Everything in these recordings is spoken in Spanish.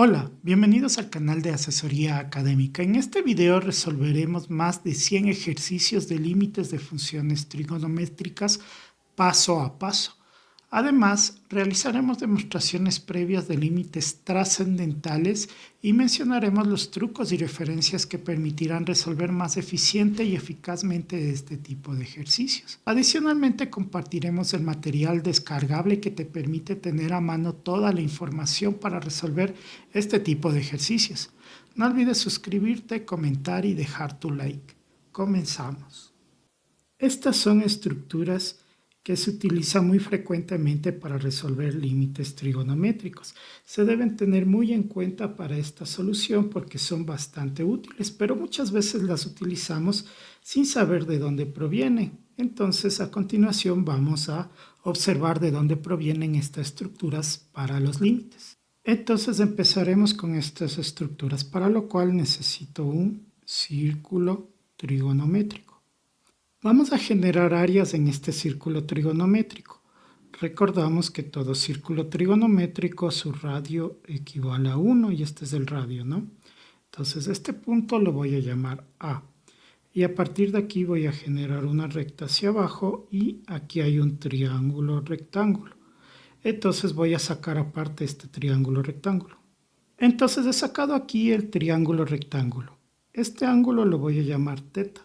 Hola, bienvenidos al canal de asesoría académica. En este video resolveremos más de 100 ejercicios de límites de funciones trigonométricas paso a paso. Además, realizaremos demostraciones previas de límites trascendentales y mencionaremos los trucos y referencias que permitirán resolver más eficiente y eficazmente este tipo de ejercicios. Adicionalmente, compartiremos el material descargable que te permite tener a mano toda la información para resolver este tipo de ejercicios. No olvides suscribirte, comentar y dejar tu like. Comenzamos. Estas son estructuras que se utilizan muy frecuentemente para resolver límites trigonométricos. Se deben tener muy en cuenta para esta solución porque son bastante útiles, pero muchas veces las utilizamos sin saber de dónde provienen. Entonces, a continuación vamos a observar de dónde provienen estas estructuras para los límites. Entonces empezaremos con estas estructuras, para lo cual necesito un círculo trigonométrico. Vamos a generar áreas en este círculo trigonométrico. Recordamos que todo círculo trigonométrico, su radio equivale a 1 y este es el radio, ¿no? Entonces este punto lo voy a llamar A. Y a partir de aquí voy a generar una recta hacia abajo y aquí hay un triángulo rectángulo. Entonces voy a sacar aparte este triángulo rectángulo. Entonces he sacado aquí el triángulo rectángulo. Este ángulo lo voy a llamar teta.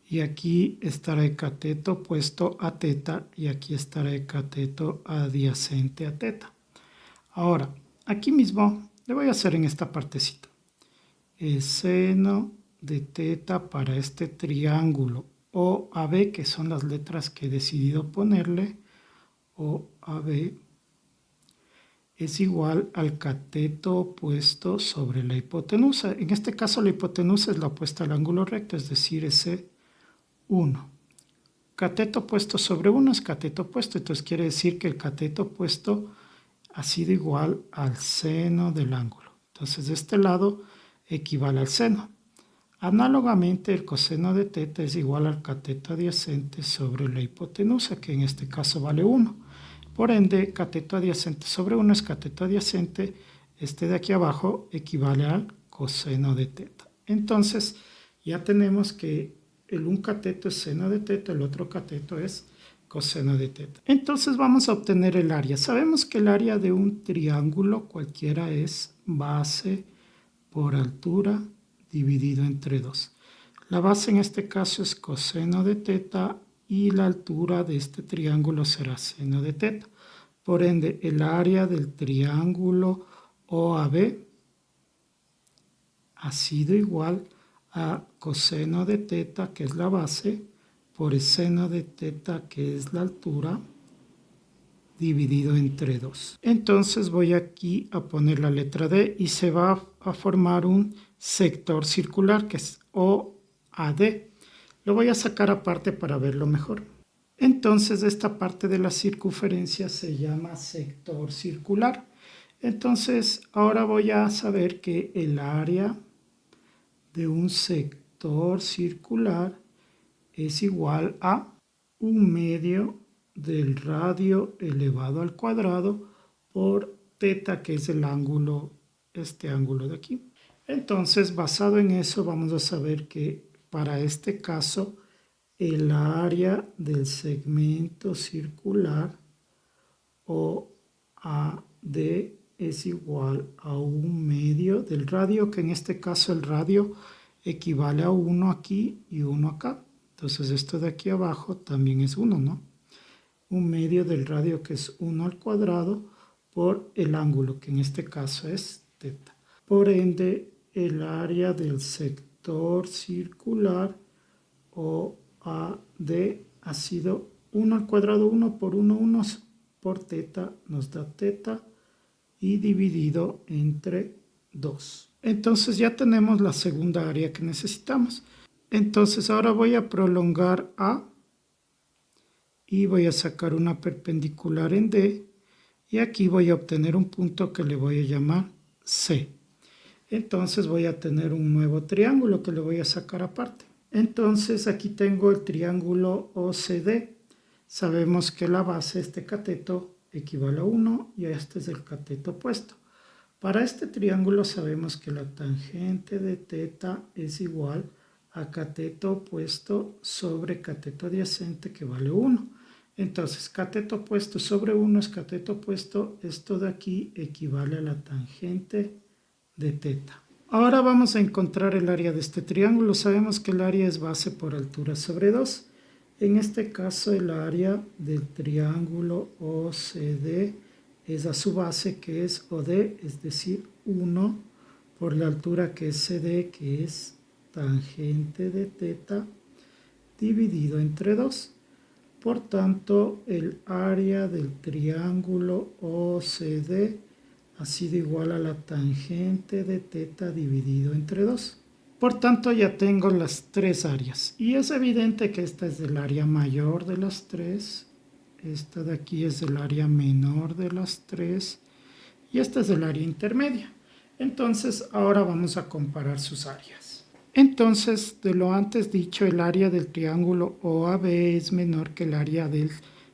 Y aquí estará el cateto opuesto a teta y aquí estará el cateto adyacente a teta. Ahora, aquí mismo le voy a hacer en esta partecita el seno de teta para este triángulo OAB, que son las letras que he decidido ponerle. OAB es igual al cateto opuesto sobre la hipotenusa. En este caso la hipotenusa es la opuesta al ángulo recto, es decir, ese 1. Cateto opuesto sobre 1 es cateto opuesto, entonces quiere decir que el cateto opuesto ha sido igual al seno del ángulo. Entonces de este lado equivale al seno. Análogamente el coseno de teta es igual al cateto adyacente sobre la hipotenusa, que en este caso vale 1. Por ende, cateto adyacente sobre 1 es cateto adyacente, este de aquí abajo equivale al coseno de teta. Entonces ya tenemos que un cateto es seno de teta, el otro cateto es coseno de teta. Entonces vamos a obtener el área. Sabemos que el área de un triángulo cualquiera es base por altura dividido entre 2. La base en este caso es coseno de teta y la altura de este triángulo será seno de teta. Por ende, el área del triángulo OAB ha sido igual a coseno de teta, que es la base, por el seno de teta, que es la altura, dividido entre 2. Entonces voy aquí a poner la letra D y se va a formar un sector circular, que es OAD. Lo voy a sacar aparte para verlo mejor. Entonces esta parte de la circunferencia se llama sector circular. Entonces ahora voy a saber que el área de un sector circular es igual a 1/2 del radio elevado al cuadrado por teta, que es el ángulo, este ángulo de aquí. Entonces, basado en eso, vamos a saber que para este caso, el área del segmento circular OAD es igual a 1/2 del radio, que en este caso el radio equivale a 1 aquí y 1 acá. Entonces esto de aquí abajo también es 1, ¿no? 1/2 del radio, que es 1 al cuadrado, por el ángulo, que en este caso es teta. Por ende, el área del sector circular OAD ha sido 1 al cuadrado, 1 por 1, 1 por teta, nos da teta, y dividido entre 2. Entonces ya tenemos la segunda área que necesitamos. Entonces ahora voy a prolongar A y voy a sacar una perpendicular en D y aquí voy a obtener un punto que le voy a llamar C. Entonces voy a tener un nuevo triángulo que le voy a sacar aparte. Entonces aquí tengo el triángulo OCD. Sabemos que la base, este cateto, equivale a 1 y este es el cateto opuesto. Para este triángulo sabemos que la tangente de θ es igual a cateto opuesto sobre cateto adyacente, que vale 1. Entonces, cateto opuesto sobre 1 es cateto opuesto. Esto de aquí equivale a la tangente de θ. Ahora vamos a encontrar el área de este triángulo. Sabemos que el área es base por altura sobre 2. En este caso, el área del triángulo OCD es a su base, que es OD, es decir, 1 por la altura que es CD, que es tangente de θ, dividido entre 2. Por tanto, el área del triángulo OCD ha sido igual a la tangente de θ dividido entre 2. Por tanto, ya tengo las tres áreas. Y es evidente que esta es del área mayor de las tres. Esta de aquí es del área menor de las tres. Y esta es del área intermedia. Entonces, ahora vamos a comparar sus áreas. Entonces, de lo antes dicho, el área del triángulo OAB es menor que el área del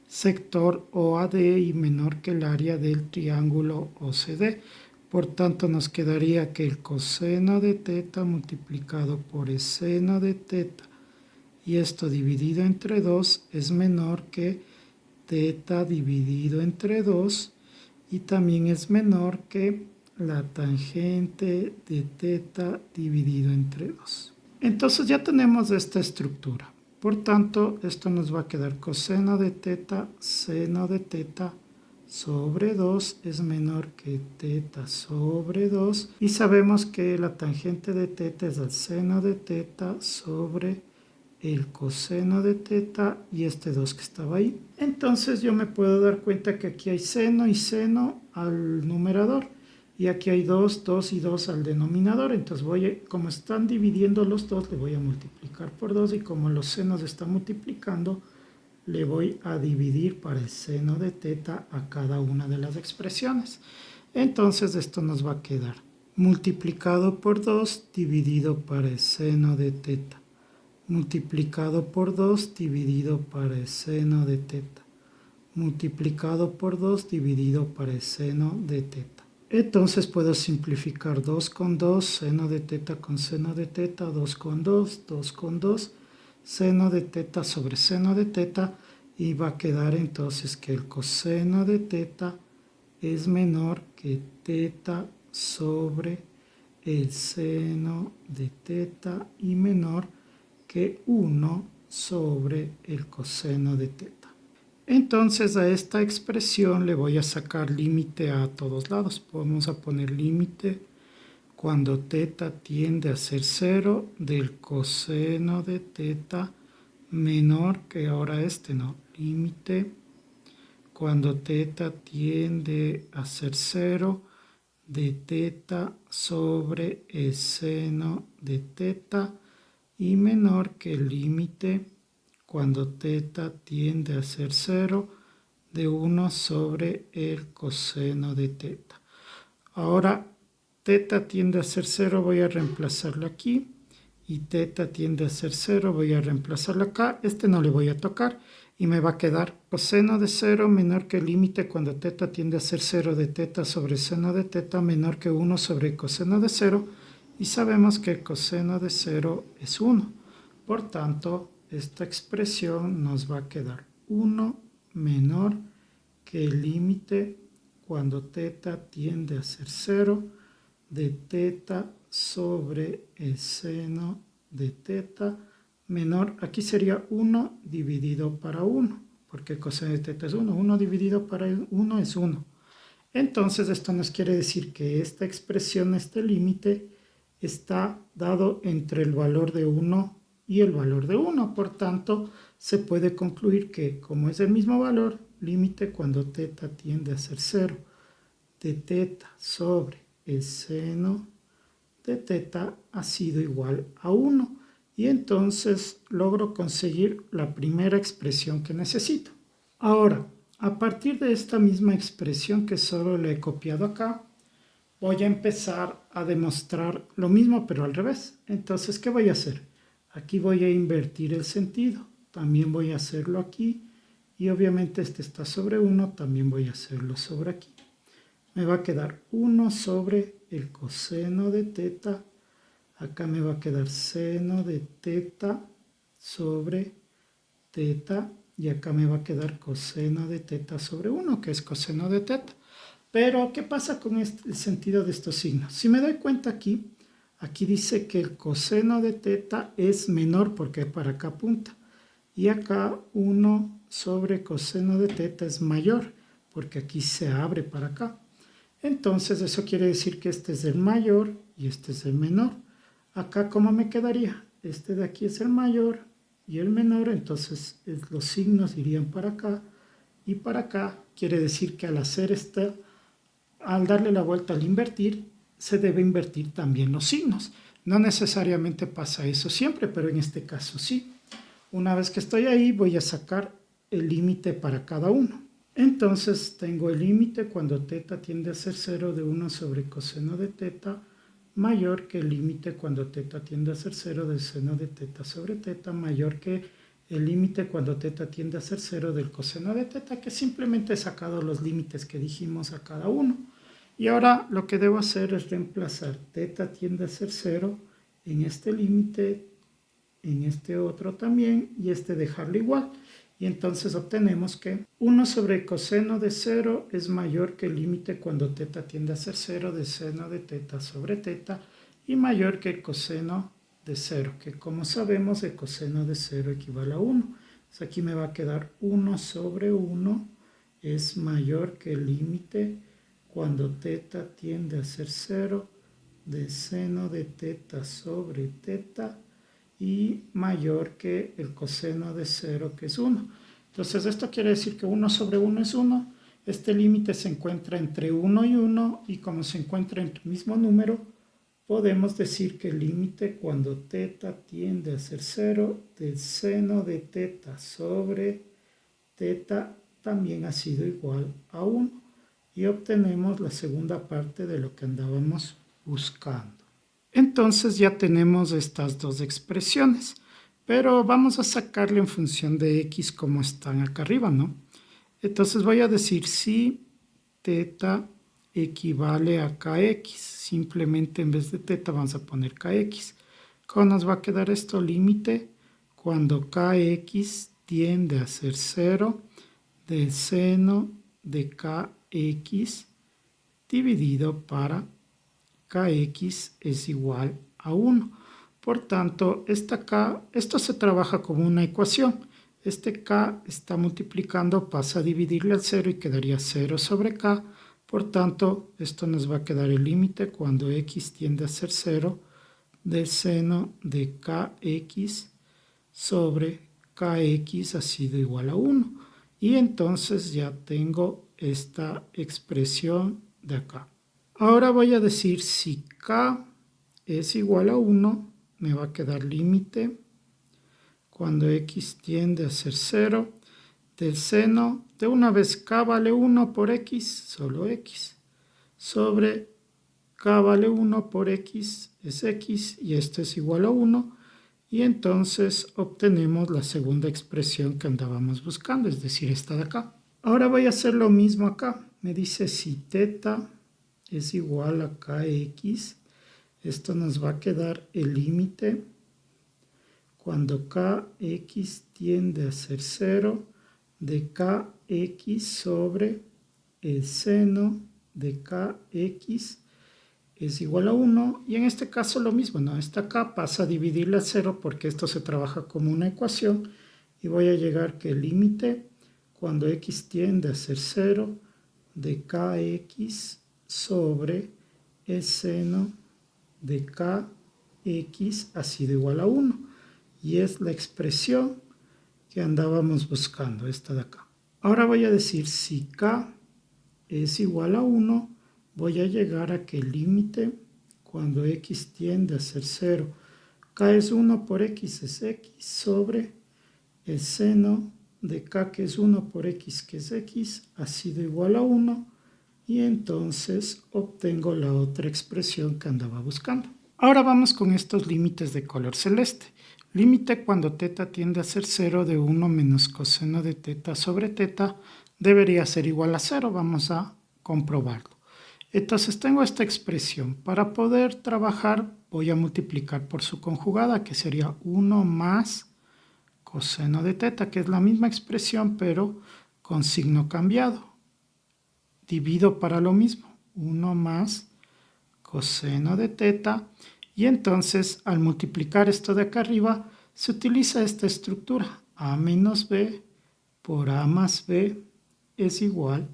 sector OAD y menor que el área del triángulo OCD. Por tanto, nos quedaría que el coseno de θ multiplicado por el seno de θ y esto dividido entre 2 es menor que θ dividido entre 2 y también es menor que la tangente de θ dividido entre 2. Entonces ya tenemos esta estructura. Por tanto, esto nos va a quedar coseno de θ, seno de θ sobre 2 es menor que θ sobre 2. Y sabemos que la tangente de θ es el seno de θ sobre el coseno de θ y este 2 que estaba ahí. Entonces yo me puedo dar cuenta que aquí hay seno y seno al numerador. Y aquí hay 2, 2 y 2 al denominador. Entonces como están dividiendo los dos, le voy a multiplicar por 2. Y como los senos están multiplicando, le voy a dividir para el seno de θ a cada una de las expresiones. Entonces esto nos va a quedar multiplicado por 2 dividido para el seno de θ. Multiplicado por 2 dividido para el seno de θ. Multiplicado por 2 dividido para el seno de θ. Entonces puedo simplificar 2 con 2, seno de θ con seno de θ, 2 con 2, 2 con 2, seno de θ sobre seno de θ, y va a quedar entonces que el coseno de θ es menor que θ sobre el seno de θ y menor que 1 sobre el coseno de θ. Entonces a esta expresión le voy a sacar límite a todos lados. Vamos a poner límite cuando θ tiende a ser 0 del coseno de θ menor que ahora ¿no? Límite cuando θ tiende a ser 0 de θ sobre el seno de θ y menor que el límite cuando θ tiende a ser 0 de 1 sobre el coseno de θ. Ahora, θ tiende a ser 0, voy a reemplazarlo aquí. Y θ tiende a ser 0, voy a reemplazarlo acá. Este no le voy a tocar. Y me va a quedar coseno de 0 menor que el límite cuando θ tiende a ser 0 de θ sobre seno de θ menor que 1 sobre el coseno de 0. Y sabemos que el coseno de 0 es 1. Por tanto, esta expresión nos va a quedar 1 menor que el límite cuando θ tiende a ser 0 de θ sobre el seno de θ menor, aquí sería 1 dividido para 1, porque el coseno de θ es 1, 1 dividido para 1 es 1. Entonces esto nos quiere decir que esta expresión, este límite, está dado entre el valor de 1 y el valor de 1. Por tanto, se puede concluir que como es el mismo valor, límite cuando θ tiende a ser 0 de θ sobre el seno de θ ha sido igual a 1. Y entonces logro conseguir la primera expresión que necesito. Ahora, a partir de esta misma expresión que solo le he copiado acá, voy a empezar a demostrar lo mismo pero al revés. Entonces, ¿qué voy a hacer? Aquí voy a invertir el sentido. También voy a hacerlo aquí. Y obviamente este está sobre 1, también voy a hacerlo sobre aquí. me va a quedar 1 sobre el coseno de teta. Acá me va a quedar seno de teta sobre teta. Y acá me va a quedar coseno de teta sobre 1, que es coseno de teta. Pero, ¿qué pasa con el sentido de estos signos? Si me doy cuenta aquí dice que el coseno de teta es menor porque para acá apunta. Y acá 1 sobre coseno de teta es mayor porque aquí se abre para acá. Entonces eso quiere decir que este es el mayor y este es el menor. Acá, ¿cómo me quedaría? Este de aquí es el mayor y el menor, entonces los signos irían para acá y para acá. Quiere decir que al hacer al darle la vuelta al invertir, se debe invertir también los signos. No necesariamente pasa eso siempre, pero en este caso sí. Una vez que estoy ahí, voy a sacar el límite para cada uno. Entonces tengo el límite cuando teta tiende a ser 0 de 1 sobre coseno de teta mayor que el límite cuando teta tiende a ser 0 del seno de teta sobre teta mayor que el límite cuando teta tiende a ser 0 del coseno de teta, que simplemente he sacado los límites que dijimos a cada uno. Y ahora lo que debo hacer es reemplazar teta tiende a ser 0 en este límite, en este otro también, y dejarlo igual. Y entonces obtenemos que 1 sobre el coseno de 0 es mayor que el límite cuando teta tiende a ser 0 del seno de teta sobre teta y mayor que el coseno de 0, que como sabemos el coseno de 0 equivale a 1. Entonces aquí me va a quedar 1 sobre 1 es mayor que el límite cuando teta tiende a ser 0 del seno de teta sobre teta y mayor que el coseno de 0, que es 1. Entonces esto quiere decir que 1 sobre 1 es 1. Este límite se encuentra entre 1 y 1 y como se encuentra en el mismo número, podemos decir que el límite cuando teta tiende a ser 0 del seno de teta sobre teta también ha sido igual a 1. Y obtenemos la segunda parte de lo que andábamos buscando. Entonces ya tenemos estas dos expresiones, pero vamos a sacarle en función de x como están acá arriba, ¿no? Entonces voy a decir si teta equivale a kx, simplemente en vez de teta vamos a poner kx. ¿Cómo nos va a quedar esto? Límite cuando kx tiende a ser 0 del seno de kx dividido para kx es igual a 1. Por tanto, esto se trabaja como una ecuación. Este k está multiplicando, pasa a dividirle al 0 y quedaría 0 sobre k. Por tanto, esto nos va a quedar el límite cuando x tiende a ser 0 del seno de kx sobre kx ha sido igual a 1. Y entonces ya tengo esta expresión de acá. Ahora voy a decir si k es igual a 1, me va a quedar límite cuando x tiende a ser 0 del seno de una vez k vale 1 por x, solo x, sobre k vale 1 por x es x y esto es igual a 1 y entonces obtenemos la segunda expresión que andábamos buscando, es decir, esta de acá. Ahora voy a hacer lo mismo acá. Me dice si teta es igual a kx, esto nos va a quedar el límite cuando kx tiende a ser 0 de kx sobre el seno de kx es igual a 1 y en este caso lo mismo, ¿no? Esta k pasa a dividirle a 0 porque esto se trabaja como una ecuación y voy a llegar que el límite cuando x tiende a ser 0 de kx sobre el seno de kx ha sido igual a 1 y es la expresión que andábamos buscando, esta de acá. Ahora voy a decir si k es igual a 1, voy a llegar a que el límite cuando x tiende a ser 0, k es 1 por x es x sobre el seno de k que es 1 por x que es x ha sido igual a 1 y entonces obtengo la otra expresión que andaba buscando. Ahora vamos con estos límites de color celeste. Límite cuando teta tiende a ser 0 de 1 menos coseno de teta sobre teta debería ser igual a 0. Vamos a comprobarlo. Entonces tengo esta expresión. Para poder trabajar voy a multiplicar por su conjugada, que sería 1 más coseno de teta, que es la misma expresión pero con signo cambiado. Divido para lo mismo, 1 más coseno de teta, y entonces al multiplicar esto de acá arriba se utiliza esta estructura, a menos b por a más b es igual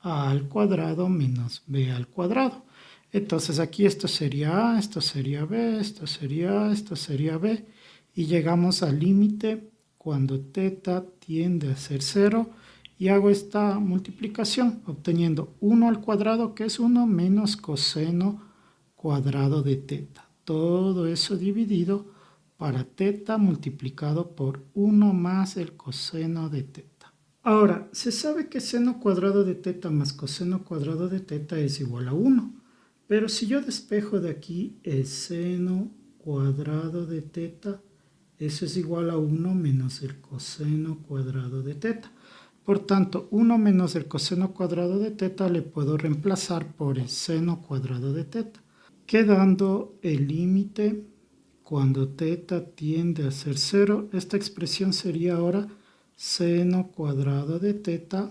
a al cuadrado menos b al cuadrado. Entonces aquí esto sería a, esto sería b, esto sería a, esto sería b, y llegamos al límite cuando teta tiende a ser 0, y hago esta multiplicación obteniendo 1 al cuadrado, que es 1 menos coseno cuadrado de teta. Todo eso dividido para teta multiplicado por 1 más el coseno de teta. Ahora, se sabe que seno cuadrado de teta más coseno cuadrado de teta es igual a 1. Pero si yo despejo de aquí el seno cuadrado de teta, eso es igual a 1 menos el coseno cuadrado de teta. Por tanto, 1 menos el coseno cuadrado de teta le puedo reemplazar por el seno cuadrado de teta, quedando el límite cuando teta tiende a ser 0. Esta expresión sería ahora seno cuadrado de teta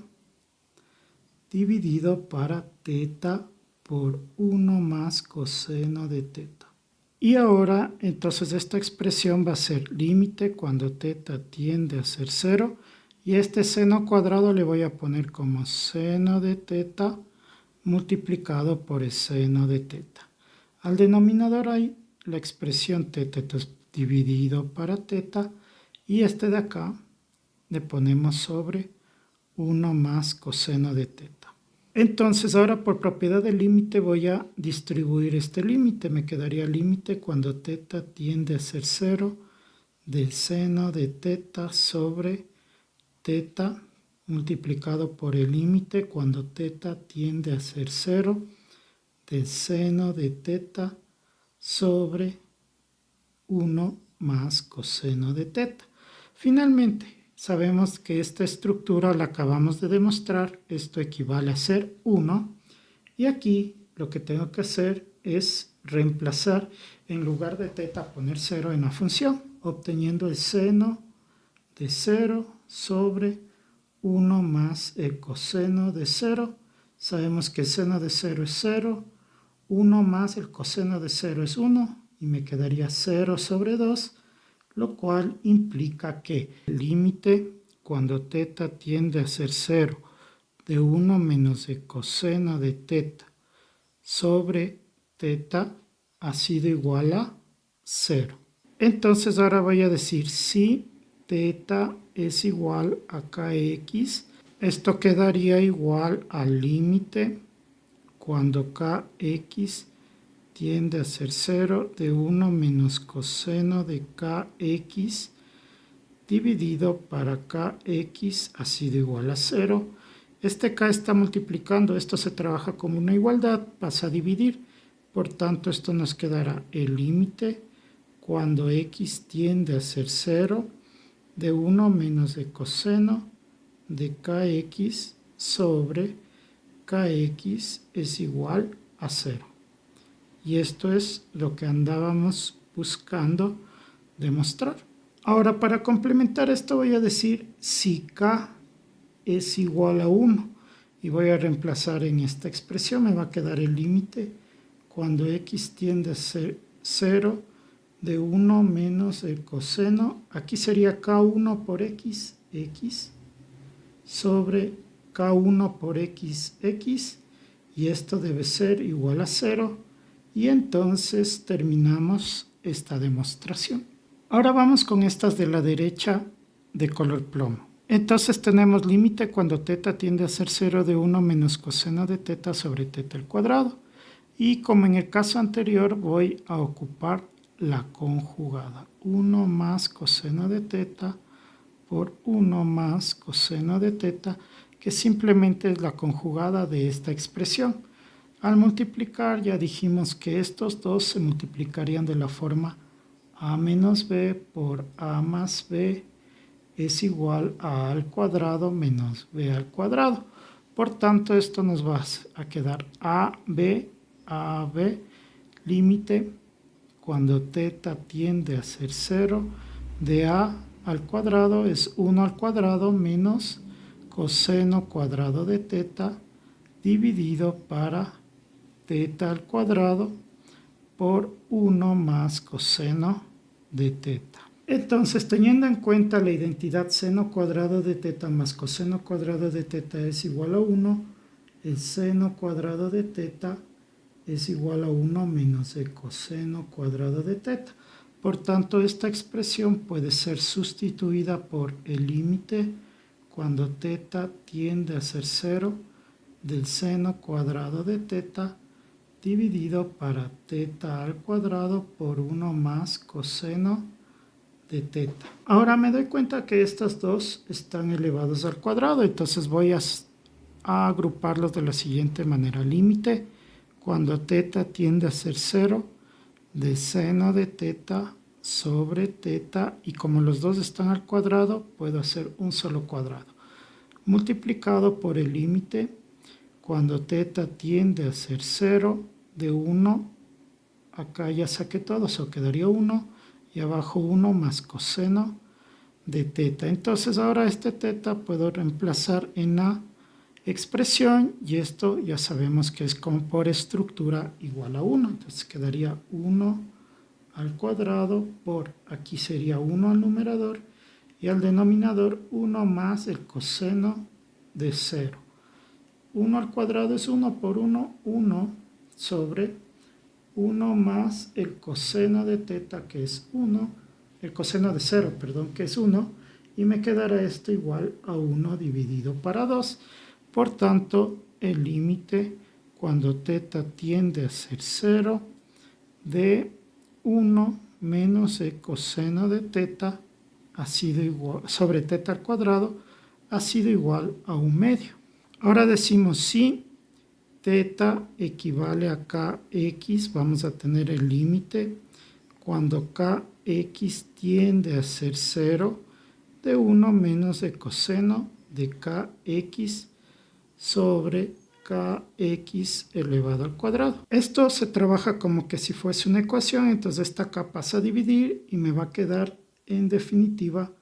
dividido para teta por 1 más coseno de teta. Y ahora, entonces, esta expresión va a ser límite cuando teta tiende a ser 0. Y este seno cuadrado le voy a poner como seno de teta multiplicado por el seno de teta. Al denominador hay la expresión teta, entonces dividido para teta. Y este de acá le ponemos sobre 1 más coseno de teta. Entonces ahora por propiedad del límite voy a distribuir este límite. Me quedaría límite cuando teta tiende a ser 0 del seno de teta sobre teta multiplicado por el límite cuando teta tiende a ser 0 del seno de teta sobre 1 más coseno de teta. Finalmente, sabemos que esta estructura la acabamos de demostrar, esto equivale a ser 1, y aquí lo que tengo que hacer es reemplazar, en lugar de teta poner 0 en la función, obteniendo el seno de 0 sobre 1 más el coseno de 0. Sabemos que el seno de 0 es 0, 1 más el coseno de 0 es 1, y me quedaría 0 sobre 2, lo cual implica que el límite cuando teta tiende a ser 0 de 1 menos el coseno de teta sobre teta ha sido igual a 0. Entonces ahora voy a decir si teta es igual a kx, esto quedaría igual al límite cuando kx tiende a ser 0 de 1 menos coseno de kx dividido para kx ha sido igual a 0. Este k está multiplicando, esto se trabaja como una igualdad, pasa a dividir, por tanto esto nos quedará el límite cuando x tiende a ser 0 de 1 menos el coseno de kx sobre kx es igual a 0. Y esto es lo que andábamos buscando demostrar. Ahora, para complementar esto voy a decir si k es igual a 1. Y voy a reemplazar en esta expresión, me va a quedar el límite cuando x tiende a ser 0 de 1 menos el coseno. Aquí sería k1 por x, x, sobre k1 por x, x. Y esto debe ser igual a 0. Y entonces terminamos esta demostración. Ahora vamos con estas de la derecha de color plomo. Entonces tenemos límite cuando teta tiende a ser 0 de 1 menos coseno de teta sobre teta al cuadrado. Y como en el caso anterior voy a ocupar la conjugada. 1 más coseno de teta por 1 más coseno de teta, que simplemente es la conjugada de esta expresión. Al multiplicar ya dijimos que estos dos se multiplicarían de la forma a menos b por a más b es igual a al cuadrado menos b al cuadrado. Por tanto, esto nos va a quedar a, b, límite cuando θ tiende a ser 0 de a al cuadrado es 1 al cuadrado menos coseno cuadrado de θ dividido para θ al cuadrado por 1 más coseno de θ. Entonces, teniendo en cuenta la identidad seno cuadrado de θ más coseno cuadrado de θ es igual a 1, el seno cuadrado de θ es igual a 1 menos el coseno cuadrado de θ. Por tanto, esta expresión puede ser sustituida por el límite cuando θ tiende a ser 0 del seno cuadrado de θ dividido para θ al cuadrado por 1 más coseno de θ. Ahora me doy cuenta que estas dos están elevados al cuadrado, entonces voy a agruparlos de la siguiente manera. Límite cuando θ tiende a ser 0 de seno de θ sobre θ, y como los dos están al cuadrado, puedo hacer un solo cuadrado, multiplicado por el límite cuando θ tiende a ser 0 de 1, acá ya saqué todo, eso quedaría 1, y abajo 1 más coseno de θ. Entonces ahora este θ puedo reemplazar en la expresión, y esto ya sabemos que es como por estructura igual a 1, entonces quedaría 1 al cuadrado por, aquí sería 1 al numerador, y al denominador 1 más el coseno de 0. 1 al cuadrado es 1 por 1, 1 sobre 1 más el coseno de θ, que es 1, el coseno de 0, perdón, que es 1, y me quedará esto igual a 1 dividido para 2. Por tanto, el límite cuando θ tiende a ser 0 de 1 menos el coseno de θ ha sido igual, sobre θ al cuadrado ha sido igual a 1 medio. Ahora decimos si θ equivale a kx, vamos a tener el límite cuando kx tiende a ser 0 de 1 menos el coseno de kx sobre kx elevado al cuadrado. Esto se trabaja como que si fuese una ecuación, entonces esta acá pasa a dividir y me va a quedar en definitiva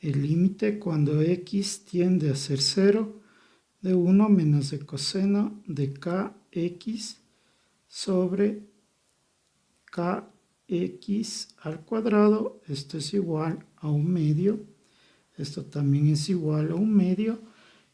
el límite cuando x tiende a ser 0 de 1 menos el coseno de kx sobre kx al cuadrado. Esto es igual a 1 medio. Esto también es igual a 1 medio.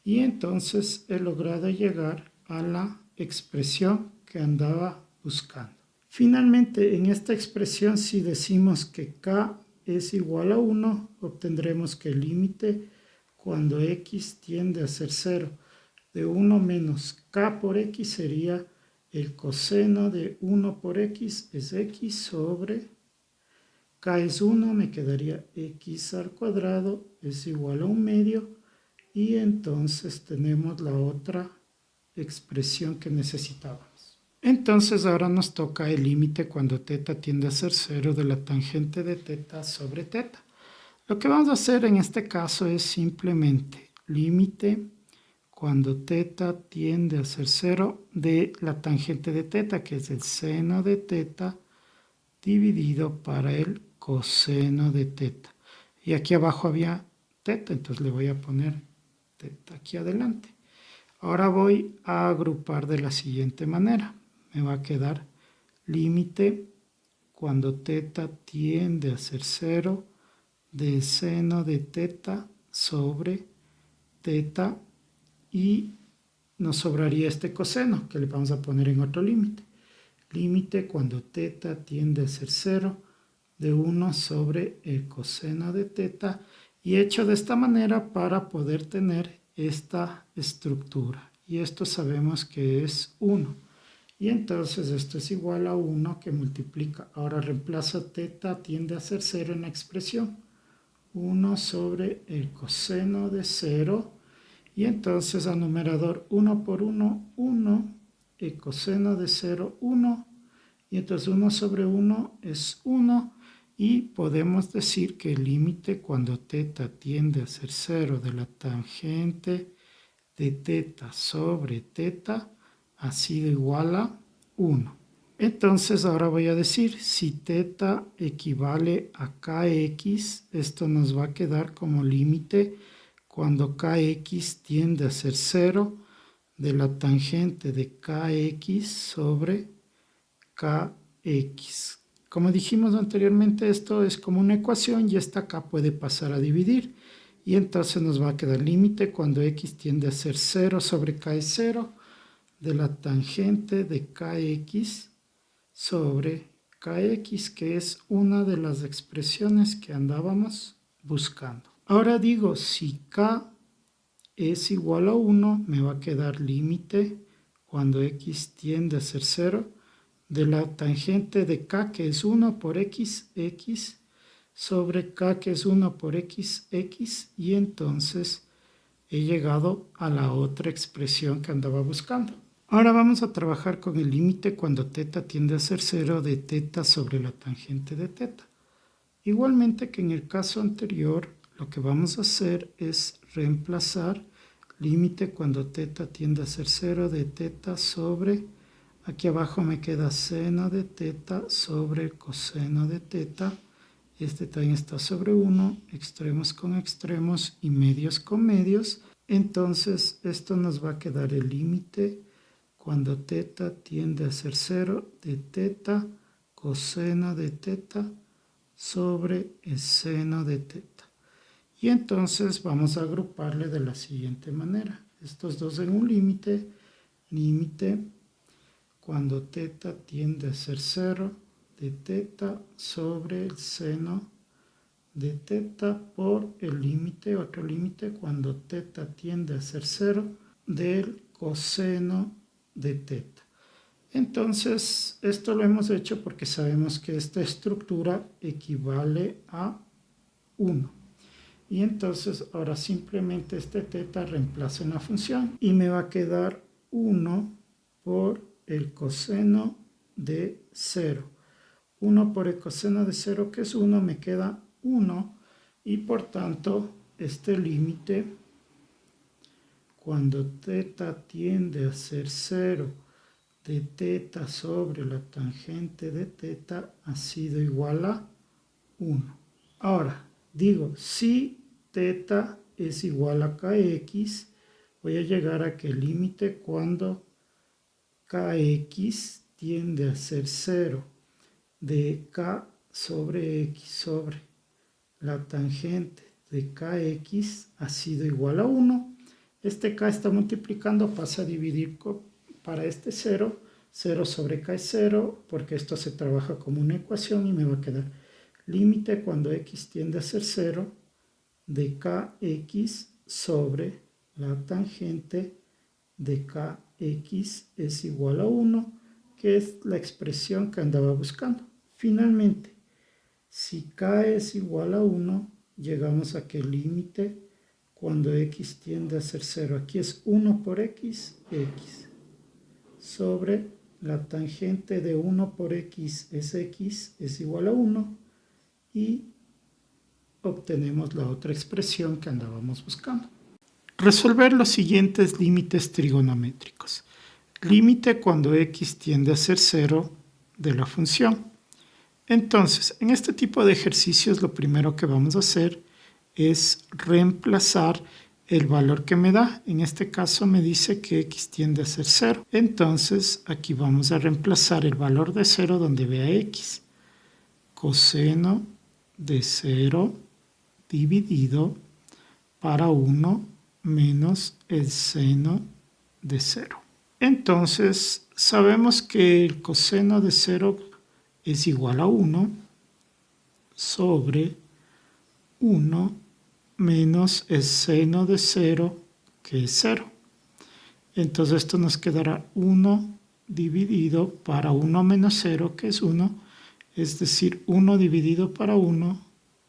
Y entonces he logrado llegar a la expresión que andaba buscando. Finalmente, en esta expresión, si decimos que k es igual a 1, obtendremos que el límite cuando x tiende a ser 0 de 1 menos k por x sería el coseno de 1 por x es x sobre k es 1, me quedaría x al cuadrado es igual a 1 medio, y entonces tenemos la otra expresión que necesitábamos. Entonces ahora nos toca el límite cuando θ tiende a ser 0 de la tangente de θ sobre θ. Lo que vamos a hacer en este caso es simplemente límite cuando θ tiende a ser 0 de la tangente de θ, que es el seno de θ dividido para el coseno de θ. Y aquí abajo había θ, entonces le voy a poner θ aquí adelante. Ahora voy a agrupar de la siguiente manera. Me va a quedar límite cuando θ tiende a ser 0 del seno de θ sobre θ, y nos sobraría este coseno que le vamos a poner en otro límite. Límite cuando θ tiende a ser 0 de 1 sobre el coseno de θ, y hecho de esta manera para poder tener esta estructura. Y esto sabemos que es 1. Y entonces esto es igual a 1 que multiplica. Ahora reemplazo θ tiende a ser 0 en la expresión. 1 sobre el coseno de 0. Y entonces al numerador 1 por 1, 1. El coseno de 0, 1. Y entonces 1 sobre 1 es 1. Y podemos decir que el límite cuando θ tiende a ser 0 de la tangente de teta sobre teta ha sido igual a 1. Entonces ahora voy a decir, si teta equivale a kx, esto nos va a quedar como límite cuando kx tiende a ser 0 de la tangente de kx sobre kx. Como dijimos anteriormente, esto es como una ecuación y esta acá puede pasar a dividir. Y entonces nos va a quedar límite cuando x tiende a ser 0 sobre k es 0 de la tangente de kx sobre kx, que es una de las expresiones que andábamos buscando. Ahora digo, si k es igual a 1, me va a quedar límite cuando x tiende a ser 0 de la tangente de k, que es 1 por x, x, sobre k, que es 1 por x, x, y entonces he llegado a la otra expresión que andaba buscando. Ahora vamos a trabajar con el límite cuando teta tiende a ser 0 de teta sobre la tangente de teta. Igualmente que en el caso anterior, lo que vamos a hacer es reemplazar límite cuando teta tiende a ser 0 de teta sobre, aquí abajo me queda seno de teta sobre coseno de teta. Este también está sobre 1, extremos con extremos y medios con medios. Entonces esto nos va a quedar el límite cuando teta tiende a ser 0 de teta coseno de teta sobre el seno de teta. Y entonces vamos a agruparle de la siguiente manera. Estos dos en un límite, límite cuando teta tiende a ser 0 de teta sobre el seno de teta por el límite, otro límite cuando teta tiende a ser 0 del coseno de teta. Entonces, esto lo hemos hecho porque sabemos que esta estructura equivale a 1. Y entonces, ahora simplemente este teta reemplaza en la función y me va a quedar 1 por el coseno de 0. 1 por el coseno de 0, que es 1, me queda 1. Y por tanto, este límite, cuando teta tiende a ser 0, de teta sobre la tangente de teta ha sido igual a 1. Ahora, digo, si teta es igual a kx, voy a llegar a que el límite cuando kx tiende a ser 0 de k sobre x sobre la tangente de kx ha sido igual a 1. Este k está multiplicando, pasa a dividir para este 0, 0 sobre k es 0, porque esto se trabaja como una ecuación y me va a quedar límite cuando x tiende a ser 0 de kx sobre la tangente de kx es igual a 1, que es la expresión que andaba buscando. Finalmente, si k es igual a 1, llegamos a que el límite cuando x tiende a ser 0, aquí es 1 por x, x, sobre la tangente de 1 por x es igual a 1 y obtenemos la otra expresión que andábamos buscando. Resolver los siguientes límites trigonométricos. Límite cuando x tiende a ser 0 de la función. Entonces, en este tipo de ejercicios lo primero que vamos a hacer es reemplazar el valor que me da. En este caso me dice que x tiende a ser 0. Entonces, aquí vamos a reemplazar el valor de 0 donde vea x. Coseno de 0 dividido para 1 menos el seno de 0. Entonces, sabemos que el coseno de 0 es igual a 1 sobre 1 menos el seno de 0, que es 0. Entonces esto nos quedará 1 dividido para 1 menos 0, que es 1. Es decir, 1 dividido para 1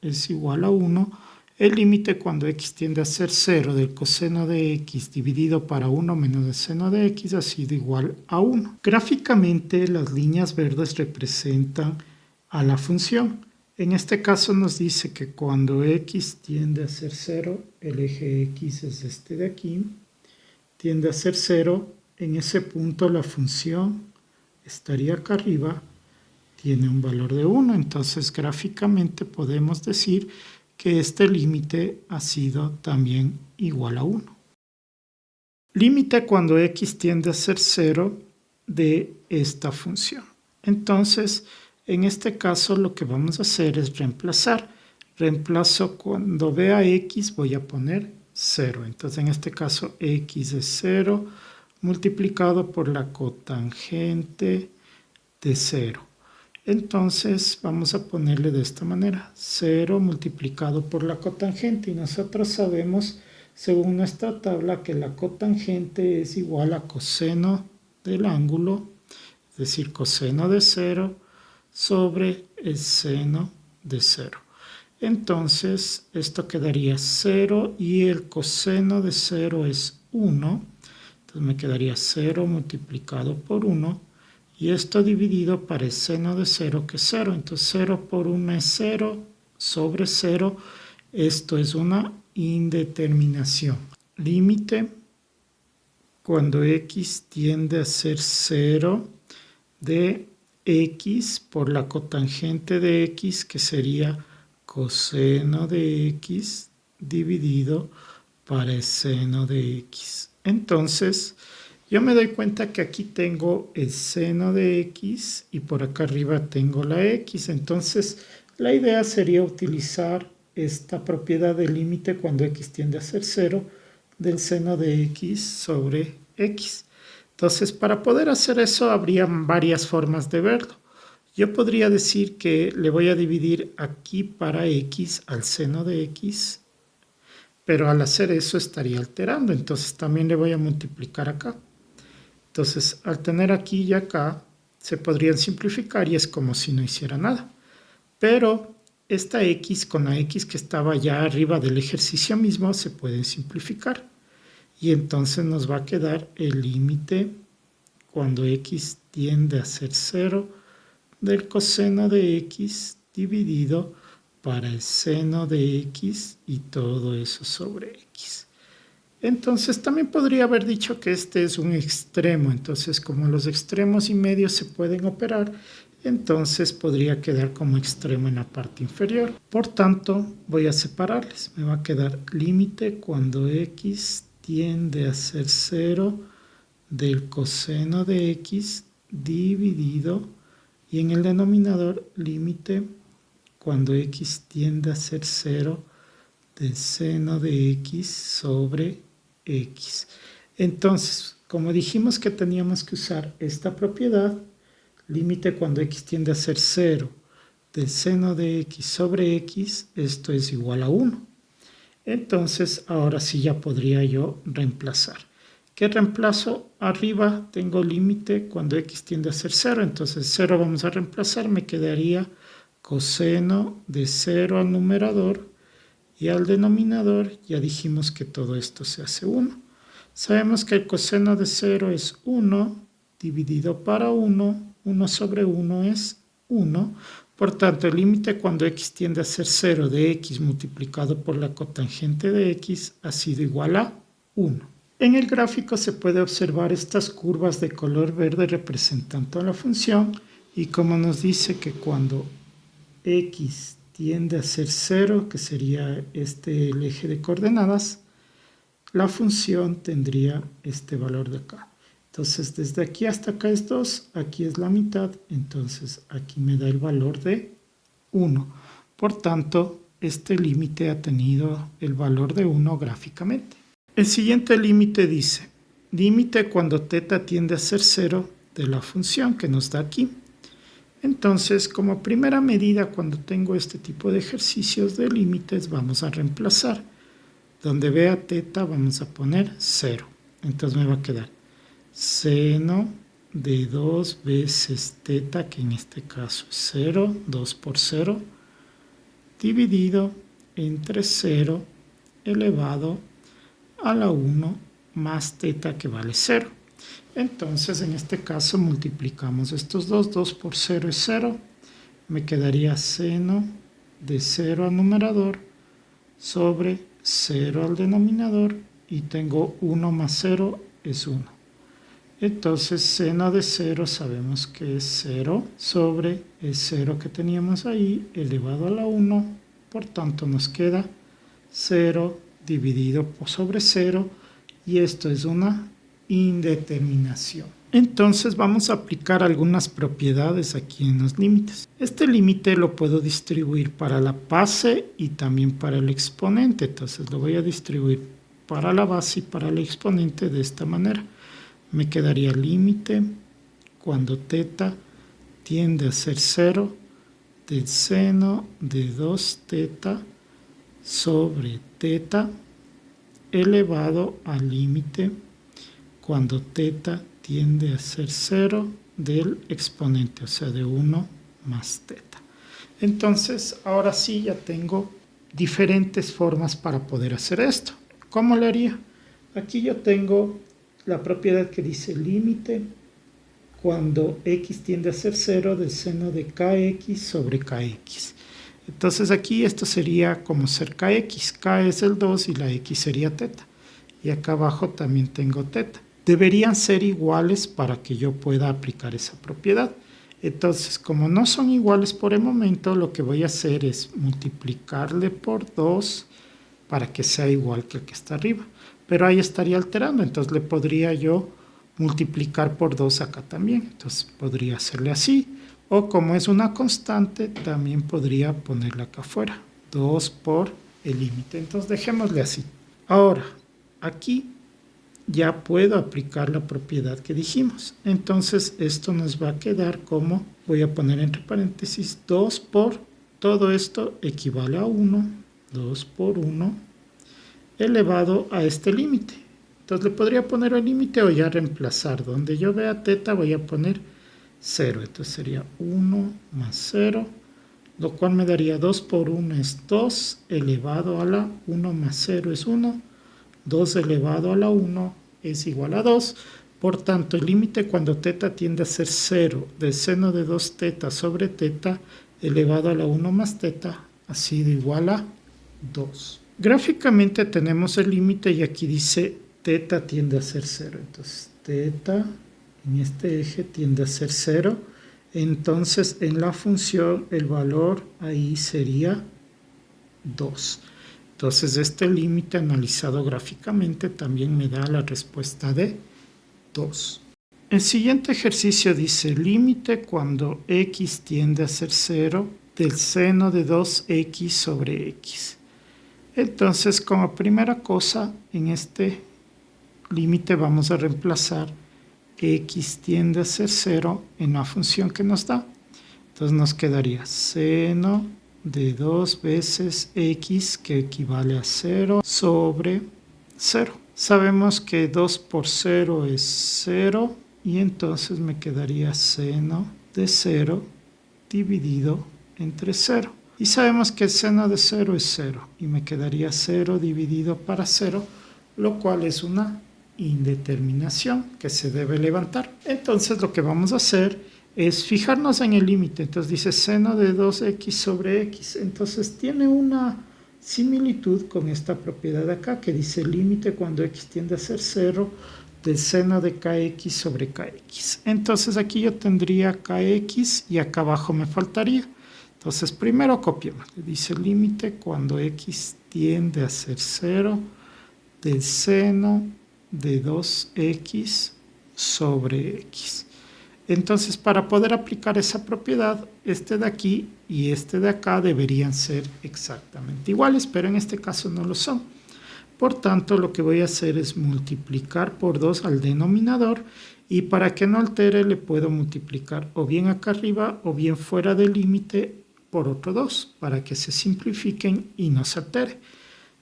es igual a 1. El límite cuando x tiende a ser 0 del coseno de x dividido para 1 menos el seno de x ha sido igual a 1. Gráficamente las líneas verdes representan a la función. En este caso nos dice que cuando x tiende a ser 0, el eje x es este de aquí, tiende a ser 0, en ese punto la función estaría acá arriba, tiene un valor de 1. Entonces gráficamente podemos decir que este límite ha sido también igual a 1. Límite cuando x tiende a ser 0 de esta función. Entonces, en este caso lo que vamos a hacer es reemplazar. Reemplazo cuando vea x, voy a poner 0. Entonces, en este caso, x es 0 multiplicado por la cotangente de 0. Entonces, vamos a ponerle de esta manera, 0 multiplicado por la cotangente. Y nosotros sabemos, según nuestra tabla, que la cotangente es igual a coseno del ángulo, es decir, coseno de 0 sobre el seno de 0. Entonces, esto quedaría 0 y el coseno de 0 es 1. Entonces me quedaría 0 multiplicado por 1. Y esto dividido para el seno de 0, que es 0. Entonces 0 por 1 es 0 sobre 0. Esto es una indeterminación. Límite cuando x tiende a ser 0 de x por la cotangente de x, que sería coseno de x dividido para el seno de x. Entonces, yo me doy cuenta que aquí tengo el seno de x y por acá arriba tengo la x. Entonces, la idea sería utilizar esta propiedad de límite cuando x tiende a ser 0 del seno de x sobre x. Entonces, para poder hacer eso, habría varias formas de verlo. Yo podría decir que le voy a dividir aquí para x al seno de x, pero al hacer eso estaría alterando. Entonces, también le voy a multiplicar acá. Entonces, al tener aquí y acá, se podrían simplificar y es como si no hiciera nada. Pero esta x con la x que estaba ya arriba del ejercicio mismo se pueden simplificar. Y entonces nos va a quedar el límite cuando x tiende a ser 0 del coseno de x dividido para el seno de x y todo eso sobre x. Entonces también podría haber dicho que este es un extremo. Entonces, como los extremos y medios se pueden operar, entonces podría quedar como extremo en la parte inferior. Por tanto, voy a separarles. Me va a quedar límite cuando x tiende a ser 0 del coseno de x dividido, y en el denominador límite cuando x tiende a ser 0 del seno de x sobre x. Entonces, como dijimos que teníamos que usar esta propiedad, límite cuando x tiende a ser 0 del seno de x sobre x, esto es igual a 1. Entonces, ahora sí ya podría yo reemplazar. ¿Qué reemplazo? Arriba tengo límite cuando x tiende a ser 0. Entonces, 0 vamos a reemplazar. Me quedaría coseno de 0 al numerador. Y al denominador ya dijimos que todo esto se hace 1. Sabemos que el coseno de 0 es 1 dividido para 1. 1 sobre 1 es 1. Por tanto, el límite cuando x tiende a ser 0 de x multiplicado por la cotangente de x ha sido igual a 1. En el gráfico se puede observar estas curvas de color verde representando la función, y como nos dice que cuando x tiende a ser 0, que sería el eje de coordenadas, la función tendría este valor de acá. Entonces, desde aquí hasta acá es 2, aquí es la mitad, entonces aquí me da el valor de 1. Por tanto, este límite ha tenido el valor de 1 gráficamente. El siguiente límite dice, límite cuando θ tiende a ser 0 de la función que nos da aquí. Entonces, como primera medida, cuando tengo este tipo de ejercicios de límites, vamos a reemplazar. Donde vea θ vamos a poner 0. Entonces me va a quedar seno de 2 veces θ, que en este caso es 0, 2 por 0, dividido entre 0 elevado a la 1 más θ, que vale 0. Entonces, en este caso multiplicamos estos dos. 2 por 0 es 0. Me quedaría seno de 0 al numerador sobre 0 al denominador. Y tengo 1 más 0 es 1. Entonces seno de 0 sabemos que es 0 sobre el 0 que teníamos ahí elevado a la 1. Por tanto nos queda 0 dividido sobre 0 y esto es una indeterminación. Entonces vamos a aplicar algunas propiedades aquí en los límites. Este límite lo puedo distribuir para la base y también para el exponente. Entonces lo voy a distribuir para la base y para el exponente de esta manera. Me quedaría límite cuando θ tiende a ser 0 del seno de 2θ sobre θ elevado al límite cuando θ tiende a ser 0 del exponente, o sea, de 1 más θ. Entonces, ahora sí ya tengo diferentes formas para poder hacer esto. ¿Cómo lo haría? Aquí yo tengo la propiedad que dice límite cuando x tiende a ser 0 del seno de kx sobre kx. Entonces aquí esto sería como ser kx. K es el 2 y la x sería θ. Y acá abajo también tengo θ. Deberían ser iguales para que yo pueda aplicar esa propiedad. Entonces, como no son iguales por el momento, lo que voy a hacer es multiplicarle por 2 para que sea igual que el que está arriba. Pero ahí estaría alterando, entonces le podría yo multiplicar por 2 acá también. Entonces podría hacerle así. O como es una constante, también podría ponerla acá afuera. 2 por el límite. Entonces dejémosle así. Ahora, aquí ya puedo aplicar la propiedad que dijimos. Entonces esto nos va a quedar como, voy a poner entre paréntesis, 2 por, todo esto equivale a 1, 2 por 1, elevado a este límite. Entonces le podría poner el límite o ya reemplazar. Donde yo vea θ voy a poner 0. Entonces sería 1 más 0, lo cual me daría 2 por 1 es 2, elevado a la 1 más 0 es 1, 2 elevado a la 1 es igual a 2. Por tanto, el límite cuando θ tiende a ser 0 del seno de 2θ sobre θ elevado a la 1 más θ ha sido igual a 2. Gráficamente tenemos el límite y aquí dice θ tiende a ser 0. Entonces, θ en este eje tiende a ser 0. Entonces, en la función el valor ahí sería 2. Entonces, este límite analizado gráficamente también me da la respuesta de 2. El siguiente ejercicio dice límite cuando x tiende a ser 0 del seno de 2x sobre x. Entonces, como primera cosa, en este límite vamos a reemplazar x tiende a ser 0 en la función que nos da. Entonces nos quedaría seno de 2 veces x, que equivale a 0, sobre 0. Sabemos que 2 por 0 es 0, y entonces me quedaría seno de 0 dividido entre 0. Y sabemos que el seno de 0 es 0, y me quedaría 0 dividido para 0, lo cual es una indeterminación que se debe levantar. Entonces lo que vamos a hacer es fijarnos en el límite. Entonces dice seno de 2x sobre x. Entonces tiene una similitud con esta propiedad de acá que dice límite cuando x tiende a ser 0 del seno de kx sobre kx. Entonces aquí yo tendría kx y acá abajo me faltaría. Entonces primero copiamos. Dice límite cuando x tiende a ser 0 del seno de 2x sobre x. Entonces, para poder aplicar esa propiedad, este de aquí y este de acá deberían ser exactamente iguales, pero en este caso no lo son. Por tanto, lo que voy a hacer es multiplicar por 2 al denominador, y para que no altere le puedo multiplicar o bien acá arriba o bien fuera del límite por otro 2, para que se simplifiquen y no se altere.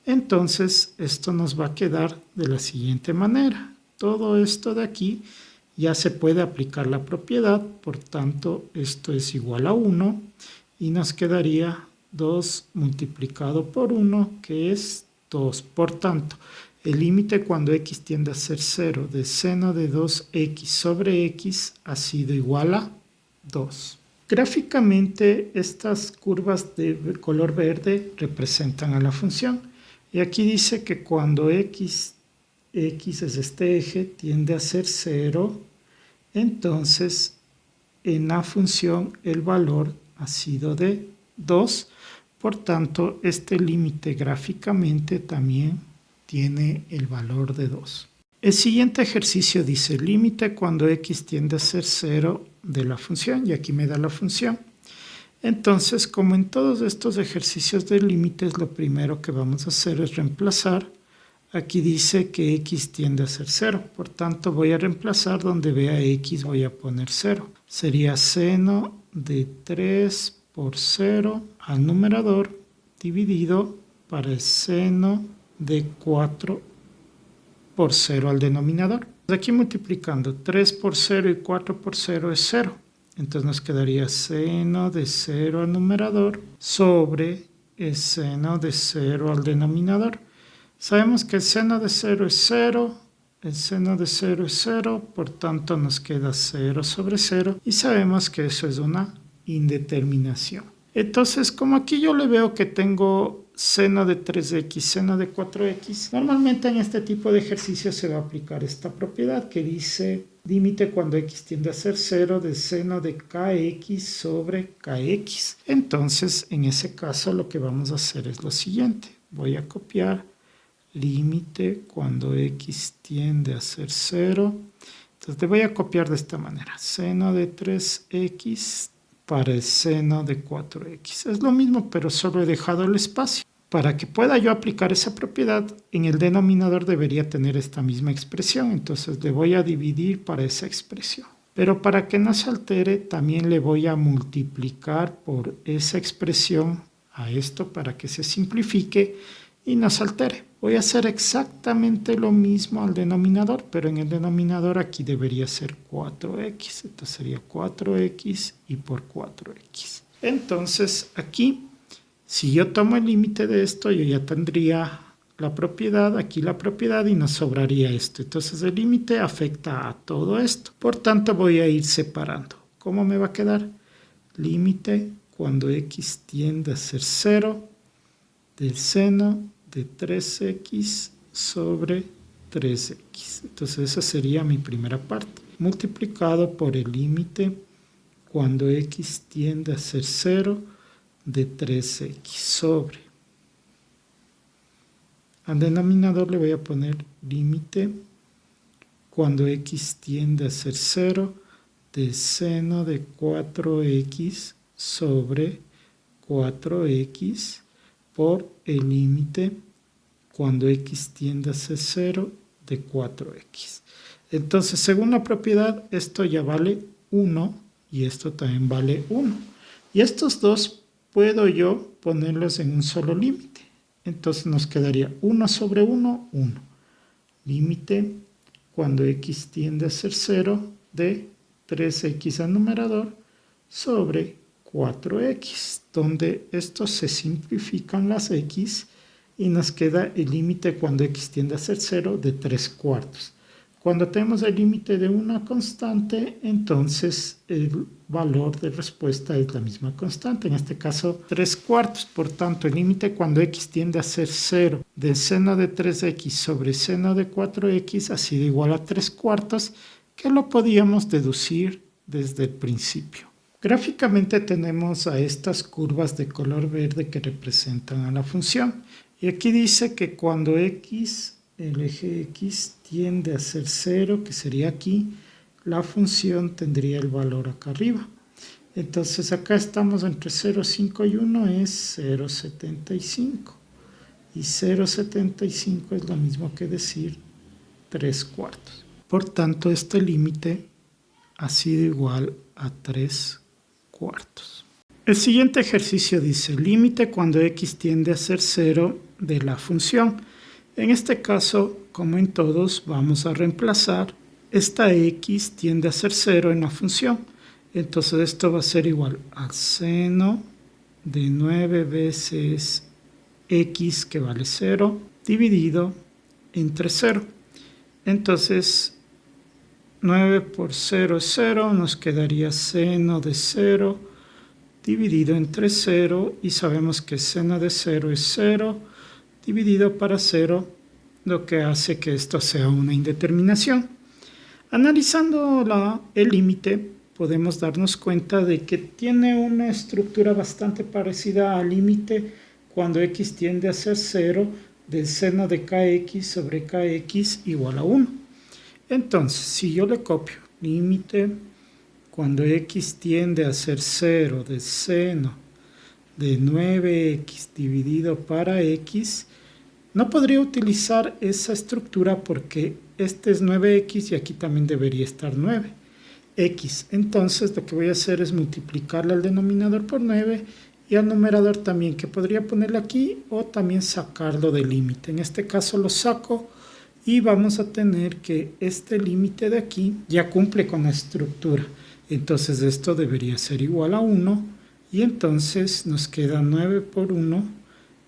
Entonces, esto nos va a quedar de la siguiente manera. Todo esto de aquí ya se puede aplicar la propiedad, por tanto, esto es igual a 1 y nos quedaría 2 multiplicado por 1, que es 2. Por tanto, el límite cuando x tiende a ser 0 del seno de 2x sobre x ha sido igual a 2. Gráficamente, estas curvas de color verde representan a la función. Y aquí dice que cuando x x es este eje, tiende a ser 0, entonces en la función el valor ha sido de 2, por tanto este límite gráficamente también tiene el valor de 2. El siguiente ejercicio dice límite cuando x tiende a ser 0 de la función, y aquí me da la función. Entonces, como en todos estos ejercicios de límites, lo primero que vamos a hacer es reemplazar. Aquí dice que x tiende a ser 0, por tanto voy a reemplazar donde vea x, voy a poner 0. Sería seno de 3 por 0 al numerador dividido para el seno de 4 por 0 al denominador. Aquí multiplicando 3 por 0 y 4 por 0 es 0. Entonces nos quedaría seno de 0 al numerador sobre el seno de 0 al denominador. Sabemos que el seno de 0 es 0, el seno de 0 es 0, por tanto nos queda 0 sobre 0 y sabemos que eso es una indeterminación. Entonces, como aquí yo le veo que tengo seno de 3x, seno de 4x, normalmente en este tipo de ejercicios se va a aplicar esta propiedad que dice límite cuando x tiende a ser 0 del seno de kx sobre kx. Entonces, en ese caso lo que vamos a hacer es lo siguiente. Voy a copiar límite cuando x tiende a ser 0. Entonces le voy a copiar de esta manera. Seno de 3x para el seno de 4x. Es lo mismo, pero solo he dejado el espacio. Para que pueda yo aplicar esa propiedad, en el denominador debería tener esta misma expresión. Entonces le voy a dividir para esa expresión. Pero para que no se altere, también le voy a multiplicar por esa expresión a esto para que se simplifique y no se altere. Voy a hacer exactamente lo mismo al denominador, pero en el denominador aquí debería ser 4x. Entonces sería 4x y por 4x. Entonces aquí, si yo tomo el límite de esto, yo ya tendría la propiedad, aquí la propiedad y nos sobraría esto. Entonces el límite afecta a todo esto. Por tanto voy a ir separando. ¿Cómo me va a quedar? Límite cuando x tiende a ser 0 del seno de 3x sobre 3x. Entonces esa sería mi primera parte. Multiplicado por el límite cuando x tiende a ser 0 de 3x sobre. Al denominador le voy a poner límite cuando x tiende a ser 0 del seno de 4x sobre 4x por el límite cuando x tiende a ser 0 de 4x. Entonces, según la propiedad, esto ya vale 1 y esto también vale 1. Y estos dos puedo yo ponerlos en un solo límite. Entonces nos quedaría 1 sobre 1, 1. Límite cuando x tiende a ser 0 de 3x al numerador sobre 4x, donde estos se simplifican las x y nos queda el límite cuando x tiende a ser 0 de 3 cuartos. Cuando tenemos el límite de una constante, entonces el valor de respuesta es la misma constante, en este caso 3 cuartos. Por tanto, el límite cuando x tiende a ser 0 del seno de 3x sobre seno de 4x ha sido igual a 3 cuartos, que lo podíamos deducir desde el principio. Gráficamente tenemos a estas curvas de color verde que representan a la función. Y aquí dice que cuando x, el eje x, tiende a ser 0, que sería aquí, la función tendría el valor acá arriba. Entonces acá estamos entre 0,5 y 1 es 0,75. Y 0,75 es lo mismo que decir 3 cuartos. Por tanto, este límite ha sido igual a 3 cuartos. El siguiente ejercicio dice límite cuando x tiende a ser 0 de la función. En este caso, como en todos, vamos a reemplazar. Esta x tiende a ser 0 en la función. Entonces esto va a ser igual al seno de 9 veces x, que vale 0, dividido entre 0. Entonces 9 por 0 es 0, nos quedaría seno de 0 dividido entre 0, y sabemos que seno de 0 es 0, dividido para 0 lo que hace que esto sea una indeterminación. Analizando el límite, podemos darnos cuenta de que tiene una estructura bastante parecida al límite cuando x tiende a ser 0 del seno de kx sobre kx igual a 1. Entonces, si yo le copio límite cuando x tiende a ser 0 del seno de 9x dividido para x, no podría utilizar esa estructura porque este es 9x y aquí también debería estar 9x. Entonces lo que voy a hacer es multiplicarle al denominador por 9 y al numerador también, que podría ponerle aquí o también sacarlo del límite. En este caso lo saco y vamos a tener que este límite de aquí ya cumple con la estructura. Entonces esto debería ser igual a 1 y entonces nos queda 9 por 1.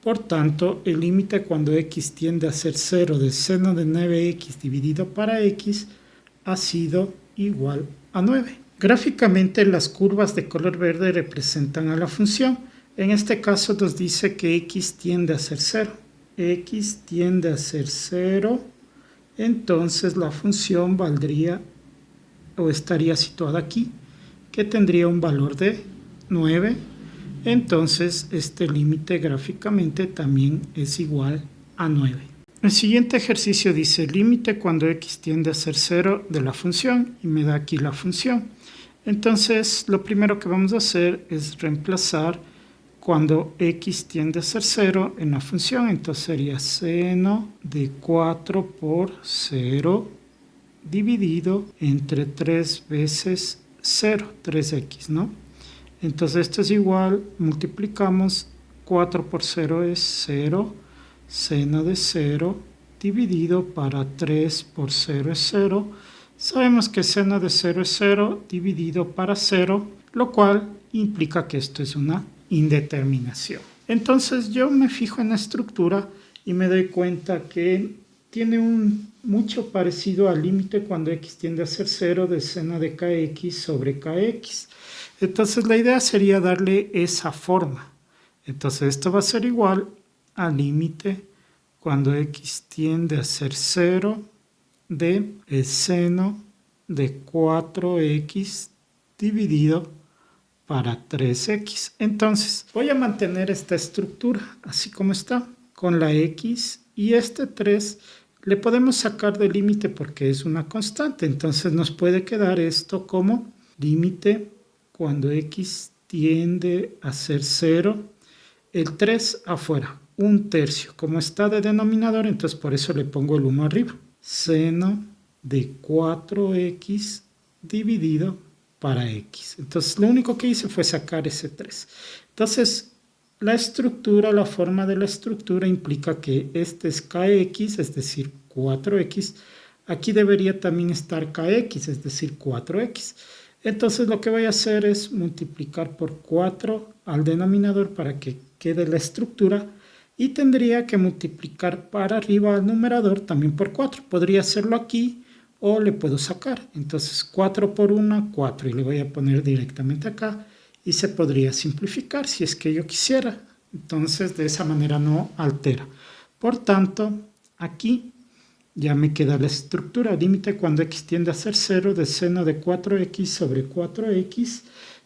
Por tanto, el límite cuando x tiende a ser 0 del seno de 9x dividido para x ha sido igual a 9. Gráficamente, las curvas de color verde representan a la función. En este caso nos dice que x tiende a ser 0. X tiende a ser 0, entonces la función valdría o estaría situada aquí, que tendría un valor de 9. Entonces este límite gráficamente también es igual a 9. El siguiente ejercicio dice límite cuando x tiende a ser 0 de la función y me da aquí la función. Entonces lo primero que vamos a hacer es reemplazar cuando x tiende a ser 0 en la función. Entonces sería seno de 4 por 0 dividido entre 3 veces 0, 3x, ¿no? Entonces esto es igual, multiplicamos 4 por 0 es 0, seno de 0 dividido para 3 por 0 es 0. Sabemos que seno de 0 es 0 dividido para 0, lo cual implica que esto es una indeterminación. Entonces yo me fijo en la estructura y me doy cuenta que tiene un mucho parecido al límite cuando x tiende a ser 0 del seno de kx sobre kx. Entonces la idea sería darle esa forma. Entonces esto va a ser igual al límite cuando x tiende a ser 0 de el seno de 4x dividido para 3x. Entonces voy a mantener esta estructura así como está, con la x, y este 3 le podemos sacar del límite porque es una constante. Entonces nos puede quedar esto como límite cuando x tiende a ser 0, el 3 afuera, 1/3. Como está de denominador, entonces por eso le pongo el 1 arriba. Seno de 4x dividido para x. Entonces lo único que hice fue sacar ese 3. Entonces la estructura, la forma de la estructura implica que este es kx, es decir, 4x. Aquí debería también estar kx, es decir, 4x. Entonces lo que voy a hacer es multiplicar por 4 al denominador para que quede la estructura y tendría que multiplicar para arriba al numerador también por 4. Podría hacerlo aquí o le puedo sacar. Entonces 4 por 1, 4 y le voy a poner directamente acá y se podría simplificar si es que yo quisiera. Entonces de esa manera no altera. Por tanto, aquí ya me queda la estructura, límite cuando x tiende a ser 0 del seno de 4x sobre 4x,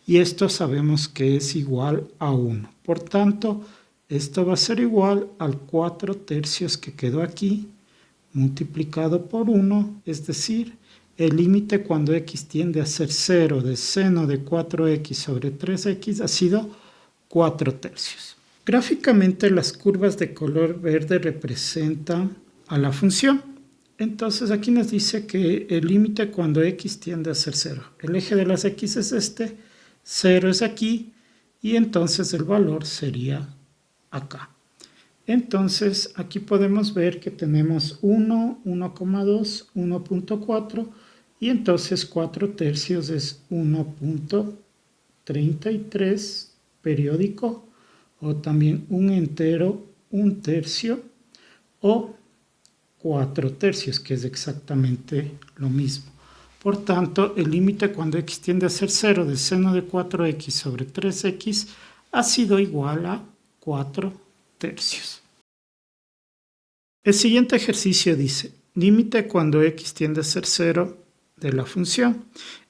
y esto sabemos que es igual a 1. Por tanto, esto va a ser igual al 4/3 que quedó aquí, multiplicado por 1, es decir, el límite cuando x tiende a ser 0 del seno de 4x sobre 3x ha sido 4/3. Gráficamente las curvas de color verde representan a la función. Entonces aquí nos dice que el límite cuando x tiende a ser 0. El eje de las x es este, 0 es aquí y entonces el valor sería acá. Entonces aquí podemos ver que tenemos 1, 1,2, 1.4 y entonces 4/3 es 1.33 periódico o también un entero, 1/3 o 4/3, que es exactamente lo mismo. Por tanto, el límite cuando x tiende a ser 0 del seno de 4x sobre 3x ha sido igual a 4/3. El siguiente ejercicio dice, límite cuando x tiende a ser 0 de la función.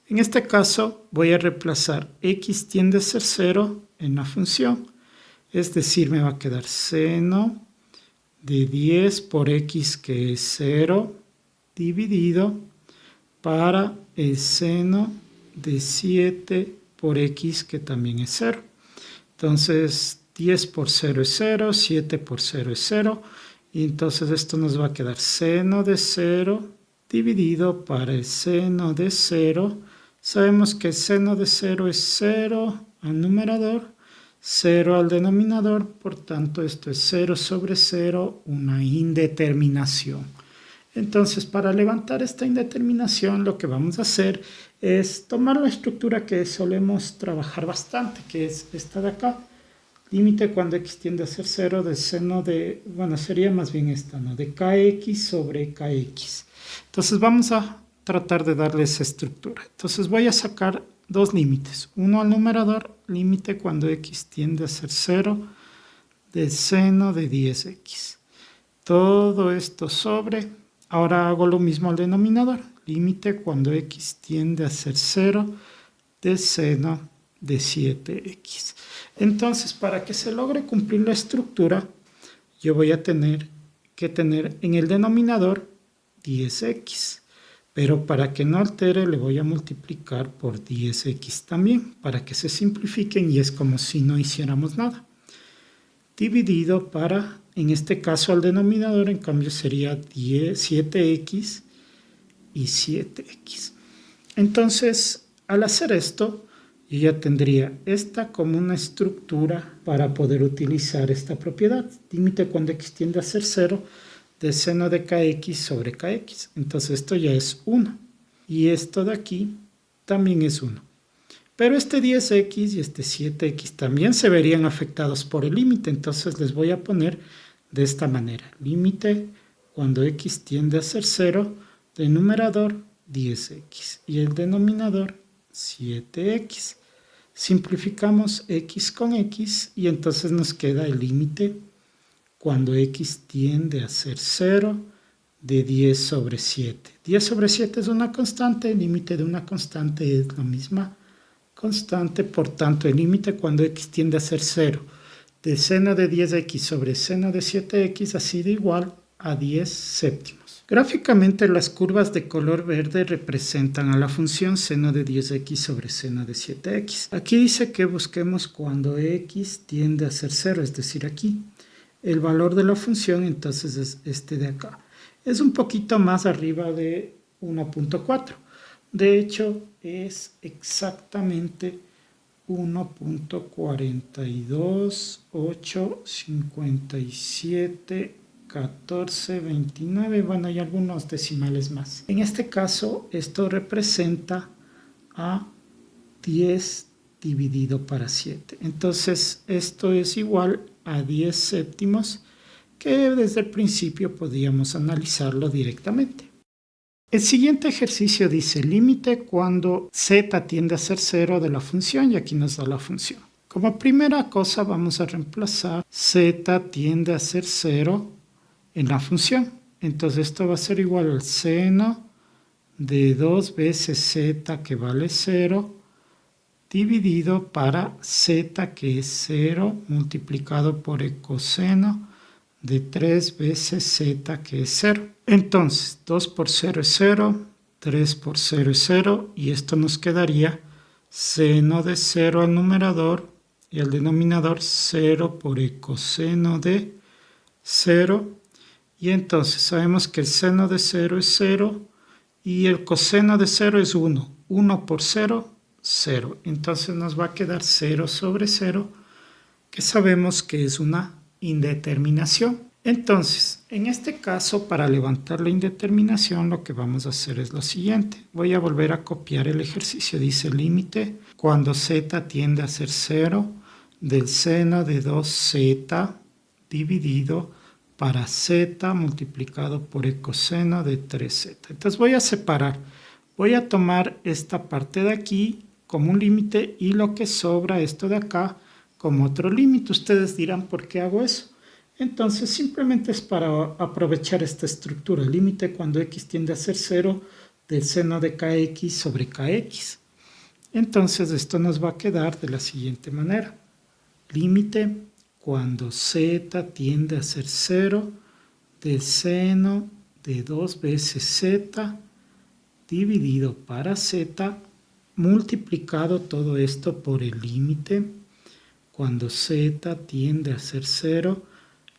En este caso voy a reemplazar x tiende a ser 0 en la función. Es decir, me va a quedar seno de 10 por x que es 0 dividido para el seno de 7 por x que también es 0. Entonces 10 por 0 es 0, 7 por 0 es 0. Y entonces esto nos va a quedar seno de 0 dividido para el seno de 0. Sabemos que el seno de 0 es 0 al numerador, 0 al denominador. Por tanto, esto es 0 sobre 0, una indeterminación. Entonces, para levantar esta indeterminación, lo que vamos a hacer es tomar la estructura que solemos trabajar bastante, que es esta de acá. Límite cuando x tiende a ser 0 del seno de, bueno, sería más bien esta, ¿no? De kx sobre kx. Entonces vamos a tratar de darle esa estructura. Entonces voy a sacar dos límites. Uno al numerador, límite cuando x tiende a ser 0 del seno de 10x. Todo esto sobre, ahora hago lo mismo al denominador. Límite cuando x tiende a ser 0 del seno de 7x. Entonces, para que se logre cumplir la estructura, yo voy a tener que tener en el denominador 10x. Pero para que no altere, le voy a multiplicar por 10x también, para que se simplifiquen y es como si no hiciéramos nada. Dividido para, en este caso al denominador, en cambio sería 7x y 7x. Entonces, al hacer esto, yo ya tendría esta como una estructura para poder utilizar esta propiedad. Límite cuando x tiende a ser 0 del seno de kx sobre kx. Entonces esto ya es 1. Y esto de aquí también es 1. Pero este 10x y este 7x también se verían afectados por el límite. Entonces les voy a poner de esta manera. Límite cuando x tiende a ser 0 del numerador 10x y el denominador 7x. Simplificamos x con x y entonces nos queda el límite cuando x tiende a ser 0 de 10 sobre 7. 10 sobre 7 es una constante, el límite de una constante es la misma constante, por tanto el límite cuando x tiende a ser 0 del seno de 10x sobre seno de 7x ha sido igual a 10 séptimos. Gráficamente las curvas de color verde representan a la función seno de 10x sobre seno de 7x. Aquí dice que busquemos cuando x tiende a ser 0, es decir aquí. El valor de la función entonces es este de acá. Es un poquito más arriba de 1.4. De hecho es exactamente 1.42857 14, 29, bueno, hay algunos decimales más. En este caso, esto representa a 10 dividido para 7. Entonces, esto es igual a 10 séptimos, que desde el principio podíamos analizarlo directamente. El siguiente ejercicio dice límite cuando z tiende a ser 0 de la función, y aquí nos da la función. Como primera cosa vamos a reemplazar z tiende a ser 0 en la función. Entonces esto va a ser igual al seno de 2 veces z que vale 0 dividido para z que es 0 multiplicado por el coseno de 3 veces z que es 0. Entonces 2 por 0 es 0, 3 por 0 es 0 y esto nos quedaría seno de 0 al numerador y al denominador 0 por el coseno de 0. Y entonces sabemos que el seno de 0 es 0 y el coseno de 0 es 1. 1 por 0, 0. Entonces nos va a quedar 0 sobre 0, que sabemos que es una indeterminación. Entonces, en este caso, para levantar la indeterminación, lo que vamos a hacer es lo siguiente. Voy a volver a copiar el ejercicio. Dice límite cuando z tiende a ser 0 del seno de 2z dividido para z multiplicado por el coseno de 3z. Entonces voy a separar. Voy a tomar esta parte de aquí como un límite y lo que sobra, esto de acá, como otro límite. Ustedes dirán, ¿por qué hago eso? Entonces simplemente es para aprovechar esta estructura, límite cuando x tiende a ser 0 del seno de kx sobre kx. Entonces esto nos va a quedar de la siguiente manera. Límite cuando z tiende a ser 0 del seno de 2 veces z dividido para z multiplicado todo esto por el límite cuando z tiende a ser 0.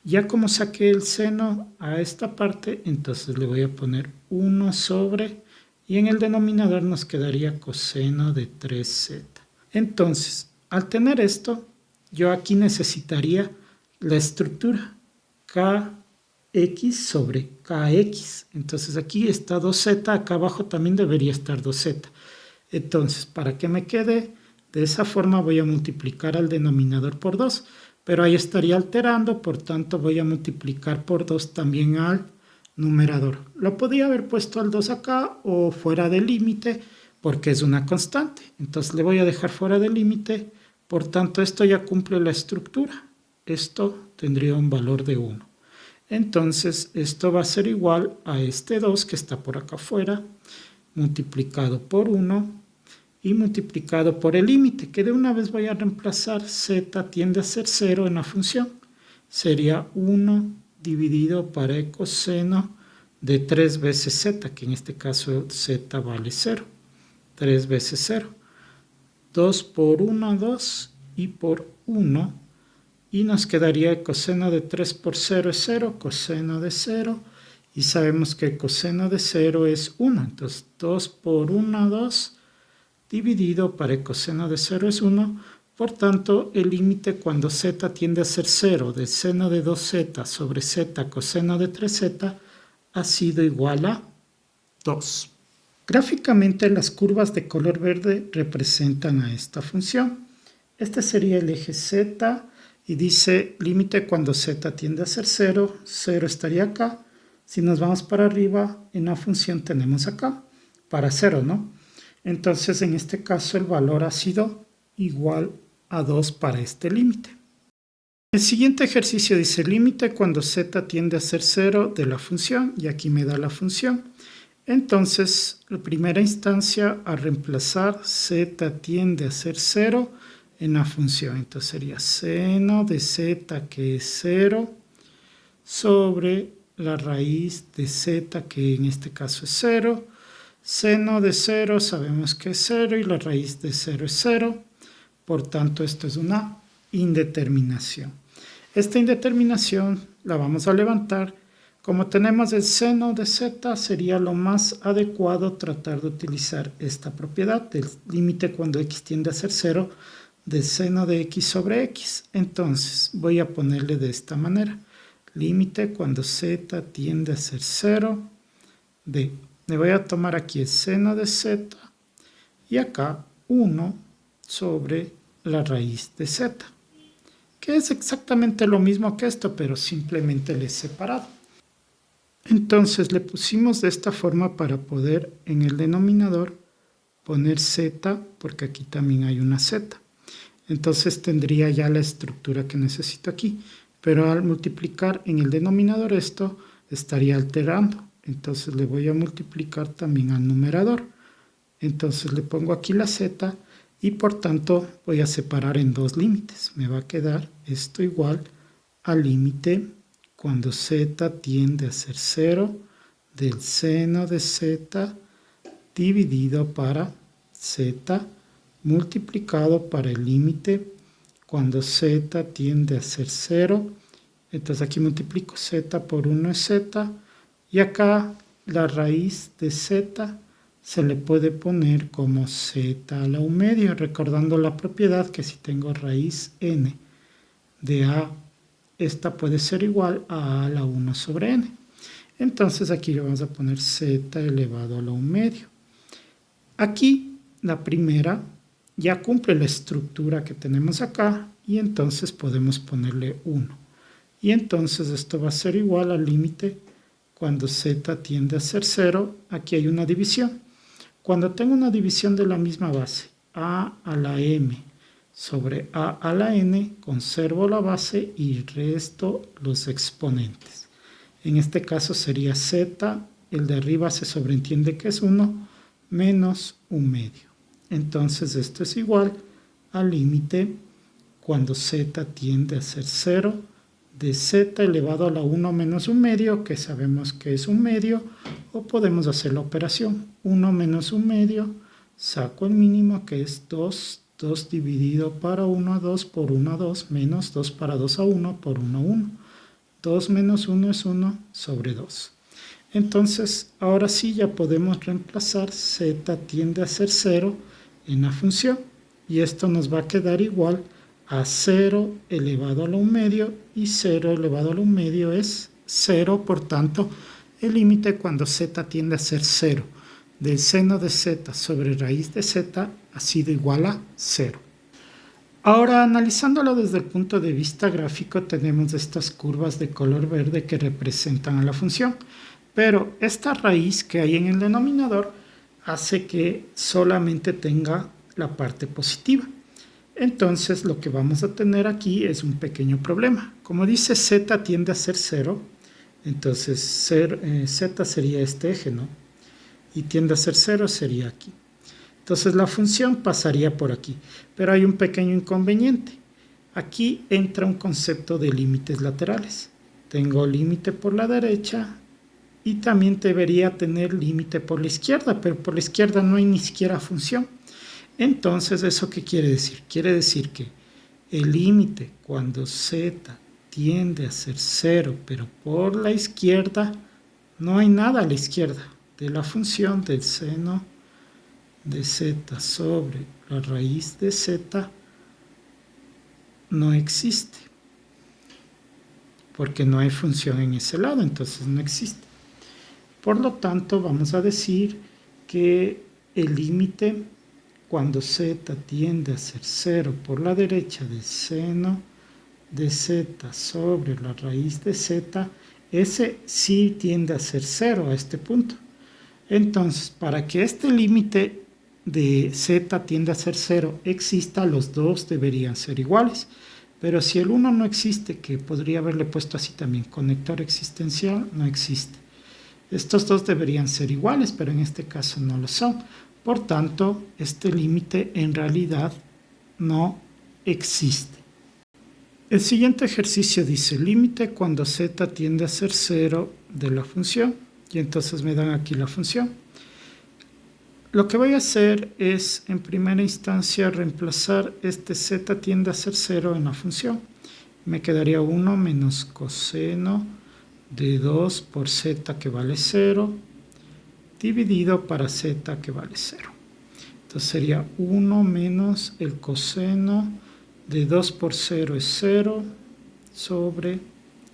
Ya como saqué el seno a esta parte, entonces le voy a poner 1 sobre, y en el denominador nos quedaría coseno de 3z. Entonces, al tener esto, yo aquí necesitaría la estructura kx sobre kx. Entonces aquí está 2z, acá abajo también debería estar 2z. Entonces, para que me quede de esa forma voy a multiplicar al denominador por 2. Pero ahí estaría alterando, por tanto voy a multiplicar por 2 también al numerador. Lo podía haber puesto al 2 acá o fuera del límite porque es una constante. Entonces le voy a dejar fuera del límite, por tanto esto ya cumple la estructura. Esto tendría un valor de 1. Entonces esto va a ser igual a este 2 que está por acá afuera, multiplicado por 1. Y multiplicado por el límite, que de una vez voy a reemplazar z tiende a ser 0 en la función. Sería 1 dividido para el coseno de 3 veces z, que en este caso z vale 0. 3 veces 0. 2 por 1, 2, y por 1. Y nos quedaría el coseno de 3 por 0 es 0, coseno de 0. Y sabemos que el coseno de 0 es 1. Entonces 2 por 1, 2. Dividido para el coseno de 0 es 1, por tanto el límite cuando z tiende a ser 0 del seno de 2z sobre z coseno de 3z ha sido igual a 2. Gráficamente las curvas de color verde representan a esta función. Este sería el eje z y dice límite cuando z tiende a ser 0, 0 estaría acá. Si nos vamos para arriba en la función tenemos acá, para 0, ¿no? Entonces, en este caso, el valor ha sido igual a 2 para este límite. El siguiente ejercicio dice límite cuando z tiende a ser 0 de la función, y aquí me da la función. Entonces, en primera instancia, a reemplazar z tiende a ser 0 en la función. Entonces sería seno de z que es 0 sobre la raíz de z que en este caso es 0. Seno de 0 sabemos que es 0 y la raíz de 0 es 0. Por tanto, esto es una indeterminación. Esta indeterminación la vamos a levantar. Como tenemos el seno de z, sería lo más adecuado tratar de utilizar esta propiedad del límite cuando x tiende a ser 0 del seno de x sobre x. Entonces, voy a ponerle de esta manera. Límite cuando z tiende a ser 0 de... Me voy a tomar aquí el seno de z y acá 1 sobre la raíz de z, que es exactamente lo mismo que esto, pero simplemente le he separado. Entonces le pusimos de esta forma para poder en el denominador poner z, porque aquí también hay una z. Entonces tendría ya la estructura que necesito aquí, pero al multiplicar en el denominador esto estaría alterando. Entonces le voy a multiplicar también al numerador. Entonces le pongo aquí la z y por tanto voy a separar en dos límites. Me va a quedar esto igual al límite cuando z tiende a ser 0 del seno de z dividido para z multiplicado para el límite cuando z tiende a ser 0. Entonces aquí multiplico z por 1 es z. Y acá la raíz de z se le puede poner como z a la 1/2, recordando la propiedad que si tengo raíz n de a, esta puede ser igual a la 1 sobre n. Entonces aquí le vamos a poner z elevado a la 1/2. Aquí la primera ya cumple la estructura que tenemos acá y entonces podemos ponerle 1. Y entonces esto va a ser igual al límite cuando z tiende a ser 0, aquí hay una división. Cuando tengo una división de la misma base, a la m sobre a a la n, conservo la base y resto los exponentes. En este caso sería z, el de arriba se sobreentiende que es 1, menos 1/2. Entonces esto es igual al límite cuando z tiende a ser 0 de z elevado a la 1 menos 1/2, que sabemos que es 1/2, o podemos hacer la operación 1 menos 1/2, saco el mínimo que es 2, 2 dividido para 1, 2 por 1, 2, menos 2 para 2 a 1 por 1, 1. 2 menos 1 es 1 sobre 2. Entonces, ahora sí ya podemos reemplazar z tiende a ser 0 en la función. Y esto nos va a quedar igual a 0 elevado a la 1/2, y 0 elevado a la 1/2 es 0. Por tanto, el límite cuando z tiende a ser 0 del seno de z sobre raíz de z ha sido igual a 0. Ahora, analizándolo desde el punto de vista gráfico, tenemos estas curvas de color verde que representan a la función. Pero esta raíz que hay en el denominador hace que solamente tenga la parte positiva. Entonces, lo que vamos a tener aquí es un pequeño problema. Como dice z tiende a ser 0, entonces z sería este eje, ¿no? Y tiende a ser 0 sería aquí. Entonces la función pasaría por aquí, pero hay un pequeño inconveniente. Aquí entra un concepto de límites laterales. Tengo límite por la derecha y también debería tener límite por la izquierda, pero por la izquierda no hay ni siquiera función. Entonces, ¿eso qué quiere decir? Quiere decir que el límite cuando z tiende a ser 0, pero por la izquierda, no hay nada a la izquierda de la función del seno de z sobre la raíz de z no existe, porque no hay función en ese lado, entonces no existe. Por lo tanto, vamos a decir que el límite cuando z tiende a ser 0 por la derecha del seno de z sobre la raíz de z, ese sí tiende a ser 0 a este punto. Entonces, para que este límite de z tiende a ser 0 exista, los dos deberían ser iguales. Pero si el 1 no existe, que podría haberle puesto así también, conector existencial, no existe. Estos dos deberían ser iguales, pero en este caso no lo son. Por tanto, este límite en realidad no existe. El siguiente ejercicio dice límite cuando z tiende a ser 0 de la función. Y entonces me dan aquí la función. Lo que voy a hacer es, en primera instancia, reemplazar este z tiende a ser 0 en la función. Me quedaría 1 menos coseno de 2 por z que vale 0, dividido para z que vale 0. Entonces sería 1 menos el coseno de 2 por 0 es 0 sobre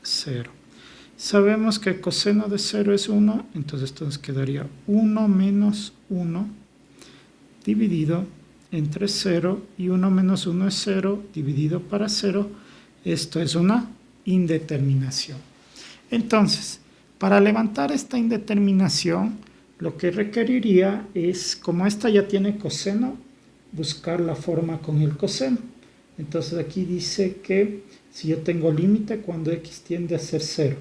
0. Sabemos que el coseno de 0 es 1, entonces esto nos quedaría 1 menos 1 dividido entre 0, y 1 menos 1 es 0 dividido para 0. Esto es una indeterminación. Entonces, para levantar esta indeterminación, lo que requeriría es, como esta ya tiene coseno, buscar la forma con el coseno. Entonces aquí dice que si yo tengo límite cuando x tiende a ser 0,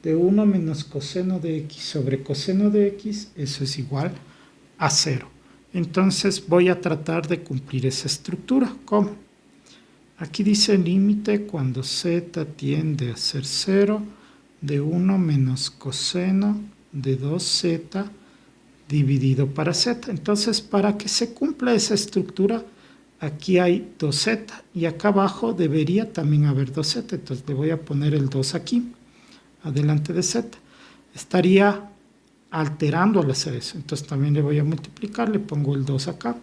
de 1 menos coseno de x sobre coseno de x, eso es igual a 0. Entonces voy a tratar de cumplir esa estructura. ¿Cómo? Aquí dice límite cuando z tiende a ser 0, de 1 menos coseno de 2z dividido para z. Entonces, para que se cumpla esa estructura, aquí hay 2z y acá abajo debería también haber 2z. Entonces le voy a poner el 2 aquí, adelante de z. Estaría alterando al hacer eso. Entonces también le voy a multiplicar, le pongo el 2 acá.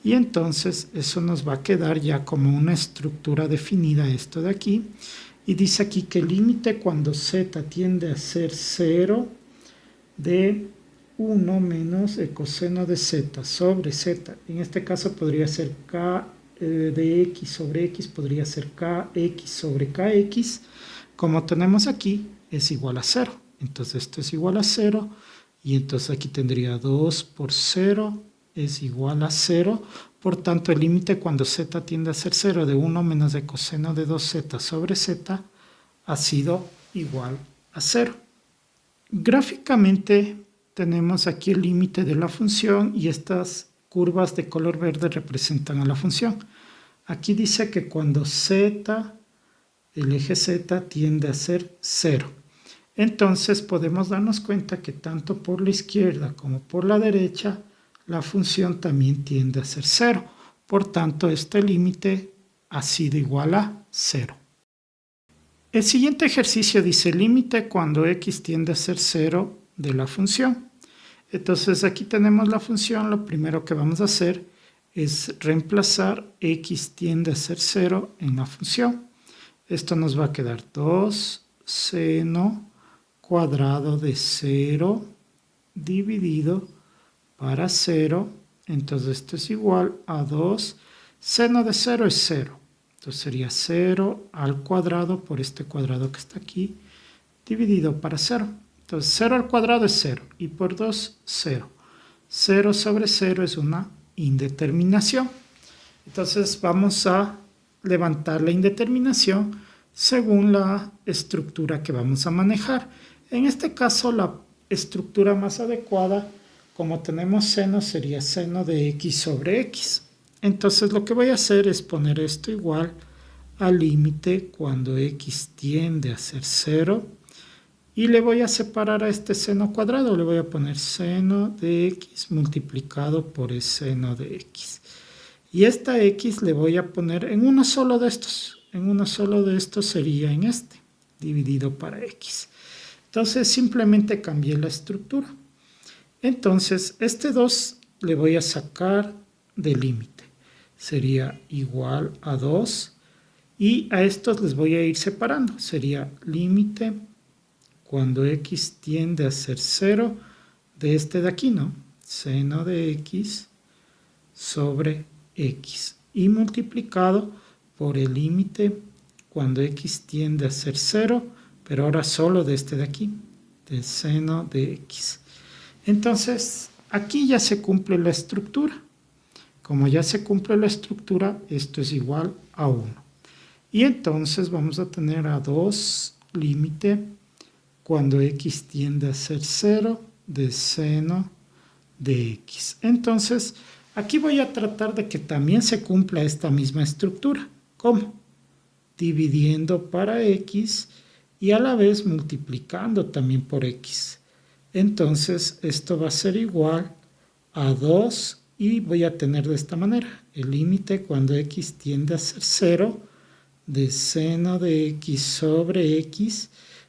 Y entonces eso nos va a quedar ya como una estructura definida esto de aquí. Y dice aquí que el límite cuando z tiende a ser 0 de 1 menos el coseno de z sobre z. En este caso podría ser k de x sobre x, podría ser kx sobre kx. Como tenemos aquí, es igual a 0. Entonces esto es igual a 0. Y entonces aquí tendría 2 por 0 es igual a 0. Por tanto, el límite cuando z tiende a ser 0 de 1 menos de coseno de 2z sobre z ha sido igual a 0. Gráficamente tenemos aquí el límite de la función y estas curvas de color verde representan a la función. Aquí dice que cuando z, el eje z tiende a ser 0. Entonces podemos darnos cuenta que tanto por la izquierda como por la derecha la función también tiende a ser 0. Por tanto, este límite ha sido igual a 0. El siguiente ejercicio dice límite cuando x tiende a ser 0 de la función. Entonces aquí tenemos la función, lo primero que vamos a hacer es reemplazar x tiende a ser 0 en la función. Esto nos va a quedar 2 seno cuadrado de 0 dividido para 0. Entonces esto es igual a 2. Seno de 0 es 0. Entonces sería 0 al cuadrado por este cuadrado que está aquí, dividido para 0. Entonces 0 al cuadrado es 0 y por 2, 0. 0 sobre 0 es una indeterminación. Entonces vamos a levantar la indeterminación según la estructura que vamos a manejar. En este caso la estructura más adecuada, como tenemos seno, sería seno de x sobre x. Entonces lo que voy a hacer es poner esto igual al límite cuando x tiende a ser 0. Y le voy a separar a este seno cuadrado, le voy a poner seno de x multiplicado por el seno de x. Y esta x le voy a poner en uno solo de estos. En uno solo de estos sería en este, dividido para x. Entonces simplemente cambié la estructura. Entonces este 2 le voy a sacar del límite. Sería igual a 2. Y a estos les voy a ir separando. Sería límite cuando x tiende a ser 0 de este de aquí, ¿no? Seno de x sobre x. Y multiplicado por el límite cuando x tiende a ser 0, pero ahora solo de este de aquí, del seno de x. Entonces, aquí ya se cumple la estructura. Como ya se cumple la estructura, esto es igual a 1. Y entonces vamos a tener a 2 límite cuando x tiende a ser 0 de seno de x. Entonces, aquí voy a tratar de que también se cumpla esta misma estructura. ¿Cómo? Dividiendo para x y a la vez multiplicando también por x. Entonces, esto va a ser igual a 2 y voy a tener de esta manera el límite cuando x tiende a ser 0 de seno de x sobre x,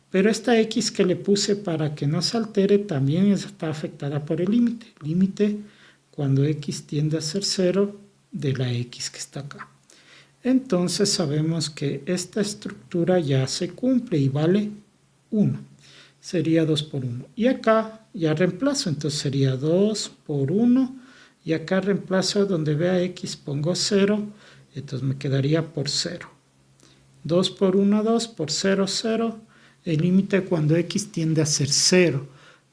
pero esta x que le puse para que no se altere también está afectada por el límite. Límite cuando x tiende a ser 0 de la x que está acá. Entonces sabemos que esta estructura ya se cumple y vale 1. Sería 2 por 1. Y acá ya reemplazo, entonces sería 2 por 1. Y acá reemplazo donde vea x, pongo 0. Entonces me quedaría por 0. 2 por 1, 2 por 0, 0. El límite cuando x tiende a ser 0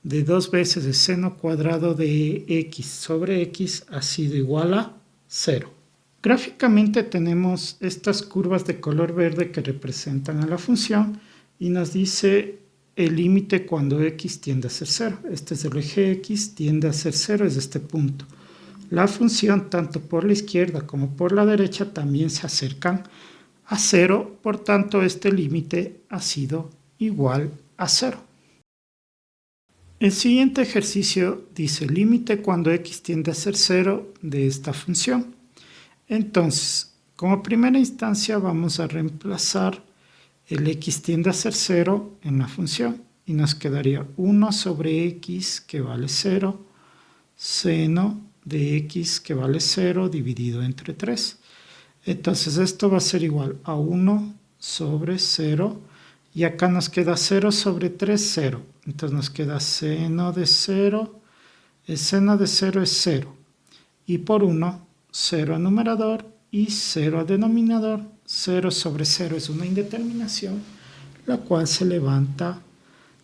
de 2 veces el seno cuadrado de x sobre x ha sido igual a 0. Gráficamente tenemos estas curvas de color verde que representan a la función y nos dice el límite cuando x tiende a ser 0. Este es el eje x, tiende a ser 0 desde este punto. La función tanto por la izquierda como por la derecha también se acercan a 0, por tanto este límite ha sido igual a 0. El siguiente ejercicio dice límite cuando x tiende a ser 0 de esta función. Entonces, como primera instancia vamos a reemplazar el x tiende a ser 0 en la función y nos quedaría 1 sobre x que vale 0, seno de x que vale 0 dividido entre 3. Entonces esto va a ser igual a 1 sobre 0 y acá nos queda 0 sobre 3, 0. Entonces nos queda seno de 0, el seno de 0 es 0 y por 1, 0 al numerador y 0 al denominador. 0 sobre 0 es una indeterminación, la cual se levanta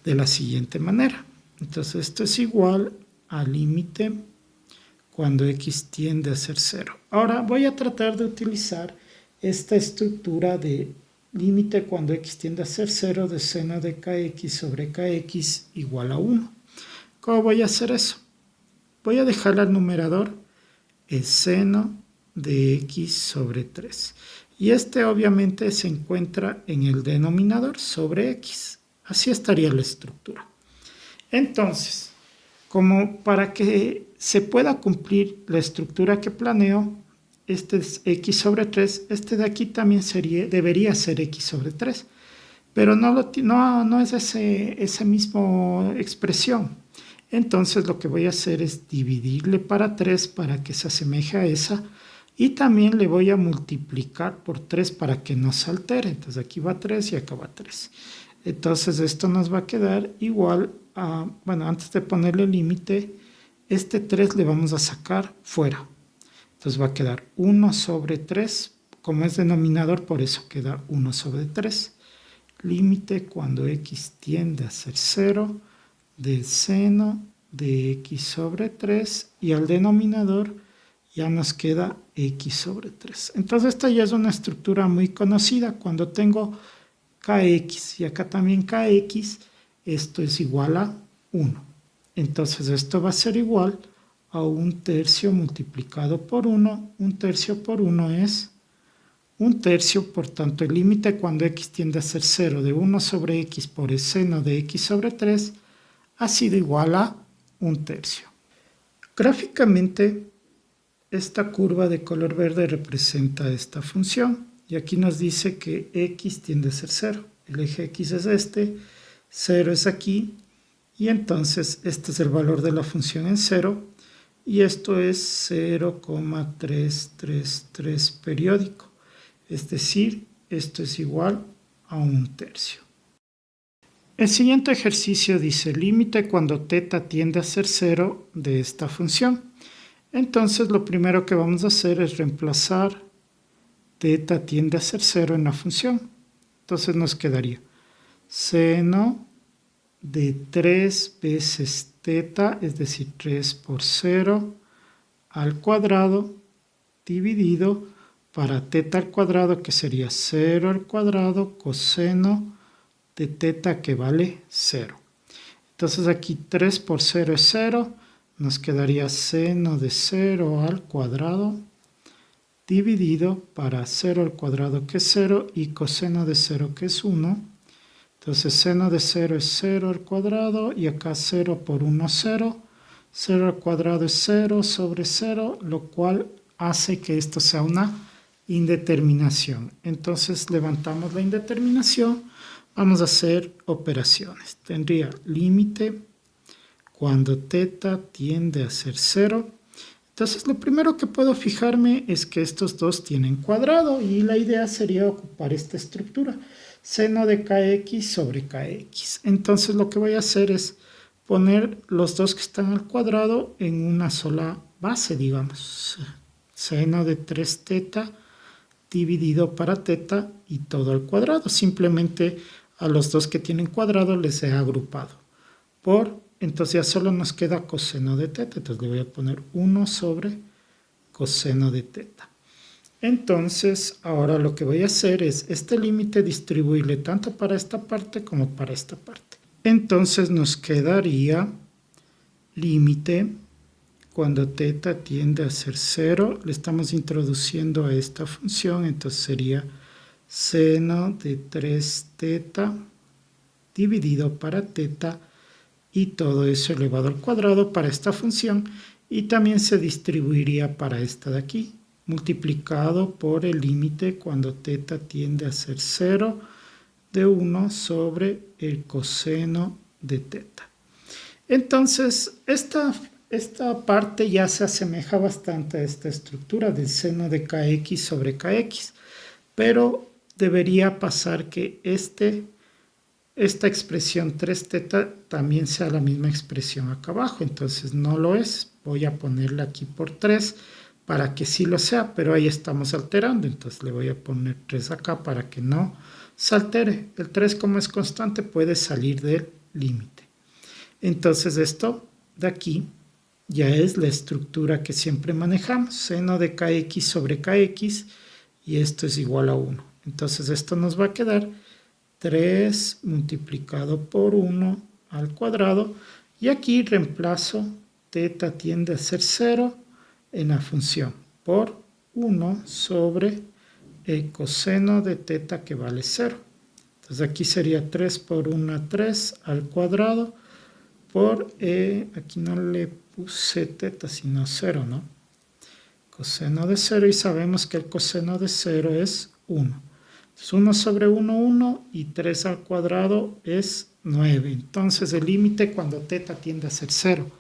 de la siguiente manera. Entonces esto es igual al límite cuando x tiende a ser 0. Ahora voy a tratar de utilizar esta estructura de límite cuando x tiende a ser 0 de seno de kx sobre kx igual a 1. ¿Cómo voy a hacer eso? Voy a dejar al numerador el seno de x sobre 3. Y este obviamente se encuentra en el denominador sobre x. Así estaría la estructura. Entonces, como para que se pueda cumplir la estructura que planeo, este es x sobre 3, este de aquí también debería ser x sobre 3. Pero no es esa misma expresión. Entonces lo que voy a hacer es dividirle para 3 para que se asemeje a esa. Y también le voy a multiplicar por 3 para que no se altere. Entonces aquí va 3 y acá va 3. Entonces esto nos va a quedar igual a, bueno, antes de ponerle límite, este 3 le vamos a sacar fuera. Entonces va a quedar 1 sobre 3. Como es denominador, por eso queda 1 sobre 3. Límite cuando x tiende a ser 0 del seno de x sobre 3 y al denominador ya nos queda x sobre 3. Entonces esta ya es una estructura muy conocida. Cuando tengo kx y acá también kx, esto es igual a 1. Entonces esto va a ser igual a 1/3 multiplicado por 1. 1/3 por 1 es 1/3, por tanto el límite cuando x tiende a ser 0 de 1 sobre x por el seno de x sobre 3 ha sido igual a 1/3. Gráficamente, esta curva de color verde representa esta función. Y aquí nos dice que x tiende a ser 0. El eje x es este, 0 es aquí. Y entonces este es el valor de la función en 0. Y esto es 0,333 periódico. Es decir, esto es igual a 1/3. El siguiente ejercicio dice límite cuando θ tiende a ser 0 de esta función. Entonces lo primero que vamos a hacer es reemplazar θ tiende a ser 0 en la función. Entonces nos quedaría seno de 3 veces θ, es decir, 3 por 0 al cuadrado, dividido para θ al cuadrado, que sería 0 al cuadrado coseno de θ, que vale 0. Entonces aquí 3 por 0 es 0, nos quedaría seno de 0 al cuadrado, dividido para 0 al cuadrado, que es 0, y coseno de 0, que es 1. Entonces seno de 0 es 0 al cuadrado, y acá 0 por 1, 0. 0 al cuadrado es 0 sobre 0, lo cual hace que esto sea una indeterminación. Entonces levantamos la indeterminación, vamos a hacer operaciones. Tendría límite cuando θ tiende a ser 0. Entonces lo primero que puedo fijarme es que estos dos tienen cuadrado y la idea sería ocupar esta estructura. Seno de kx sobre kx. Entonces lo que voy a hacer es poner los dos que están al cuadrado en una sola base, digamos. Seno de 3θ dividido para θ y todo al cuadrado. Simplemente a los dos que tienen cuadrado les he agrupado. Entonces ya solo nos queda coseno de θ. Entonces le voy a poner 1 sobre coseno de θ. Entonces ahora lo que voy a hacer es este límite distribuirle tanto para esta parte como para esta parte. Entonces nos quedaría límite cuando θ tiende a ser 0. Le estamos introduciendo a esta función. Entonces sería seno de 3θ dividido para θ. Y todo eso elevado al cuadrado para esta función, y también se distribuiría para esta de aquí, multiplicado por el límite cuando θ tiende a ser 0 de 1 sobre el coseno de θ. Entonces, esta parte ya se asemeja bastante a esta estructura del seno de kx sobre kx, pero debería pasar que esta expresión 3θ también sea la misma expresión acá abajo. Entonces no lo es. Voy a ponerle aquí por 3 para que sí lo sea, pero ahí estamos alterando. Entonces le voy a poner 3 acá para que no se altere. El 3, como es constante, puede salir del límite. Entonces esto de aquí ya es la estructura que siempre manejamos, seno de kx sobre kx, y esto es igual a 1. Entonces esto nos va a quedar 3 multiplicado por 1 al cuadrado, y aquí reemplazo teta tiende a ser 0 en la función por 1 sobre el coseno de teta que vale 0. Entonces aquí sería 3 por 1, 3 al cuadrado por, aquí no le puse teta sino 0, ¿no? Coseno de 0, y sabemos que el coseno de 0 es 1. Entonces 1 sobre 1, 1, y 3 al cuadrado es 9. Entonces el límite cuando teta tiende a ser 0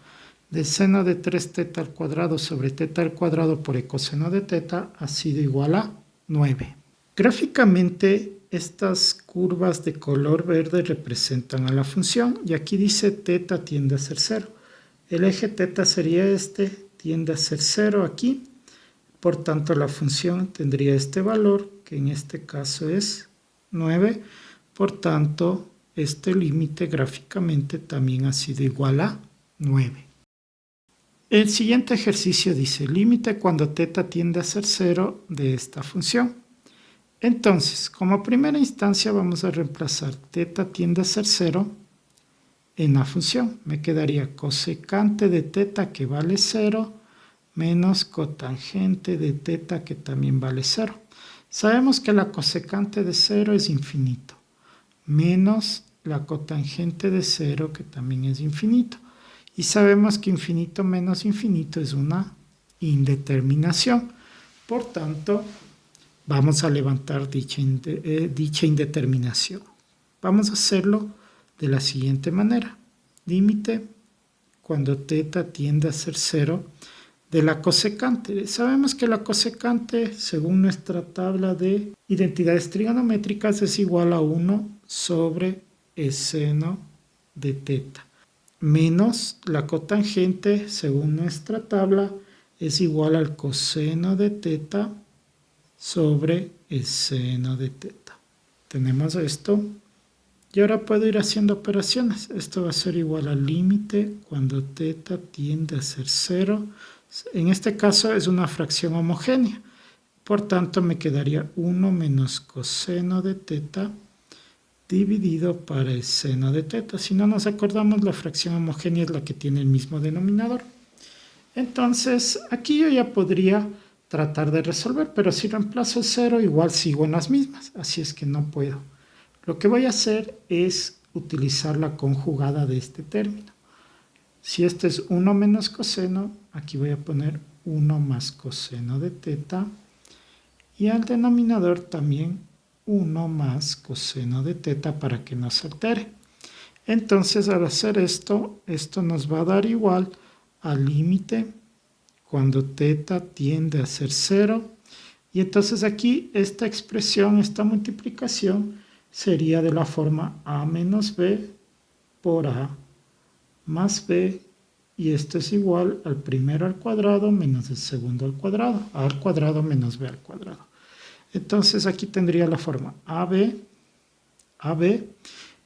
del seno de 3 teta al cuadrado sobre teta al cuadrado por el coseno de teta ha sido igual a 9. Gráficamente, estas curvas de color verde representan a la función, y aquí dice teta tiende a ser 0. El eje teta sería este, tiende a ser 0 aquí. Por tanto, la función tendría este valor, que en este caso es 9. Por tanto, este límite gráficamente también ha sido igual a 9. El siguiente ejercicio dice límite cuando teta tiende a ser 0 de esta función. Entonces, como primera instancia vamos a reemplazar teta tiende a ser 0 en la función. Me quedaría cosecante de teta que vale 0 menos cotangente de teta que también vale 0. Sabemos que la cosecante de 0 es infinito, menos la cotangente de 0 que también es infinito. Y sabemos que infinito menos infinito es una indeterminación. Por tanto, vamos a levantar dicha indeterminación. Vamos a hacerlo de la siguiente manera. Límite cuando teta tiende a ser 0 de la cosecante. Sabemos que la cosecante, según nuestra tabla de identidades trigonométricas, es igual a 1 sobre el seno de teta, menos la cotangente, según nuestra tabla, es igual al coseno de teta sobre el seno de teta. Tenemos esto, y ahora puedo ir haciendo operaciones. Esto va a ser igual al límite cuando teta tiende a ser 0. En este caso es una fracción homogénea, por tanto me quedaría 1 menos coseno de teta dividido para el seno de teta. Si no nos acordamos, la fracción homogénea es la que tiene el mismo denominador. Entonces aquí yo ya podría tratar de resolver, pero si reemplazo 0 igual sigo en las mismas, así es que no puedo. Lo que voy a hacer es utilizar la conjugada de este término. Si este es 1 menos coseno, aquí voy a poner 1 más coseno de teta, y al denominador también 1 más coseno de teta para que no se altere. Entonces al hacer esto, esto nos va a dar igual al límite cuando teta tiende a ser 0. Y entonces aquí esta expresión, esta multiplicación, sería de la forma a menos b por a más b, y esto es igual al primero al cuadrado menos el segundo al cuadrado, a al cuadrado menos b al cuadrado. Entonces aquí tendría la forma AB,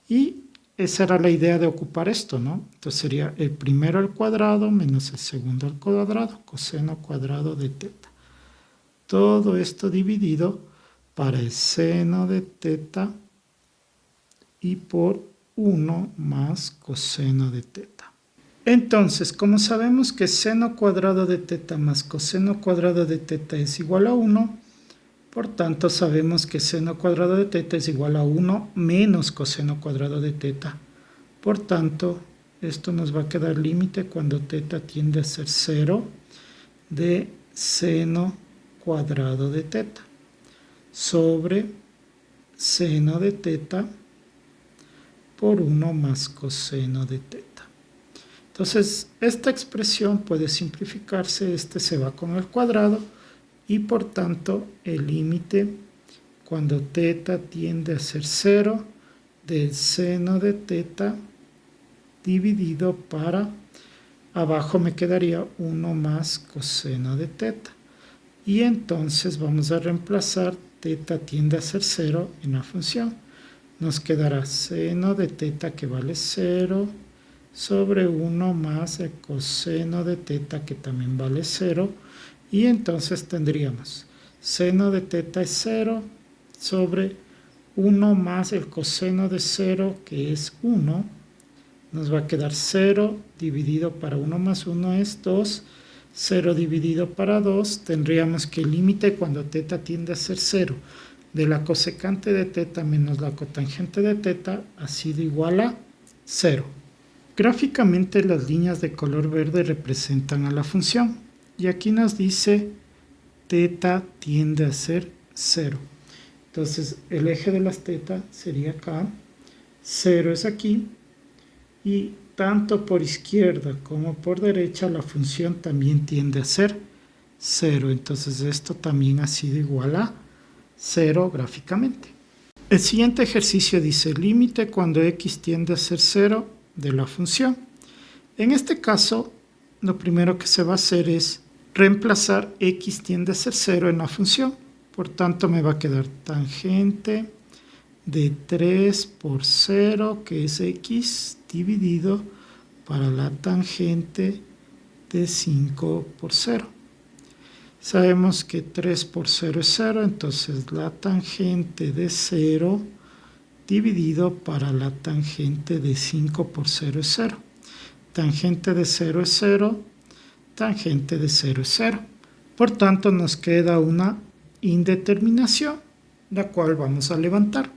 y esa era la idea de ocupar esto, ¿no? Entonces sería el primero al cuadrado menos el segundo al cuadrado, coseno cuadrado de teta. Todo esto dividido para el seno de teta y por 1 más coseno de teta. Entonces, como sabemos que seno cuadrado de teta más coseno cuadrado de teta es igual a 1, por tanto sabemos que seno cuadrado de teta es igual a 1 menos coseno cuadrado de teta. Por tanto, esto nos va a quedar límite cuando teta tiende a ser 0 de seno cuadrado de teta sobre seno de teta por 1 más coseno de teta. Entonces, esta expresión puede simplificarse, este se va con el cuadrado, y por tanto el límite cuando teta tiende a ser 0 del seno de teta dividido para, abajo me quedaría 1 más coseno de teta. Y entonces vamos a reemplazar teta tiende a ser 0 en la función. Nos quedará seno de teta que vale 0 sobre 1 más el coseno de teta, que también vale 0. Y entonces tendríamos seno de teta es 0 sobre 1 más el coseno de 0, que es 1. Nos va a quedar 0 dividido para 1 más 1 es 2. 0 dividido para 2, tendríamos que el límite cuando teta tiende a ser 0 de la cosecante de teta menos la cotangente de teta ha sido igual a 0. Gráficamente las líneas de color verde representan a la función y aquí nos dice teta tiende a ser 0. Entonces el eje de las teta sería acá, 0 es aquí y tanto por izquierda como por derecha la función también tiende a ser 0. Entonces esto también ha sido igual a 0 gráficamente. El siguiente ejercicio dice límite cuando x tiende a ser 0 de la función. En este caso, lo primero que se va a hacer es reemplazar x tiende a ser 0 en la función. Por tanto, me va a quedar tangente de 3 por 0, que es x, dividido para la tangente de 5 por 0. Sabemos que 3 por 0 es 0, entonces la tangente de 0 dividido para la tangente de 5 por 0 es 0. Tangente de 0 es 0, tangente de 0 es 0. Por tanto, nos queda una indeterminación, la cual vamos a levantar.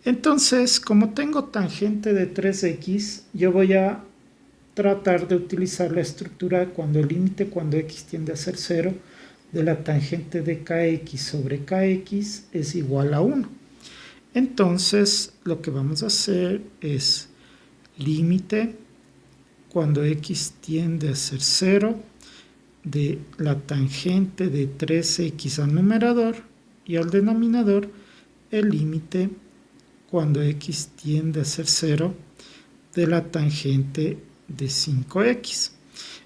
Entonces, como tengo tangente de 3x, yo voy a tratar de utilizar la estructura cuando el límite cuando x tiende a ser 0 de la tangente de kx sobre kx es igual a 1. Entonces, lo que vamos a hacer es límite cuando x tiende a ser 0 de la tangente de 3x al numerador y al denominador el límite cuando x tiende a ser 0 de la tangente de 5x.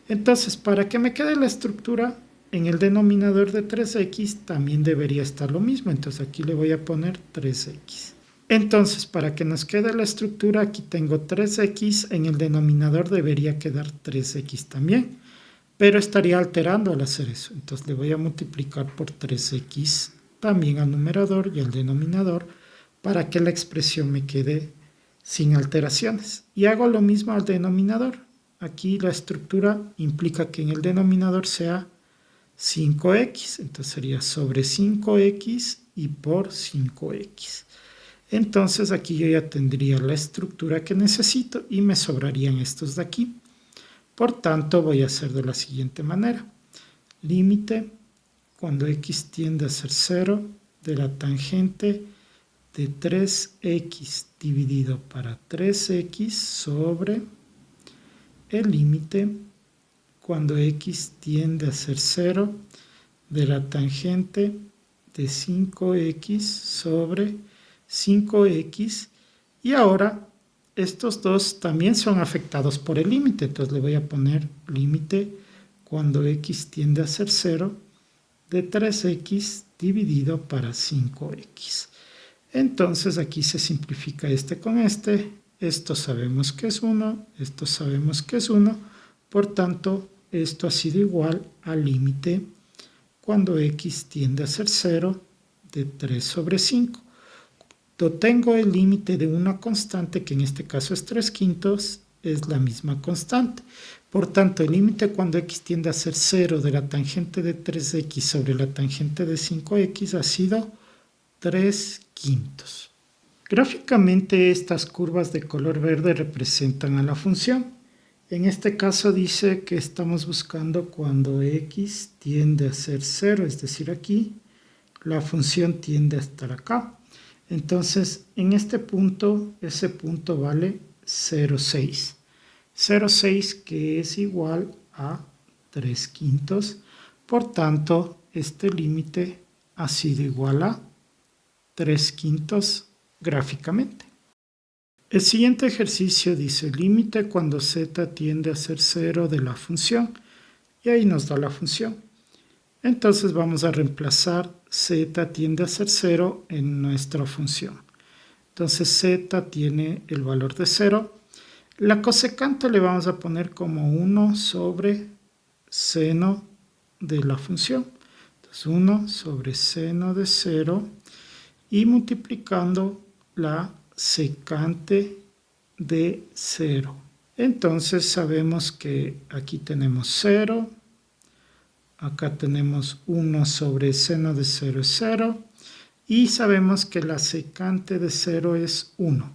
Entonces, para que me quede la estructura, en el denominador de 3x también debería estar lo mismo. Entonces, aquí le voy a poner 3x. Entonces, para que nos quede la estructura, aquí tengo 3x, en el denominador debería quedar 3x también. Pero estaría alterando al hacer eso. Entonces, le voy a multiplicar por 3x también al numerador y al denominador, para que la expresión me quede sin alteraciones. Y hago lo mismo al denominador. Aquí la estructura implica que en el denominador sea 5x. Entonces sería sobre 5x y por 5x. Entonces aquí yo ya tendría la estructura que necesito y me sobrarían estos de aquí. Por tanto, voy a hacer de la siguiente manera. Límite cuando x tiende a ser 0 de la tangente de 3x dividido para 3x sobre el límite cuando x tiende a ser 0 de la tangente de 5x sobre 5x. Y ahora estos dos también son afectados por el límite. Entonces le voy a poner límite cuando x tiende a ser 0 de 3x dividido para 5x. Entonces aquí se simplifica este con este. Esto sabemos que es 1, esto sabemos que es 1. Por tanto, esto ha sido igual al límite cuando x tiende a ser 0 de 3 sobre 5. Tengo el límite de una constante, que en este caso es 3/5, es la misma constante. Por tanto, el límite cuando x tiende a ser 0 de la tangente de 3x sobre la tangente de 5x ha sido 3/5. Gráficamente estas curvas de color verde representan a la función. En este caso dice que estamos buscando cuando x tiende a ser 0, es decir, aquí la función tiende a estar acá. Entonces, en este punto, ese punto vale 0,6. 0,6 que es igual a 3/5. Por tanto, este límite ha sido igual a 3/5 gráficamente. El siguiente ejercicio dice límite cuando z tiende a ser 0 de la función. Y ahí nos da la función. Entonces vamos a reemplazar z tiende a ser 0 en nuestra función. Entonces z tiene el valor de 0. La cosecante le vamos a poner como 1 sobre seno de la función. Entonces 1 sobre seno de 0 y multiplicando la secante de 0. Entonces sabemos que aquí tenemos 0, acá tenemos 1 sobre seno de 0 es 0 y sabemos que la secante de 0 es 1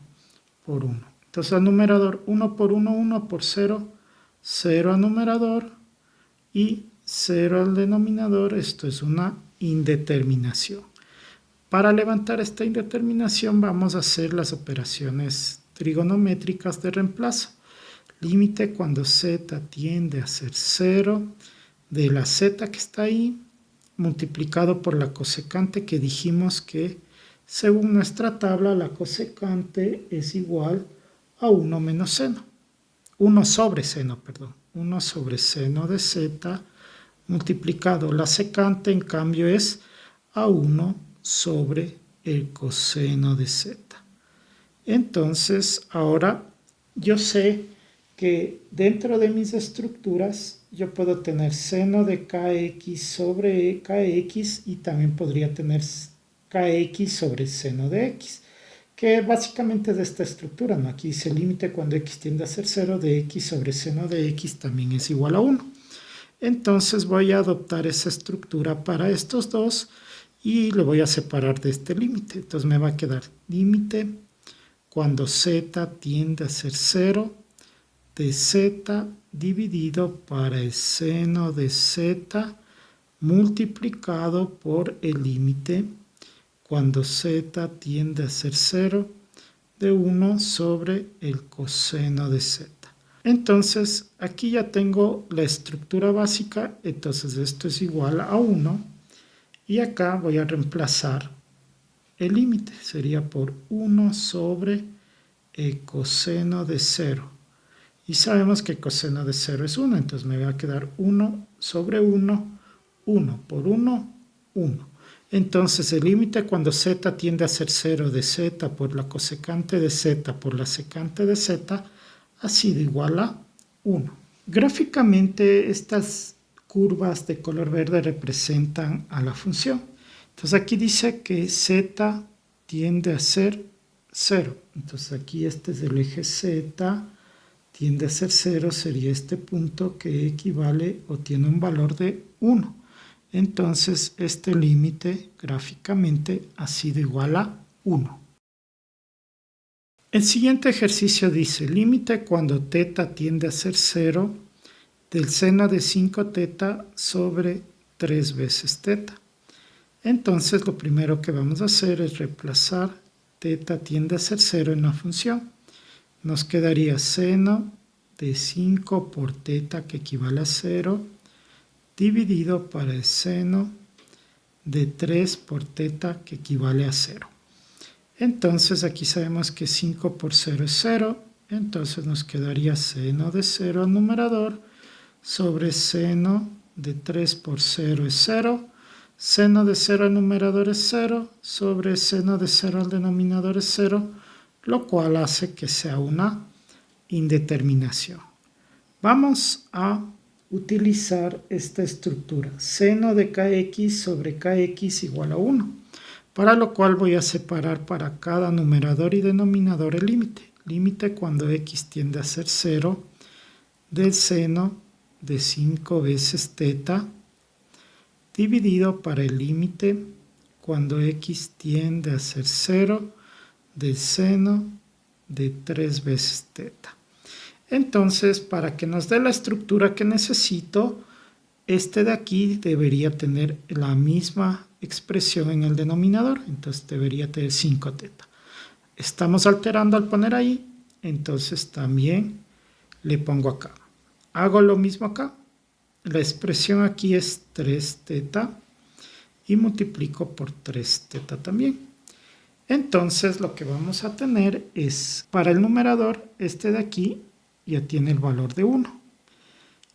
por 1. Entonces al numerador 1 por 1, 1 por 0, 0 al numerador y 0 al denominador. Esto es una indeterminación. Para levantar esta indeterminación vamos a hacer las operaciones trigonométricas de reemplazo. Límite cuando z tiende a ser 0 de la z que está ahí multiplicado por la cosecante que dijimos que según nuestra tabla la cosecante es igual a 1 menos seno. 1 sobre seno, perdón. 1 sobre seno de z multiplicado. La secante en cambio es a 1 sobre el coseno de z. Entonces ahora yo sé que dentro de mis estructuras yo puedo tener seno de kx sobre kx y también podría tener kx sobre seno de x, que básicamente es de esta estructura, ¿no? Aquí dice límite cuando x tiende a ser 0 de x sobre seno de x también es igual a 1. Entonces voy a adoptar esa estructura para estos dos y lo voy a separar de este límite. Entonces me va a quedar límite cuando z tiende a ser 0 de z dividido para el seno de z multiplicado por el límite cuando z tiende a ser 0 de 1 sobre el coseno de z. Entonces aquí ya tengo la estructura básica, entonces esto es igual a 1 y acá voy a reemplazar el límite, sería por 1 sobre el coseno de 0. Y sabemos que el coseno de 0 es 1, entonces me va a quedar 1 sobre 1, 1 por 1, 1. Entonces el límite cuando z tiende a ser 0 de z por la cosecante de z por la secante de z ha sido igual a 1. Gráficamente estas curvas de color verde representan a la función. Entonces aquí dice que z tiende a ser 0. Entonces aquí este es el eje z, tiende a ser 0, sería este punto que equivale o tiene un valor de 1. Entonces este límite gráficamente ha sido igual a 1. El siguiente ejercicio dice límite cuando θ tiende a ser 0 del seno de 5θ sobre 3 veces θ. Entonces lo primero que vamos a hacer es reemplazar θ tiende a ser 0 en la función. Nos quedaría seno de 5 por θ que equivale a 0 dividido para el seno de 3 por θ que equivale a 0. Entonces aquí sabemos que 5 por 0 es 0, entonces nos quedaría seno de 0 al numerador sobre seno de 3 por 0 es 0, seno de 0 al numerador es 0, sobre seno de 0 al denominador es 0, lo cual hace que sea una indeterminación. Vamos a utilizar esta estructura, seno de kx sobre kx igual a 1, para lo cual voy a separar para cada numerador y denominador el límite. Límite cuando x tiende a ser 0 del seno de 5 veces θ dividido para el límite cuando x tiende a ser 0 del seno de 3 veces θ. Entonces, para que nos dé la estructura que necesito, este de aquí debería tener la misma expresión en el denominador, entonces debería tener 5θ. Estamos alterando al poner ahí, entonces también le pongo acá. Hago lo mismo acá, la expresión aquí es 3θ y multiplico por 3θ también. Entonces lo que vamos a tener es, para el numerador, este de aquí ya tiene el valor de 1.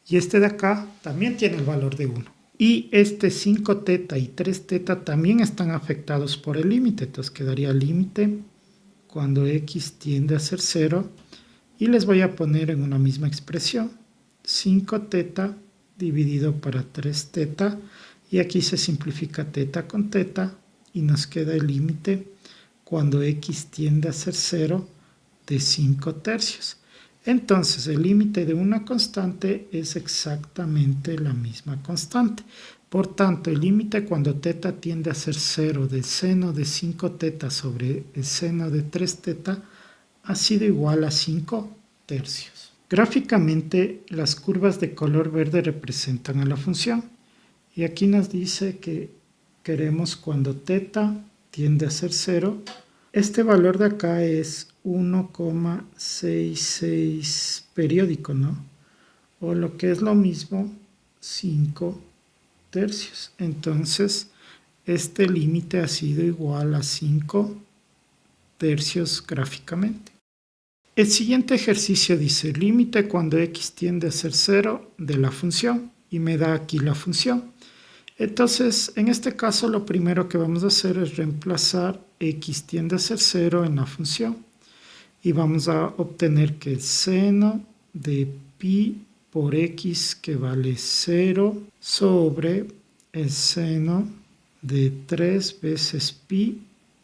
Y este de acá también tiene el valor de 1. Y este 5θ y 3θ también están afectados por el límite. Entonces quedaría límite cuando x tiende a ser 0 y les voy a poner en una misma expresión 5 teta dividido para 3 teta, y aquí se simplifica teta con teta y nos queda el límite cuando x tiende a ser 0 de 5 tercios. Entonces el límite de una constante es exactamente la misma constante. Por tanto, el límite cuando teta tiende a ser 0 del seno de 5 teta sobre el seno de 3 teta ha sido igual a 5 tercios. Gráficamente, las curvas de color verde representan a la función. Y aquí nos dice que queremos cuando teta tiende a ser 0. Este valor de acá es 1,66 periódico, ¿no? O lo que es lo mismo, 5 tercios. Entonces, este límite ha sido igual a 5 tercios gráficamente. El siguiente ejercicio dice límite cuando x tiende a ser 0 de la función, y me da aquí la función. Entonces, en este caso, lo primero que vamos a hacer es reemplazar x tiende a ser 0 en la función. Y vamos a obtener que el seno de pi por x, que vale 0, sobre el seno de 3 veces pi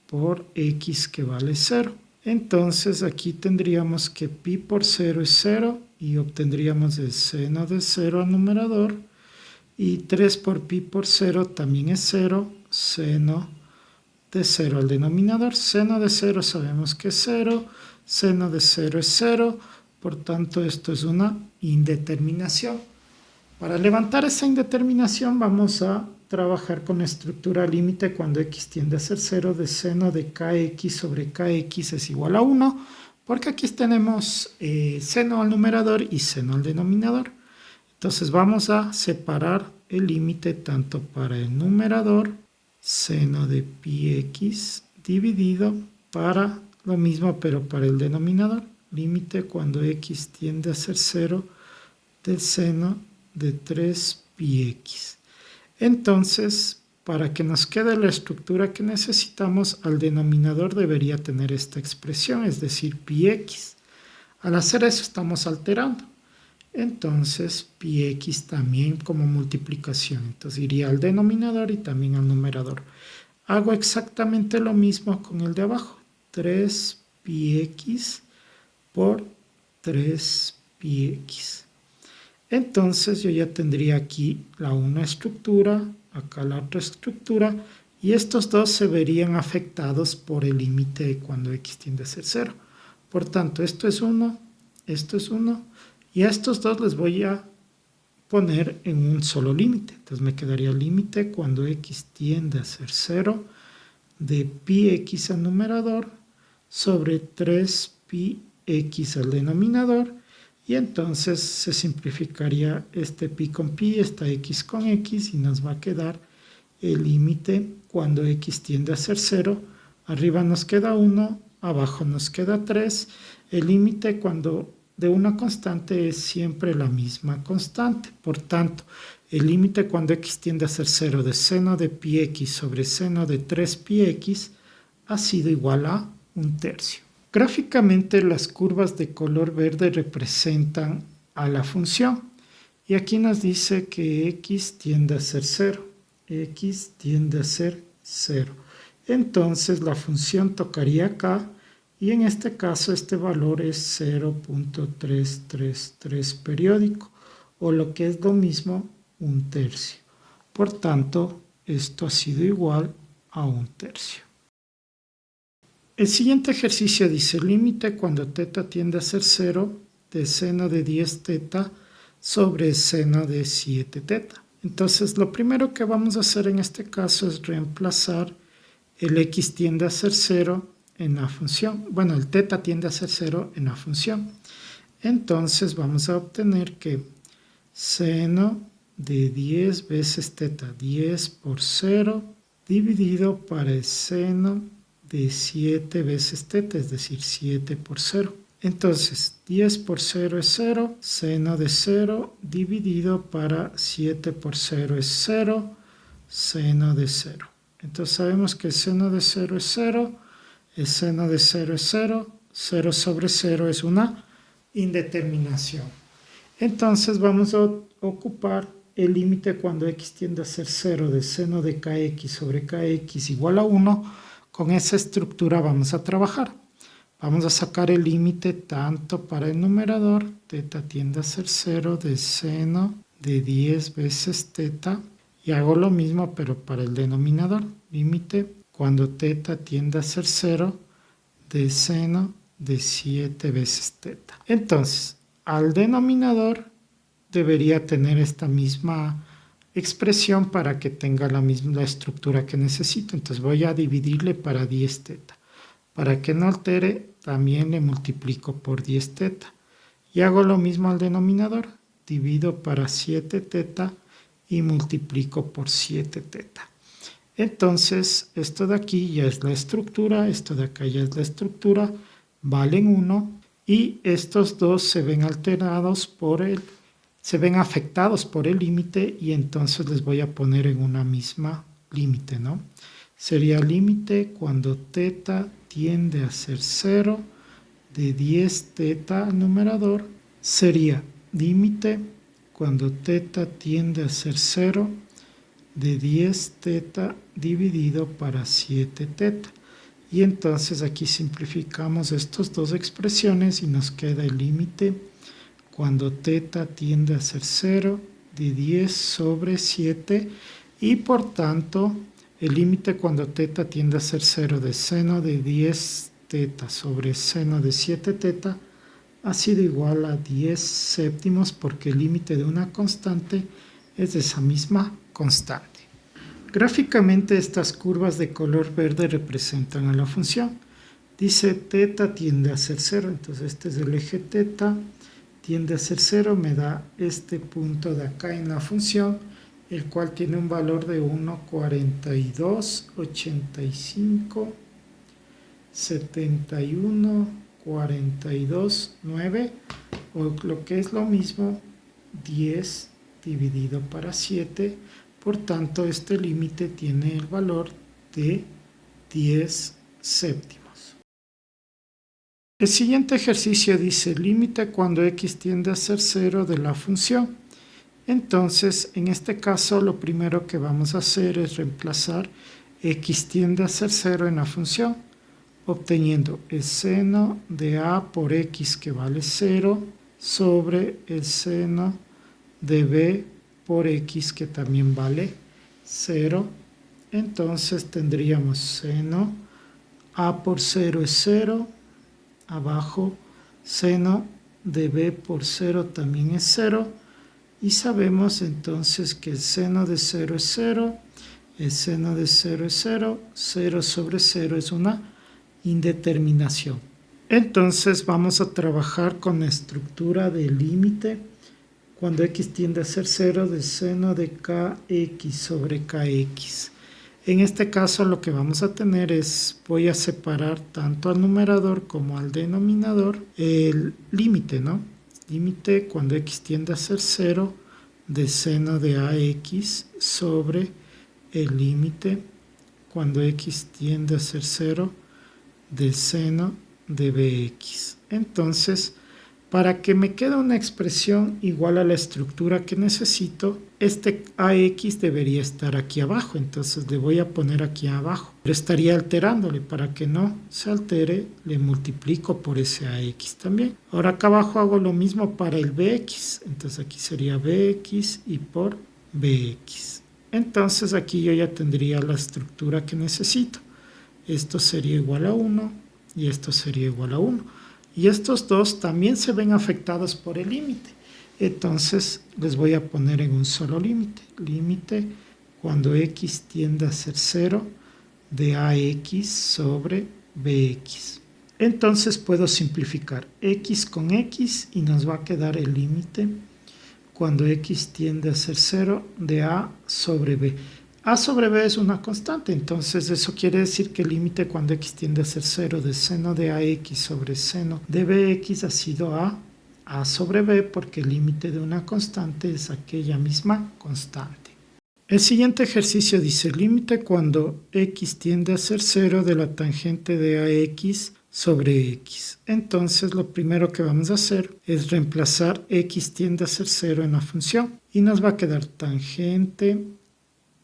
por x, que vale 0. Entonces, aquí tendríamos que pi por 0 es 0, y obtendríamos el seno de 0 al numerador. Y 3 por pi por 0 también es 0, seno de 0 al denominador. Seno de 0 sabemos que es 0, seno de 0 es 0, por tanto esto es una indeterminación. Para levantar esa indeterminación vamos a trabajar con la estructura límite cuando x tiende a ser 0 de seno de kx sobre kx es igual a 1, porque aquí tenemos seno al numerador y seno al denominador. Entonces vamos a separar el límite tanto para el numerador, seno de pi x, dividido para lo mismo, pero para el denominador, límite cuando x tiende a ser 0 del seno de 3 pi x. Entonces, para que nos quede la estructura que necesitamos, al denominador debería tener esta expresión, es decir, pi x. Al hacer eso estamos alterando. Entonces, pi x también como multiplicación. Entonces iría al denominador y también al numerador. Hago exactamente lo mismo con el de abajo. 3 pi x por 3 pi x. Entonces yo ya tendría aquí la una estructura, acá la otra estructura, y estos dos se verían afectados por el límite cuando x tiende a ser 0. Por tanto, esto es 1, y a estos dos les voy a poner en un solo límite. Entonces me quedaría el límite cuando x tiende a ser 0 de pi x al numerador sobre 3 pi x al denominador, y entonces se simplificaría este pi con pi, esta x con x, y nos va a quedar el límite cuando x tiende a ser 0. Arriba nos queda 1, abajo nos queda 3. El límite cuando de una constante es siempre la misma constante. Por tanto, el límite cuando x tiende a ser 0 de seno de pi x sobre seno de 3 pi x ha sido igual a 1/3. Gráficamente, las curvas de color verde representan a la función. Y aquí nos dice que x tiende a ser 0. X tiende a ser 0. Entonces, la función tocaría acá. Y en este caso, este valor es 0.333 periódico, o lo que es lo mismo, 1/3. Por tanto, esto ha sido igual a 1/3. El siguiente ejercicio dice límite cuando teta tiende a ser 0 de seno de 10 teta sobre seno de 7 teta. Entonces, lo primero que vamos a hacer en este caso es reemplazar el x tiende a ser 0 en la función. Bueno, el teta tiende a ser 0 en la función. Entonces vamos a obtener que seno de 10 veces teta, 10 por 0, dividido para el seno de 7 veces teta, es decir, 7 por 0. Entonces, 10 por 0 es 0, seno de 0 dividido para 7 por 0 es 0, seno de 0. Entonces sabemos que el seno de 0 es 0, el seno de 0 es 0, 0 sobre 0 es una indeterminación. Entonces vamos a ocupar el límite cuando x tiende a ser 0 de seno de kx sobre kx igual a 1. Con esa estructura vamos a trabajar. Vamos a sacar el límite tanto para el numerador, teta tiende a ser 0 de seno de 10 veces teta. Y hago lo mismo pero para el denominador. Límite cuando teta tiende a ser 0 de seno de 7 veces teta. Entonces, al denominador debería tener esta misma expresión para que tenga la misma estructura que necesito. Entonces voy a dividirle para 10 teta. Para que no altere, también le multiplico por 10 teta. Y hago lo mismo al denominador. Divido para 7 teta y multiplico por 7 teta. Entonces, esto de aquí ya es la estructura, esto de acá ya es la estructura, valen 1 y estos dos se ven afectados por el límite y entonces les voy a poner en una misma límite, ¿no? Sería límite cuando teta tiende a ser 0 de 10 teta al numerador, sería límite cuando teta tiende a ser 0 de 10 teta dividido para 7 teta. Y entonces aquí simplificamos estas dos expresiones y nos queda el límite cuando teta tiende a ser 0 de 10 sobre 7 y por tanto el límite cuando teta tiende a ser 0 de seno de 10 teta sobre seno de 7 teta ha sido igual a 10 séptimos porque el límite de una constante es de esa misma constante. Gráficamente estas curvas de color verde representan a la función. Dice teta tiende a ser 0, entonces este es el eje teta, tiende a ser 0, me da este punto de acá en la función, el cual tiene un valor de 1,42, 85, 71, 42, 9, o lo que es lo mismo, 10 dividido para 7. Por tanto, este límite tiene el valor de 10 séptimos. El siguiente ejercicio dice límite cuando x tiende a ser 0 de la función. Entonces, en este caso, lo primero que vamos a hacer es reemplazar x tiende a ser 0 en la función, obteniendo el seno de a por x que vale 0 sobre el seno de b por x que también vale 0. Entonces tendríamos seno a por 0 es 0, abajo seno de b por 0 también es 0 y sabemos entonces que el seno de 0 es 0, el seno de 0 es 0, 0 sobre 0 es una indeterminación. Entonces vamos a trabajar con la estructura del límite cuando x tiende a ser 0 del seno de kx sobre kx. En este caso lo que vamos a tener es, voy a separar tanto al numerador como al denominador el límite, ¿no? Límite cuando x tiende a ser 0 del seno de ax sobre el límite cuando x tiende a ser 0 del seno de bx. Entonces, para que me quede una expresión igual a la estructura que necesito, este AX debería estar aquí abajo, entonces le voy a poner aquí abajo. Pero estaría alterándole, para que no se altere, le multiplico por ese AX también. Ahora acá abajo hago lo mismo para el BX, entonces aquí sería BX y por BX. Entonces aquí yo ya tendría la estructura que necesito. Esto sería igual a 1 y esto sería igual a 1. Y estos dos también se ven afectados por el límite. Entonces les voy a poner en un solo límite. Límite cuando x tiende a ser 0 de ax sobre bx. Entonces puedo simplificar x con x y nos va a quedar el límite cuando x tiende a ser 0 de a sobre b. A sobre b es una constante, entonces eso quiere decir que el límite cuando x tiende a ser 0 de seno de ax sobre seno de bx ha sido a sobre b porque el límite de una constante es aquella misma constante. El siguiente ejercicio dice límite cuando x tiende a ser 0 de la tangente de ax sobre x. Entonces lo primero que vamos a hacer es reemplazar x tiende a ser 0 en la función y nos va a quedar tangente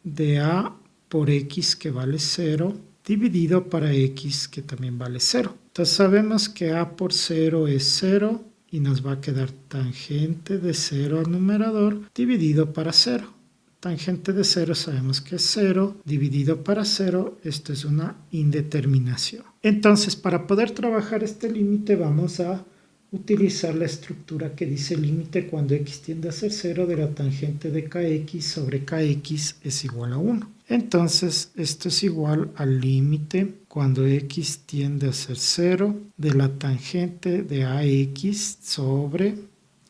de a por x que vale 0 dividido para x que también vale 0. Entonces sabemos que a por 0 es 0 y nos va a quedar tangente de 0 al numerador dividido para 0. Tangente de 0 sabemos que es 0, dividido para 0, esto es una indeterminación. Entonces, para poder trabajar este límite vamos a utilizar la estructura que dice límite cuando x tiende a ser 0 de la tangente de kx sobre kx es igual a 1. Entonces, esto es igual al límite cuando x tiende a ser 0 de la tangente de ax sobre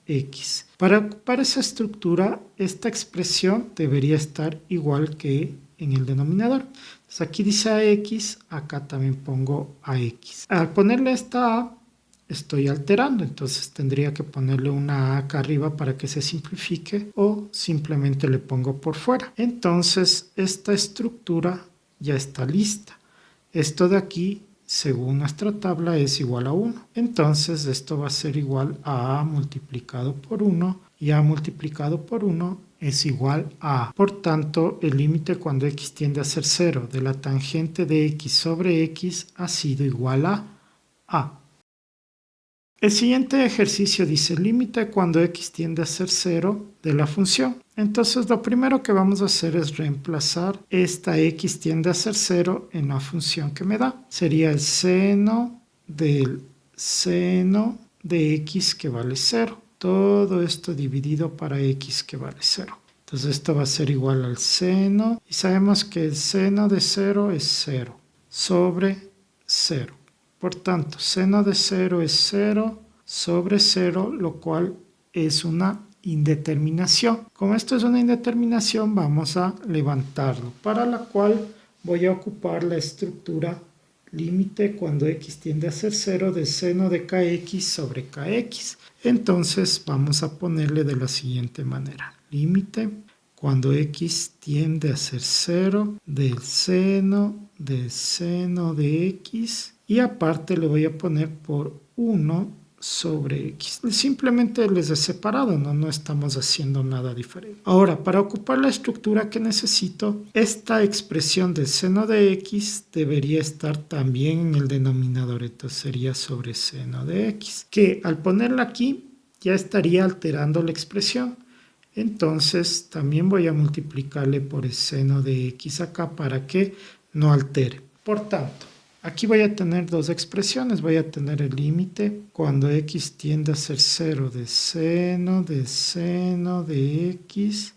x. Para ocupar esa estructura, esta expresión debería estar igual que en el denominador. Entonces aquí dice ax, acá también pongo ax. Al ponerle esta a, estoy alterando, entonces tendría que ponerle una a acá arriba para que se simplifique o simplemente le pongo por fuera. Entonces esta estructura ya está lista. Esto de aquí, según nuestra tabla, es igual a 1. Entonces esto va a ser igual a multiplicado por 1 y a multiplicado por 1 es igual a. Por tanto, el límite cuando x tiende a ser 0 de la tangente de x sobre x ha sido igual a. El siguiente ejercicio dice límite cuando x tiende a ser 0 de la función. Entonces lo primero que vamos a hacer es reemplazar esta x tiende a ser 0 en la función que me da. Sería el seno del seno de x que vale 0. Todo esto dividido para x que vale 0. Entonces esto va a ser igual al seno. Y sabemos que el seno de 0 es 0 sobre 0. Por tanto, seno de 0 es 0 sobre 0, lo cual es una indeterminación. Como esto es una indeterminación, vamos a levantarlo, para la cual voy a ocupar la estructura límite cuando x tiende a ser 0 de seno de kx sobre kx. Entonces vamos a ponerle de la siguiente manera. Límite cuando x tiende a ser 0 del seno de x. Y aparte le voy a poner por 1 sobre x. Simplemente les he separado, no estamos haciendo nada diferente. Ahora, para ocupar la estructura que necesito, esta expresión del seno de x debería estar también en el denominador. Entonces sería sobre seno de x, que al ponerla aquí ya estaría alterando la expresión. Entonces también voy a multiplicarle por el seno de x acá para que no altere. Por tanto, aquí voy a tener dos expresiones. Voy a tener el límite cuando x tiende a ser 0 de seno de x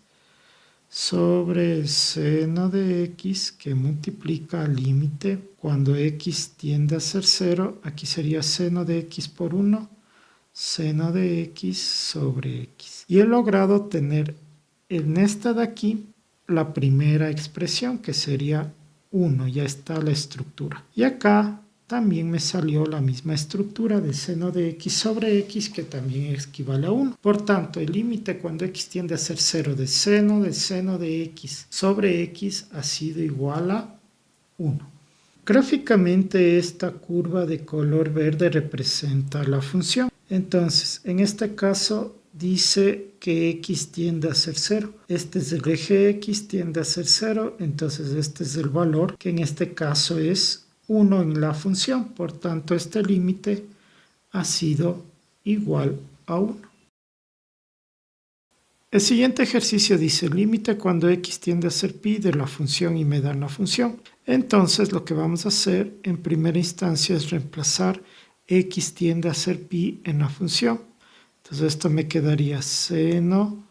sobre el seno de x que multiplica al límite cuando x tiende a ser 0. Aquí sería seno de x por 1, seno de x sobre x. Y he logrado tener en esta de aquí la primera expresión que sería 1, ya está la estructura. Y acá también me salió la misma estructura de seno de x sobre x que también equivale a 1. Por tanto, el límite cuando x tiende a ser 0 de seno de x sobre x ha sido igual a 1. Gráficamente esta curva de color verde representa la función. Entonces, en este caso dice que x tiende a ser 0. Este es el eje x, tiende a ser 0. Entonces este es el valor que en este caso es 1 en la función. Por tanto, este límite ha sido igual a 1. El siguiente ejercicio dice límite cuando x tiende a ser pi de la función y me da la función. Entonces lo que vamos a hacer en primera instancia es reemplazar x tiende a ser pi en la función. Entonces esto me quedaría seno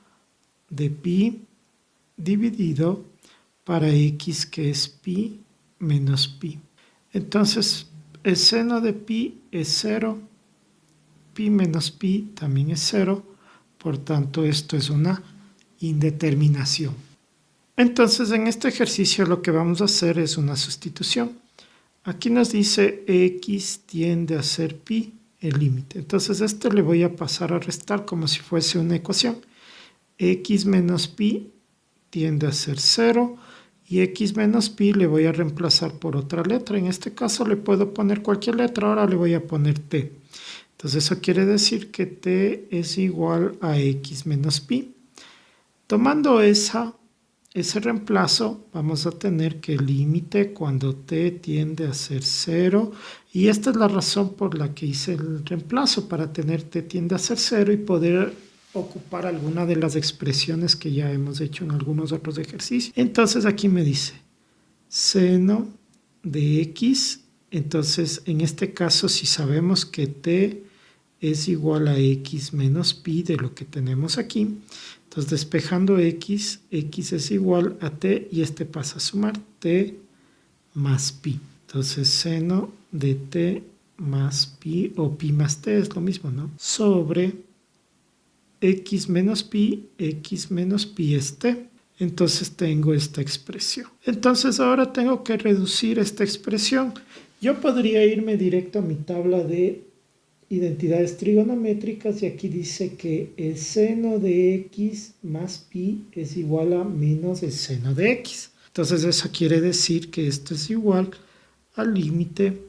de pi dividido para x que es pi menos pi. Entonces el seno de pi es 0, pi menos pi también es 0, por tanto esto es una indeterminación. Entonces en este ejercicio lo que vamos a hacer es una sustitución. Aquí nos dice x tiende a ser pi, el límite. Entonces este le voy a pasar a restar como si fuese una ecuación. X menos pi tiende a ser 0 y x menos pi le voy a reemplazar por otra letra. En este caso le puedo poner cualquier letra, ahora le voy a poner t. Entonces eso quiere decir que t es igual a x menos pi. Tomando ese reemplazo, vamos a tener que el límite cuando t tiende a ser 0, y esta es la razón por la que hice el reemplazo, para tener t tiende a ser 0 y poder ocupar alguna de las expresiones que ya hemos hecho en algunos otros ejercicios. Entonces aquí me dice seno de x, entonces en este caso si sabemos que t es igual a x menos pi de lo que tenemos aquí, entonces despejando x es igual a t y este pasa a sumar t más pi. Entonces seno de t más pi, o pi más t es lo mismo, ¿no? Sobre x menos pi es t. Entonces tengo esta expresión. Entonces ahora tengo que reducir esta expresión. Yo podría irme directo a mi tabla de identidades trigonométricas y aquí dice que el seno de x más pi es igual a menos el seno de x. Entonces eso quiere decir que esto es igual al límite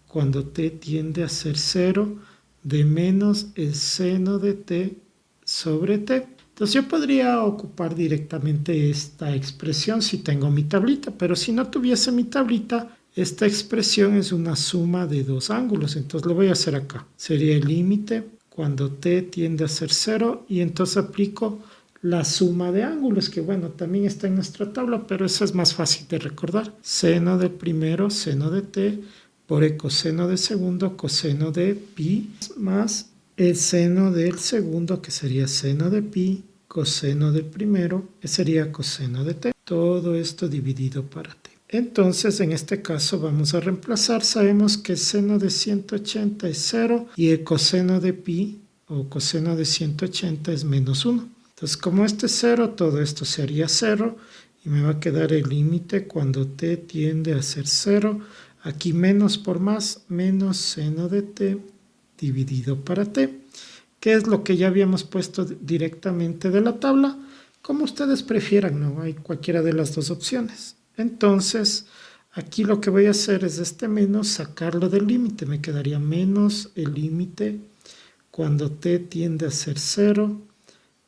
cuando t tiende a ser 0 de menos el seno de t sobre t. Entonces yo podría ocupar directamente esta expresión si tengo mi tablita, pero si no tuviese mi tablita, esta expresión es una suma de dos ángulos, entonces lo voy a hacer acá. Sería el límite cuando t tiende a ser 0 y entonces aplico la suma de ángulos, que bueno, también está en nuestra tabla, pero eso es más fácil de recordar. Seno del primero, seno de t, por el coseno del segundo, coseno de pi, más el seno del segundo, que sería seno de pi, coseno del primero, que sería coseno de t. Todo esto dividido para t. Entonces, en este caso vamos a reemplazar. Sabemos que el seno de 180 es 0 y el coseno de pi, o coseno de 180, es menos 1. Entonces, como este es 0, todo esto se haría 0 y me va a quedar el límite cuando t tiende a ser 0. Aquí menos por más, menos seno de t dividido para t, que es lo que ya habíamos puesto directamente de la tabla. Como ustedes prefieran, no hay cualquiera de las dos opciones. Entonces, aquí lo que voy a hacer es este menos sacarlo del límite. Me quedaría menos el límite cuando t tiende a ser 0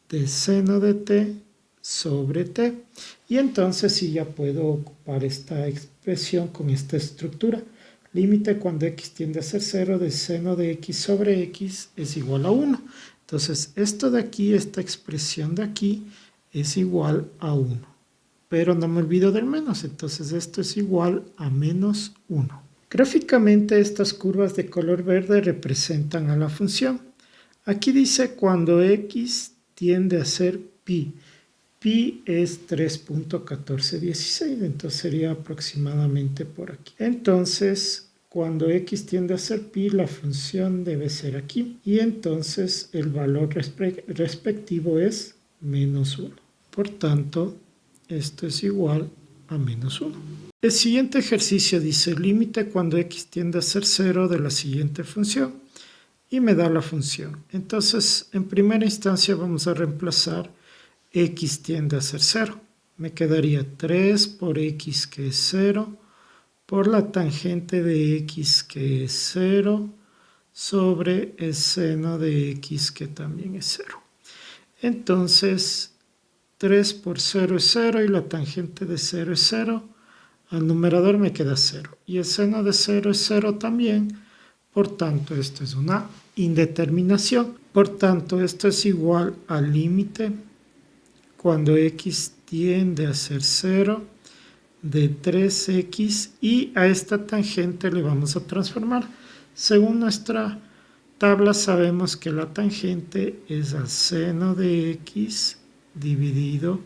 del seno de t sobre t. Y entonces sí ya puedo ocupar esta expresión con esta estructura. Límite cuando x tiende a ser 0 del seno de x sobre x es igual a 1. Entonces esto de aquí, esta expresión de aquí, es igual a 1. Pero no me olvido del menos, entonces esto es igual a menos 1. Gráficamente estas curvas de color verde representan a la función. Aquí dice cuando x tiende a ser pi. Pi es 3.1416, entonces sería aproximadamente por aquí. Entonces, cuando x tiende a ser pi, la función debe ser aquí. Y entonces el valor respectivo es menos 1. Por tanto, esto es igual a menos 1. El siguiente ejercicio dice límite cuando x tiende a ser 0 de la siguiente función. Y me da la función. Entonces, en primera instancia vamos a reemplazar x tiende a ser 0. Me quedaría 3 por x, que es 0, por la tangente de x, que es 0, sobre el seno de x, que también es 0. Entonces, 3 por 0 es 0 y la tangente de 0 es 0. Al numerador me queda 0. Y el seno de 0 es 0 también. Por tanto, esto es una indeterminación. Por tanto, esto es igual al límite cuando x tiende a ser 0 de 3x y a esta tangente le vamos a transformar. Según nuestra tabla sabemos que la tangente es al seno de x dividido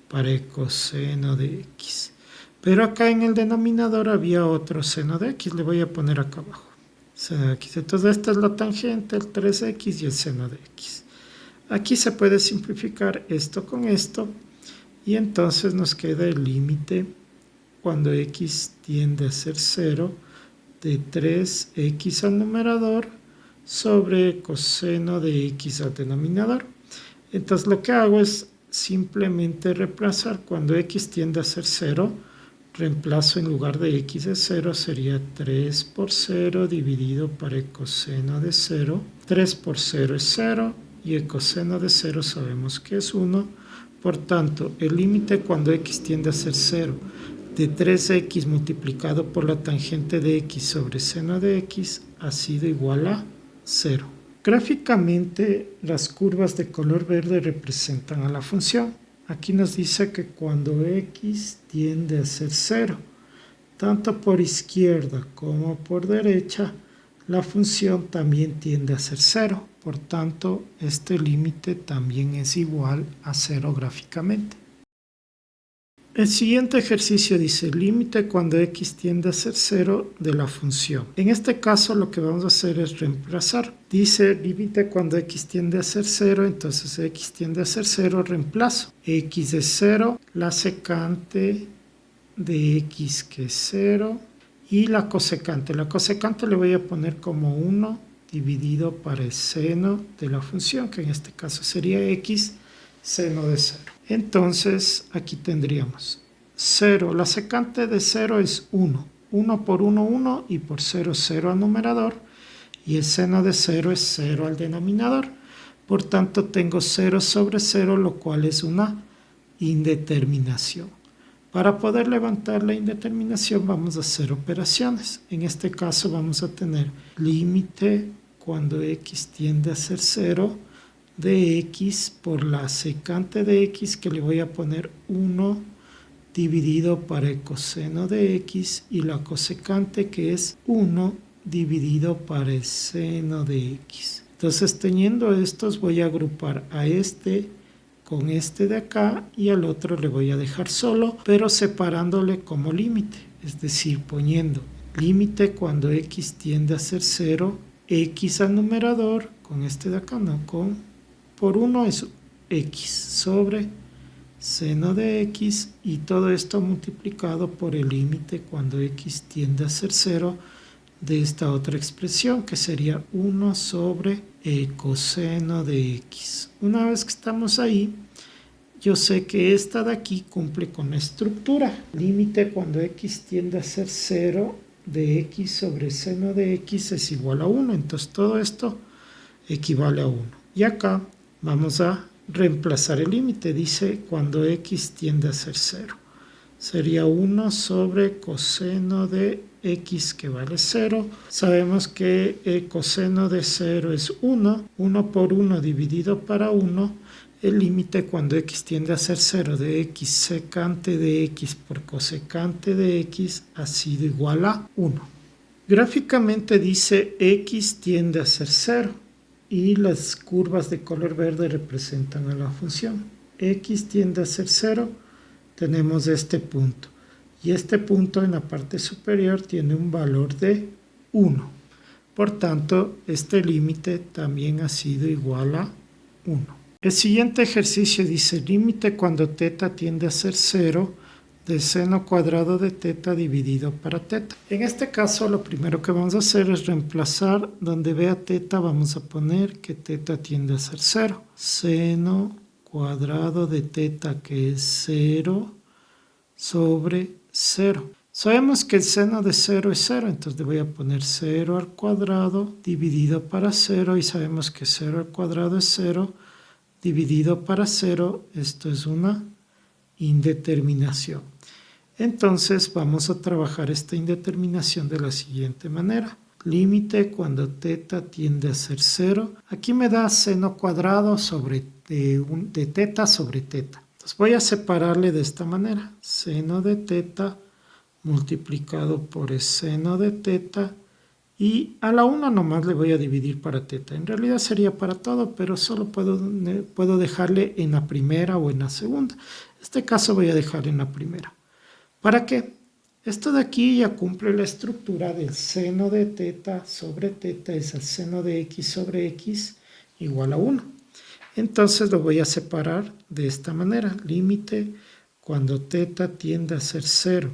para el coseno de x. Pero acá en el denominador había otro seno de x, le voy a poner acá abajo. Seno de x. Entonces esta es la tangente, el 3x y el seno de x. Aquí se puede simplificar esto con esto y entonces nos queda el límite cuando x tiende a ser 0 de 3x al numerador sobre coseno de x al denominador. Entonces lo que hago es simplemente reemplazar. Cuando x tiende a ser 0, reemplazo en lugar de x de 0 sería 3 por 0 dividido por el coseno de 0. 3 por 0 es 0 y el coseno de 0 sabemos que es 1. Por tanto, el límite cuando x tiende a ser 0 de 3x multiplicado por la tangente de x sobre seno de x ha sido igual a 0. Gráficamente, las curvas de color verde representan a la función. Aquí nos dice que cuando x tiende a ser 0, tanto por izquierda como por derecha, la función también tiende a ser 0. Por tanto, este límite también es igual a 0 gráficamente. El siguiente ejercicio dice límite cuando x tiende a ser 0 de la función. En este caso lo que vamos a hacer es reemplazar. Dice límite cuando x tiende a ser 0, entonces x tiende a ser 0, reemplazo. X es 0, la secante de x que es 0 y la cosecante. La cosecante le voy a poner como 1 dividido por el seno de la función, que en este caso sería x seno de 0. Entonces aquí tendríamos 0, la secante de 0 es 1, 1 por 1, 1 y por 0, 0 al numerador y el seno de 0 es 0 al denominador. Por tanto tengo 0 sobre 0, lo cual es una indeterminación. Para poder levantar la indeterminación vamos a hacer operaciones. En este caso vamos a tener límite cuando x tiende a ser 0 de x por la secante de x, que le voy a poner 1 dividido por el coseno de x, y la cosecante que es 1 dividido por el seno de x. Entonces teniendo estos voy a agrupar a este con este de acá y al otro le voy a dejar solo, pero separándole como límite, es decir, poniendo límite cuando x tiende a ser 0, x al numerador, con este de acá, no, por 1 es x sobre seno de x, y todo esto multiplicado por el límite cuando x tiende a ser 0 de esta otra expresión, que sería 1 sobre el coseno de x. Una vez que estamos ahí, yo sé que esta de aquí cumple con la estructura. Límite cuando x tiende a ser 0 de x sobre seno de x es igual a 1. Entonces todo esto equivale a 1. Y acá vamos a reemplazar el límite. Dice cuando x tiende a ser 0. Sería 1 sobre coseno de x, que vale 0. Sabemos que el coseno de 0 es 1. 1 por 1 dividido para 1. El límite cuando x tiende a ser 0 de x secante de x por cosecante de x ha sido igual a 1. Gráficamente dice x tiende a ser 0. Y las curvas de color verde representan a la función. X tiende a ser 0, tenemos este punto. Y este punto en la parte superior tiene un valor de 1. Por tanto, este límite también ha sido igual a 1. El siguiente ejercicio dice límite cuando θ tiende a ser 0 del seno cuadrado de θ dividido para θ. En este caso lo primero que vamos a hacer es reemplazar. Donde vea θ vamos a poner que θ tiende a ser 0. Seno cuadrado de θ, que es 0 sobre 0. Sabemos que el seno de 0 es 0, entonces le voy a poner 0 al cuadrado dividido para 0, y sabemos que 0 al cuadrado es 0 dividido para 0. Esto es una indeterminación. Entonces vamos a trabajar esta indeterminación de la siguiente manera. Límite cuando θ tiende a ser 0. Aquí me da seno cuadrado de θ sobre θ. Entonces voy a separarle de esta manera. Seno de θ multiplicado por el seno de θ. Y a la una nomás le voy a dividir para θ. En realidad sería para todo, pero solo puedo dejarle en la primera o en la segunda. En este caso voy a dejarle en la primera. ¿Para qué? Esto de aquí ya cumple la estructura del seno de θ sobre θ, es el seno de x sobre x igual a 1. Entonces lo voy a separar de esta manera. Límite cuando θ tiende a ser 0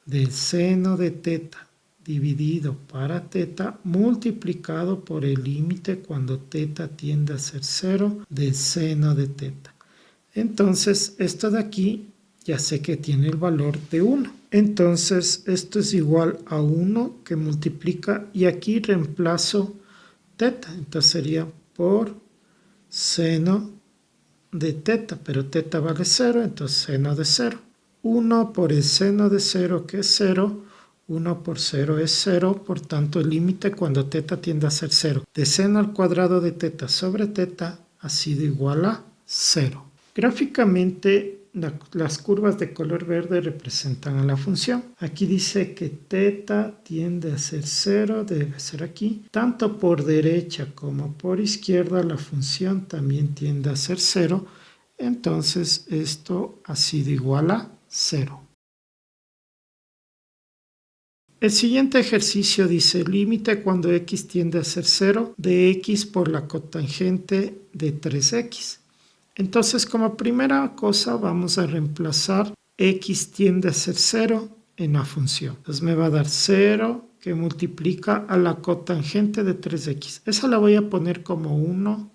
del seno de θ dividido para θ multiplicado por el límite cuando θ tiende a ser 0 del seno de θ. Entonces esto de aquí ya sé que tiene el valor de 1. Entonces esto es igual a 1 que multiplica y aquí reemplazo teta. Entonces sería por seno de teta, pero teta vale 0, entonces seno de 0. 1 por el seno de 0 que es 0. 1 por 0 es 0, por tanto el límite cuando teta tiende a ser 0 de seno al cuadrado de teta sobre teta ha sido igual a 0. Gráficamente las curvas de color verde representan a la función. Aquí dice que teta tiende a ser 0, debe ser aquí. Tanto por derecha como por izquierda la función también tiende a ser 0. Entonces esto ha sido igual a 0. El siguiente ejercicio dice límite cuando x tiende a ser 0 de x por la cotangente de 3x. Entonces como primera cosa vamos a reemplazar x tiende a ser 0 en la función. Entonces me va a dar 0 que multiplica a la cotangente de 3x. Esa la voy a poner como 1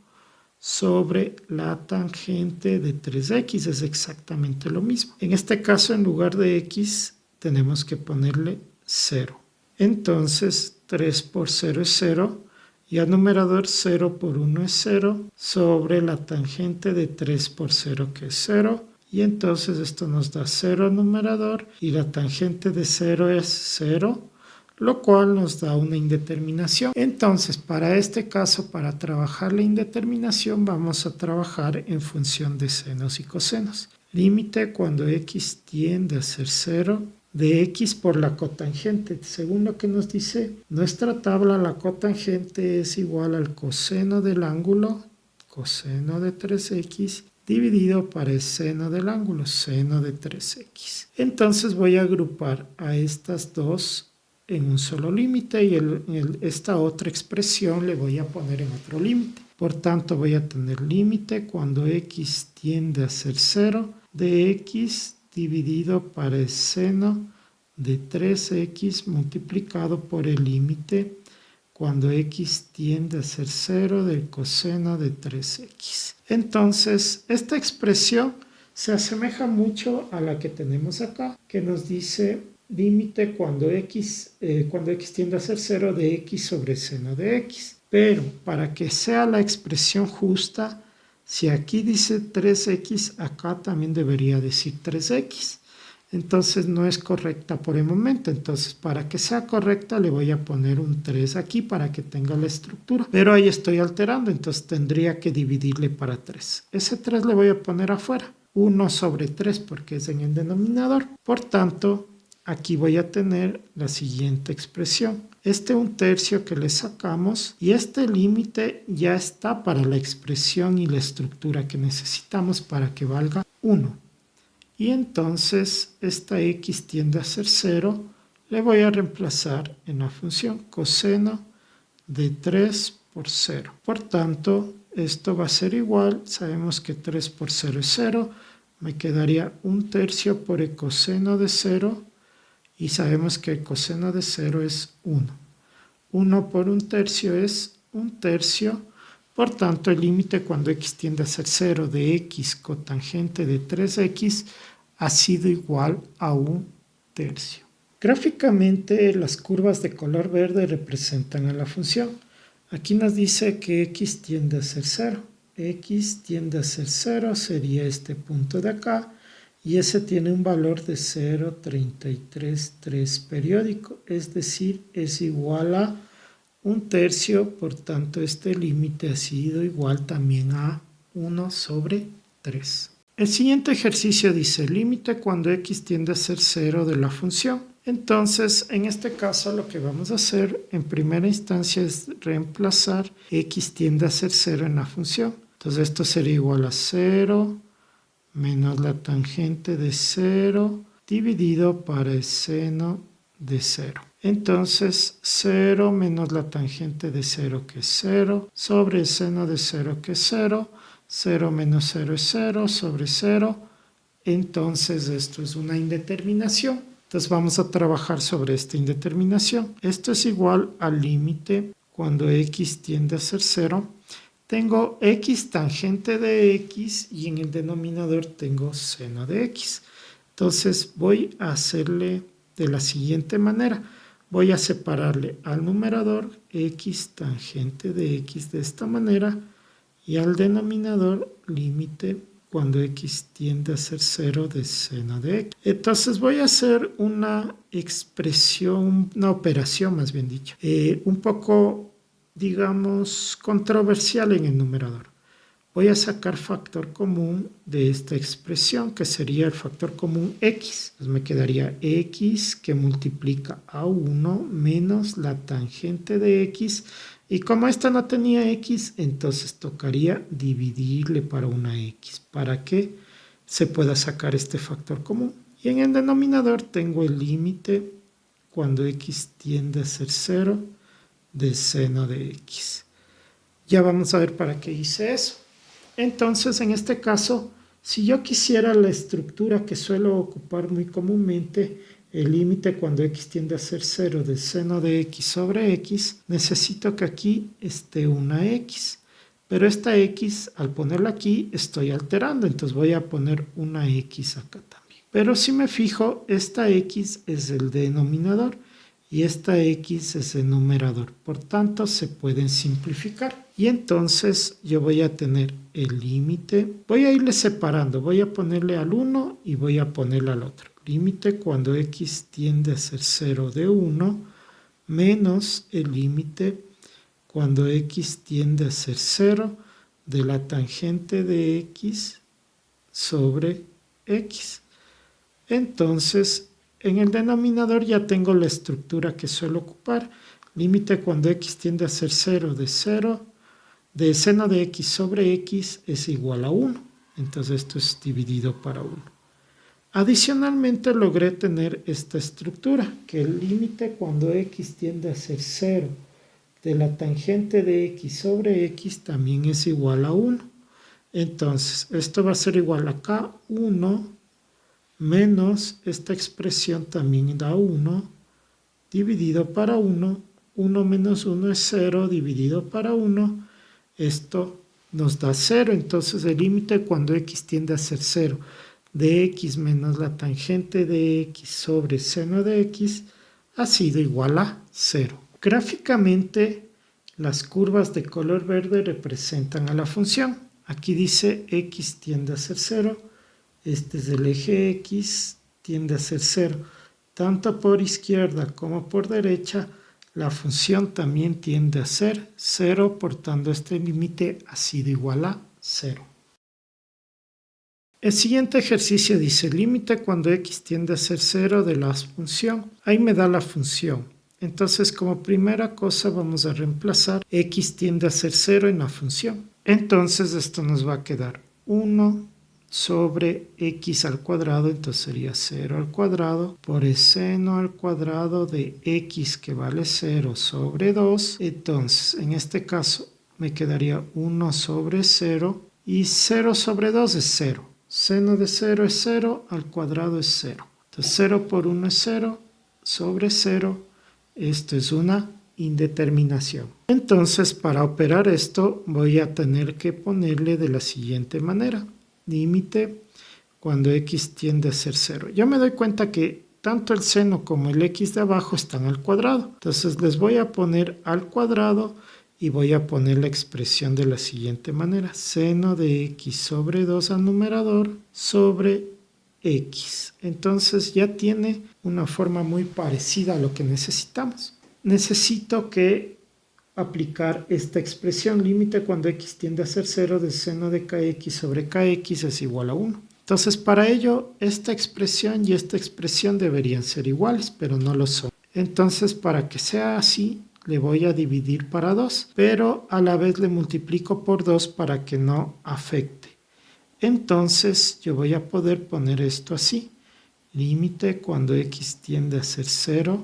sobre la tangente de 3x. Es exactamente lo mismo. En este caso en lugar de x tenemos que ponerle 0. Entonces 3 por 0 es 0. Y al numerador 0 por 1 es 0 sobre la tangente de 3 por 0 que es 0. Y entonces esto nos da 0 al numerador y la tangente de 0 es 0, lo cual nos da una indeterminación. Entonces para este caso, para trabajar la indeterminación, vamos a trabajar en función de senos y cosenos. Límite cuando x tiende a ser 0 de x por la cotangente. Según lo que nos dice nuestra tabla, la cotangente es igual al coseno del ángulo, coseno de 3x, dividido por el seno del ángulo, seno de 3x. Entonces voy a agrupar a estas dos en un solo límite y esta otra expresión le voy a poner en otro límite. Por tanto, voy a tener límite cuando x tiende a ser 0 de x dividido por el seno de 3x multiplicado por el límite cuando x tiende a ser 0 del coseno de 3x. Entonces, esta expresión se asemeja mucho a la que tenemos acá, que nos dice límite cuando x tiende a ser 0 de x sobre seno de x. Pero para que sea la expresión justa, si aquí dice 3x, acá también debería decir 3x. Entonces no es correcta por el momento. Entonces para que sea correcta le voy a poner un 3 aquí para que tenga la estructura. Pero ahí estoy alterando, entonces tendría que dividirle para 3. Ese 3 le voy a poner afuera. 1 sobre 3 porque es en el denominador. Por tanto, aquí voy a tener la siguiente expresión. Este 1/3 que le sacamos y este límite ya está para la expresión y la estructura que necesitamos para que valga 1. Y entonces esta x tiende a ser 0, le voy a reemplazar en la función coseno de 3 por 0. Por tanto, esto va a ser igual, sabemos que 3 por 0 es 0, me quedaría 1/3 por el coseno de 0 y sabemos que el coseno de 0 es 1. 1 por 1/3 es 1/3. Por tanto, el límite cuando x tiende a ser 0 de x cotangente de 3x ha sido igual a 1/3. Gráficamente, las curvas de color verde representan a la función. Aquí nos dice que x tiende a ser 0. X tiende a ser 0 sería este punto de acá y ese tiene un valor de 0,333 periódico, es decir, es igual a 1/3, por tanto este límite ha sido igual también a 1 sobre 3. El siguiente ejercicio dice límite cuando x tiende a ser 0 de la función. Entonces, en este caso lo que vamos a hacer en primera instancia es reemplazar x tiende a ser 0 en la función. Entonces esto sería igual a 0 menos la tangente de 0 dividido por el seno de 0. Entonces 0 menos la tangente de 0 que es 0 sobre el seno de 0 que es 0. 0 menos 0 es 0 sobre 0. Entonces esto es una indeterminación. Entonces vamos a trabajar sobre esta indeterminación. Esto es igual al límite cuando x tiende a ser 0 tengo x tangente de x y en el denominador tengo seno de x. Entonces voy a hacerle de la siguiente manera. Voy a separarle al numerador x tangente de x de esta manera y al denominador límite cuando x tiende a ser 0 de seno de x. Entonces voy a hacer una expresión, una operación más bien dicho, un poco, digamos, controversial en el numerador. Voy a sacar factor común de esta expresión, que sería el factor común x. Entonces me quedaría x que multiplica a 1 menos la tangente de x. Y como esta no tenía x, entonces tocaría dividirle para una x, para que se pueda sacar este factor común. Y en el denominador tengo el límite cuando x tiende a ser 0 de seno de x. Ya vamos a ver para qué hice eso. Entonces, en este caso, si yo quisiera la estructura que suelo ocupar muy comúnmente, el límite cuando x tiende a ser 0 de seno de x sobre x, necesito que aquí esté una x. Pero esta x, al ponerla aquí, estoy alterando, entonces voy a poner una x acá también. Pero si me fijo, esta x es el denominador y esta x es el numerador. Por tanto, se pueden simplificar. Y entonces yo voy a tener el límite. Voy a irle separando. Voy a ponerle al 1 y voy a ponerle al otro. Límite cuando x tiende a ser 0 de 1 menos el límite cuando x tiende a ser 0 de la tangente de x sobre x. Entonces, en el denominador ya tengo la estructura que suelo ocupar. Límite cuando x tiende a ser 0 de seno de x sobre x es igual a 1. Entonces esto es dividido para 1. Adicionalmente logré tener esta estructura, que el límite cuando x tiende a ser 0 de la tangente de x sobre x también es igual a 1. Entonces esto va a ser igual a k1 menos esta expresión también da 1 dividido para 1. 1 menos 1 es 0 dividido para 1. Esto nos da 0. Entonces el límite cuando x tiende a ser 0 de x menos la tangente de x sobre seno de x ha sido igual a 0. Gráficamente, las curvas de color verde representan a la función. Aquí dice x tiende a ser 0. Este es el eje x, tiende a ser 0. Tanto por izquierda como por derecha, la función también tiende a ser 0, por tanto este límite ha sido igual a 0. El siguiente ejercicio dice límite cuando x tiende a ser 0 de la función. Ahí me da la función. Entonces, como primera cosa vamos a reemplazar x tiende a ser 0 en la función. Entonces esto nos va a quedar 1 sobre x al cuadrado, entonces sería 0 al cuadrado por el seno al cuadrado de x que vale 0 sobre 2. Entonces, en este caso me quedaría 1 sobre 0 y 0 sobre 2 es 0. Seno de 0 es 0, al cuadrado es 0. Entonces 0 por 1 es 0, sobre 0. Esto es una indeterminación. Entonces, para operar esto, voy a tener que ponerle de la siguiente manera. Límite cuando x tiende a ser 0. Yo me doy cuenta que tanto el seno como el x de abajo están al cuadrado. Entonces les voy a poner al cuadrado y voy a poner la expresión de la siguiente manera. Seno de x sobre 2 al numerador sobre x. Entonces ya tiene una forma muy parecida a lo que necesitamos. Necesito que aplicar esta expresión límite cuando x tiende a ser 0 de seno de kx sobre kx es igual a 1. Entonces para ello esta expresión y esta expresión deberían ser iguales, pero no lo son. Entonces para que sea así le voy a dividir para 2, pero a la vez le multiplico por 2 para que no afecte. Entonces yo voy a poder poner esto así. Límite cuando x tiende a ser 0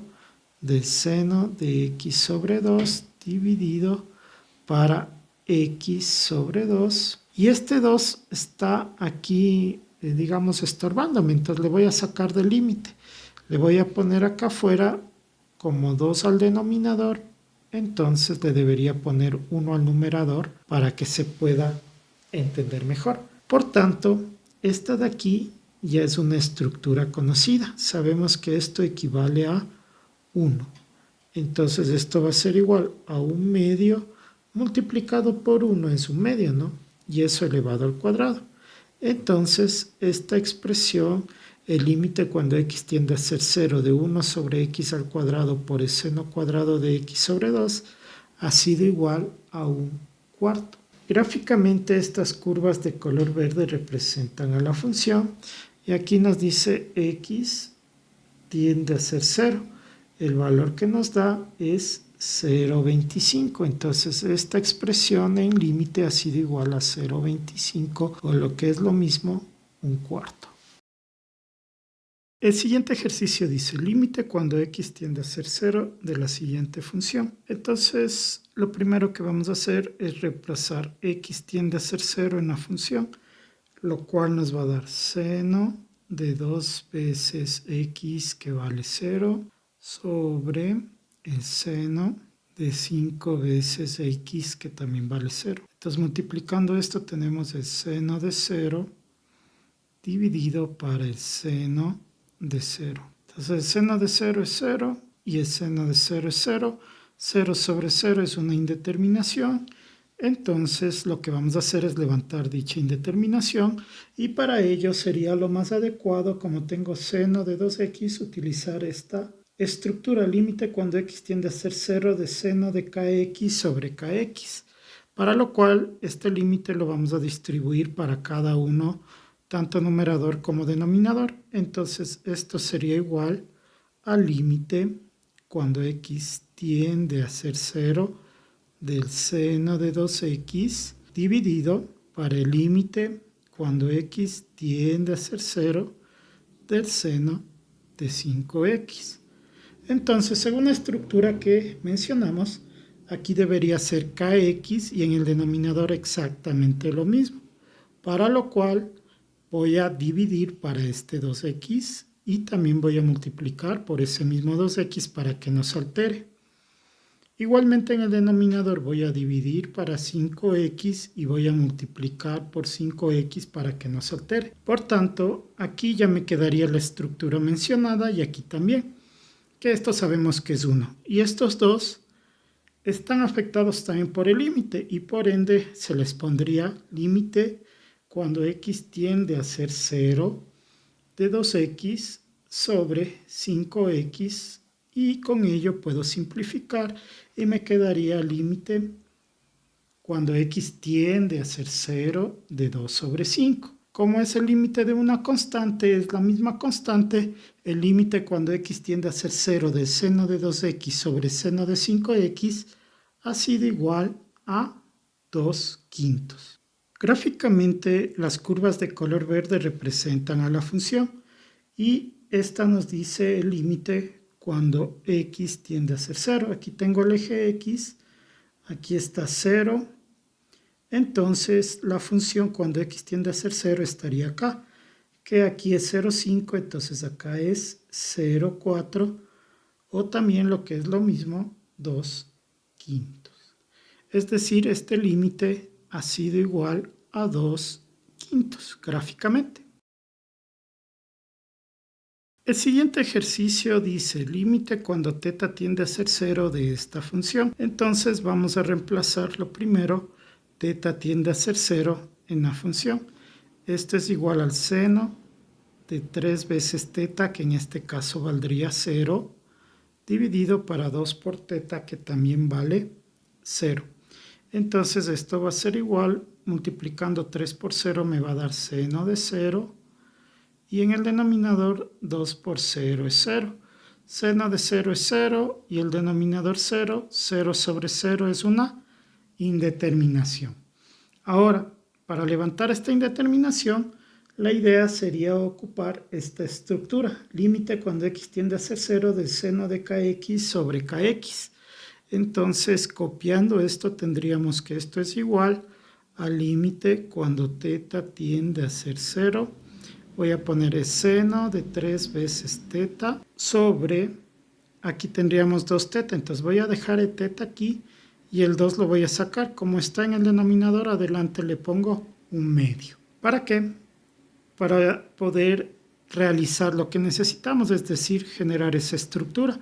del seno de x sobre 2 dividido para x sobre 2. Y este 2 está aquí, digamos, estorbándome. Entonces le voy a sacar del límite. Le voy a poner acá afuera como 2 al denominador entonces le debería poner 1 al numerador para que se pueda entender mejor. Por tanto, esta de aquí ya es una estructura conocida. Sabemos que esto equivale a 1. Entonces esto va a ser igual a 1/2 multiplicado por 1 es 1/2, ¿no? Y eso elevado al cuadrado. Entonces esta expresión, el límite cuando x tiende a ser 0 de 1 sobre x al cuadrado por el seno cuadrado de x sobre 2 ha sido igual a 1/4. Gráficamente estas curvas de color verde representan a la función y aquí nos dice x tiende a ser 0. El valor que nos da es 0,25. Entonces esta expresión en límite ha sido igual a 0,25 o lo que es lo mismo 1/4. El siguiente ejercicio dice límite cuando x tiende a ser 0 de la siguiente función. Entonces lo primero que vamos a hacer es reemplazar x tiende a ser 0 en la función, lo cual nos va a dar seno de 2 veces x que vale 0 sobre el seno de 5 veces x que también vale 0. Entonces multiplicando esto tenemos el seno de 0 dividido para el seno de 0. Entonces el seno de 0 es 0 y el seno de 0 es 0. 0 sobre 0 es una indeterminación. Entonces lo que vamos a hacer es levantar dicha indeterminación y para ello sería lo más adecuado, como tengo seno de 2x, utilizar esta estructura límite cuando x tiende a ser 0 de seno de kx sobre kx, para lo cual este límite lo vamos a distribuir para cada uno, tanto numerador como denominador. Entonces esto sería igual al límite cuando x tiende a ser 0 del seno de 2x dividido para el límite cuando x tiende a ser 0 del seno de 5x. Entonces, según la estructura que mencionamos, aquí debería ser kx y en el denominador exactamente lo mismo, para lo cual voy a dividir para este 2x y también voy a multiplicar por ese mismo 2x para que no se altere. Igualmente en el denominador voy a dividir para 5x y voy a multiplicar por 5x para que no se altere. Por tanto, aquí ya me quedaría la estructura mencionada y aquí también, que esto sabemos que es 1. Y estos dos están afectados también por el límite y por ende se les pondría límite cuando x tiende a ser 0 de 2x sobre 5x y con ello puedo simplificar y me quedaría límite cuando x tiende a ser 0 de 2 sobre 5. Como es el límite de una constante, es la misma constante, el límite cuando x tiende a ser 0 del seno de 2x sobre seno de 5x ha sido igual a 2/5. Gráficamente, las curvas de color verde representan a la función y esta nos dice el límite cuando x tiende a ser 0. Aquí tengo el eje x, aquí está 0. Entonces la función cuando x tiende a ser 0 estaría acá, que aquí es 0,5, entonces acá es 0,4 o también lo que es lo mismo 2/5. Es decir, este límite ha sido igual a 2/5 gráficamente. El siguiente ejercicio dice límite cuando θ tiende a ser 0 de esta función. Entonces vamos a reemplazar lo primero, θ tiende a ser 0 en la función. Esto es igual al seno de 3 veces θ, que en este caso valdría 0, dividido para 2 por θ, que también vale 0. Entonces esto va a ser igual, multiplicando 3 por 0 me va a dar seno de 0. Y en el denominador 2 por 0 es 0. Seno de 0 es 0 y el denominador 0. 0 sobre 0 es una indeterminación. Ahora, para levantar esta indeterminación, la idea sería ocupar esta estructura. Límite cuando x tiende a ser 0 del seno de kx sobre kx. Entonces, copiando esto, tendríamos que esto es igual al límite cuando θ tiende a ser 0. Voy a poner el seno de 3 veces θ sobre aquí tendríamos 2 teta. Entonces voy a dejar el teta aquí y el 2 lo voy a sacar. Como está en el denominador, adelante le pongo 1/2. ¿Para qué? Para poder realizar lo que necesitamos, es decir, generar esa estructura.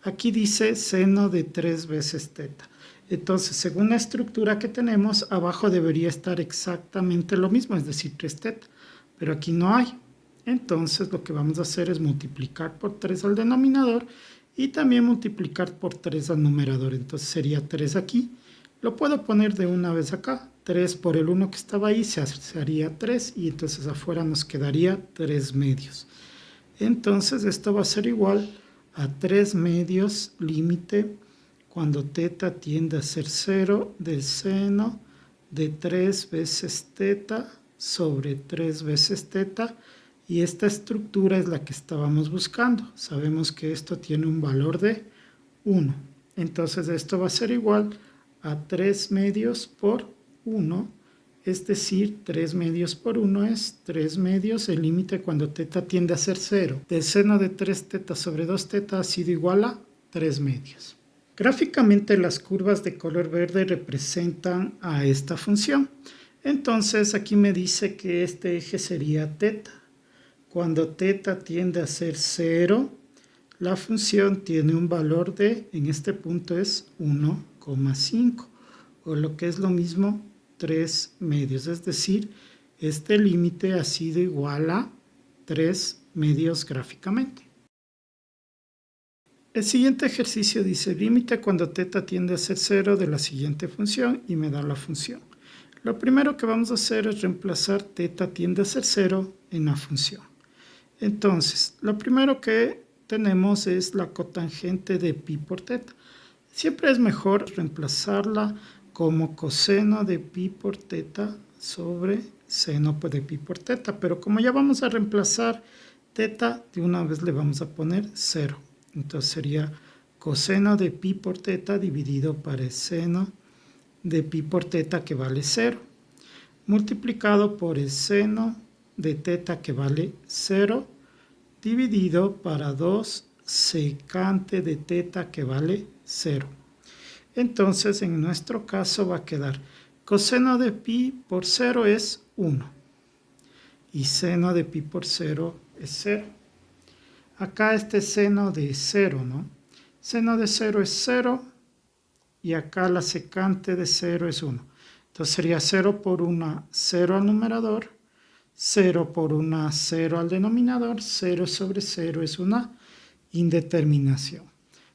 Aquí dice seno de 3 veces teta. Entonces, según la estructura que tenemos, abajo debería estar exactamente lo mismo, es decir, 3 teta. Pero aquí no hay. Entonces, lo que vamos a hacer es multiplicar por 3 al denominador y también multiplicar por 3 al numerador. Entonces, sería 3 aquí. Lo puedo poner de una vez acá. 3 por el 1 que estaba ahí se haría 3 y entonces afuera nos quedaría 3/2. Entonces, esto va a ser igual a 3/2 límite cuando teta tiende a ser 0 del seno de 3 veces teta sobre 3 veces teta, y esta estructura es la que estábamos buscando. Sabemos que esto tiene un valor de 1. Entonces esto va a ser igual a 3/2 por 1, es decir, 3/2 por 1 es 3/2, el límite cuando teta tiende a ser 0. Del seno de 3 teta sobre 2 teta ha sido igual a 3/2. Gráficamente las curvas de color verde representan a esta función. Entonces aquí me dice que este eje sería teta. Cuando teta tiende a ser 0, la función tiene un valor de, en este punto es 1,5, o lo que es lo mismo, 3/2. Es decir, este límite ha sido igual a 3/2 gráficamente. El siguiente ejercicio dice límite cuando teta tiende a ser 0 de la siguiente función y me da la función. Lo primero que vamos a hacer es reemplazar teta tiende a ser 0 en la función. Entonces, lo primero que tenemos es la cotangente de pi por teta. Siempre es mejor reemplazarla como coseno de pi por teta sobre seno de pi por teta. Pero como ya vamos a reemplazar teta, de una vez le vamos a poner 0. Entonces sería coseno de pi por teta dividido por el seno de pi por teta, que vale 0, multiplicado por el seno de teta, que vale 0, dividido para 2 secante de teta, que vale 0. Entonces, en nuestro caso va a quedar coseno de pi por 0 es 1 y seno de pi por 0 es 0. Acá este seno de 0, ¿no? Seno de 0 es 0 y acá la secante de 0 es 1. Entonces sería 0 por 1, 0 al numerador, 0 por 1, 0 al denominador, 0 sobre 0 es una indeterminación.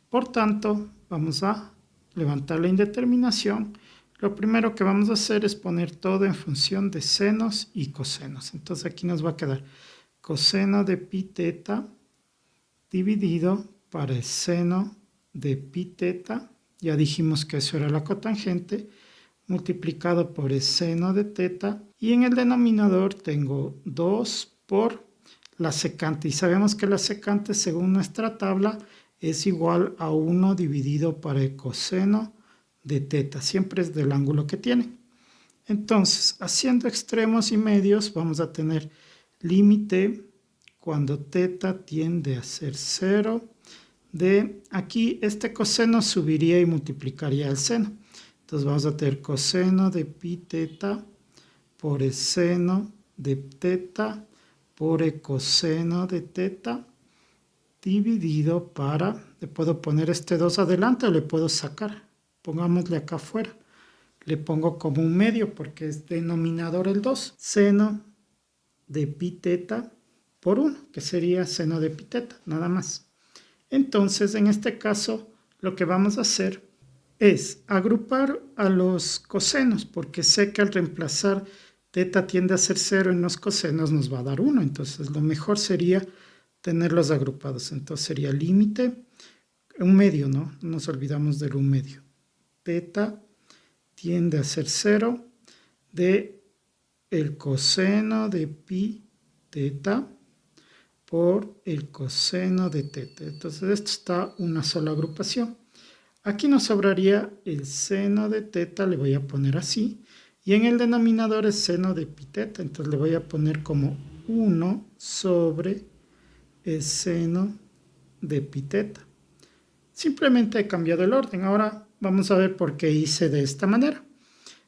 Por tanto, vamos a levantar la indeterminación. Lo primero que vamos a hacer es poner todo en función de senos y cosenos. Entonces aquí nos va a quedar coseno de pi teta dividido para el seno de pi teta, ya dijimos que eso era la cotangente, multiplicado por el seno de teta, y en el denominador tengo 2 por la secante, y sabemos que la secante, según nuestra tabla, es igual a 1 dividido para el coseno de teta, siempre es del ángulo que tiene. Entonces, haciendo extremos y medios, vamos a tener límite cuando teta tiende a ser 0, de aquí este coseno subiría y multiplicaría el seno. Entonces vamos a tener coseno de pi teta por el seno de teta por el coseno de teta dividido para, le puedo poner este 2 adelante o le puedo sacar. Pongámosle acá afuera. Le pongo como un medio porque es denominador el 2. Seno de pi teta por 1, que sería seno de pi teta, nada más. Entonces, en este caso, lo que vamos a hacer es agrupar a los cosenos, porque sé que al reemplazar teta tiende a ser 0 en los cosenos nos va a dar 1. Entonces, lo mejor sería tenerlos agrupados. Entonces, sería límite, un medio, ¿no? No nos olvidamos del un medio. Teta tiende a ser 0 de el coseno de pi teta por el coseno de teta. Entonces esto está una sola agrupación. Aquí nos sobraría el seno de teta, le voy a poner así, y en el denominador es seno de pi teta, entonces le voy a poner como 1 sobre el seno de pi teta. Simplemente he cambiado el orden. Ahora vamos a ver por qué hice de esta manera.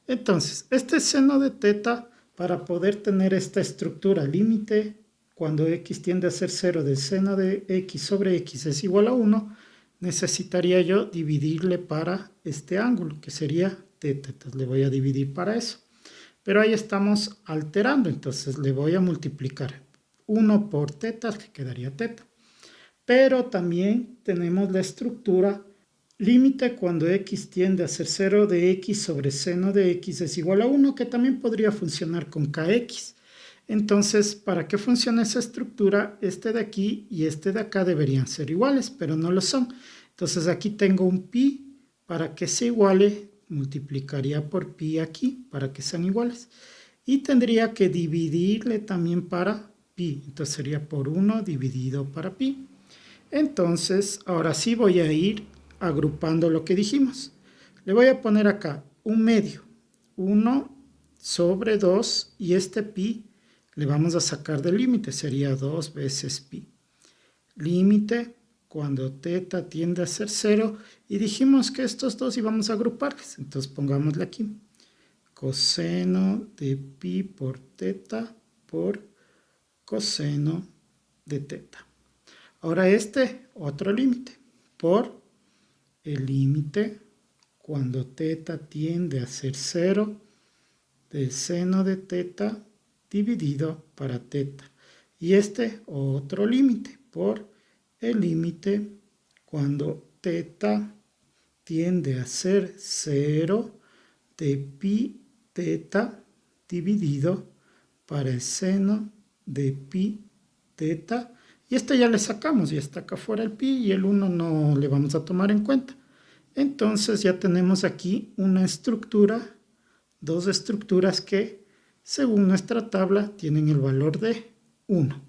Entonces, este seno de teta, para poder tener esta estructura límite, cuando x tiende a ser 0 del seno de x sobre x es igual a 1, necesitaría yo dividirle para este ángulo, que sería teta. Entonces le voy a dividir para eso. Pero ahí estamos alterando, entonces le voy a multiplicar 1 por teta, que quedaría teta. Pero también tenemos la estructura límite cuando x tiende a ser 0 de x sobre seno de x es igual a 1, que también podría funcionar con kx. Entonces, para que funcione esa estructura, este de aquí y este de acá deberían ser iguales, pero no lo son. Entonces aquí tengo un pi, para que se iguale, multiplicaría por pi aquí, para que sean iguales. Y tendría que dividirle también para pi, entonces sería por 1 dividido para pi. Entonces, ahora sí voy a ir agrupando lo que dijimos. Le voy a poner acá un medio, 1 sobre 2, y este pi le vamos a sacar del límite, sería 2 veces pi. Límite cuando teta tiende a ser 0, y dijimos que estos dos íbamos a agruparles, entonces pongámosle aquí. Coseno de pi por teta por coseno de teta. Ahora este otro límite, por el límite cuando teta tiende a ser 0 del seno de teta dividido para teta. Y este otro límite, por el límite cuando teta tiende a ser 0 de pi teta dividido para el seno de pi teta. Y este ya le sacamos, ya está acá fuera el pi y el 1 no le vamos a tomar en cuenta. Entonces ya tenemos aquí una estructura, dos estructuras que según nuestra tabla tienen el valor de 1.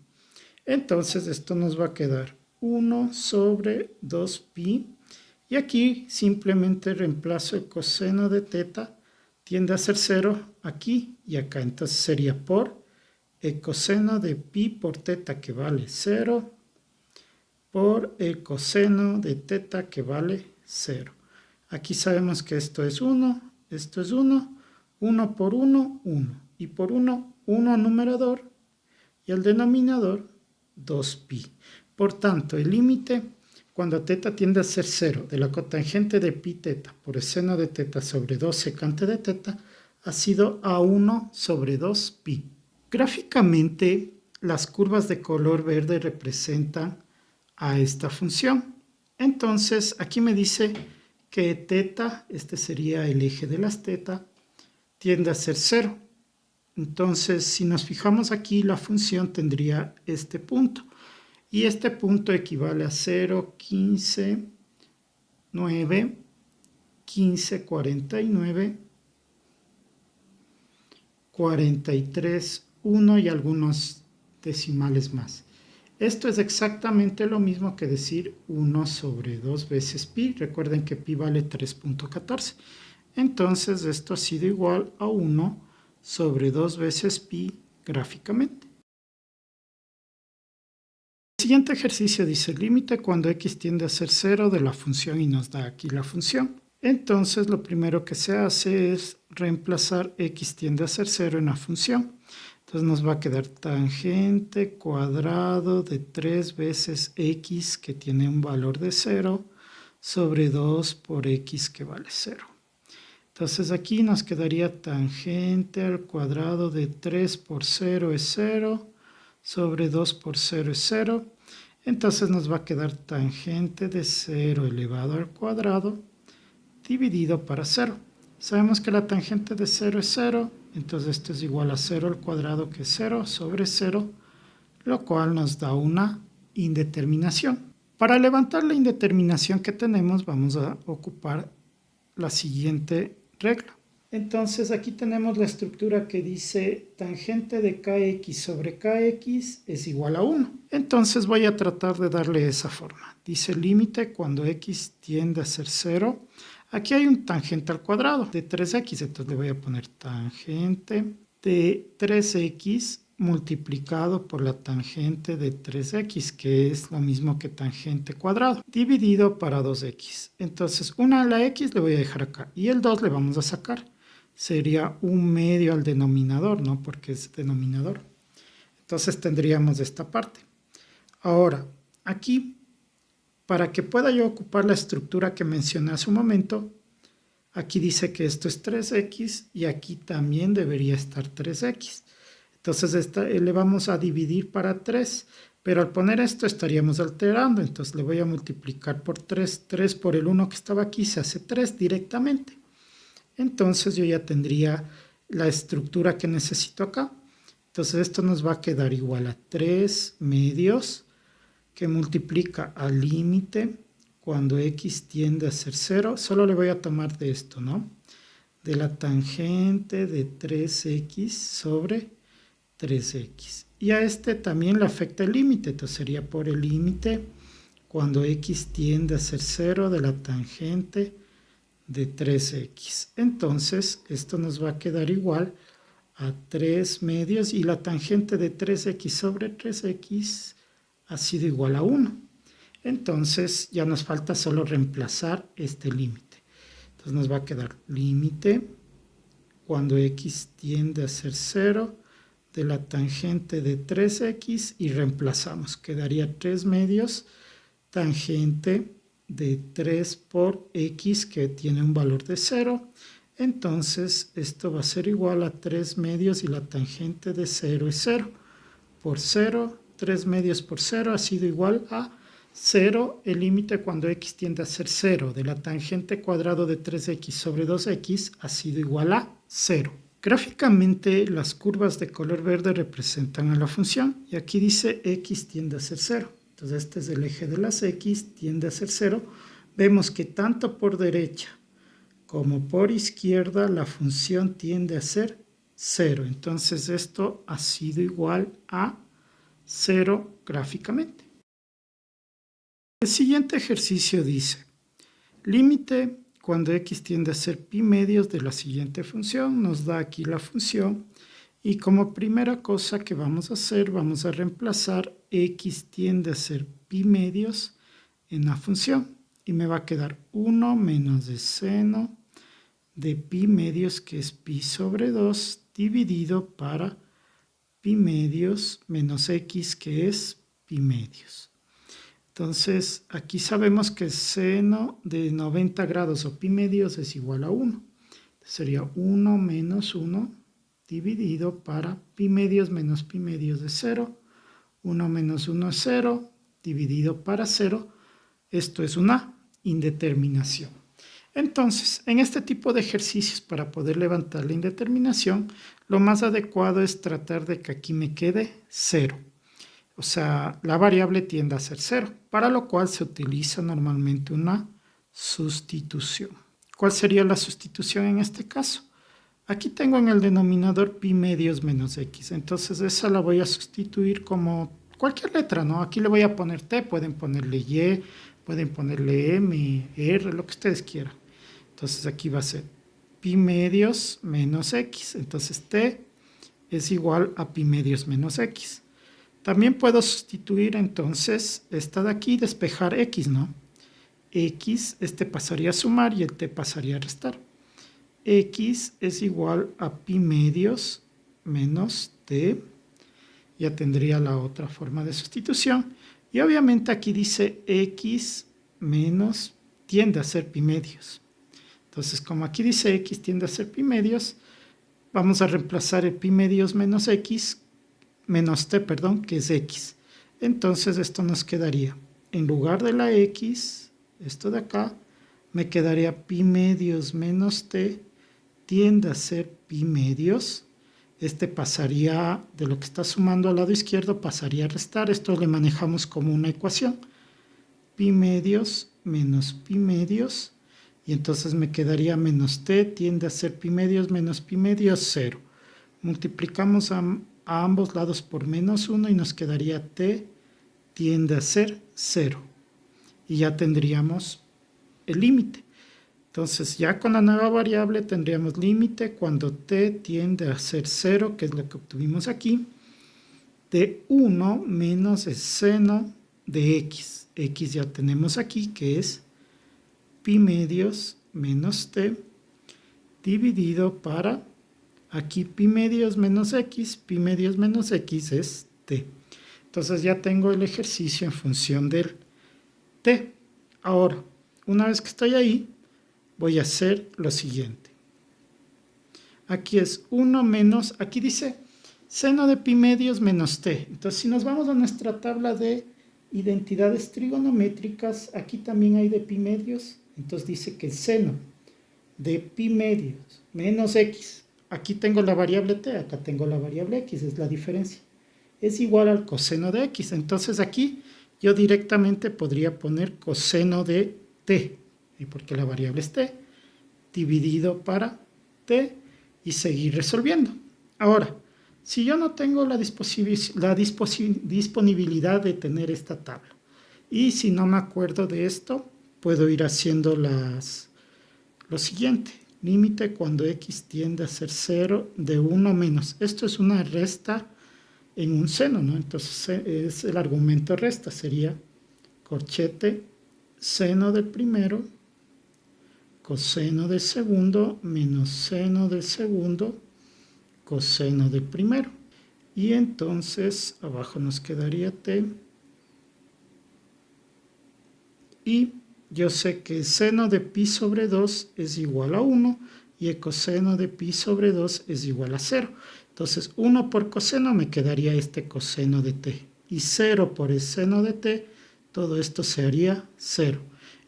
Entonces esto nos va a quedar 1 sobre 2pi. Y aquí simplemente reemplazo el coseno de teta, tiende a ser 0 aquí y acá. Entonces sería por el coseno de pi por teta, que vale 0, por el coseno de teta, que vale 0. Aquí sabemos que esto es 1, esto es 1, 1 por 1, 1. Y por 1, 1 numerador, y el denominador 2pi. Por tanto, el límite cuando teta tiende a ser 0 de la cotangente de pi teta por el seno de teta sobre 2 secante de teta ha sido a 1 sobre 2pi. Gráficamente, las curvas de color verde representan a esta función. Entonces, aquí me dice que teta, este sería el eje de las teta, tiende a ser 0. Entonces, si nos fijamos aquí, la función tendría este punto. Y este punto equivale a 0, 15, 9, 15, 49, 43, 1 y algunos decimales más. Esto es exactamente lo mismo que decir 1 sobre 2 veces pi. Recuerden que pi vale 3.14. Entonces esto ha sido igual a 1 sobre 2 veces pi gráficamente. El siguiente ejercicio dice límite cuando x tiende a ser 0 de la función y nos da aquí la función. Entonces lo primero que se hace es reemplazar x tiende a ser 0 en la función. Entonces nos va a quedar tangente cuadrado de 3 veces x, que tiene un valor de 0, sobre 2 por x, que vale 0. Entonces aquí nos quedaría tangente al cuadrado de 3 por 0 es 0, sobre 2 por 0 es 0. Entonces nos va a quedar tangente de 0 elevado al cuadrado dividido para 0. Sabemos que la tangente de 0 es 0, entonces esto es igual a 0 al cuadrado, que es 0 sobre 0, lo cual nos da una indeterminación. Para levantar la indeterminación que tenemos, vamos a ocupar la siguiente regla. Entonces aquí tenemos la estructura que dice tangente de kx sobre kx es igual a 1. Entonces voy a tratar de darle esa forma. Dice límite cuando x tiende a ser 0. Aquí hay un tangente al cuadrado de 3x, entonces le voy a poner tangente de 3x multiplicado por la tangente de 3x, que es lo mismo que tangente cuadrado, dividido para 2x. Entonces, a la x le voy a dejar acá y el 2 le vamos a sacar. Sería 1/2 al denominador, ¿no? Porque es denominador. Entonces tendríamos esta parte. Ahora, aquí, para que pueda yo ocupar la estructura que mencioné hace un momento, aquí dice que esto es 3x y aquí también debería estar 3x. Entonces le vamos a dividir para 3, pero al poner esto estaríamos alterando. Entonces le voy a multiplicar por 3. 3 por el 1 que estaba aquí se hace 3 directamente. Entonces yo ya tendría la estructura que necesito acá. Entonces esto nos va a quedar igual a 3 medios que multiplica al límite cuando x tiende a ser 0. Solo le voy a tomar de esto, ¿no? De la tangente de 3x sobre 3x. Y a este también le afecta el límite. Entonces sería por el límite cuando x tiende a ser 0 de la tangente de 3x. Entonces esto nos va a quedar igual a 3 medios y la tangente de 3x sobre 3x ha sido igual a 1. Entonces ya nos falta solo reemplazar este límite. Entonces nos va a quedar límite cuando x tiende a ser 0 de la tangente de 3x y reemplazamos. Quedaría 3 medios tangente de 3 por x que tiene un valor de 0. Entonces esto va a ser igual a 3 medios y la tangente de 0 es 0. Por 0, 3 medios por 0 ha sido igual a 0. El límite cuando x tiende a ser 0 de la tangente cuadrado de 3x sobre 2x ha sido igual a 0. Gráficamente las curvas de color verde representan a la función y aquí dice x tiende a ser 0. Entonces este es el eje de las x, tiende a ser 0. Vemos que tanto por derecha como por izquierda la función tiende a ser 0. Entonces esto ha sido igual a 0 gráficamente. El siguiente ejercicio dice, límite cuando x tiende a ser pi medios de la siguiente función. Nos da aquí la función y como primera cosa que vamos a hacer, vamos a reemplazar x tiende a ser pi medios en la función. Y me va a quedar 1 menos de seno de pi medios, que es pi sobre 2, dividido para pi medios menos x, que es pi medios. Entonces, aquí sabemos que seno de 90 grados o pi medios es igual a 1. Sería 1 menos 1 dividido para pi medios menos pi medios de 0. 1 menos 1 es 0, dividido para 0. Esto es una indeterminación. Entonces, en este tipo de ejercicios, para poder levantar la indeterminación, lo más adecuado es tratar de que aquí me quede 0. O sea, la variable tiende a ser 0, para lo cual se utiliza normalmente una sustitución. ¿Cuál sería la sustitución en este caso? Aquí tengo en el denominador pi medios menos x, entonces esa la voy a sustituir como cualquier letra, ¿no? Aquí le voy a poner t, pueden ponerle y, pueden ponerle m, r, lo que ustedes quieran. Entonces aquí va a ser pi medios menos x, entonces t es igual a pi medios menos x. También puedo sustituir entonces esta de aquí, despejar x, ¿no? X, este pasaría a sumar y el t pasaría a restar. X es igual a pi medios menos t. Ya tendría la otra forma de sustitución. Y obviamente aquí dice x menos tiende a ser pi medios. Entonces, como aquí dice x tiende a ser pi medios, vamos a reemplazar el pi medios menos x menos t, perdón, que es x. Entonces esto nos quedaría, en lugar de la x, esto de acá, me quedaría pi medios menos t tiende a ser pi medios. Este pasaría, de lo que está sumando al lado izquierdo, pasaría a restar. Esto le manejamos como una ecuación. Pi medios menos pi medios. Y entonces me quedaría menos t tiende a ser pi medios menos pi medios 0. Multiplicamos a ambos lados por menos 1 y nos quedaría t tiende a ser 0. Y ya tendríamos el límite. Entonces ya con la nueva variable tendríamos límite cuando t tiende a ser 0, que es lo que obtuvimos aquí. de 1 menos el seno de x. X ya tenemos aquí, que es pi medios menos t dividido para, aquí pi medios menos x es t. Entonces ya tengo el ejercicio en función del t. Ahora, una vez que estoy ahí, voy a hacer lo siguiente. Aquí es 1 menos, aquí dice seno de pi medios menos t. Entonces, si nos vamos a nuestra tabla de identidades trigonométricas, aquí también hay de pi medios. Entonces dice que el seno de pi medios menos x, aquí tengo la variable t, acá tengo la variable x, es la diferencia, es igual al coseno de x. Entonces aquí yo directamente podría poner coseno de t, porque la variable es t, dividido para t y seguir resolviendo. Ahora, si yo no tengo la disponibilidad de tener esta tabla, y si no me acuerdo de esto, puedo ir haciendo lo siguiente. Límite cuando x tiende a ser 0 de 1 menos. Esto es una resta en un seno, ¿no? Entonces es el argumento resta. Sería corchete seno del primero, coseno del segundo, menos seno del segundo, coseno del primero. Y entonces abajo nos quedaría t. Y yo sé que el seno de pi sobre 2 es igual a 1 y el coseno de pi sobre 2 es igual a 0. Entonces 1 por coseno me quedaría este coseno de t. Y 0 por el seno de t, todo esto se haría 0.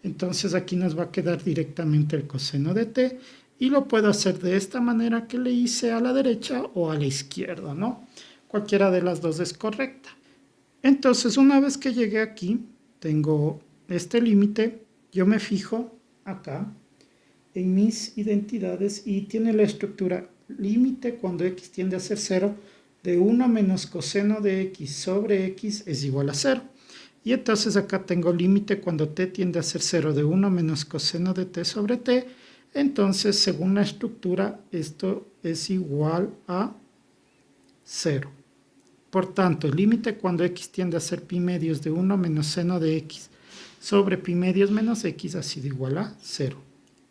Entonces aquí nos va a quedar directamente el coseno de t. Y lo puedo hacer de esta manera que le hice a la derecha o a la izquierda, ¿no? Cualquiera de las dos es correcta. Entonces una vez que llegué aquí, tengo este límite. Yo me fijo acá en mis identidades y tiene la estructura límite cuando x tiende a ser 0 de 1 menos coseno de x sobre x es igual a 0. Y entonces acá tengo límite cuando t tiende a ser 0 de 1 menos coseno de t sobre t. Entonces, según la estructura, esto es igual a 0. Por tanto, el límite cuando x tiende a ser pi medios de 1 menos seno de x sobre pi medios menos x ha sido igual a 0.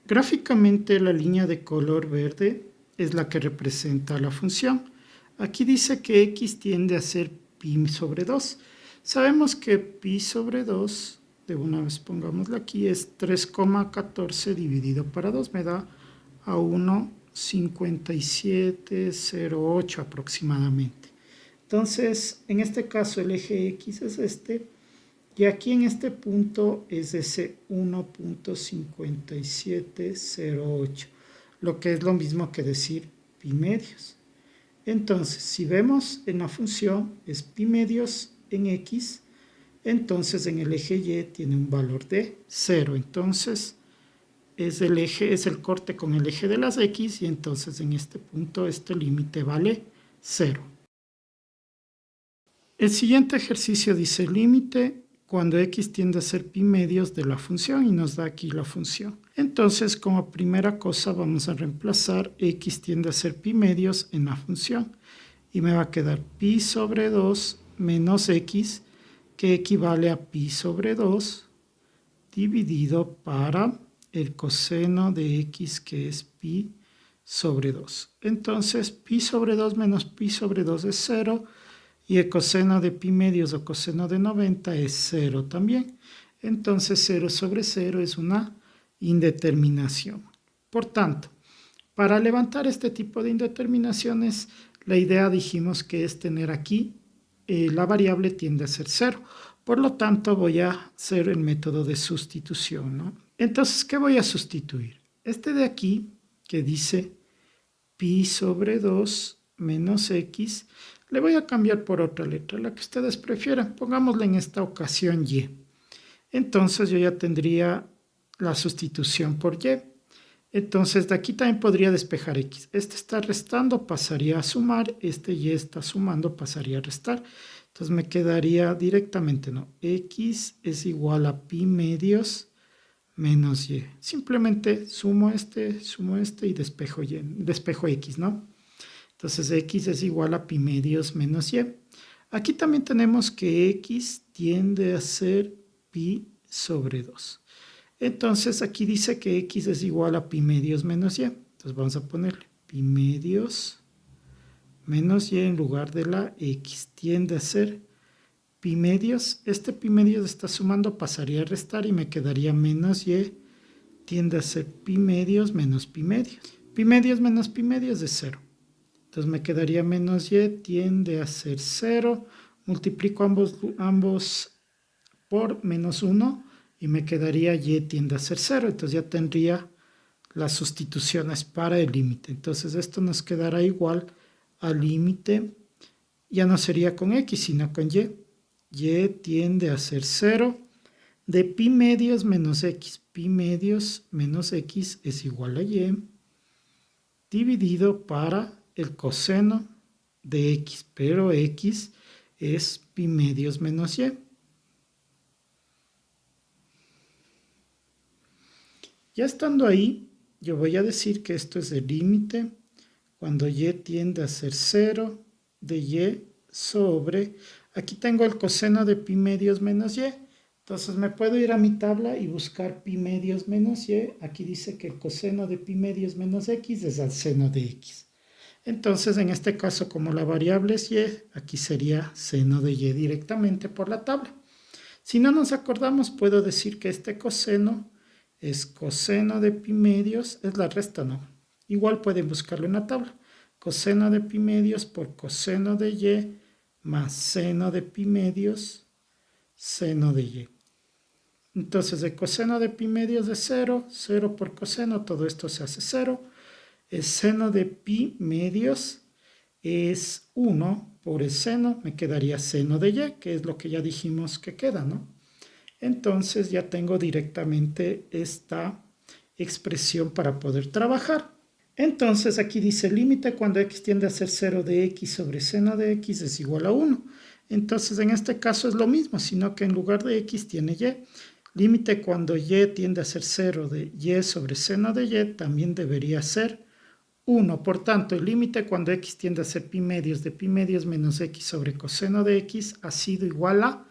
Gráficamente la línea de color verde es la que representa la función. Aquí dice que x tiende a ser pi sobre 2. Sabemos que pi sobre 2, de una vez pongámoslo aquí, es 3,14 dividido para 2, me da a 1,5708 aproximadamente. Entonces, en este caso el eje x es este. Y aquí en este punto es ese 1,5708, lo que es lo mismo que decir pi medios. Entonces, si vemos en la función es pi medios en x, entonces en el eje y tiene un valor de 0. Entonces, es el corte con el eje de las x y entonces en este punto este límite vale 0. El siguiente ejercicio dice límite cuando x tiende a ser pi medios de la función y nos da aquí la función. Entonces, como primera cosa vamos a reemplazar x tiende a ser pi medios en la función. Y me va a quedar pi sobre 2 menos x, que equivale a pi sobre 2, dividido para el coseno de x, que es pi sobre 2. Entonces, pi sobre 2 menos pi sobre 2 es 0. Y el coseno de pi medios o coseno de 90 es 0 también. Entonces 0 sobre 0 es una indeterminación. Por tanto, para levantar este tipo de indeterminaciones, la idea dijimos que es tener aquí la variable tiende a ser 0. Por lo tanto, voy a hacer el método de sustitución, ¿no? Entonces, ¿qué voy a sustituir? Este de aquí, que dice pi sobre 2 menos x, le voy a cambiar por otra letra, la que ustedes prefieran. Pongámosle en esta ocasión y. Entonces yo ya tendría la sustitución por y. Entonces de aquí también podría despejar x. Este está restando, pasaría a sumar. Este y está sumando, pasaría a restar. Entonces me quedaría directamente, ¿no? X es igual a pi medios menos y. Simplemente sumo este y despejo x, ¿no? Entonces x es igual a pi medios menos y. Aquí también tenemos que x tiende a ser pi sobre 2. Entonces aquí dice que x es igual a pi medios menos y. Entonces vamos a ponerle pi medios menos y en lugar de la x. Tiende a ser pi medios. Este pi medios está sumando, pasaría a restar y me quedaría menos y. Tiende a ser pi medios menos pi medios. Pi medios menos pi medios es 0. Entonces me quedaría menos y tiende a ser 0. Multiplico ambos por menos 1 y me quedaría y tiende a ser 0. Entonces ya tendría las sustituciones para el límite. Entonces esto nos quedará igual al límite. Ya no sería con x, sino con y. Y tiende a ser 0 de pi medios menos x. Pi medios menos x es igual a y dividido para el coseno de x, pero x es pi medios menos y. Ya estando ahí, yo voy a decir que esto es el límite cuando y tiende a ser 0 de y sobre, aquí tengo el coseno de pi medios menos y, entonces me puedo ir a mi tabla y buscar pi medios menos y, aquí dice que el coseno de pi medios menos x es al seno de x. Entonces, en este caso, como la variable es y, aquí sería seno de y directamente por la tabla. Si no nos acordamos, puedo decir que este coseno es coseno de pi medios, es la resta, ¿no? Igual pueden buscarlo en la tabla. Coseno de pi medios por coseno de y más seno de pi medios, seno de y. Entonces, el coseno de pi medios es 0, 0 por coseno, todo esto se hace 0. El seno de pi medios es 1 por el seno, me quedaría seno de y, que es lo que ya dijimos que queda, ¿no? Entonces ya tengo directamente esta expresión para poder trabajar. Entonces aquí dice límite cuando x tiende a ser 0 de x sobre seno de x es igual a 1. Entonces en este caso es lo mismo, sino que en lugar de x tiene y. Límite cuando y tiende a ser 0 de y sobre seno de y también debería ser 1. Por tanto, el límite cuando x tiende a ser pi medios de pi medios menos x sobre coseno de x ha sido igual a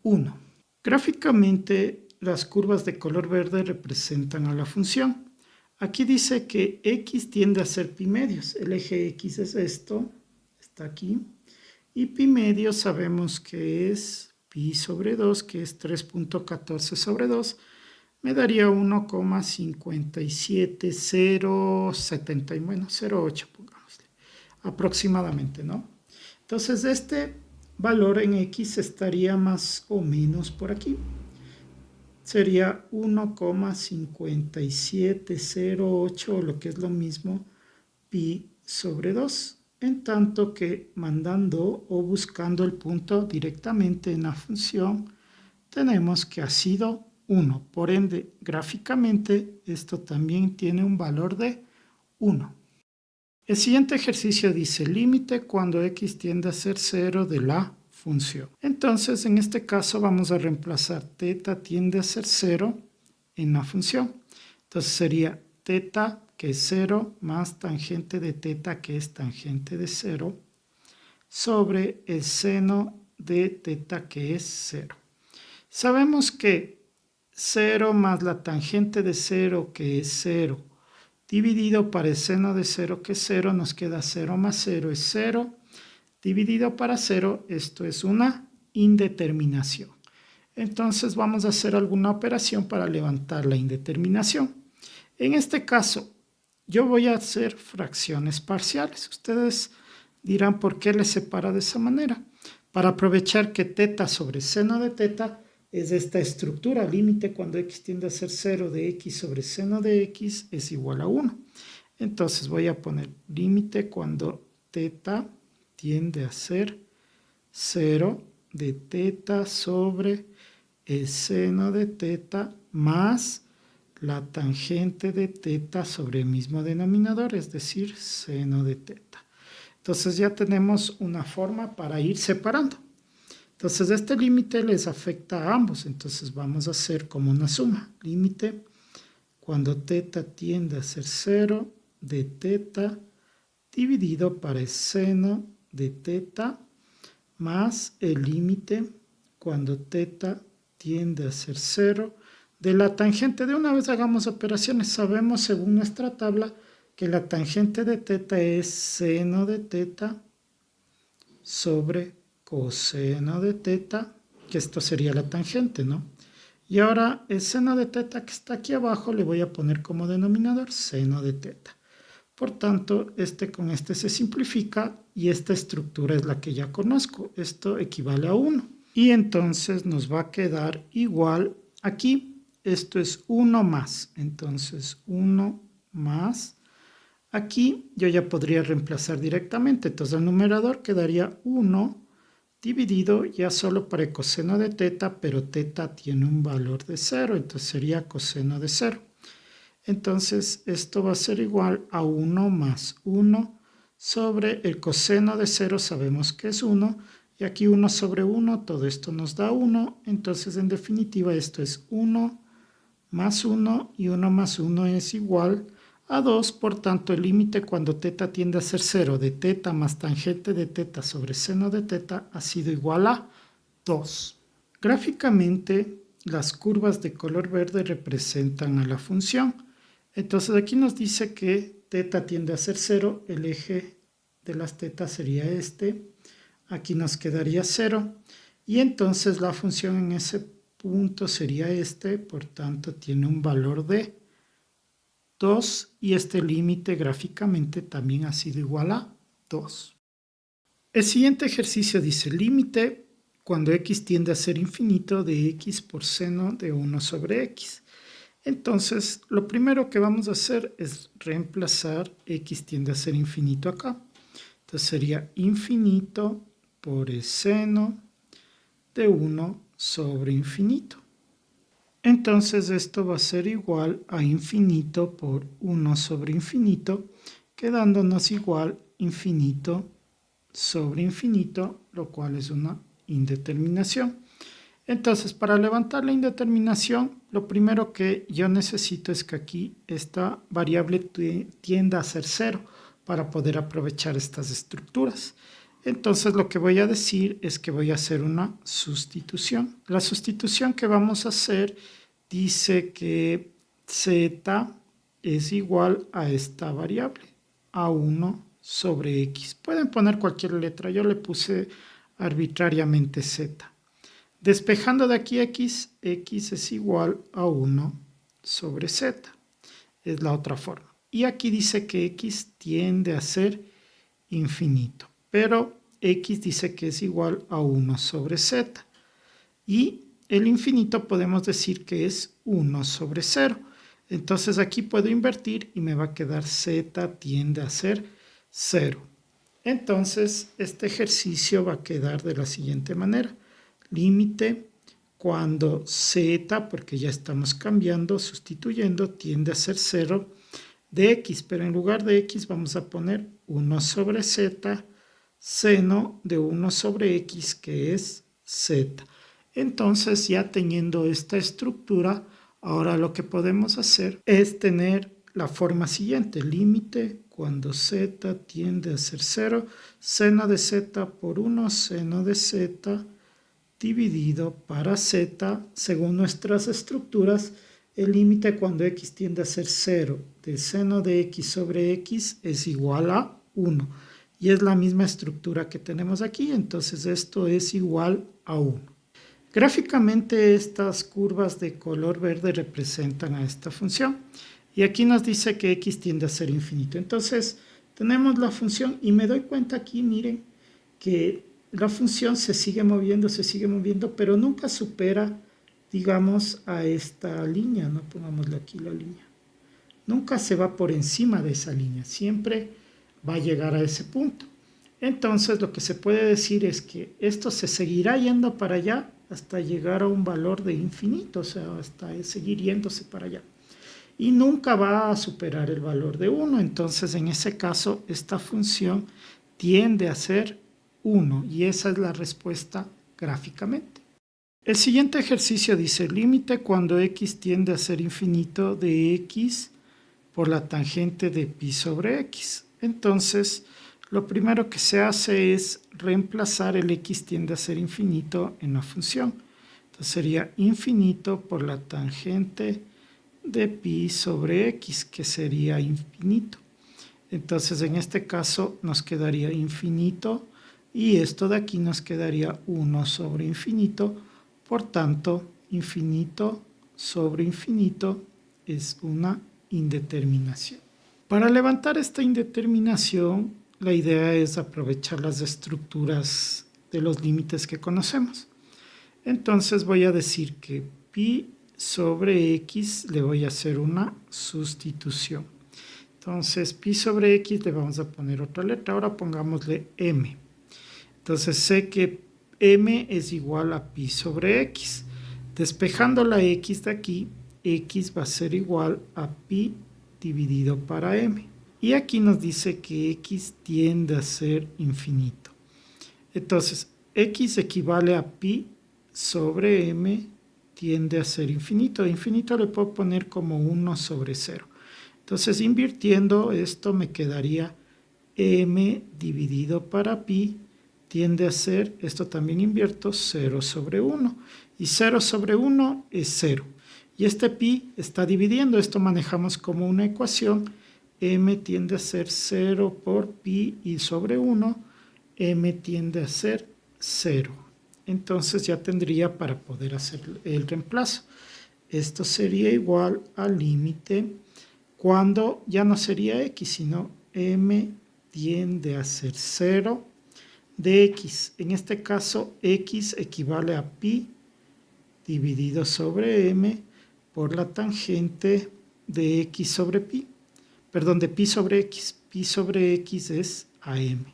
1. Gráficamente, las curvas de color verde representan a la función. Aquí dice que x tiende a ser pi medios. El eje x es esto, está aquí. Y pi medios sabemos que es pi sobre 2, que es 3.14 sobre 2. Me daría 1,57070, bueno, 0,8 pongámosle, aproximadamente, ¿no? Entonces este valor en x estaría más o menos por aquí. Sería 1,5708, o lo que es lo mismo, pi sobre 2. En tanto que mandando o buscando el punto directamente en la función, tenemos que ha sido 1. Por ende, gráficamente, esto también tiene un valor de 1. El siguiente ejercicio dice límite cuando x tiende a ser 0 de la función. Entonces, en este caso vamos a reemplazar teta tiende a ser 0 en la función. Entonces sería teta que es 0 más tangente de teta que es tangente de 0 sobre el seno de teta que es 0. Sabemos que 0 más la tangente de 0 que es 0 dividido para el seno de 0 que es 0 nos queda 0 más 0 es 0 dividido para 0, esto es una indeterminación. Entonces vamos a hacer alguna operación para levantar la indeterminación. En este caso, yo voy a hacer fracciones parciales. Ustedes dirán por qué les separa de esa manera. Para aprovechar que teta sobre seno de teta es esta estructura, límite cuando x tiende a ser 0 de x sobre seno de x es igual a 1. Entonces voy a poner límite cuando teta tiende a ser 0 de teta sobre el seno de teta más la tangente de teta sobre el mismo denominador, es decir, seno de teta. Entonces ya tenemos una forma para ir separando. Entonces este límite les afecta a ambos, entonces vamos a hacer como una suma. Límite cuando teta tiende a ser 0 de teta dividido para el seno de teta más el límite cuando θ tiende a ser 0 de la tangente. De una vez hagamos operaciones. Sabemos según nuestra tabla que la tangente de θ es seno de θ sobre coseno de θ, que esto sería la tangente, ¿no? Y ahora el seno de θ que está aquí abajo le voy a poner como denominador seno de θ. Por tanto, este con este se simplifica y esta estructura es la que ya conozco. Esto equivale a 1. Y entonces nos va a quedar igual aquí. Esto es 1 más. Entonces 1 más. Aquí yo ya podría reemplazar directamente. Entonces el numerador quedaría 1 dividido ya solo para el coseno de θ, pero θ tiene un valor de 0. Entonces sería coseno de 0. Entonces esto va a ser igual a 1 más 1 sobre el coseno de 0, sabemos que es 1, y aquí 1 sobre 1, todo esto nos da 1, entonces en definitiva esto es 1 más 1 y 1 más 1 es igual a 2, por tanto el límite cuando θ tiende a ser 0 de θ más tangente de θ sobre seno de θ ha sido igual a 2. Gráficamente las curvas de color verde representan a la función. Entonces aquí nos dice que θ tiende a ser 0, el eje de las θ sería este, aquí nos quedaría 0 y entonces la función en ese punto sería este, por tanto tiene un valor de 2 y este límite gráficamente también ha sido igual a 2. El siguiente ejercicio dice límite cuando x tiende a ser infinito de x por seno de 1 sobre x. Entonces, lo primero que vamos a hacer es reemplazar x tiende a ser infinito acá. Entonces sería infinito por el seno de 1 sobre infinito. Entonces esto va a ser igual a infinito por 1 sobre infinito, quedándonos igual infinito sobre infinito, lo cual es una indeterminación. Entonces, para levantar la indeterminación, lo primero que yo necesito es que aquí esta variable tienda a ser 0 para poder aprovechar estas estructuras. Entonces, lo que voy a decir es que voy a hacer una sustitución. La sustitución que vamos a hacer dice que z es igual a esta variable, a 1 sobre x. Pueden poner cualquier letra, yo le puse arbitrariamente z. Despejando de aquí x, x es igual a 1 sobre z. Es la otra forma. Y aquí dice que x tiende a ser infinito. Pero x dice que es igual a 1 sobre z. Y el infinito podemos decir que es 1 sobre 0. Entonces aquí puedo invertir y me va a quedar z tiende a ser 0. Entonces este ejercicio va a quedar de la siguiente manera. Límite cuando z, porque ya estamos cambiando, sustituyendo, tiende a ser 0 de x, pero en lugar de x vamos a poner 1 sobre z, seno de 1 sobre x, que es z. Entonces, ya teniendo esta estructura, ahora lo que podemos hacer es tener la forma siguiente. Límite cuando z tiende a ser 0, seno de z por 1, seno de z, dividido para z, según nuestras estructuras, el límite cuando x tiende a ser 0 del seno de x sobre x es igual a 1. Y es la misma estructura que tenemos aquí, entonces esto es igual a 1. Gráficamente estas curvas de color verde representan a esta función. Y aquí nos dice que x tiende a ser infinito. Entonces tenemos la función y me doy cuenta aquí, miren, que la función se sigue moviendo, pero nunca supera, digamos, a esta línea, ¿no? Pongámosle aquí la línea. Nunca se va por encima de esa línea, siempre va a llegar a ese punto. Entonces lo que se puede decir es que esto se seguirá yendo para allá hasta llegar a un valor de infinito, o sea, hasta seguir yéndose para allá. Y nunca va a superar el valor de 1, entonces en ese caso esta función tiende a ser 1 y esa es la respuesta gráficamente. El siguiente ejercicio dice límite cuando x tiende a ser infinito de x por la tangente de pi sobre x. Entonces lo primero que se hace es reemplazar el x tiende a ser infinito en la función. Entonces sería infinito por la tangente de pi sobre x, que sería infinito. Entonces en este caso nos quedaría infinito y esto de aquí nos quedaría 1 sobre infinito. Por tanto, infinito sobre infinito es una indeterminación. Para levantar esta indeterminación, la idea es aprovechar las estructuras de los límites que conocemos. Entonces voy a decir que pi sobre x le voy a hacer una sustitución. Entonces pi sobre x le vamos a poner otra letra. Ahora pongámosle m. Entonces sé que m es igual a pi sobre x. Despejando la x de aquí, x va a ser igual a pi dividido para m. Y aquí nos dice que x tiende a ser infinito. Entonces, x equivale a pi sobre m tiende a ser infinito. Infinito le puedo poner como 1 sobre 0. Entonces, invirtiendo esto me quedaría m dividido para pi tiende a ser, esto también invierto, 0 sobre 1. Y 0 sobre 1 es 0. Y este pi está dividiendo, esto manejamos como una ecuación. M tiende a ser 0 por pi y sobre 1, m tiende a ser 0. Entonces ya tendría para poder hacer el reemplazo. Esto sería igual al límite cuando ya no sería x, sino m tiende a ser 0 de x. En este caso, x equivale a pi dividido sobre m por la tangente de x sobre pi. Perdón, de pi sobre x. Pi sobre x es am,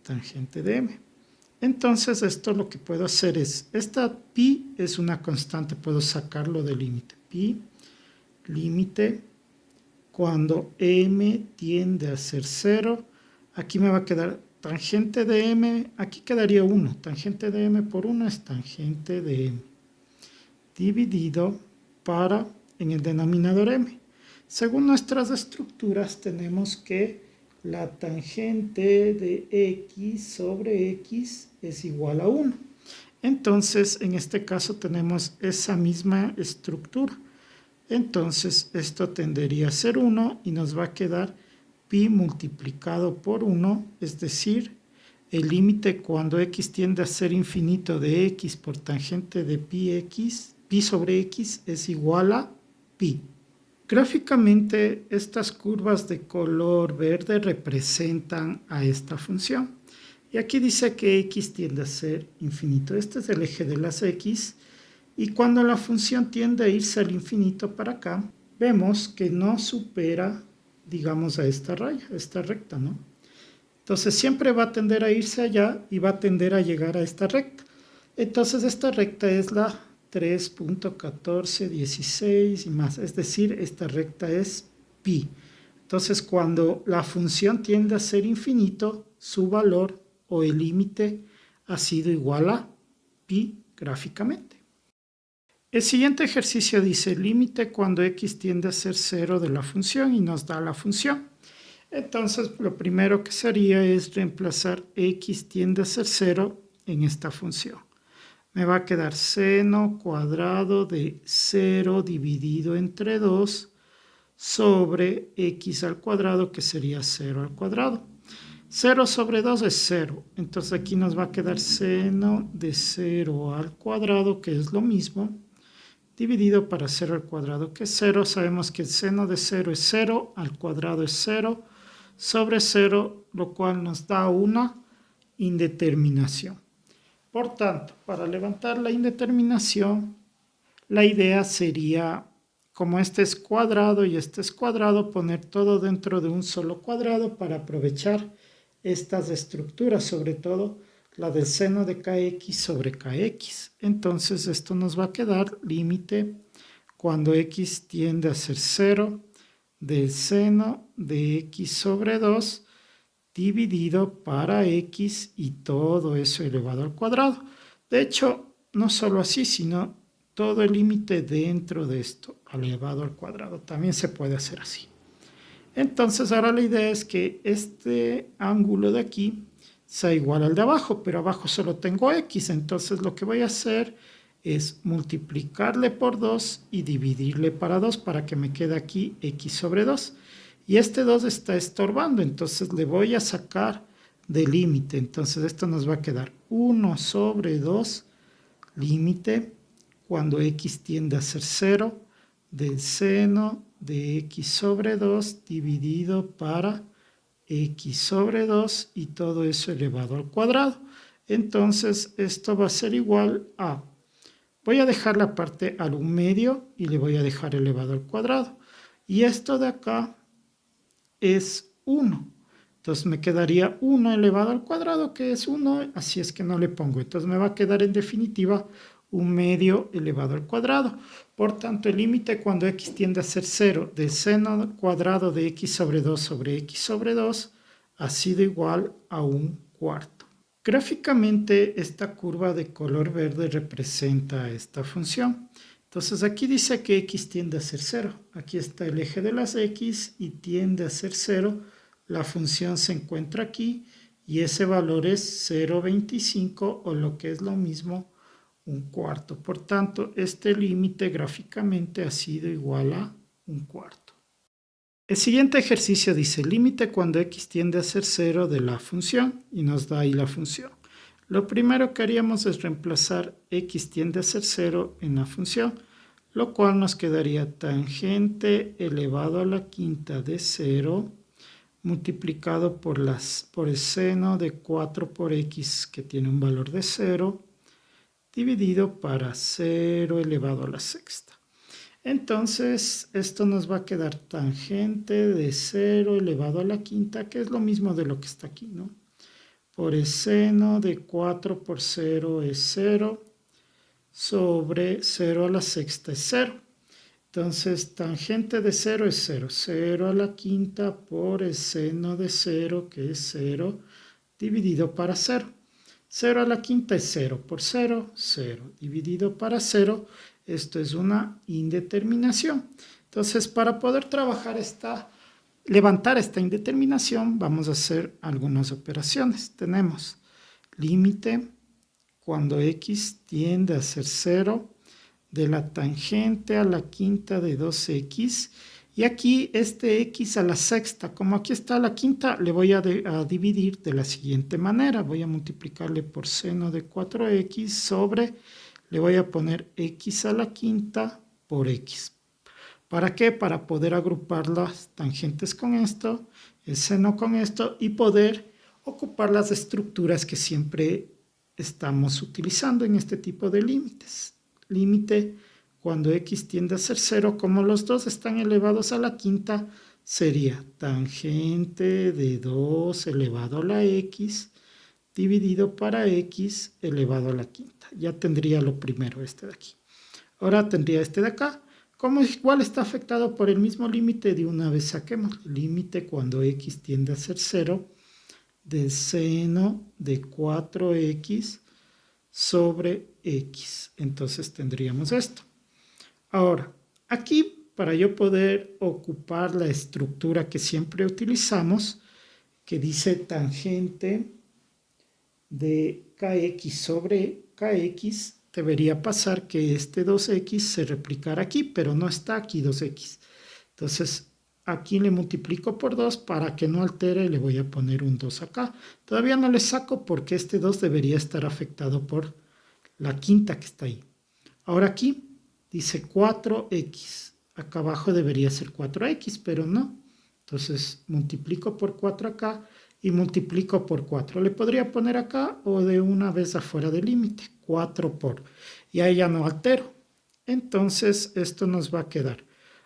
tangente de m. Entonces, esto lo que puedo hacer es, esta pi es una constante, puedo sacarlo del límite. Pi, límite, cuando m tiende a ser 0, aquí me va a quedar tangente de m, aquí quedaría 1. Tangente de m por 1 es tangente de m, dividido para, en el denominador m. Según nuestras estructuras, tenemos que la tangente de x sobre x es igual a 1. Entonces, en este caso tenemos esa misma estructura. Entonces, esto tendería a ser 1 y nos va a quedar pi multiplicado por 1, es decir, el límite cuando x tiende a ser infinito de x por tangente de pi sobre x es igual a pi. Gráficamente, estas curvas de color verde representan a esta función. Y aquí dice que x tiende a ser infinito. Este es el eje de las x. Y cuando la función tiende a irse al infinito para acá, vemos que no supera, digamos, a esta raya, a esta recta, ¿no? Entonces siempre va a tender a irse allá y va a tender a llegar a esta recta. Entonces esta recta es la 3.1416 y más, es decir, esta recta es pi. Entonces, cuando la función tiende a ser infinito, su valor o el límite ha sido igual a pi gráficamente. El siguiente ejercicio dice límite cuando x tiende a ser 0 de la función y nos da la función. Entonces, lo primero que sería es reemplazar x tiende a ser 0 en esta función. Me va a quedar seno cuadrado de 0 dividido entre 2 sobre x al cuadrado, que sería 0 al cuadrado. 0 sobre 2 es 0. Entonces aquí nos va a quedar seno de 0 al cuadrado, que es lo mismo, dividido para 0 al cuadrado, que es 0. Sabemos que el seno de 0 es 0, al cuadrado es 0, sobre 0, lo cual nos da una indeterminación. Por tanto, para levantar la indeterminación, la idea sería, como este es cuadrado y este es cuadrado, poner todo dentro de un solo cuadrado para aprovechar estas estructuras, sobre todo la del seno de kx sobre kx. Entonces, esto nos va a quedar límite cuando x tiende a ser 0 del seno de x sobre 2 dividido para x y todo eso elevado al cuadrado. De hecho, no solo así, sino todo el límite dentro de esto elevado al cuadrado. También se puede hacer así. Entonces ahora la idea es que este ángulo de aquí sea igual al de abajo, pero abajo solo tengo x, entonces lo que voy a hacer es multiplicarle por 2 y dividirle para 2 para que me quede aquí x sobre 2. Y este 2 está estorbando, entonces le voy a sacar del límite. Entonces esto nos va a quedar 1 sobre 2 límite cuando x tiende a ser 0 del seno de x sobre 2 dividido para x sobre 2 y todo eso elevado al cuadrado. Entonces esto va a ser igual a, voy a dejar la parte al 1/2 y le voy a dejar elevado al cuadrado. Y esto de acá es 1. Entonces me quedaría 1 elevado al cuadrado, que es 1, así es que no le pongo. Entonces me va a quedar en definitiva 1/2 elevado al cuadrado. Por tanto, el límite cuando x tiende a ser 0 del seno cuadrado de x sobre x sobre 2 ha sido igual a 1/4. Gráficamente, esta curva de color verde representa esta función. Entonces aquí dice que x tiende a ser 0. Aquí está el eje de las x y tiende a ser 0. La función se encuentra aquí y ese valor es 0,25 o lo que es lo mismo 1/4. Por tanto, este límite gráficamente ha sido igual a 1/4. El siguiente ejercicio dice límite cuando x tiende a ser 0 de la función y nos da ahí la función. Lo primero que haríamos es reemplazar x tiende a ser 0 en la función, lo cual nos quedaría tangente elevado a la quinta de 0 multiplicado por el seno de 4 por x que tiene un valor de 0 dividido para 0 elevado a la sexta. Entonces, esto nos va a quedar tangente de 0 elevado a la quinta, que es lo mismo de lo que está aquí, ¿no? Por el seno de 4 por 0 es 0, sobre 0 a la sexta es 0. Entonces, tangente de 0 es 0. 0 a la quinta por el seno de 0, que es 0, dividido para 0. 0 a la quinta es 0 por 0, 0, dividido para 0. Esto es una indeterminación. Entonces, para poder trabajar levantar esta indeterminación, vamos a hacer algunas operaciones. Tenemos límite cuando x tiende a ser 0 de la tangente a la quinta de 2x. Y aquí este x a la sexta, como aquí está la quinta, le voy a dividir de la siguiente manera. Voy a multiplicarle por seno de 4x sobre, le voy a poner x a la quinta por x. ¿Para qué? Para poder agrupar las tangentes con esto, el seno con esto y poder ocupar las estructuras que siempre estamos utilizando en este tipo de límites. Límite cuando x tiende a ser 0, como los dos están elevados a la quinta, sería tangente de 2 elevado a la x dividido para x elevado a la quinta. Ya tendría lo primero, este de aquí. Ahora tendría este de acá. Como igual está afectado por el mismo límite, de una vez saquemos límite cuando x tiende a ser 0 del seno de 4x sobre x. Entonces tendríamos esto. Ahora, aquí para yo poder ocupar la estructura que siempre utilizamos, que dice tangente de kx sobre kx, debería pasar que este 2x se replicara aquí, pero no está aquí 2x. Entonces, aquí le multiplico por 2 para que no altere, le voy a poner un 2 acá. Todavía no le saco porque este 2 debería estar afectado por la quinta que está ahí. Ahora aquí dice 4x. Acá abajo debería ser 4x, pero no. Entonces multiplico por 4 acá y multiplico por 4. Le podría poner acá o de una vez afuera del límite. 4 por. Y ahí ya no altero. Entonces esto nos va a quedar.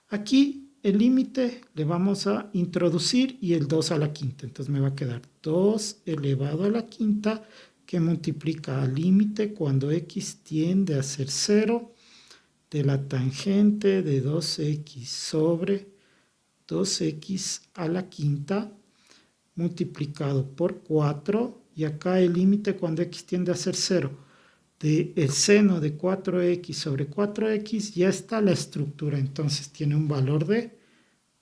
Aquí el límite le vamos a introducir y el 2 a la quinta. Entonces me va a quedar 2 elevado a la quinta que multiplica al límite cuando x tiende a ser 0 de la tangente de 2x sobre 2x a la quinta multiplicado por 4 y acá el límite cuando x tiende a ser 0 del seno de 4x sobre 4x ya está la estructura, entonces tiene un valor de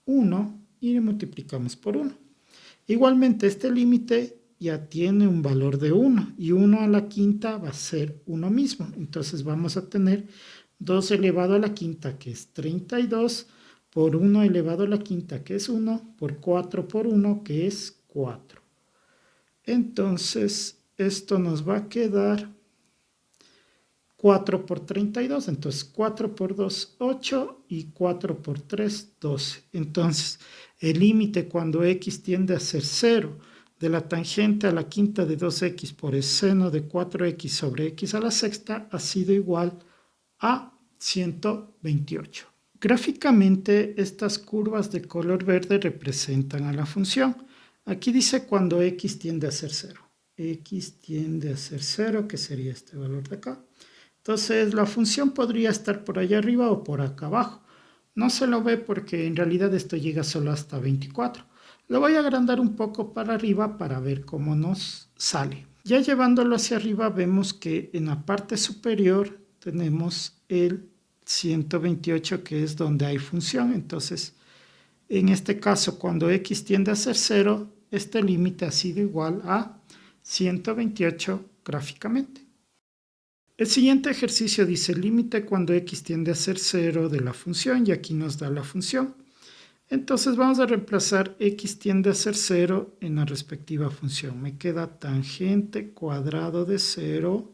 1 y multiplicamos por 1. Igualmente este límite ya tiene un valor de 1 y 1 a la quinta va a ser 1 mismo. Entonces vamos a tener 2 elevado a la quinta, que es 32, por 1 elevado a la quinta, que es 1, por 4 por 1, que es 4. Entonces esto nos va a quedar 4 por 32, entonces 4 por 2, 8 y 4 por 3, 12. Entonces el límite cuando x tiende a ser 0 de la tangente a la quinta de 2x por el seno de 4x sobre x a la sexta ha sido igual a 128. Gráficamente estas curvas de color verde representan a la función. Aquí dice cuando x tiende a ser 0. X tiende a ser 0, que sería este valor de acá. Entonces la función podría estar por allá arriba o por acá abajo. No se lo ve porque en realidad esto llega solo hasta 24. Lo voy a agrandar un poco para arriba para ver cómo nos sale. Ya llevándolo hacia arriba vemos que en la parte superior tenemos el 128, que es donde hay función. Entonces en este caso cuando x tiende a ser 0, este límite ha sido igual a 128 gráficamente. El siguiente ejercicio dice límite cuando x tiende a ser 0 de la función, y aquí nos da la función. Entonces vamos a reemplazar x tiende a ser 0 en la respectiva función. Me queda tangente cuadrado de 0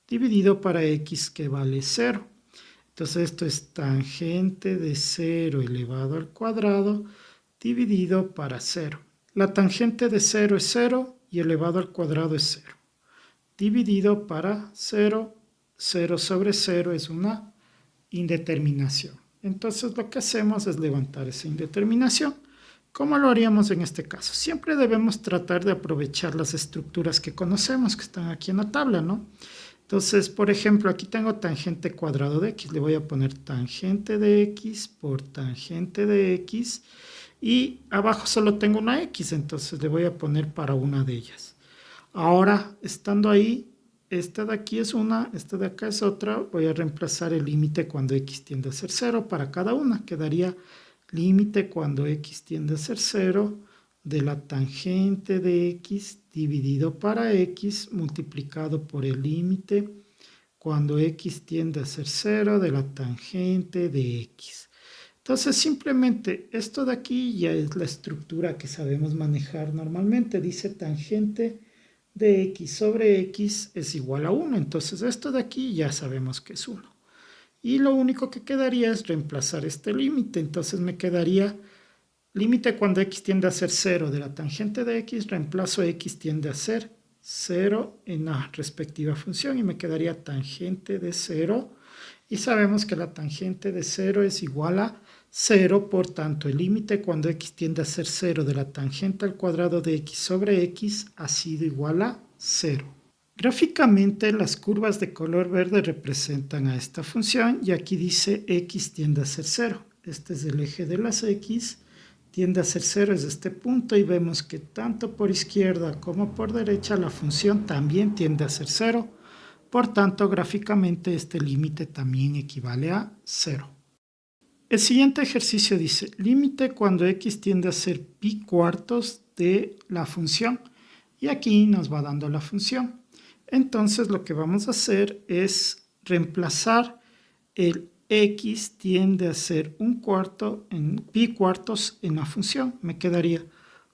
dividido para x que vale 0. Entonces esto es tangente de 0 elevado al cuadrado dividido para 0. La tangente de 0 es 0 y elevado al cuadrado es 0. Dividido para 0, 0 sobre 0 es una indeterminación. Entonces lo que hacemos es levantar esa indeterminación. ¿Cómo lo haríamos en este caso? Siempre debemos tratar de aprovechar las estructuras que conocemos, que están aquí en la tabla, ¿no? Entonces, por ejemplo, aquí tengo tangente cuadrado de x. Le voy a poner tangente de x por tangente de x. Y abajo solo tengo una x, entonces le voy a poner para una de ellas. Ahora, estando ahí, esta de aquí es una, esta de acá es otra. Voy a reemplazar el límite cuando x tiende a ser 0 para cada una. Quedaría límite cuando x tiende a ser 0 de la tangente de x dividido para x multiplicado por el límite cuando x tiende a ser 0 de la tangente de x. Entonces simplemente esto de aquí ya es la estructura que sabemos manejar normalmente. Dice tangente de x sobre x es igual a 1. Entonces esto de aquí ya sabemos que es 1. Y lo único que quedaría es reemplazar este límite. Entonces me quedaría límite cuando x tiende a ser 0 de la tangente de x, reemplazo x tiende a ser 0 en la respectiva función y me quedaría tangente de 0. Y sabemos que la tangente de 0 es igual a 0, por tanto el límite cuando x tiende a ser 0 de la tangente al cuadrado de x sobre x ha sido igual a 0. Gráficamente las curvas de color verde representan a esta función y aquí dice x tiende a ser 0. Este es el eje de las x, tiende a ser 0 es este punto y vemos que tanto por izquierda como por derecha la función también tiende a ser 0. Por tanto, gráficamente este límite también equivale a 0. El siguiente ejercicio dice límite cuando x tiende a ser pi cuartos de la función. Y aquí nos va dando la función. Entonces lo que vamos a hacer es reemplazar el x tiende a ser un cuarto en pi cuartos en la función. Me quedaría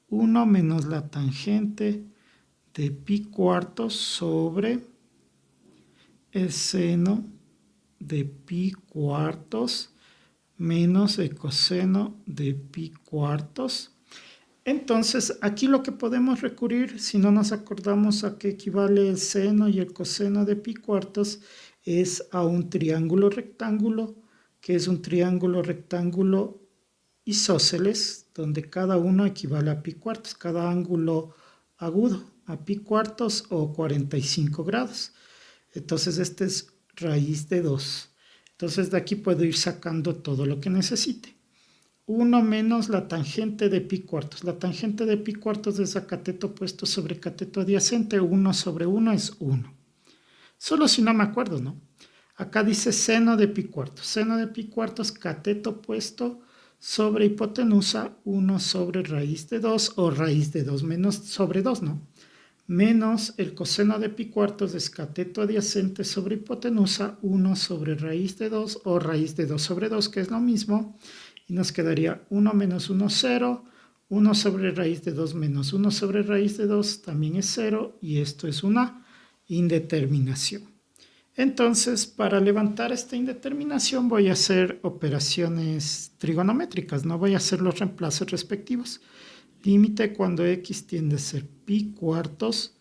1 menos la tangente de pi cuartos sobre el seno de pi cuartos menos el coseno de pi cuartos. Entonces, aquí lo que podemos recurrir, si no nos acordamos a qué equivale el seno y el coseno de pi cuartos, es a un triángulo rectángulo, que es un triángulo rectángulo isósceles, donde cada uno equivale a pi cuartos, cada ángulo agudo a pi cuartos o 45 grados. Entonces, este es raíz de 2. Entonces, de aquí puedo ir sacando todo lo que necesite. 1 menos la tangente de pi cuartos. La tangente de pi cuartos es a cateto opuesto sobre cateto adyacente. 1 sobre 1 es 1. Solo si no me acuerdo, ¿no? Acá dice seno de pi cuartos. Seno de pi cuartos, cateto opuesto sobre hipotenusa 1 sobre raíz de 2 o raíz de 2 menos sobre 2, ¿no? Menos el coseno de pi cuartos de cateto adyacente sobre hipotenusa 1 sobre raíz de 2 o raíz de 2 sobre 2, que es lo mismo. Y nos quedaría 1 menos 1, 0. 1 sobre raíz de 2 menos 1 sobre raíz de 2 también es 0. Y esto es una indeterminación. Entonces, para levantar esta indeterminación voy a hacer operaciones trigonométricas. No voy a hacer los reemplazos respectivos. Límite cuando x tiende a ser pi cuartos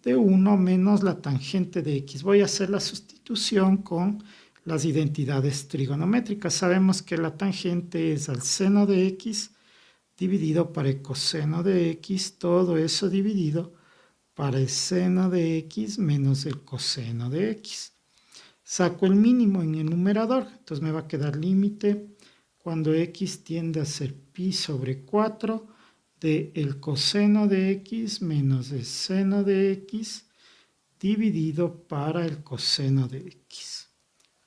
de 1 menos la tangente de x. Voy a hacer la sustitución con las identidades trigonométricas. Sabemos que la tangente es al seno de x dividido para el coseno de x, todo eso dividido para el seno de x menos el coseno de x. Saco el mínimo en el numerador, entonces me va a quedar límite cuando x tiende a ser pi sobre 4 de el coseno de x menos el seno de x dividido para el coseno de x.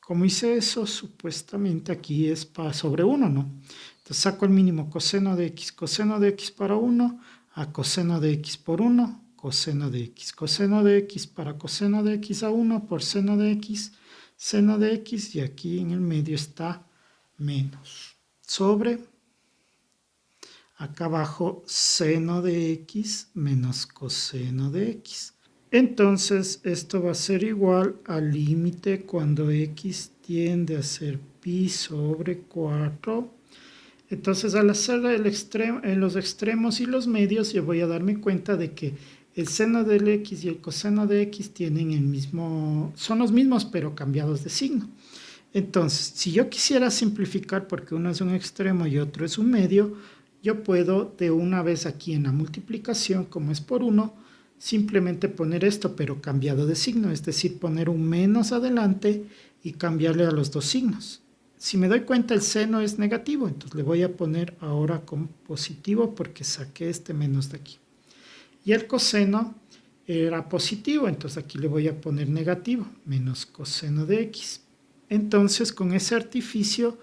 Como hice eso, supuestamente aquí es sobre 1, ¿no? Entonces saco el mínimo coseno de x para 1 a coseno de x por 1, coseno de x para coseno de x a 1 por seno de x, seno de x, y aquí en el medio está menos sobre acá abajo seno de x menos coseno de x. Entonces esto va a ser igual al límite cuando x tiende a ser pi sobre 4. Entonces al hacer en los extremos y los medios yo voy a darme cuenta de que el seno del x y el coseno de x tienen son los mismos pero cambiados de signo. Entonces, si yo quisiera simplificar porque uno es un extremo y otro es un medio, yo puedo de una vez aquí en la multiplicación, como es por 1, simplemente poner esto, pero cambiado de signo, es decir, poner un menos adelante y cambiarle a los dos signos. Si me doy cuenta, el seno es negativo, entonces le voy a poner ahora como positivo porque saqué este menos de aquí. Y el coseno era positivo, entonces aquí le voy a poner negativo, menos coseno de x. Entonces, con ese artificio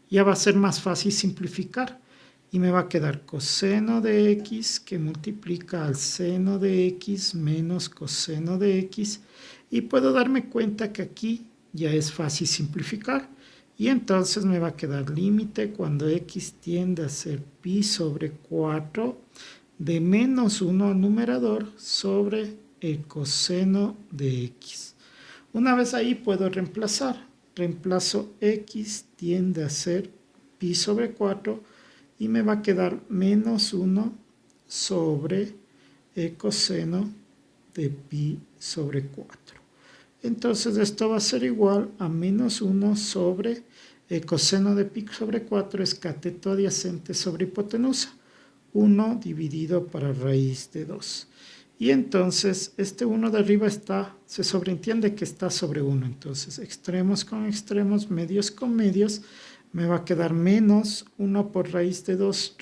ya va a ser más fácil simplificar. Y me va a quedar coseno de x que multiplica al seno de x menos coseno de x. Y puedo darme cuenta que aquí ya es fácil simplificar. Y entonces me va a quedar límite cuando x tiende a ser pi sobre 4 de menos 1 al numerador sobre el coseno de x. Una vez ahí puedo reemplazar. Reemplazo x tiende a ser pi sobre 4 y me va a quedar menos 1 sobre el coseno de pi sobre 4. Entonces esto va a ser igual a menos 1 sobre el coseno de pi sobre 4 es cateto adyacente sobre hipotenusa. 1 dividido para raíz de 2. Y entonces este 1 de arriba se sobreentiende que está sobre 1. Entonces extremos con extremos, medios con medios, me va a quedar menos 1 por raíz de 2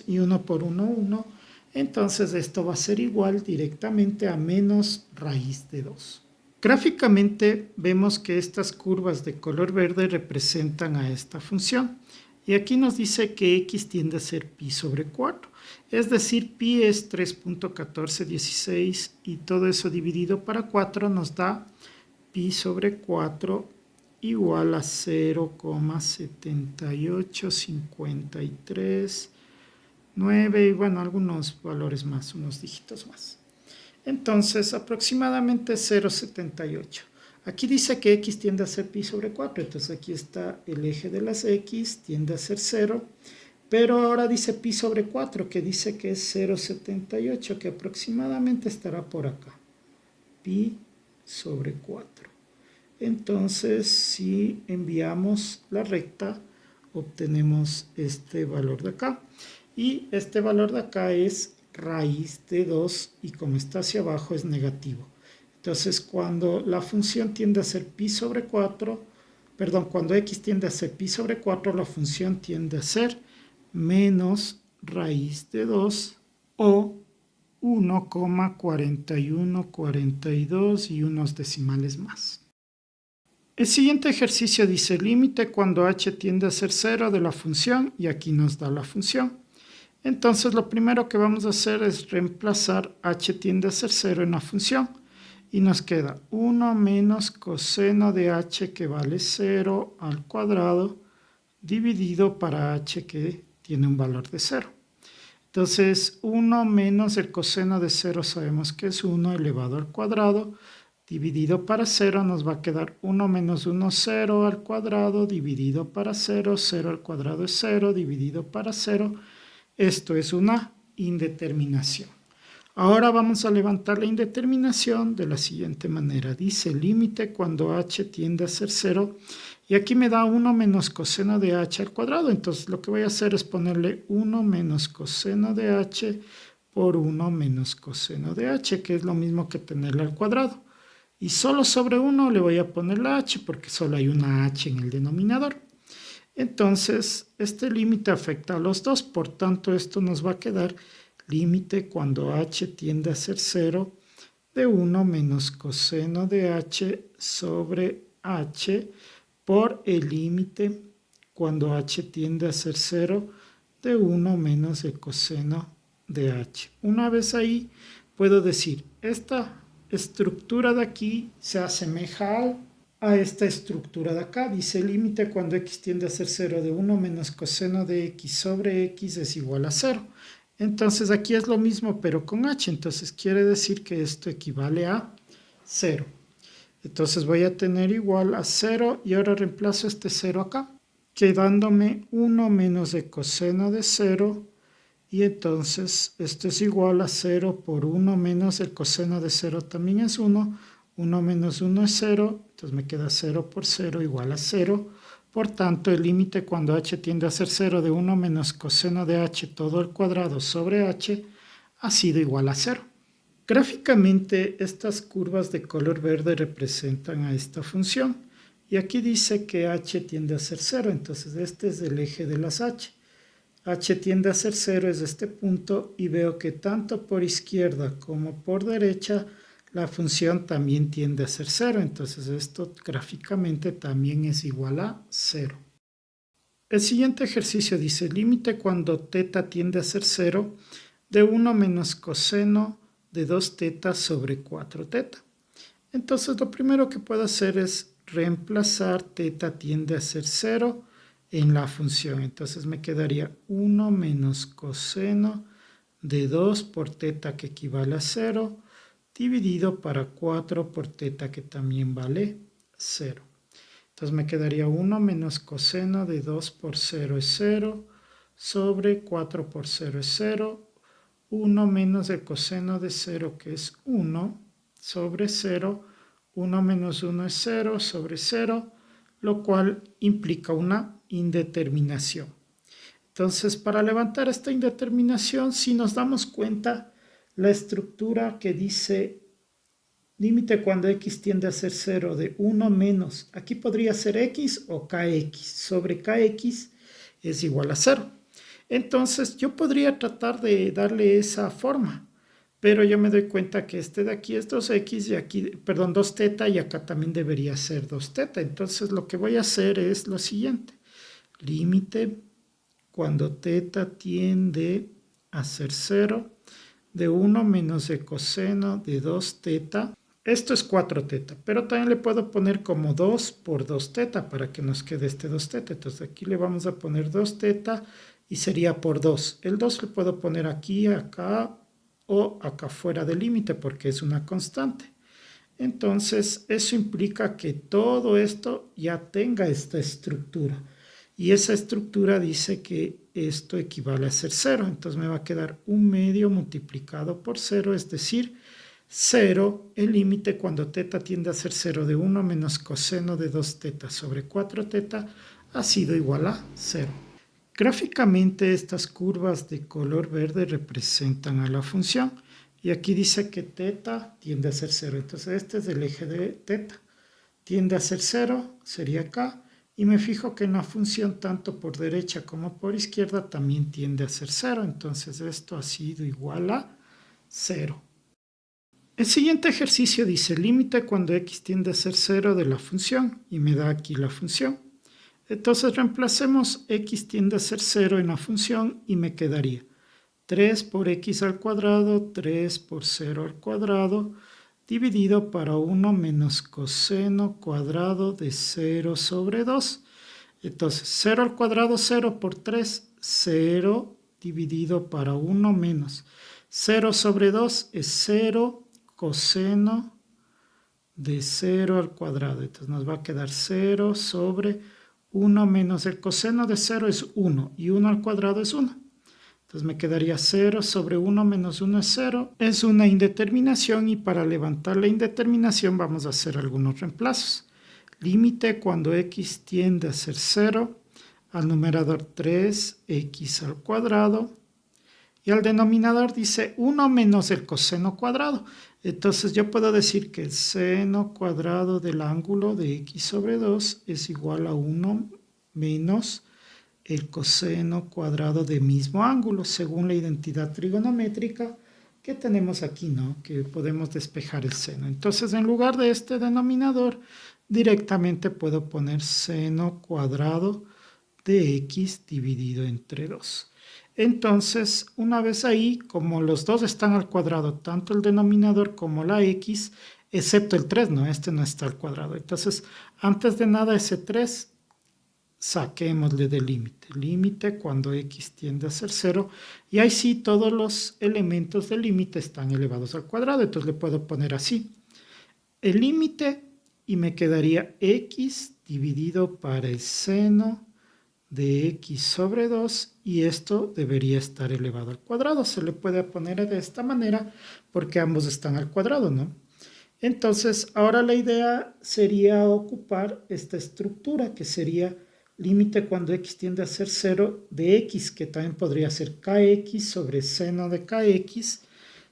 y 1 por 1, 1. Entonces esto va a ser igual directamente a menos raíz de 2. Gráficamente vemos que estas curvas de color verde representan a esta función. Y aquí nos dice que x tiende a ser pi sobre 4. Es decir, pi es 3.1416 y todo eso dividido para 4 nos da pi sobre 4 igual a 0,7853,9 y bueno, algunos valores más, unos dígitos más. Entonces, aproximadamente 0,78. Aquí dice que x tiende a ser pi sobre 4, entonces aquí está el eje de las x, tiende a ser 0, pero ahora dice pi sobre 4, que dice que es 0,78, que aproximadamente estará por acá. Pi sobre 4. Entonces, si enviamos la recta, obtenemos este valor de acá. Y este valor de acá es raíz de 2 y como está hacia abajo es negativo. Entonces, cuando la función tiende a ser pi sobre 4, cuando x tiende a ser pi sobre 4, la función tiende a ser menos raíz de 2 o 1,4142 y unos decimales más. El siguiente ejercicio dice límite cuando h tiende a ser 0 de la función y aquí nos da la función. Entonces lo primero que vamos a hacer es reemplazar h tiende a ser 0 en la función y nos queda 1 menos coseno de h que vale 0 al cuadrado dividido para h que tiene un valor de 0. Entonces 1 menos el coseno de 0 sabemos que es 1 elevado al cuadrado dividido para 0 nos va a quedar 1 menos 1, 0 al cuadrado dividido para 0, 0 al cuadrado es 0 dividido para 0. Esto es una indeterminación. Ahora vamos a levantar la indeterminación de la siguiente manera. Dice límite cuando h tiende a ser 0 y aquí me da 1 menos coseno de h al cuadrado. Entonces lo que voy a hacer es ponerle 1 menos coseno de h por 1 menos coseno de h, que es lo mismo que tenerle al cuadrado. Y solo sobre 1 le voy a poner la h porque solo hay una h en el denominador. Entonces, este límite afecta a los dos, por tanto, esto nos va a quedar límite cuando h tiende a ser 0 de 1 menos coseno de h sobre h por el límite cuando h tiende a ser 0 de 1 menos el coseno de h. Una vez ahí, puedo decir, esta estructura de aquí se asemeja a esta estructura de acá. Dice límite cuando x tiende a ser 0 de 1 menos coseno de x sobre x es igual a 0. Entonces aquí es lo mismo pero con h. Entonces quiere decir que esto equivale a 0. Entonces voy a tener igual a 0 y ahora reemplazo este 0 acá, quedándome 1 menos el coseno de 0. Y entonces esto es igual a 0 por 1 menos el coseno de 0 también es 1. 1 menos 1 es 0, entonces me queda 0 por 0 igual a 0. Por tanto, el límite cuando h tiende a ser 0 de 1 menos coseno de h todo al cuadrado sobre h ha sido igual a 0. Gráficamente, estas curvas de color verde representan a esta función. Y aquí dice que h tiende a ser 0, entonces este es el eje de las h. H tiende a ser 0 es este punto y veo que tanto por izquierda como por derecha la función también tiende a ser 0. Entonces esto gráficamente también es igual a 0. El siguiente ejercicio dice límite cuando θ tiende a ser 0 de 1 menos coseno de 2θ sobre 4θ. Entonces lo primero que puedo hacer es reemplazar θ tiende a ser 0 en la función. Entonces me quedaría 1 menos coseno de 2 por θ que equivale a 0 dividido para 4 por θ que también vale 0. Entonces me quedaría 1 menos coseno de 2 por 0 es 0 sobre 4 por 0 es 0. 1 menos el coseno de 0 que es 1 sobre 0. 1 menos 1 es 0 sobre 0, lo cual implica una indeterminación. Entonces, para levantar esta indeterminación, si nos damos cuenta, la estructura que dice límite cuando x tiende a ser 0 de 1 menos, aquí podría ser x o kx, sobre kx es igual a 0. Entonces, yo podría tratar de darle esa forma, pero yo me doy cuenta que este de aquí es 2x y aquí, perdón, 2θ y acá también debería ser 2θ. Entonces lo que voy a hacer es lo siguiente. Límite cuando θ tiende a ser 0 de 1 menos el coseno de 2θ. Esto es 4θ, pero también le puedo poner como 2 por 2θ para que nos quede este 2θ. Entonces aquí le vamos a poner 2θ y sería por 2. El 2 le puedo poner aquí, acá o acá fuera del límite porque es una constante. Entonces eso implica que todo esto ya tenga esta estructura. Y esa estructura dice que esto equivale a ser 0. Entonces me va a quedar 1 medio multiplicado por 0, es decir, 0, el límite cuando θ tiende a ser 0 de 1 menos coseno de 2θ sobre 4θ ha sido igual a 0. Gráficamente estas curvas de color verde representan a la función y aquí dice que θ tiende a ser 0. Entonces este es el eje de θ. Tiende a ser 0, sería acá. Y me fijo que en la función tanto por derecha como por izquierda también tiende a ser 0. Entonces esto ha sido igual a 0. El siguiente ejercicio dice límite cuando x tiende a ser 0 de la función y me da aquí la función. Entonces reemplacemos x tiende a ser 0 en la función y me quedaría 3 por x al cuadrado, 3 por 0 al cuadrado, dividido para 1 menos coseno cuadrado de 0 sobre 2. Entonces 0 al cuadrado, 0 por 3, 0 dividido para 1 menos 0 sobre 2 es 0 coseno de 0 al cuadrado. Entonces nos va a quedar 0 sobre 1 menos el coseno de 0 es 1 y 1 al cuadrado es 1. Entonces me quedaría 0 sobre 1 menos 1 es 0. Es una indeterminación y para levantar la indeterminación vamos a hacer algunos reemplazos. Límite cuando x tiende a ser 0, al numerador 3x al cuadrado y al denominador dice 1 menos el coseno cuadrado. Entonces yo puedo decir que el seno cuadrado del ángulo de x sobre 2 es igual a 1 menos el coseno cuadrado del mismo ángulo, según la identidad trigonométrica que tenemos aquí, ¿no? Que podemos despejar el seno. Entonces, en lugar de este denominador, directamente puedo poner seno cuadrado de x dividido entre 2. Entonces, una vez ahí, como los dos están al cuadrado, tanto el denominador como la x, excepto el 3, ¿no? Este no está al cuadrado. Entonces, antes de nada, ese 3, saquémosle del límite. Límite cuando x tiende a ser 0. Y ahí sí, todos los elementos del límite están elevados al cuadrado. Entonces, le puedo poner así. El límite y me quedaría x dividido para el seno de x sobre 2 y esto debería estar elevado al cuadrado. Se le puede poner de esta manera porque ambos están al cuadrado, ¿no? Entonces, ahora la idea sería ocupar esta estructura que sería límite cuando x tiende a ser 0 de x, que también podría ser kx sobre seno de kx,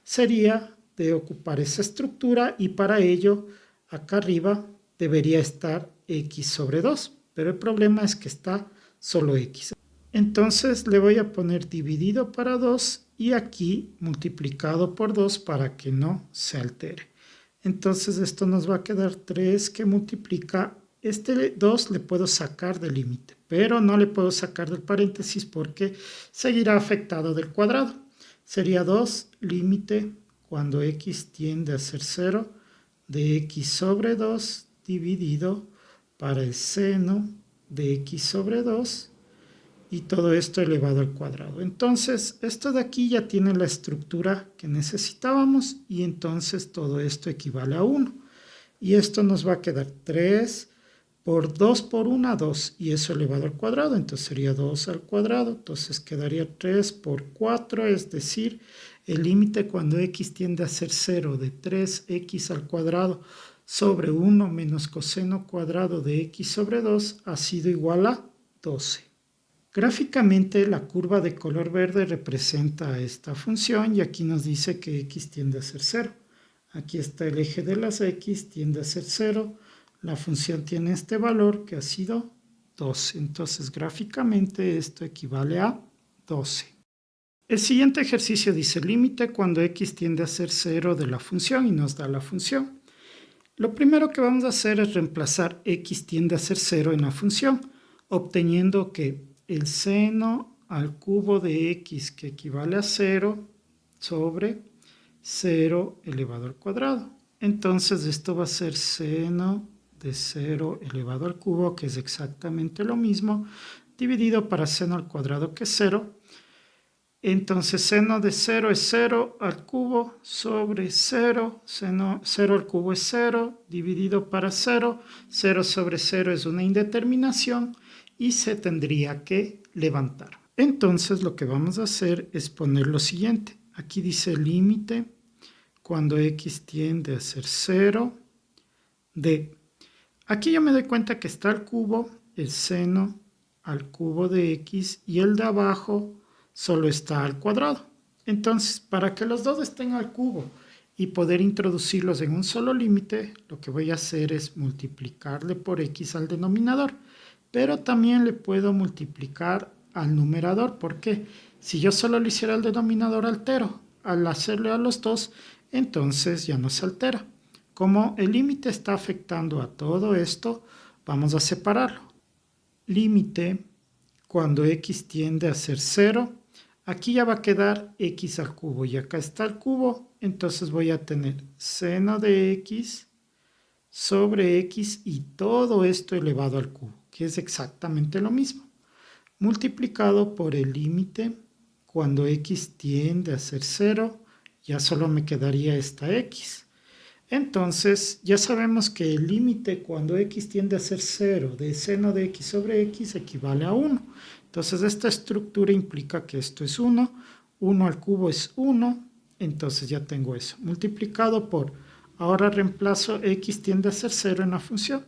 sería de ocupar esa estructura y para ello acá arriba debería estar x sobre 2, pero el problema es que está solo x. Entonces le voy a poner dividido para 2 y aquí multiplicado por 2 para que no se altere. Entonces esto nos va a quedar 3 que multiplica, este 2 le puedo sacar del límite, pero no le puedo sacar del paréntesis porque seguirá afectado del cuadrado. Sería 2 límite cuando x tiende a ser 0 de x sobre 2 dividido para el seno de x sobre 2 y todo esto elevado al cuadrado. Entonces, esto de aquí ya tiene la estructura que necesitábamos y entonces todo esto equivale a 1. Y esto nos va a quedar 3 por 2 por 1, 2 y eso elevado al cuadrado. Entonces sería 2 al cuadrado. Entonces quedaría 3 por 4, es decir, el límite cuando x tiende a ser 0 de 3x al cuadrado sobre 1 menos coseno cuadrado de x sobre 2 ha sido igual a 12. Gráficamente la curva de color verde representa esta función y aquí nos dice que x tiende a ser 0. Aquí está el eje de las x, tiende a ser 0. La función tiene este valor que ha sido 12. Entonces gráficamente esto equivale a 12. El siguiente ejercicio dice límite cuando x tiende a ser 0 de la función y nos da la función. Lo primero que vamos a hacer es reemplazar x tiende a ser 0 en la función, obteniendo que el seno al cubo de x que equivale a 0 sobre 0 elevado al cuadrado. Entonces esto va a ser seno de 0 elevado al cubo, que es exactamente lo mismo, dividido para seno al cuadrado, que es 0. Entonces seno de 0 es 0 al cubo sobre 0, seno 0 al cubo es 0, dividido para 0, 0 sobre 0 es una indeterminación y se tendría que levantar. Entonces lo que vamos a hacer es poner lo siguiente. Aquí dice límite cuando x tiende a ser 0 de... Aquí yo me doy cuenta que está al cubo, el seno al cubo de x y el de abajo solo está al cuadrado. Entonces, para que los dos estén al cubo y poder introducirlos en un solo límite, lo que voy a hacer es multiplicarle por x al denominador. Pero también le puedo multiplicar al numerador. ¿Por qué? Si yo solo le hiciera al denominador altero, al hacerle a los dos, entonces ya no se altera. Como el límite está afectando a todo esto, vamos a separarlo. Límite cuando x tiende a ser 0. Aquí ya va a quedar x al cubo y acá está el cubo. Entonces voy a tener seno de x sobre x y todo esto elevado al cubo, que es exactamente lo mismo. Multiplicado por el límite cuando x tiende a ser 0, ya solo me quedaría esta x. Entonces ya sabemos que el límite cuando x tiende a ser 0 de seno de x sobre x equivale a 1. Entonces esta estructura implica que esto es 1. 1 al cubo es 1. Entonces ya tengo eso. Multiplicado por, ahora reemplazo x tiende a ser 0 en la función.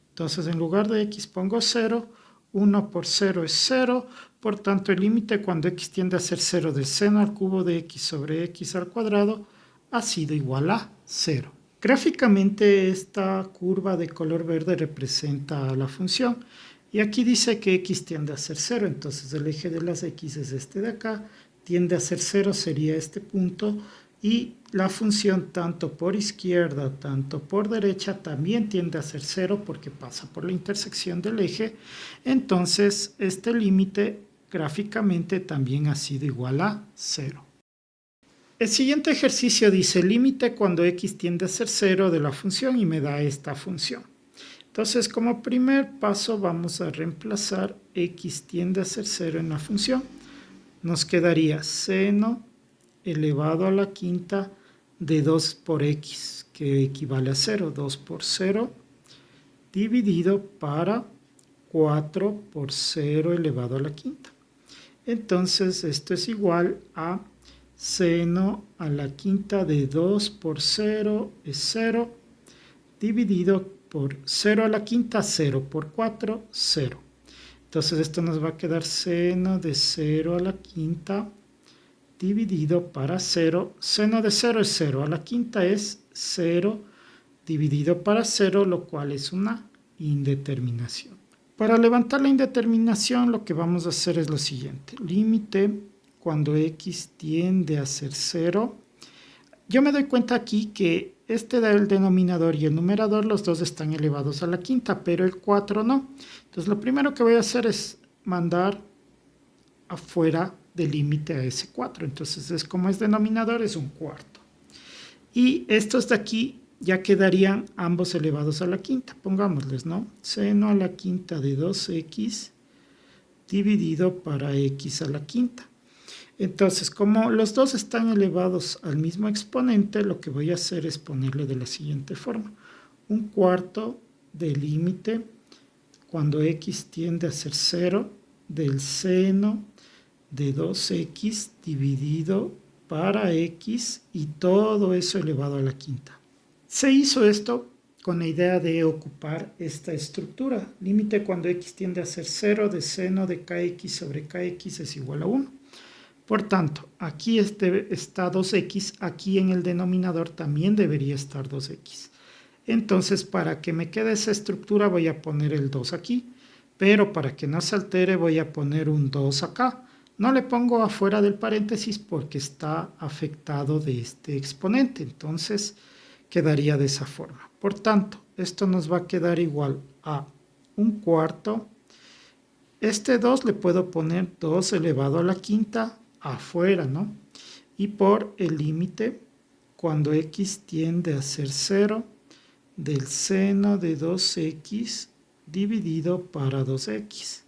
Entonces en lugar de x pongo 0. 1 por 0 es 0. Por tanto el límite cuando x tiende a ser 0 del seno al cubo de x sobre x al cuadrado ha sido igual a 0. Gráficamente esta curva de color verde representa a la función y aquí dice que x tiende a ser 0, entonces el eje de las x es este de acá, tiende a ser 0 sería este punto y la función tanto por izquierda, tanto por derecha también tiende a ser 0 porque pasa por la intersección del eje, entonces este límite gráficamente también ha sido igual a 0. El siguiente ejercicio dice límite cuando x tiende a ser 0 de la función y me da esta función. Entonces, como primer paso vamos a reemplazar x tiende a ser 0 en la función. Nos quedaría seno elevado a la quinta de 2 por x, que equivale a 0. 2 por 0 dividido para 4 por 0 elevado a la quinta. Entonces, esto es igual a seno a la quinta de 2 por 0 es 0, dividido por 0 a la quinta, 0 por 4, 0. Entonces esto nos va a quedar seno de 0 a la quinta, dividido para 0. Seno de 0 es 0, a la quinta es 0, dividido para 0, lo cual es una indeterminación. Para levantar la indeterminación lo que vamos a hacer es lo siguiente. Límite cuando x tiende a ser 0. Yo me doy cuenta aquí que el denominador y el numerador, los dos están elevados a la quinta, pero el 4 no. Entonces lo primero que voy a hacer es mandar afuera del límite a ese 4. Entonces como es denominador es un cuarto. Y estos de aquí ya quedarían ambos elevados a la quinta. Pongámosles, ¿no? Seno a la quinta de 2x dividido para x a la quinta. Entonces, como los dos están elevados al mismo exponente, lo que voy a hacer es ponerle de la siguiente forma. Un cuarto del límite cuando x tiende a ser 0 del seno de 2x dividido para x y todo eso elevado a la quinta. Se hizo esto con la idea de ocupar esta estructura. Límite cuando x tiende a ser 0 de seno de kx sobre kx es igual a 1. Por tanto, aquí está 2x, aquí en el denominador también debería estar 2x. Entonces, para que me quede esa estructura voy a poner el 2 aquí, pero para que no se altere voy a poner un 2 acá. No le pongo afuera del paréntesis porque está afectado de este exponente, entonces quedaría de esa forma. Por tanto, esto nos va a quedar igual a un cuarto. Este 2 le puedo poner 2 elevado a la quinta afuera, ¿no? Y por el límite, cuando x tiende a ser 0, del seno de 2x dividido para 2x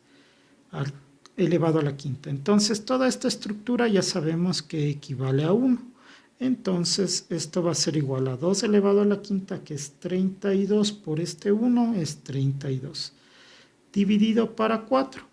elevado a la quinta. Entonces, toda esta estructura ya sabemos que equivale a 1. Entonces, esto va a ser igual a 2 elevado a la quinta, que es 32, por este 1 es 32, dividido para 4.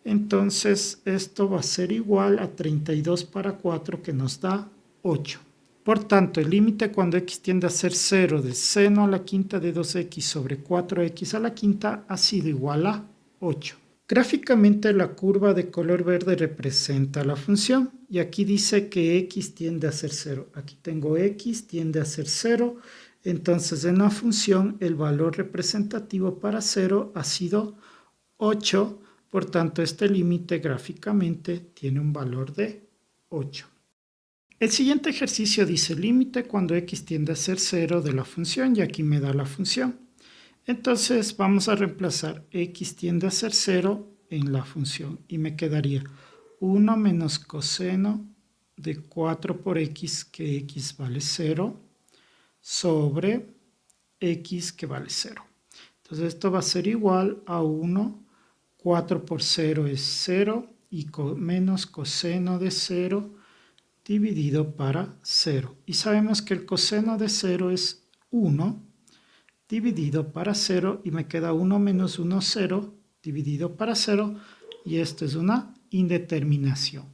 Entonces, esto va a ser igual a 32 para 4, que nos da 8. Por tanto, el límite cuando x tiende a ser 0 de seno a la quinta de 2x sobre 4x a la quinta ha sido igual a 8. Gráficamente, la curva de color verde representa la función y aquí dice que x tiende a ser 0. Aquí tengo x tiende a ser 0. Entonces, en la función, el valor representativo para 0 ha sido 8. Por tanto, este límite gráficamente tiene un valor de 8. El siguiente ejercicio dice límite cuando x tiende a ser 0 de la función y aquí me da la función. Entonces vamos a reemplazar x tiende a ser 0 en la función y me quedaría 1 menos coseno de 4 por x, que x vale 0, sobre x que vale 0. Entonces esto va a ser igual a 1, 4 por 0 es 0 y menos coseno de 0 dividido para 0. Y sabemos que el coseno de 0 es 1 dividido para 0 y me queda 1 menos 1, 0 dividido para 0 y esto es una indeterminación.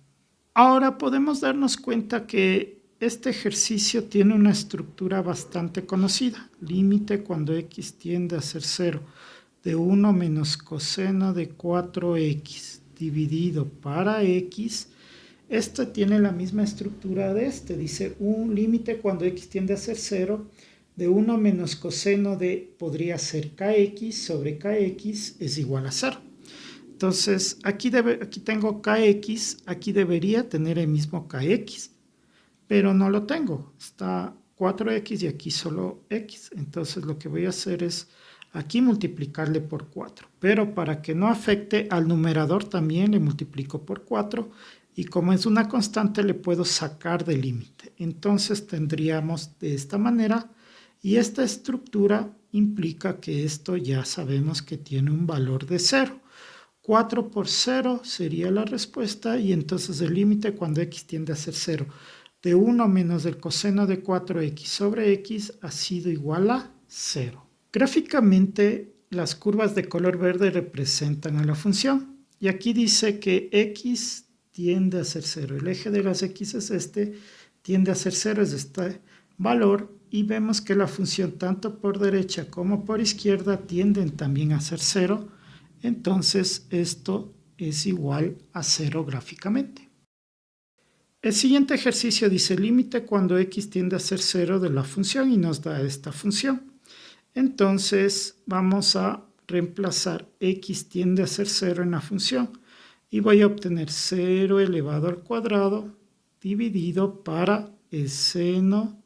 Ahora podemos darnos cuenta que este ejercicio tiene una estructura bastante conocida. Límite cuando x tiende a ser 0 de 1 menos coseno de 4x dividido para x. Esto tiene la misma estructura de este. Dice un límite cuando x tiende a ser 0 de 1 menos coseno de, podría ser kx sobre kx es igual a 0. Entonces, aquí tengo kx, aquí debería tener el mismo kx, pero no lo tengo. Está 4x y aquí solo x. Entonces, lo que voy a hacer es aquí multiplicarle por 4. Pero para que no afecte al numerador, también le multiplico por 4. Y como es una constante, le puedo sacar del límite. Entonces, tendríamos de esta manera. Y esta estructura implica que esto ya sabemos que tiene un valor de 0. 4 por 0 sería la respuesta y entonces el límite cuando x tiende a ser 0 de 1 menos el coseno de 4x sobre x ha sido igual a 0. Gráficamente las curvas de color verde representan a la función y aquí dice que x tiende a ser 0. El eje de las x es este, tiende a ser 0 es este valor y vemos que la función tanto por derecha como por izquierda tienden también a ser 0. Entonces esto es igual a 0 gráficamente. El siguiente ejercicio dice límite cuando x tiende a ser 0 de la función y nos da esta función. Entonces vamos a reemplazar x tiende a ser 0 en la función y voy a obtener 0 elevado al cuadrado dividido para el seno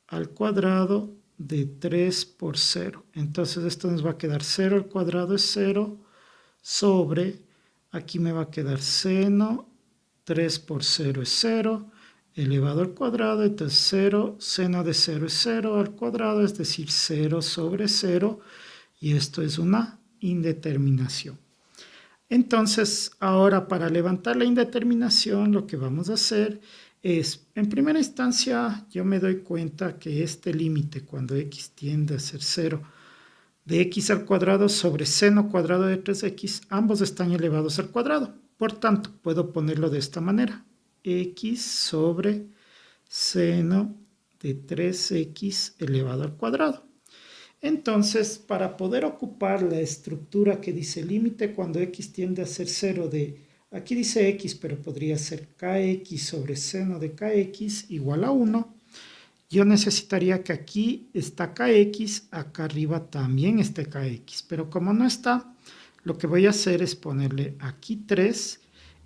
al cuadrado de 3 por 0. Entonces esto nos va a quedar 0 al cuadrado es 0 sobre, aquí me va a quedar seno, 3 por 0 es 0, elevado al cuadrado, entonces 0, seno de 0 es 0 al cuadrado, es decir, 0 sobre 0, y esto es una indeterminación. Entonces, ahora para levantar la indeterminación, lo que vamos a hacer es, en primera instancia, yo me doy cuenta que este límite, cuando x tiende a ser 0, de x al cuadrado sobre seno cuadrado de 3x, ambos están elevados al cuadrado. Por tanto, puedo ponerlo de esta manera. X sobre seno de 3x elevado al cuadrado. Entonces, para poder ocupar la estructura que dice límite cuando x tiende a ser 0 de, aquí dice x, pero podría ser kx sobre seno de kx igual a 1, yo necesitaría que aquí está kx, acá arriba también esté kx, pero como no está, lo que voy a hacer es ponerle aquí 3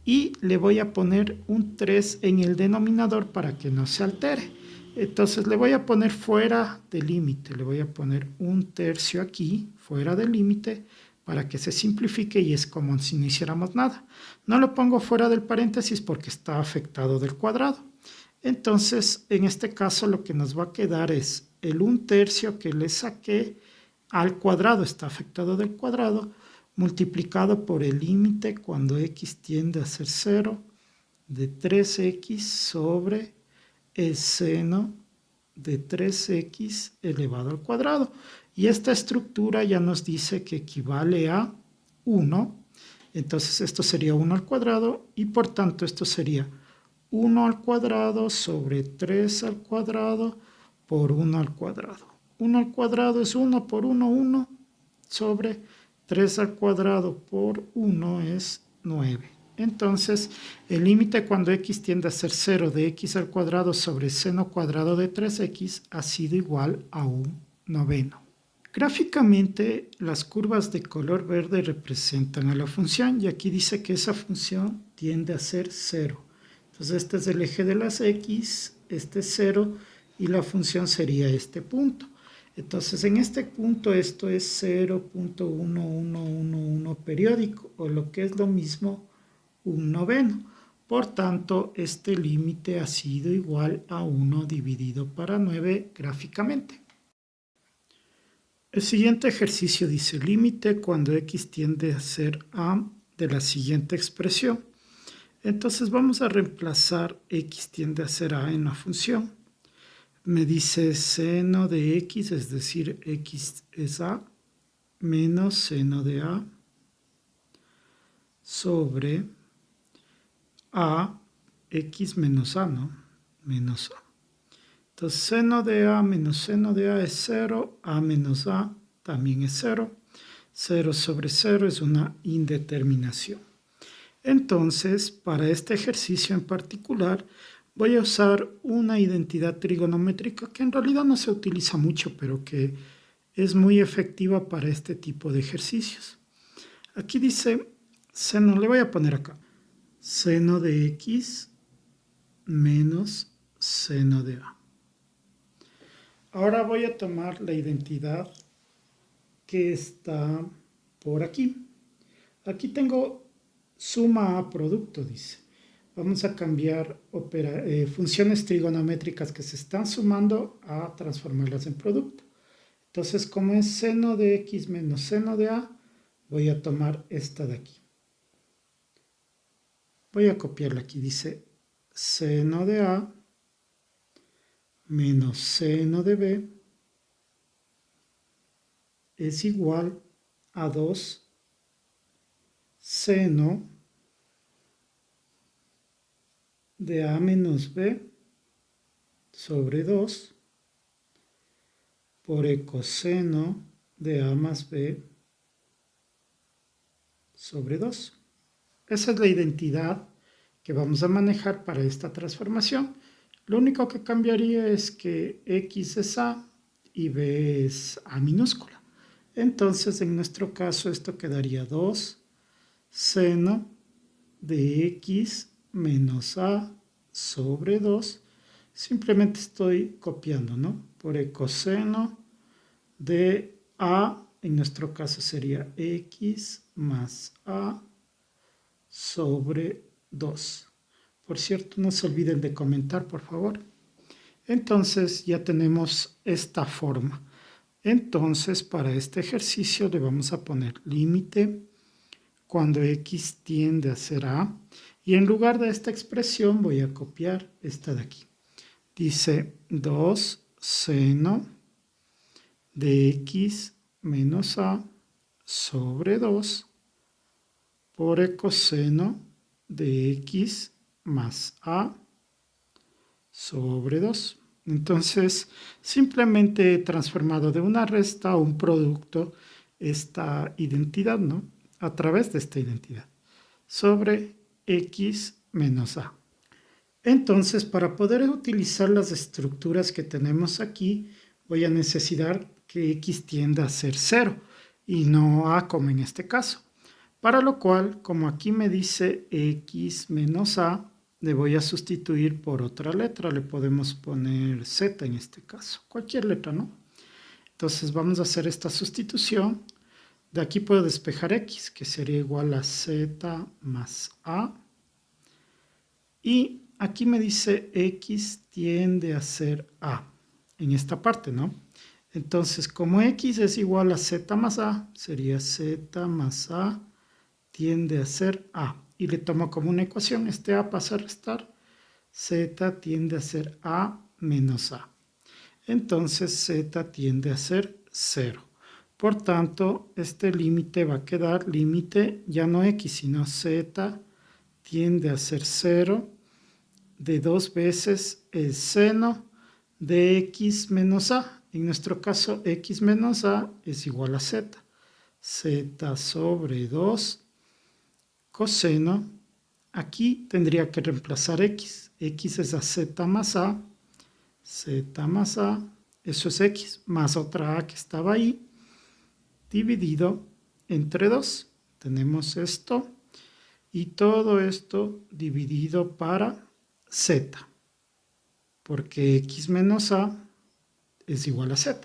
y le voy a poner un 3 en el denominador para que no se altere. Entonces le voy a poner fuera del límite, le voy a poner un tercio aquí, fuera del límite, para que se simplifique y es como si no hiciéramos nada. No lo pongo fuera del paréntesis porque está afectado del cuadrado. Entonces, en este caso lo que nos va a quedar es el 1/3 que le saqué al cuadrado, está afectado del cuadrado, multiplicado por el límite cuando x tiende a ser 0 de 3x sobre el seno de 3x elevado al cuadrado. Y esta estructura ya nos dice que equivale a 1. Entonces esto sería 1 al cuadrado y por tanto esto sería 1 al cuadrado sobre 3 al cuadrado por 1 al cuadrado. 1 al cuadrado es 1 por 1, 1 sobre 3 al cuadrado por 1 es 9. Entonces, el límite cuando x tiende a ser 0 de x al cuadrado sobre seno cuadrado de 3x ha sido igual a 1/9. Gráficamente, las curvas de color verde representan a la función y aquí dice que esa función tiende a ser 0. Entonces este es el eje de las x, este es 0 y la función sería este punto. Entonces en este punto esto es 0.1111 periódico, o lo que es lo mismo, un noveno. Por tanto, este límite ha sido igual a 1 dividido para 9 gráficamente. El siguiente ejercicio dice límite cuando x tiende a ser a de la siguiente expresión. Entonces vamos a reemplazar x tiende a ser a en la función. Me dice seno de x, es decir, x es a, menos seno de a sobre a, x menos a, ¿no? Menos a. Entonces, seno de a menos seno de a es 0, a menos a también es 0. 0 sobre 0 es una indeterminación. Entonces, para este ejercicio en particular, voy a usar una identidad trigonométrica que en realidad no se utiliza mucho, pero que es muy efectiva para este tipo de ejercicios. Aquí dice seno, le voy a poner acá, seno de x menos seno de a. Ahora voy a tomar la identidad que está por aquí. Aquí tengo suma a producto, dice. Vamos a cambiar funciones trigonométricas que se están sumando a transformarlas en producto. Entonces, como es seno de x menos seno de a, voy a tomar esta de aquí. Voy a copiarla aquí. Dice seno de a menos seno de b es igual a 2 seno de a menos b sobre 2 por ecoseno de a más b sobre 2. Esa es la identidad que vamos a manejar para esta transformación. Lo único que cambiaría es que x es a y b es a minúscula. Entonces, en nuestro caso, esto quedaría 2 seno de x menos a sobre 2. Simplemente estoy copiando, ¿no? Por ecoseno de a, en nuestro caso sería x más a sobre 2. Por cierto, no se olviden de comentar, por favor. Entonces ya tenemos esta forma. Entonces, para este ejercicio le vamos a poner límite cuando x tiende a ser a. Y en lugar de esta expresión voy a copiar esta de aquí. Dice 2 seno de x menos a sobre 2 por ecoseno de x más a sobre 2. Entonces, simplemente he transformado de una resta a un producto esta identidad, ¿no? A través de esta identidad, sobre x menos a. Entonces, para poder utilizar las estructuras que tenemos aquí, voy a necesitar que x tienda a ser 0 y no a como en este caso. Para lo cual, como aquí me dice x menos a, le voy a sustituir por otra letra. Le podemos poner z en este caso, cualquier letra, ¿no? Entonces vamos a hacer esta sustitución. De aquí puedo despejar x, que sería igual a z más a. Y aquí me dice x tiende a ser a, en esta parte, ¿no? Entonces, como x es igual a z más a, sería z más a tiende a ser a. Y le tomo como una ecuación, este a pasa a restar, z tiende a ser a menos a. Entonces z tiende a ser 0. Por tanto, este límite va a quedar límite ya no x, sino z tiende a ser 0 de 2 veces el seno de x menos a. En nuestro caso, x menos a es igual a z. Z sobre 2 coseno. Aquí tendría que reemplazar x. X es a z más a. Z más a, eso es x, más otra a que estaba ahí, dividido entre 2. Tenemos esto y todo esto dividido para z, porque x menos a es igual a z.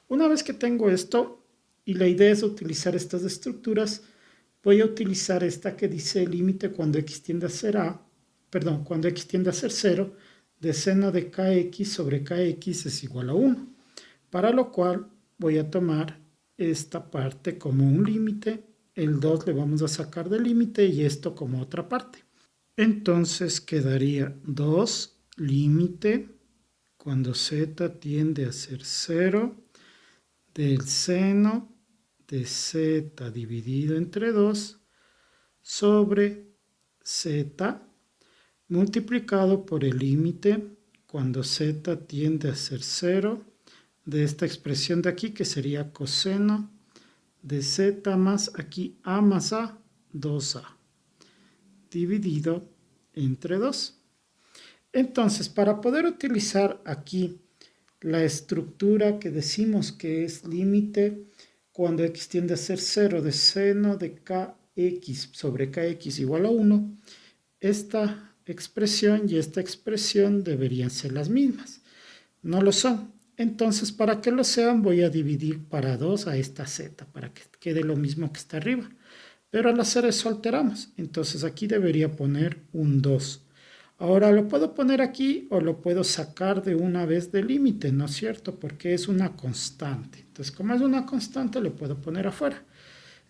Una vez que tengo esto, y la idea es utilizar estas estructuras, voy a utilizar esta que dice límite cuando x tiende a ser cuando x tiende a ser 0, de seno de kx sobre kx es igual a 1. Para lo cual voy a tomar esta parte como un límite, el 2 le vamos a sacar del límite y esto como otra parte. Entonces quedaría 2 límite cuando z tiende a ser 0 del seno de z dividido entre 2 sobre z multiplicado por el límite cuando z tiende a ser 0 de esta expresión de aquí que sería coseno de z más aquí a más a 2a dividido entre 2. Entonces, para poder utilizar aquí la estructura que decimos que es límite cuando x tiende a ser 0 de seno de kx sobre kx igual a 1, esta expresión y esta expresión deberían ser las mismas. No lo son. Entonces, para que lo sean, voy a dividir para 2 a esta z, para que quede lo mismo que está arriba. Pero al hacer eso alteramos. Entonces, aquí debería poner un 2. Ahora, lo puedo poner aquí o lo puedo sacar de una vez del límite, ¿no es cierto? Porque es una constante. Entonces, como es una constante, lo puedo poner afuera.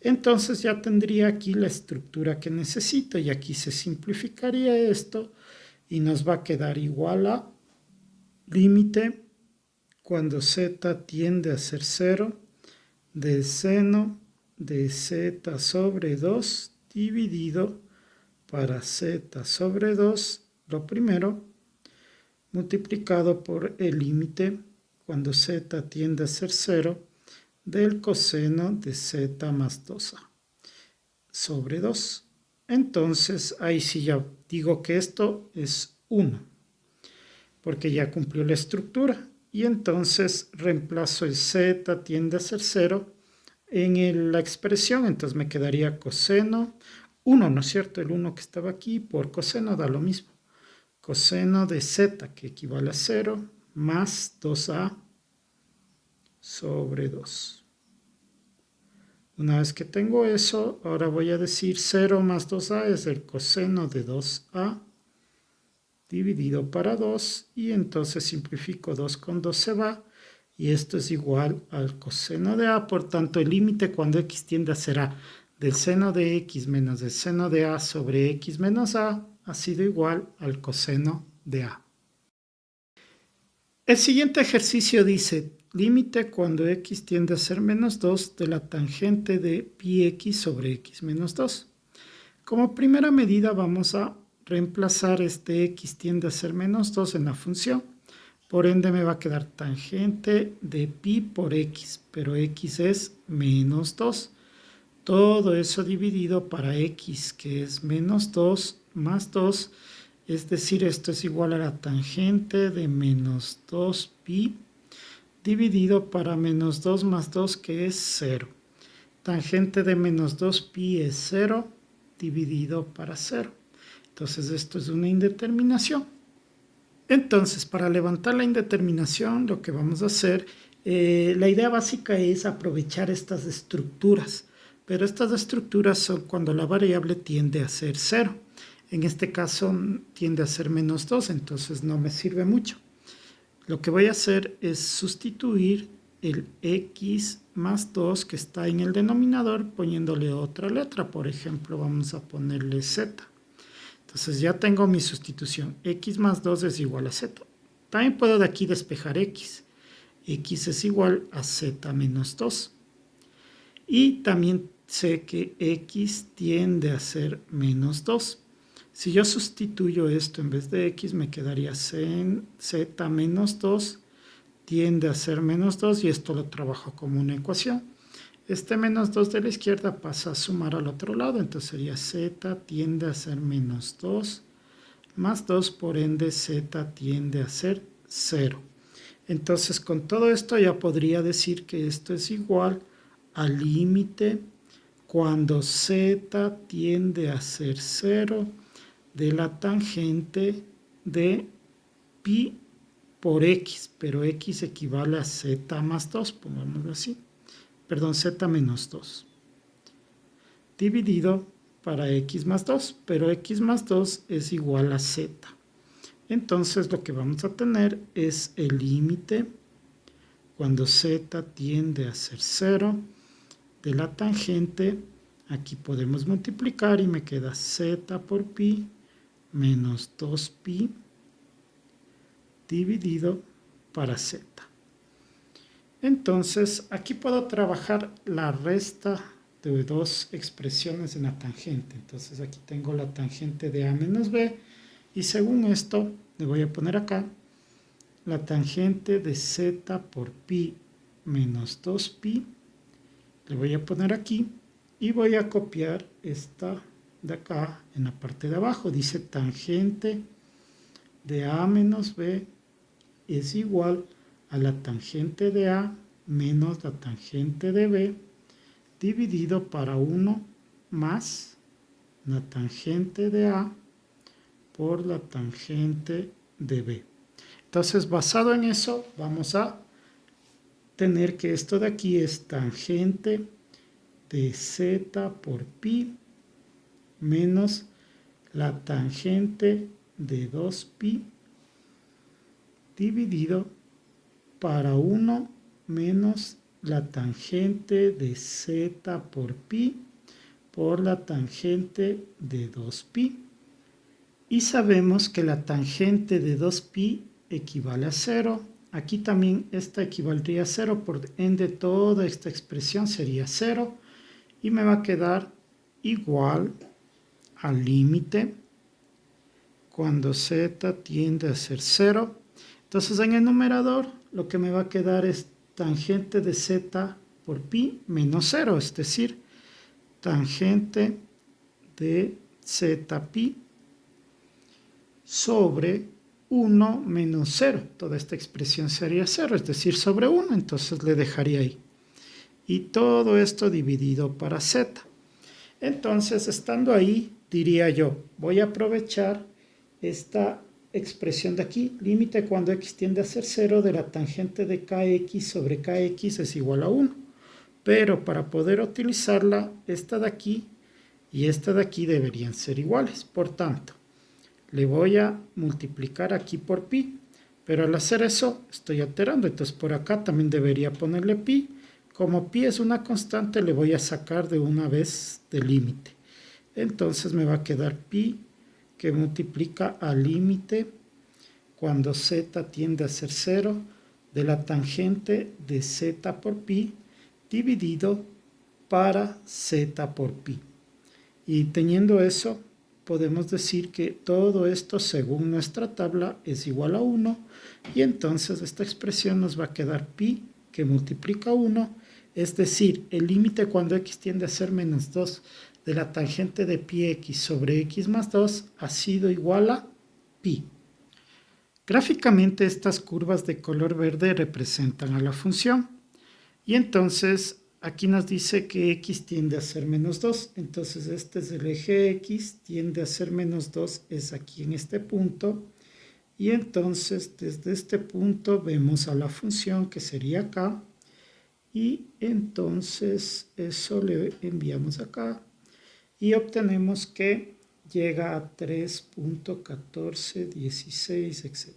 Entonces, ya tendría aquí la estructura que necesito. Y aquí se simplificaría esto y nos va a quedar igual a límite cuando z tiende a ser 0 del seno de z sobre 2 dividido para z sobre 2, lo primero, multiplicado por el límite cuando z tiende a ser 0 del coseno de z más 2a sobre 2. Entonces, ahí sí ya digo que esto es 1, porque ya cumplió la estructura. Y entonces reemplazo el z tiende a ser 0 en la expresión. Entonces me quedaría coseno 1, ¿no es cierto? El 1 que estaba aquí por coseno da lo mismo. Coseno de z, que equivale a 0, más 2a sobre 2. Una vez que tengo eso, ahora voy a decir 0 más 2a es el coseno de 2a dividido para 2, y entonces simplifico 2 con 2 se va, y esto es igual al coseno de a. Por tanto, el límite cuando x tiende a ser a del seno de x menos del seno de a sobre x menos a ha sido igual al coseno de a. El siguiente ejercicio dice límite cuando x tiende a ser menos 2 de la tangente de pi x sobre x menos 2. Como primera medida vamos a reemplazar este x tiende a ser menos 2 en la función. Por ende me va a quedar tangente de pi por x, pero x es menos 2. Todo eso dividido para x, que es menos 2 más 2, es decir, esto es igual a la tangente de menos 2 pi dividido para menos 2 más 2, que es 0. Tangente de menos 2 pi es 0 dividido para 0. Entonces esto es una indeterminación. Entonces, para levantar la indeterminación, lo que vamos a hacer, la idea básica es aprovechar estas estructuras. Pero estas estructuras son cuando la variable tiende a ser 0. En este caso tiende a ser menos 2, entonces no me sirve mucho. Lo que voy a hacer es sustituir el x más 2 que está en el denominador poniéndole otra letra. Por ejemplo, vamos a ponerle z. Entonces ya tengo mi sustitución. X más 2 es igual a z. También puedo de aquí despejar x. X es igual a z menos 2. Y también sé que x tiende a ser menos 2. Si yo sustituyo esto en vez de x, me quedaría z menos 2 tiende a ser menos 2, y esto lo trabajo como una ecuación. Este menos 2 de la izquierda pasa a sumar al otro lado, entonces sería z tiende a ser menos 2 más 2, por ende z tiende a ser 0. Entonces con todo esto ya podría decir que esto es igual al límite cuando z tiende a ser 0 de la tangente de pi por x, pero x equivale a z más 2, pongámoslo así. Perdón, z menos 2. Dividido para x más 2, pero x más 2 es igual a z. Entonces lo que vamos a tener es el límite cuando z tiende a ser 0 de la tangente. Aquí podemos multiplicar y me queda z por pi menos 2pi dividido para z. Entonces aquí puedo trabajar la resta de dos expresiones en la tangente. Entonces aquí tengo la tangente de a menos b y según esto le voy a poner acá la tangente de z por pi menos 2pi. Le voy a poner aquí y voy a copiar esta de acá en la parte de abajo. Dice tangente de a menos b es igual a la tangente de a menos la tangente de b dividido para 1 más la tangente de a por la tangente de b. Entonces, basado en eso, vamos a tener que esto de aquí es tangente de z por pi menos la tangente de 2pi dividido para 1 menos la tangente de z por pi por la tangente de 2pi. Y sabemos que la tangente de 2pi equivale a 0. Aquí también esta equivaldría a 0, por ende toda esta expresión sería 0. Y me va a quedar igual al límite cuando z tiende a ser 0. Entonces en el numerador lo que me va a quedar es tangente de z por pi menos 0, es decir, tangente de z pi sobre 1 menos 0. Toda esta expresión sería 0, es decir, sobre 1, entonces le dejaría ahí. Y todo esto dividido para z. Entonces, estando ahí, diría yo, voy a aprovechar esta expresión de aquí, límite cuando x tiende a ser 0 de la tangente de kx sobre kx es igual a 1. Pero para poder utilizarla, esta de aquí y esta de aquí deberían ser iguales. Por tanto, le voy a multiplicar aquí por pi, pero al hacer eso estoy alterando, entonces por acá también debería ponerle pi. Como pi es una constante, le voy a sacar de una vez del límite. Entonces me va a quedar pi que multiplica al límite cuando z tiende a ser 0 de la tangente de z por pi dividido para z por pi. Y teniendo eso, podemos decir que todo esto según nuestra tabla es igual a 1 y entonces esta expresión nos va a quedar pi que multiplica 1, es decir, el límite cuando x tiende a ser menos 2 de la tangente de pi x sobre x más 2 ha sido igual a pi. Gráficamente estas curvas de color verde representan a la función y entonces aquí nos dice que x tiende a ser menos 2, entonces este es el eje x, tiende a ser menos 2, es aquí en este punto, y entonces desde este punto vemos a la función que sería acá, y entonces eso le enviamos acá, y obtenemos que llega a 3.1416, etc.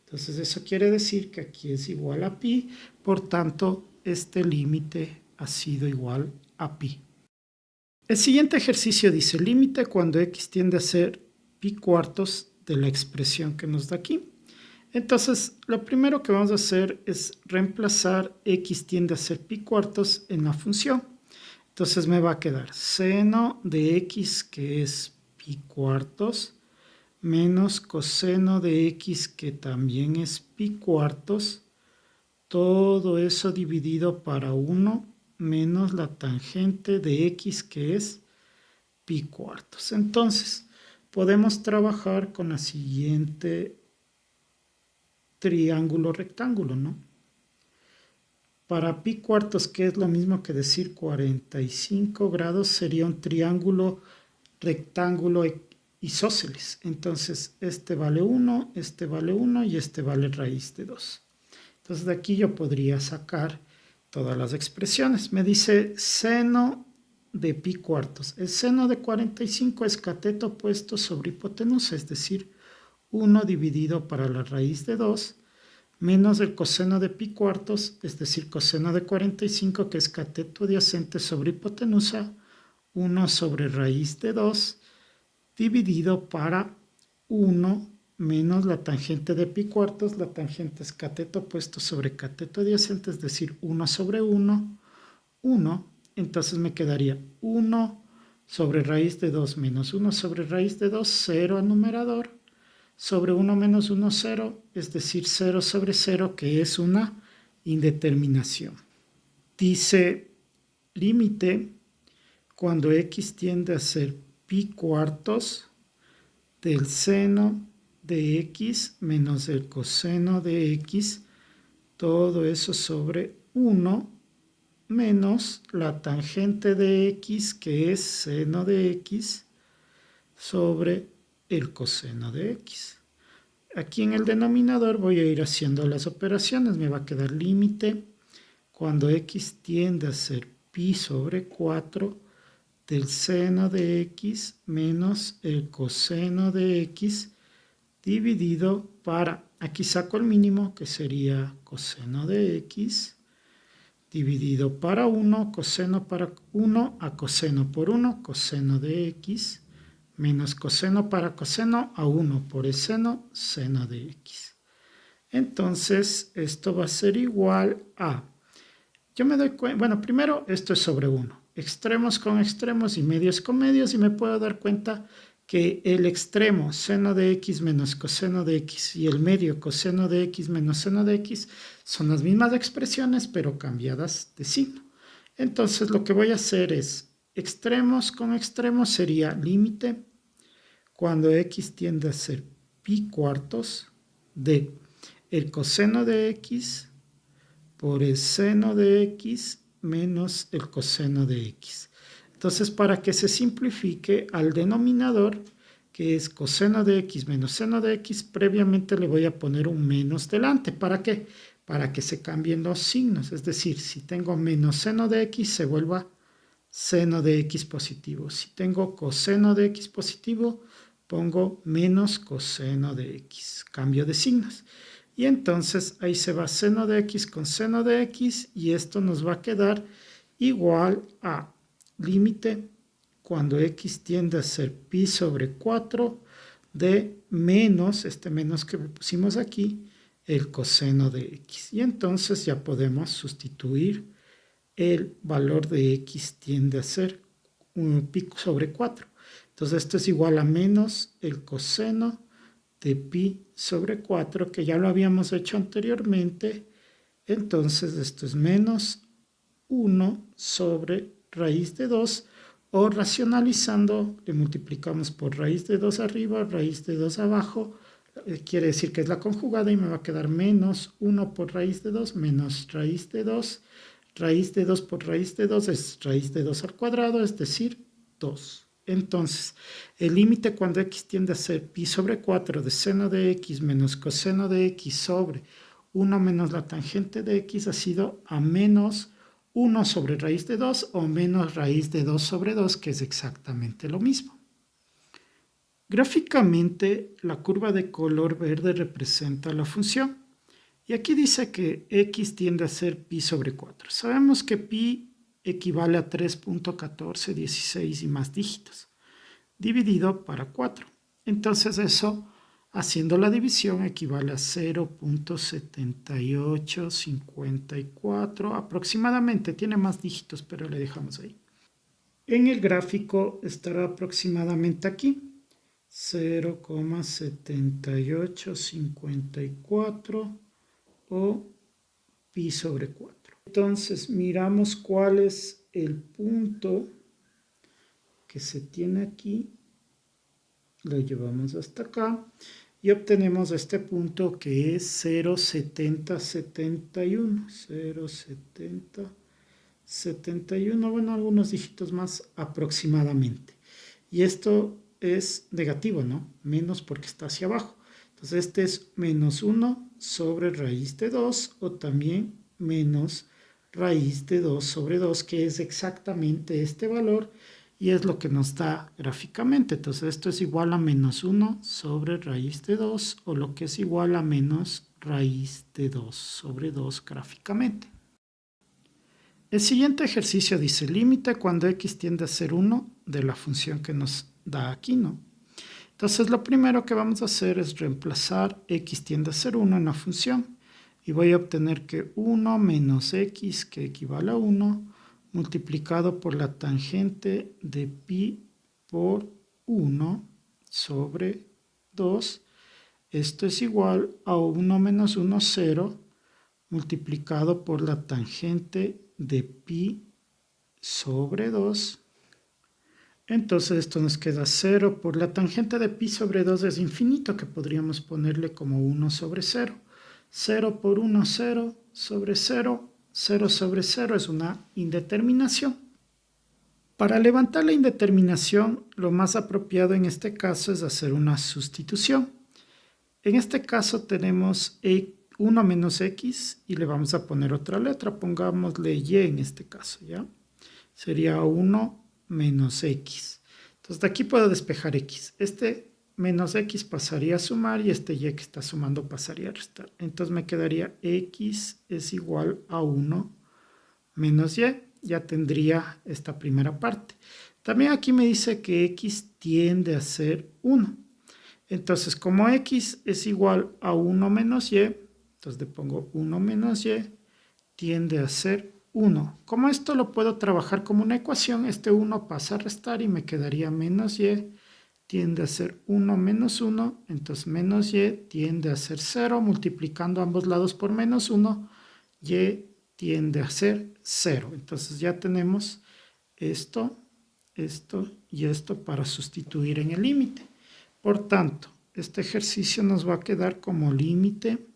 Entonces eso quiere decir que aquí es igual a pi, por tanto este límite ha sido igual a pi. El siguiente ejercicio dice límite cuando x tiende a ser pi cuartos de la expresión que nos da aquí. Entonces lo primero que vamos a hacer es reemplazar x tiende a ser pi cuartos en la función. Entonces me va a quedar seno de x que es pi cuartos menos coseno de x que también es pi cuartos, todo eso dividido para 1 menos la tangente de x que es pi cuartos. Entonces, podemos trabajar con la siguiente triángulo rectángulo, ¿no? Para pi cuartos, que es lo mismo que decir 45 grados, sería un triángulo rectángulo isósceles. Entonces, este vale 1, este vale 1 y este vale raíz de 2. Entonces, de aquí yo podría sacar todas las expresiones. Me dice seno de pi cuartos. El seno de 45 es cateto opuesto sobre hipotenusa, es decir, 1 dividido para la raíz de 2 menos el coseno de pi cuartos, es decir, coseno de 45, que es cateto adyacente sobre hipotenusa, 1 sobre raíz de 2, dividido para 1 menos la tangente de pi cuartos. La tangente es cateto opuesto sobre cateto adyacente, es decir, 1 sobre 1, 1. Entonces me quedaría 1 sobre raíz de 2 menos 1 sobre raíz de 2, 0 al numerador, sobre 1 menos 1, 0, es decir, 0 sobre 0, que es una indeterminación. Dice límite cuando x tiende a ser pi cuartos del seno de x menos el coseno de x, todo eso sobre 1 menos la tangente de x, que es seno de x, sobre el coseno de x. Aquí en el denominador voy a ir haciendo las operaciones. Me va a quedar límite cuando x tiende a ser pi sobre 4 del seno de x menos el coseno de x dividido para, aquí saco el mínimo, que sería coseno de x, dividido para 1, coseno para 1 a coseno por 1, coseno de x, menos coseno para coseno a 1 por el seno, seno de x. Entonces, esto va a ser igual a, yo me doy cuenta, bueno, primero esto es sobre 1, extremos con extremos y medios con medios, y me puedo dar cuenta que el extremo seno de x menos coseno de x y el medio coseno de x menos seno de x son las mismas expresiones, pero cambiadas de signo. Entonces, lo que voy a hacer es extremos con extremos, sería límite cuando x tiende a ser pi cuartos de el coseno de x por el seno de x menos el coseno de x. Entonces, para que se simplifique al denominador, que es coseno de x menos seno de x, previamente le voy a poner un menos delante. ¿Para qué? Para que se cambien los signos. Es decir, si tengo menos seno de x, se vuelva seno de x positivo. Si tengo coseno de x positivo, pongo menos coseno de x. Cambio de signos. Y entonces ahí se va seno de x con seno de x, y esto nos va a quedar igual a límite cuando x tiende a ser pi sobre 4 de menos, este menos que pusimos aquí, el coseno de x. Y entonces ya podemos sustituir el valor de x tiende a ser pi sobre 4. Entonces esto es igual a menos el coseno de pi sobre 4, que ya lo habíamos hecho anteriormente. Entonces esto es menos 1 sobre raíz de 2, o racionalizando le multiplicamos por raíz de 2 arriba, raíz de 2 abajo, quiere decir que es la conjugada, y me va a quedar menos 1 por raíz de 2 menos raíz de 2. Raíz de 2 por raíz de 2 es raíz de 2 al cuadrado, es decir, 2. Entonces, el límite cuando x tiende a ser pi sobre 4 de seno de x menos coseno de x sobre 1 menos la tangente de x ha sido a menos 1 sobre raíz de 2 o menos raíz de 2 sobre 2, que es exactamente lo mismo. Gráficamente, la curva de color verde representa la función. Y aquí dice que x tiende a ser pi sobre 4. Sabemos que pi equivale a 3.1416 y más dígitos, dividido para 4. Entonces eso, haciendo la división, equivale a 0.7854 aproximadamente. Tiene más dígitos, pero le dejamos ahí. En el gráfico estará aproximadamente aquí, 0.7854 o pi sobre 4. Entonces miramos cuál es el punto que se tiene aquí, lo llevamos hasta acá y obtenemos este punto que es 0.7071. 0.7071, bueno, algunos dígitos más aproximadamente. Y esto es negativo, ¿no? Menos porque está hacia abajo. Entonces este es menos 1 sobre raíz de 2 o también menos raíz de 2 sobre 2, que es exactamente este valor y es lo que nos da gráficamente. Entonces esto es igual a menos 1 sobre raíz de 2 o lo que es igual a menos raíz de 2 sobre 2 gráficamente. El siguiente ejercicio dice límite cuando x tiende a ser 1 de la función que nos da aquí, ¿no? Entonces lo primero que vamos a hacer es reemplazar x tiende a ser 1 en la función y voy a obtener que 1 menos x, que equivale a 1, multiplicado por la tangente de pi por 1 sobre 2. Esto es igual a 1 menos 1, 0, multiplicado por la tangente de pi sobre 2. Entonces esto nos queda 0 por la tangente de pi sobre 2 es infinito, que podríamos ponerle como 1 sobre 0. 0 por 1, 0 sobre 0. 0 sobre 0 es una indeterminación. Para levantar la indeterminación, lo más apropiado en este caso es hacer una sustitución. En este caso tenemos 1 menos x y le vamos a poner otra letra. Pongámosle y en este caso, ¿ya? Sería 1 menos x. Entonces de aquí puedo despejar x. Este menos x pasaría a sumar y este y que está sumando pasaría a restar. Entonces me quedaría x es igual a 1 menos y. Ya tendría esta primera parte. También aquí me dice que x tiende a ser 1. Entonces, como x es igual a 1 menos y, entonces le pongo 1 menos y, tiende a ser 1. Como esto lo puedo trabajar como una ecuación, este 1 pasa a restar y me quedaría menos y, tiende a ser 1 menos 1, entonces menos y tiende a ser 0, multiplicando ambos lados por menos 1, y tiende a ser 0. Entonces ya tenemos esto, esto y esto para sustituir en el límite. Por tanto, este ejercicio nos va a quedar como límite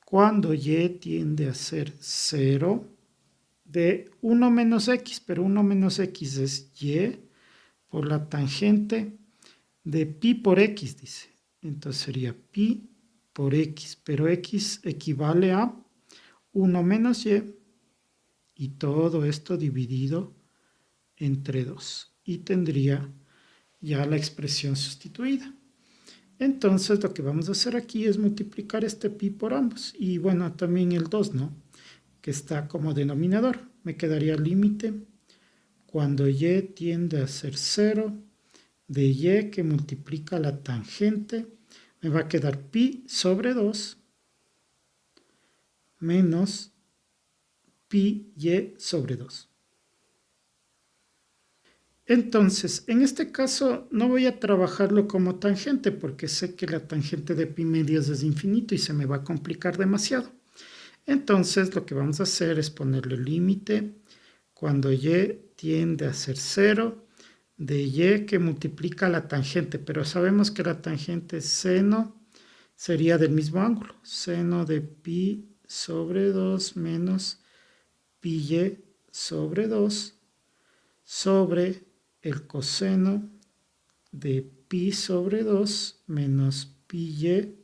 cuando y tiende a ser 0 de 1 menos x, pero 1 menos x es y por la tangente de pi por x, dice. Entonces sería pi por x, pero x equivale a 1 menos y todo esto dividido entre 2. Y tendría ya la expresión sustituida. Entonces lo que vamos a hacer aquí es multiplicar este pi por ambos. Y bueno, también el 2, ¿no? Que está como denominador. Me quedaría límite cuando y tiende a ser 0 de y que multiplica la tangente. Me va a quedar pi sobre 2 menos pi y sobre 2. Entonces, en este caso no voy a trabajarlo como tangente porque sé que la tangente de pi medios es infinito y se me va a complicar demasiado. Entonces, lo que vamos a hacer es ponerle límite cuando y tiende a ser 0 de y que multiplica la tangente, pero sabemos que la tangente seno sería del mismo ángulo, seno de pi sobre 2 menos pi y sobre 2 sobre el coseno de pi sobre 2 menos pi y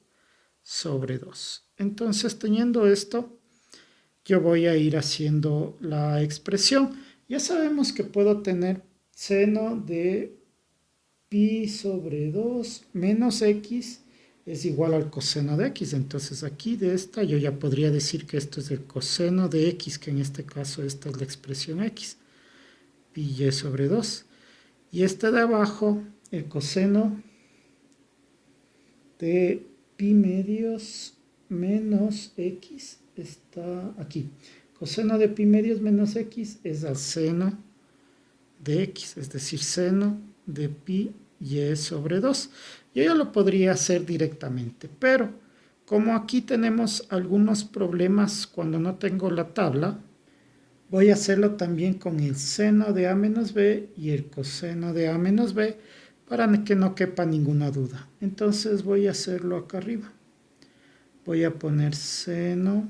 sobre 2. Entonces, teniendo esto, yo voy a ir haciendo la expresión. Ya sabemos que puedo tener seno de pi sobre 2 menos x es igual al coseno de x. Entonces aquí de esta yo ya podría decir que esto es el coseno de x, que en este caso esta es la expresión x. Pi y sobre 2. Y este de abajo, el coseno de pi medios menos x está aquí. Coseno de pi medios menos x es al seno de x, es decir, seno de pi y sobre 2. Yo ya lo podría hacer directamente, pero como aquí tenemos algunos problemas cuando no tengo la tabla, voy a hacerlo también con el seno de a menos b y el coseno de a menos b para que no quepa ninguna duda. Entonces voy a hacerlo acá arriba. Voy a poner seno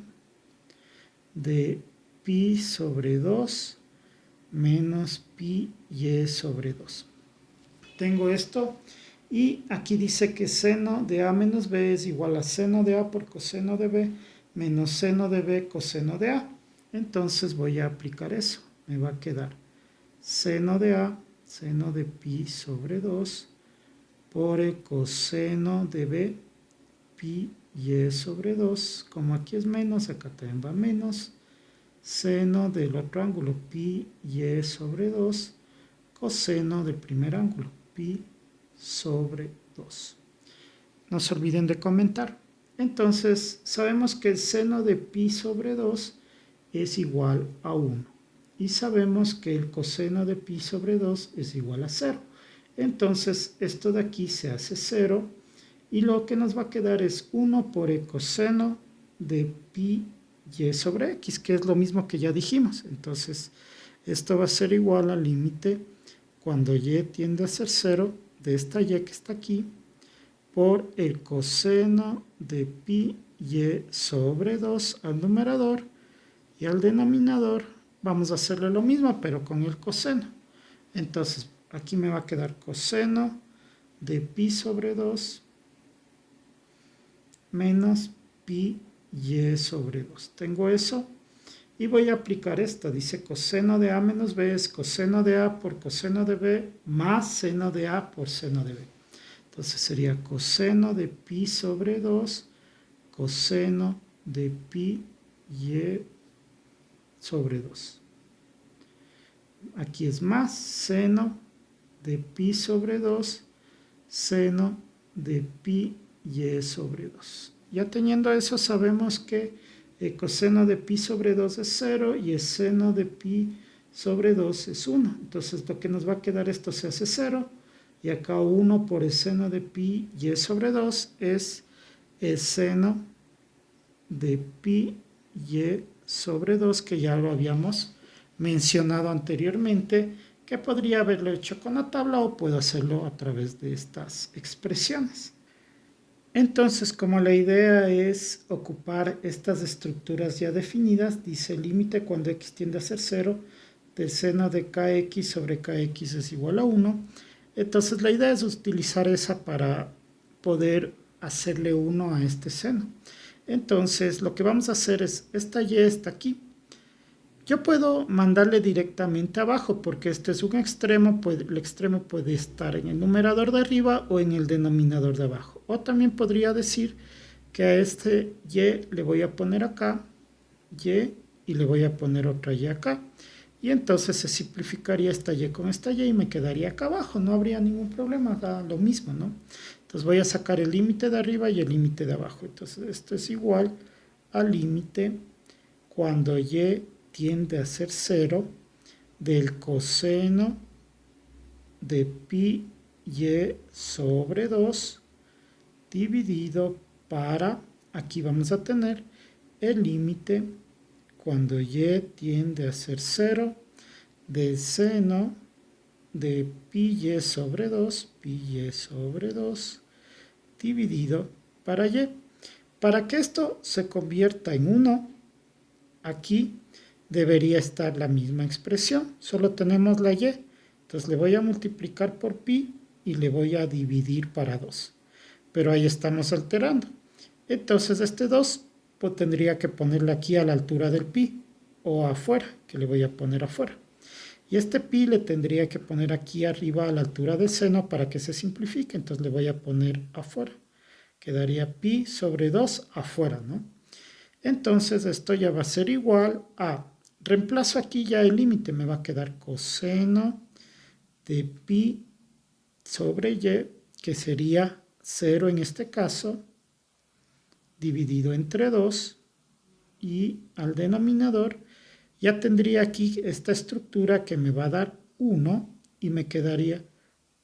de pi sobre 2 menos pi y sobre 2. tengo esto y aquí dice que seno de A menos B es igual a seno de A por coseno de B menos seno de B coseno de A. Entonces voy a aplicar eso. Me va a quedar seno de A, seno de pi sobre 2 por el coseno de B, pi y sobre 2. Como aquí es menos, acá también va menos. Seno del otro ángulo, pi y sobre 2, coseno del primer ángulo, pi sobre 2. No se olviden de comentar. Entonces, sabemos que el seno de pi sobre 2 es igual a 1. Y sabemos que el coseno de pi sobre 2 es igual a 0. Entonces, esto de aquí se hace 0. Y lo que nos va a quedar es 1 por el coseno de pi y sobre x, que es lo mismo que ya dijimos. Entonces, esto va a ser igual al límite cuando y tiende a ser 0 de esta y que está aquí por el coseno de pi y sobre 2 al numerador y al denominador vamos a hacerle lo mismo pero con el coseno. Entonces, aquí me va a quedar coseno de pi sobre 2 menos pi y sobre 2. Tengo eso y voy a aplicar esto. Dice coseno de A menos B es coseno de A por coseno de B más seno de A por seno de B. Entonces sería coseno de pi sobre 2 coseno de pi y sobre 2. Aquí es más seno de pi sobre 2 seno de pi y sobre 2. Ya teniendo eso sabemos que el coseno de pi sobre 2 es 0 y el seno de pi sobre 2 es 1. Entonces lo que nos va a quedar esto se hace 0 y acá 1 por el seno de pi y sobre 2 es el seno de pi y sobre 2 que ya lo habíamos mencionado anteriormente, que podría haberlo hecho con la tabla o puedo hacerlo a través de estas expresiones. Entonces, como la idea es ocupar estas estructuras ya definidas, dice el límite cuando x tiende a ser 0 del seno de kx sobre kx es igual a 1. Entonces, la idea es utilizar esa para poder hacerle 1 a este seno. Entonces, lo que vamos a hacer es, esta y está aquí. Yo puedo mandarle directamente abajo porque este es un extremo, el extremo puede estar en el numerador de arriba o en el denominador de abajo. O también podría decir que a este y le voy a poner acá y le voy a poner otra y acá. Y entonces se simplificaría esta y con esta y me quedaría acá abajo. No habría ningún problema, da lo mismo, ¿no? Entonces voy a sacar el límite de arriba y el límite de abajo. Entonces esto es igual al límite cuando y tiende a ser 0 del coseno de pi y sobre 2 dividido para, aquí vamos a tener el límite cuando y tiende a ser 0 del seno de pi y sobre 2, dividido para y. Para que esto se convierta en 1, aquí debería estar la misma expresión, solo tenemos la y. Entonces le voy a multiplicar por pi y le voy a dividir para 2. Pero ahí estamos alterando. Entonces este 2 pues, tendría que ponerle aquí a la altura del pi o afuera, que le voy a poner afuera. Y este pi le tendría que poner aquí arriba a la altura del seno para que se simplifique. Entonces le voy a poner afuera. Quedaría pi sobre 2 afuera, ¿no? Entonces esto ya va a ser igual a, reemplazo aquí ya el límite, me va a quedar coseno de pi sobre y, que sería 0 en este caso, dividido entre 2, y al denominador ya tendría aquí esta estructura que me va a dar 1 y me quedaría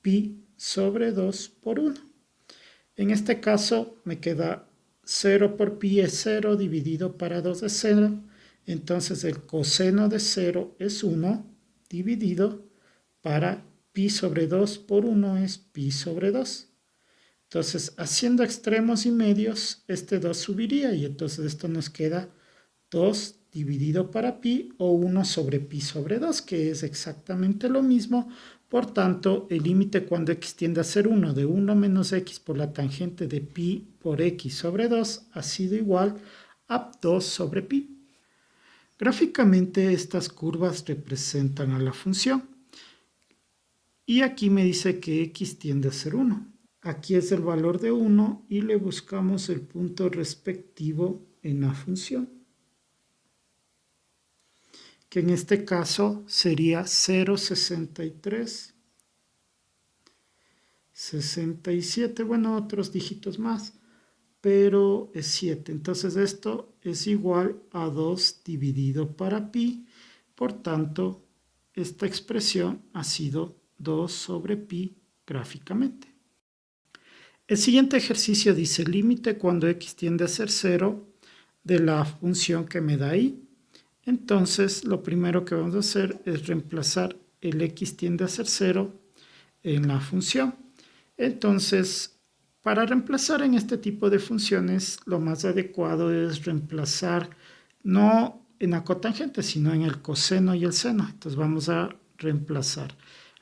pi sobre 2 por 1. En este caso me queda 0 por pi es 0 dividido para 2 es 0. Entonces el coseno de 0 es 1 dividido para pi sobre 2 por 1 es pi sobre 2. Entonces haciendo extremos y medios este 2 subiría y entonces esto nos queda 2 dividido para pi o 1 sobre pi sobre 2 que es exactamente lo mismo Por tanto, el límite cuando x tiende a ser 1 de 1 menos x por la tangente de pi por x sobre 2 ha sido igual a 2 sobre pi. Gráficamente estas curvas representan a la función. Y aquí me dice que x tiende a ser 1. Aquí es el valor de 1 y le buscamos el punto respectivo en la función, que en este caso sería 0,63, 67, bueno, otros dígitos más, pero es 7. Entonces esto es igual a 2 dividido para pi. Por tanto, esta expresión ha sido 2 sobre pi gráficamente. El siguiente ejercicio dice límite cuando x tiende a ser 0 de la función que me da ahí. Entonces, lo primero que vamos a hacer es reemplazar el x tiende a ser 0 en la función. Entonces, para reemplazar en este tipo de funciones, lo más adecuado es reemplazar no en la cotangente, sino en el coseno y el seno. Entonces, vamos a reemplazar.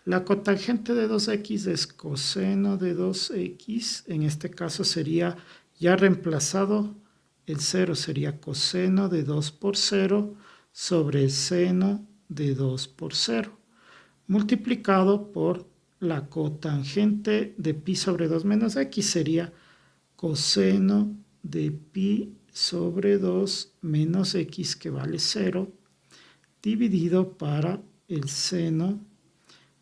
La cotangente de 2x es coseno de 2x. En este caso sería ya reemplazado. El 0 sería coseno de 2 por 0 sobre el seno de 2 por 0, multiplicado por la cotangente de pi sobre 2 menos x, sería coseno de pi sobre 2 menos x, que vale 0, dividido para el seno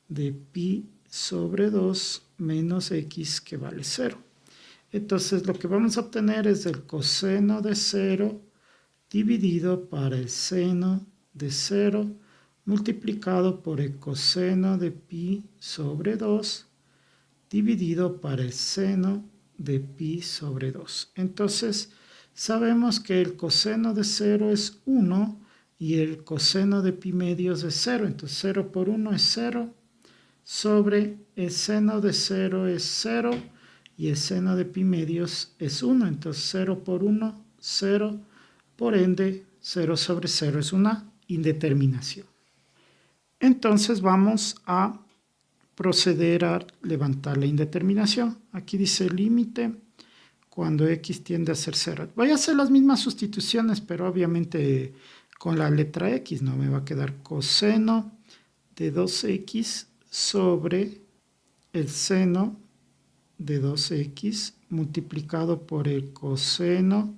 de pi sobre 2 menos x, que vale 0. Entonces lo que vamos a obtener es el coseno de 0 dividido para el seno de 0 multiplicado por el coseno de pi sobre 2 dividido para el seno de pi sobre 2. Entonces sabemos que el coseno de 0 es 1 y el coseno de pi medios es 0. Entonces 0 por 1 es 0 sobre el seno de 0 es 0 y el seno de pi medios es 1. Entonces 0 por 1, 0. Por ende, 0 sobre 0 es una indeterminación. Entonces vamos a proceder a levantar la indeterminación. Aquí dice límite cuando x tiende a ser 0. Voy a hacer las mismas sustituciones, pero obviamente con la letra x, ¿no? Me va a quedar coseno de 2x sobre el seno de 2x multiplicado por el coseno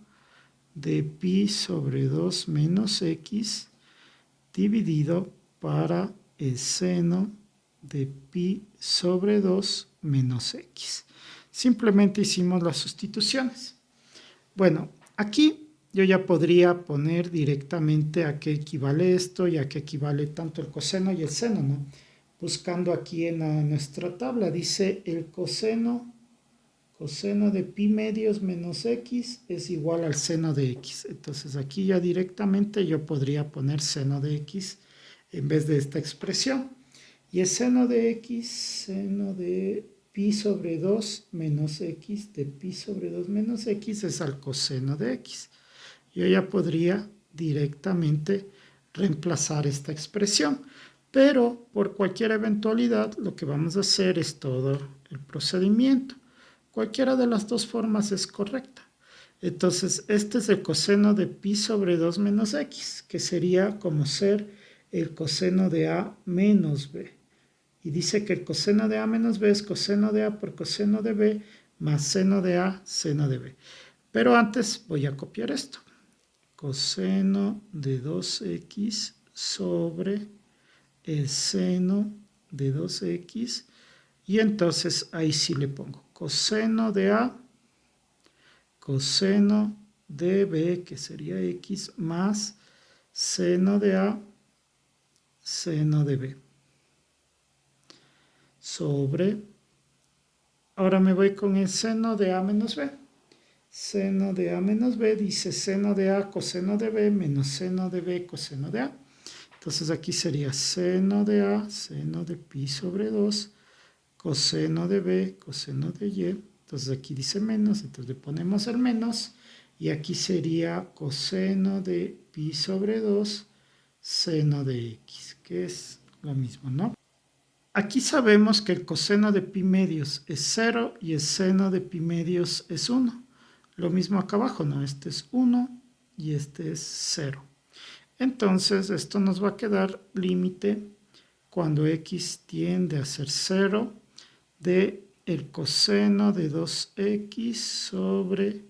de pi sobre 2 menos x dividido para el seno de pi sobre 2 menos x. Simplemente hicimos las sustituciones. Bueno, aquí yo ya podría poner directamente a qué equivale esto y a qué equivale tanto el coseno y el seno, ¿no? Buscando aquí en nuestra tabla, dice el coseno de pi medios menos x es igual al seno de x. Entonces aquí ya directamente yo podría poner seno de x en vez de esta expresión. Y el seno de x, seno de pi sobre 2 menos x de pi sobre 2 menos x es al coseno de x. Yo ya podría directamente reemplazar esta expresión. Pero por cualquier eventualidad lo que vamos a hacer es todo el procedimiento. Cualquiera de las dos formas es correcta. Entonces, este es el coseno de pi sobre 2 menos x, que sería como ser el coseno de a menos b. Y dice que el coseno de a menos b es coseno de a por coseno de b más seno de a, seno de b. Pero antes voy a copiar esto. Coseno de 2x sobre el seno de 2x. Y entonces ahí sí le pongo coseno de a, coseno de b, que sería x, más seno de a, seno de b. Sobre, ahora me voy con el seno de a menos b. Seno de a menos b dice seno de a coseno de b menos seno de b coseno de a. Entonces aquí sería seno de a, seno de pi sobre 2, coseno de b, coseno de y. Entonces aquí dice menos, entonces le ponemos el menos. Y aquí sería coseno de pi sobre 2, seno de x, que es lo mismo, ¿no? Aquí sabemos que el coseno de pi medios es 0 y el seno de pi medios es 1. Lo mismo acá abajo, ¿no? Este es 1 y este es 0. Entonces, esto nos va a quedar límite cuando x tiende a ser 0 de el coseno de 2x sobre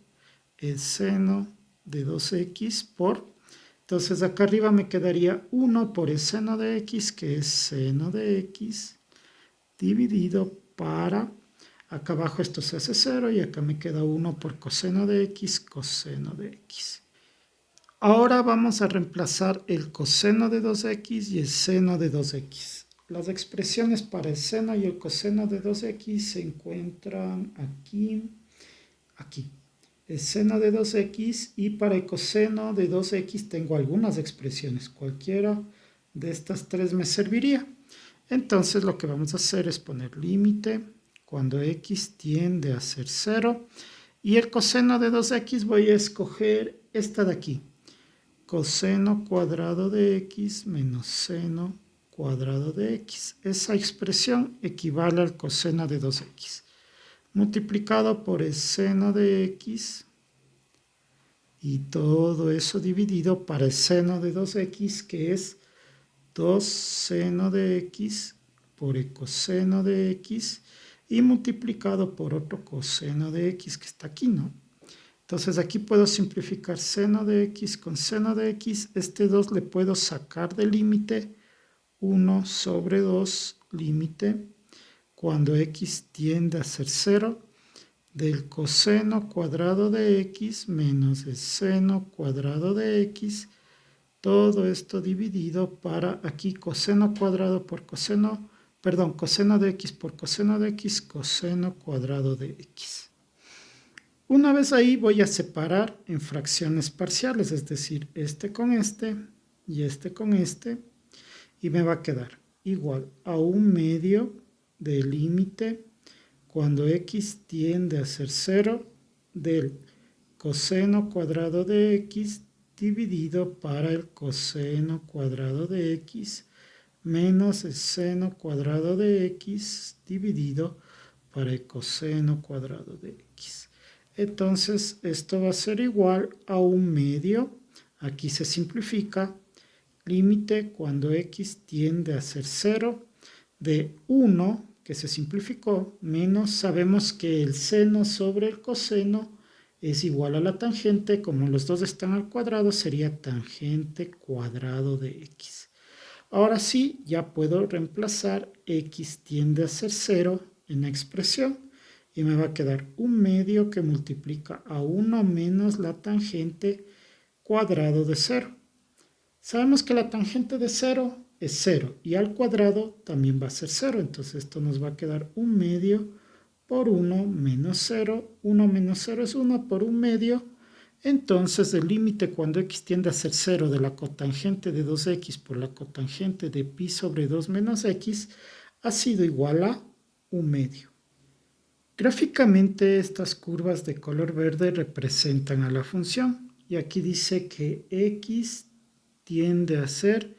el seno de 2x por... Entonces acá arriba me quedaría 1 por el seno de x, que es seno de x, dividido para... Acá abajo esto se hace 0 y acá me queda 1 por coseno de x, coseno de x. Ahora vamos a reemplazar el coseno de 2x y el seno de 2x. Las expresiones para el seno y el coseno de 2x se encuentran aquí, aquí. El seno de 2x y para el coseno de 2x tengo algunas expresiones. Cualquiera de estas tres me serviría. Entonces lo que vamos a hacer es poner límite cuando x tiende a ser 0. Y el coseno de 2x voy a escoger esta de aquí. Coseno cuadrado de x menos seno cuadrado de x. Esa expresión equivale al coseno de 2x. Multiplicado por el seno de x. Y todo eso dividido para el seno de 2x, que es 2 seno de x por el coseno de x. Y multiplicado por otro coseno de x que está aquí, ¿no? Entonces aquí puedo simplificar seno de x con seno de x. Este 2 le puedo sacar del límite. 1 sobre 2 límite cuando x tiende a ser 0 del coseno cuadrado de x menos el seno cuadrado de x. Todo esto dividido para aquí coseno cuadrado por coseno, perdón, coseno de x por coseno de x, coseno cuadrado de x. Una vez ahí voy a separar en fracciones parciales, es decir, este con este y este con este, y me va a quedar igual a 1/2 del límite cuando x tiende a ser 0 del coseno cuadrado de x dividido para el coseno cuadrado de x menos el seno cuadrado de x dividido para el coseno cuadrado de x. Entonces esto va a ser igual a 1/2. Aquí se simplifica. Límite cuando x tiende a ser 0 de 1, que se simplificó, menos sabemos que el seno sobre el coseno es igual a la tangente. Como los dos están al cuadrado, sería tangente cuadrado de x. Ahora sí, ya puedo reemplazar x tiende a ser 0 en la expresión. Y me va a quedar 1/2 que multiplica a 1 menos la tangente cuadrado de 0. Sabemos que la tangente de 0 es 0 y al cuadrado también va a ser 0. Entonces esto nos va a quedar 1/2 por 1 menos 0. 1 menos 0 es 1 por 1/2. Entonces el límite cuando x tiende a ser 0 de la cotangente de 2x por la cotangente de pi sobre 2 menos x ha sido igual a 1/2. Gráficamente estas curvas de color verde representan a la función y aquí dice que x tiende a ser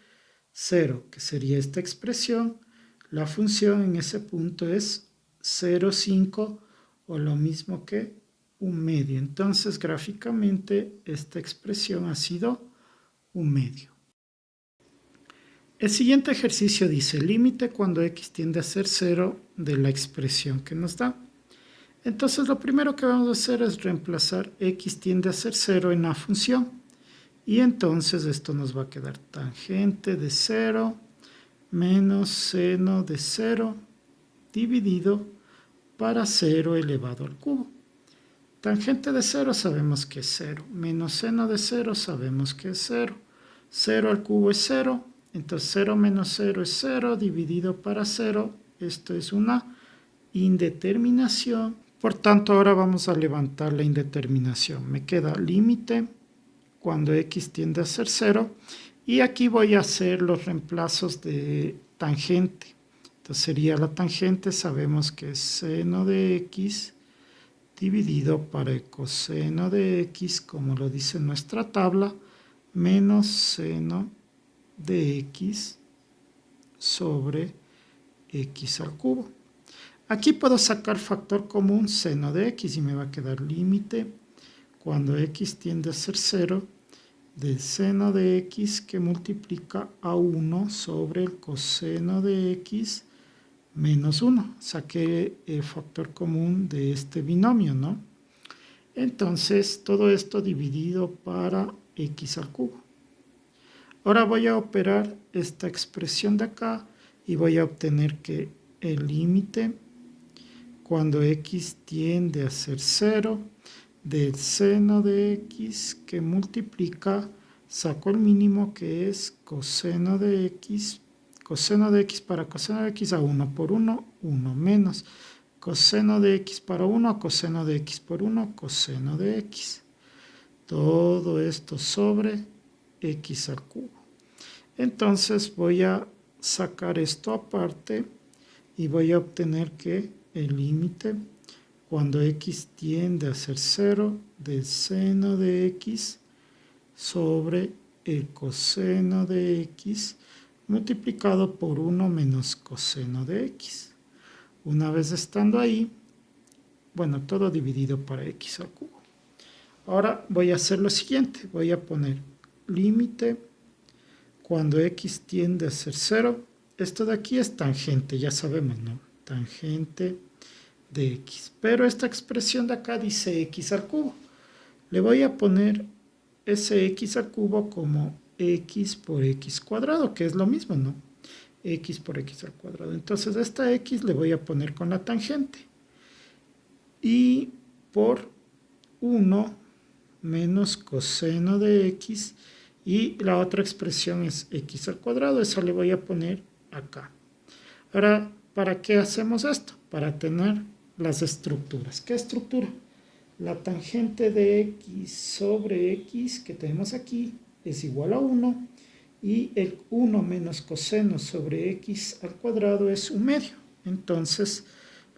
0, que sería esta expresión. La función en ese punto es 0,5 o lo mismo que 1/2. Entonces gráficamente esta expresión ha sido 1/2. El siguiente ejercicio dice límite cuando x tiende a ser 0 de la expresión que nos da. Entonces lo primero que vamos a hacer es reemplazar x tiende a ser 0 en la función. Y entonces esto nos va a quedar tangente de 0 menos seno de 0 dividido para 0 elevado al cubo. Tangente de 0 sabemos que es 0, menos seno de 0 sabemos que es 0. 0 al cubo es 0, entonces 0 menos 0 es 0 dividido para 0. Esto es una indeterminación. Por tanto, ahora vamos a levantar la indeterminación. Me queda límite cuando x tiende a ser 0. Y aquí voy a hacer los reemplazos de tangente. Entonces sería la tangente, sabemos que es seno de x dividido para el coseno de x, como lo dice nuestra tabla, menos seno de x sobre x al cubo. Aquí puedo sacar factor común seno de x y me va a quedar límite cuando x tiende a ser 0 del seno de x que multiplica a 1 sobre el coseno de x menos 1. Saqué el factor común de este binomio, ¿no? Entonces, todo esto dividido para x al cubo. Ahora voy a operar esta expresión de acá y voy a obtener que el límite cuando x tiende a ser 0 del seno de x que multiplica, saco el mínimo que es coseno de x para coseno de x a 1 por 1, 1 menos coseno de x para 1, coseno de x por 1, coseno de x. Todo esto sobre x al cubo. Entonces voy a sacar esto aparte y voy a obtener que el límite cuando x tiende a ser 0 del seno de x sobre el coseno de x multiplicado por 1 menos coseno de x. Una vez estando ahí, bueno, todo dividido para x al cubo. Ahora voy a hacer lo siguiente, voy a poner límite cuando x tiende a ser 0. Esto de aquí es tangente, ya sabemos, ¿no? Tangente de x. Pero esta expresión de acá dice x al cubo. Le voy a poner ese x al cubo como x por x cuadrado, que es lo mismo, ¿no? X por x al cuadrado. Entonces, esta x le voy a poner con la tangente. Y por 1 menos coseno de x. Y la otra expresión es x al cuadrado. Eso le voy a poner acá. Ahora, ¿para qué hacemos esto? Para tener las estructuras. ¿Qué estructura? La tangente de x sobre x que tenemos aquí es igual a 1 y el 1 menos coseno sobre x al cuadrado es 1/2. Entonces,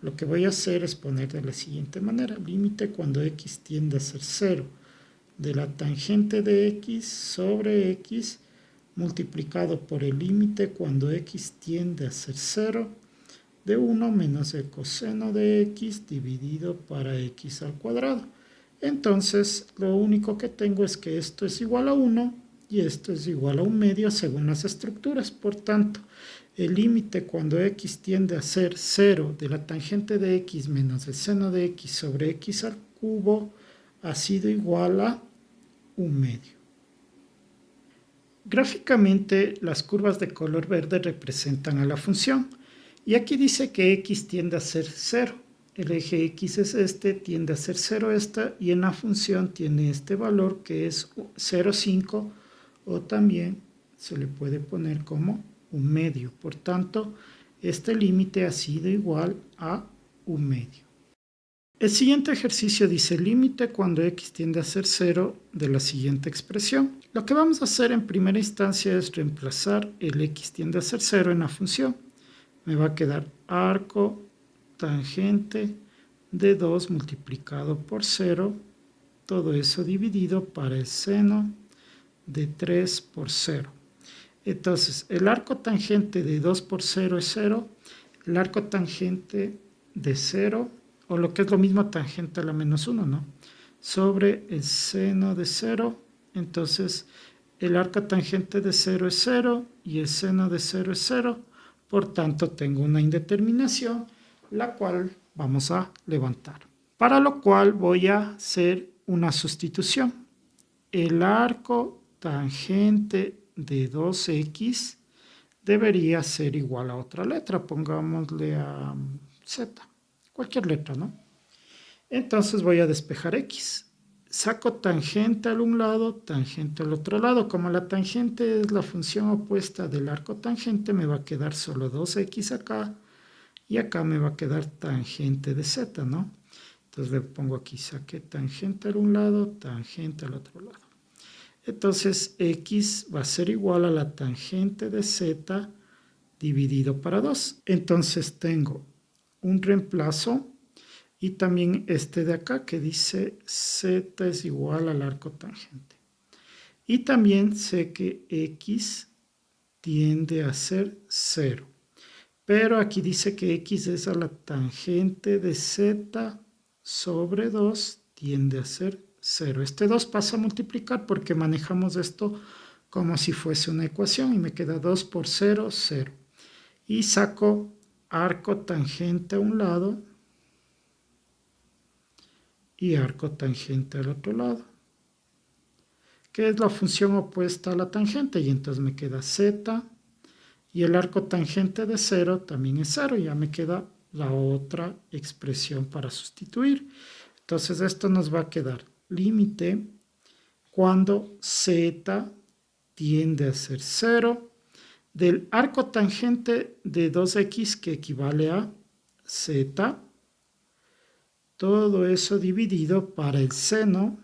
lo que voy a hacer es poner de la siguiente manera. Límite cuando x tiende a ser 0 de la tangente de x sobre x multiplicado por el límite cuando x tiende a ser 0 de 1 menos el coseno de x dividido para x al cuadrado. Entonces, lo único que tengo es que esto es igual a 1 y esto es igual a 1/2 según las estructuras. Por tanto, el límite cuando x tiende a ser 0 de la tangente de x menos el seno de x sobre x al cubo ha sido igual a 1/2. Gráficamente, las curvas de color verde representan a la función. Y aquí dice que x tiende a ser 0. El eje x es este, tiende a ser 0 esta, y en la función tiene este valor que es 0,5 o también se le puede poner como 1/2. Por tanto, este límite ha sido igual a 1/2. El siguiente ejercicio dice límite cuando x tiende a ser 0 de la siguiente expresión. Lo que vamos a hacer en primera instancia es reemplazar el x tiende a ser 0 en la función. Me va a quedar arco tangente de 2 multiplicado por 0, todo eso dividido para el seno de 3 por 0. Entonces, el arco tangente de 2 por 0 es 0, el arco tangente de 0, o lo que es lo mismo tangente a la menos 1, ¿no? Sobre el seno de 0, entonces el arco tangente de 0 es 0 y el seno de 0 es 0. Por tanto, tengo una indeterminación, la cual vamos a levantar. Para lo cual voy a hacer una sustitución. El arco tangente de 2x debería ser igual a otra letra. Pongámosle a z, cualquier letra, ¿no? Entonces voy a despejar x. Saco tangente al un lado, tangente al otro lado. Como la tangente es la función opuesta del arco tangente, me va a quedar solo 2x acá y acá me va a quedar tangente de z, ¿no? Entonces le pongo aquí, saqué tangente al un lado, tangente al otro lado. Entonces x va a ser igual a la tangente de z dividido para 2. Entonces tengo un reemplazo. Y también este de acá que dice z es igual al arco tangente. Y también sé que x tiende a ser 0. Pero aquí dice que x es a la tangente de z sobre 2 tiende a ser 0. Este 2 pasa a multiplicar porque manejamos esto como si fuese una ecuación y me queda 2 por 0, 0. Y saco arco tangente a un lado y arco tangente al otro lado, que es la función opuesta a la tangente, y entonces me queda z, y el arco tangente de 0 también es 0, ya me queda la otra expresión para sustituir. Entonces esto nos va a quedar límite cuando z tiende a ser 0 del arco tangente de 2x, que equivale a z, todo eso dividido para el seno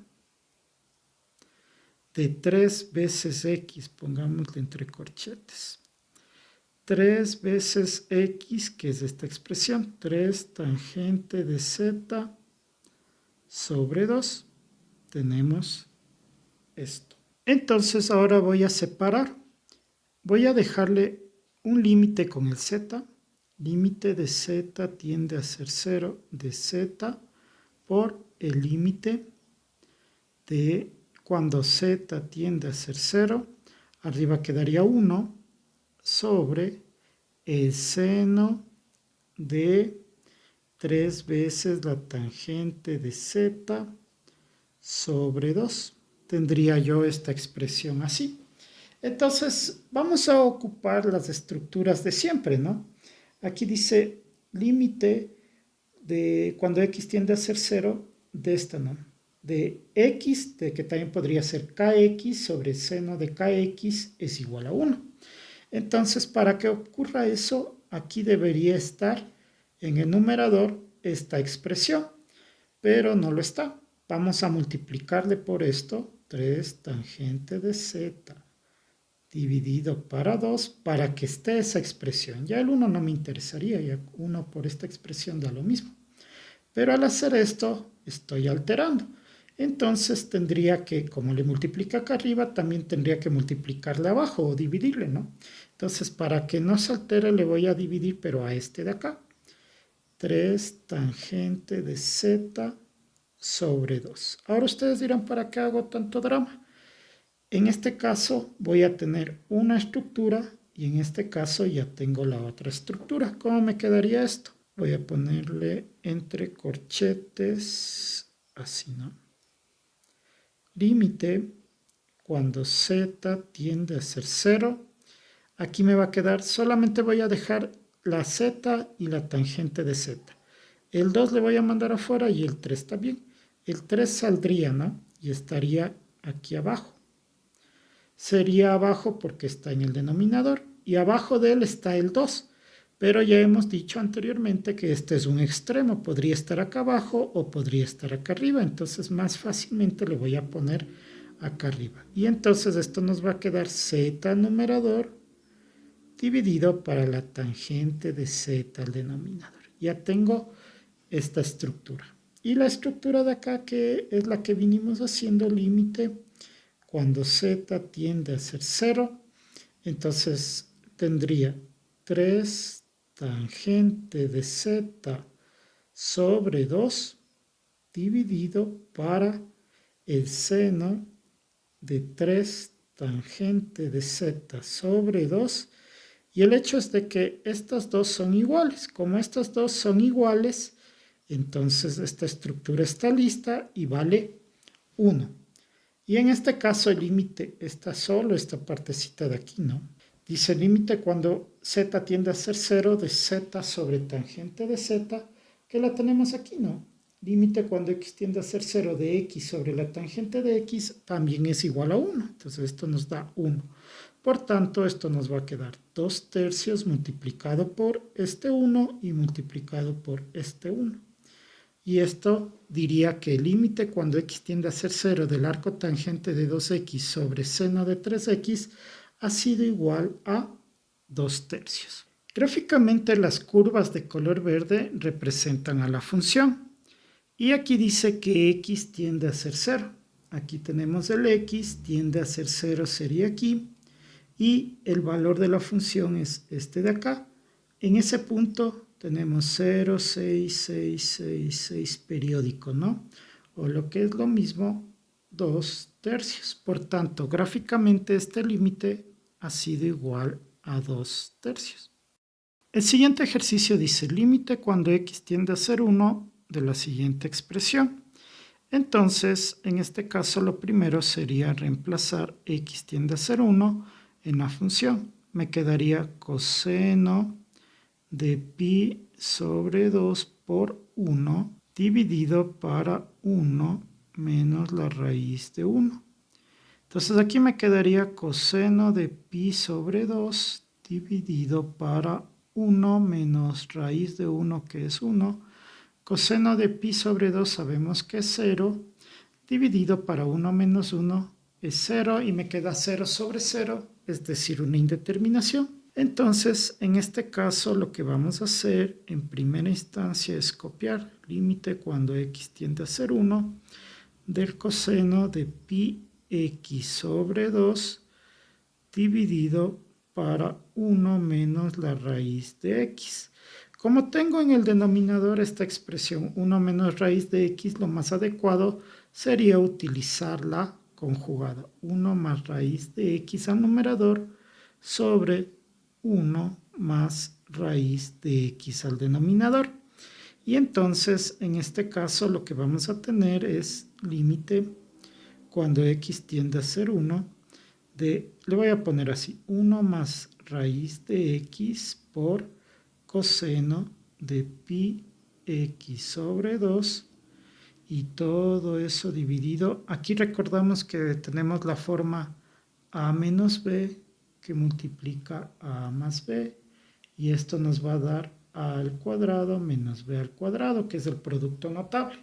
de 3 veces x, pongámosle entre corchetes. 3 veces x, que es esta expresión, 3 tangente de z sobre 2. Tenemos esto. Entonces ahora voy a separar. Voy a dejarle un límite con el z. Límite de z tiende a ser 0 de z por el límite de cuando z tiende a ser 0. Arriba quedaría 1 sobre el seno de 3 veces la tangente de z sobre 2. Tendría yo esta expresión así. Entonces, vamos a ocupar las estructuras de siempre, ¿no? Aquí dice límite de cuando x tiende a ser 0 de esta, ¿no? De x, de que también podría ser kx sobre seno de kx es igual a 1. Entonces, para que ocurra eso, aquí debería estar en el numerador esta expresión, pero no lo está. Vamos a multiplicarle por esto, 3 tangente de z dividido para 2, para que esté esa expresión. Ya el 1 no me interesaría, ya 1 por esta expresión da lo mismo. Pero al hacer esto, estoy alterando. Entonces tendría que, como le multiplica acá arriba, también tendría que multiplicarle abajo o dividirle, ¿no? Entonces, para que no se altere, le voy a dividir, pero a este de acá. 3 tangente de z sobre 2. Ahora ustedes dirán, ¿para qué hago tanto drama? En este caso voy a tener una estructura y en este caso ya tengo la otra estructura. ¿Cómo me quedaría esto? Voy a ponerle entre corchetes, así, ¿no? Límite cuando z tiende a ser 0. Aquí me va a quedar, solamente voy a dejar la z y la tangente de z. El 2 le voy a mandar afuera y el 3 también. El 3 saldría, ¿no? Y estaría aquí abajo. Sería abajo porque está en el denominador. Y abajo de él está el 2. Pero ya hemos dicho anteriormente que este es un extremo. Podría estar acá abajo o podría estar acá arriba. Entonces más fácilmente le voy a poner acá arriba. Y entonces esto nos va a quedar z numerador dividido para la tangente de z al denominador. Ya tengo esta estructura. Y la estructura de acá, que es la que vinimos haciendo, límite cuando z tiende a ser 0, entonces tendría 3 tangente de z sobre 2 dividido para el seno de 3 tangente de z sobre 2. Y el hecho es de que estas dos son iguales. Como estas dos son iguales, entonces esta estructura está lista y vale 1. Y en este caso el límite está solo esta partecita de aquí, ¿no? Dice límite cuando z tiende a ser 0 de z sobre tangente de z, que la tenemos aquí, ¿no? Límite cuando x tiende a ser 0 de x sobre la tangente de x también es igual a 1. Entonces esto nos da 1. Por tanto, esto nos va a quedar 2 tercios multiplicado por este 1 y multiplicado por este 1. Y esto diría que el límite cuando x tiende a ser 0 del arco tangente de 2x sobre seno de 3x ha sido igual a 2 tercios. Gráficamente las curvas de color verde representan a la función. Y aquí dice que x tiende a ser 0. Aquí tenemos el x, tiende a ser 0, sería aquí. Y el valor de la función es este de acá, En ese punto tenemos 0, 6, 6, 6, 6 periódico, ¿no? O lo que es lo mismo, 2/3. Por tanto, gráficamente este límite ha sido igual a 2/3. El siguiente ejercicio dice límite cuando x tiende a ser 1 de la siguiente expresión. Entonces, en este caso, lo primero sería reemplazar x tiende a ser 1 en la función. Me quedaría coseno de pi sobre 2 por 1 dividido para 1 menos la raíz de 1. Entonces aquí me quedaría coseno de pi sobre 2 dividido para 1 menos raíz de 1, que es 1. Coseno de pi sobre 2 sabemos que es 0, dividido para 1 menos 1 es 0 y me queda 0 sobre 0, es decir, una indeterminación. Entonces, en este caso, lo que vamos a hacer en primera instancia es copiar límite cuando x tiende a ser 1 del coseno de pi x sobre 2 dividido para 1 menos la raíz de x. Como tengo en el denominador esta expresión 1 menos raíz de x, lo más adecuado sería utilizar la conjugada 1 más raíz de x al numerador sobre 1 más raíz de x al denominador. Y entonces, en este caso, lo que vamos a tener es límite cuando x tiende a ser 1 de, le voy a poner así, 1 más raíz de x por coseno de pi x sobre 2 y todo eso dividido. Aquí recordamos que tenemos la forma a menos b que multiplica a más b y esto nos va a dar a al cuadrado menos b al cuadrado, que es el producto notable.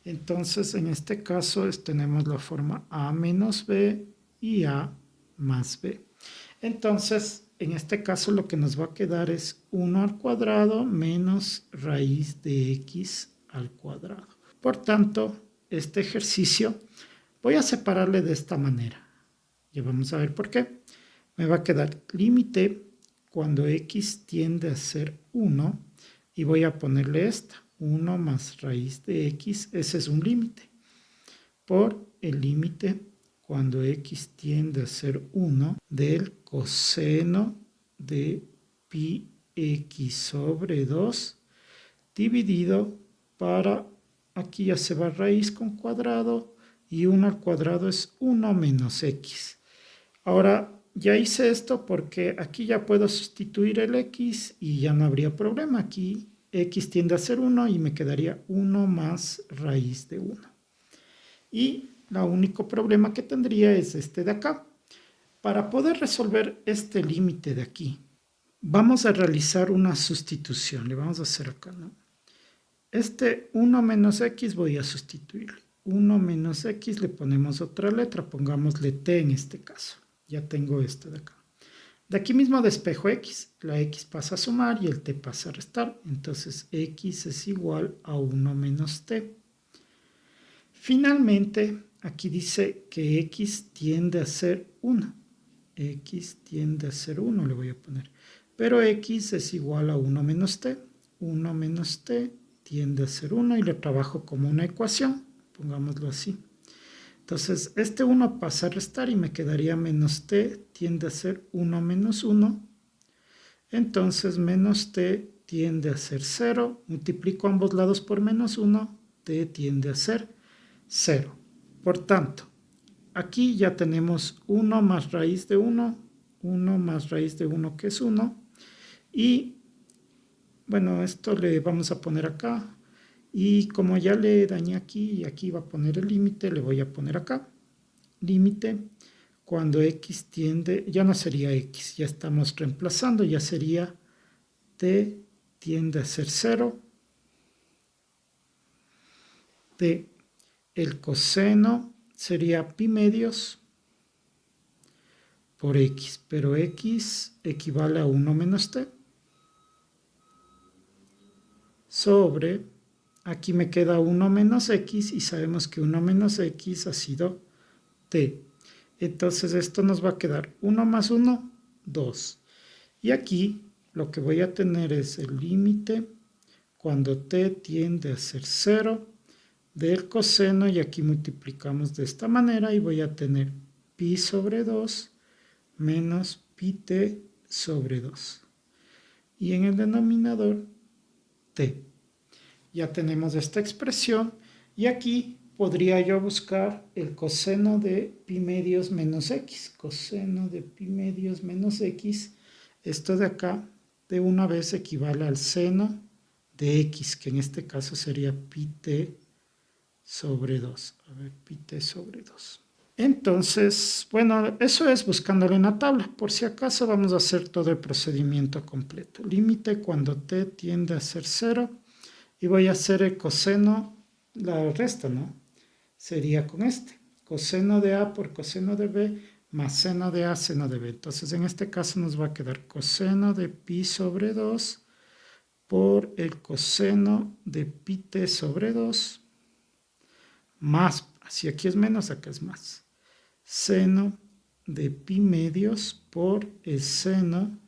Entonces, en este caso tenemos la forma a menos b y a más b. Entonces, en este caso lo que nos va a quedar es 1 al cuadrado menos raíz de x al cuadrado. Por tanto, este ejercicio voy a separarle de esta manera. Ya vamos a ver por qué. Me va a quedar límite cuando x tiende a ser 1 y voy a ponerle esta, 1 más raíz de x, ese es un límite, por el límite cuando x tiende a ser 1 del coseno de pi x sobre 2 dividido para, aquí ya se va raíz con cuadrado y 1 al cuadrado es 1 menos x. Ahora, ya hice esto porque aquí ya puedo sustituir el x y ya no habría problema. Aquí x tiende a ser 1 y me quedaría 1 más raíz de 1. Y el único problema que tendría es este de acá. Para poder resolver este límite de aquí, vamos a realizar una sustitución. Le vamos a hacer acá, ¿no? Este 1 menos x voy a sustituirle. 1 menos x le ponemos otra letra, pongámosle t en este caso. Ya tengo esto de acá. De aquí mismo despejo x, la x pasa a sumar y el t pasa a restar. Entonces x es igual a 1 menos t. Finalmente, aquí dice que x tiende a ser 1. X tiende a ser 1, le voy a poner. Pero x es igual a 1 menos t. 1 menos t tiende a ser 1 y lo trabajo como una ecuación. Pongámoslo así. Entonces, este 1 pasa a restar y me quedaría menos t tiende a ser 1 menos 1. Entonces, menos t tiende a ser 0. Multiplico ambos lados por menos 1. T tiende a ser 0. Por tanto, aquí ya tenemos 1 más raíz de 1. 1 más raíz de 1 que es 1. Y, bueno, esto le vamos a poner acá. Y como ya le dañé aquí y aquí va a poner el límite, le voy a poner acá. Límite cuando x tiende, ya no sería x, ya estamos reemplazando, ya sería t tiende a ser 0 de el coseno sería pi medios por x, pero x equivale a 1 menos t sobre, aquí me queda 1 menos x y sabemos que 1 menos x ha sido t. Entonces esto nos va a quedar 1 más 1, 2. Y aquí lo que voy a tener es el límite cuando t tiende a ser 0 del coseno, y aquí multiplicamos de esta manera y voy a tener pi sobre 2 menos pi t sobre 2. Y en el denominador t. Ya tenemos esta expresión y aquí podría yo buscar el coseno de pi medios menos x. Coseno de pi medios menos x, esto de acá, de una vez equivale al seno de x, que en este caso sería pi t sobre 2. A ver, pi t sobre 2. Entonces, bueno, eso es buscándolo en la tabla. Por si acaso vamos a hacer todo el procedimiento completo. Límite cuando t tiende a ser 0. Y voy a hacer el coseno, la resta, ¿no? Sería con este. Coseno de a por coseno de b más seno de a, seno de b. Entonces, en este caso nos va a quedar coseno de pi sobre 2 por el coseno de pi t sobre 2 más, si aquí es menos, acá es más, seno de pi medios por el seno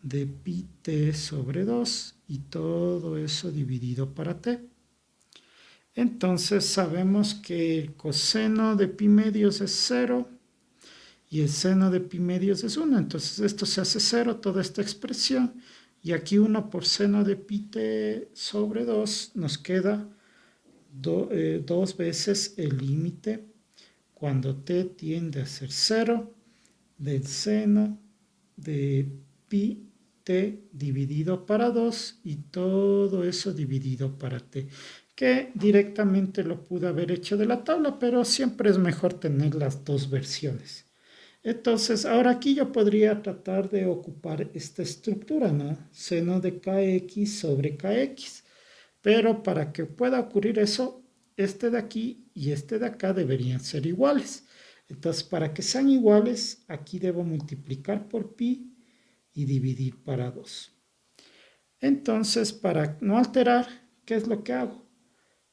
de pi t sobre 2 y todo eso dividido para t. Entonces sabemos que el coseno de pi medios es 0 y el seno de pi medios es 1. Entonces esto se hace 0, toda esta expresión. Y aquí 1 por seno de pi t sobre 2 nos queda 2 veces el límite cuando t tiende a ser 0 del seno de pi t dividido para 2 y todo eso dividido para t, que directamente lo pude haber hecho de la tabla, pero siempre es mejor tener las dos versiones. Entonces, ahora aquí yo podría tratar de ocupar esta estructura, ¿no? Seno de kx sobre kx. Pero para que pueda ocurrir eso, este de aquí y este de acá deberían ser iguales. Entonces, para que sean iguales, aquí debo multiplicar por pi y dividir para 2. Entonces, para no alterar, ¿qué es lo que hago?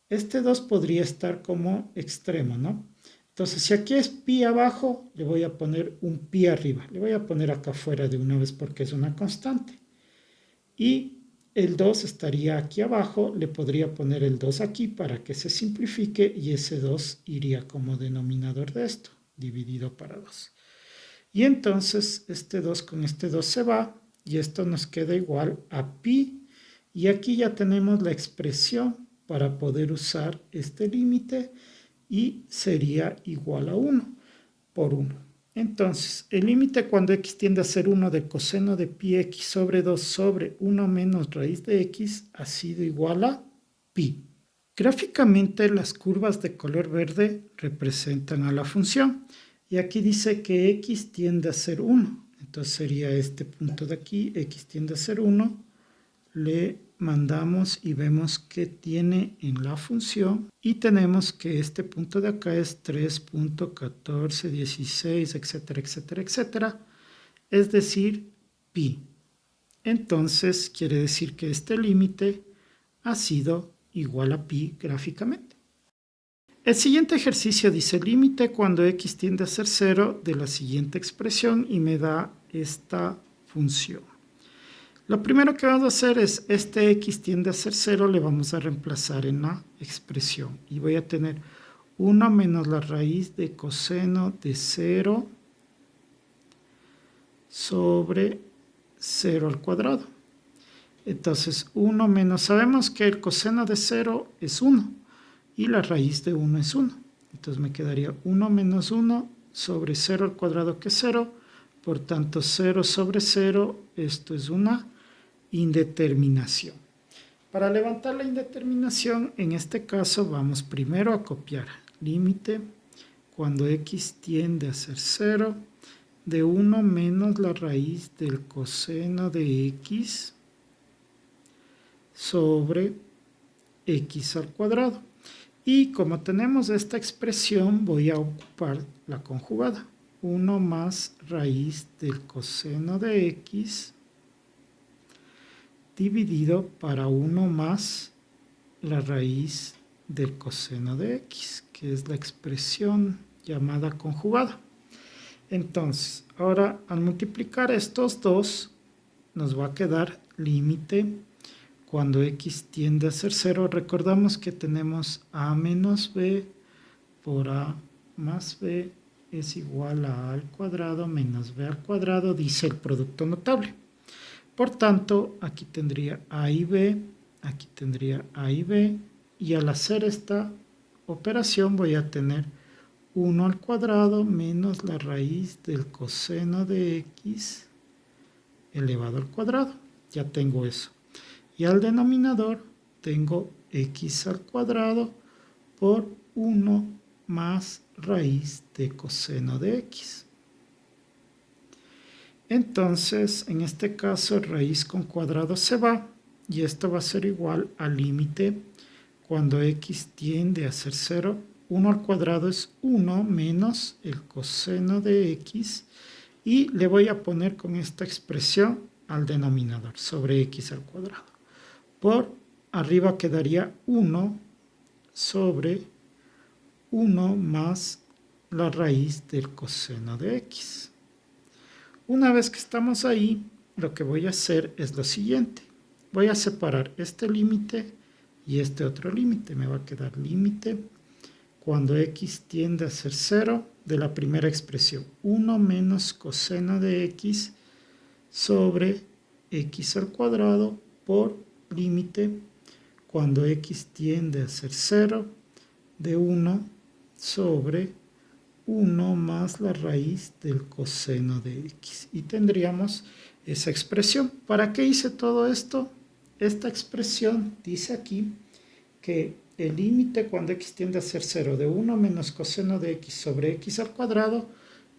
Este 2 podría estar como extremo, ¿no? Entonces, si aquí es pi abajo, le voy a poner un pi arriba. Le voy a poner acá afuera de una vez porque es una constante. Y el 2 estaría aquí abajo, le podría poner el 2 aquí para que se simplifique y ese 2 iría como denominador de esto, dividido para 2. Y entonces este 2 con este 2 se va y esto nos queda igual a pi. Y aquí ya tenemos la expresión para poder usar este límite y sería igual a 1 por 1. Entonces, el límite cuando x tiende a ser 1 de coseno de pi x sobre 2 sobre 1 menos raíz de x ha sido igual a pi. Gráficamente, las curvas de color verde representan a la función. Y aquí dice que x tiende a ser 1. Entonces sería este punto de aquí, x tiende a ser 1. Le mandamos y vemos que tiene en la función. Y tenemos que este punto de acá es 3.1416, etcétera, etcétera, etcétera. Es decir, pi. Entonces quiere decir que este límite ha sido igual a pi gráficamente. El siguiente ejercicio dice límite cuando x tiende a ser 0 de la siguiente expresión y me da esta función. Lo primero que vamos a hacer es este x tiende a ser 0, le vamos a reemplazar en la expresión. Y voy a tener 1 menos la raíz de coseno de 0 sobre 0 al cuadrado. Entonces 1 menos, sabemos que el coseno de 0 es 1 y la raíz de 1 es 1. Entonces me quedaría 1 menos 1 sobre 0 al cuadrado, que es 0. Por tanto, 0 sobre 0, esto es una indeterminación. Para levantar la indeterminación, en este caso vamos primero a copiar límite cuando x tiende a ser 0 de 1 menos la raíz del coseno de x sobre x al cuadrado. Y como tenemos esta expresión, voy a ocupar la conjugada. 1 más raíz del coseno de x dividido para 1 más la raíz del coseno de x, que es la expresión llamada conjugada. Entonces, ahora al multiplicar estos dos, nos va a quedar límite cuando x tiende a ser 0. Recordamos que tenemos a menos b por a más b es igual a al cuadrado menos b al cuadrado, dice el producto notable. Por tanto, aquí tendría a y b, aquí tendría a y b, y al hacer esta operación voy a tener 1 al cuadrado menos la raíz del coseno de x elevado al cuadrado. Ya tengo eso. Y al denominador tengo x al cuadrado por 1 más raíz de coseno de x. Entonces, en este caso, raíz con cuadrado se va y esto va a ser igual al límite cuando x tiende a ser 0. 1 al cuadrado es 1 menos el coseno de x y le voy a poner con esta expresión al denominador sobre x al cuadrado. Por arriba quedaría 1 sobre 1 más la raíz del coseno de x. Una vez que estamos ahí, lo que voy a hacer es lo siguiente. Voy a separar este límite y este otro límite. Me va a quedar límite cuando x tiende a ser 0 de la primera expresión. 1 menos coseno de x sobre x al cuadrado por límite cuando x tiende a ser 0 de 1 sobre 1 más la raíz del coseno de x. Y tendríamos esa expresión. ¿Para qué hice todo esto? Esta expresión dice aquí que el límite cuando x tiende a ser 0 de 1 menos coseno de x sobre x al cuadrado,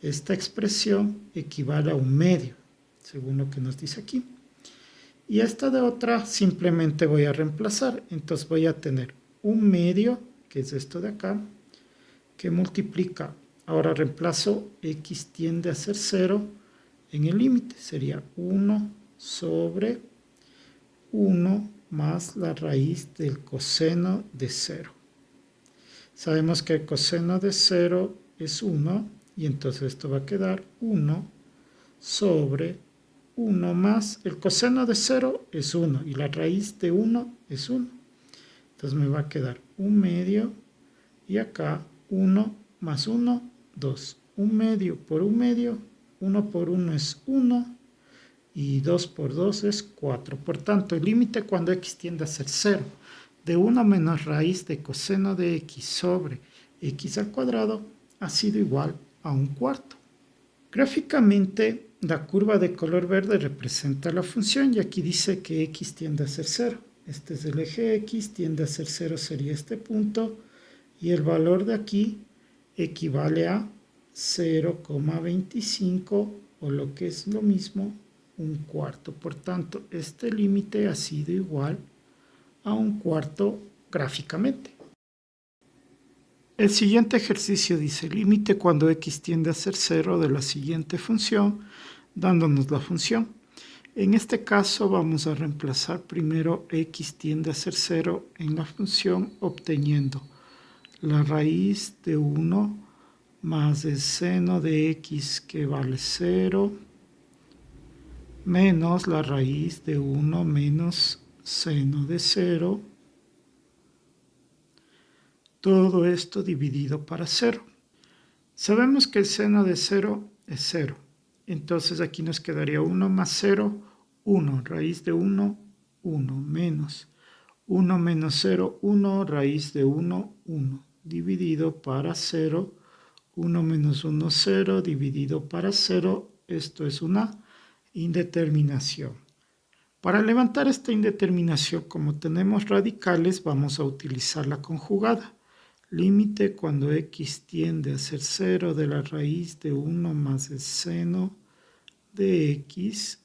esta expresión equivale a 1/2, según lo que nos dice aquí. Y esta de otra simplemente voy a reemplazar. Entonces voy a tener 1/2, que es esto de acá, que multiplica. Ahora reemplazo x tiende a ser 0 en el límite. Sería 1 sobre 1 más la raíz del coseno de 0. Sabemos que el coseno de 0 es 1 y entonces esto va a quedar 1 sobre 1 más. El coseno de 0 es 1 y la raíz de 1 es 1. Entonces me va a quedar 1/2 y acá 1 más 1, 2. 1/2 por 1/2, 1 por 1 es 1 y 2 por 2 es 4. Por tanto, el límite cuando x tiende a ser 0 de 1 menos raíz de coseno de x sobre x al cuadrado ha sido igual a 1/4. Gráficamente, la curva de color verde representa la función y aquí dice que x tiende a ser 0. Este es el eje x, tiende a ser 0 sería este punto y el valor de aquí equivale a 0,25 o lo que es lo mismo 1/4. Por tanto, este límite ha sido igual a 1/4 gráficamente. El siguiente ejercicio dice límite cuando x tiende a ser 0 de la siguiente función, dándonos la función. En este caso vamos a reemplazar primero x tiende a ser 0 en la función obteniendo la raíz de 1 más el seno de x que vale 0 menos la raíz de 1 menos seno de 0. Todo esto dividido para 0. Sabemos que el seno de 0 es 0. Entonces aquí nos quedaría 1 más 0, 1. Raíz de 1, 1. Menos 1 menos 0, 1. Raíz de 1, 1. Dividido para 0. 1 menos 1, 0. Dividido para 0. Esto es una indeterminación. Para levantar esta indeterminación, como tenemos radicales, vamos a utilizar la conjugada. Límite cuando x tiende a ser 0 de la raíz de 1 más el seno de x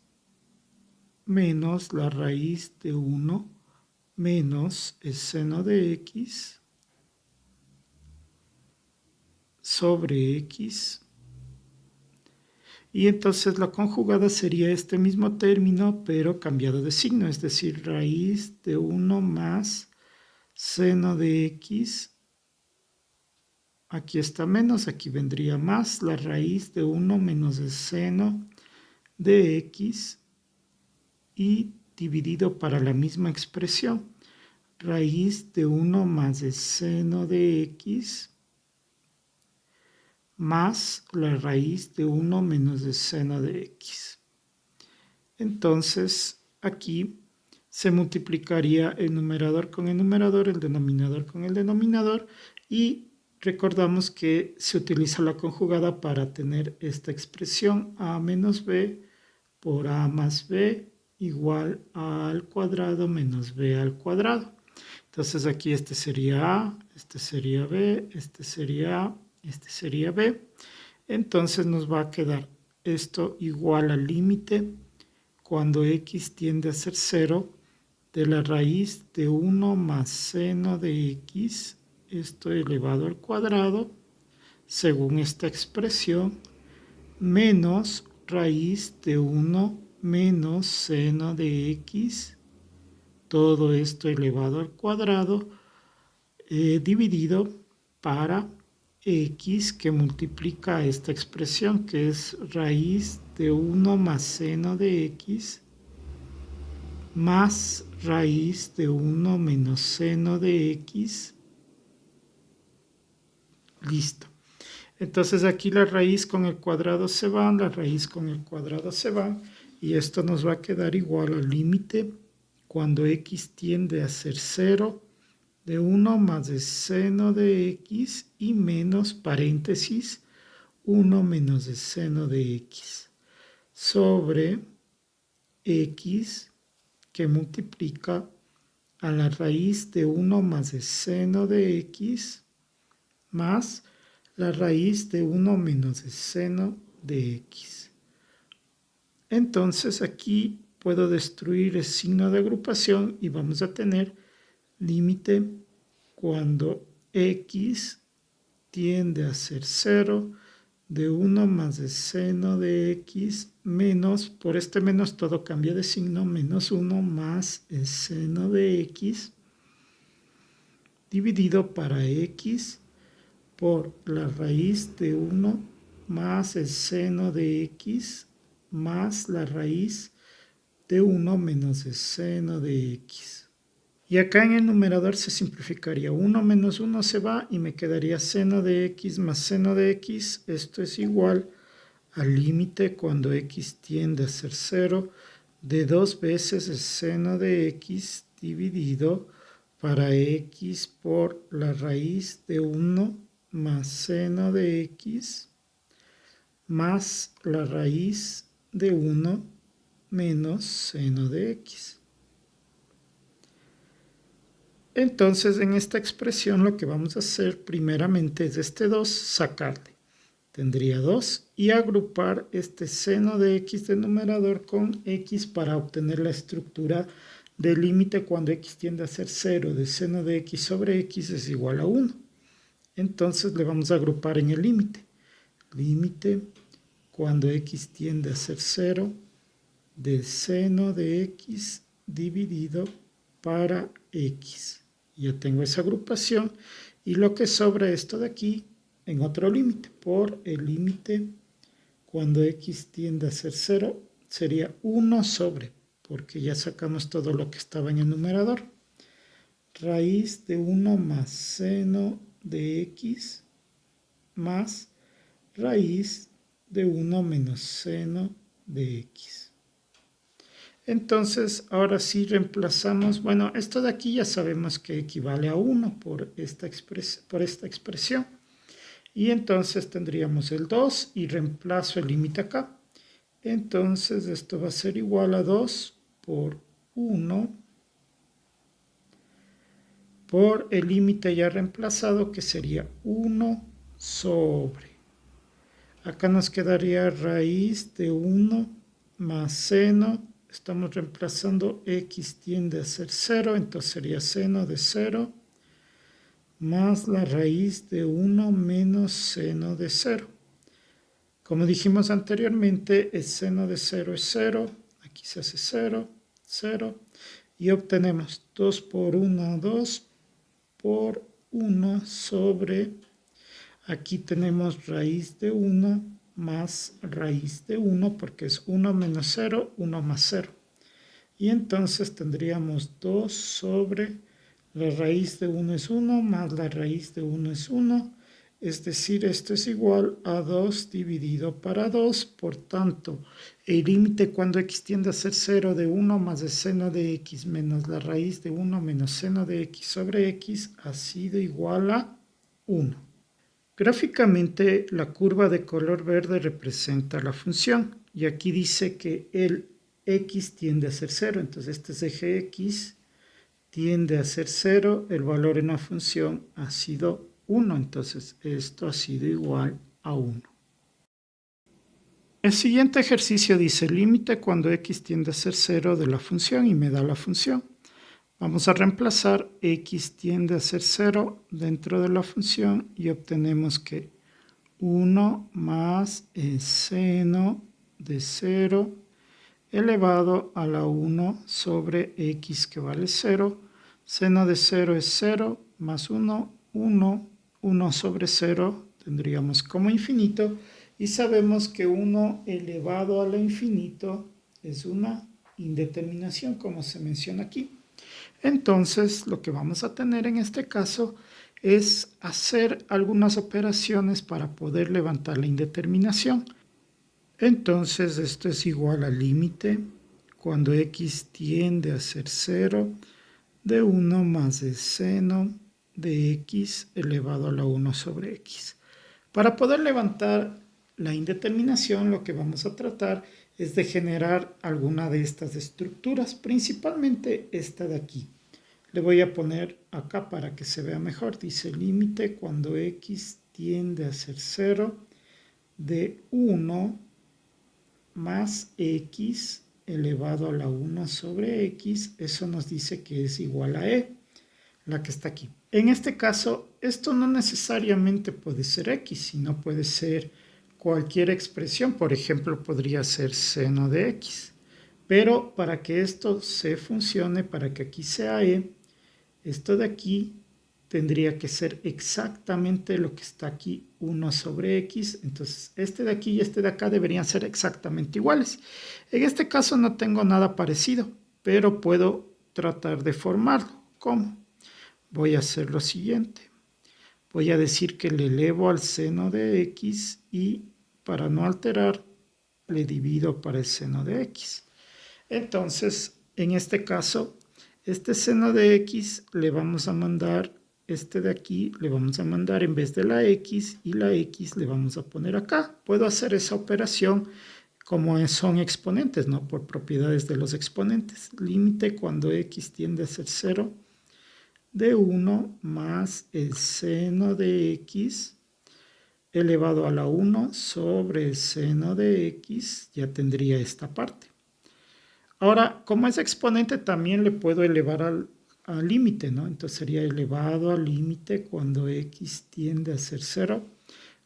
menos la raíz de 1 menos el seno de x sobre x. Y entonces la conjugada sería este mismo término, pero cambiado de signo, es decir, raíz de 1 más seno de x. Aquí está menos, aquí vendría más la raíz de 1 menos el seno de x y dividido para la misma expresión, raíz de 1 más el seno de x más la raíz de 1 menos el seno de x. Entonces, aquí se multiplicaría el numerador con el numerador, el denominador con el denominador, y recordamos que se utiliza la conjugada para tener esta expresión a menos b por a más b igual a al cuadrado menos b al cuadrado. Entonces aquí este sería a, este sería b, este sería a, este sería b. Entonces nos va a quedar esto igual al límite cuando x tiende a ser 0 de la raíz de 1 más seno de x, esto elevado al cuadrado, según esta expresión, menos raíz de 1 menos seno de x, todo esto elevado al cuadrado, dividido para x que multiplica esta expresión, que es raíz de 1 más seno de x, más raíz de 1 menos seno de x. Listo. Entonces aquí la raíz con el cuadrado se van, la raíz con el cuadrado se van, y esto nos va a quedar igual al límite cuando x tiende a ser 0 de 1 más el seno de x y menos paréntesis 1 menos el seno de x sobre x que multiplica a la raíz de 1 más el seno de x más la raíz de 1 menos el seno de x. Entonces aquí puedo destruir el signo de agrupación y vamos a tener límite cuando x tiende a ser 0 de 1 más el seno de x menos, por este menos todo cambia de signo, menos 1 más el seno de x dividido para x por la raíz de 1 más el seno de x más la raíz de 1 menos el seno de x. Y acá en el numerador se simplificaría. 1 menos 1 se va y me quedaría seno de x más seno de x. Esto es igual al límite cuando x tiende a ser 0 de 2 veces el seno de x dividido para x por la raíz de 1 más seno de x más la raíz de 1 menos seno de x. Entonces en esta expresión lo que vamos a hacer primeramente es este 2 sacarle. Tendría 2 y agrupar este seno de x del numerador con x para obtener la estructura del límite cuando x tiende a ser 0 de seno de x sobre x es igual a 1. Entonces le vamos a agrupar en el límite. Límite cuando x tiende a ser 0 de seno de x dividido para x. Ya tengo esa agrupación y lo que sobra esto de aquí en otro límite. Por el límite cuando x tiende a ser 0 sería 1 sobre, porque ya sacamos todo lo que estaba en el numerador. Raíz de 1 más seno de x más raíz de 1 menos seno de x. Entonces, ahora sí reemplazamos, bueno, esto de aquí ya sabemos que equivale a 1 por esta expresión. Y entonces tendríamos el 2 y reemplazo el límite acá. Entonces, esto va a ser igual a 2 por 1 por el límite ya reemplazado, que sería 1 sobre. Acá nos quedaría raíz de 1 más seno. Estamos reemplazando x tiende a ser 0, entonces sería seno de 0 más la raíz de 1 menos seno de 0. Como dijimos anteriormente, el seno de 0 es 0. Aquí se hace 0, 0. Y obtenemos 2 por 1, 2 por 1 sobre, aquí tenemos raíz de 1 más raíz de 1, porque es 1 menos 0, 1 más 0. Y entonces tendríamos 2 sobre la raíz de 1 es 1 más la raíz de 1 es 1. Es decir, esto es igual a 2 dividido para 2. Por tanto, el límite cuando x tiende a ser 0 de 1 más el seno de x menos la raíz de 1 menos seno de x sobre x ha sido igual a 1. Gráficamente, la curva de color verde representa la función. Y aquí dice que el x tiende a ser 0. Entonces, este es eje x tiende a ser 0. El valor en la función ha sido 1. Entonces, esto ha sido igual a 1. El siguiente ejercicio dice límite cuando x tiende a ser 0 de la función y me da la función. Vamos a reemplazar x tiende a ser 0 dentro de la función y obtenemos que 1 más el seno de 0 elevado a la 1 sobre x que vale 0. Seno de 0 es 0 más 1, 1, 1 sobre 0 tendríamos como infinito. Y sabemos que 1 elevado a lo infinito es una indeterminación, como se menciona aquí. Entonces, lo que vamos a tener en este caso es hacer algunas operaciones para poder levantar la indeterminación. Entonces, esto es igual al límite cuando x tiende a ser 0 de 1 más el seno de x elevado a la 1 sobre x. Para poder levantar la indeterminación, lo que vamos a tratar es de generar alguna de estas estructuras, principalmente esta de aquí. Le voy a poner acá para que se vea mejor. Dice límite cuando x tiende a ser 0 de 1 más x elevado a la 1 sobre x. Eso nos dice que es igual a e, la que está aquí. En este caso, esto no necesariamente puede ser x, sino puede ser cualquier expresión. Por ejemplo, podría ser seno de x. Pero para que esto se funcione, para que aquí sea e, esto de aquí tendría que ser exactamente lo que está aquí, 1 sobre x. Entonces, este de aquí y este de acá deberían ser exactamente iguales. En este caso no tengo nada parecido, pero puedo tratar de formarlo. ¿Cómo? Voy a hacer lo siguiente. Voy a decir que le elevo al seno de x y para no alterar, le divido para el seno de x. Entonces, en este caso, este seno de x le vamos a mandar, este de aquí le vamos a mandar en vez de la x y la x le vamos a poner acá. Puedo hacer esa operación como son exponentes, ¿no? Por propiedades de los exponentes. Límite cuando x tiende a ser 0 de 1 más el seno de x elevado a la 1 sobre el seno de x, ya tendría esta parte. Ahora, como es exponente, también le puedo elevar al límite, ¿no? Entonces sería elevado al límite cuando x tiende a ser 0.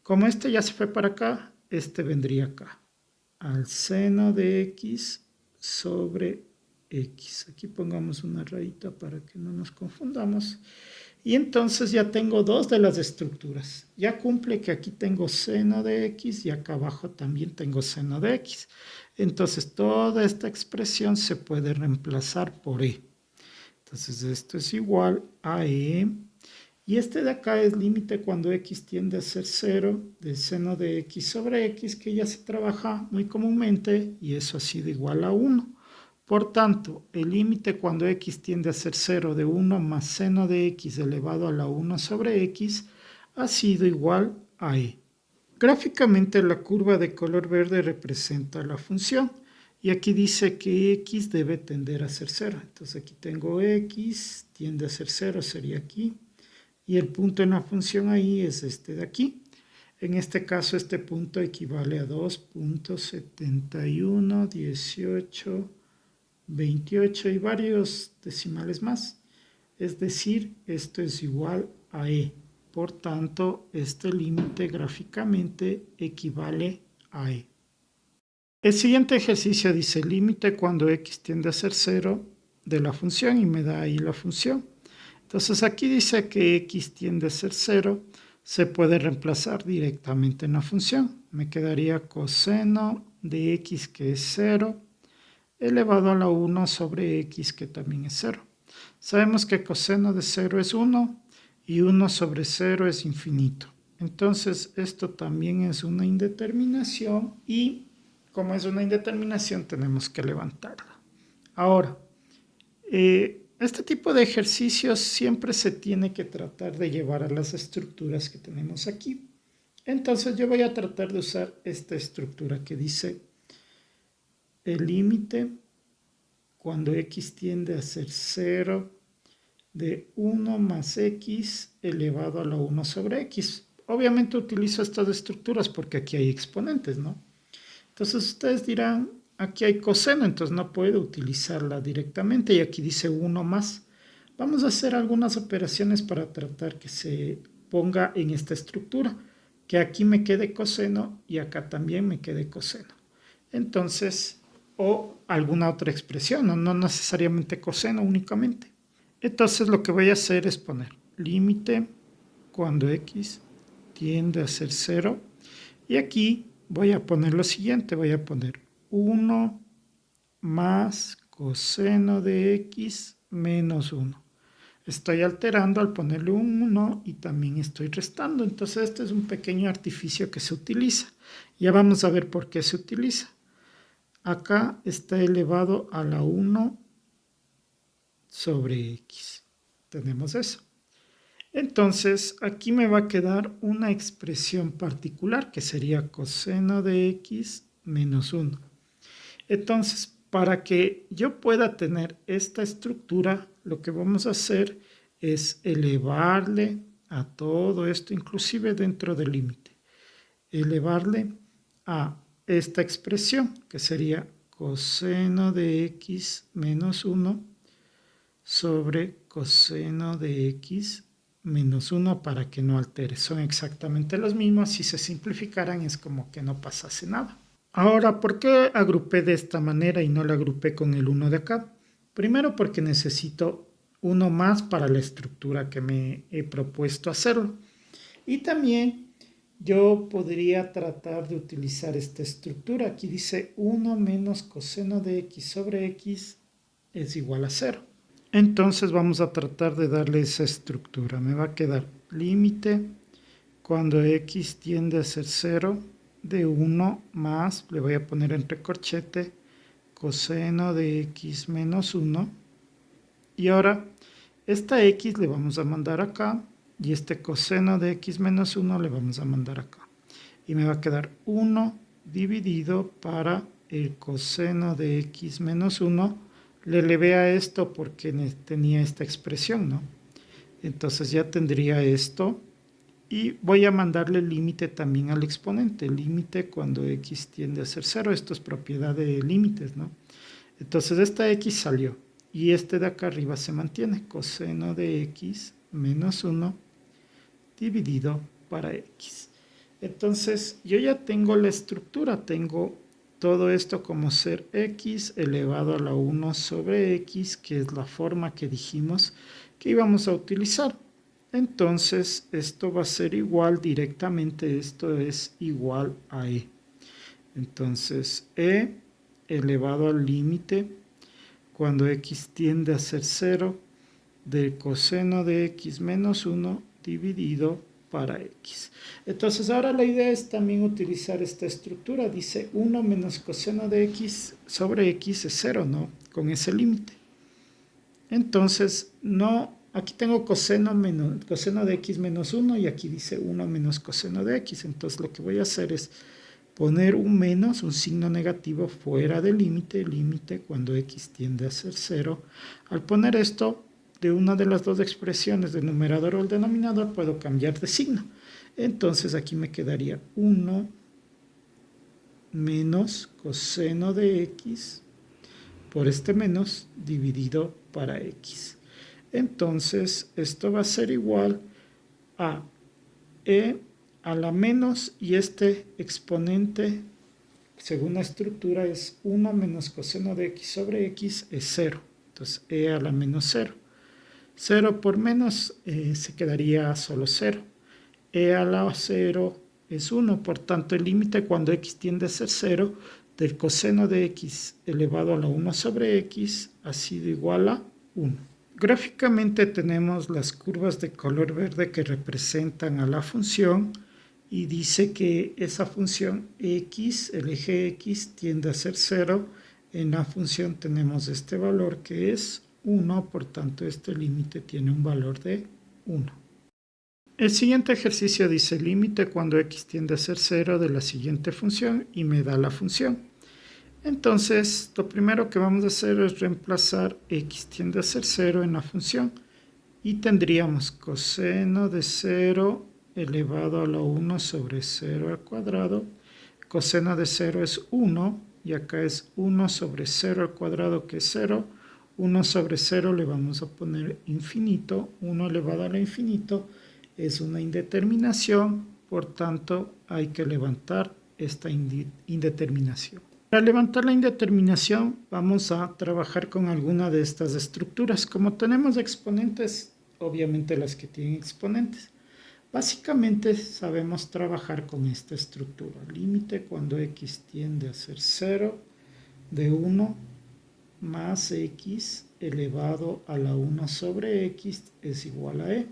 Como este ya se fue para acá, este vendría acá. Al seno de x sobre x. Aquí pongamos una rayita para que no nos confundamos. Y entonces ya tengo dos de las estructuras. Ya cumple que aquí tengo seno de x y acá abajo también tengo seno de x. Entonces toda esta expresión se puede reemplazar por e. Entonces esto es igual a e. Y este de acá es límite cuando x tiende a ser 0 del seno de x sobre x, que ya se trabaja muy comúnmente, y eso ha sido igual a 1. Por tanto, el límite cuando x tiende a ser 0 de 1 más seno de x elevado a la 1 sobre x ha sido igual a e. Gráficamente la curva de color verde representa la función y aquí dice que x debe tender a ser 0. Entonces aquí tengo x, tiende a ser 0, sería aquí. Y el punto en la función ahí es este de aquí. En este caso este punto equivale a 2.711828 y varios decimales más. Es decir, esto es igual a e. Por tanto, este límite gráficamente equivale a e. El siguiente ejercicio dice límite cuando x tiende a ser 0 de la función y me da ahí la función. Entonces aquí dice que x tiende a ser 0, se puede reemplazar directamente en la función. Me quedaría coseno de x que es 0 elevado a la 1 sobre x, que también es 0. Sabemos que coseno de 0 es 1 y 1 sobre 0 es infinito. Entonces, esto también es una indeterminación y como es una indeterminación, tenemos que levantarla. Ahora, este tipo de ejercicios siempre se tiene que tratar de llevar a las estructuras que tenemos aquí. Entonces, yo voy a tratar de usar esta estructura que dice el límite cuando x tiende a ser 0 de 1 más x elevado a la 1 sobre x. Obviamente utilizo estas estructuras porque aquí hay exponentes, ¿no? Entonces ustedes dirán, aquí hay coseno, entonces no puedo utilizarla directamente y aquí dice 1 más. Vamos a hacer algunas operaciones para tratar que se ponga en esta estructura, que aquí me quede coseno y acá también me quede coseno. Entonces, o alguna otra expresión, no necesariamente coseno únicamente. Entonces lo que voy a hacer es poner límite cuando x tiende a ser 0 y aquí voy a poner lo siguiente, voy a poner 1 más coseno de x menos 1. Estoy alterando al ponerle un 1 y también estoy restando. Entonces este es un pequeño artificio que se utiliza. Ya vamos a ver por qué se utiliza. Acá está elevado a la 1 sobre x. Tenemos eso. Entonces, aquí me va a quedar una expresión particular que sería coseno de x menos 1. Entonces, para que yo pueda tener esta estructura, lo que vamos a hacer es elevarle a todo esto, inclusive dentro del límite, elevarle a esta expresión, que sería coseno de x menos 1 sobre coseno de x menos 1 para que no altere. Son exactamente los mismos. Si se simplificaran es como que no pasase nada. Ahora, ¿por qué agrupé de esta manera y no la agrupé con el 1 de acá? Primero porque necesito uno más para la estructura que me he propuesto hacerlo. Y también yo podría tratar de utilizar esta estructura. Aquí dice 1 menos coseno de x sobre x es igual a 0. Entonces vamos a tratar de darle esa estructura. Me va a quedar límite cuando x tiende a ser 0 de 1 más, le voy a poner entre corchete, coseno de x menos 1. Y ahora esta x le vamos a mandar acá y este coseno de x menos 1 le vamos a mandar acá. Y me va a quedar 1 dividido para el coseno de x menos 1. Le elevé a esto porque tenía esta expresión, ¿no? Entonces ya tendría esto y voy a mandarle el límite también al exponente. Límite cuando x tiende a ser 0. Esto es propiedad de límites, ¿no? Entonces esta x salió y este de acá arriba se mantiene. Coseno de x menos 1 dividido para x. Entonces yo ya tengo la estructura, tengo todo esto como ser x elevado a la 1 sobre x, que es la forma que dijimos que íbamos a utilizar. Entonces esto va a ser igual directamente, esto es igual a e. Entonces e elevado al límite cuando x tiende a ser 0 del coseno de x menos 1 dividido para x. Entonces ahora la idea es también utilizar esta estructura. Dice 1 menos coseno de x sobre x es 0, ¿no? Con ese límite. Entonces, no, aquí tengo coseno de x menos 1 y aquí dice 1 menos coseno de x. Entonces lo que voy a hacer es poner un menos, un signo negativo fuera del límite, límite cuando x tiende a ser 0. Al poner esto de una de las dos expresiones del numerador o el denominador, puedo cambiar de signo. Entonces aquí me quedaría 1 menos coseno de x por este menos dividido para x. Entonces esto va a ser igual a e a la menos y este exponente según la estructura es 1 menos coseno de x sobre x es 0. Entonces e a la menos 0. 0 por menos se quedaría solo 0. E a la 0 es 1, por tanto el límite cuando x tiende a ser 0 del coseno de x elevado a la 1 sobre x ha sido igual a 1. Gráficamente tenemos las curvas de color verde que representan a la función y dice que esa función x, el eje x, tiende a ser 0. En la función tenemos este valor que es 1, por tanto este límite tiene un valor de 1. El siguiente ejercicio dice límite cuando x tiende a ser 0 de la siguiente función y me da la función. Entonces, lo primero que vamos a hacer es reemplazar x tiende a ser 0 en la función y tendríamos coseno de 0 elevado a la 1 sobre 0 al cuadrado. Coseno de 0 es 1 y acá es 1 sobre 0 al cuadrado que es 0. 1 sobre 0 le vamos a poner infinito, 1 elevado a la infinito es una indeterminación, por tanto hay que levantar esta indeterminación. Para levantar la indeterminación vamos a trabajar con alguna de estas estructuras. Como tenemos exponentes, obviamente las que tienen exponentes, básicamente sabemos trabajar con esta estructura. Límite cuando x tiende a ser 0 de 1 más x elevado a la 1 sobre x es igual a e.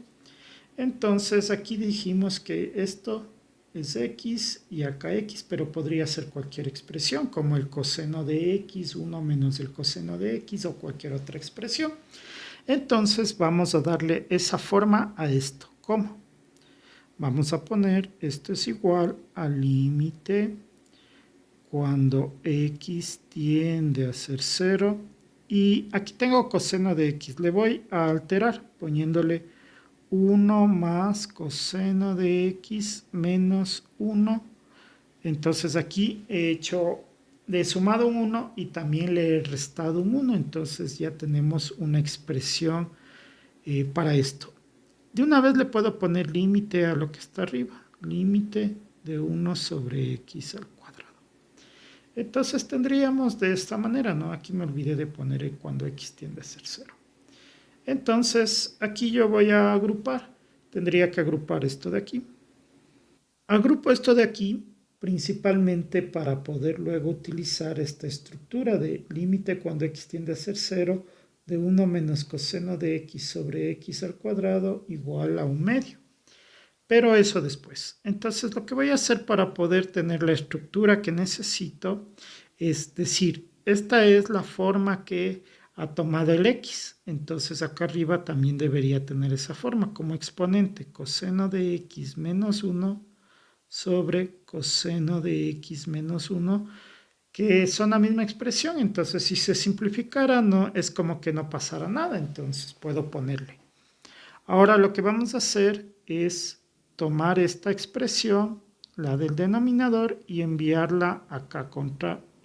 Entonces aquí dijimos que esto es x y acá x, pero podría ser cualquier expresión como el coseno de x, 1 menos el coseno de x o cualquier otra expresión. Entonces vamos a darle esa forma a esto. ¿Cómo? Vamos a poner esto es igual al límite cuando x tiende a ser 0 y aquí tengo coseno de x. Le voy a alterar poniéndole 1 más coseno de x menos 1. Entonces aquí le he sumado un 1 y también le he restado un 1. Entonces ya tenemos una expresión para esto. De una vez le puedo poner límite a lo que está arriba. Límite de 1 sobre x al cuadrado. Entonces tendríamos de esta manera, ¿no? Aquí me olvidé de poner cuando x tiende a ser 0. Entonces, aquí yo voy a agrupar. Tendría que agrupar esto de aquí. Agrupo esto de aquí principalmente para poder luego utilizar esta estructura de límite cuando x tiende a ser 0 de 1 menos coseno de x sobre x al cuadrado igual a 1/2. Pero eso después. Entonces, lo que voy a hacer para poder tener la estructura que necesito es decir, esta es la forma que ha tomado el x. Entonces acá arriba también debería tener esa forma como exponente. Coseno de x menos 1 sobre coseno de x menos 1, que son la misma expresión. Entonces si se simplificara, no, es como que no pasara nada. Entonces puedo ponerle. Ahora lo que vamos a hacer es tomar esta expresión, la del denominador, y enviarla acá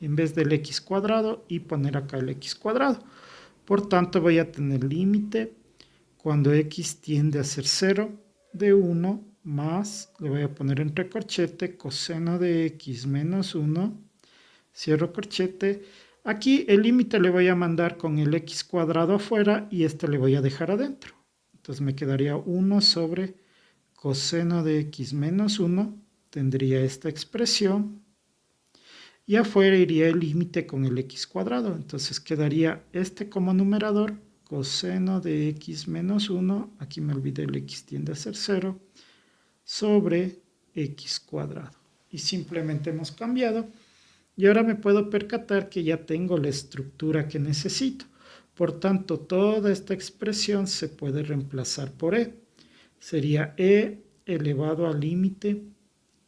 en vez del x cuadrado y poner acá el x cuadrado. Por tanto, voy a tener límite cuando x tiende a ser 0 de 1 más, le voy a poner entre corchete, coseno de x menos 1, cierro corchete. Aquí el límite le voy a mandar con el x cuadrado afuera y este le voy a dejar adentro. Entonces me quedaría 1 sobre coseno de x menos 1, tendría esta expresión. Y afuera iría el límite con el x cuadrado. Entonces quedaría este como numerador, coseno de x menos 1, aquí me olvidé el x tiende a ser 0, sobre x cuadrado. Y simplemente hemos cambiado. Y ahora me puedo percatar que ya tengo la estructura que necesito. Por tanto, toda esta expresión se puede reemplazar por e. Sería e elevado al límite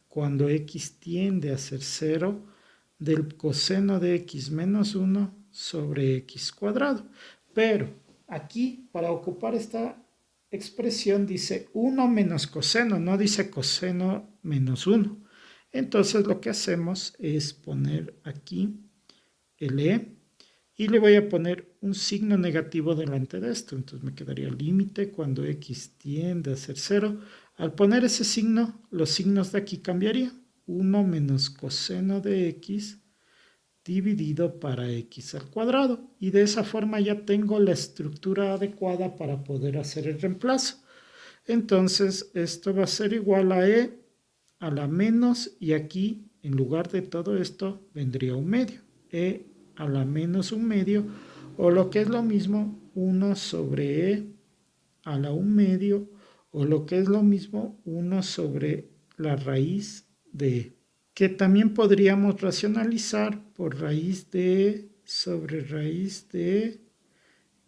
cuando x tiende a ser 0 del coseno de x menos 1 sobre x cuadrado. Pero aquí, para ocupar esta expresión, dice 1 menos coseno, no dice coseno menos 1. Entonces lo que hacemos es poner aquí el e y le voy a poner un signo negativo delante de esto. Entonces me quedaría límite cuando x tiende a ser 0. Al poner ese signo, los signos de aquí cambiarían. 1 menos coseno de x dividido para x al cuadrado. Y de esa forma ya tengo la estructura adecuada para poder hacer el reemplazo. Entonces esto va a ser igual a e a la menos y aquí en lugar de todo esto vendría un medio. E a la menos un medio, o lo que es lo mismo, 1 sobre e a la un medio, o lo que es lo mismo, 1 sobre la raíz de e, que también podríamos racionalizar por raíz de e sobre raíz de e,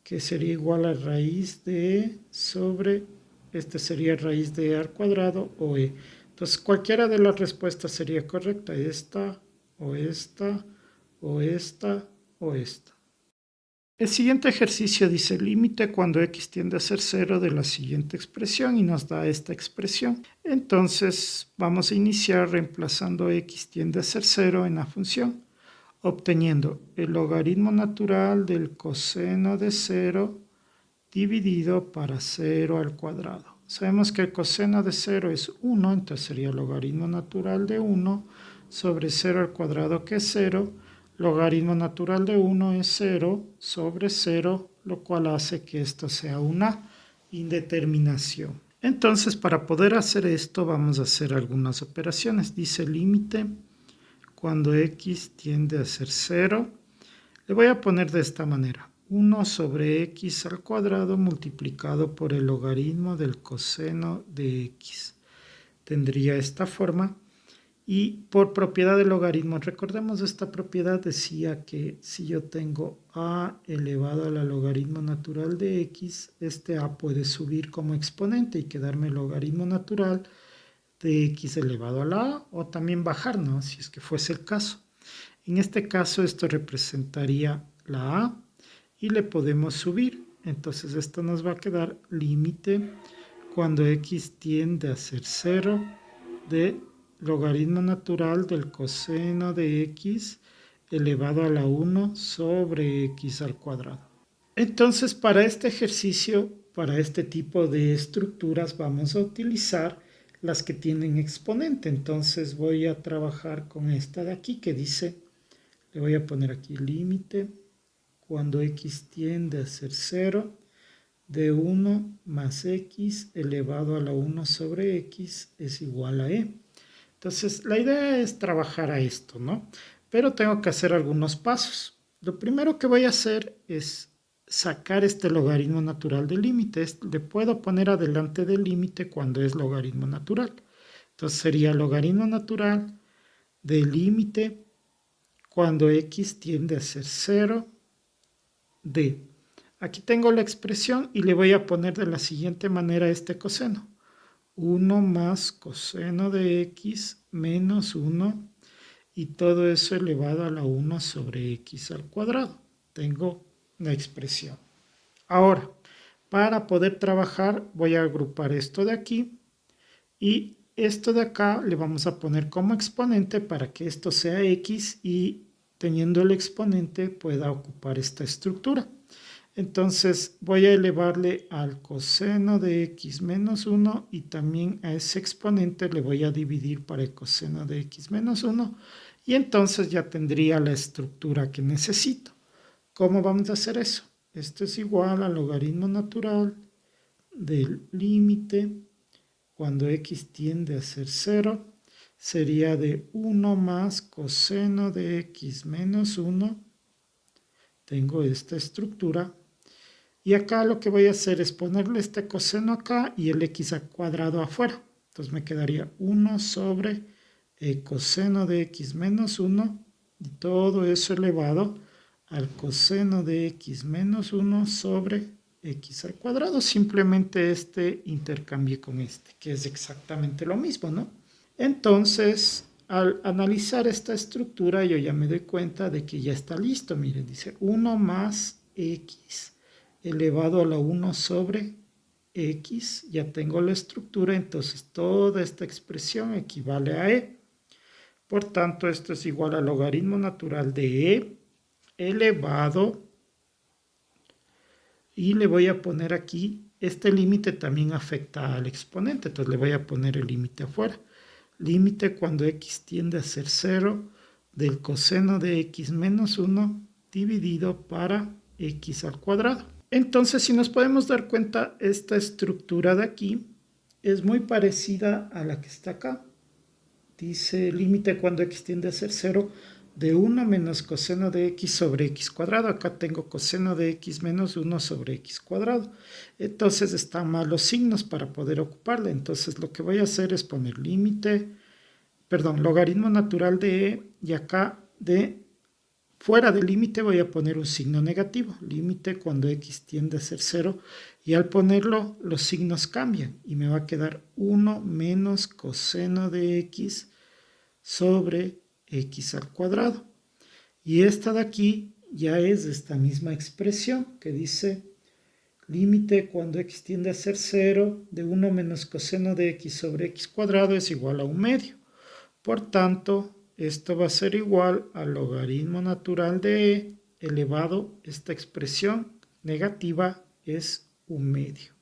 que sería igual a raíz de e sobre, este sería raíz de e al cuadrado o e. Entonces cualquiera de las respuestas sería correcta, esta o esta o esta o esta. El siguiente ejercicio dice límite cuando x tiende a ser 0 de la siguiente expresión y nos da esta expresión. Entonces vamos a iniciar reemplazando x tiende a ser 0 en la función, obteniendo el logaritmo natural del coseno de 0 dividido para 0 al cuadrado. Sabemos que el coseno de 0 es 1, entonces sería logaritmo natural de 1 sobre 0 al cuadrado, que es 0. Logaritmo natural de 1 es 0 sobre 0, lo cual hace que esto sea una indeterminación. Entonces, para poder hacer esto, vamos a hacer algunas operaciones. Dice límite cuando x tiende a ser 0. Le voy a poner de esta manera. 1 sobre x al cuadrado multiplicado por el logaritmo del coseno de x. Tendría esta forma. Y por propiedad del logaritmo, recordemos esta propiedad, decía que si yo tengo a elevado a la logaritmo natural de x, este a puede subir como exponente y quedarme el logaritmo natural de x elevado a la a, o también bajar, ¿no? Si es que fuese el caso. En este caso esto representaría la a y le podemos subir. Entonces esto nos va a quedar límite cuando x tiende a ser 0 de logaritmo natural del coseno de x elevado a la 1 sobre x al cuadrado. Entonces, para este ejercicio, para este tipo de estructuras, vamos a utilizar las que tienen exponente. Entonces voy a trabajar con esta de aquí que dice, le voy a poner aquí límite cuando x tiende a ser 0 de 1 más x elevado a la 1 sobre x es igual a e. Entonces, la idea es trabajar a esto, ¿no? Pero tengo que hacer algunos pasos. Lo primero que voy a hacer es sacar este logaritmo natural del límite. Le puedo poner adelante del límite cuando es logaritmo natural. Entonces, sería logaritmo natural del límite cuando x tiende a ser 0 de... Aquí tengo la expresión y le voy a poner de la siguiente manera este coseno. 1 más coseno de x menos 1 y todo eso elevado a la 1 sobre x al cuadrado. Tengo la expresión. Ahora, para poder trabajar voy a agrupar esto de aquí y esto de acá le vamos a poner como exponente para que esto sea x y teniendo el exponente pueda ocupar esta estructura. Entonces voy a elevarle al coseno de x menos 1 y también a ese exponente le voy a dividir para el coseno de x menos 1 y entonces ya tendría la estructura que necesito. ¿Cómo vamos a hacer eso? Esto es igual al logaritmo natural del límite cuando x tiende a ser 0. Sería de 1 más coseno de x menos 1. Tengo esta estructura. Y acá lo que voy a hacer es ponerle este coseno acá y el x al cuadrado afuera. Entonces me quedaría 1 sobre el coseno de x menos 1 y todo eso elevado al coseno de x menos 1 sobre x al cuadrado. Simplemente este intercambié con este, que es exactamente lo mismo, ¿no? Entonces, al analizar esta estructura, yo ya me doy cuenta de que ya está listo. Miren, dice 1 más x elevado a la 1 sobre x, ya tengo la estructura, entonces toda esta expresión equivale a e. Por tanto, esto es igual al logaritmo natural de e elevado, y le voy a poner aquí, este límite también afecta al exponente, entonces le voy a poner el límite afuera. Límite cuando x tiende a ser 0 del coseno de x menos 1 dividido para x al cuadrado. Entonces, si nos podemos dar cuenta, esta estructura de aquí es muy parecida a la que está acá. Dice límite cuando x tiende a ser 0 de 1 menos coseno de x sobre x cuadrado. Acá tengo coseno de x menos 1 sobre x cuadrado. Entonces están mal los signos para poder ocuparle. Entonces lo que voy a hacer es poner logaritmo natural de e, y acá fuera del límite voy a poner un signo negativo. Límite cuando x tiende a ser 0. Y al ponerlo los signos cambian y me va a quedar 1 menos coseno de x sobre x al cuadrado. Y esta de aquí ya es esta misma expresión que dice límite cuando x tiende a ser 0 de 1 menos coseno de x sobre x cuadrado es igual a 1/2. Por tanto, esto va a ser igual al logaritmo natural de e elevado, esta expresión negativa es 1/2.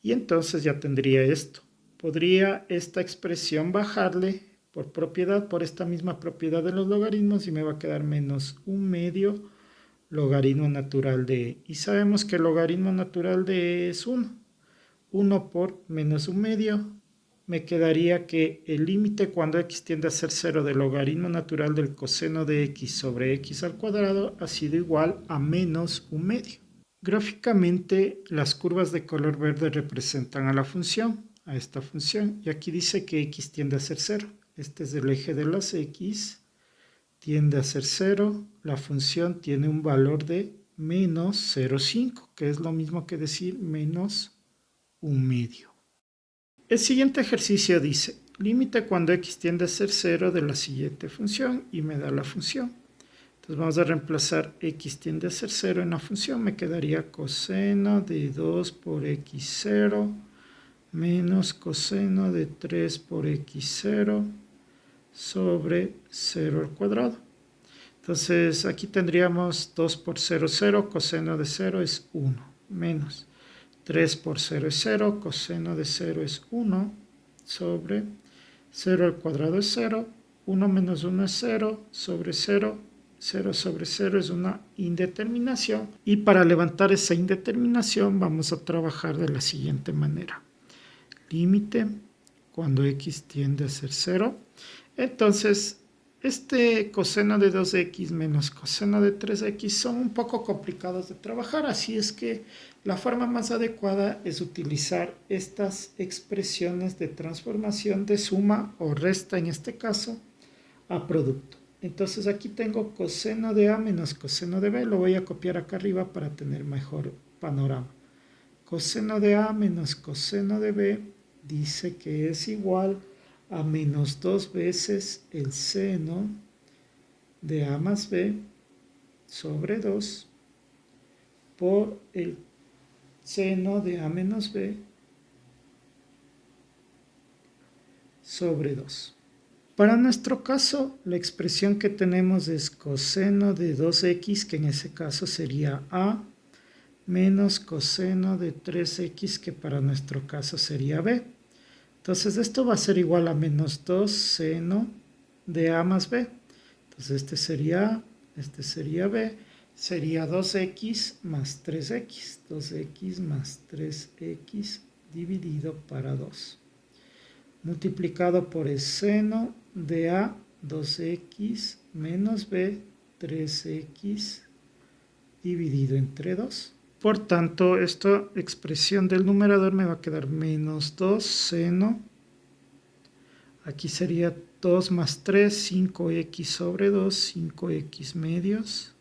Y entonces ya tendría esto. Podría esta expresión bajarle por esta misma propiedad de los logaritmos y me va a quedar menos 1/2 logaritmo natural de e. Y sabemos que el logaritmo natural de e es 1. 1 por menos 1/2 me quedaría que el límite cuando x tiende a ser 0 del logaritmo natural del coseno de x sobre x al cuadrado ha sido igual a menos 1/2. Gráficamente, las curvas de color verde representan a esta función, y aquí dice que x tiende a ser 0. Este es el eje de las x, tiende a ser 0, la función tiene un valor de menos 0,5, que es lo mismo que decir menos 1/2. El siguiente ejercicio dice, límite cuando x tiende a ser 0 de la siguiente función, y me da la función. Entonces vamos a reemplazar x tiende a ser 0 en la función, me quedaría coseno de 2 por x0 menos coseno de 3 por x0 sobre 0 al cuadrado. Entonces aquí tendríamos 2 por 0, 0, coseno de 0 es 1, menos 3 por 0 es 0, coseno de 0 es 1, sobre 0 al cuadrado es 0, 1 menos 1 es 0, sobre 0, 0 sobre 0 es una indeterminación. Y para levantar esa indeterminación vamos a trabajar de la siguiente manera. Límite cuando x tiende a ser 0. Entonces, este coseno de 2x menos coseno de 3x son un poco complicados de trabajar, así es que la forma más adecuada es utilizar estas expresiones de transformación de suma o resta, en este caso, a producto. Entonces aquí tengo coseno de a menos coseno de b, lo voy a copiar acá arriba para tener mejor panorama. Coseno de a menos coseno de b dice que es igual a menos 2 veces el seno de a más b sobre 2 por el seno de a menos b sobre 2. Para nuestro caso, la expresión que tenemos es coseno de 2x, que en ese caso sería a, menos coseno de 3x, que para nuestro caso sería b. Entonces esto va a ser igual a menos 2 seno de a más b. Entonces este sería a, este sería b, sería 2x más 3x, 2x más 3x dividido para 2. Multiplicado por el seno de a, 2x menos b, 3x dividido entre 2. Por tanto, esta expresión del numerador me va a quedar menos 2 seno, aquí sería 2 más 3, 5x sobre 2, 5x medios,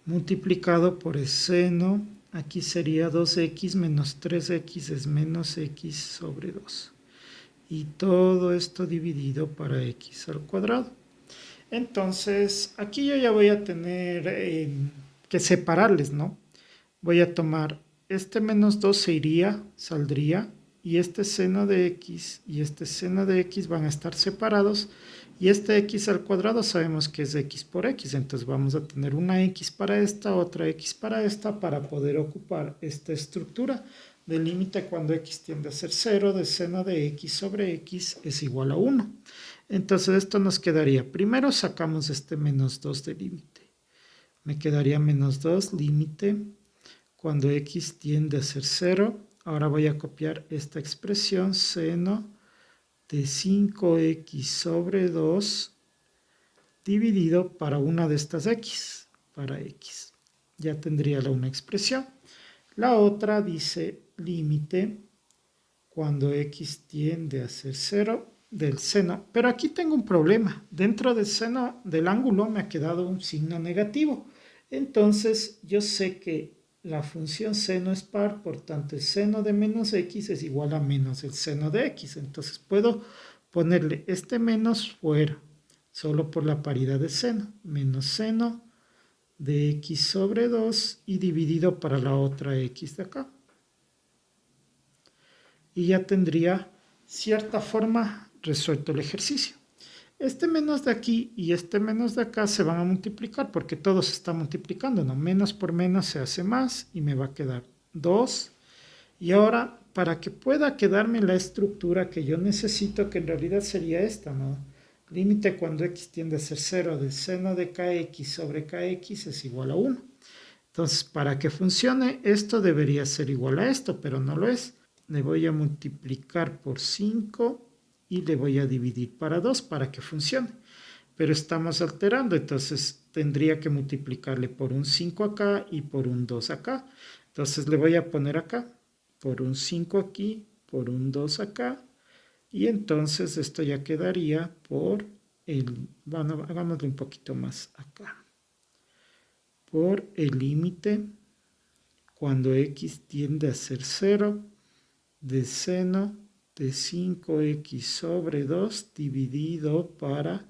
multiplicado por el seno, aquí sería 2x menos 3x es menos x sobre 2. Y todo esto dividido para x al cuadrado. Entonces, aquí yo ya voy a tener que separarles, ¿no? Voy a tomar este menos 2 saldría, y este seno de x y este seno de x van a estar separados, y este x al cuadrado sabemos que es x por x, entonces vamos a tener una x para esta, otra x para esta, para poder ocupar esta estructura del límite cuando x tiende a ser 0 de seno de x sobre x es igual a 1. Entonces esto nos quedaría, primero sacamos este menos 2 del límite, me quedaría menos 2 límite cuando x tiende a ser 0. Ahora voy a copiar esta expresión, seno de 5x sobre 2 dividido para una de estas x, para x. Ya tendría una expresión. La otra dice límite cuando x tiende a ser 0 del seno. Pero aquí tengo un problema. Dentro del seno del ángulo me ha quedado un signo negativo. Entonces yo sé que la función seno es par, por tanto el seno de menos x es igual a menos el seno de x. Entonces puedo ponerle este menos fuera, solo por la paridad de seno. Menos seno de x sobre 2 y dividido para la otra x de acá. Y ya tendría cierta forma resuelto el ejercicio. Este menos de aquí y este menos de acá se van a multiplicar porque todo se está multiplicando, ¿no? Menos por menos se hace más y me va a quedar 2. Y ahora, para que pueda quedarme la estructura que yo necesito, que en realidad sería esta, ¿no? Límite cuando x tiende a ser 0 del seno de kx sobre kx es igual a 1. Entonces, para que funcione, esto debería ser igual a esto, pero no lo es. Le voy a multiplicar por 5 y le voy a dividir para 2 para que funcione. Pero estamos alterando, entonces tendría que multiplicarle por un 5 acá y por un 2 acá. Entonces le voy a poner acá, por un 5 aquí, por un 2 acá. Y entonces esto ya quedaría por bueno, hagámoslo un poquito más acá. Por el límite cuando x tiende a ser 0 de seno de 5x sobre 2 dividido para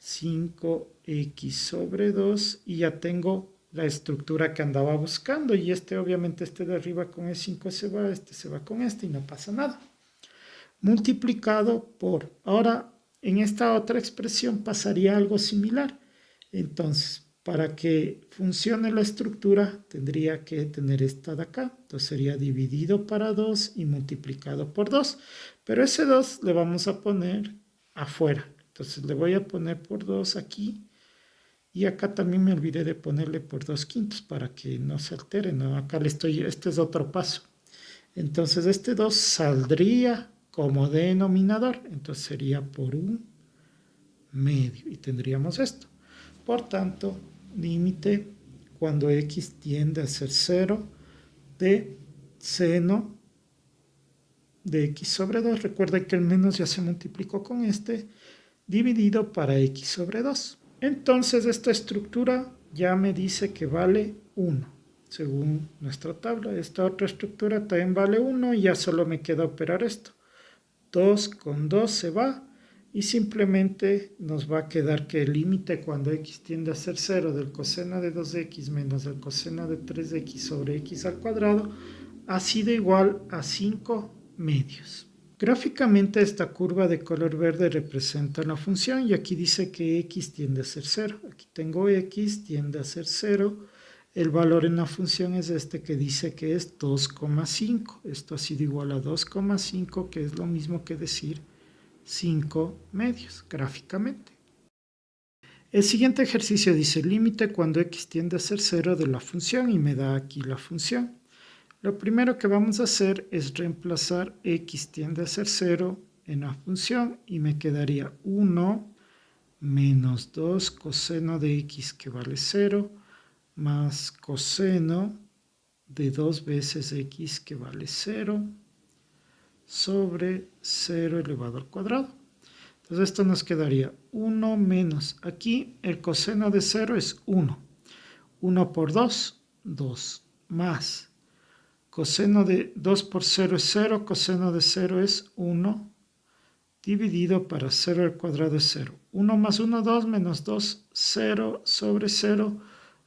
5x sobre 2 y ya tengo la estructura que andaba buscando y obviamente este de arriba con el 5 se va, este se va con este y no pasa nada. Multiplicado por, ahora en esta otra expresión pasaría algo similar. Entonces, para que funcione la estructura, tendría que tener esta de acá. Entonces sería dividido para 2 y multiplicado por 2. Pero ese 2 le vamos a poner afuera. Entonces le voy a poner por 2 aquí. Y acá también me olvidé de ponerle por 2/5 para que no se altere, ¿no? Acá este es otro paso. Entonces este 2 saldría como denominador. Entonces sería por 1/2. Y tendríamos esto. Por tanto, límite cuando x tiende a ser 0 de seno de x sobre 2. Recuerden que el menos ya se multiplicó con este, dividido para x sobre 2. Entonces esta estructura ya me dice que vale 1. Según nuestra tabla, esta otra estructura también vale 1 y ya solo me queda operar esto. 2 con 2 se va. Y simplemente nos va a quedar que el límite cuando x tiende a ser 0 del coseno de 2x menos el coseno de 3x sobre x al cuadrado ha sido igual a 5/2. Gráficamente esta curva de color verde representa la función y aquí dice que x tiende a ser 0. Aquí tengo x tiende a ser 0. El valor en la función es este que dice que es 2,5. Esto ha sido igual a 2,5, que es lo mismo que decir 5/2 gráficamente. El siguiente ejercicio dice límite cuando x tiende a ser 0 de la función y me da aquí la función. Lo primero que vamos a hacer es reemplazar x tiende a ser 0 en la función y me quedaría 1 menos 2 coseno de x que vale 0 más coseno de 2 veces x que vale 0 sobre 0 elevado al cuadrado. Entonces esto nos quedaría 1 menos, aquí el coseno de 0 es 1. 1 por 2, 2, más coseno de 2 por 0 es 0, coseno de 0 es 1, dividido para 0 al cuadrado es 0. 1 más 1, 2, menos 2, 0 sobre 0,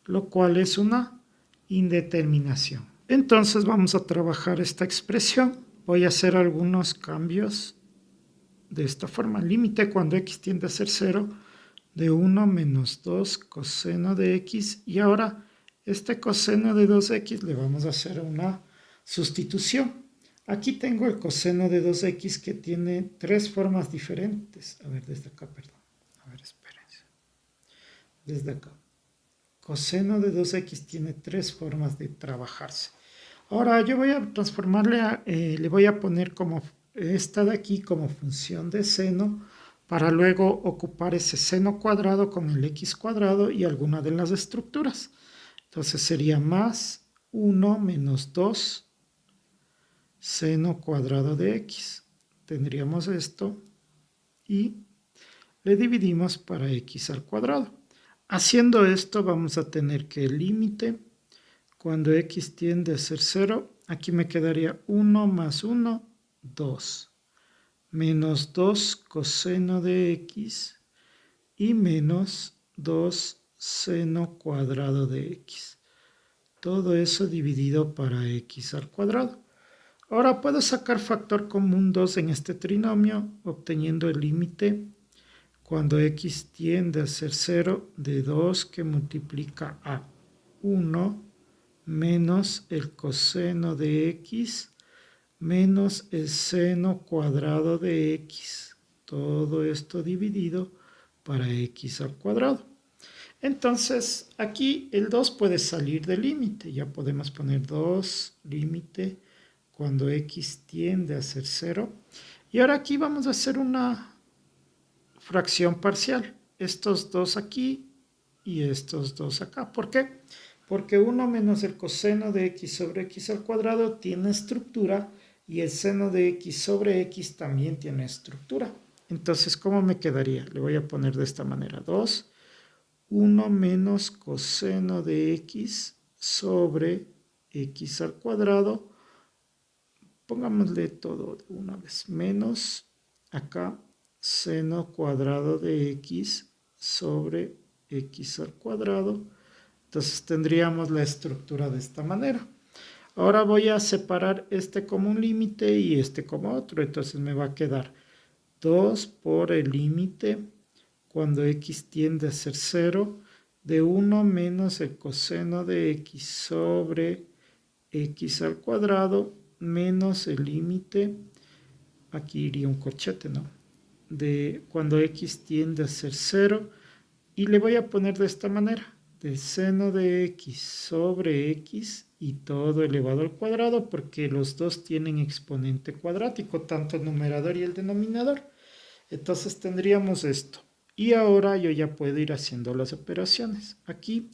lo cual es una indeterminación. Entonces vamos a trabajar esta expresión. Voy a hacer algunos cambios de esta forma. Límite cuando x tiende a ser 0 de 1 menos 2 coseno de x. Y ahora este coseno de 2x le vamos a hacer una sustitución. Aquí tengo el coseno de 2x que tiene tres formas diferentes. A ver, desde acá, perdón. A ver, espérense. Desde acá. Coseno de 2x tiene tres formas de trabajarse. Ahora yo voy a transformarle, le voy a poner como esta de aquí como función de seno para luego ocupar ese seno cuadrado con el x cuadrado y alguna de las estructuras. Entonces sería más 1 menos 2 seno cuadrado de x. Tendríamos esto y le dividimos para x al cuadrado. Haciendo esto vamos a tener que el límite cuando x tiende a ser 0, aquí me quedaría 1 más 1, 2, menos 2 coseno de x y menos 2 seno cuadrado de x. Todo eso dividido para x al cuadrado. Ahora puedo sacar factor común 2 en este trinomio, obteniendo el límite cuando x tiende a ser 0 de 2 que multiplica a 1 menos el coseno de x menos el seno cuadrado de x. Todo esto dividido para x al cuadrado. Entonces, aquí el 2 puede salir del límite. Ya podemos poner 2 límite cuando x tiende a ser 0. Y ahora aquí vamos a hacer una fracción parcial. Estos dos aquí y estos dos acá. ¿Por qué? Porque 1 menos el coseno de x sobre x al cuadrado tiene estructura y el seno de x sobre x también tiene estructura. Entonces, ¿cómo me quedaría? Le voy a poner de esta manera. 2, 1 menos coseno de x sobre x al cuadrado. Pongámosle todo de una vez. Menos acá seno cuadrado de x sobre x al cuadrado. Entonces tendríamos la estructura de esta manera. Ahora voy a separar este como un límite y este como otro. Entonces me va a quedar 2 por el límite cuando x tiende a ser 0 de 1 menos el coseno de x sobre x al cuadrado menos el límite, aquí iría un corchete, ¿no? De cuando x tiende a ser 0 y le voy a poner de esta manera, de seno de x sobre x y todo elevado al cuadrado porque los dos tienen exponente cuadrático, tanto el numerador y el denominador. Entonces tendríamos esto. Y ahora yo ya puedo ir haciendo las operaciones. Aquí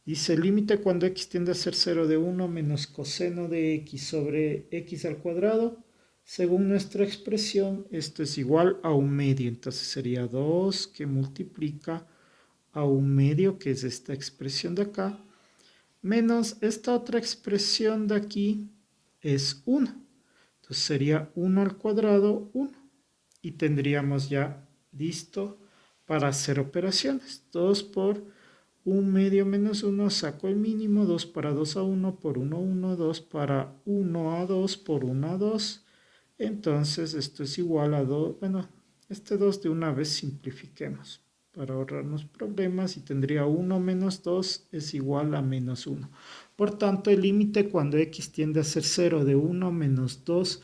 dice límite cuando x tiende a ser 0 de 1 menos coseno de x sobre x al cuadrado. Según nuestra expresión, esto es igual a 1/2. Entonces sería 2 que multiplica a 1/2, que es esta expresión de acá, menos esta otra expresión de aquí es 1. Entonces sería 1 al cuadrado, 1. Y tendríamos ya listo para hacer operaciones. 2 por 1/2 menos 1, saco el mínimo, 2 para 2 a 1 por 1 a 1, 2 para 1 a 2 por 1 a 2. Entonces esto es igual a 2, bueno, este 2 de una vez simplifiquemos para ahorrarnos problemas y tendría 1 menos 2 es igual a menos 1. Por tanto, el límite cuando x tiende a ser 0 de 1 menos 2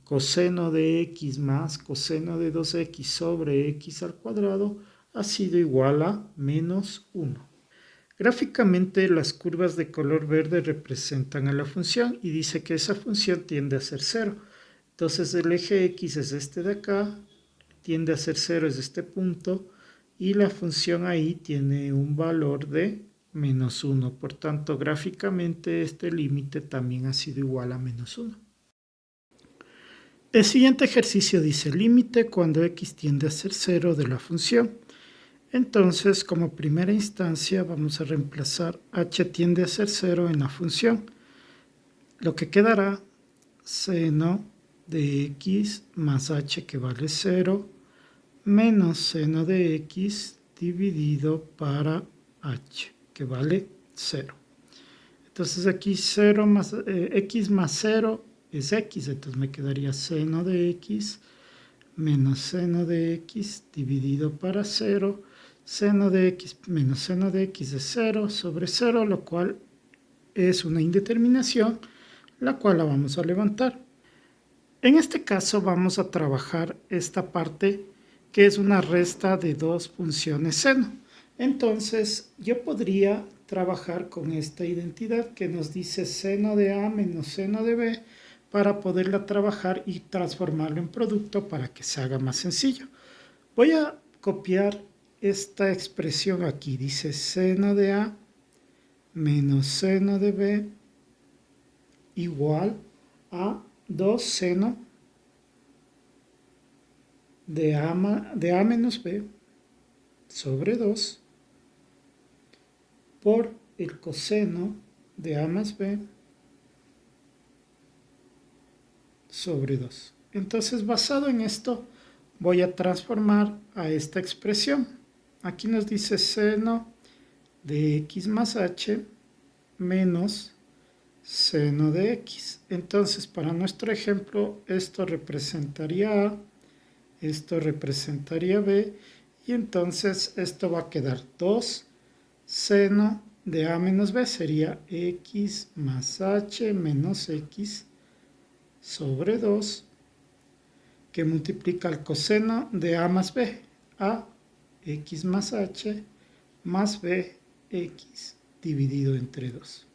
coseno de x más coseno de 2x sobre x al cuadrado ha sido igual a menos 1. Gráficamente las curvas de color verde representan a la función y dice que esa función tiende a ser 0. Entonces el eje x es este de acá, tiende a ser 0 es este punto y la función ahí tiene un valor de menos 1. Por tanto, gráficamente este límite también ha sido igual a menos 1. El siguiente ejercicio dice límite cuando x tiende a ser 0 de la función. Entonces, como primera instancia, vamos a reemplazar h tiende a ser 0 en la función. Lo que quedará, seno de x más h que vale 0, menos seno de x dividido para h, que vale 0. Entonces aquí 0 más, x más 0 es x, entonces me quedaría seno de x menos seno de x dividido para 0. Seno de x menos seno de x es 0 sobre 0, lo cual es una indeterminación, la cual la vamos a levantar. En este caso vamos a trabajar esta parte que es una resta de dos funciones seno. Entonces yo podría trabajar con esta identidad que nos dice seno de a menos seno de b para poderla trabajar y transformarlo en producto para que se haga más sencillo. Voy a copiar esta expresión aquí. Dice seno de A menos seno de B igual a 2 seno de A menos B sobre 2 por el coseno de A más B sobre 2. Entonces, basado en esto, voy a transformar a esta expresión. Aquí nos dice seno de x más h menos seno de x. Entonces, para nuestro ejemplo, esto representaría A, esto representaría B, y entonces esto va a quedar 2 seno de A menos B, sería x más h menos x sobre 2, que multiplica el coseno de A más B, A, x más h, más b, x dividido entre 2.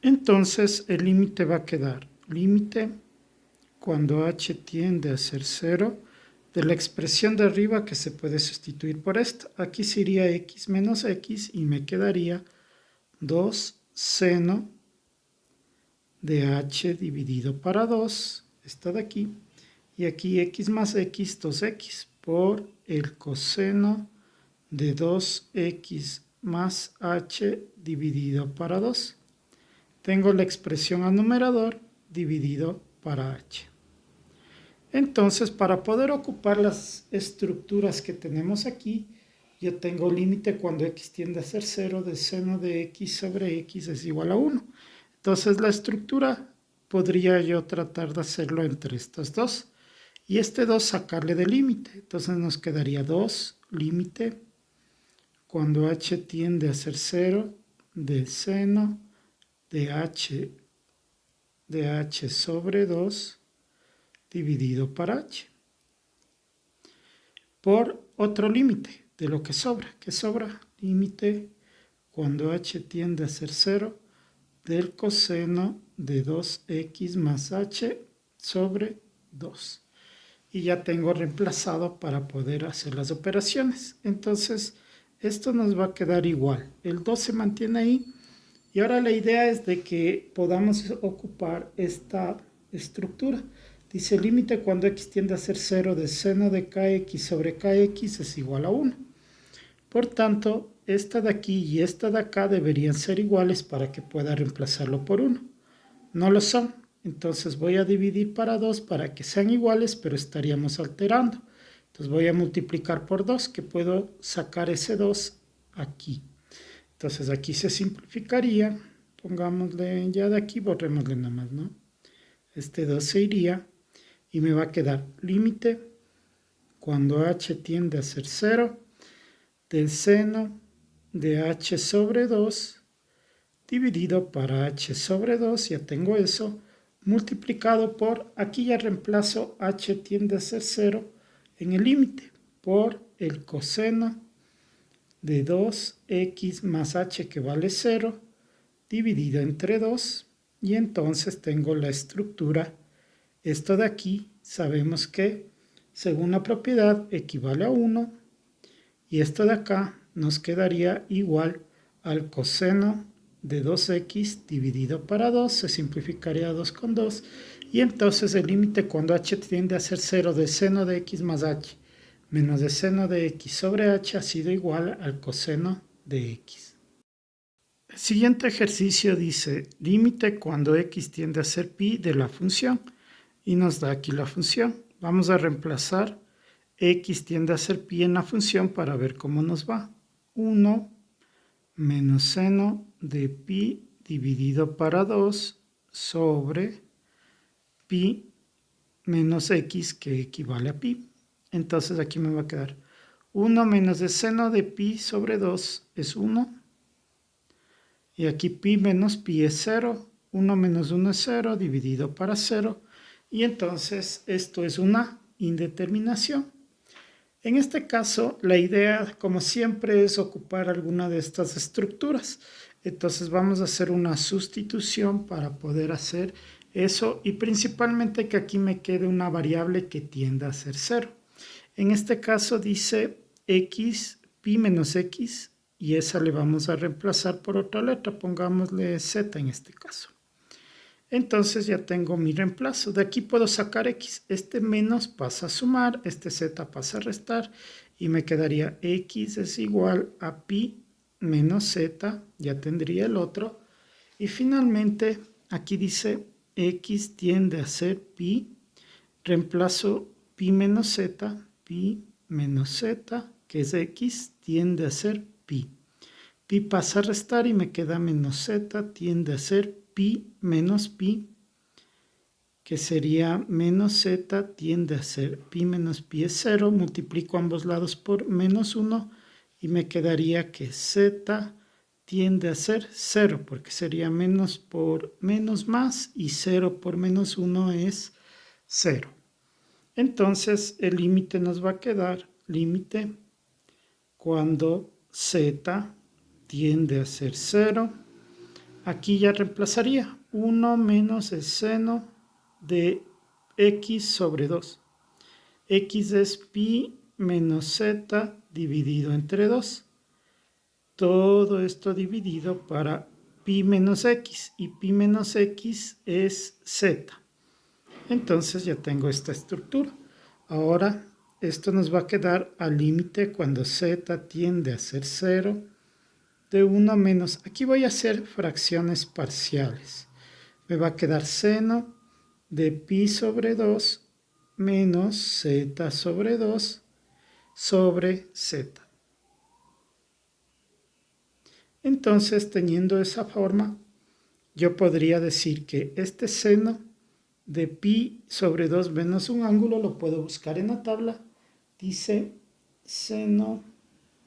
Entonces el límite va a quedar límite cuando h tiende a ser 0 de la expresión de arriba, que se puede sustituir por esta. Aquí sería x menos x y me quedaría 2 seno de h dividido para 2, esta de aquí, y aquí x más x, 2x, por el coseno de 2x más h dividido para 2. Tengo la expresión al numerador dividido para h. Entonces, para poder ocupar las estructuras que tenemos aquí, yo tengo límite cuando x tiende a ser 0 de seno de x sobre x es igual a 1. Entonces, la estructura podría yo tratar de hacerlo entre estas dos. Y este 2 sacarle de límite. Entonces, nos quedaría 2 límite cuando h tiende a ser 0 de seno de h sobre 2 dividido para h, por otro límite de lo que sobra. ¿Qué sobra? Límite cuando h tiende a ser 0 del coseno de 2x más h sobre 2. Y ya tengo reemplazado para poder hacer las operaciones. Entonces, esto nos va a quedar igual. El 2 se mantiene ahí. Y ahora la idea es de que podamos ocupar esta estructura. Dice límite cuando x tiende a ser 0 de seno de kx sobre kx es igual a 1. Por tanto, esta de aquí y esta de acá deberían ser iguales para que pueda reemplazarlo por 1. No lo son. Entonces voy a dividir para 2 para que sean iguales, pero estaríamos alterando. Entonces voy a multiplicar por 2, que puedo sacar ese 2 aquí. Entonces aquí se simplificaría. Pongámosle ya de aquí, borrémosle nada más, ¿no? Este 2 se iría y me va a quedar límite cuando h tiende a ser 0 del seno de h sobre 2 dividido para h sobre 2, ya tengo eso, multiplicado por, aquí ya reemplazo h tiende a ser 0 en el límite, por el coseno de 2x más h que vale 0, dividido entre 2, y entonces tengo la estructura. Esto de aquí sabemos que, según la propiedad, equivale a 1, y esto de acá nos quedaría igual al coseno de 2x dividido para 2, se simplificaría 2 con 2, y entonces el límite cuando h tiende a ser 0 de seno de x más h menos de seno de x sobre h ha sido igual al coseno de x. El siguiente ejercicio dice límite cuando x tiende a ser pi de la función, y nos da aquí la función. Vamos a reemplazar x tiende a ser pi en la función para ver cómo nos va. 1 menos seno de pi dividido para 2 sobre pi menos x, que equivale a pi. Entonces aquí me va a quedar 1 menos de seno de pi sobre 2 es 1. Y aquí pi menos pi es 0. 1 menos 1 es 0 dividido para 0. Y entonces esto es una indeterminación. En este caso, la idea, como siempre, es ocupar alguna de estas estructuras. Entonces vamos a hacer una sustitución para poder hacer Eso, y principalmente que aquí me quede una variable que tienda a ser 0. En este caso dice x, pi menos x, y esa le vamos a reemplazar por otra letra, pongámosle z en este caso. Entonces ya tengo mi reemplazo. De aquí puedo sacar x. Este menos pasa a sumar, este z pasa a restar y me quedaría x es igual a pi menos z, ya tendría el otro. Y finalmente aquí dice x tiende a ser pi, reemplazo pi menos z, que es x, tiende a ser pi. Pi pasa a restar y me queda menos z, tiende a ser pi menos pi, que sería menos z, tiende a ser pi menos pi es 0, multiplico ambos lados por menos 1 y me quedaría que z tiende a ser 0, porque sería menos por menos más y 0 por menos 1 es 0. Entonces el límite nos va a quedar límite cuando z tiende a ser 0. Aquí ya reemplazaría 1 menos el seno de x sobre 2. X es pi menos z dividido entre 2. Todo esto dividido para pi menos x, y pi menos x es z. Entonces ya tengo esta estructura. Ahora esto nos va a quedar al límite cuando z tiende a ser 0 de 1 menos. Aquí voy a hacer fracciones parciales. Me va a quedar seno de pi sobre 2 menos z sobre 2 sobre z. Entonces, teniendo esa forma, yo podría decir que este seno de pi sobre 2 menos un ángulo lo puedo buscar en la tabla. Dice seno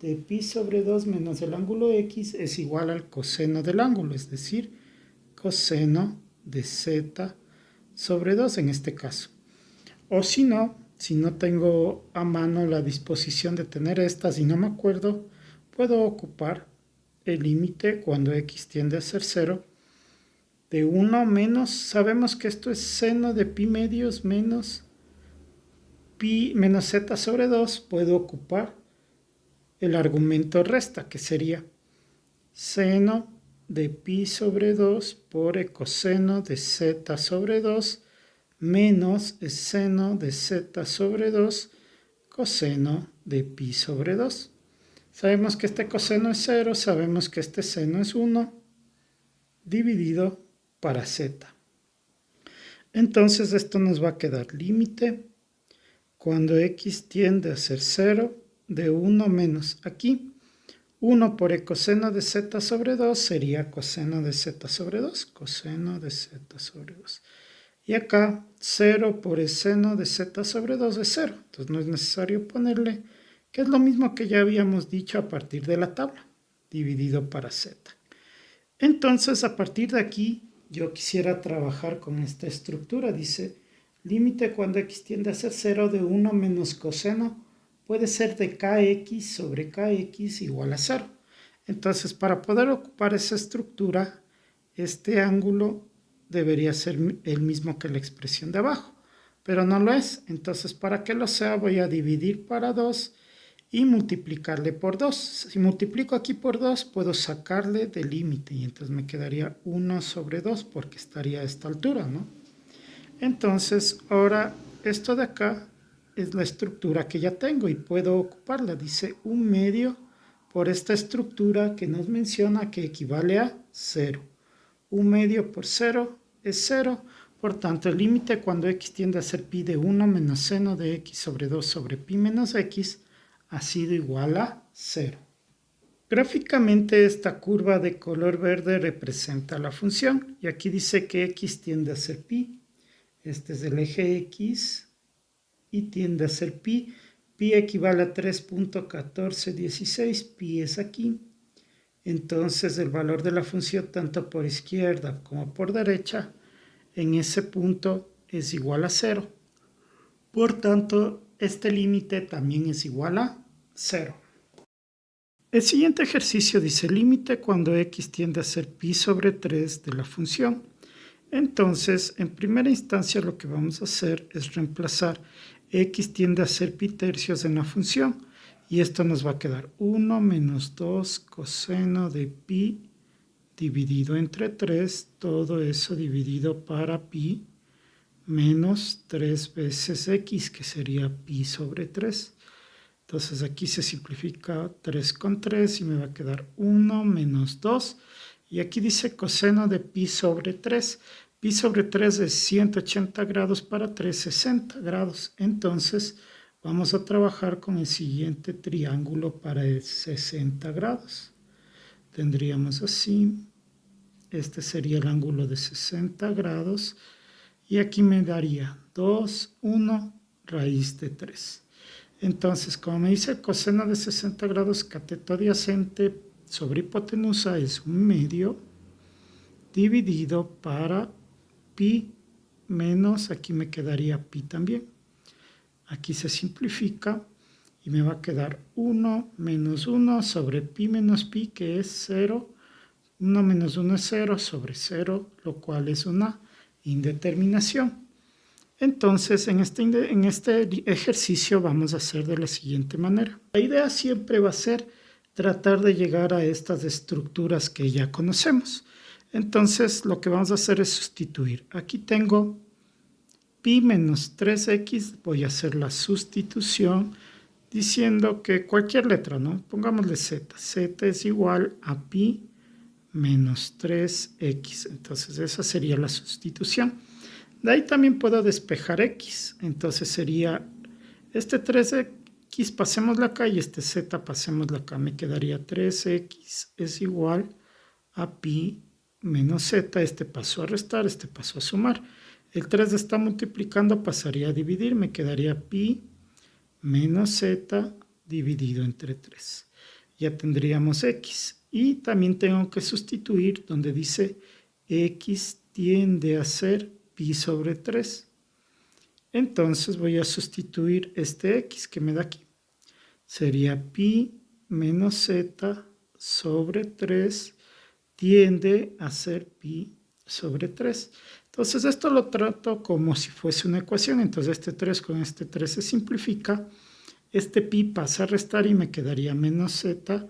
de pi sobre 2 menos el ángulo x es igual al coseno del ángulo, es decir, coseno de z sobre 2 en este caso. O si no tengo a mano la disposición de tener estas y no me acuerdo, puedo ocupar el límite cuando x tiende a ser 0 de 1 menos, sabemos que esto es seno de pi medios menos pi menos z sobre 2, puedo ocupar el argumento resta, que sería seno de pi sobre 2 por ecoseno de z sobre 2 menos el seno de z sobre 2 coseno de pi sobre 2. Sabemos que este coseno es 0, sabemos que este seno es 1, dividido para z. Entonces esto nos va a quedar límite cuando x tiende a ser 0 de 1 menos aquí 1 por ecoseno de z sobre 2 sería coseno de z sobre 2, coseno de z sobre 2. Y acá 0 por el seno de z sobre 2 es 0. Entonces no es necesario ponerle, que es lo mismo que ya habíamos dicho a partir de la tabla, dividido para z. Entonces a partir de aquí yo quisiera trabajar con esta estructura. Dice límite cuando x tiende a ser 0 de 1 menos coseno puede ser de kx sobre kx igual a 0. Entonces, para poder ocupar esa estructura, este ángulo debería ser el mismo que la expresión de abajo, pero no lo es. Entonces, para que lo sea, voy a dividir para 2 y multiplicarle por 2. Si multiplico aquí por 2, puedo sacarle del límite y entonces me quedaría 1 sobre 2 porque estaría a esta altura, ¿no? Entonces, ahora esto de acá es la estructura que ya tengo y puedo ocuparla. Dice 1 medio por esta estructura que nos menciona que equivale a 0. 1 medio por 0 es 0. Por tanto, el límite cuando x tiende a ser pi de 1 menos seno de x sobre 2 sobre pi menos x ha sido igual a 0. Gráficamente esta curva de color verde representa la función y aquí dice que x tiende a ser pi. Este es el eje x y tiende a ser pi. Pi equivale a 3.1416, pi es aquí. Entonces el valor de la función tanto por izquierda como por derecha en ese punto es igual a 0. Por tanto, este límite también es igual a 0. El siguiente ejercicio dice límite cuando x tiende a ser pi sobre 3 de la función. Entonces, en primera instancia lo que vamos a hacer es reemplazar x tiende a ser pi tercios en la función. Y esto nos va a quedar 1 menos 2 coseno de pi dividido entre 3, todo eso dividido para pi, menos 3 veces x, que sería pi sobre 3. Entonces aquí se simplifica 3 con 3 y me va a quedar 1 menos 2. Y aquí dice coseno de pi sobre 3. Pi sobre 3 es 180 grados para 3, 60 grados. Entonces vamos a trabajar con el siguiente triángulo para el 60 grados. Tendríamos así, este sería el ángulo de 60 grados. Y aquí me daría 2, 1, raíz de 3. Entonces, como me dice coseno de 60 grados, cateto adyacente sobre hipotenusa es 1/2 dividido para pi menos, aquí me quedaría pi también. Aquí se simplifica y me va a quedar 1 menos 1 sobre pi menos pi, que es 0. 1 menos 1 es 0 sobre 0, lo cual es una indeterminación. Entonces, en este ejercicio vamos a hacer de la siguiente manera. La idea siempre va a ser tratar de llegar a estas estructuras que ya conocemos. Entonces, lo que vamos a hacer es sustituir. Aquí tengo pi menos 3x, voy a hacer la sustitución diciendo que cualquier letra, ¿no? Pongámosle z. Z es igual a pi menos 3x. Entonces, esa sería la sustitución. De ahí también puedo despejar x. Entonces sería este 3x, pasémoslo acá, y este z, pasémoslo acá. Me quedaría 3x es igual a pi menos z. Este pasó a restar, este pasó a sumar. El 3 está multiplicando, pasaría a dividir. Me quedaría pi menos z dividido entre 3. Ya tendríamos x. Y también tengo que sustituir donde dice x tiende a ser pi sobre 3. Entonces voy a sustituir este x que me da aquí. Sería pi menos z sobre 3 tiende a ser pi sobre 3. Entonces esto lo trato como si fuese una ecuación. Entonces este 3 con este 3 se simplifica. Este pi pasa a restar y me quedaría menos z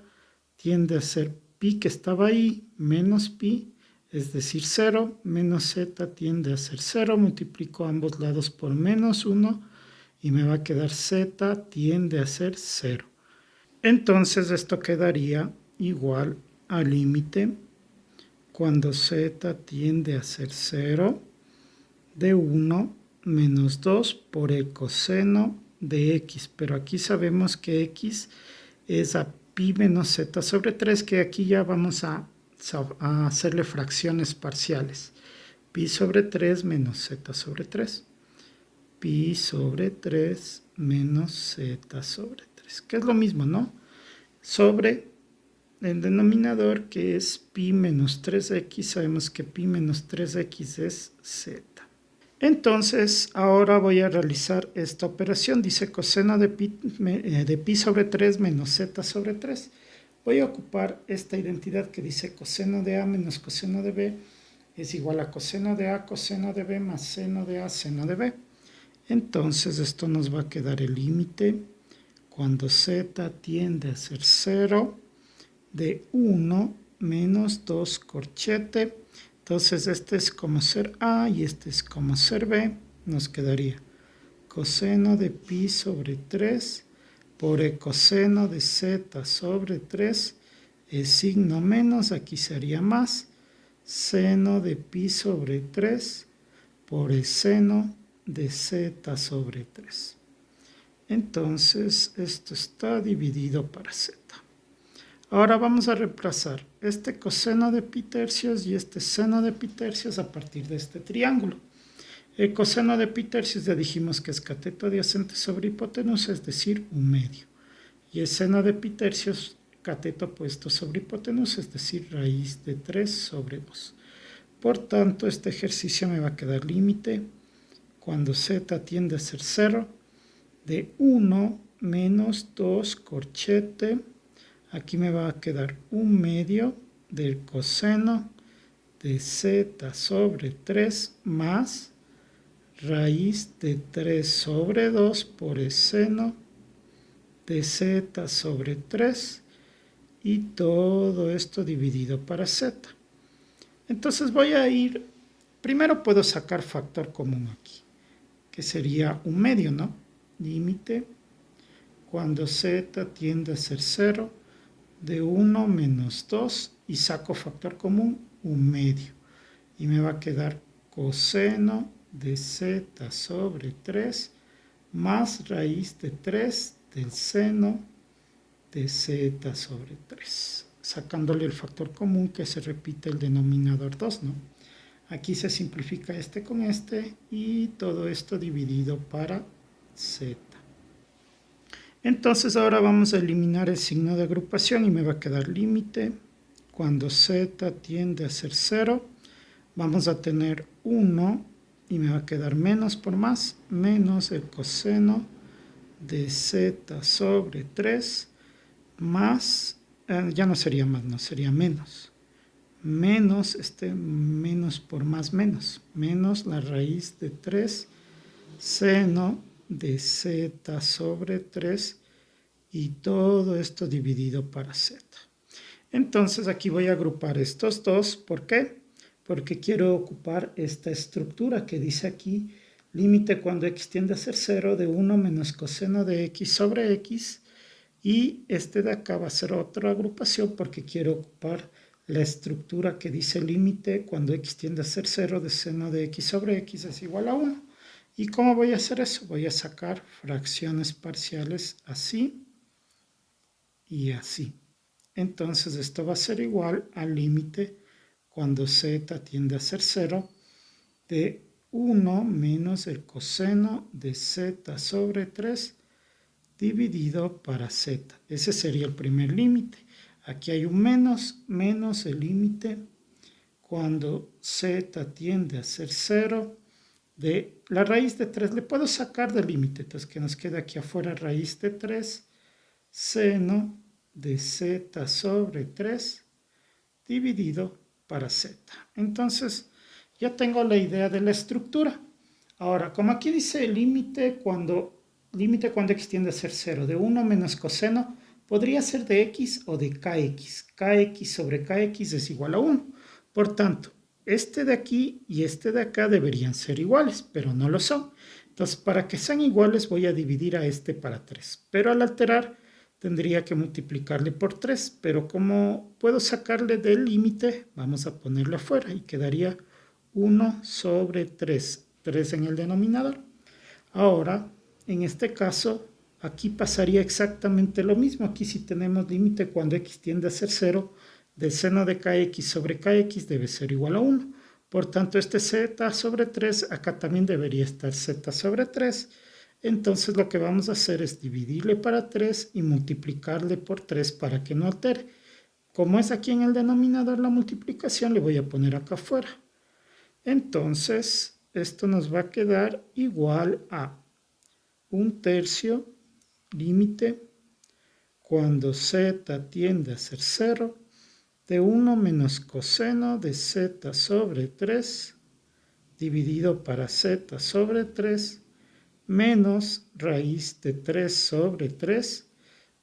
tiende a ser pi que estaba ahí menos pi, es decir 0, menos z tiende a ser 0, multiplico ambos lados por menos 1 y me va a quedar z tiende a ser 0. Entonces esto quedaría igual al límite cuando z tiende a ser 0 de 1 menos 2 por el coseno de x, pero aquí sabemos que x es a pi menos z sobre 3, que aquí ya vamos a hacerle fracciones parciales. Pi sobre 3 menos z sobre 3. Pi sobre 3 menos z sobre 3, que es lo mismo, ¿no? Sobre el denominador, que es pi menos 3x, sabemos que pi menos 3x es z. Entonces, ahora voy a realizar esta operación. Dice coseno de pi sobre 3 menos z sobre 3. Voy a ocupar esta identidad que dice coseno de a menos coseno de b es igual a coseno de a, coseno de b más seno de a, seno de b. Entonces, esto nos va a quedar el límite cuando z tiende a ser 0 de 1 menos 2 corchete. Entonces este es como ser a y este es como ser b. Nos quedaría coseno de pi sobre 3 por el coseno de z sobre 3. El signo menos aquí sería más. Seno de pi sobre 3 por el seno de z sobre 3. Entonces esto está dividido para z. Ahora vamos a reemplazar este coseno de pi tercios y este seno de pi tercios a partir de este triángulo. El coseno de pi tercios ya dijimos que es cateto adyacente sobre hipotenusa, es decir, 1/2. Y el seno de pi tercios, cateto opuesto sobre hipotenusa, es decir, raíz de 3 sobre 2. Por tanto, este ejercicio me va a quedar límite cuando z tiende a ser 0 de 1 menos 2 corchete. Aquí me va a quedar 1/2 del coseno de z sobre 3 más raíz de 3 sobre 2 por el seno de z sobre 3 y todo esto dividido para z. Entonces voy a ir, primero puedo sacar factor común aquí, que sería un medio, ¿no? Límite cuando z tiende a ser 0 de 1 menos 2 y saco factor común, un medio. Y me va a quedar coseno de z sobre 3 más raíz de 3 del seno de z sobre 3. Sacándole el factor común que se repite el denominador 2, ¿no? Aquí se simplifica este con este y todo esto dividido para z. Entonces ahora vamos a eliminar el signo de agrupación y me va a quedar límite. Cuando z tiende a ser 0, vamos a tener 1 y me va a quedar menos por más, menos el coseno de z sobre 3 más, ya no sería más, no, sería menos. Menos, menos por más menos, menos la raíz de 3 seno de z sobre 3 y todo esto dividido para z. Entonces aquí voy a agrupar estos dos. ¿Por qué? Porque quiero ocupar esta estructura que dice aquí, límite cuando x tiende a ser 0 de 1 menos coseno de x sobre x. Y este de acá va a ser otra agrupación porque quiero ocupar la estructura que dice límite cuando x tiende a ser 0 de seno de x sobre x es igual a 1. ¿Y cómo voy a hacer eso? Voy a sacar fracciones parciales así y así. Entonces esto va a ser igual al límite cuando z tiende a ser 0 de 1 menos el coseno de z sobre 3 dividido para z. Ese sería el primer límite. Aquí hay un menos, menos el límite cuando z tiende a ser 0 de la raíz de 3. Le puedo sacar del límite, entonces que nos queda aquí afuera raíz de 3 seno de z sobre 3 dividido para z. Entonces ya tengo la idea de la estructura. Ahora, como aquí dice límite cuando x tiende a ser 0, de 1 menos coseno, podría ser de x o de kx. Kx sobre kx es igual a 1. Por tanto, este de aquí y este de acá deberían ser iguales, pero no lo son. Entonces, para que sean iguales voy a dividir a este para 3. Pero al alterar tendría que multiplicarle por 3. Pero como puedo sacarle del límite, vamos a ponerle afuera y quedaría 1 sobre 3. 3 en el denominador. Ahora, en este caso, aquí pasaría exactamente lo mismo. Aquí si tenemos límite cuando x tiende a ser 0, del seno de kx sobre kx debe ser igual a 1. Por tanto, este z sobre 3, acá también debería estar z sobre 3. Entonces lo que vamos a hacer es dividirle para 3 y multiplicarle por 3 para que no altere. Como es aquí en el denominador la multiplicación, le voy a poner acá afuera. Entonces, esto nos va a quedar igual a 1/3 límite cuando z tiende a ser 0 de 1 menos coseno de z sobre 3 dividido para z sobre 3 menos raíz de 3 sobre 3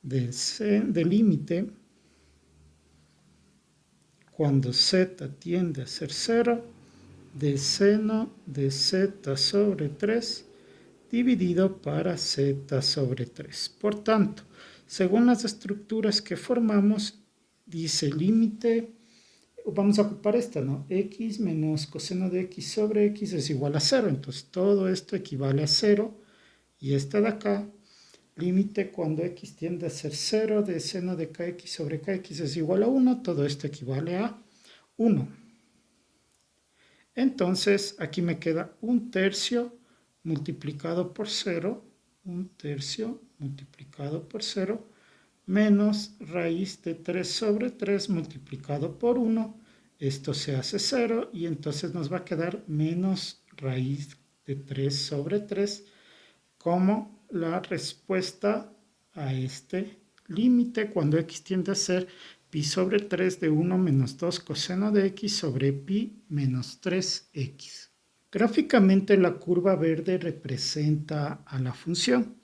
del límite cuando z tiende a ser 0 de seno de z sobre 3 dividido para z sobre 3. Por tanto, según las estructuras que formamos, dice límite, vamos a ocupar esta, ¿no? X menos coseno de x sobre x es igual a 0. Entonces, todo esto equivale a 0. Y esta de acá, límite cuando x tiende a ser 0 de seno de kx sobre kx es igual a 1. Todo esto equivale a 1. Entonces, aquí me queda 1/3 multiplicado por 0, 1/3 multiplicado por 0, menos raíz de 3 sobre 3 multiplicado por 1. Esto se hace 0 y entonces nos va a quedar menos raíz de 3 sobre 3 como la respuesta a este límite cuando x tiende a ser pi sobre 3 de 1 menos 2 coseno de x sobre pi menos 3x. Gráficamente la curva verde representa a la función.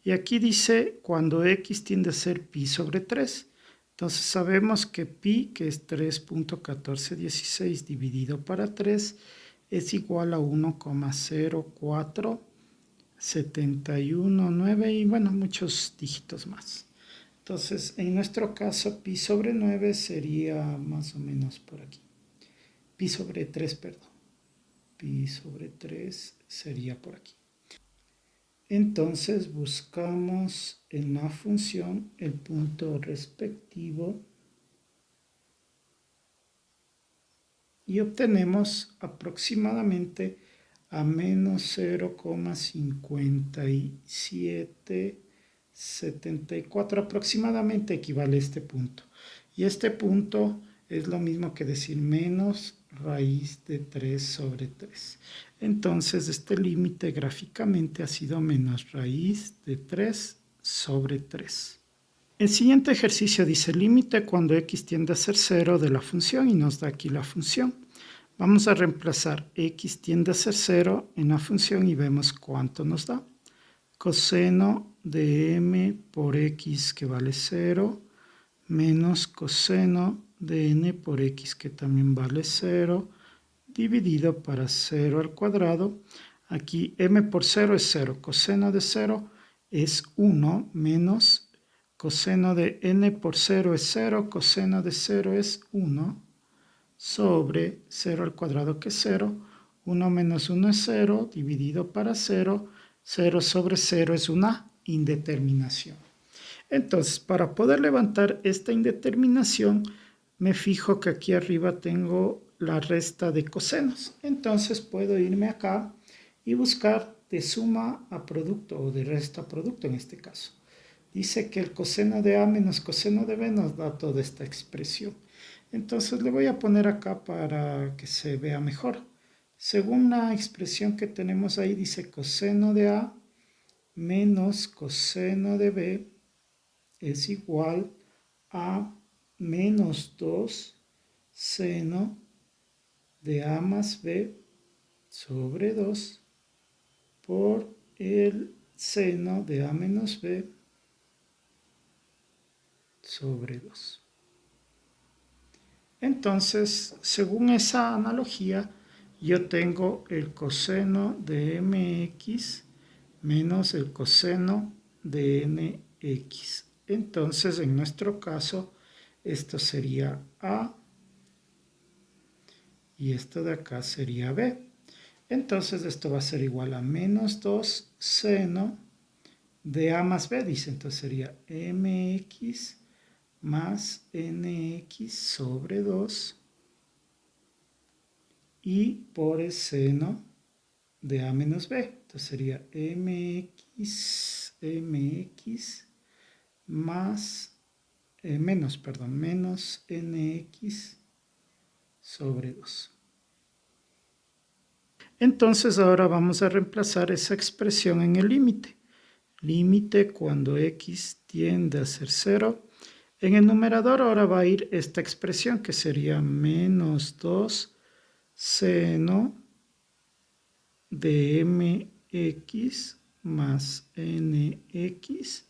Y aquí dice cuando x tiende a ser pi sobre 3. Entonces sabemos que pi, que es 3.1416 dividido para 3, es igual a 1,0471,9 y bueno, muchos dígitos más. Entonces, en nuestro caso, pi sobre 9 sería más o menos por aquí. Pi sobre 3, perdón. Pi sobre 3 sería por aquí. Entonces buscamos en la función el punto respectivo y obtenemos aproximadamente a menos 0,5774 aproximadamente equivale a este punto. Y este punto es lo mismo que decir menos raíz de 3 sobre 3. Entonces este límite gráficamente ha sido menos raíz de 3 sobre 3. El siguiente ejercicio dice límite cuando x tiende a ser 0 de la función y nos da aquí la función. Vamos a reemplazar x tiende a ser 0 en la función y vemos cuánto nos da. Coseno de m por x que vale 0 menos coseno de n por x que también vale 0 dividido para 0 al cuadrado. Aquí m por 0 es 0, coseno de 0 es 1 menos coseno de n por 0 es 0, coseno de 0 es 1 sobre 0 al cuadrado que es 0, 1 menos 1 es 0 dividido para 0, 0 sobre 0 es una indeterminación. Entonces, para poder levantar esta indeterminación, me fijo que aquí arriba tengo la resta de cosenos. Entonces, puedo irme acá y buscar de suma a producto o de resta a producto en este caso. Dice que el coseno de A menos coseno de B nos da toda esta expresión. Entonces, le voy a poner acá para que se vea mejor. Según la expresión que tenemos ahí, dice coseno de A menos coseno de B es igual a menos 2 seno de A más B sobre 2 por el seno de A menos B sobre 2. Entonces, según esa analogía, yo tengo el coseno de mx menos el coseno de nx. Entonces, en nuestro caso, esto sería A y esto de acá sería B. Entonces, esto va a ser igual a menos 2 seno de A más B, dice. Entonces, sería mx más nx sobre 2 y por el seno de A menos B. Entonces, sería mx más menos nx sobre 2. Entonces ahora vamos a reemplazar esa expresión en el límite. Límite cuando x tiende a ser 0. En el numerador ahora va a ir esta expresión que sería menos 2 seno de mx más nx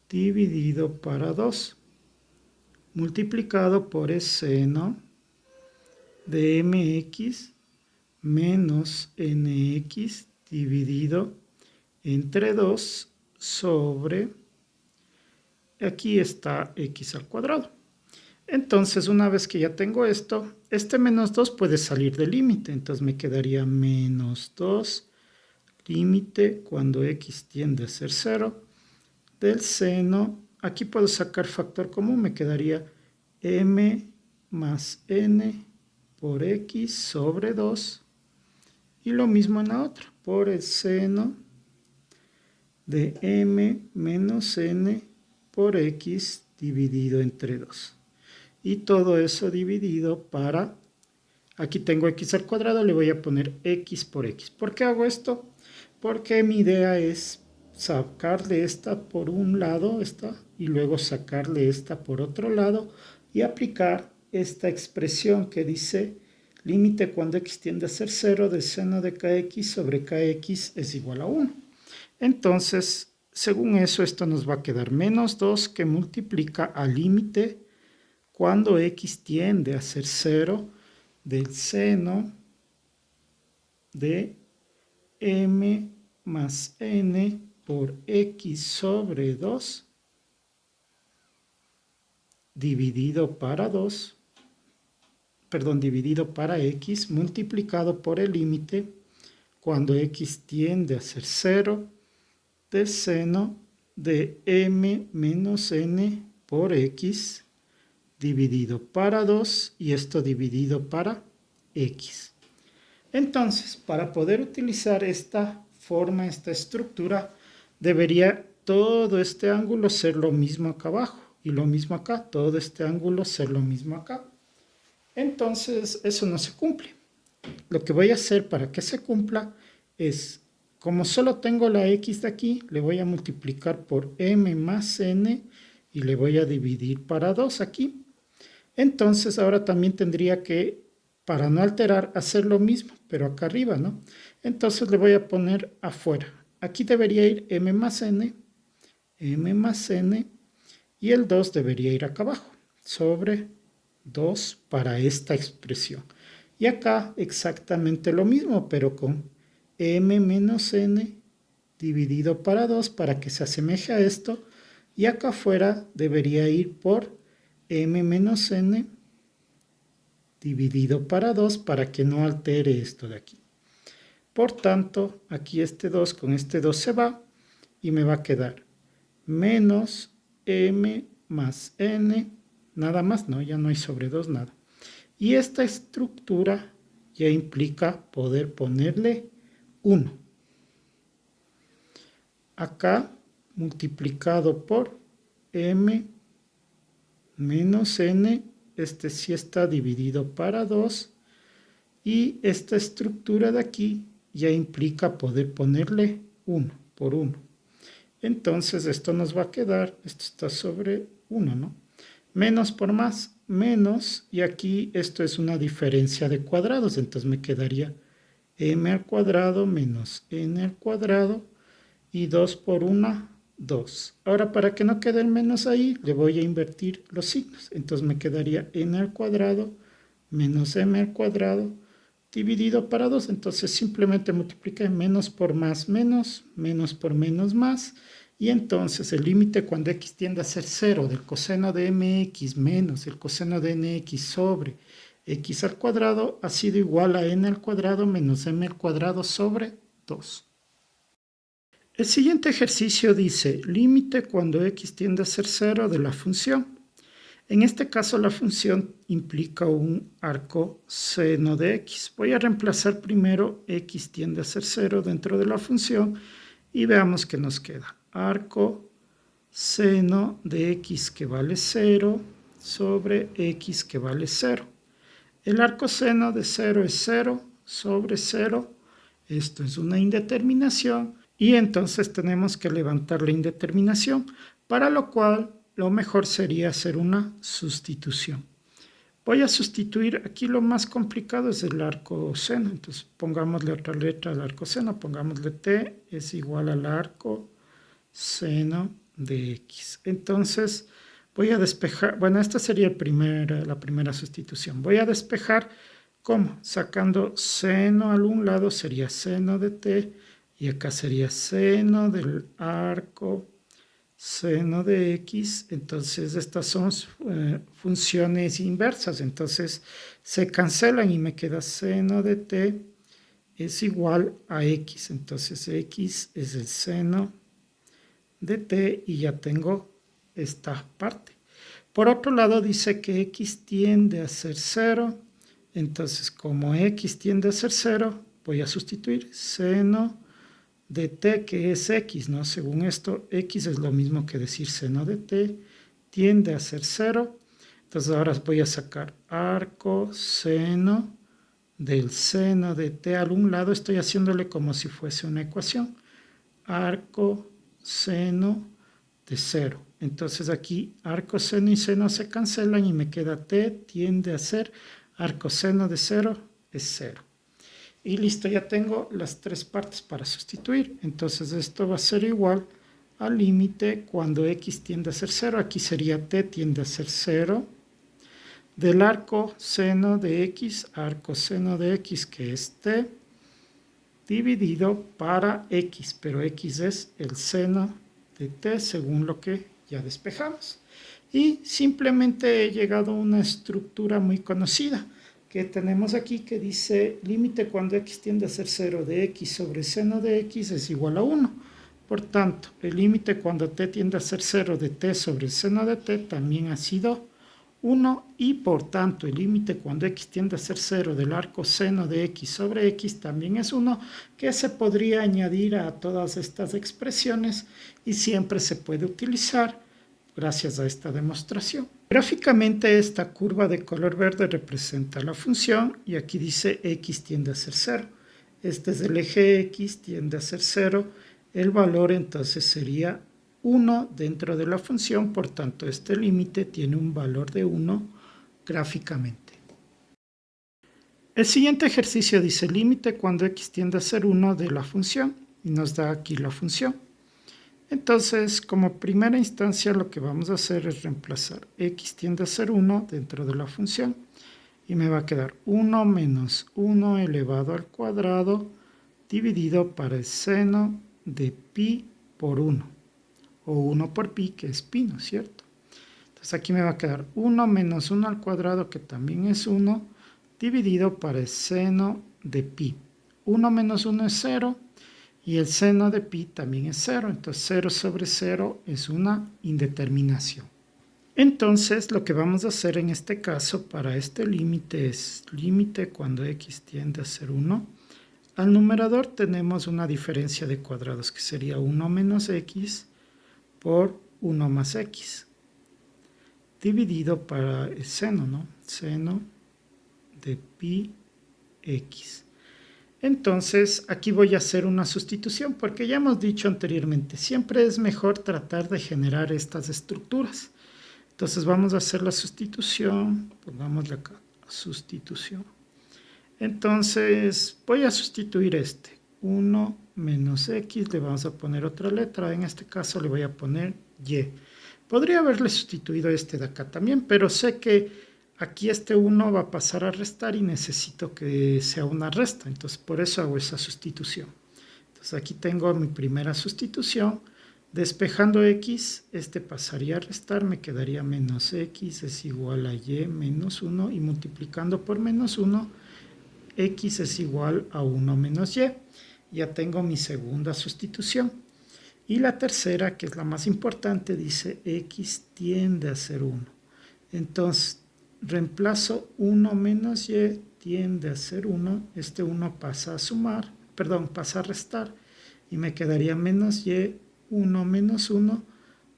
dividido para 2 multiplicado por el seno de mx menos nx dividido entre 2 sobre, aquí está x al cuadrado. Entonces, una vez que ya tengo esto, este menos 2 puede salir del límite. Entonces me quedaría menos 2 límite cuando x tiende a ser 0 del seno. Aquí puedo sacar factor común, me quedaría m más n por x sobre 2 y lo mismo en la otra, por el seno de m menos n por x dividido entre 2. Y todo eso dividido para, aquí tengo x al cuadrado, le voy a poner x por x. ¿Por qué hago esto? Porque mi idea es sacarle esta por un lado, esta, y luego sacarle esta por otro lado, y aplicar esta expresión que dice límite cuando x tiende a ser 0 de seno de kx sobre kx es igual a 1. Entonces, según eso, esto nos va a quedar menos 2 que multiplica al límite cuando x tiende a ser 0 del seno de m más n por x sobre 2 dividido para x multiplicado por el límite cuando x tiende a ser 0 de seno de m menos n por x dividido para 2 y esto dividido para x. Entonces, para poder utilizar esta forma, esta estructura, debería todo este ángulo ser lo mismo acá abajo y lo mismo acá, todo este ángulo ser lo mismo acá. Entonces, eso no se cumple. Lo que voy a hacer para que se cumpla es, como solo tengo la x de aquí, le voy a multiplicar por m más n y le voy a dividir para 2 aquí. Entonces, ahora también tendría que, para no alterar, hacer lo mismo, pero acá arriba, ¿no? Entonces le voy a poner afuera. Aquí debería ir m más n y el 2 debería ir acá abajo, sobre 2 para esta expresión. Y acá exactamente lo mismo, pero con m menos n dividido para 2 para que se asemeje a esto. Y acá afuera debería ir por m menos n dividido para 2 para que no altere esto de aquí. Por tanto, aquí este 2 con este 2 se va y me va a quedar menos m más n, nada más, no, ya no hay sobre 2 nada. Y esta estructura ya implica poder ponerle 1. Acá multiplicado por m menos n, este sí está dividido para 2. Y esta estructura de aquí ya implica poder ponerle 1 por 1. Entonces esto nos va a quedar, esto está sobre 1, ¿no? Menos por más, menos, y aquí esto es una diferencia de cuadrados, entonces me quedaría m al cuadrado menos n al cuadrado, y 2 por 1, 2. Ahora, para que no quede el menos ahí, le voy a invertir los signos. Entonces me quedaría n al cuadrado menos m al cuadrado dividido para 2. Entonces simplemente multipliqué menos por más, menos, menos por menos, más. Y entonces el límite cuando x tiende a ser 0 del coseno de mx menos el coseno de nx sobre x al cuadrado ha sido igual a n al cuadrado menos m al cuadrado sobre 2. El siguiente ejercicio dice, límite cuando x tiende a ser 0 de la función. En este caso la función implica un arco seno de x. Voy a reemplazar primero x tiende a ser 0 dentro de la función y veamos qué nos queda. Arco seno de x que vale 0 sobre x que vale 0. El arco seno de 0 es 0 sobre 0. Esto es una indeterminación. Y entonces tenemos que levantar la indeterminación, para lo cual lo mejor sería hacer una sustitución. Voy a sustituir, aquí lo más complicado es el arco seno, entonces pongámosle otra letra al arco seno, pongámosle t es igual al arco seno de x. Entonces voy a despejar, bueno, esta sería la primera sustitución. Voy a despejar, ¿cómo? Sacando seno al un lado sería seno de t, y acá sería seno del arco seno de x. Entonces estas son funciones inversas, entonces se cancelan y me queda seno de t es igual a x. Entonces x es el seno de t y ya tengo esta parte. Por otro lado dice que x tiende a ser 0, entonces como x tiende a ser 0 voy a sustituir seno de t, que es x, ¿no? Según esto, x es lo mismo que decir seno de t, tiende a ser 0. Entonces ahora voy a sacar arco seno del seno de t al un lado. Estoy haciéndole como si fuese una ecuación. Arco seno de 0. Entonces aquí arcoseno y seno se cancelan y me queda t tiende a ser arcoseno de 0 es 0. Y listo, ya tengo las tres partes para sustituir. Entonces esto va a ser igual al límite cuando x tiende a ser 0. Aquí sería t tiende a ser 0. Del arco seno de x, arco seno de x, que es t, dividido para x, pero x es el seno de t según lo que ya despejamos. Y simplemente he llegado a una estructura muy conocida que tenemos aquí que dice límite cuando x tiende a ser 0 de x sobre seno de x es igual a 1. Por tanto, el límite cuando t tiende a ser 0 de t sobre el seno de t también ha sido 1 y por tanto el límite cuando x tiende a ser 0 del arco seno de x sobre x también es 1, que se podría añadir a todas estas expresiones y siempre se puede utilizar gracias a esta demostración. Gráficamente esta curva de color verde representa la función y aquí dice x tiende a ser 0. Este es el eje x, tiende a ser 0. El valor entonces sería 1 dentro de la función, por tanto este límite tiene un valor de 1 gráficamente. El siguiente ejercicio dice límite cuando x tiende a ser 1 de la función y nos da aquí la función. Entonces, como primera instancia lo que vamos a hacer es reemplazar x tiende a ser 1 dentro de la función y me va a quedar 1 menos 1 elevado al cuadrado dividido para el seno de pi por 1. O 1 por pi, que es pi, ¿no es cierto? Entonces aquí me va a quedar 1 menos 1 al cuadrado, que también es 1, dividido para el seno de pi. 1 menos 1 es 0, y el seno de pi también es 0. Entonces 0 sobre 0 es una indeterminación. Entonces lo que vamos a hacer en este caso para este límite es límite cuando x tiende a ser 1. Al numerador tenemos una diferencia de cuadrados, que sería 1 menos x por 1 más x, dividido para el seno, ¿no? Seno de pi x. Entonces, aquí voy a hacer una sustitución, porque ya hemos dicho anteriormente, siempre es mejor tratar de generar estas estructuras. Entonces, vamos a hacer la sustitución, pongámosle acá, sustitución. Entonces, voy a sustituir este, 1 menos x, le vamos a poner otra letra, en este caso le voy a poner y. Podría haberle sustituido este de acá también, pero sé que aquí este 1 va a pasar a restar y necesito que sea una resta, entonces por eso hago esa sustitución. Entonces aquí tengo mi primera sustitución, despejando x, este pasaría a restar, me quedaría menos x es igual a y menos 1 y multiplicando por menos 1, x es igual a 1 menos y. Ya tengo mi segunda sustitución. Y la tercera, que es la más importante, dice x tiende a ser 1. Entonces, reemplazo 1 menos y tiende a ser 1. Este 1 pasa a sumar, perdón, pasa a restar. Y me quedaría menos y, 1 menos 1,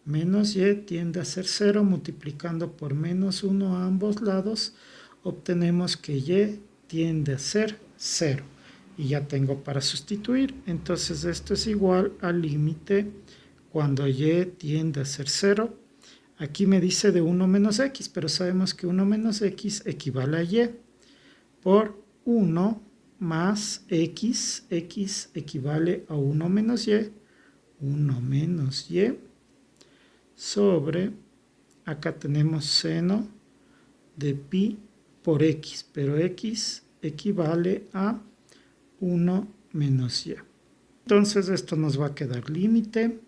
menos y tiende a ser 0. Multiplicando por menos 1 a ambos lados, obtenemos que y tiende a ser 0. Y ya tengo para sustituir. Entonces esto es igual al límite cuando y tiende a ser 0. Aquí me dice de 1 menos x, pero sabemos que 1 menos x equivale a y por 1 más x. X equivale a 1 menos y. 1 menos y sobre, acá tenemos seno de pi por x, pero x equivale a 1 menos y. Entonces esto nos va a quedar límite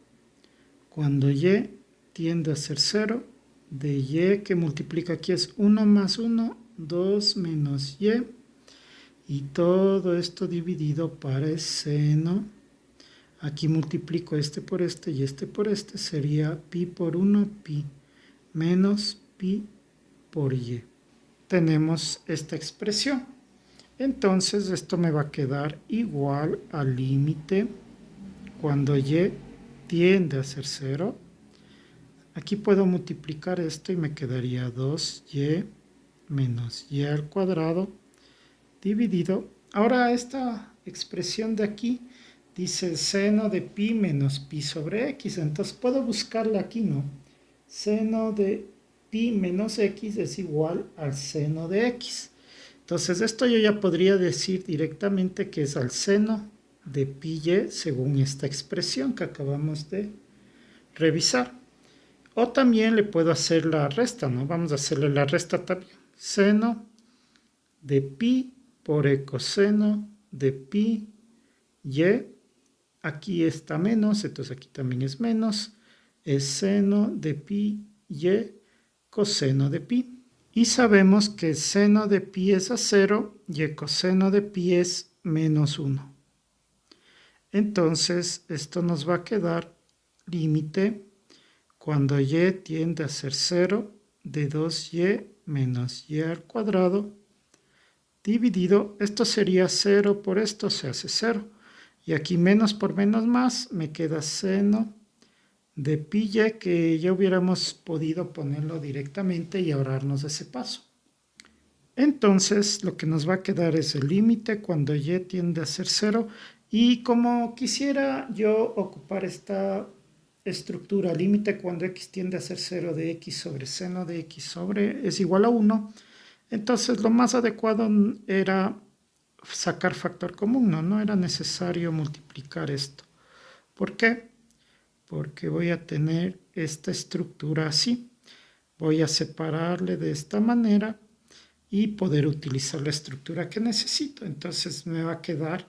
cuando y tiende a ser 0 de y que multiplica aquí es 1 más 1, 2 menos y todo esto dividido para el seno. Aquí multiplico este por este y este por este, sería pi por 1 pi menos pi por y. Tenemos esta expresión. Entonces esto me va a quedar igual al límite cuando y tiende a ser 0. Aquí puedo multiplicar esto y me quedaría 2y menos y al cuadrado dividido. Ahora esta expresión de aquí dice seno de pi menos pi sobre x. Entonces puedo buscarla aquí, ¿no? Seno de pi menos x es igual al seno de x. Entonces esto yo ya podría decir directamente que es al seno de pi y según esta expresión que acabamos de revisar. O también le puedo hacer la resta, ¿no? Vamos a hacerle la resta también. Seno de pi por ecoseno de pi y. Aquí está menos, entonces aquí también es menos. Es seno de pi y coseno de pi. Y sabemos que seno de pi es a 0 y el coseno de pi es menos 1. Entonces, esto nos va a quedar límite cuando y tiende a ser 0 de 2y menos y al cuadrado dividido, esto sería 0 por esto, se hace 0. Y aquí menos por menos más, me queda seno de pi y, que ya hubiéramos podido ponerlo directamente y ahorrarnos ese paso. Entonces, lo que nos va a quedar es el límite cuando y tiende a ser 0. Y como quisiera yo ocupar esta estructura, límite cuando x tiende a ser 0 de x sobre seno de x sobre es igual a 1, entonces lo más adecuado era sacar factor común, no era necesario multiplicar esto. ¿Por qué? Porque voy a tener esta estructura así. Voy a separarle de esta manera y poder utilizar la estructura que necesito. Entonces me va a quedar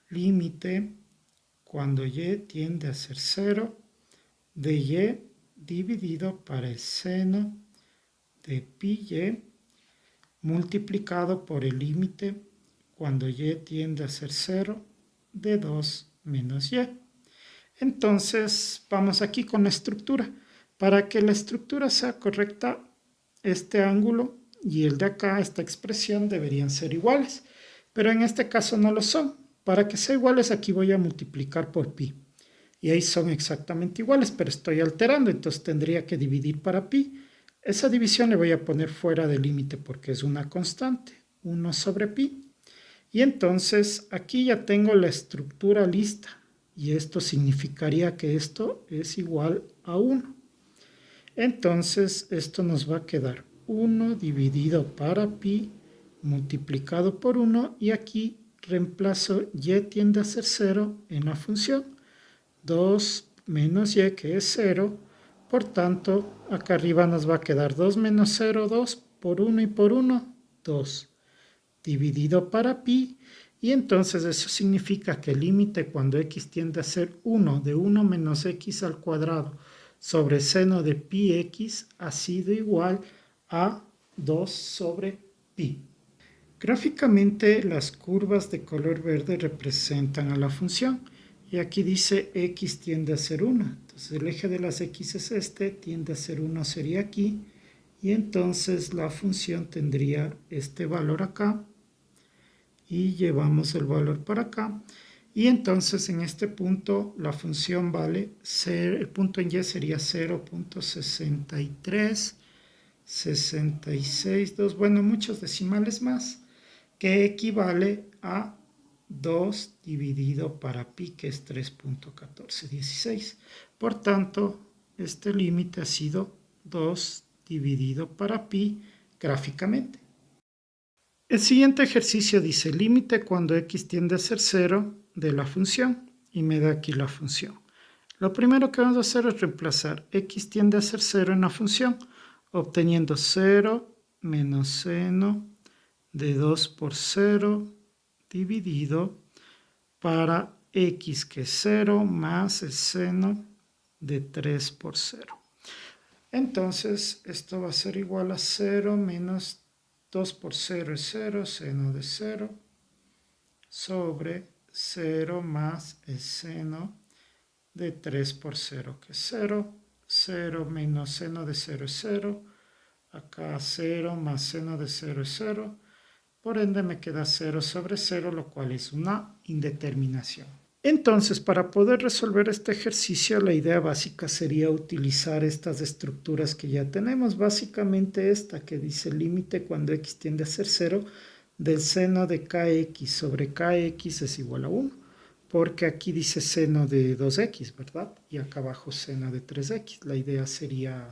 límite cuando y tiende a ser 0 de y dividido para el seno de pi y multiplicado por el límite cuando y tiende a ser 0 de 2 menos y. Entonces vamos aquí con la estructura. Para que la estructura sea correcta, este ángulo y el de acá, esta expresión, deberían ser iguales. Pero en este caso no lo son. Para que sean iguales, aquí voy a multiplicar por pi. Y ahí son exactamente iguales, pero estoy alterando, entonces tendría que dividir para pi. Esa división le voy a poner fuera del límite porque es una constante, 1 sobre pi. Y entonces aquí ya tengo la estructura lista. Y esto significaría que esto es igual a 1. Entonces esto nos va a quedar 1 dividido para pi multiplicado por 1. Y aquí reemplazo y tiende a ser 0 en la función. 2 menos y, que es 0. Por tanto, acá arriba nos va a quedar 2 menos 0, 2 por 1 y por 1, 2. Dividido para pi. Y entonces eso significa que el límite cuando x tiende a ser 1 de 1 menos x al cuadrado sobre seno de pi x ha sido igual a 2 sobre pi. Gráficamente las curvas de color verde representan a la función. Y aquí dice x tiende a ser 1. Entonces el eje de las x es este, tiende a ser 1 sería aquí. Y entonces la función tendría este valor acá. Y llevamos el valor para acá. Y entonces en este punto la función vale, el punto en y sería 0.6366, bueno, muchos decimales más, que equivale a 2 dividido para pi, que es 3.1416. Por tanto, este límite ha sido 2 dividido para pi gráficamente. El siguiente ejercicio dice límite cuando x tiende a ser 0 de la función y me da aquí la función. Lo primero que vamos a hacer es reemplazar x tiende a ser 0 en la función, obteniendo 0 menos seno de 2 por 0 dividido para x, que es 0, más el seno de 3 por 0. Entonces esto va a ser igual a 0 menos 2 por 0 es 0, seno de 0, sobre 0 más el seno de 3 por 0, que es 0. 0 menos seno de 0 es 0. Acá 0 más seno de 0 es 0. Por ende me queda 0 sobre 0, lo cual es una indeterminación. Entonces, para poder resolver este ejercicio, la idea básica sería utilizar estas estructuras que ya tenemos. Básicamente esta que dice límite cuando x tiende a ser 0 del seno de kx sobre kx es igual a 1. Porque aquí dice seno de 2x, ¿verdad? Y acá abajo seno de 3x. La idea sería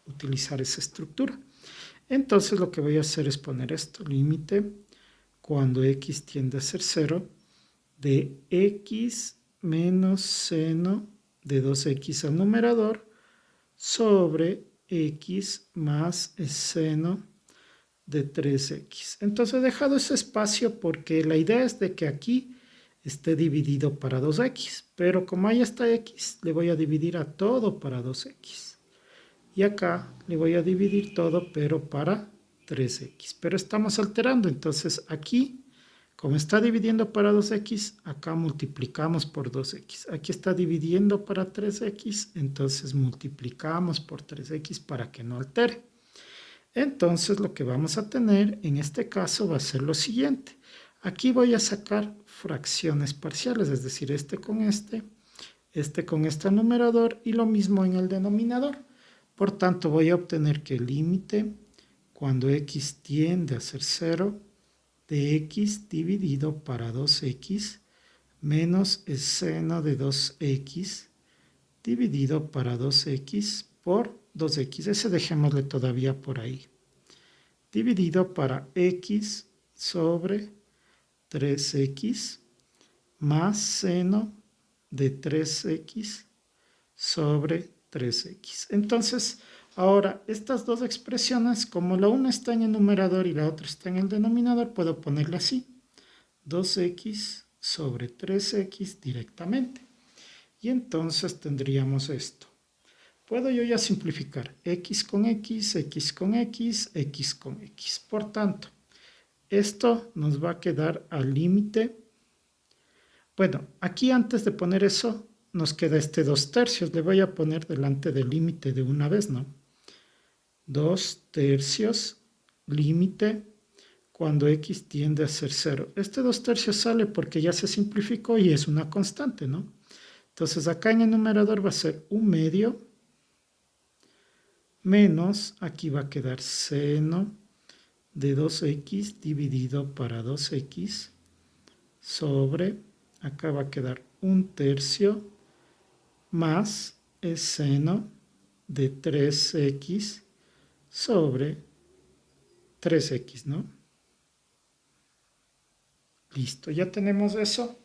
utilizar esa estructura. Entonces lo que voy a hacer es poner esto, límite cuando x tiende a ser 0 de x menos seno de 2x al numerador sobre x más el seno de 3x. Entonces he dejado ese espacio porque la idea es de que aquí esté dividido para 2x, pero como ahí está x, le voy a dividir a todo para 2x. Y acá le voy a dividir todo, pero para 3x. Pero estamos alterando, entonces aquí, como está dividiendo para 2x, acá multiplicamos por 2x. Aquí está dividiendo para 3x, entonces multiplicamos por 3x para que no altere. Entonces lo que vamos a tener en este caso va a ser lo siguiente. Aquí voy a sacar fracciones parciales, es decir, este con este numerador y lo mismo en el denominador. Por tanto, voy a obtener que el límite cuando x tiende a ser 0 de x dividido para 2x menos el seno de 2x dividido para 2x por 2x. Ese dejémosle todavía por ahí. Dividido para x sobre 3x más seno de 3x sobre 3x. Entonces, ahora estas dos expresiones, como la una está en el numerador y la otra está en el denominador, puedo ponerle así. 2x sobre 3x directamente. Y entonces tendríamos esto. Puedo yo ya simplificar x con x, x con x, x con x. Por tanto, esto nos va a quedar al límite. Bueno, aquí antes de poner eso, nos queda este 2/3. Le voy a poner delante del límite de una vez, ¿no? 2/3 límite cuando x tiende a ser 0. Este 2/3 sale porque ya se simplificó y es una constante, ¿no? Entonces acá en el numerador va a ser 1/2 menos, aquí va a quedar seno de 2x dividido para 2x sobre, acá va a quedar 1/3 más el seno de 3x sobre 3x, ¿no? Listo, ya tenemos eso.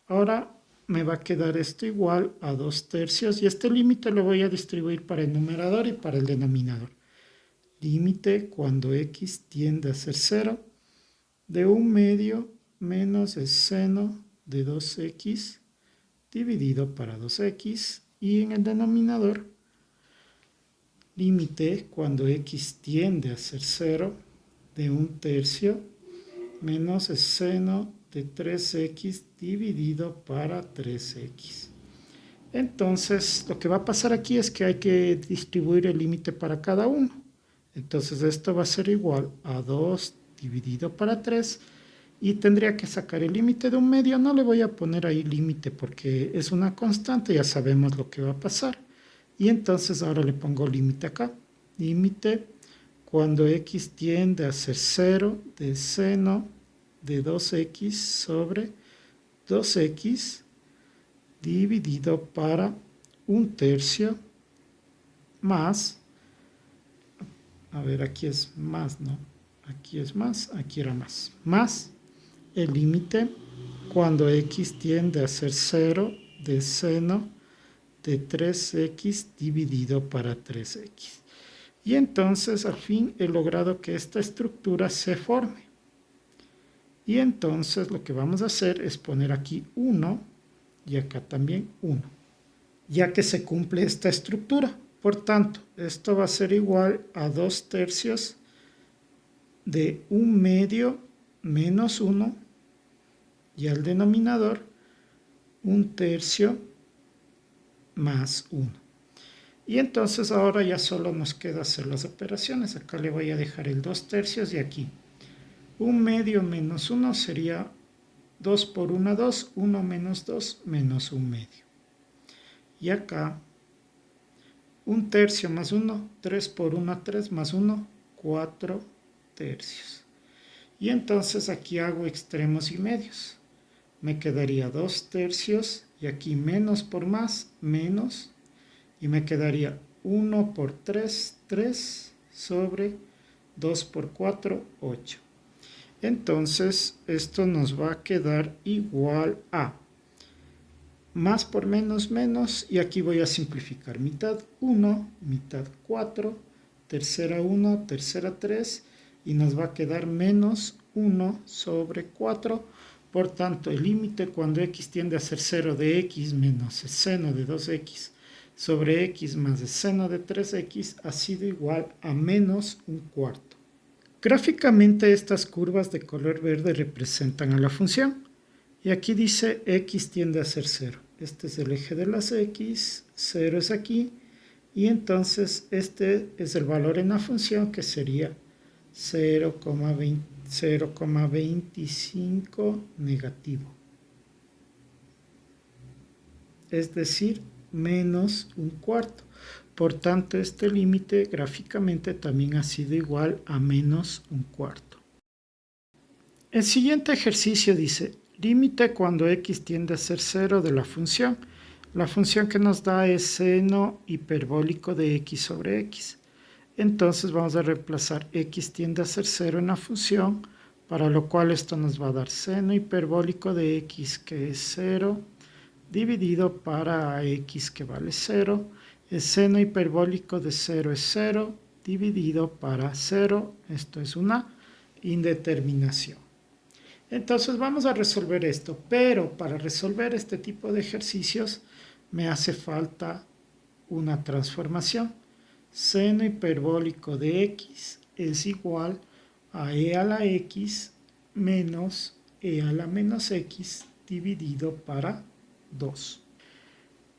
Ahora me va a quedar esto igual a 2/3 y este límite lo voy a distribuir para el numerador y para el denominador. Límite cuando x tiende a ser 0 de 1/2 menos el seno de 2x dividido para 2x y en el denominador límite cuando x tiende a ser 0 de 1/3 menos el seno de 3x dividido para 3x. Entonces, lo que va a pasar aquí es que hay que distribuir el límite para cada uno. Entonces, esto va a ser igual a 2 dividido para 3 y tendría que sacar el límite de 1/2. No le voy a poner ahí límite porque es una constante, ya sabemos lo que va a pasar. Y entonces ahora le pongo límite acá. Límite cuando x tiende a ser 0 de seno de 2x sobre 2x dividido para 1/3 más, a ver, aquí es más, ¿no? Aquí es más, aquí era más el límite cuando x tiende a ser 0 de seno de 3x dividido para 3x. Y entonces al fin he logrado que esta estructura se forme. Y entonces lo que vamos a hacer es poner aquí 1 y acá también 1, ya que se cumple esta estructura. Por tanto, esto va a ser igual a 2/3 de 1/2 menos 1 y al denominador 1/3 más 1. Y entonces ahora ya solo nos queda hacer las operaciones. Acá le voy a dejar el 2/3 y aquí 1/2 menos 1 sería 2 por 1, 2, 1 menos 2 menos 1/2. Y acá 1/3 más 1, 3 por 1, 3 más 1, 4/3. Y entonces aquí hago extremos y medios. Me quedaría 2/3 y aquí menos por más, menos. Y me quedaría 1 por 3, 3 sobre 2 por 4, 8. Entonces, esto nos va a quedar igual a más por menos, menos, y aquí voy a simplificar. Mitad 1, mitad 4, tercera 1, tercera 3, y nos va a quedar menos 1 sobre 4. Por tanto, el límite cuando x tiende a ser 0 de x menos el seno de 2x sobre x más el seno de 3x ha sido igual a menos un cuarto. Gráficamente estas curvas de color verde representan a la función. Y aquí dice x tiende a ser 0. Este es el eje de las x, 0 es aquí. Y entonces este es el valor en la función que sería 0,25 negativo. Es decir, menos un cuarto. Por tanto, este límite gráficamente también ha sido igual a menos un cuarto. El siguiente ejercicio dice, límite cuando x tiende a ser 0 de la función. La función que nos da es seno hiperbólico de x sobre x. Entonces vamos a reemplazar x tiende a ser 0 en la función, para lo cual esto nos va a dar seno hiperbólico de x que es 0, dividido para x que vale 0. El seno hiperbólico de 0 es 0, dividido para 0. Esto es una indeterminación. Entonces vamos a resolver esto, pero para resolver este tipo de ejercicios me hace falta una transformación. Seno hiperbólico de x es igual a e a la x menos e a la menos x dividido para 2.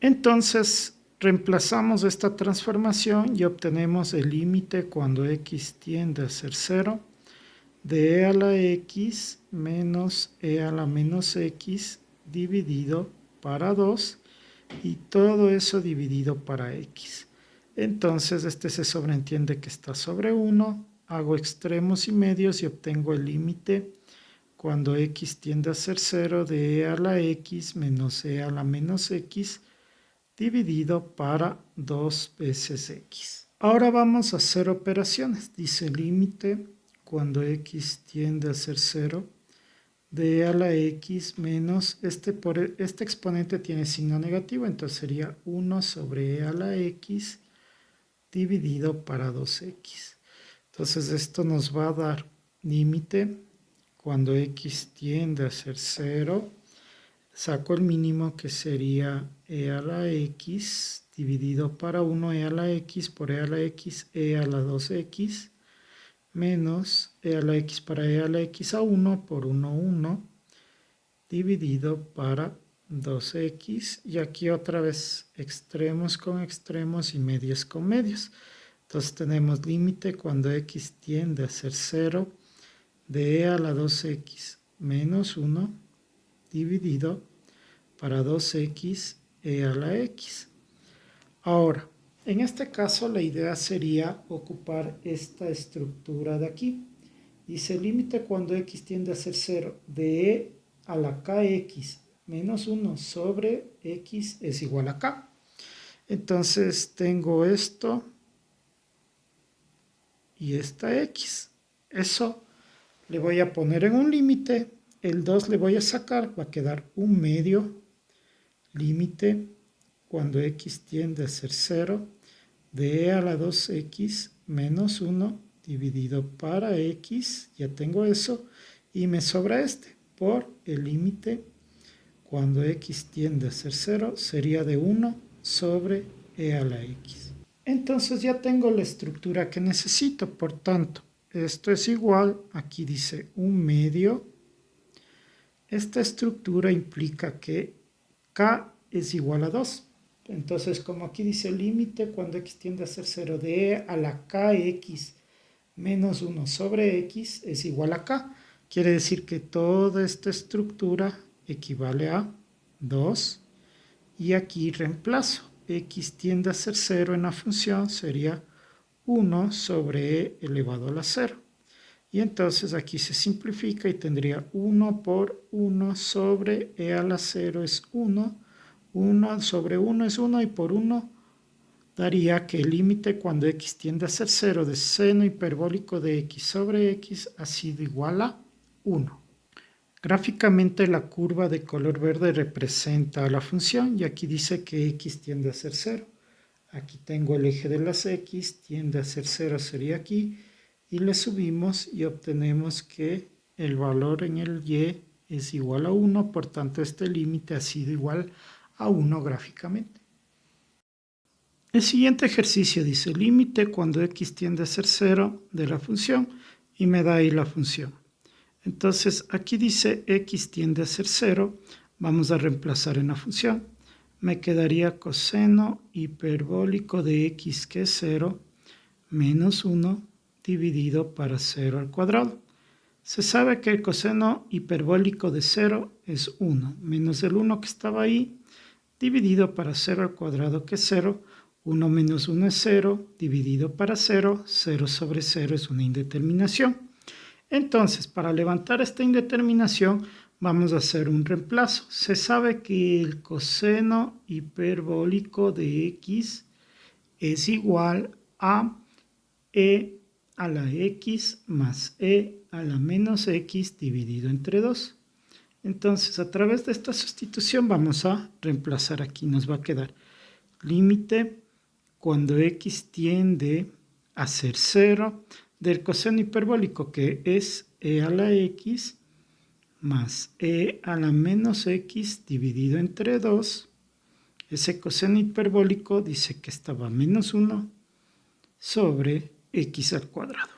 Entonces reemplazamos esta transformación y obtenemos el límite cuando x tiende a ser 0 de e a la x menos e a la menos x dividido para 2 y todo eso dividido para x. Entonces este se sobreentiende que está sobre 1, hago extremos y medios y obtengo el límite cuando x tiende a ser 0 de e a la x menos e a la menos x dividido para 2 veces x. Ahora vamos a hacer operaciones. Dice límite cuando x tiende a ser 0 de e a la x menos, este exponente tiene signo negativo, entonces sería 1 sobre e a la x dividido para 2x. Entonces esto nos va a dar límite cuando x tiende a ser 0. Saco el mínimo que sería e a la x dividido para 1 e a la x por e a la x, e a la 2x, menos e a la x para e a la x a 1 por 1, 1, dividido para 2x. Y aquí otra vez extremos con extremos y medios con medios. Entonces tenemos límite cuando x tiende a ser 0 de e a la 2x menos 1 dividido para 2x e a la x. Ahora, en este caso la idea sería ocupar esta estructura de aquí. Dice límite cuando x tiende a ser 0 de e a la kx menos 1 sobre x es igual a k. Entonces tengo esto y esta x. Eso le voy a poner en un límite. El 2 le voy a sacar, va a quedar un medio límite cuando x tiende a ser 0 de e a la 2x menos 1 dividido para x, ya tengo eso, y me sobra este, por el límite cuando x tiende a ser 0 sería de 1 sobre e a la x. Entonces ya tengo la estructura que necesito, por tanto, esto es igual, aquí dice un medio. Esta estructura implica que k es igual a 2. Entonces, como aquí dice límite cuando x tiende a ser 0 de e a la kx menos 1 sobre x es igual a k. Quiere decir que toda esta estructura equivale a 2. Y aquí reemplazo. X tiende a ser 0 en la función sería 1 sobre e elevado a la 0. Y entonces aquí se simplifica y tendría 1 por 1 sobre e a la 0 es 1. 1 sobre 1 es 1 y por 1 daría que el límite cuando x tiende a ser 0 de seno hiperbólico de x sobre x ha sido igual a 1. Gráficamente la curva de color verde representa la función y aquí dice que x tiende a ser 0. Aquí tengo el eje de las x, tiende a ser 0, sería aquí, y le subimos y obtenemos que el valor en el y es igual a 1, por tanto este límite ha sido igual a 1 gráficamente. El siguiente ejercicio dice límite cuando x tiende a ser 0 de la función y me da ahí la función. Entonces aquí dice x tiende a ser 0, vamos a reemplazar en la función. Me quedaría coseno hiperbólico de x que es 0 menos 1 dividido para 0 al cuadrado. Se sabe que el coseno hiperbólico de 0 es 1 menos el 1 que estaba ahí dividido para 0 al cuadrado que es 0. 1 menos 1 es 0, dividido para 0, 0 sobre 0 es una indeterminación. Entonces, para levantar esta indeterminación, vamos a hacer un reemplazo. Se sabe que el coseno hiperbólico de x es igual a e a la x más e a la menos x dividido entre 2. Entonces, a través de esta sustitución vamos a reemplazar aquí. Nos va a quedar límite cuando x tiende a ser 0 del coseno hiperbólico que es e a la x más e a la menos x dividido entre 2. Ese coseno hiperbólico dice que estaba menos 1 sobre x al cuadrado.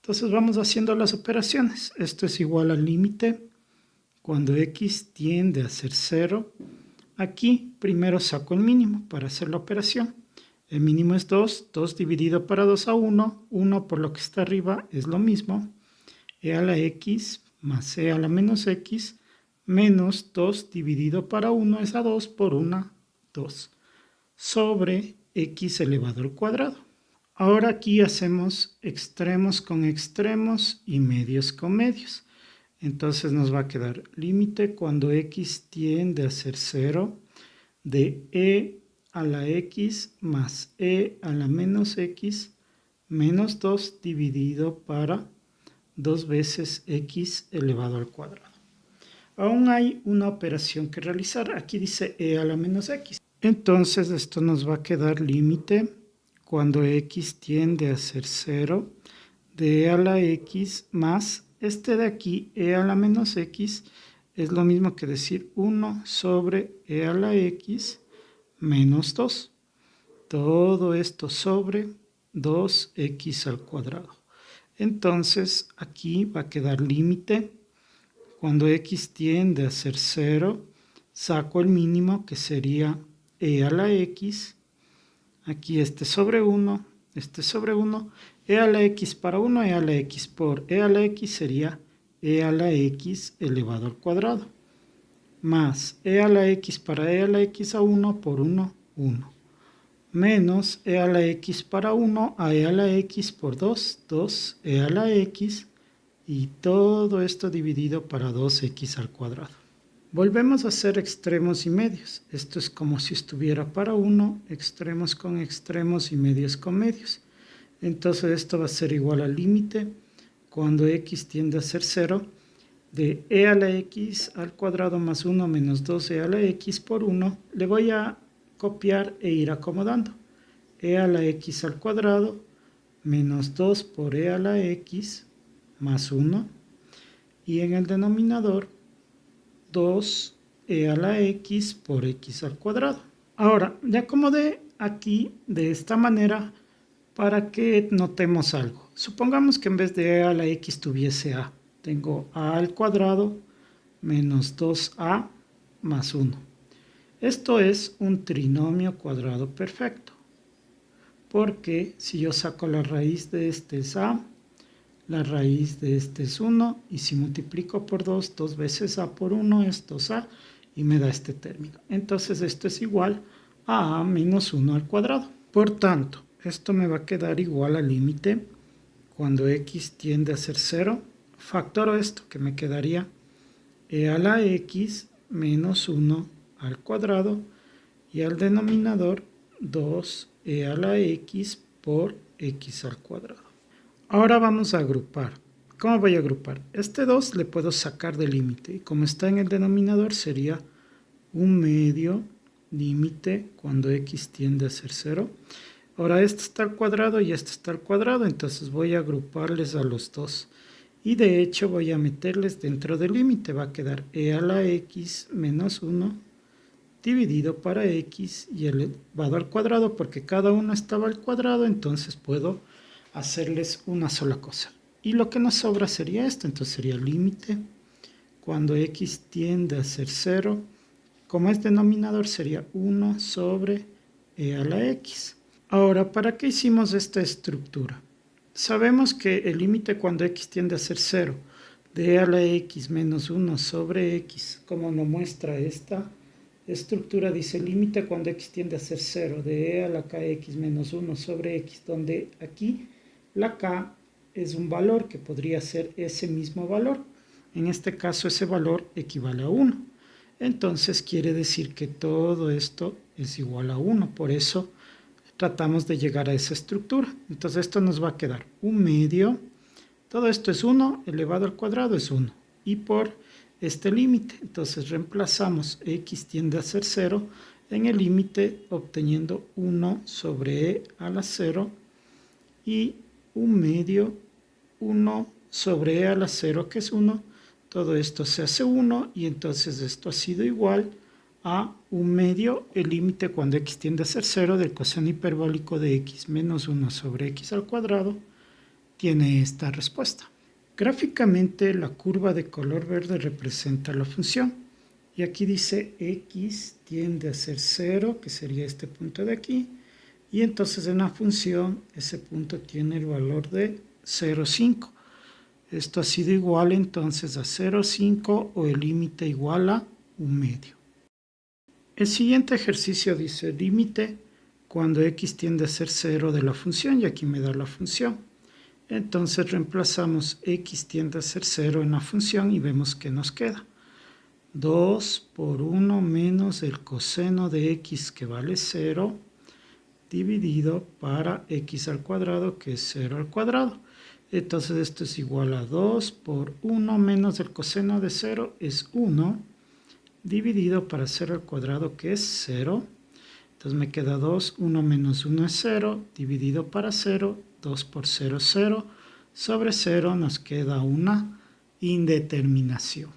Entonces vamos haciendo las operaciones. Esto es igual al límite cuando x tiende a ser 0. Aquí primero saco el mínimo para hacer la operación. El mínimo es 2, 2 dividido para 2 a 1, 1 por lo que está arriba es lo mismo, e a la x más e a la menos x, menos 2 dividido para 1 es a 2 por 1, 2, sobre x elevado al cuadrado. Ahora aquí hacemos extremos con extremos y medios con medios. Entonces nos va a quedar límite cuando x tiende a ser 0 de e a la x más e a la menos x menos 2 dividido para 2 veces x elevado al cuadrado. Aún hay una operación que realizar. Aquí dice e a la menos x. Entonces esto nos va a quedar límite cuando x tiende a ser 0 de e a la x más este de aquí, e a la menos x, es lo mismo que decir 1 sobre e a la x menos 2. Todo esto sobre 2x al cuadrado. Entonces aquí va a quedar límite. Cuando x tiende a ser 0, saco el mínimo que sería e a la x. Aquí este sobre 1, este sobre 1. E a la x para 1, e a la x por e a la x sería e a la x elevado al cuadrado. Más e a la x para e a la x a 1 por 1, 1. Menos e a la x para 1 a e a la x por 2, 2 e a la x. Y todo esto dividido para 2x al cuadrado. Volvemos a hacer extremos y medios. Esto es como si estuviera para 1, extremos con extremos y medios con medios. Entonces esto va a ser igual al límite cuando x tiende a ser 0 de e a la x al cuadrado más 1 menos 2e a la x por 1. Le voy a copiar e ir acomodando. E a la x al cuadrado menos 2 por e a la x más 1. Y en el denominador 2e a la x por x al cuadrado. Ahora, le acomodé aquí de esta manera para que notemos algo. Supongamos que en vez de e a la x tuviese a. Tengo a al cuadrado menos 2a más 1. Esto es un trinomio cuadrado perfecto. Porque si yo saco la raíz de este es a, la raíz de este es 1, y si multiplico por 2, 2 veces a por 1 es 2a, y me da este término. Entonces esto es igual a menos 1 al cuadrado. Por tanto, esto me va a quedar igual al límite cuando x tiende a ser 0. Factoro esto, que me quedaría e a la x menos 1 al cuadrado, y al denominador 2e a la x por x al cuadrado. Ahora vamos a agrupar. ¿Cómo voy a agrupar? Este 2 le puedo sacar del límite. Y como está en el denominador, sería 1/2 límite cuando x tiende a ser 0. Ahora este está al cuadrado y este está al cuadrado. Entonces voy a agruparles a los dos. Y de hecho voy a meterles dentro del límite. Va a quedar e a la x menos 1 dividido para x y elevado al cuadrado. Porque cada uno estaba al cuadrado, entonces puedo hacerles una sola cosa. Y lo que nos sobra sería esto. Entonces sería límite cuando x tiende a ser 0. Como es denominador sería 1 sobre e a la x. Ahora, ¿para qué hicimos esta estructura? Sabemos que el límite cuando x tiende a ser 0 de e a la x menos 1 sobre x, como nos muestra esta estructura, dice límite cuando x tiende a ser 0 de e a la kx menos 1 sobre x, donde aquí la k es un valor que podría ser ese mismo valor. En este caso ese valor equivale a 1. Entonces quiere decir que todo esto es igual a 1. Por eso tratamos de llegar a esa estructura. Entonces esto nos va a quedar 1/2. Todo esto es 1 elevado al cuadrado es 1. Y por este límite, entonces reemplazamos x tiende a ser 0 en el límite obteniendo 1 sobre e a la 0 y 1/2, 1 sobre e a la 0 que es 1. Todo esto se hace 1 y entonces esto ha sido igual a 1/2 el límite cuando x tiende a ser 0 del coseno hiperbólico de x menos 1 sobre x al cuadrado tiene esta respuesta. Gráficamente la curva de color verde representa la función y aquí dice x tiende a ser 0, que sería este punto de aquí, y entonces en la función ese punto tiene el valor de 0,5. Esto ha sido igual entonces a 0,5 o el límite igual a 1/2. El siguiente ejercicio dice límite cuando x tiende a ser 0 de la función y aquí me da la función. Entonces reemplazamos x tiende a ser 0 en la función y vemos que nos queda 2 por 1 menos el coseno de x que vale 0 dividido para x al cuadrado que es 0 al cuadrado. Entonces esto es igual a 2 por 1 menos el coseno de 0 es 1 dividido para 0 al cuadrado que es 0. Entonces me queda 2, 1 menos 1 es 0, dividido para 0, 2 por 0 es 0, sobre 0 nos queda una indeterminación.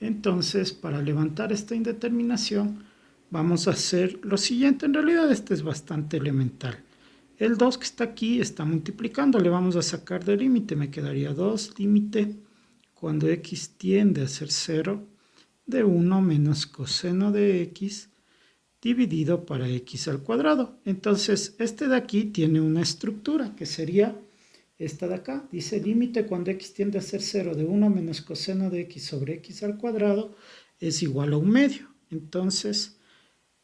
Entonces para levantar esta indeterminación vamos a hacer lo siguiente. En realidad este es bastante elemental. El 2 que está aquí está multiplicando, le vamos a sacar del límite, me quedaría 2 límite cuando x tiende a ser 0 de 1 menos coseno de x dividido para x al cuadrado. Entonces este de aquí tiene una estructura que sería esta de acá. Dice límite cuando x tiende a ser 0 de 1 menos coseno de x sobre x al cuadrado es igual a 1/2. Entonces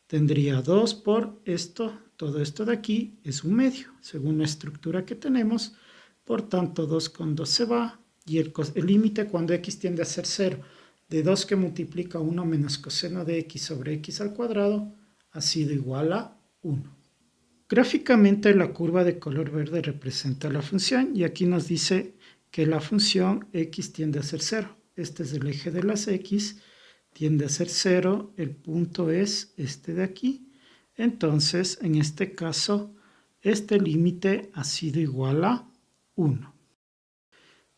tendría 2 por esto, todo esto de aquí es 1/2, según la estructura que tenemos. Por tanto, 2 con 2 se va y el límite cuando x tiende a ser 0 de 2 que multiplica 1 menos coseno de x sobre x al cuadrado ha sido igual a 1. Gráficamente la curva de color verde representa la función y aquí nos dice que la función x tiende a ser 0. Este es el eje de las x, tiende a ser 0, el punto es este de aquí. Entonces, en este caso, este límite ha sido igual a 1.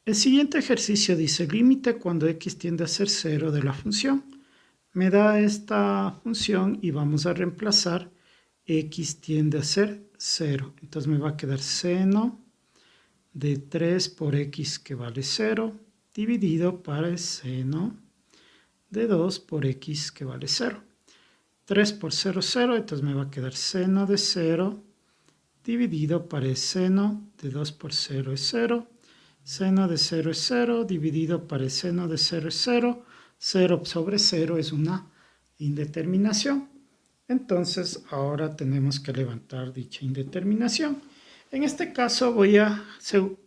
El siguiente ejercicio dice límite cuando x tiende a ser 0 de la función. Me da esta función y vamos a reemplazar x tiende a ser 0. Entonces me va a quedar seno de 3 por x que vale 0 dividido para el seno de 2 por x que vale 0. 3 por 0 0, entonces me va a quedar seno de 0 dividido para el seno de 2 por 0 es 0. Seno de 0 es 0 dividido para el seno de 0 es 0. 0 sobre 0 es una indeterminación. Entonces ahora tenemos que levantar dicha indeterminación. En este caso voy a,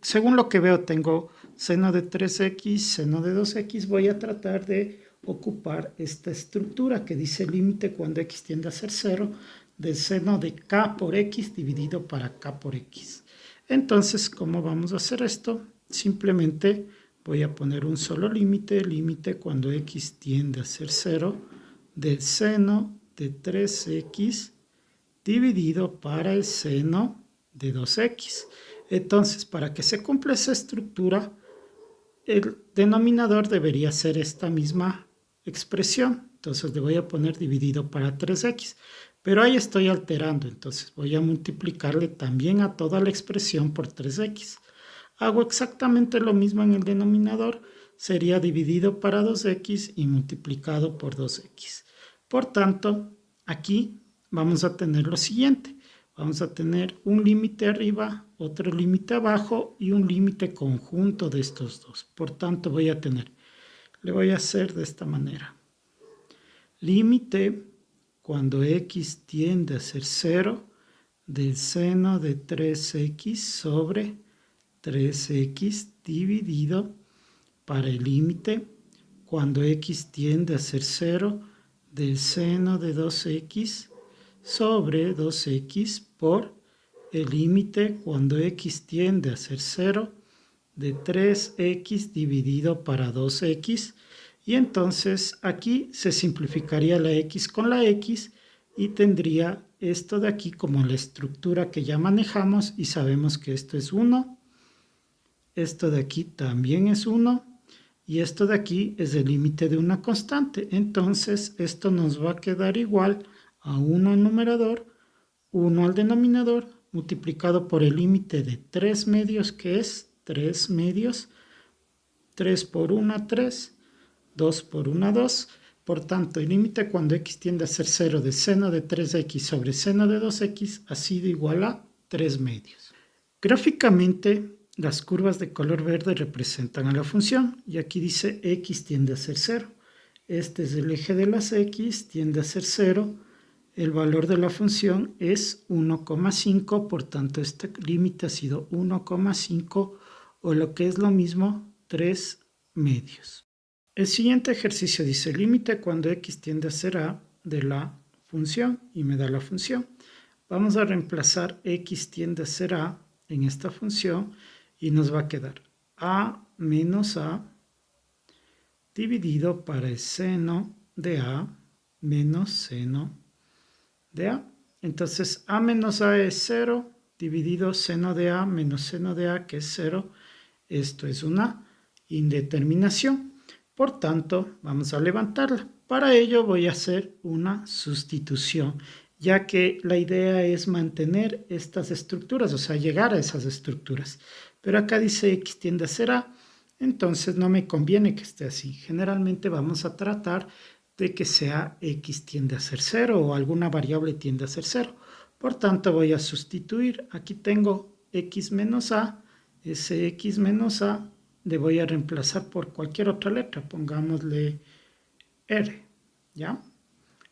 según lo que veo, tengo seno de 3x, seno de 2x. Voy a tratar de ocupar esta estructura que dice límite cuando x tiende a ser 0 del seno de k por x dividido para k por x. Entonces, ¿cómo vamos a hacer esto? Simplemente voy a poner un solo límite, límite cuando x tiende a ser 0, del seno de 3x dividido para el seno de 2x. Entonces, para que se cumpla esa estructura, el denominador debería ser esta misma expresión. Entonces le voy a poner dividido para 3x. Pero ahí estoy alterando, entonces voy a multiplicarle también a toda la expresión por 3x. Hago exactamente lo mismo en el denominador, sería dividido para 2x y multiplicado por 2x. Por tanto, aquí vamos a tener lo siguiente. Vamos a tener un límite arriba, otro límite abajo y un límite conjunto de estos dos. Por tanto, le voy a hacer de esta manera. Límite cuando x tiende a ser 0 del seno de 3x sobre 3x dividido para el límite cuando x tiende a ser 0 del seno de 2x sobre 2x por el límite cuando x tiende a ser 0 de 3x dividido para 2x. Y entonces aquí se simplificaría la x con la x y tendría esto de aquí como la estructura que ya manejamos y sabemos que esto es 1. Esto de aquí también es 1 y esto de aquí es el límite de una constante. Entonces esto nos va a quedar igual a 1 al numerador, 1 al denominador, multiplicado por el límite de 3 medios, que es 3 medios, 3 por 1, 3, 2 por 1, 2. Por tanto, el límite cuando x tiende a ser 0 de seno de 3x sobre seno de 2x ha sido igual a 3 medios. Gráficamente, las curvas de color verde representan a la función y aquí dice x tiende a ser 0. Este es el eje de las x, tiende a ser 0. El valor de la función es 1,5, por tanto este límite ha sido 1,5 o lo que es lo mismo 3 medios. El siguiente ejercicio dice límite cuando x tiende a ser a de la función y me da la función. Vamos a reemplazar x tiende a ser a en esta función y nos va a quedar a menos a dividido para el seno de a menos seno de a. Entonces a menos a es 0 dividido seno de a menos seno de a, que es 0. Esto es una indeterminación. Por tanto, vamos a levantarla. Para ello voy a hacer una sustitución, ya que la idea es mantener estas estructuras, o sea, llegar a esas estructuras. Pero acá dice x tiende a ser a, entonces no me conviene que esté así. Generalmente vamos a tratar de que sea x tiende a ser 0 o alguna variable tiende a ser 0. Por tanto, voy a sustituir. Aquí tengo x menos a, ese x menos a le voy a reemplazar por cualquier otra letra, pongámosle R, ¿ya?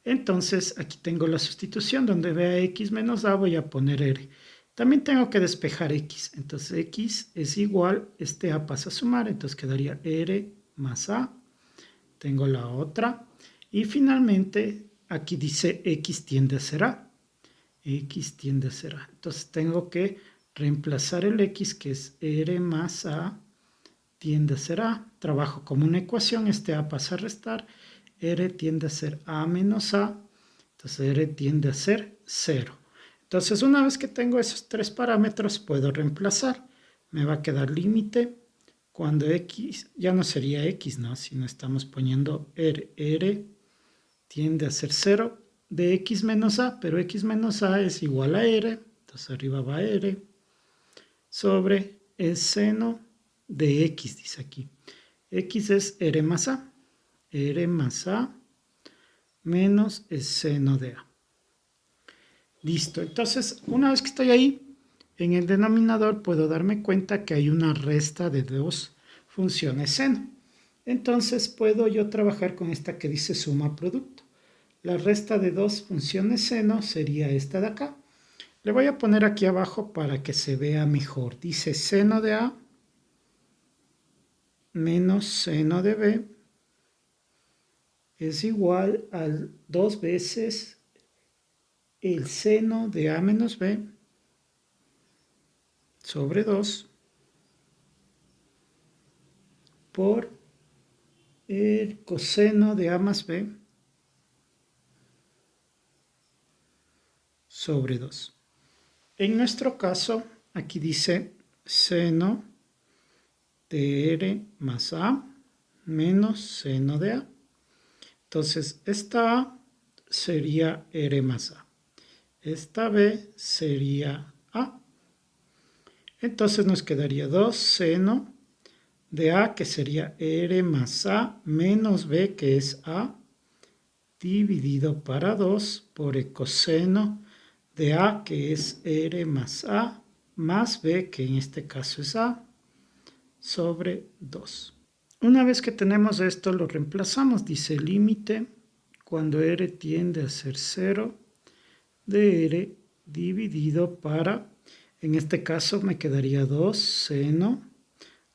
Entonces aquí tengo la sustitución, donde vea x menos a voy a poner R. También tengo que despejar x, entonces x es igual, este a pasa a sumar, entonces quedaría R más a, tengo la otra, y finalmente aquí dice x tiende a ser a, x tiende a ser a, entonces tengo que reemplazar el x que es R más a, tiende a ser a, trabajo como una ecuación, este a pasa a restar, R tiende a ser a menos a, entonces R tiende a ser 0. Entonces una vez que tengo esos tres parámetros puedo reemplazar, me va a quedar límite cuando x, ya no sería x, ¿no? Sino estamos poniendo R tiende a ser 0 de x menos a, pero x menos a es igual a R, entonces arriba va R, sobre el seno de x, dice aquí. X es R más A menos el seno de A. Listo, entonces una vez que estoy ahí, en el denominador puedo darme cuenta que hay una resta de dos funciones seno. Entonces puedo yo trabajar con esta que dice suma producto. La resta de dos funciones seno sería esta de acá. Le voy a poner aquí abajo para que se vea mejor. Dice seno de A menos seno de B es igual a 2 veces el seno de A menos B sobre 2 por el coseno de A más B sobre 2. En nuestro caso, aquí dice seno de R más A menos seno de A. Entonces, esta A sería R más A. Esta B sería A. Entonces nos quedaría 2 seno de A, que sería R más A, menos B, que es A, dividido para 2 por el coseno de A, que es R más A, más B, que en este caso es A, sobre 2. Una vez que tenemos esto, lo reemplazamos. Dice límite cuando R tiende a ser 0 de R dividido para, en este caso me quedaría 2 seno,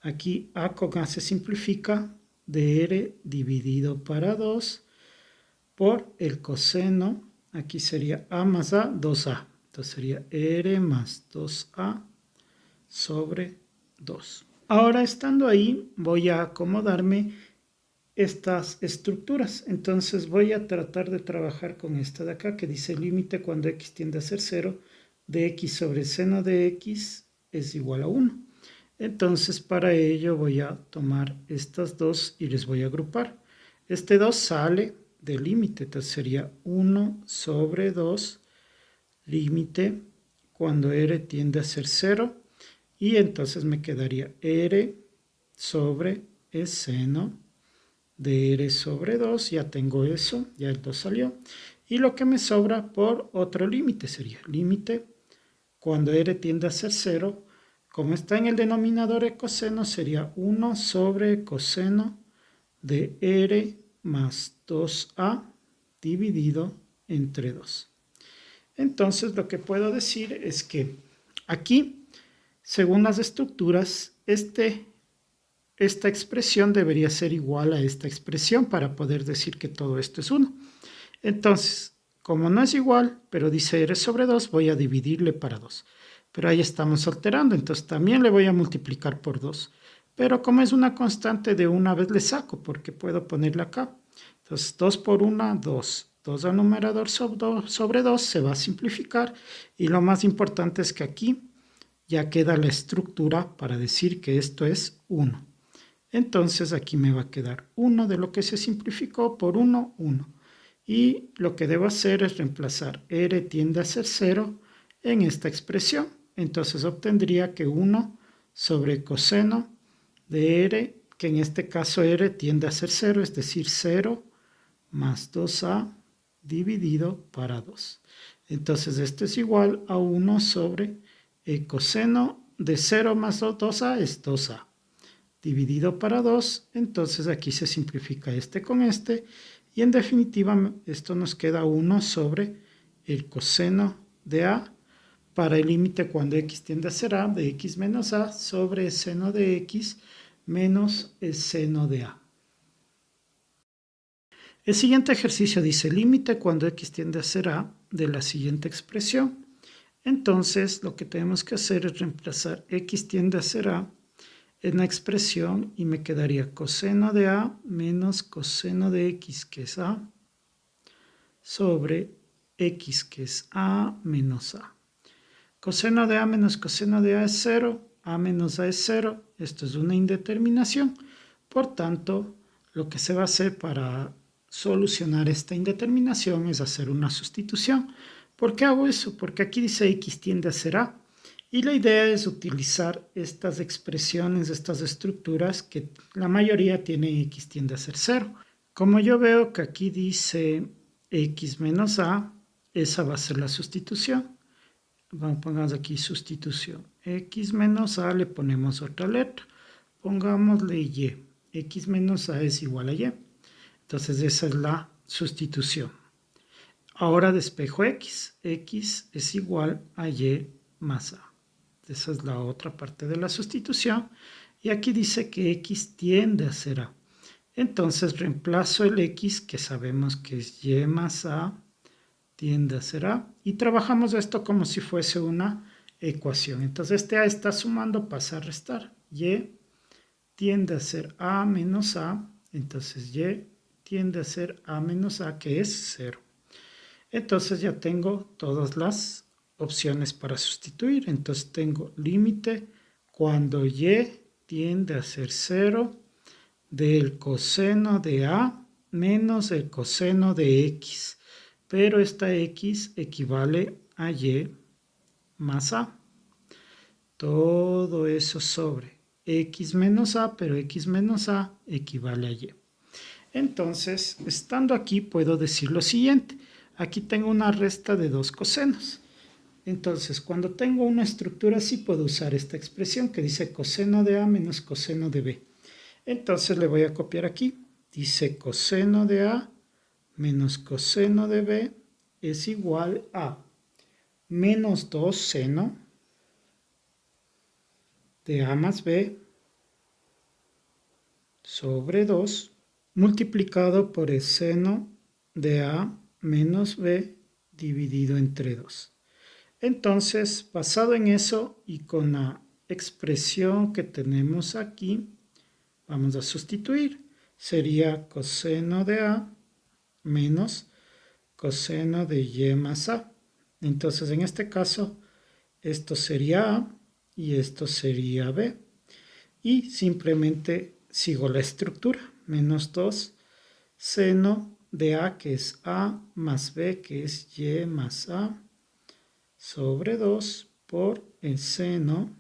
aquí A con A se simplifica, de R dividido para 2 por el coseno, aquí sería A más A, 2A. Entonces sería R más 2A sobre 2. Ahora, estando ahí, voy a acomodarme estas estructuras. Entonces voy a tratar de trabajar con esta de acá, que dice límite cuando x tiende a ser 0 de x sobre seno de x es igual a 1. Entonces, para ello voy a tomar estas dos y les voy a agrupar. Este 2 sale del límite, entonces sería 1 sobre 2 límite cuando r tiende a ser 0. Y entonces me quedaría r sobre el seno de r sobre 2. Ya tengo eso, ya el 2 salió. Y lo que me sobra por otro límite sería límite cuando r tiende a ser 0. Como está en el denominador el coseno, sería 1 sobre coseno de r más 2a dividido entre 2. Entonces lo que puedo decir es que aquí, según las estructuras, esta expresión debería ser igual a esta expresión para poder decir que todo esto es 1. Entonces, como no es igual, pero dice r sobre 2, voy a dividirle para 2. Pero ahí estamos alterando, entonces también le voy a multiplicar por 2. Pero como es una constante, de una vez le saco, porque puedo ponerla acá. Entonces, 2 por 1, 2. 2 al numerador sobre 2 se va a simplificar. Y lo más importante es que aquí ya queda la estructura para decir que esto es 1. Entonces aquí me va a quedar 1 de lo que se simplificó por 1, 1. Y lo que debo hacer es reemplazar r tiende a ser 0 en esta expresión. Entonces obtendría que 1 sobre coseno de r, que en este caso r tiende a ser 0, es decir, 0 más 2a dividido para 2. Entonces esto es igual a 1 sobre el coseno de 0 más 2a es 2a. Dividido para 2, entonces aquí se simplifica este con este. Y en definitiva, esto nos queda 1 sobre el coseno de a para el límite cuando x tiende a ser a de x menos a sobre el seno de x menos el seno de a. El siguiente ejercicio dice límite cuando x tiende a ser a de la siguiente expresión. Entonces, lo que tenemos que hacer es reemplazar x tiende a ser a en la expresión y me quedaría coseno de a menos coseno de x, que es a, sobre x, que es a menos a. Coseno de a menos coseno de a es 0, a menos a es 0. Esto es una indeterminación. Por tanto, lo que se va a hacer para solucionar esta indeterminación es hacer una sustitución. ¿Por qué hago eso? Porque aquí dice x tiende a ser a. Y la idea es utilizar estas expresiones, estas estructuras que la mayoría tiene x tiende a ser 0. Como yo veo que aquí dice x menos a, esa va a ser la sustitución. Pongamos aquí sustitución. X menos a le ponemos otra letra. Pongámosle y. X menos a es igual a y. Entonces esa es la sustitución. Ahora despejo x. X es igual a y más a. Esa es la otra parte de la sustitución. Y aquí dice que x tiende a ser a. Entonces reemplazo el x, que sabemos que es y más a, tiende a ser A. Y trabajamos esto como si fuese una ecuación. Entonces este A está sumando, pasa a restar. Y tiende a ser A menos A. Entonces Y tiende a ser A menos A, que es 0. Entonces ya tengo todas las opciones para sustituir. Entonces tengo límite cuando Y tiende a ser 0 del coseno de A menos el coseno de X. Pero esta X equivale a Y más A. Todo eso sobre X menos A, pero X menos A equivale a Y. Entonces, estando aquí, puedo decir lo siguiente. Aquí tengo una resta de dos cosenos. Entonces, cuando tengo una estructura así, puedo usar esta expresión que dice coseno de A menos coseno de B. Entonces, le voy a copiar aquí. Dice coseno de A menos coseno de B es igual a menos 2 seno de A más B sobre 2 multiplicado por el seno de A menos B dividido entre 2. Entonces, basado en eso y con la expresión que tenemos aquí, vamos a sustituir. Sería coseno de A menos coseno de Y más A. Entonces, en este caso, esto sería A y esto sería B. Y simplemente sigo la estructura. Menos 2 seno de A, que es A, más B, que es Y más A, sobre 2 por el seno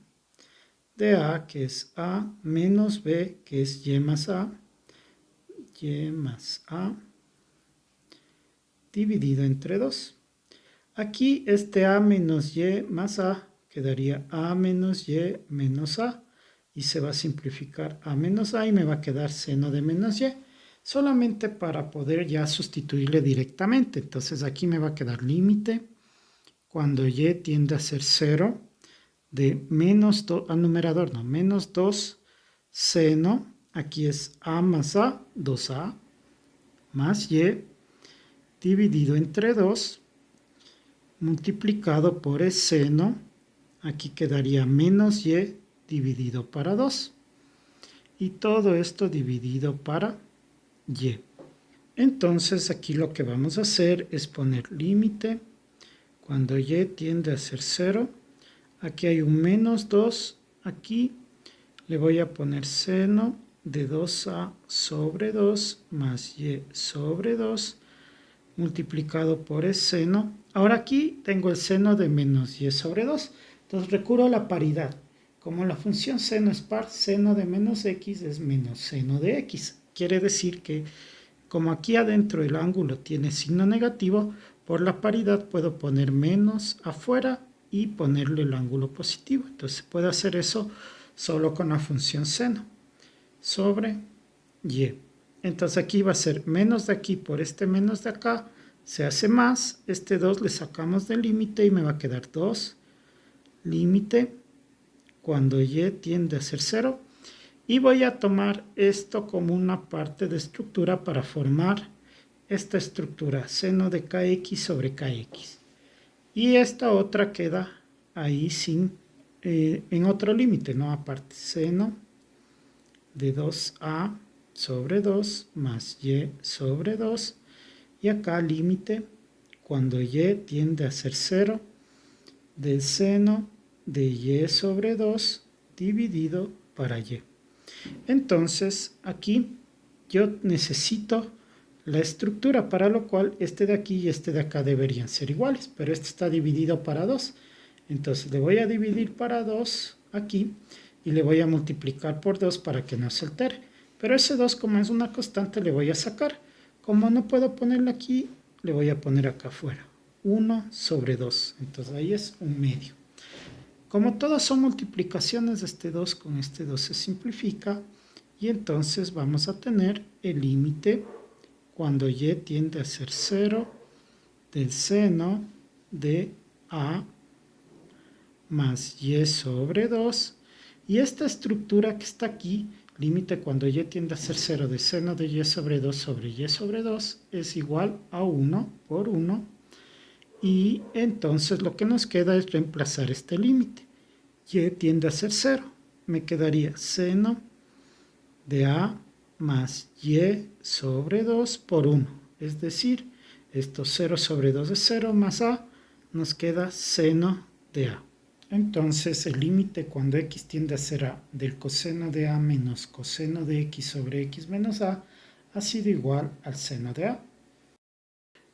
de A, que es A, menos B, que es Y más A, dividido entre 2. Aquí este A menos Y más A quedaría A menos Y menos A. Y se va a simplificar A menos A y me va a quedar seno de menos Y. Solamente para poder ya sustituirle directamente. Entonces aquí me va a quedar límite cuando Y tiende a ser 0 de menos 2, al numerador no, menos 2 seno, aquí es A más A, 2A, más Y, dividido entre 2, multiplicado por el seno, aquí quedaría menos Y dividido para 2. Y todo esto dividido para Y. Entonces aquí lo que vamos a hacer es poner límite cuando Y tiende a ser 0. Aquí hay un menos 2. Aquí le voy a poner seno de 2A sobre 2 más Y sobre 2 multiplicado por el seno. Ahora aquí tengo el seno de menos Y sobre 2. Entonces recurro a la paridad. Como la función seno es par, seno de menos X es menos seno de X. Quiere decir que como aquí adentro el ángulo tiene signo negativo, por la paridad puedo poner menos afuera y ponerle el ángulo positivo. Entonces puedo hacer eso solo con la función seno sobre Y. Entonces aquí va a ser menos de aquí por este menos de acá, se hace más, este 2 le sacamos del límite y me va a quedar 2, límite cuando Y tiende a ser 0. Y voy a tomar esto como una parte de estructura para formar esta estructura, seno de kx sobre kx. Y esta otra queda ahí sin, en otro límite, ¿no? Aparte, seno de 2a sobre 2 más y sobre 2. Y acá límite cuando y tiende a ser 0 del seno de y sobre 2 dividido para y. Entonces aquí yo necesito la estructura, para lo cual este de aquí y este de acá deberían ser iguales, pero este está dividido para 2. Entonces le voy a dividir para 2 aquí y le voy a multiplicar por 2 para que no se altere. Pero ese 2, como es una constante, le voy a sacar. Como no puedo ponerlo aquí, le voy a poner acá afuera. 1 sobre 2. Entonces ahí es un medio. Como todas son multiplicaciones de este 2 con este 2 se simplifica. Y entonces vamos a tener el límite cuando y tiende a ser 0 del seno de a más y sobre 2. Y esta estructura que está aquí, límite cuando y tiende a ser 0 del seno de y sobre 2 es igual a 1 por 1 Y entonces lo que nos queda es reemplazar este límite. Y tiende a ser 0. Me quedaría seno de a más y sobre 2 por 1. Es decir, esto 0 sobre 2 es 0 más a, nos queda seno de a. Entonces el límite cuando x tiende a ser a del coseno de a menos coseno de x sobre x menos a ha sido igual al seno de a.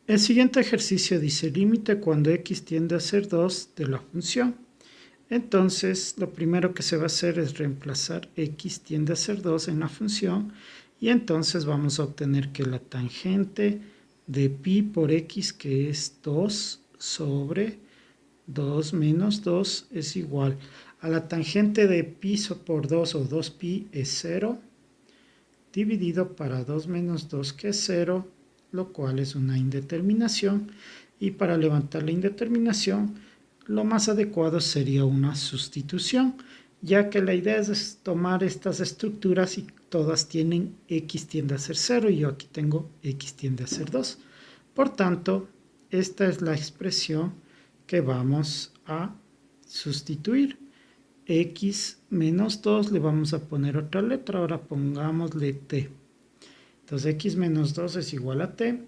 El siguiente ejercicio dice límite cuando x tiende a ser 2 de la función. Entonces lo primero que se va a hacer es reemplazar x tiende a ser 2 en la función y entonces vamos a obtener que la tangente de pi por x, que es 2 sobre 2 menos 2, es igual a la tangente de pi por 2 o 2pi es 0, dividido para 2 menos 2 que es 0, lo cual es una indeterminación. Y para levantar la indeterminación, lo más adecuado sería una sustitución, ya que la idea es tomar estas estructuras y todas tienen x tiende a ser 0 y yo aquí tengo x tiende a ser 2. Por tanto, esta es la expresión que vamos a sustituir. X menos 2 le vamos a poner otra letra, ahora pongámosle t. Entonces x menos 2 es igual a t.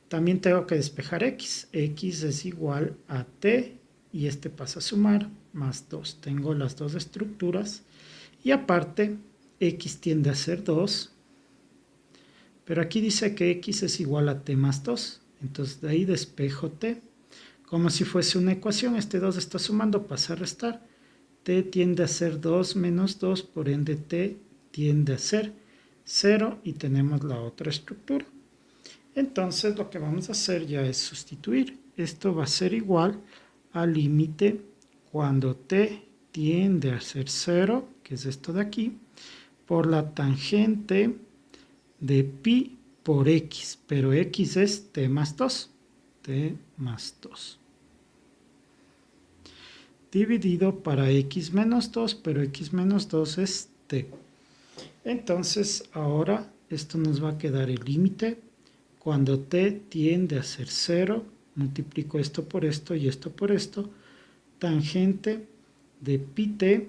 También tengo que despejar x. X es igual a t y este pasa a sumar más 2. Tengo las dos estructuras y aparte x tiende a ser 2. Pero aquí dice que x es igual a t más 2. Entonces de ahí despejo t. Como si fuese una ecuación, este 2 está sumando, pasa a restar. T tiende a ser 2 menos 2, por ende t tiende a ser 0 y tenemos la otra estructura. Entonces lo que vamos a hacer ya es sustituir. Esto va a ser igual al límite cuando t tiende a ser 0, que es esto de aquí, por la tangente de pi por x, pero x es t más 2. T más 2. Dividido para x menos 2, pero x menos 2 es t. Entonces ahora esto nos va a quedar el límite. Cuando t tiende a ser 0, multiplico esto por esto y esto por esto. Tangente de pi t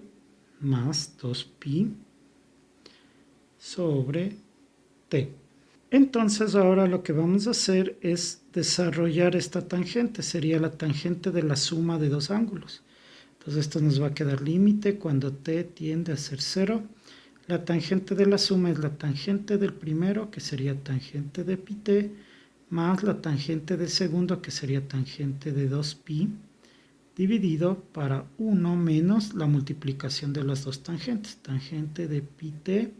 más 2pi sobre t. Entonces ahora lo que vamos a hacer es desarrollar esta tangente. Sería la tangente de la suma de dos ángulos. Entonces esto nos va a quedar límite cuando t tiende a ser 0. La tangente de la suma es la tangente del primero, que sería tangente de pi t, más la tangente del segundo, que sería tangente de 2pi, dividido para 1 menos la multiplicación de las dos tangentes. Tangente de pi t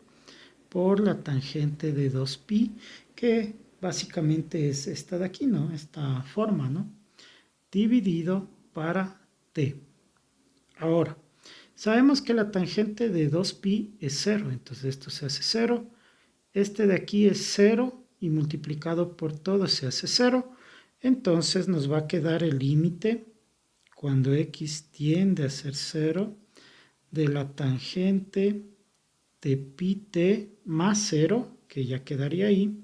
por la tangente de 2pi, que básicamente es esta de aquí, ¿no? Esta forma, ¿no? Dividido para t. Ahora, sabemos que la tangente de 2pi es 0, entonces esto se hace 0. Este de aquí es 0 y multiplicado por todo se hace 0. Entonces nos va a quedar el límite cuando x tiende a ser 0 de la tangente de pi t más 0, que ya quedaría ahí,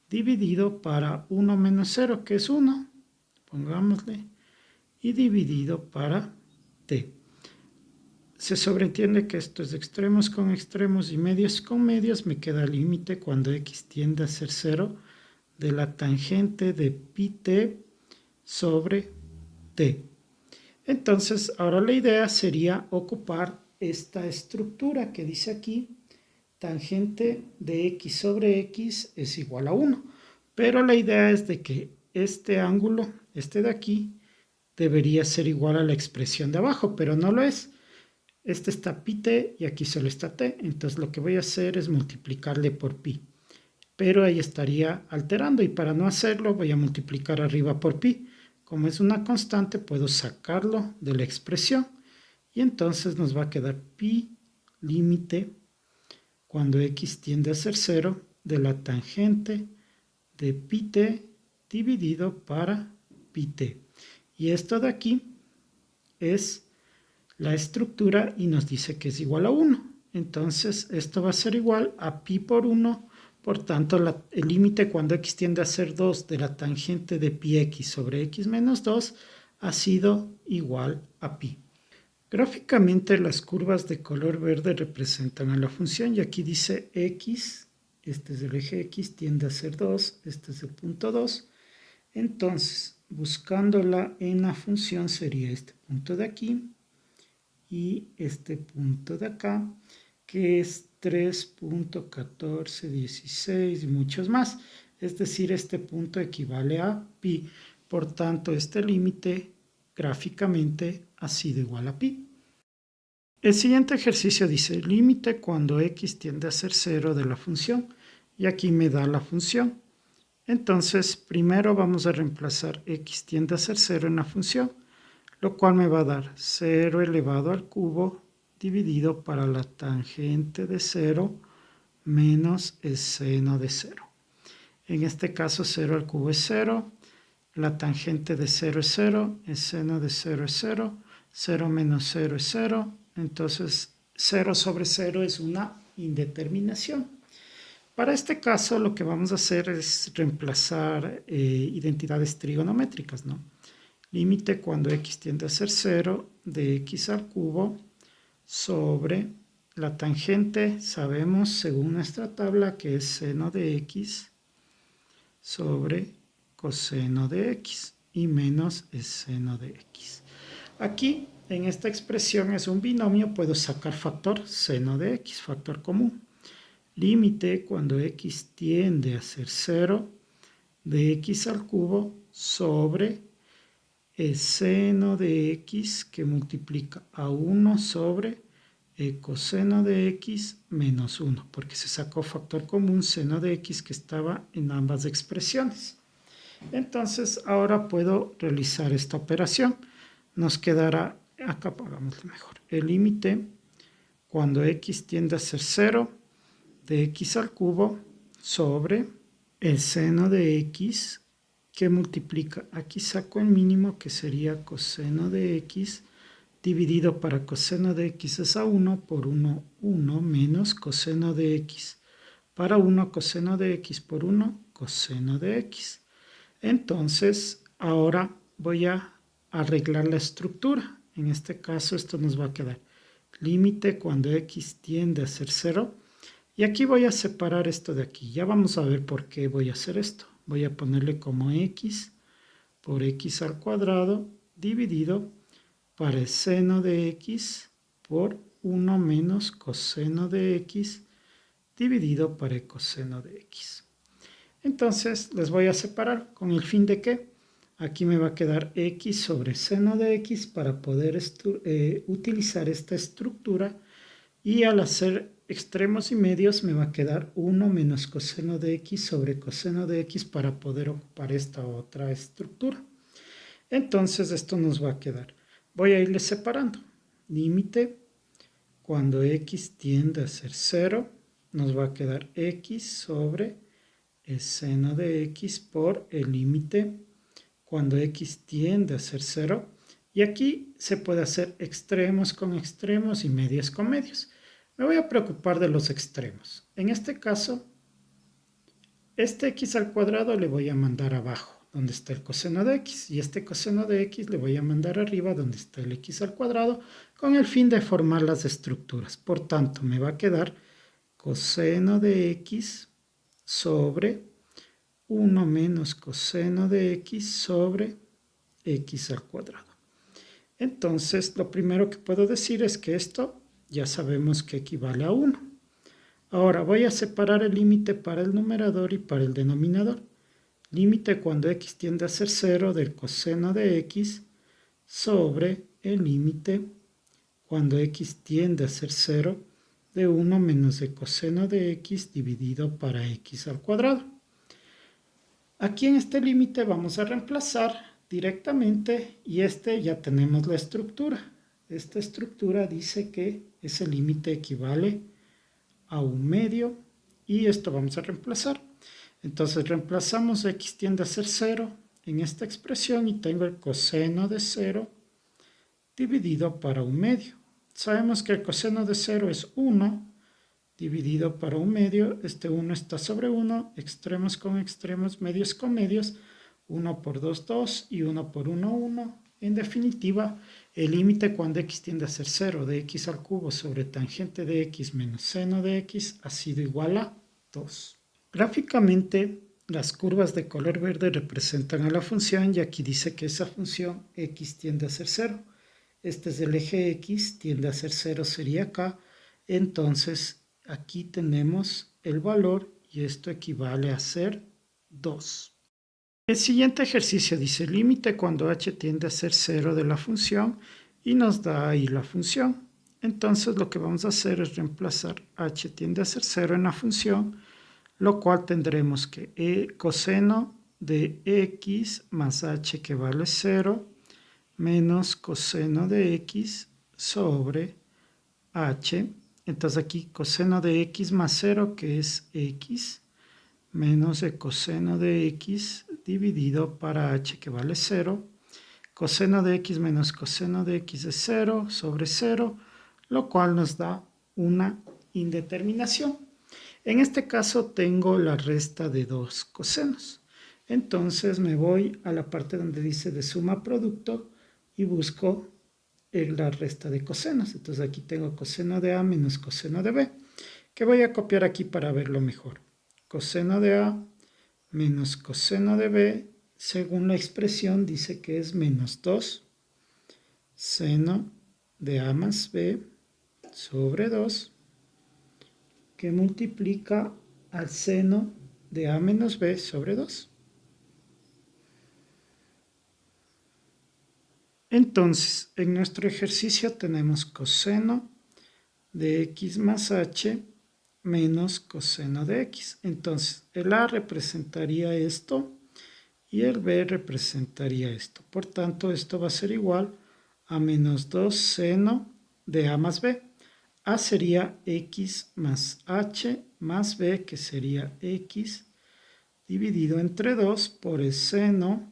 dividido para 1 menos 0, que es 1, pongámosle, y dividido para t. Se sobreentiende que esto es extremos con extremos y medios con medios. Me queda límite cuando x tiende a ser 0 de la tangente de pi t sobre t. Entonces, ahora la idea sería ocupar esta estructura que dice aquí, tangente de x sobre x es igual a 1. Pero la idea es de que este ángulo, este de aquí, debería ser igual a la expresión de abajo, pero no lo es. Este está pi t y aquí solo está t, entonces lo que voy a hacer es multiplicarle por pi. Pero ahí estaría alterando y para no hacerlo voy a multiplicar arriba por pi. Como es una constante puedo sacarlo de la expresión y entonces nos va a quedar pi límite cuando x tiende a ser 0 de la tangente de pi t dividido para pi t. Y esto de aquí es la estructura y nos dice que es igual a 1. Entonces esto va a ser igual a pi por 1 Por tanto, el límite cuando x tiende a ser 2 de la tangente de pi x sobre x menos 2 ha sido igual a pi. Gráficamente las curvas de color verde representan a la función y aquí dice x, este es el eje x, tiende a ser 2, este es el punto 2. Entonces, buscándola en la función sería este punto de aquí y este punto de acá, que es 3.1416 y muchos más. Es decir, este punto equivale a pi. Por tanto, este límite gráficamente ha sido igual a pi. El siguiente ejercicio dice límite cuando x tiende a ser 0 de la función. Y aquí me da la función. Entonces, primero vamos a reemplazar x tiende a ser 0 en la función, lo cual me va a dar 0 elevado al cubo dividido para la tangente de 0 menos el seno de 0. En este caso 0 al cubo es 0, la tangente de 0 es 0, el seno de 0 es 0, 0 menos 0 es 0, entonces 0 sobre 0 es una indeterminación. Para este caso lo que vamos a hacer es reemplazar identidades trigonométricas, ¿no? Límite cuando x tiende a ser 0 de x al cubo sobre la tangente, sabemos según nuestra tabla que es seno de x sobre coseno de x y menos el seno de x. Aquí en esta expresión es un binomio, puedo sacar factor seno de x, factor común. Límite cuando x tiende a ser 0 de x al cubo sobre el seno de x que multiplica a 1 sobre el coseno de x menos 1, porque se sacó factor común seno de x que estaba en ambas expresiones. Entonces ahora puedo realizar esta operación. Nos quedará, acá hagámoslo mejor, el límite cuando x tiende a ser 0 de x al cubo sobre el seno de x que multiplica, aquí saco el mínimo que sería coseno de x dividido para coseno de x es a 1 por 1, 1 menos coseno de x para 1 coseno de x por 1 coseno de x. Entonces ahora voy a arreglar la estructura. En este caso esto nos va a quedar límite cuando x tiende a ser 0. Y aquí voy a separar esto de aquí. Ya vamos a ver por qué voy a hacer esto. Voy a ponerle como x por x al cuadrado dividido para el seno de x por 1 menos coseno de x dividido para el coseno de x. Entonces les voy a separar con el fin de que aquí me va a quedar x sobre seno de x para poder utilizar esta estructura y al hacer extremos y medios me va a quedar 1 menos coseno de x sobre coseno de x para poder ocupar esta otra estructura. Entonces esto nos va a quedar. Voy a irle separando. Límite cuando x tiende a ser 0 nos va a quedar x sobre el seno de x por el límite cuando x tiende a ser 0. Y aquí se puede hacer extremos con extremos y medios con medios. Me voy a preocupar de los extremos. En este caso, este x al cuadrado le voy a mandar abajo, donde está el coseno de x. Y este coseno de x le voy a mandar arriba, donde está el x al cuadrado, con el fin de formar las estructuras. Por tanto, me va a quedar coseno de x sobre 1 menos coseno de x sobre x al cuadrado. Entonces, lo primero que puedo decir es que esto ya sabemos que equivale a 1. Ahora voy a separar el límite para el numerador y para el denominador. Límite cuando x tiende a ser 0 del coseno de x sobre el límite cuando x tiende a ser 0 de 1 menos el coseno de x dividido para x al cuadrado. Aquí en este límite vamos a reemplazar directamente y ya tenemos la estructura. Esta estructura dice que ese límite equivale a 1 medio y esto vamos a reemplazar. Entonces reemplazamos x tiende a ser 0 en esta expresión y tengo el coseno de 0 dividido para 1 medio. Sabemos que el coseno de 0 es 1 dividido para un medio. Este 1 está sobre 1, extremos con extremos, medios con medios. 1 por 2, 2 y 1 por 1, 1. En definitiva, el límite cuando x tiende a ser 0 de x al cubo sobre tangente de x menos seno de x ha sido igual a 2. Gráficamente, las curvas de color verde representan a la función y aquí dice que esa función x tiende a ser 0. Este es el eje x, tiende a ser 0, sería acá. Entonces, aquí tenemos el valor y esto equivale a ser 2. El siguiente ejercicio dice límite cuando h tiende a ser 0 de la función y nos da ahí la función. Entonces lo que vamos a hacer es reemplazar h tiende a ser 0 en la función, lo cual tendremos que coseno de x más h que vale 0 menos coseno de x sobre h. Entonces aquí coseno de x más 0 que es x menos el coseno de x dividido para h que vale 0. Coseno de x menos coseno de x es 0 sobre 0, lo cual nos da una indeterminación. En este caso tengo la resta de dos cosenos. Entonces me voy a la parte donde dice de suma producto y busco la resta de cosenos. Entonces aquí tengo coseno de a menos coseno de b, que voy a copiar aquí para verlo mejor. Coseno de a menos coseno de b, según la expresión, dice que es menos 2 seno de a más b sobre 2, que multiplica al seno de a menos b sobre 2. Entonces, en nuestro ejercicio tenemos coseno de x más h menos coseno de x. Entonces, el a representaría esto y el b representaría esto. Por tanto, esto va a ser igual a menos 2 seno de a más b. A sería x más h más b, que sería x dividido entre 2 por el seno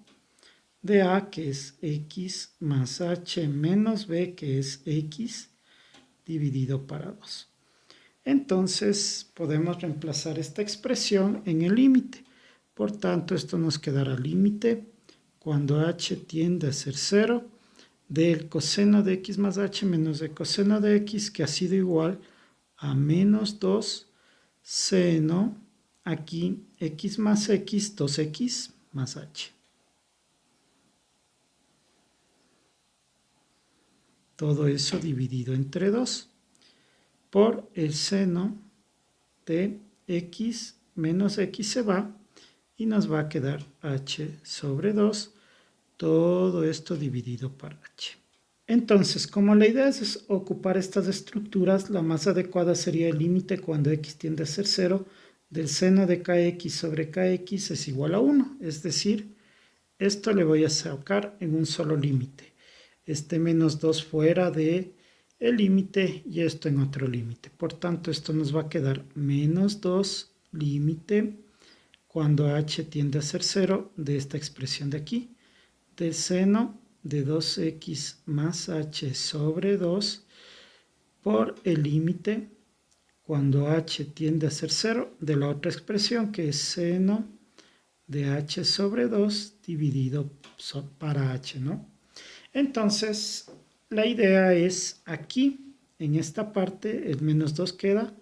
de a, que es x más h menos b, que es x dividido para 2. Entonces podemos reemplazar esta expresión en el límite. Por tanto, esto nos quedará límite cuando h tiende a ser 0 del coseno de x más h menos el coseno de x, que ha sido igual a menos 2 seno, aquí x más x, 2x más h. Todo eso dividido entre 2 por el seno de x menos x se va y nos va a quedar h sobre 2, todo esto dividido por h. Entonces, como la idea es ocupar estas estructuras, la más adecuada sería el límite cuando x tiende a ser 0 del seno de kx sobre kx es igual a 1. Es decir, esto le voy a sacar en un solo límite. Este menos 2 fuera de el límite y esto en otro límite. Por tanto, esto nos va a quedar menos 2 límite cuando h tiende a ser 0 de esta expresión de aquí, del seno de 2x más h sobre 2 por el límite cuando h tiende a ser 0 de la otra expresión, que es seno de h sobre 2 dividido para h, ¿no? Entonces, la idea es aquí, en esta parte, el menos 2 queda.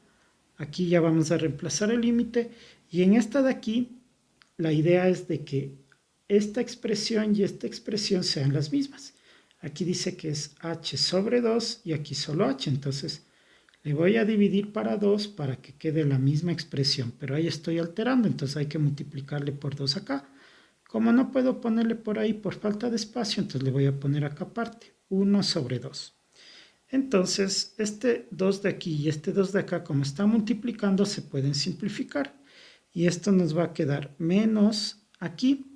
Aquí ya vamos a reemplazar el límite. Y en esta de aquí, la idea es de que esta expresión y esta expresión sean las mismas. Aquí dice que es h sobre 2 y aquí solo h. Entonces, le voy a dividir para 2 para que quede la misma expresión. Pero ahí estoy alterando, entonces hay que multiplicarle por 2 acá. Como no puedo ponerle por ahí por falta de espacio, entonces le voy a poner acá aparte, 1 sobre 2. Entonces, este 2 de aquí y este 2 de acá, como están multiplicando, se pueden simplificar. Y esto nos va a quedar menos aquí.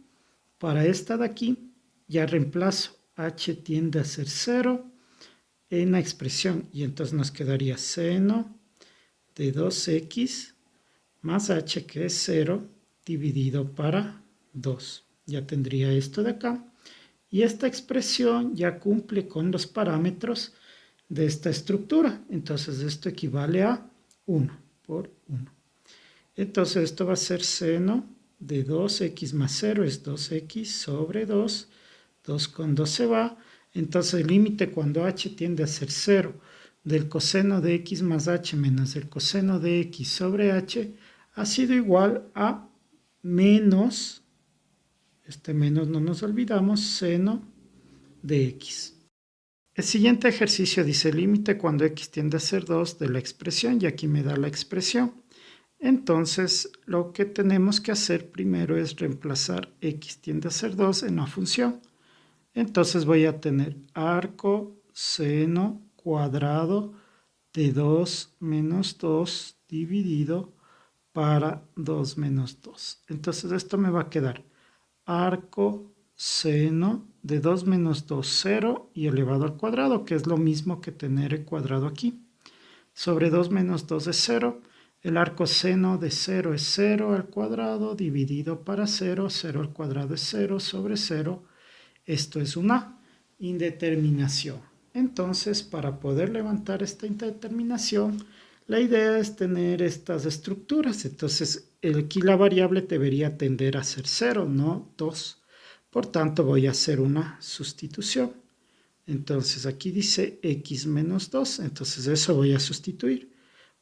Para esta de aquí, ya reemplazo h tiende a ser 0 en la expresión. Y entonces nos quedaría seno de 2x más h, que es 0, dividido para 2. Ya tendría esto de acá. Y esta expresión ya cumple con los parámetros de esta estructura. Entonces esto equivale a 1. por 1. Entonces esto va a ser seno de 2x más 0 es 2x sobre 2. 2 con 2 se va. Entonces el límite cuando h tiende a ser 0 del coseno de x más h menos el coseno de x sobre h ha sido igual a menos, este menos no nos olvidamos, seno de x. El siguiente ejercicio dice límite cuando x tiende a ser 2 de la expresión y aquí me da la expresión. Entonces lo que tenemos que hacer primero es reemplazar x tiende a ser 2 en la función. Entonces voy a tener arco seno cuadrado de 2 menos 2 dividido para 2 menos 2. Entonces esto me va a quedar arco seno de 2 menos 2, 0 y elevado al cuadrado, que es lo mismo que tener el cuadrado aquí. Sobre 2 menos 2 es 0. El arco seno de 0 es 0 al cuadrado dividido para 0. 0 al cuadrado es 0 sobre 0. Esto es una indeterminación. Entonces, para poder levantar esta indeterminación, la idea es tener estas estructuras. Entonces, aquí la variable debería tender a ser 0, no 2. Por tanto, voy a hacer una sustitución. Entonces, aquí dice x menos 2. Entonces, eso voy a sustituir.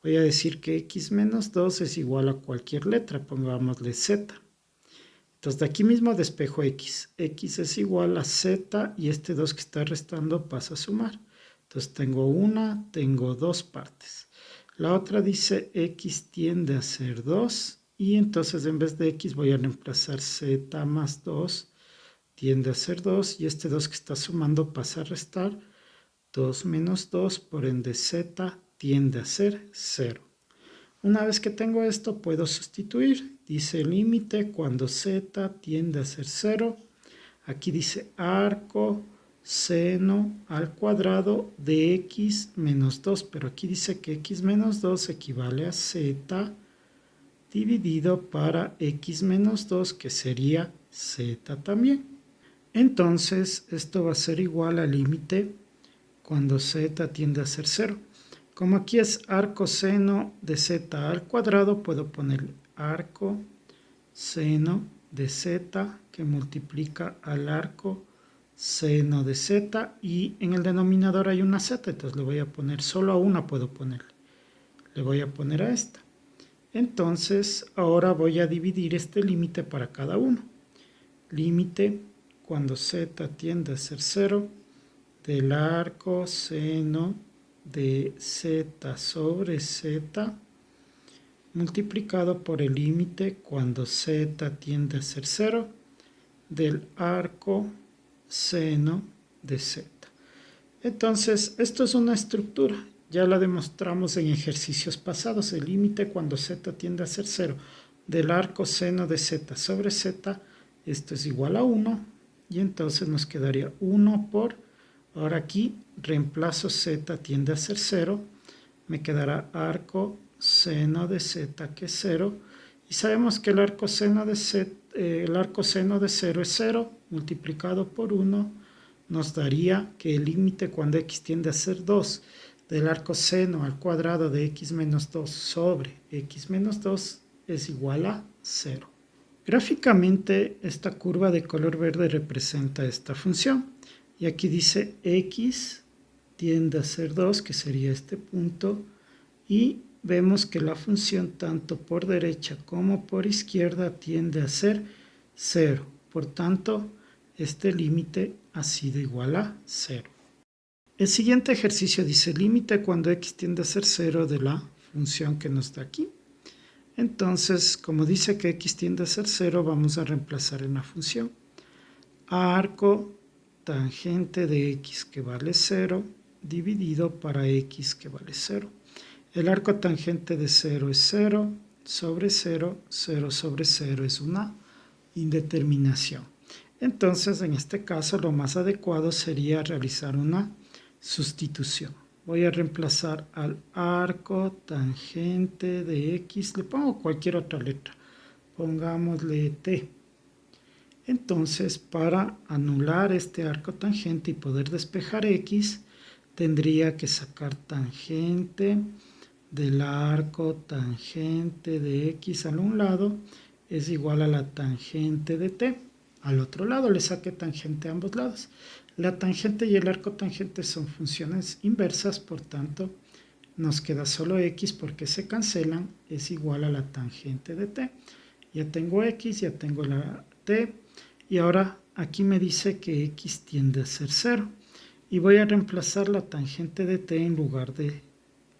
Voy a decir que x menos 2 es igual a cualquier letra. Pongámosle z. Entonces, de aquí mismo despejo x. X es igual a z y este 2 que está restando pasa a sumar. Entonces, tengo dos partes. La otra dice x tiende a ser 2 y entonces en vez de x voy a reemplazar z más 2 tiende a ser 2 y este 2 que está sumando pasa a restar. 2 menos 2, por ende z tiende a ser 0. Una vez que tengo esto, puedo sustituir. Dice límite cuando z tiende a ser 0. Aquí dice arco seno al cuadrado de x menos 2. Pero aquí dice que x menos 2 equivale a z dividido para x menos 2, que sería z también. Entonces, esto va a ser igual al límite cuando z tiende a ser 0. Como aquí es arco seno de z al cuadrado, puedo poner arco seno de z que multiplica al arco seno de z y en el denominador hay una z, entonces le voy a poner, solo a una puedo ponerle. Le voy a poner a esta. Entonces ahora voy a dividir este límite para cada uno. Límite cuando z tiende a ser 0 del arco seno de z sobre z multiplicado por el límite cuando z tiende a ser 0 del arco seno de z. Entonces, esto es una estructura. Ya la demostramos en ejercicios pasados. El límite cuando z tiende a ser 0 del arco seno de z sobre z, esto es igual a 1. Y entonces nos quedaría 1 por... Ahora aquí reemplazo z tiende a ser 0, me quedará arco seno de z que es 0 y sabemos que el arco seno de 0 es 0 multiplicado por 1 nos daría que el límite cuando x tiende a ser 2 del arco seno al cuadrado de x menos 2 sobre x menos 2 es igual a 0. Gráficamente esta curva de color verde representa esta función. Y aquí dice x tiende a ser 2, que sería este punto. Y vemos que la función tanto por derecha como por izquierda tiende a ser 0. Por tanto, este límite ha sido igual a 0. El siguiente ejercicio dice límite cuando x tiende a ser 0 de la función que nos da aquí. Entonces, como dice que x tiende a ser 0, vamos a reemplazar en la función. Arco tangente de x que vale 0 dividido para x que vale 0. El arco tangente de 0 es 0 sobre 0, 0 sobre 0 es una indeterminación. Entonces, en este caso, lo más adecuado sería realizar una sustitución. Voy a reemplazar al arco tangente de x, le pongo cualquier otra letra, pongámosle t. Entonces, para anular este arco tangente y poder despejar x, tendría que sacar tangente del arco tangente de x al un lado es igual a la tangente de t. Al otro lado le saqué tangente a ambos lados. La tangente y el arco tangente son funciones inversas, por tanto nos queda solo x porque se cancelan, es igual a la tangente de t. Ya tengo x, ya tengo la t, y ahora aquí me dice que x tiende a ser 0. Y voy a reemplazar la tangente de t en lugar de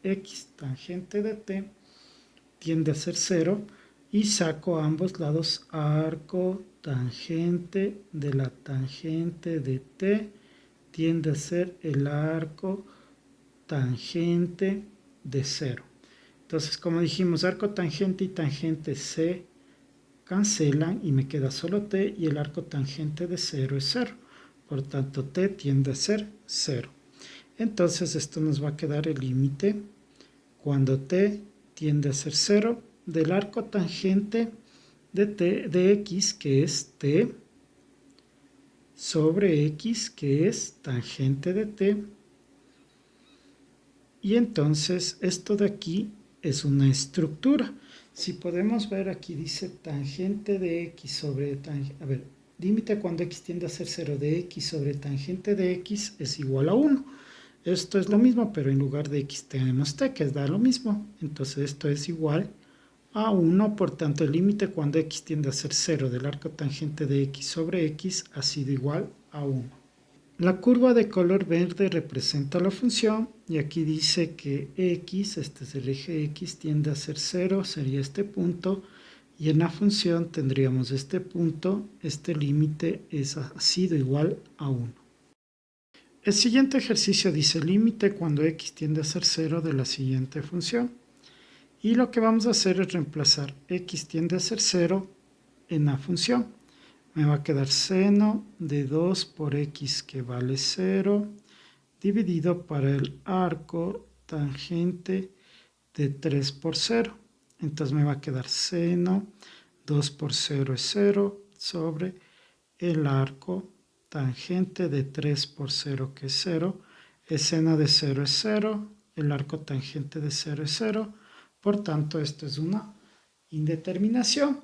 x. Tangente de t tiende a ser 0 y saco a ambos lados arco tangente de la tangente de t tiende a ser el arco tangente de 0. Entonces, como dijimos, arco tangente y tangente se cancelan y me queda solo t, y el arco tangente de 0 es 0. Por tanto, t tiende a ser 0. Entonces, esto nos va a quedar el límite cuando t tiende a ser 0 del arco tangente de x, que es t, sobre x, que es tangente de t. Y entonces esto de aquí es una estructura. Si podemos ver, aquí dice tangente de x sobre tangente, a ver, límite cuando x tiende a ser 0 de x sobre tangente de x es igual a 1. Esto es lo mismo, pero en lugar de x tenemos t, que da lo mismo. Entonces esto es igual a 1, por tanto el límite cuando x tiende a ser 0 del arco tangente de x sobre x ha sido igual a 1. La curva de color verde representa la función, y aquí dice que x, este es el eje x, tiende a ser 0, sería este punto, y en la función tendríamos este punto, este límite ha sido igual a 1. El siguiente ejercicio dice límite cuando x tiende a ser 0 de la siguiente función. Y lo que vamos a hacer es reemplazar x tiende a ser 0 en la función. Me va a quedar seno de 2 por x, que vale 0, dividido para el arco tangente de 3 por 0. Entonces me va a quedar seno 2 por 0 es 0, sobre el arco tangente de 3 por 0, que es 0. El seno de 0 es 0, el arco tangente de 0 es 0. Por tanto, esto es una indeterminación.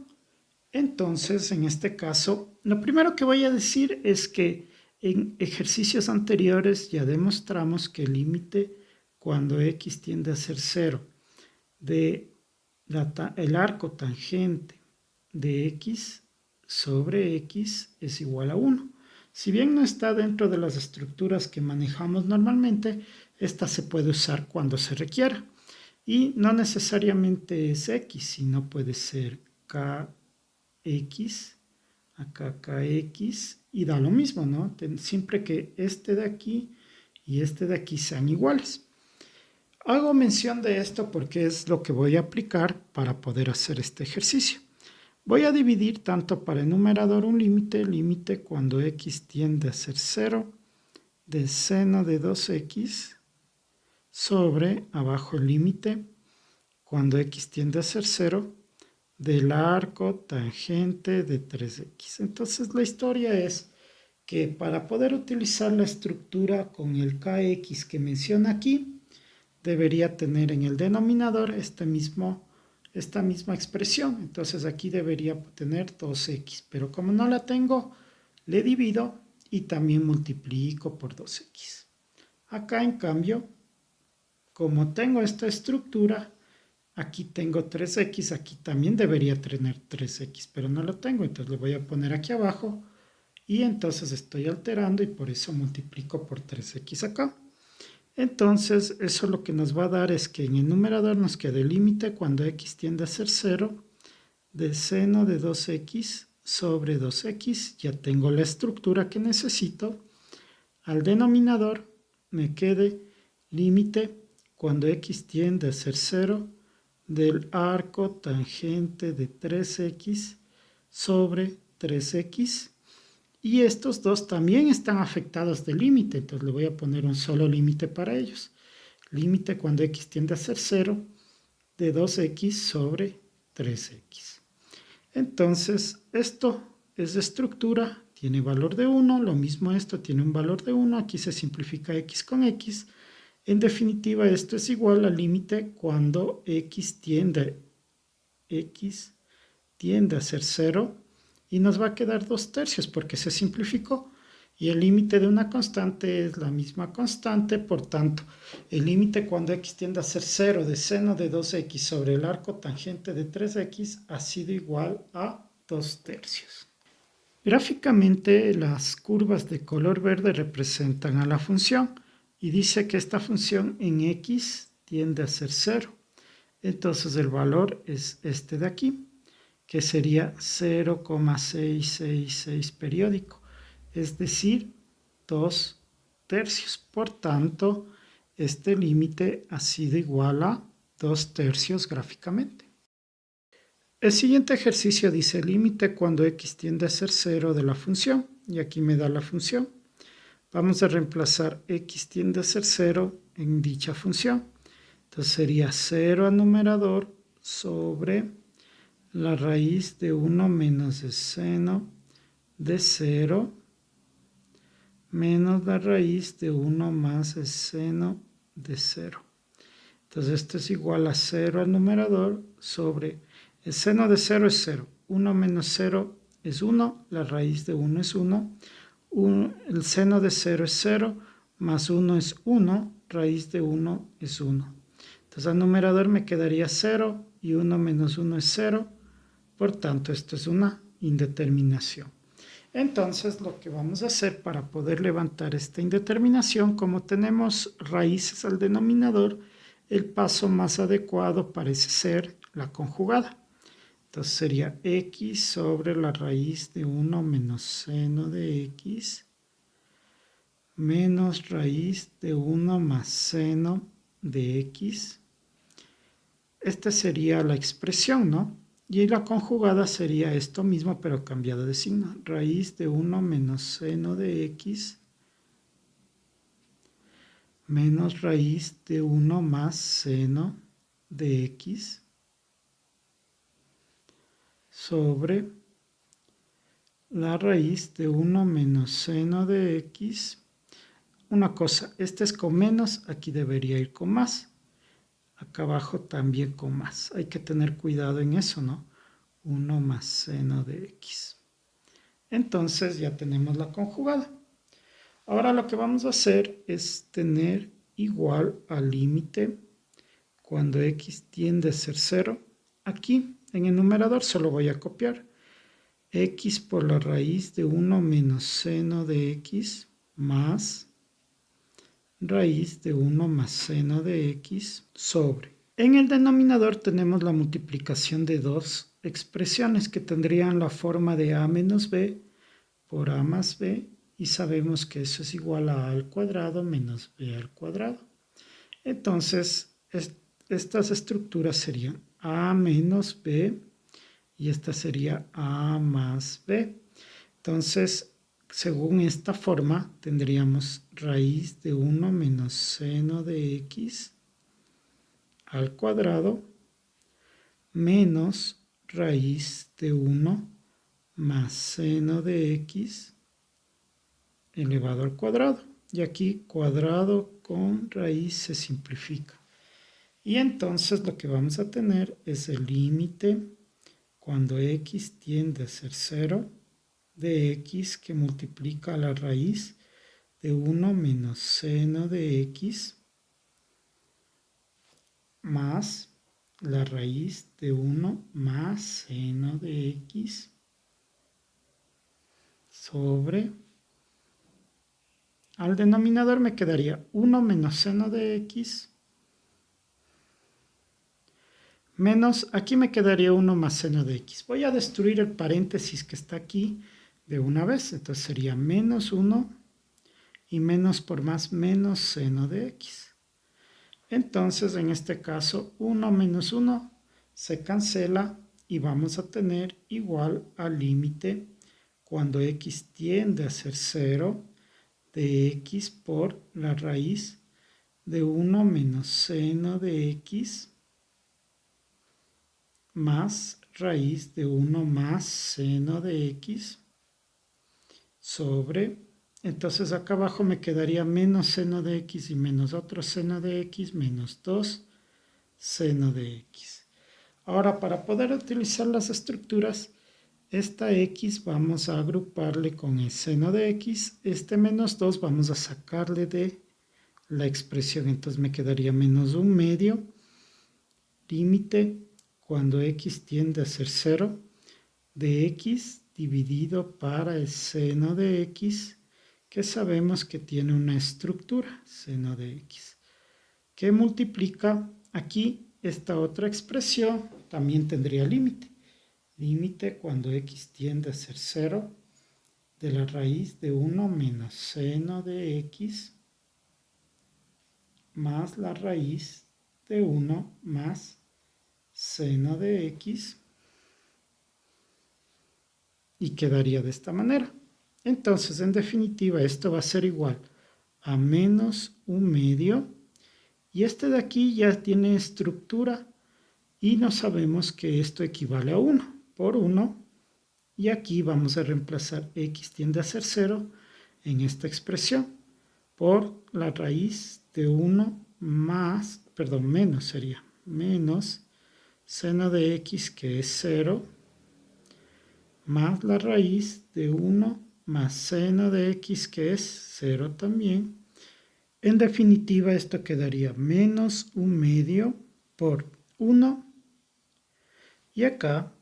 Entonces, en este caso, lo primero que voy a decir es que en ejercicios anteriores ya demostramos que el límite cuando x tiende a ser 0 de el arco tangente de x sobre x es igual a 1. Si bien no está dentro de las estructuras que manejamos normalmente, esta se puede usar cuando se requiera. Y no necesariamente es x, sino puede ser kx, acá kx, y da lo mismo, ¿no? Siempre que este de aquí y este de aquí sean iguales. Hago mención de esto porque es lo que voy a aplicar para poder hacer este ejercicio. Voy a dividir tanto para el numerador un límite cuando x tiende a ser 0 del seno de 2x sobre, abajo el límite, cuando x tiende a ser 0 del arco tangente de 3x. Entonces la historia es que para poder utilizar la estructura con el kx que menciona aquí, debería tener en el denominador esta misma expresión. Entonces aquí debería tener 2x, pero como no la tengo, le divido y también multiplico por 2x. Acá, en cambio, como tengo esta estructura, aquí tengo 3x, aquí también debería tener 3x, pero no lo tengo, entonces le voy a poner aquí abajo y entonces estoy alterando y por eso multiplico por 3x acá. Entonces eso lo que nos va a dar es que en el numerador nos queda el límite cuando x tiende a ser 0 del seno de 2x sobre 2x, ya tengo la estructura que necesito. Al denominador me quede límite cuando x tiende a ser 0 del arco tangente de 3x sobre 3x, y estos dos también están afectados del límite, entonces le voy a poner un solo límite para ellos. Límite cuando x tiende a ser 0 de 2x sobre 3x. Entonces esto es de estructura, tiene valor de 1, lo mismo esto tiene un valor de 1, aquí se simplifica x con x, En definitiva, esto es igual al límite cuando x tiende a ser 0 y nos va a quedar 2/3 porque se simplificó. Y el límite de una constante es la misma constante, por tanto, el límite cuando x tiende a ser 0 de seno de 2x sobre el arco tangente de 3x ha sido igual a 2/3. Gráficamente, las curvas de color verde representan a la función y dice que esta función en x tiende a ser 0. Entonces el valor es este de aquí, que sería 0,666 periódico, es decir, 2/3. Por tanto, este límite ha sido igual a 2/3 gráficamente. El siguiente ejercicio dice límite cuando x tiende a ser 0 de la función, y aquí me da la función. Vamos a reemplazar x tiende a ser 0 en dicha función. Entonces sería 0 al numerador sobre la raíz de 1 menos el seno de 0 menos la raíz de 1 más el seno de 0. Entonces esto es igual a 0 al numerador sobre el seno de 0 es 0. 1 menos 0 es 1. La raíz de 1 es 1. El seno de 0 es 0. Más 1 es 1. Raíz de 1 es 1. Entonces al numerador me quedaría 0 y 1 menos 1 es 0. Por tanto, esto es una indeterminación. Entonces, lo que vamos a hacer para poder levantar esta indeterminación, como tenemos raíces al denominador, el paso más adecuado parece ser la conjugada. Entonces sería x sobre la raíz de 1 menos seno de x menos raíz de 1 más seno de x. Esta sería la expresión, ¿no? Y la conjugada sería esto mismo, pero cambiado de signo. Raíz de 1 menos seno de x menos raíz de 1 más seno de x sobre la raíz de 1 menos seno de x. Una cosa, este es con menos, aquí debería ir con más. Acá abajo también con más. Hay que tener cuidado en eso, ¿no? 1 más seno de x. Entonces ya tenemos la conjugada. Ahora lo que vamos a hacer es tener igual al límite cuando x tiende a ser 0. Aquí en el numerador solo voy a copiar x por la raíz de 1 menos seno de x más raíz de 1 más seno de x sobre. En el denominador tenemos la multiplicación de dos expresiones que tendrían la forma de a menos b por a más b, y sabemos que eso es igual a al cuadrado menos b al cuadrado. Entonces, estas estructuras serían a menos b y esta sería a más b. Entonces, según esta forma, tendríamos raíz de 1 menos seno de x al cuadrado menos raíz de 1 más seno de x elevado al cuadrado. Y aquí cuadrado con raíz se simplifica. Y entonces lo que vamos a tener es el límite cuando x tiende a ser 0 de x que multiplica la raíz de 1 menos seno de x más la raíz de 1 más seno de x sobre, al denominador me quedaría 1 menos seno de x menos, aquí me quedaría 1 más seno de x. Voy a destruir el paréntesis que está aquí de una vez. Entonces sería menos 1 y menos por más menos seno de x. Entonces en este caso 1 menos 1 se cancela y vamos a tener igual al límite cuando x tiende a ser 0 de x por la raíz de 1 menos seno de x más raíz de 1 más seno de x sobre Entonces acá abajo me quedaría menos seno de x y menos otro seno de x menos 2 seno de x. Ahora, para poder utilizar las estructuras, esta x vamos a agruparle con el seno de x. Este menos 2 vamos a sacarle de la expresión. Entonces me quedaría menos 1/2 límite cuando x tiende a ser 0 de x dividido para el seno de x, que sabemos que tiene una estructura, seno de x, que multiplica aquí esta otra expresión, también tendría límite. Límite cuando x tiende a ser 0 de la raíz de 1 menos seno de x más la raíz de 1 más seno de x, y quedaría de esta manera. Entonces, en definitiva, esto va a ser igual a menos 1/2, y este de aquí ya tiene estructura y no sabemos que esto equivale a 1 por 1, y aquí vamos a reemplazar x tiende a ser 0 en esta expresión por la raíz de 1 más, perdón, menos sería, menos seno de x, que es 0, más la raíz de 1 más seno de x, que es 0 también. En definitiva, esto quedaría menos 1/2 por 1. Y acá,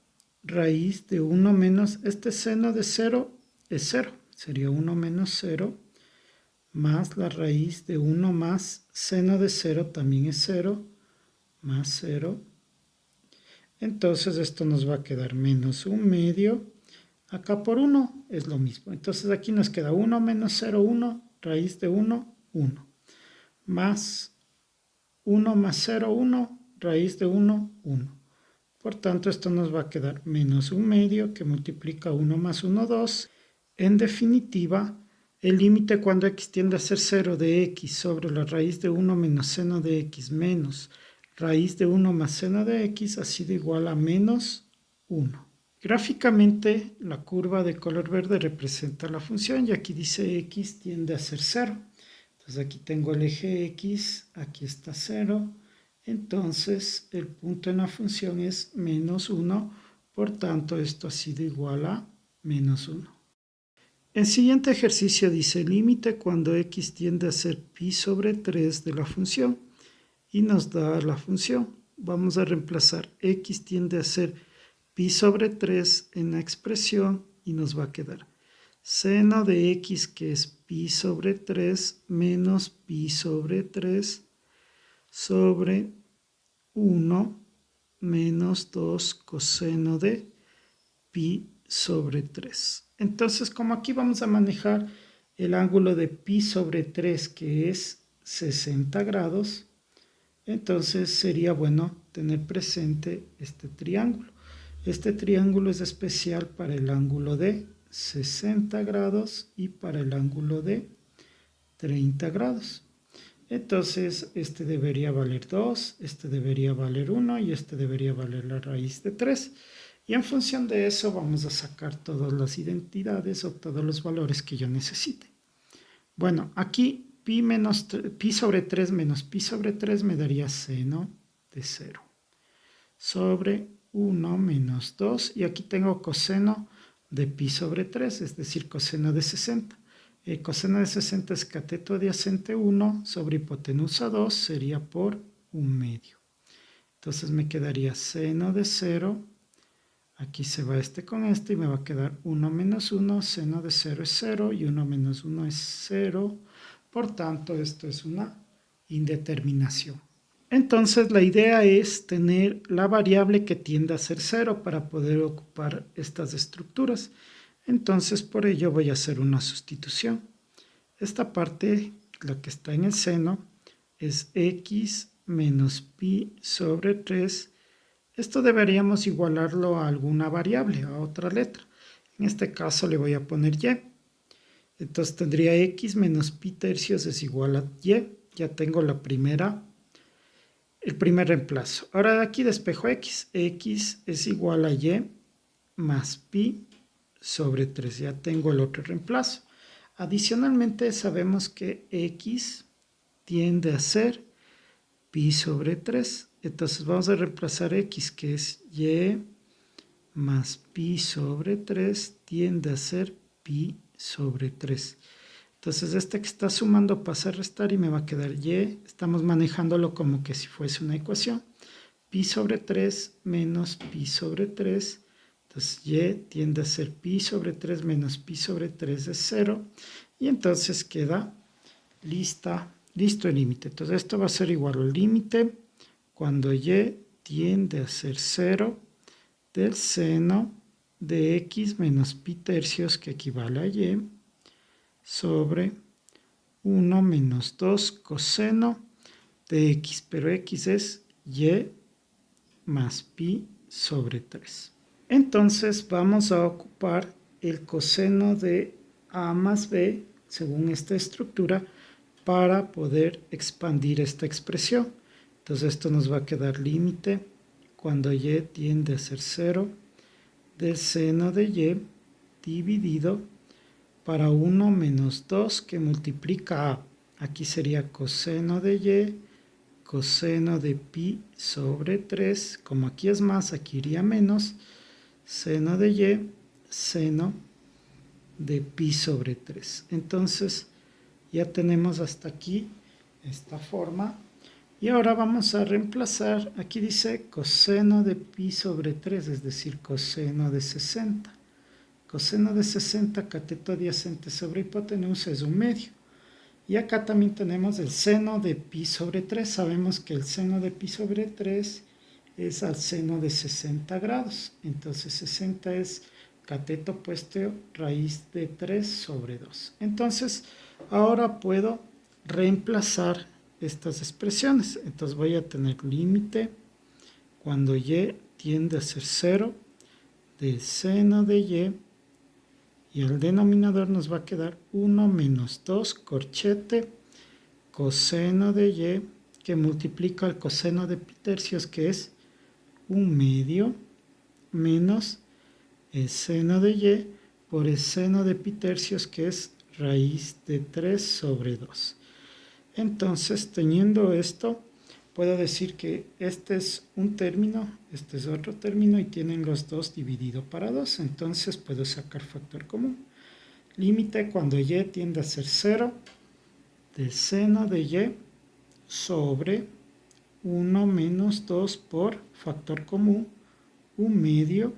raíz de 1 menos, este seno de 0 es 0. Sería 1 menos 0, más la raíz de 1 más seno de 0 también es 0, más 0. Entonces esto nos va a quedar menos 1/2. Acá por 1 es lo mismo. Entonces aquí nos queda 1 menos 0, 1, raíz de 1, 1. Más 1 más 0, 1, raíz de 1, 1. Por tanto, esto nos va a quedar menos 1/2, que multiplica 1 más 1, 2. En definitiva, el límite cuando x tiende a ser 0 de x sobre la raíz de 1 menos seno de x menos raíz de 1 más seno de x ha sido igual a menos 1. Gráficamente, la curva de color verde representa la función y aquí dice x tiende a ser 0. Entonces aquí tengo el eje x, aquí está 0. Entonces el punto en la función es menos 1. Por tanto, esto ha sido igual a menos 1. El siguiente ejercicio dice límite cuando x tiende a ser pi sobre 3 de la función y nos da la función. Vamos a reemplazar x tiende a ser pi sobre 3 en la expresión y nos va a quedar seno de x, que es pi sobre 3 menos pi sobre 3 sobre 1 menos 2 coseno de pi sobre 3. Entonces, como aquí vamos a manejar el ángulo de pi sobre 3, que es 60 grados, entonces sería bueno tener presente este triángulo. Este triángulo es especial para el ángulo de 60 grados y para el ángulo de 30 grados. Entonces, este debería valer 2, este debería valer 1 y este debería valer la raíz de 3. Y en función de eso vamos a sacar todas las identidades o todos los valores que yo necesite. Bueno, aquí pi sobre 3 menos pi sobre 3 me daría seno de 0 sobre 1 menos 2, y aquí tengo coseno de pi sobre 3, es decir, coseno de 60. El coseno de 60 es cateto adyacente 1 sobre hipotenusa 2, sería por 1/2. Entonces me quedaría seno de 0, aquí se va este con este y me va a quedar 1 menos 1, seno de 0 es 0 y 1 menos 1 es 0. Por tanto, esto es una indeterminación. Entonces, la idea es tener la variable que tiende a ser 0 para poder ocupar estas estructuras. Entonces, por ello voy a hacer una sustitución. Esta parte, la que está en el seno, es x menos pi sobre 3. Esto deberíamos igualarlo a alguna variable, a otra letra. En este caso le voy a poner y. Entonces tendría x menos pi tercios es igual a y. Ya tengo el primer reemplazo. Ahora de aquí despejo x. X es igual a y más pi sobre 3. Ya tengo el otro reemplazo. Adicionalmente sabemos que x tiende a ser pi sobre 3. Entonces vamos a reemplazar x, que es y más pi sobre 3, tiende a ser pi sobre 3. Entonces este que está sumando pasa a restar y me va a quedar y. Estamos manejándolo como que si fuese una ecuación. Pi sobre 3 menos pi sobre 3. Entonces y tiende a ser pi sobre 3 menos pi sobre 3 es 0. Y entonces queda listo el límite. Entonces esto va a ser igual al límite cuando y tiende a ser 0 del seno de x menos pi tercios, que equivale a y, sobre 1 menos 2 coseno de x, pero x es y más pi sobre 3. Entonces vamos a ocupar el coseno de a más b, según esta estructura, para poder expandir esta expresión. Entonces esto nos va a quedar límite cuando y tiende a ser 0 del seno de y dividido para 1 menos 2 que multiplica a. Aquí sería coseno de y, coseno de pi sobre 3. Como aquí es más, aquí iría menos. Seno de y, seno de pi sobre 3. Entonces ya tenemos hasta aquí esta forma. Y ahora vamos a reemplazar, aquí dice coseno de pi sobre 3, es decir, coseno de 60. Coseno de 60, cateto adyacente sobre hipotenusa, es 1/2. Y acá también tenemos el seno de pi sobre 3. Sabemos que el seno de pi sobre 3 es al seno de 60 grados. Entonces 60 es cateto opuesto raíz de 3 sobre 2. Entonces ahora puedo reemplazar estas expresiones. Entonces voy a tener límite cuando y tiende a ser 0 del seno de y al denominador nos va a quedar 1 menos 2 corchete coseno de y, que multiplica el coseno de pi tercios, que es 1/2, menos el seno de y por el seno de pi tercios, que es raíz de 3 sobre 2. Entonces, teniendo esto, puedo decir que este es un término, este es otro término y tienen los dos dividido para 2. Entonces puedo sacar factor común. Límite cuando y tiende a ser 0 del seno de y sobre 1 menos 2 por factor común 1/2,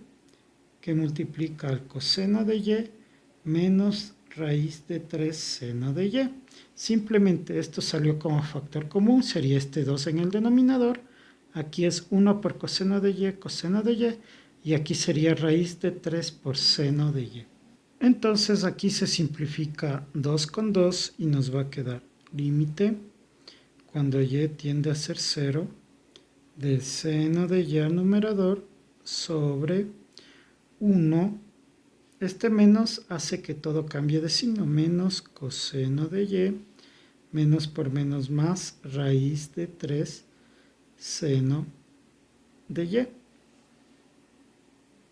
que multiplica el coseno de y menos raíz de 3 seno de y. Simplemente esto salió como factor común, sería este 2 en el denominador. Aquí es 1 por coseno de y, y aquí sería raíz de 3 por seno de y. Entonces aquí se simplifica 2 con 2 y nos va a quedar límite cuando y tiende a ser 0 del seno de y al numerador sobre 1. Este menos hace que todo cambie de signo. Menos coseno de y, menos por menos más, raíz de 3 seno de y.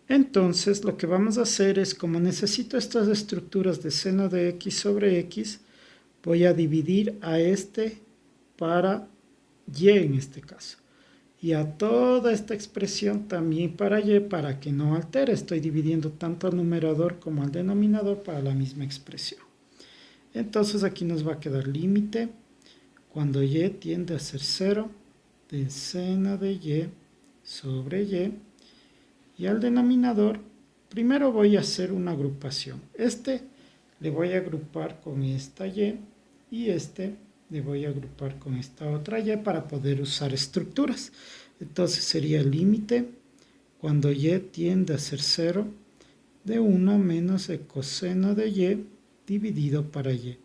Entonces lo que vamos a hacer es, como necesito estas estructuras de seno de x sobre x, voy a dividir a este para y en este caso. Y a toda esta expresión también para y, para que no altere. Estoy dividiendo tanto al numerador como al denominador para la misma expresión. Entonces aquí nos va a quedar límite cuando y tiende a ser 0 del seno de y sobre y. Y al denominador, primero voy a hacer una agrupación. Este le voy a agrupar con esta y este le voy a agrupar con esta otra y para poder usar estructuras. Entonces sería el límite cuando y tiende a ser 0 de 1 menos el coseno de y dividido para y.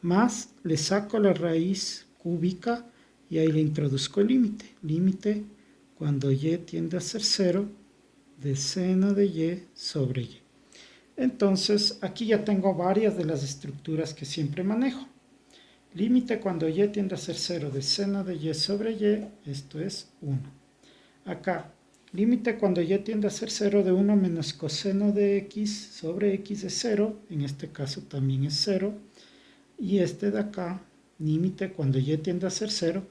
Más le saco la raíz cúbica y ahí le introduzco el límite. Límite cuando y tiende a ser 0 de seno de y sobre y. Entonces aquí ya tengo varias de las estructuras que siempre manejo. Límite cuando y tiende a ser 0 de seno de y sobre y, esto es 1. Acá, Límite cuando y tiende a ser 0 de 1 menos coseno de x sobre x es 0, en este caso también es 0, y este de acá, límite cuando y tiende a ser 0,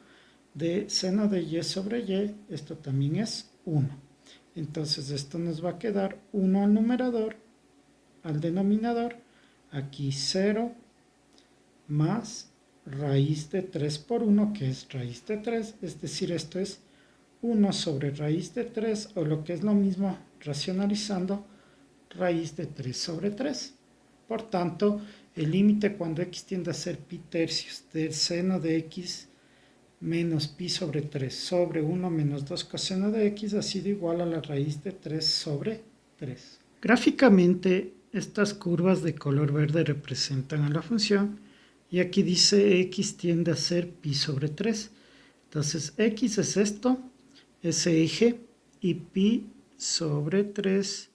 de seno de y sobre y, esto también es 1. Entonces esto nos va a quedar 1 al numerador, al denominador, aquí 0 más raíz de 3 por 1, que es raíz de 3, es decir, esto es 1 sobre raíz de 3, o lo que es lo mismo, racionalizando, raíz de 3 sobre 3. Por tanto, el límite cuando x tiende a ser pi tercios del seno de x menos pi sobre 3 sobre 1 menos 2 coseno de x ha sido igual a la raíz de 3 sobre 3. Gráficamente, estas curvas de color verde representan a la función y aquí dice x tiende a ser pi sobre 3. Entonces, x es esto, ese eje, y pi sobre 3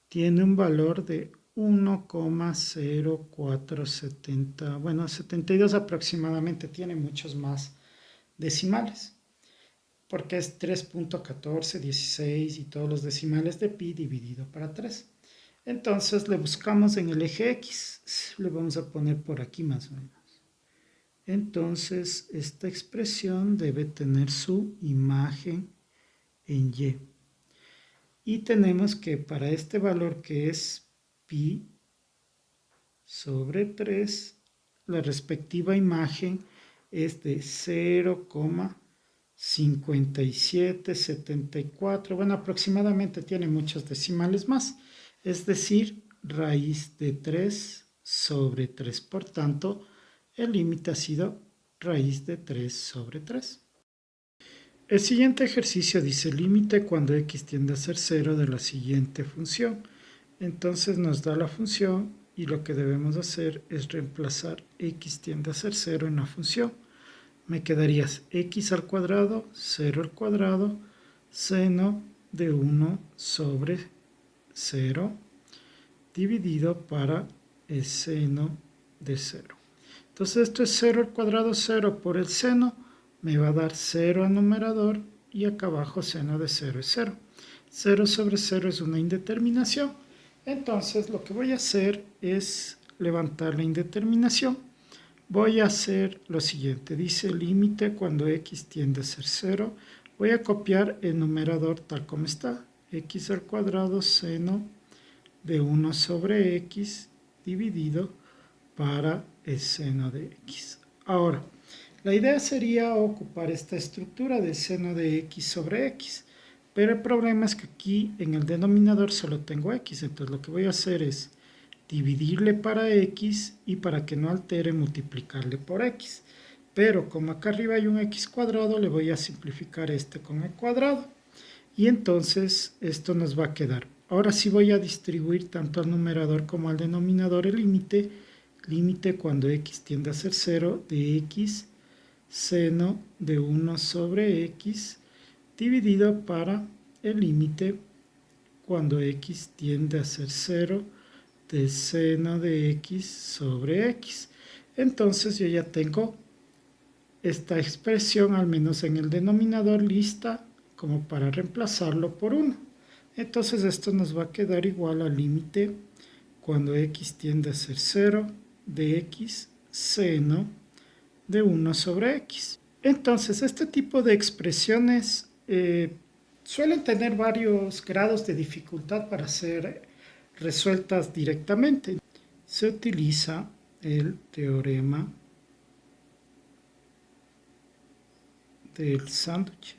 tiene un valor de 1,0470, bueno, 72 aproximadamente, tiene muchos más decimales, porque es 3.1416 y todos los decimales de pi dividido para 3. Entonces le buscamos en el eje x, le vamos a poner por aquí más o menos. Entonces esta expresión debe tener su imagen en y. Y tenemos que para este valor que es pi sobre 3, la respectiva imagen es de 0,5774. Bueno, aproximadamente tiene muchos decimales más. Es decir, raíz de 3 sobre 3. Por tanto, el límite ha sido raíz de 3 sobre 3. El siguiente ejercicio dice límite cuando x tiende a ser 0 de la siguiente función. Entonces nos da la función y lo que debemos hacer es reemplazar x tiende a ser 0 en la función. Me quedaría x al cuadrado, 0 al cuadrado, seno de 1 sobre 0, dividido para el seno de 0. Entonces esto es 0 al cuadrado, 0 por el seno, me va a dar 0 al numerador y acá abajo seno de 0 es 0. 0 sobre 0 es una indeterminación. Entonces lo que voy a hacer es levantar la indeterminación. Voy a hacer lo siguiente. Dice límite cuando x tiende a ser 0. Voy a copiar el numerador tal como está. X al cuadrado seno de 1 sobre x dividido para el seno de x. Ahora, la idea sería ocupar esta estructura de seno de x sobre x, pero el problema es que aquí en el denominador solo tengo x, entonces lo que voy a hacer es dividirle para x y para que no altere multiplicarle por x. Pero como acá arriba hay un x cuadrado, le voy a simplificar este con el cuadrado. Y entonces esto nos va a quedar. Ahora sí voy a distribuir tanto al numerador como al denominador el límite. Límite cuando x tiende a ser 0 de x seno de 1 sobre x dividido para el límite cuando x tiende a ser 0 de seno de x sobre x. Entonces yo ya tengo esta expresión, al menos en el denominador, lista como para reemplazarlo por 1. Entonces esto nos va a quedar igual al límite cuando x tiende a ser 0 de x seno de 1 sobre x. Entonces este tipo de expresiones suelen tener varios grados de dificultad para ser resueltas directamente. Se utiliza el teorema del sándwich.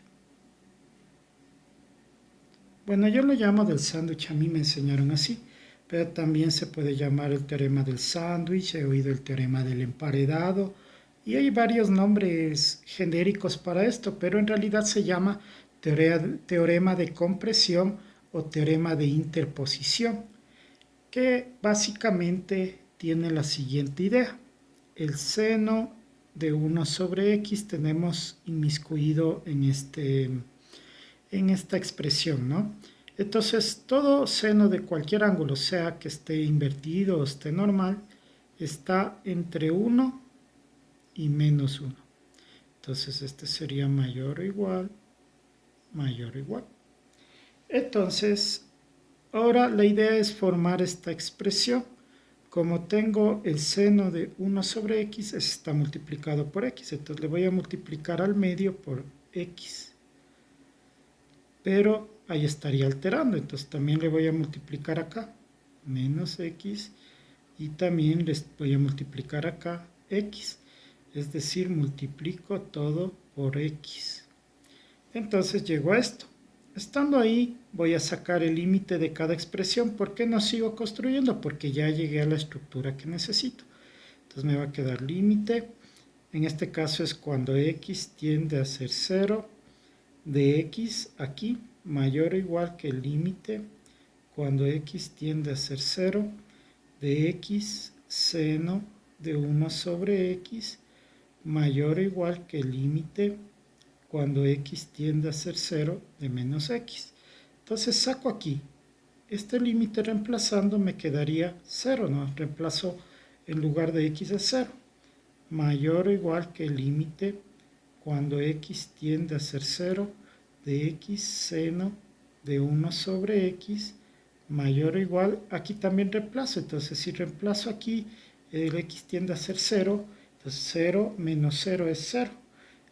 Bueno, yo lo llamo del sándwich, a mí me enseñaron así, pero también se puede llamar el teorema del sándwich, he oído el teorema del emparedado, y hay varios nombres genéricos para esto, pero en realidad se llama teorema de compresión o teorema de interposición, que básicamente tiene la siguiente idea. El seno de 1 sobre x tenemos inmiscuido en esta expresión, ¿no? Entonces, todo seno de cualquier ángulo, sea que esté invertido o esté normal, está entre 1 y menos 1. Entonces, este sería mayor o igual, mayor o igual. Entonces, ahora la idea es formar esta expresión. Como tengo el seno de 1 sobre x, está multiplicado por x. Entonces le voy a multiplicar al medio por x. Pero ahí estaría alterando. Entonces también le voy a multiplicar acá. Menos x. Y también les voy a multiplicar acá x. Es decir, multiplico todo por x. Entonces llego a esto. Estando ahí, voy a sacar el límite de cada expresión. ¿Por qué no sigo construyendo? Porque ya llegué a la estructura que necesito. Entonces me va a quedar límite. En este caso es cuando x tiende a ser 0 de x aquí mayor o igual que el límite cuando x tiende a ser 0 de x seno de 1 sobre x mayor o igual que el límite cuando x tiende a ser 0 de menos x. Entonces saco aquí este límite reemplazando me quedaría 0, ¿no? Reemplazo en lugar de x es 0. Mayor o igual que el límite cuando x tiende a ser 0 de x seno de 1 sobre x mayor o igual, aquí también reemplazo. Entonces si reemplazo aquí el x tiende a ser 0, entonces 0 menos 0 es 0.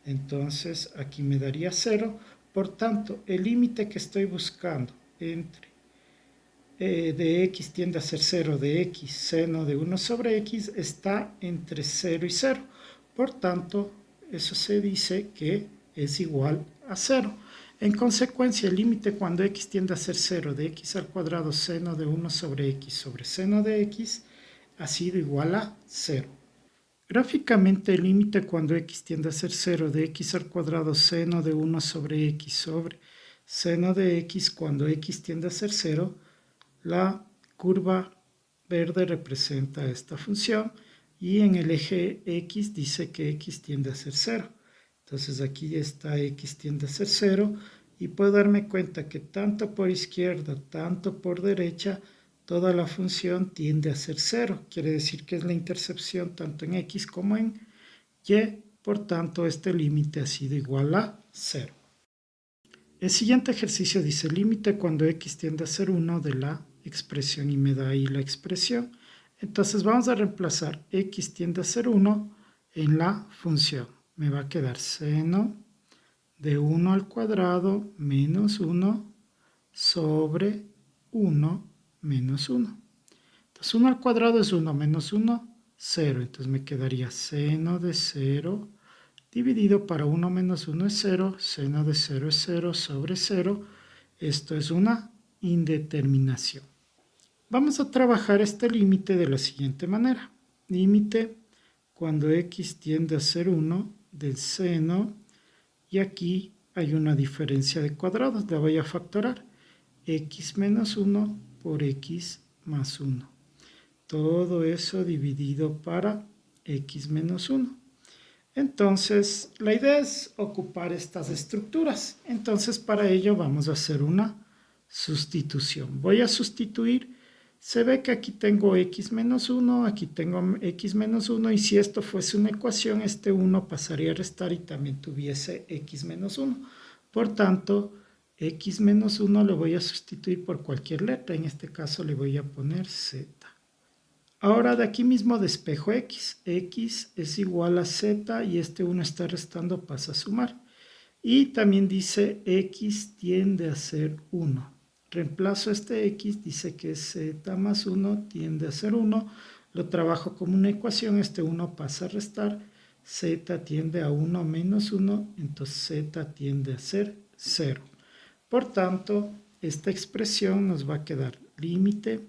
Entonces aquí me daría 0. Por tanto, el límite que estoy buscando entre de x tiende a ser 0 de x seno de 1 sobre x está entre 0 y 0. Por tanto, eso se dice que es igual a 0. En consecuencia, el límite cuando x tiende a ser 0 de x al cuadrado seno de 1 sobre x sobre seno de x ha sido igual a 0. Gráficamente, el límite cuando x tiende a ser 0 de x al cuadrado seno de 1 sobre x sobre seno de x cuando x tiende a ser 0, la curva verde representa esta función y en el eje x dice que x tiende a ser 0. Entonces aquí está x tiende a ser 0 y puedo darme cuenta que tanto por izquierda, tanto por derecha, toda la función tiende a ser 0. Quiere decir que es la intercepción tanto en x como en y, por tanto este límite ha sido igual a 0. El siguiente ejercicio dice límite cuando x tiende a ser 1 de la expresión y me da ahí la expresión. Entonces vamos a reemplazar x tiende a ser 1 en la función. Me va a quedar seno de 1 al cuadrado menos 1 sobre 1 menos 1. Entonces 1 al cuadrado es 1 menos 1, 0. Entonces me quedaría seno de 0 dividido para 1 menos 1 es 0, seno de 0 es 0 sobre 0. Esto es una indeterminación. Vamos a trabajar este límite de la siguiente manera. Límite cuando x tiende a ser 1 del seno, y aquí hay una diferencia de cuadrados, la voy a factorar. X menos 1 por x más 1. Todo eso dividido para x menos 1. Entonces, la idea es ocupar estas estructuras. Entonces, para ello vamos a hacer una sustitución. Voy a sustituir. Se ve que aquí tengo x menos 1, aquí tengo x menos 1, y si esto fuese una ecuación, este 1 pasaría a restar y también tuviese x menos 1. Por tanto, x menos 1 lo voy a sustituir por cualquier letra. En este caso le voy a poner z. Ahora de aquí mismo despejo x. X es igual a z y este 1 está restando, pasa a sumar. Y también dice x tiende a ser 1. Reemplazo este x, dice que z más 1 tiende a ser 1. Lo trabajo como una ecuación, este 1 pasa a restar. Z tiende a 1 menos 1, entonces z tiende a ser 0. Por tanto, esta expresión nos va a quedar límite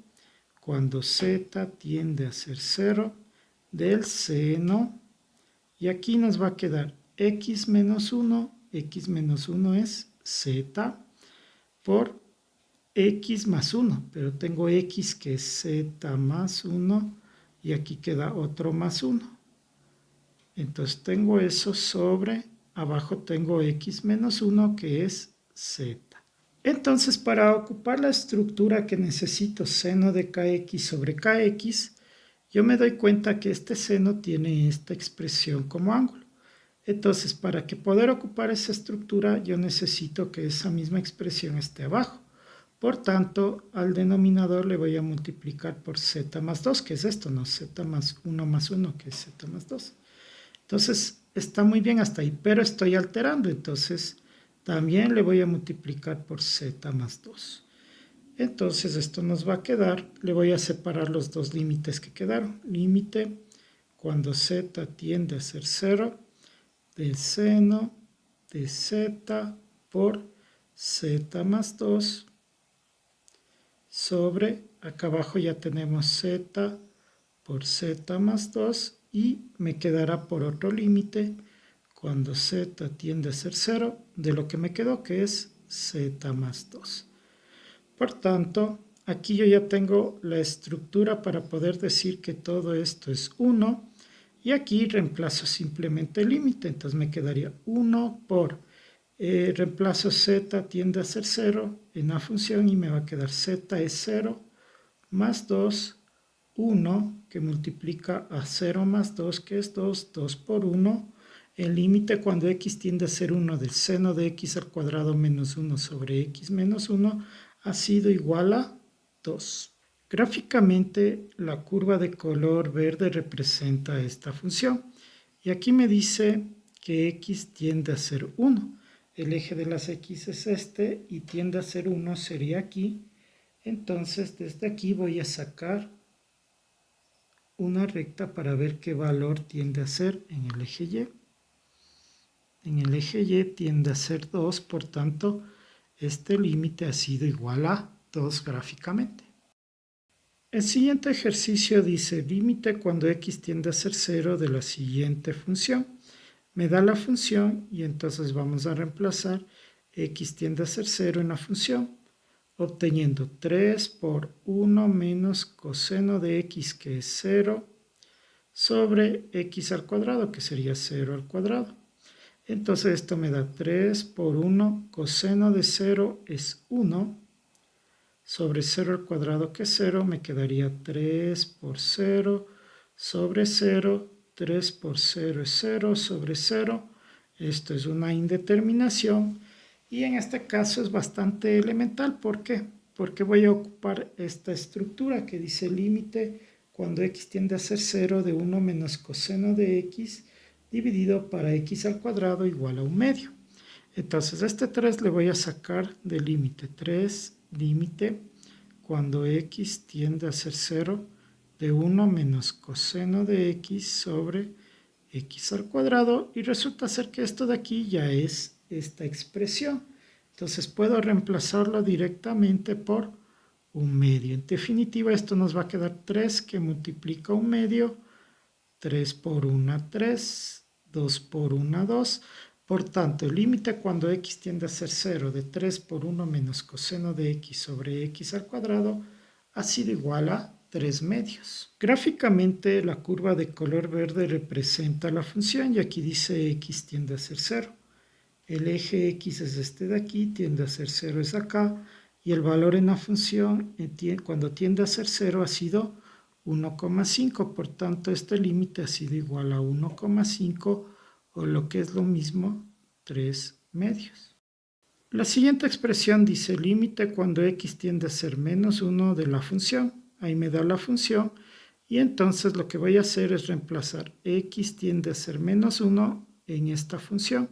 cuando z tiende a ser 0 del seno, y aquí nos va a quedar x menos 1 es z por x más 1, pero tengo x que es z más 1 y aquí queda otro más 1. Entonces tengo eso sobre, abajo tengo x menos 1 que es z. Entonces, para ocupar la estructura que necesito, seno de kx sobre kx, yo me doy cuenta que este seno tiene esta expresión como ángulo. Entonces, para que poder ocupar esa estructura, yo necesito que esa misma expresión esté abajo. Por tanto, al denominador le voy a multiplicar por z más 2, que es esto, no z más 1, que es z más 2. Entonces, está muy bien hasta ahí, pero estoy alterando, entonces también le voy a multiplicar por z más 2. Entonces, esto nos va a quedar, le voy a separar los dos límites que quedaron. Límite cuando z tiende a ser 0 del seno de z por z más 2 sobre, acá abajo ya tenemos z por z más 2 y me quedará por otro límite cuando z tiende a ser 0 de lo que me quedó, que es z más 2. Por tanto, aquí yo ya tengo la estructura para poder decir que todo esto es 1 y aquí reemplazo simplemente el límite, entonces me quedaría 1 por reemplazo z tiende a ser 0 en la función y me va a quedar z es 0 más 2, 1 que multiplica a 0 más 2 que es 2, 2 por 1. El límite cuando x tiende a ser 1 del seno de x al cuadrado menos 1 sobre x menos 1 ha sido igual a 2. Gráficamente la curva de color verde representa esta función y aquí me dice que x tiende a ser 1. El eje de las x es este y tiende a ser 1 sería aquí. Entonces desde aquí voy a sacar una recta para ver qué valor tiende a ser en el eje y. En el eje y tiende a ser 2, por tanto este límite ha sido igual a 2 gráficamente. El siguiente ejercicio dice límite cuando x tiende a ser 0 de la siguiente función. Me da la función y entonces vamos a reemplazar x tiende a ser 0 en la función, obteniendo 3 por 1 menos coseno de x, que es 0, sobre x al cuadrado, que sería 0 al cuadrado. Entonces esto me da 3 por 1, coseno de 0 es 1, sobre 0 al cuadrado, que es 0, me quedaría 3 por 0 sobre 0, 3 por 0 es 0 sobre 0. Esto es una indeterminación y en este caso es bastante elemental. ¿Por qué? Porque voy a ocupar esta estructura que dice límite cuando x tiende a ser 0 de 1 menos coseno de x dividido para x al cuadrado igual a 1 medio. Entonces este 3 le voy a sacar del límite. 3 límite cuando x tiende a ser 0 de 1 menos coseno de x sobre x al cuadrado, y resulta ser que esto de aquí ya es esta expresión. Entonces puedo reemplazarlo directamente por 1 medio. En definitiva esto nos va a quedar 3 que multiplica 1 medio, 3 por 1, 3, 2 por 1, 2. Por tanto, el límite cuando x tiende a ser 0 de 3 por 1 menos coseno de x sobre x al cuadrado ha sido igual a 3 medios. Gráficamente la curva de color verde representa la función y aquí dice x tiende a ser 0. El eje x es este de aquí, tiende a ser 0 es acá y el valor en la función cuando tiende a ser 0 ha sido 1,5, por tanto este límite ha sido igual a 1,5 o lo que es lo mismo 3 medios. La siguiente expresión dice límite cuando x tiende a ser menos 1 de la función. Ahí me da la función y entonces lo que voy a hacer es reemplazar x tiende a ser menos 1 en esta función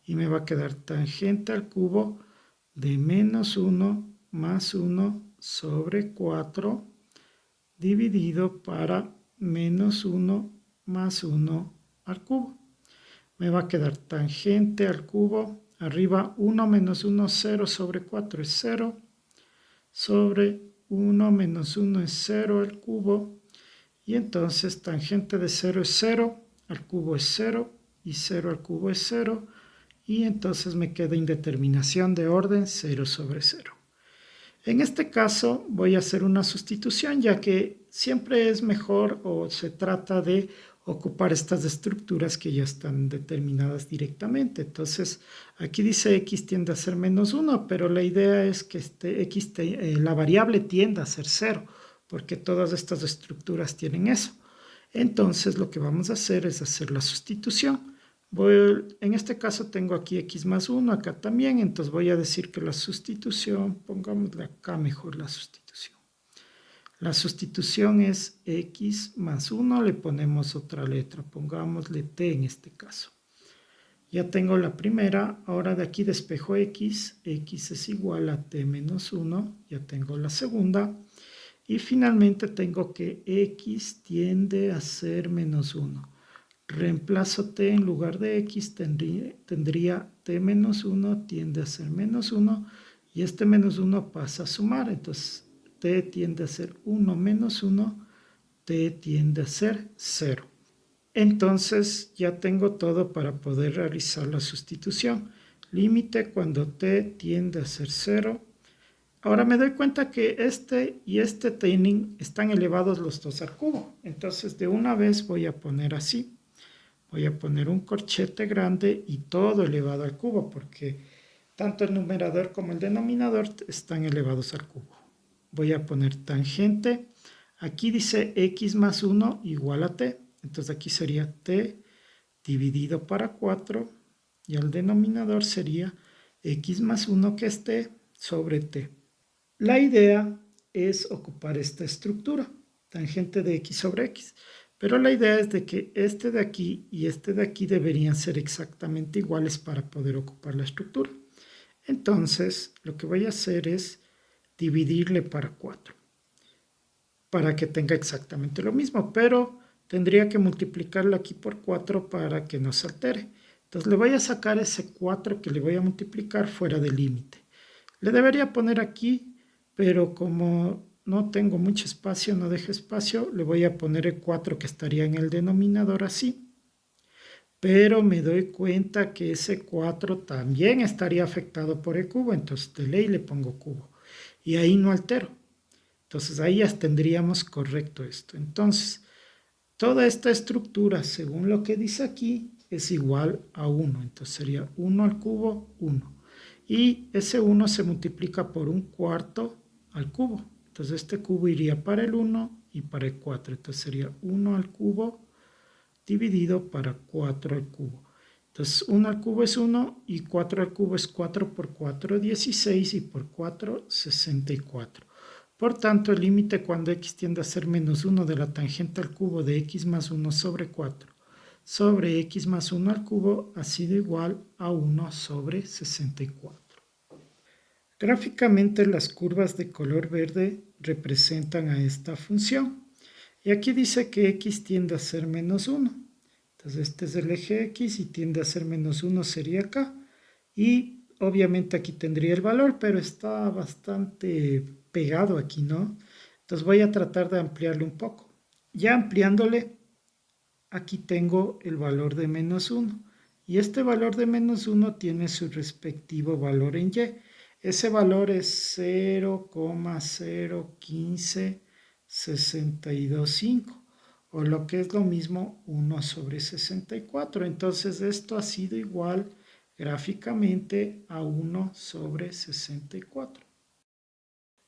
y me va a quedar tangente al cubo de menos 1 más 1 sobre 4 dividido para menos 1 más 1 al cubo. Me va a quedar tangente al cubo, arriba 1 menos 1, 0 sobre 4 es 0, sobre 1 menos 1 es 0 al cubo, y entonces tangente de 0 es 0, al cubo es 0, y 0 al cubo es 0, y entonces me queda indeterminación de orden 0 sobre 0. En este caso voy a hacer una sustitución, ya que siempre es mejor o se trata de ocupar estas estructuras que ya están determinadas directamente. Entonces aquí dice x tiende a ser menos 1, pero la idea es que la variable tienda a ser 0, porque todas estas estructuras tienen eso. Entonces lo que vamos a hacer es hacer la sustitución. En este caso tengo aquí x más 1, acá también, entonces voy a decir que la sustitución, pongámosle acá mejor la sustitución. La sustitución es x más 1, le ponemos otra letra, pongámosle t en este caso. Ya tengo la primera, ahora de aquí despejo x es igual a t menos 1, ya tengo la segunda. Y finalmente tengo que x tiende a ser menos 1. Reemplazo t en lugar de x, tendría t menos 1 tiende a ser menos 1 y este menos 1 pasa a sumar, entonces t tiende a ser 1 menos 1, t tiende a ser 0. Entonces ya tengo todo para poder realizar la sustitución. Límite cuando t tiende a ser 0. Ahora me doy cuenta que este y este están elevados los dos al cubo. Entonces de una vez voy a poner así. Voy a poner un corchete grande y todo elevado al cubo porque tanto el numerador como el denominador están elevados al cubo. Voy a poner tangente. Aquí dice x más 1 igual a t. Entonces aquí sería t dividido para 4 y el denominador sería x más 1 que es t sobre t. La idea es ocupar esta estructura, tangente de x sobre x. Pero la idea es de que este de aquí y este de aquí deberían ser exactamente iguales para poder ocupar la estructura. Entonces, lo que voy a hacer es dividirle para 4 para que tenga exactamente lo mismo, pero tendría que multiplicarlo aquí por 4 para que no se altere. Entonces le voy a sacar ese 4 que le voy a multiplicar fuera del límite. Le debería poner aquí, pero como no tengo mucho espacio, no dejo espacio, le voy a poner el 4 que estaría en el denominador así. Pero me doy cuenta que ese 4 también estaría afectado por el cubo, entonces de ley le pongo cubo. Y ahí no altero. Entonces ahí ya tendríamos correcto esto. Entonces, toda esta estructura, según lo que dice aquí, es igual a 1. Entonces sería 1 al cubo, 1. Y ese 1 se multiplica por un cuarto al cubo. Entonces este cubo iría para el 1 y para el 4. Entonces sería 1 al cubo dividido para 4 al cubo. Entonces 1 al cubo es 1 y 4 al cubo es 4 por 4, 16 y por 4, 64. Por tanto, el límite cuando x tiende a ser menos 1 de la tangente al cubo de x más 1 sobre 4 sobre x más 1 al cubo ha sido igual a 1 sobre 64. Gráficamente las curvas de color verde representan a esta función. Y aquí dice que x tiende a ser menos 1. Entonces este es el eje x y tiende a ser menos 1 sería acá. Y obviamente aquí tendría el valor, pero está bastante pegado aquí, ¿no? Entonces voy a tratar de ampliarlo un poco. Ya ampliándole, aquí tengo el valor de menos 1. Y este valor de menos 1 tiene su respectivo valor en y. Ese valor es 0,015625, o lo que es lo mismo 1 sobre 64. Entonces esto ha sido igual gráficamente a 1 sobre 64.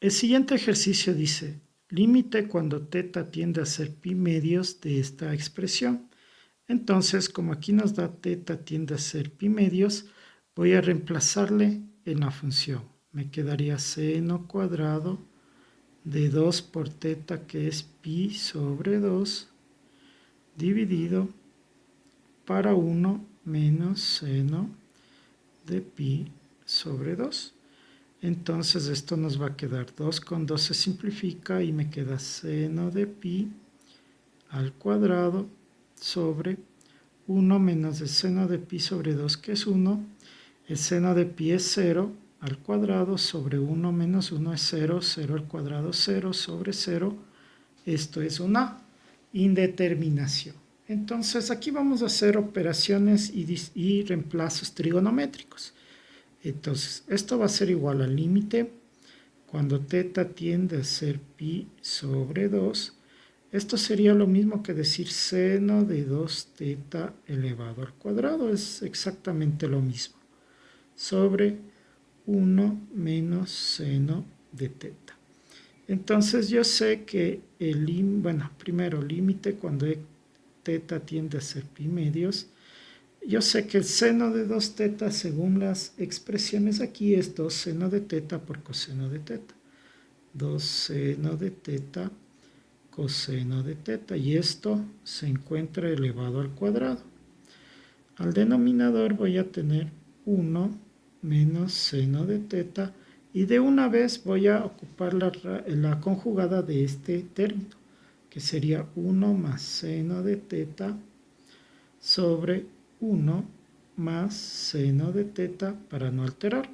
El siguiente ejercicio dice, límite cuando teta tiende a ser pi medios de esta expresión. Entonces, como aquí nos da teta tiende a ser pi medios, voy a reemplazarle en la función. Me quedaría seno cuadrado de 2 por teta, que es pi sobre 2, dividido para 1 menos seno de pi sobre 2. Entonces esto nos va a quedar 2 con 2 se simplifica y me queda seno de pi al cuadrado sobre 1 menos el seno de pi sobre 2, que es 1. El seno de pi es 0 al cuadrado sobre 1 menos 1 es 0. 0 al cuadrado 0 sobre 0. Esto es una indeterminación. Entonces aquí vamos a hacer operaciones y reemplazos trigonométricos. Entonces esto va a ser igual al límite cuando teta tiende a ser pi sobre 2. Esto sería lo mismo que decir seno de 2 teta elevado al cuadrado. Es exactamente lo mismo. Sobre 1 menos seno de teta. Entonces yo sé que primero límite cuando teta tiende a ser pi medios. Yo sé que el seno de 2 teta, según las expresiones aquí, es 2 seno de teta por coseno de teta. 2 seno de teta coseno de teta. Y esto se encuentra elevado al cuadrado. Al denominador voy a tener 1 menos seno de teta. Y de una vez voy a ocupar la conjugada de este término, que sería 1 más seno de teta sobre 1 más seno de teta para no alterar.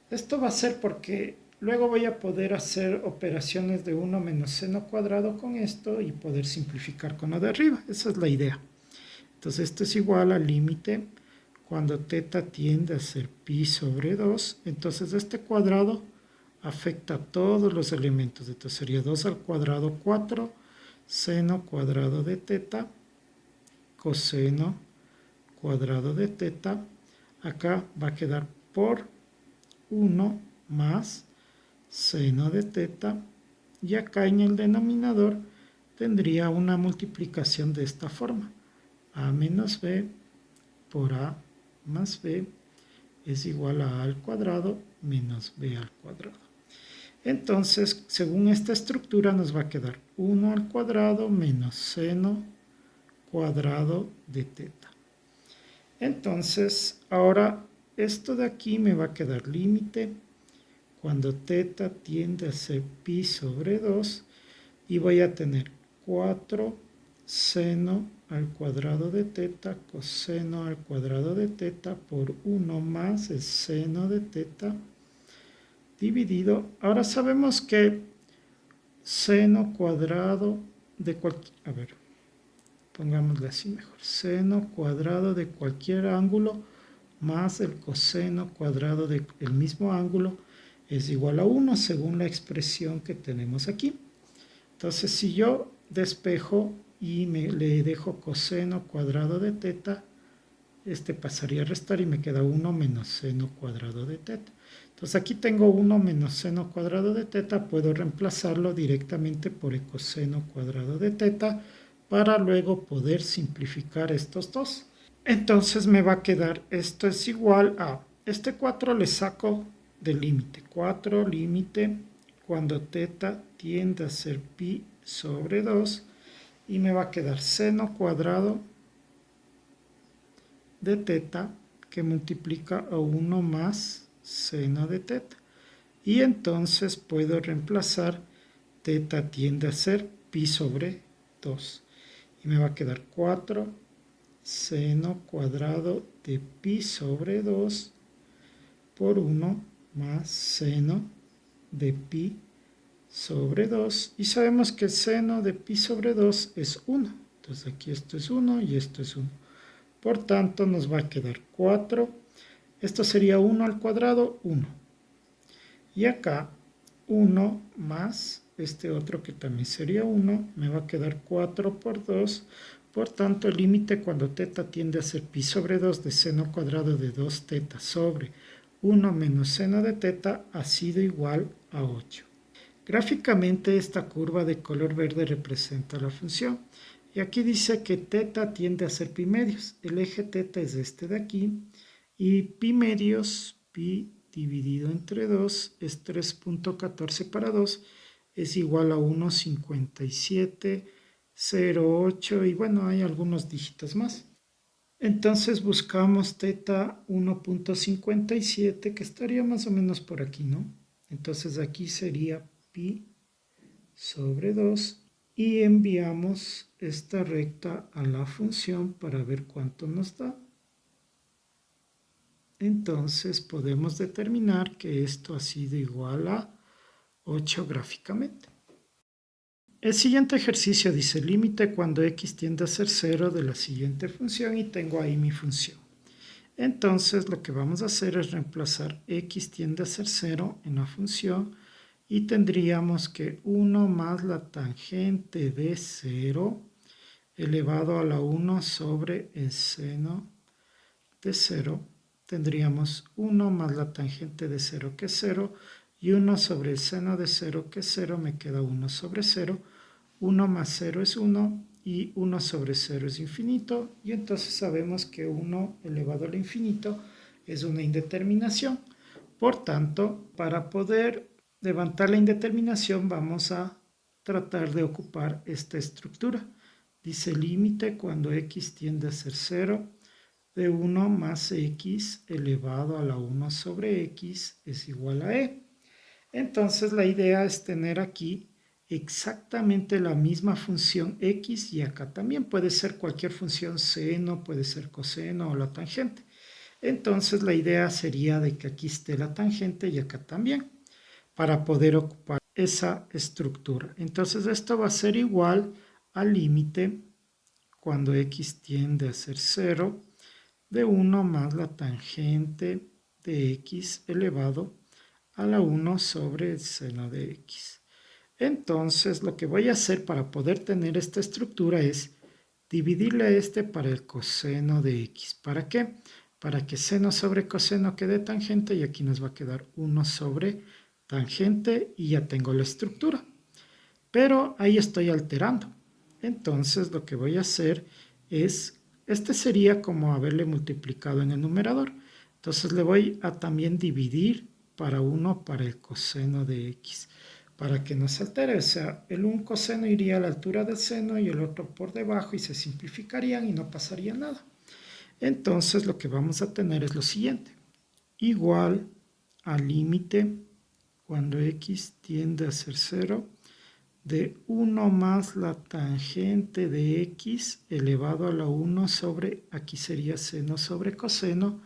Esto va a ser porque luego voy a poder hacer operaciones de 1 menos seno cuadrado con esto y poder simplificar con lo de arriba. Esa es la idea. Entonces esto es igual al límite cuando teta tiende a ser pi sobre 2. Entonces este cuadrado afecta a todos los elementos. Entonces sería 2 al cuadrado 4 seno cuadrado de teta coseno cuadrado de teta. Acá va a quedar por 1 más seno de teta. Y acá en el denominador tendría una multiplicación de esta forma. A menos b por a más b es igual a al cuadrado menos b al cuadrado. Entonces, según esta estructura nos va a quedar 1 al cuadrado menos seno cuadrado de teta. Entonces, ahora esto de aquí me va a quedar límite cuando teta tiende a ser pi sobre 2 y voy a tener 4 seno al cuadrado de teta coseno al cuadrado de teta por 1 más el seno de teta dividido. Ahora sabemos que seno cuadrado de cualquier, a ver, pongámosle así mejor, seno cuadrado de cualquier ángulo más el coseno cuadrado del mismo ángulo es igual a 1 según la expresión que tenemos aquí. Entonces si yo despejo y le dejo coseno cuadrado de teta, este pasaría a restar y me queda 1 menos seno cuadrado de teta. Entonces aquí tengo 1 menos seno cuadrado de teta, puedo reemplazarlo directamente por el coseno cuadrado de teta para luego poder simplificar estos dos. Entonces me va a quedar, esto es igual a, este 4 le saco del límite, 4 límite cuando teta tiende a ser pi sobre 2 y me va a quedar seno cuadrado de teta que multiplica a 1 más seno de teta. Y entonces puedo reemplazar teta tiende a ser pi sobre 2. Y me va a quedar 4 seno cuadrado de pi sobre 2 por 1 más seno de pi sobre 2. Y sabemos que el seno de pi sobre 2 es 1. Entonces aquí esto es 1 y esto es 1. Por tanto, nos va a quedar 4. Esto sería 1 al cuadrado, 1. Y acá 1 más este otro que también sería 1. Me va a quedar 4 por 2. Por tanto, el límite cuando teta tiende a ser pi sobre 2 de seno cuadrado de 2 teta sobre 1 menos seno de teta ha sido igual a 8. Gráficamente esta curva de color verde representa la función. Y aquí dice que teta tiende a ser pi medios. El eje teta es este de aquí. Y pi medios, pi dividido entre 2, es 3.14 para 2. Es igual a 1,5708. Y bueno, hay algunos dígitos más. Entonces buscamos teta 1.57, que estaría más o menos por aquí, ¿no? Entonces aquí sería pi sobre 2 y enviamos esta recta a la función para ver cuánto nos da. Entonces podemos determinar que esto ha sido igual a 8 gráficamente. El siguiente ejercicio dice límite cuando x tiende a ser 0 de la siguiente función y tengo ahí mi función. Entonces lo que vamos a hacer es reemplazar x tiende a ser 0 en la función y tendríamos que 1 más la tangente de 0 elevado a la 1 sobre el seno de 0. Tendríamos 1 más la tangente de 0 que es 0 y 1 sobre el seno de 0 que es 0 me queda 1 sobre 0. 1 más 0 es 1 y 1 sobre 0 es infinito, y entonces sabemos que 1 elevado al infinito es una indeterminación. Por tanto, para poder levantar la indeterminación vamos a tratar de ocupar esta estructura. Dice límite cuando x tiende a ser 0 de 1 más x elevado a la 1 sobre x es igual a e. Entonces la idea es tener aquí exactamente la misma función x y acá también puede ser cualquier función seno, puede ser coseno o la tangente. Entonces la idea sería de que aquí esté la tangente y acá también para poder ocupar esa estructura. Entonces esto va a ser igual al límite cuando x tiende a ser 0 de 1 más la tangente de x elevado a la 1 sobre el seno de x. Entonces lo que voy a hacer para poder tener esta estructura es dividirle a este para el coseno de x. ¿Para qué? Para que seno sobre coseno quede tangente y aquí nos va a quedar 1 sobre tangente y ya tengo la estructura. Pero ahí estoy alterando. Entonces lo que voy a hacer es, este sería como haberle multiplicado en el numerador. Entonces le voy a también dividir para 1 para el coseno de x, para que no se altere. O sea, el un coseno iría a la altura del seno y el otro por debajo y se simplificarían y no pasaría nada. Entonces lo que vamos a tener es lo siguiente. Igual al límite cuando x tiende a ser 0 de 1 más la tangente de x elevado a la 1 sobre, aquí sería seno sobre coseno,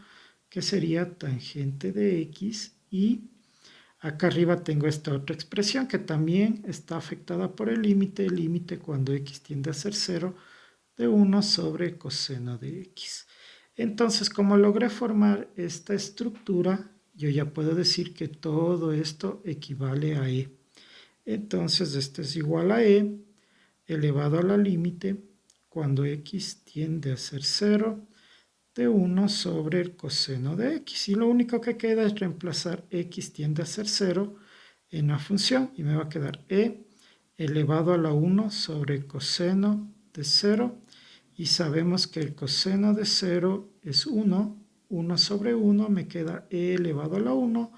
que sería tangente de x, y acá arriba tengo esta otra expresión que también está afectada por el límite cuando x tiende a ser 0 de 1 sobre coseno de x. Entonces, como logré formar esta estructura, yo ya puedo decir que todo esto equivale a e. Entonces, esto es igual a e elevado a la límite cuando x tiende a ser 0 de 1 sobre el coseno de x. Y lo único que queda es reemplazar x tiende a ser 0 en la función y me va a quedar e elevado a la 1 sobre el coseno de 0. Y sabemos que el coseno de 0 es 1. 1 sobre 1 me queda e elevado a la 1.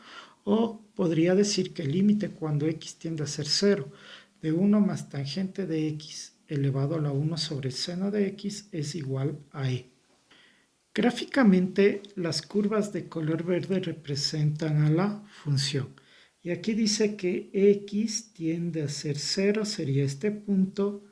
O podría decir que el límite cuando x tiende a ser 0 de 1 más tangente de x elevado a la 1 sobre el seno de x es igual a e. Gráficamente, las curvas de color verde representan a la función. Y aquí dice que x tiende a ser 0, sería este punto.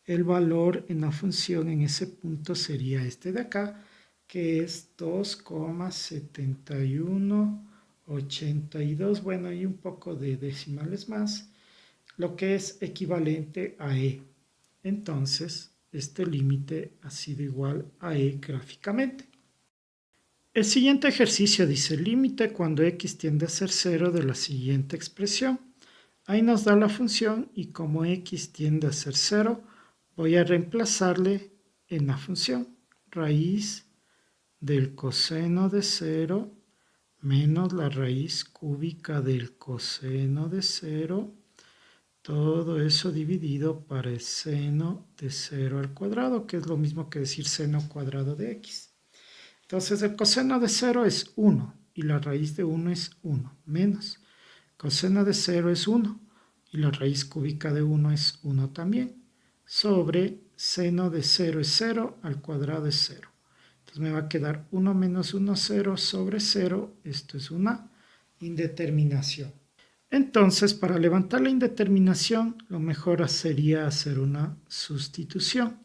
El valor en la función en ese punto sería este de acá, que es 2,7182. Bueno, hay un poco de decimales más, lo que es equivalente a e. Entonces, este límite ha sido igual a e gráficamente. El siguiente ejercicio dice límite cuando x tiende a ser 0 de la siguiente expresión. Ahí nos da la función y como x tiende a ser 0, voy a reemplazarle en la función raíz del coseno de 0 menos la raíz cúbica del coseno de 0, todo eso dividido para el seno de 0 al cuadrado, que es lo mismo que decir seno cuadrado de x. Entonces el coseno de 0 es 1 y la raíz de 1 es 1, menos coseno de 0 es 1 y la raíz cúbica de 1 es 1 también, sobre seno de 0 es 0, al cuadrado es 0. Entonces me va a quedar 1 menos 1, 0 sobre 0, esto es una indeterminación. Entonces, para levantar la indeterminación, lo mejor sería hacer una sustitución.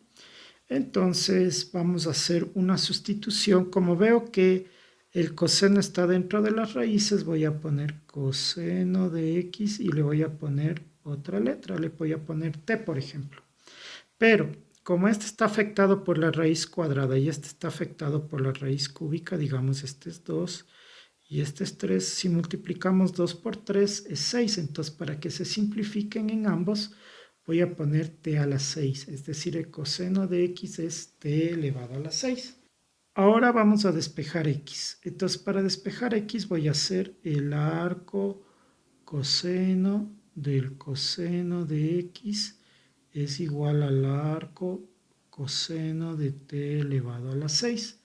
Entonces vamos a hacer una sustitución. Como veo que el coseno está dentro de las raíces, voy a poner coseno de x y le voy a poner otra letra. Le voy a poner t, por ejemplo. Pero como este está afectado por la raíz cuadrada y este está afectado por la raíz cúbica, digamos este es 2 y este es 3. Si multiplicamos 2 por 3 es 6. Entonces para que se simplifiquen en ambos, voy a poner t a la 6, es decir, el coseno de x es t elevado a la 6. Ahora vamos a despejar x. Entonces, para despejar x voy a hacer el arco coseno del coseno de x es igual al arco coseno de t elevado a la 6.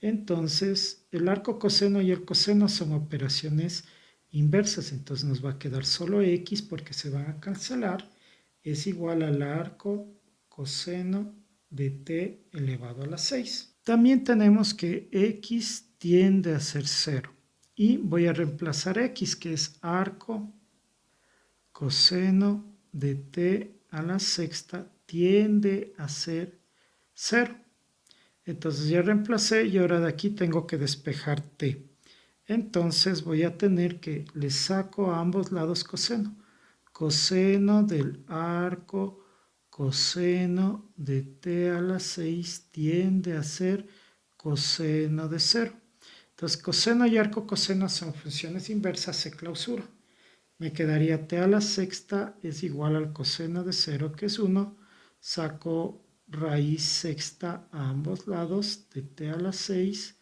Entonces, el arco coseno y el coseno son operaciones inversas, entonces nos va a quedar solo x porque se van a cancelar, es igual al arco coseno de t elevado a la 6. También tenemos que x tiende a ser 0 y voy a reemplazar x, que es arco coseno de t a la sexta tiende a ser 0. Entonces ya reemplacé y ahora de aquí tengo que despejar t. Entonces voy a tener que le saco a ambos lados coseno. Coseno del arco coseno de t a la 6 tiende a ser coseno de 0. Entonces coseno y arco coseno son funciones inversas, se clausura. Me quedaría t a la sexta es igual al coseno de 0, que es 1. Saco raíz sexta a ambos lados de t a la 6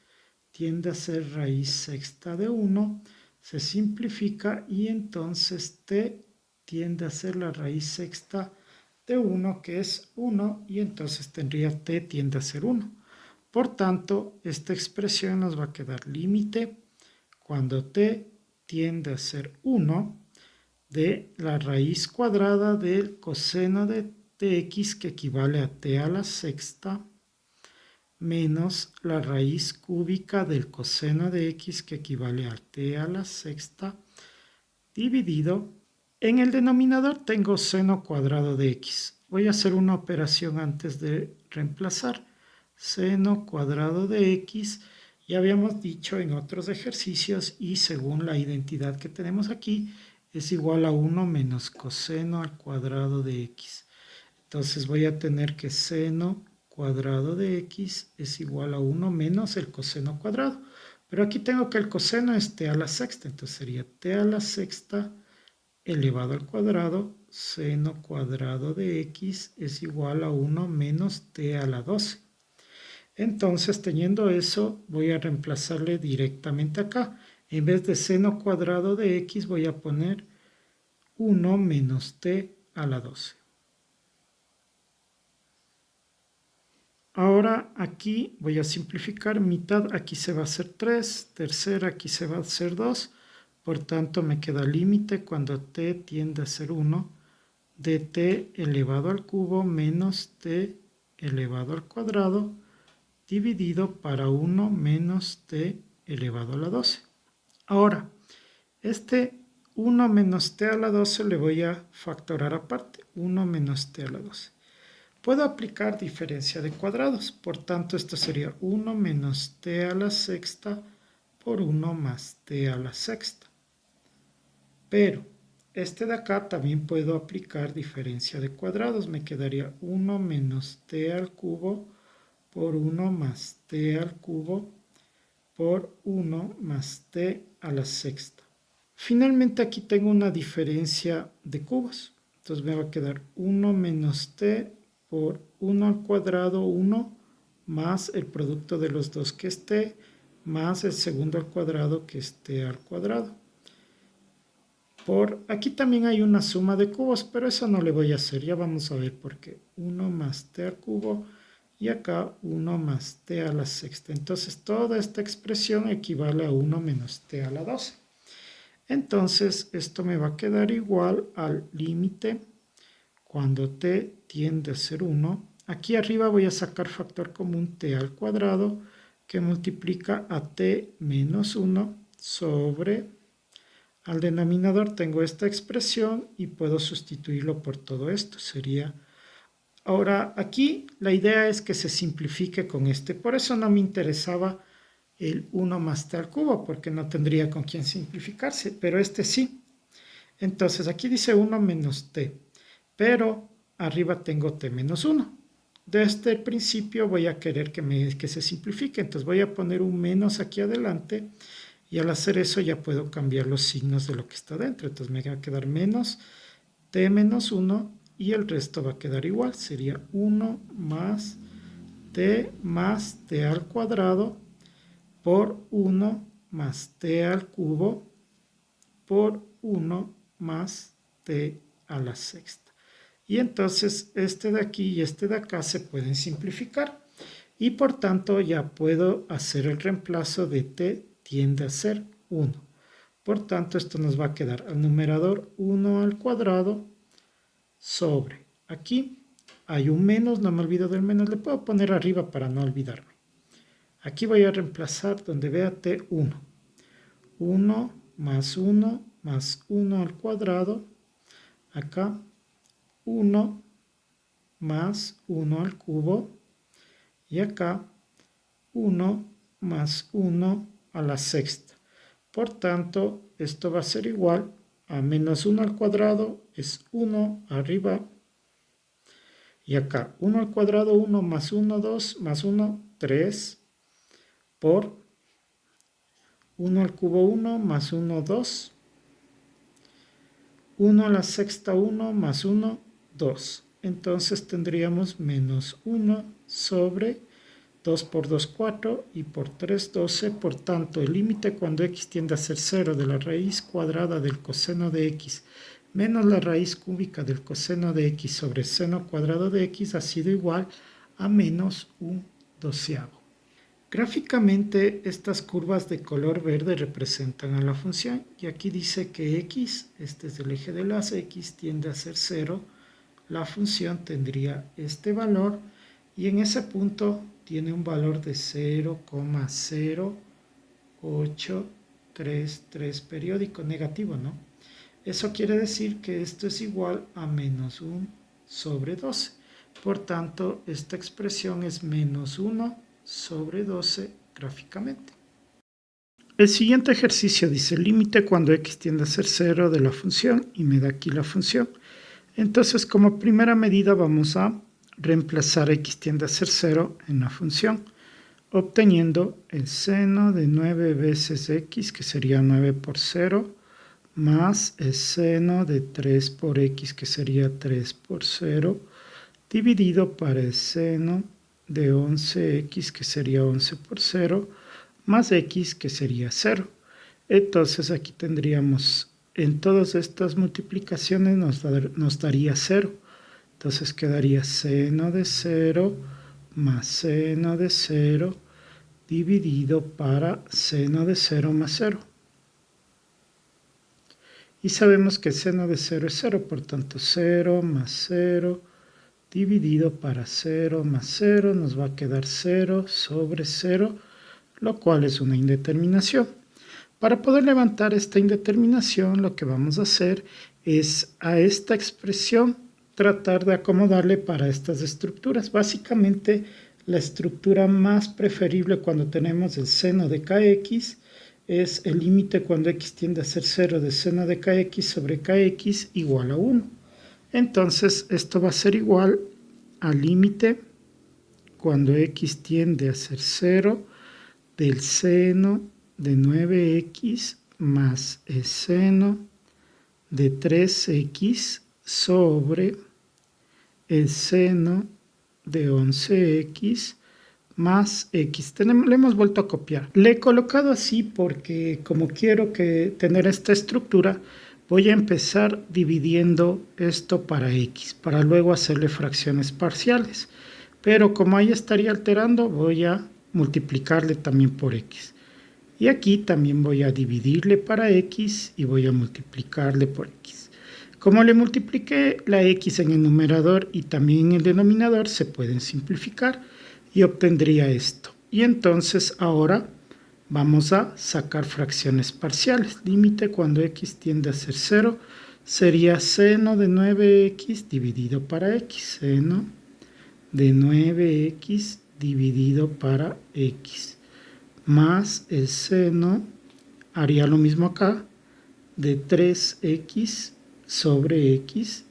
tiende a ser raíz sexta de 1, se simplifica y entonces t tiende a ser la raíz sexta de 1, que es 1, y entonces tendría t tiende a ser 1. Por tanto, esta expresión nos va a quedar límite cuando t tiende a ser 1 de la raíz cuadrada del coseno de tx, que equivale a t a la sexta, menos la raíz cúbica del coseno de x, que equivale a t a la sexta, dividido. En el denominador tengo seno cuadrado de x. Voy a hacer una operación antes de reemplazar. Seno cuadrado de x, ya habíamos dicho en otros ejercicios, y según la identidad que tenemos aquí, es igual a 1 menos coseno al cuadrado de x. Entonces voy a tener que seno cuadrado de x es igual a 1 menos el coseno cuadrado. Pero aquí tengo que el coseno es t a la sexta, entonces sería t a la sexta elevado al cuadrado, seno cuadrado de x es igual a 1 menos t a la 12. Entonces, teniendo eso, voy a reemplazarle directamente acá. En vez de seno cuadrado de x, voy a poner 1 menos t a la 12. Ahora aquí voy a simplificar, mitad aquí se va a hacer 3, tercera aquí se va a hacer 2, por tanto me queda límite cuando t tiende a ser 1 de t elevado al cubo menos t elevado al cuadrado dividido para 1 menos t elevado a la 12. Ahora, este 1 menos t a la 12 le voy a factorar aparte, 1 menos t a la 12. Puedo aplicar diferencia de cuadrados, por tanto esto sería 1 menos t a la sexta por 1 más t a la sexta. Pero este de acá también puedo aplicar diferencia de cuadrados, me quedaría 1 menos t al cubo por 1 más t al cubo por 1 más t a la sexta. Finalmente aquí tengo una diferencia de cubos, entonces me va a quedar 1 menos t por 1 al cuadrado 1 más el producto de los dos, que es t, más el segundo al cuadrado, que es t al cuadrado. Por aquí también hay una suma de cubos, pero eso no le voy a hacer, ya vamos a ver por qué. 1 más t al cubo y acá 1 más t a la sexta. Entonces toda esta expresión equivale a 1 menos t a la 12. Entonces esto me va a quedar igual al límite cuando t tiende a ser 1. Aquí arriba voy a sacar factor común t al cuadrado, que multiplica a t menos 1 sobre, al denominador tengo esta expresión y puedo sustituirlo por todo esto. Sería, ahora aquí la idea es que se simplifique con este, por eso no me interesaba el 1 más t al cubo, porque no tendría con quién simplificarse, pero este sí. Entonces aquí dice 1 menos t, pero arriba tengo t menos 1. Desde el principio voy a querer que se simplifique, entonces voy a poner un menos aquí adelante, y al hacer eso ya puedo cambiar los signos de lo que está dentro. Entonces me va a quedar menos t menos 1 y el resto va a quedar igual. Sería 1 más t al cuadrado por 1 más t al cubo por 1 más t a la sexta. Y entonces este de aquí y este de acá se pueden simplificar. Y por tanto ya puedo hacer el reemplazo de t tiende a ser 1. Por tanto, esto nos va a quedar al numerador 1 al cuadrado sobre. Aquí hay un menos, no me olvido del menos, le puedo poner arriba para no olvidarme. Aquí voy a reemplazar donde vea t1. 1 más 1 más 1 al cuadrado. Acá 1 más 1 al cubo. Y acá 1 más 1 a la sexta. Por tanto, esto va a ser igual a menos 1 al cuadrado, es 1 arriba. Y acá 1 al cuadrado, 1 más 1, 2, más 1, 3. Por 1 al cubo, 1, más 1, 2. 1 a la sexta, 1, más 1, 2. Entonces tendríamos menos 1 sobre 2 por 2, 4 y por 3, 12. Por tanto, el límite cuando x tiende a ser 0 de la raíz cuadrada del coseno de x menos la raíz cúbica del coseno de x sobre seno cuadrado de x ha sido igual a menos un doceavo. Gráficamente, estas curvas de color verde representan a la función y aquí dice que x, este es el eje de las x, tiende a ser 0. La función tendría este valor y en ese punto tiene un valor de 0,0833 periódico negativo, ¿no? Eso quiere decir que esto es igual a menos 1 sobre 12. Por tanto, esta expresión es menos 1 sobre 12 gráficamente. El siguiente ejercicio dice límite cuando x tiende a ser 0 de la función y me da aquí la función. Entonces, como primera medida vamos a reemplazar x tiende a ser 0 en la función, obteniendo el seno de 9 veces x, que sería 9 por 0, más el seno de 3 por x, que sería 3 por 0, dividido para el seno de 11x, que sería 11 por 0, más x, que sería 0. Entonces aquí tendríamos, en todas estas multiplicaciones nos daría 0. Entonces quedaría seno de 0 más seno de 0 dividido para seno de 0 más 0. Y sabemos que el seno de 0 es 0, por tanto 0 más 0 dividido para 0 más 0 nos va a quedar 0 sobre 0, lo cual es una indeterminación. Para poder levantar esta indeterminación, lo que vamos a hacer es a esta expresión tratar de acomodarle para estas estructuras. Básicamente, la estructura más preferible cuando tenemos el seno de kx es el límite cuando x tiende a ser 0 de seno de kx sobre kx igual a 1. Entonces, esto va a ser igual al límite cuando x tiende a ser 0 del seno de 9x más el seno de 3x sobre el seno de 11x más x. Le hemos vuelto a copiar. Le he colocado así porque como quiero tener esta estructura, voy a empezar dividiendo esto para x, para luego hacerle fracciones parciales. Pero como ahí estaría alterando, voy a multiplicarle también por x. Y aquí también voy a dividirle para x y voy a multiplicarle por x. Como le multipliqué la x en el numerador y también en el denominador, se pueden simplificar y obtendría esto. Y entonces ahora vamos a sacar fracciones parciales. Límite cuando x tiende a ser 0 sería seno de 9x dividido para x. Seno de 9x dividido para x. Más el seno, haría lo mismo acá, de 3x sobre x.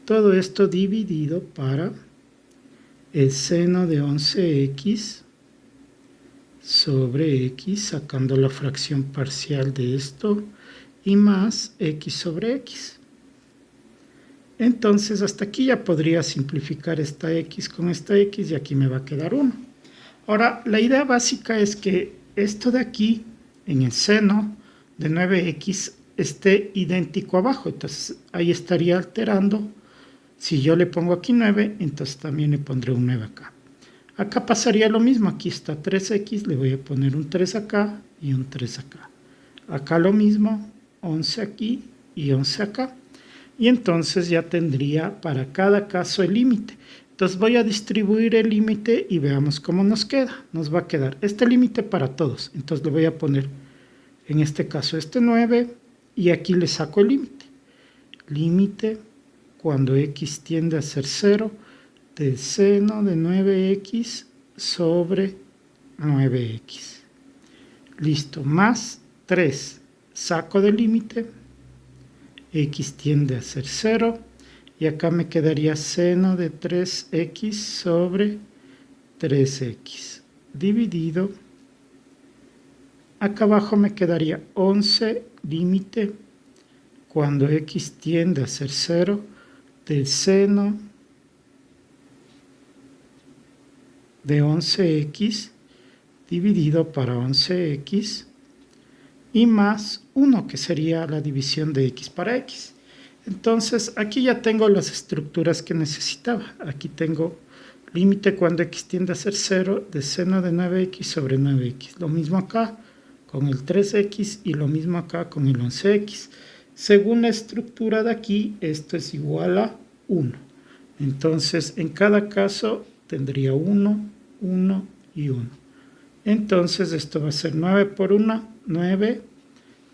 Todo esto dividido para el seno de 11x sobre x, sacando la fracción parcial de esto, y más x sobre x. Entonces hasta aquí ya podría simplificar esta x con esta x y aquí me va a quedar 1. Ahora, la idea básica es que esto de aquí, en el seno de 9x, esté idéntico abajo. Entonces ahí estaría alterando. Si yo le pongo aquí 9, entonces también le pondré un 9 acá. Acá pasaría lo mismo. Aquí está 3x, le voy a poner un 3 acá y un 3 acá. Acá lo mismo, 11 aquí y 11 acá. Y entonces ya tendría para cada caso el límite. Entonces voy a distribuir el límite y veamos cómo nos queda. Nos va a quedar este límite para todos. Entonces le voy a poner, en este caso, este 9 y aquí le saco el límite. Límite cuando x tiende a ser 0 del seno de 9x sobre 9x. Listo, más 3. Saco del límite. X tiende a ser 0. Y acá me quedaría seno de 3x sobre 3x. Dividido. Acá abajo me quedaría 11 límite cuando x tiende a ser 0 del seno de 11x dividido para 11x y más 1 que sería la división de x para x. Entonces aquí ya tengo las estructuras que necesitaba. Aquí tengo límite cuando x tiende a ser 0 de seno de 9x sobre 9x. Lo mismo acá con el 3x y lo mismo acá con el 11x. Según la estructura de aquí, esto es igual a 1. Entonces, en cada caso tendría 1, 1 y 1. Entonces, esto va a ser 9 por 1, 9,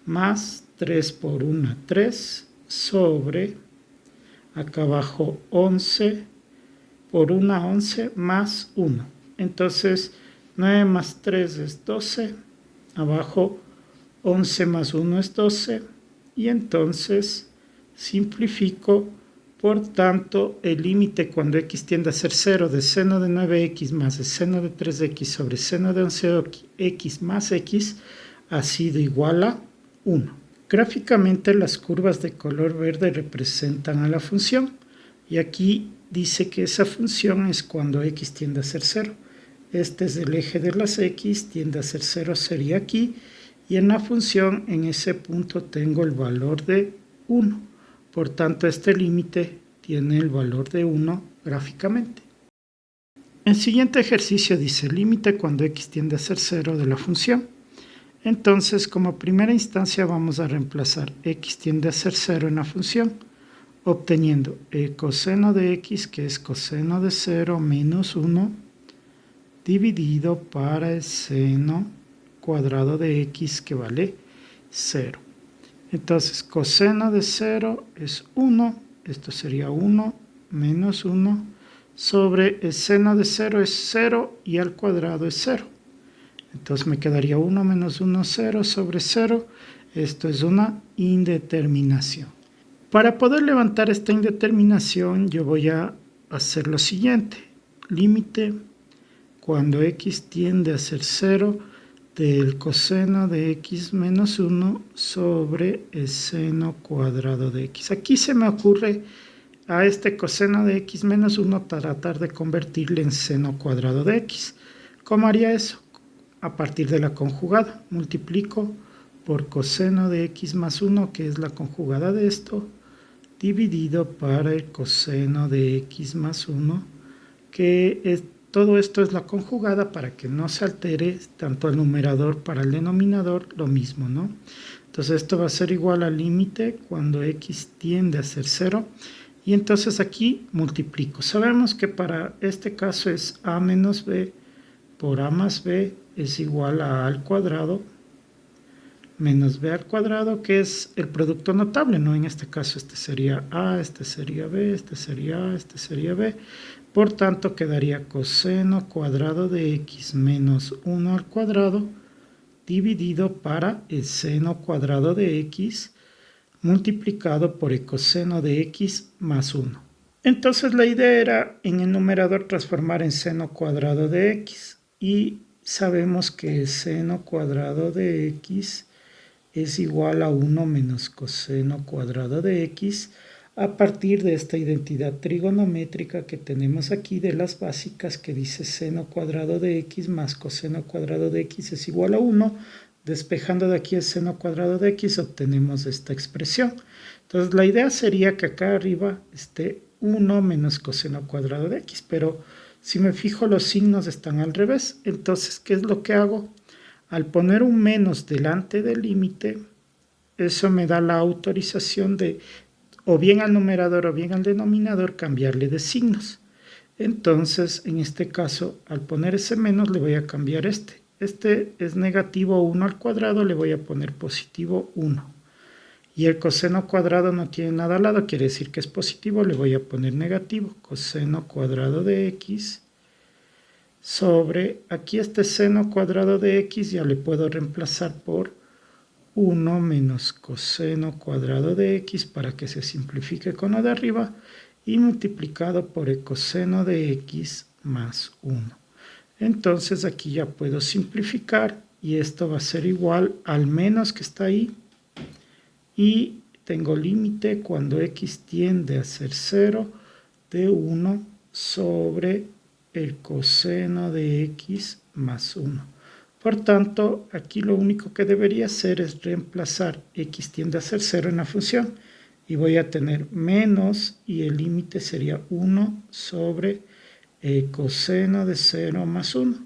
más 3 por 1, 3, sobre, acá abajo 11, por 1, 11, más 1. Entonces, 9 más 3 es 12, abajo 11 más 1 es 12, y entonces simplifico. Por tanto, el límite cuando x tiende a ser 0 de seno de 9x más de seno de 3x sobre seno de 11x más x ha sido igual a 1. Gráficamente las curvas de color verde representan a la función y aquí dice que esa función es cuando x tiende a ser 0. Este es el eje de las x, tiende a ser 0 sería aquí y en la función en ese punto tengo el valor de 1. Por tanto, este límite tiene el valor de 1 gráficamente. El siguiente ejercicio dice límite cuando x tiende a ser 0 de la función. Entonces, como primera instancia vamos a reemplazar x tiende a ser 0 en la función, obteniendo el coseno de x, que es coseno de 0 menos 1, dividido para el seno cuadrado de x, que vale 0. Entonces, coseno de 0 es 1, esto sería 1 menos 1, sobre el seno de 0 es 0 y al cuadrado es 0. Entonces me quedaría 1 menos 1, 0 sobre 0. Esto es una indeterminación. Para poder levantar esta indeterminación, yo voy a hacer lo siguiente. Límite cuando x tiende a ser 0 del coseno de x menos 1 sobre el seno cuadrado de x. Aquí se me ocurre a este coseno de x menos 1 tratar de convertirle en seno cuadrado de x. ¿Cómo haría eso? A partir de la conjugada. Multiplico por coseno de x más 1, que es la conjugada de esto, dividido para el coseno de x más 1, que es todo esto es la conjugada para que no se altere tanto el numerador para el denominador, lo mismo, ¿no? Entonces esto va a ser igual al límite cuando x tiende a ser 0. Y entonces aquí multiplico. Sabemos que para este caso es a menos b por a más b es igual a al cuadrado menos b al cuadrado, que es el producto notable, ¿no? En este caso este sería a, este sería b, este sería a, este sería b. Por tanto, quedaría coseno cuadrado de x menos 1 al cuadrado dividido para el seno cuadrado de x multiplicado por el coseno de x más 1. Entonces la idea era en el numerador transformar en seno cuadrado de x y sabemos que el seno cuadrado de x es igual a 1 menos coseno cuadrado de x a partir de esta identidad trigonométrica que tenemos aquí de las básicas que dice seno cuadrado de x más coseno cuadrado de x es igual a 1, Despejando de aquí el seno cuadrado de x obtenemos esta expresión. Entonces la idea sería que acá arriba esté 1 menos coseno cuadrado de x, pero si me fijo los signos están al revés. Entonces, ¿qué es lo que hago? Al poner un menos delante del límite, eso me da la autorización de o bien al numerador o bien al denominador cambiarle de signos. Entonces, en este caso, al poner ese menos le voy a cambiar este. Este es negativo 1 al cuadrado, le voy a poner positivo 1. Y el coseno cuadrado no tiene nada al lado, quiere decir que es positivo, le voy a poner negativo. Coseno cuadrado de x sobre, aquí este seno cuadrado de x ya le puedo reemplazar por 1 menos coseno cuadrado de x para que se simplifique con lo de arriba y multiplicado por el coseno de x más 1. Entonces aquí ya puedo simplificar y esto va a ser igual al menos que está ahí y tengo límite cuando x tiende a ser 0 de 1 sobre el coseno de x más 1. Por tanto, aquí lo único que debería hacer es reemplazar x tiende a ser 0 en la función y voy a tener menos y el límite sería 1 sobre el coseno de 0 más 1.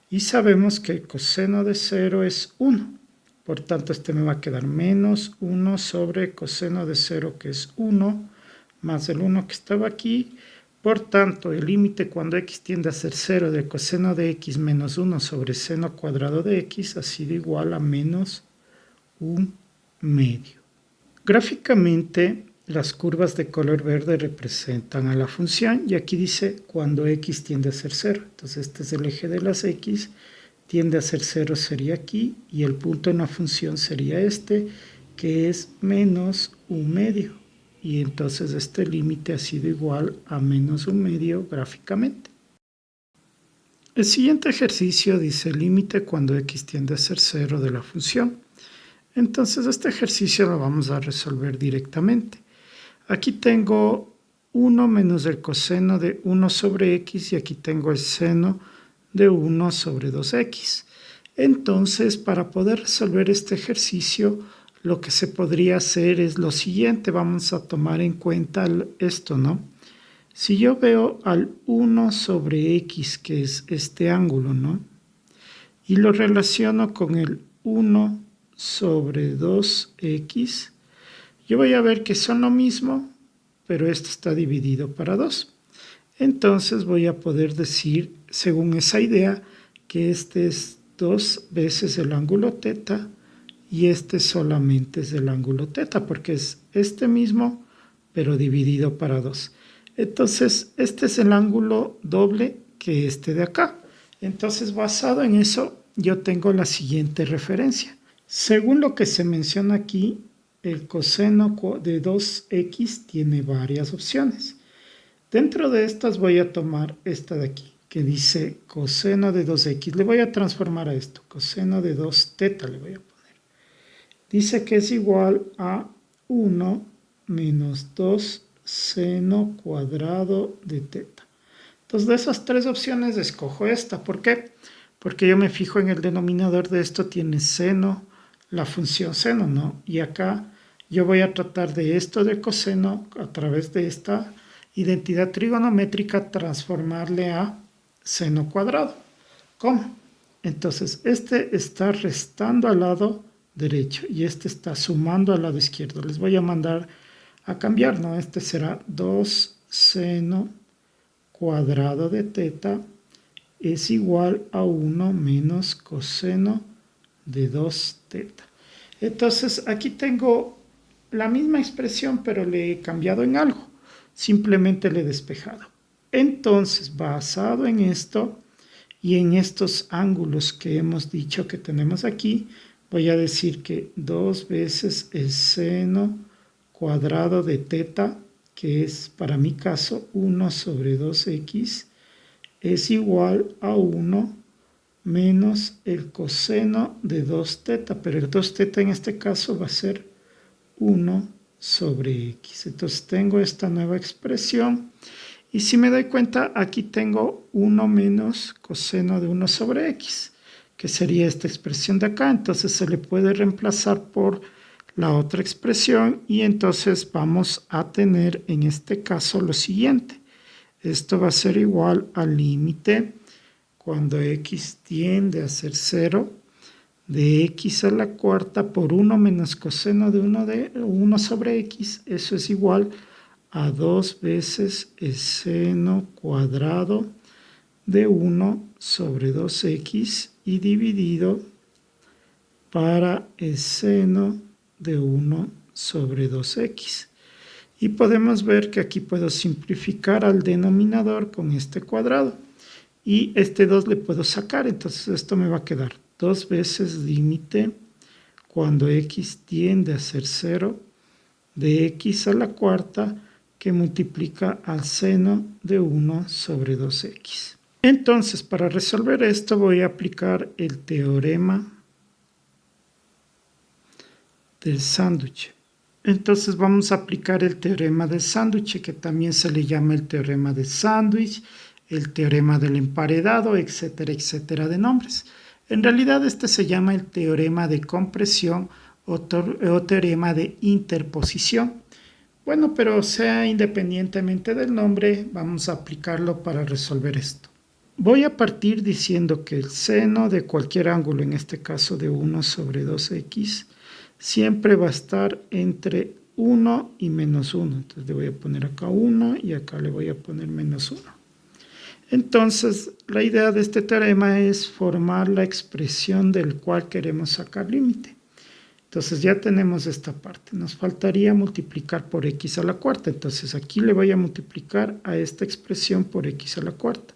Y sabemos que el coseno de 0 es 1. Por tanto, este me va a quedar menos 1 sobre el coseno de 0, que es 1, más el 1 que estaba aquí. Por tanto, el límite cuando x tiende a ser 0 del coseno de x menos 1 sobre seno cuadrado de x ha sido igual a menos 1/2. Gráficamente, las curvas de color verde representan a la función y aquí dice cuando x tiende a ser 0. Entonces este es el eje de las x, tiende a ser 0 sería aquí y el punto en la función sería este, que es menos 1/2. Y entonces este límite ha sido igual a menos 1/2 gráficamente. El siguiente ejercicio dice límite cuando x tiende a ser 0 de la función. Entonces este ejercicio lo vamos a resolver directamente. Aquí tengo 1 menos el coseno de 1 sobre x y aquí tengo el seno de 1 sobre 2x. Entonces, para poder resolver este ejercicio, lo que se podría hacer es lo siguiente. Vamos a tomar en cuenta esto, ¿no? Si yo veo al 1 sobre x, que es este ángulo, ¿no? Y lo relaciono con el 1 sobre 2x, yo voy a ver que son lo mismo, pero esto está dividido para 2. Entonces voy a poder decir, según esa idea, que este es 2 veces el ángulo θ y este solamente es el ángulo θ, porque es este mismo, pero dividido para 2. Entonces, este es el ángulo doble que este de acá. Entonces, basado en eso, yo tengo la siguiente referencia. Según lo que se menciona aquí, el coseno de 2x tiene varias opciones. Dentro de estas voy a tomar esta de aquí, que dice coseno de 2x. Le voy a transformar a esto, coseno de 2θ le voy a poner. Dice que es igual a 1 menos 2 seno cuadrado de θ. Entonces, de esas tres opciones escojo esta. ¿Por qué? Porque yo me fijo en el denominador de esto, tiene seno, la función seno, ¿no? Y acá yo voy a tratar de esto de coseno a través de esta identidad trigonométrica transformarle a seno cuadrado. ¿Cómo? Entonces, este está restando al lado derecho y este está sumando al lado izquierdo. Les voy a mandar a cambiar, ¿no? Este será 2 seno cuadrado de θ es igual a 1 menos coseno de 2θ. Entonces, aquí tengo la misma expresión, pero le he cambiado en algo. Simplemente le he despejado. Entonces, basado en esto y en estos ángulos que hemos dicho que tenemos aquí, voy a decir que 2 veces el seno cuadrado de θ, que es para mi caso 1 sobre 2x, es igual a 1 menos el coseno de 2θ, pero el 2θ en este caso va a ser 1 sobre x. Entonces tengo esta nueva expresión y si me doy cuenta aquí tengo 1 menos coseno de 1 sobre x, que sería esta expresión de acá. Entonces se le puede reemplazar por la otra expresión y entonces vamos a tener en este caso lo siguiente. Esto va a ser igual al límite cuando x tiende a ser 0 de x a la cuarta por 1 menos coseno de 1 sobre x. Eso es igual a 2 veces el seno cuadrado de 1 sobre 2x y dividido para el seno de 1 sobre 2x. Y podemos ver que aquí puedo simplificar al denominador con este cuadrado. Y este 2 le puedo sacar, entonces esto me va a quedar 2 veces límite cuando x tiende a ser 0 de x a la cuarta que multiplica al seno de 1 sobre 2x. Entonces, para resolver esto voy a aplicar el teorema del sándwich. Entonces vamos a aplicar el teorema del sándwich, que también se le llama el teorema del sándwich, el teorema del emparedado, etcétera, etcétera de nombres. En realidad este se llama el teorema de compresión o teorema de interposición. Bueno, pero sea independientemente del nombre, vamos a aplicarlo para resolver esto. Voy a partir diciendo que el seno de cualquier ángulo, en este caso de 1 sobre 2x, siempre va a estar entre 1 y menos 1. Entonces le voy a poner acá 1 y acá le voy a poner menos 1. Entonces, la idea de este teorema es formar la expresión del cual queremos sacar límite. Entonces ya tenemos esta parte. Nos faltaría multiplicar por x a la cuarta. Entonces aquí le voy a multiplicar a esta expresión por x a la cuarta,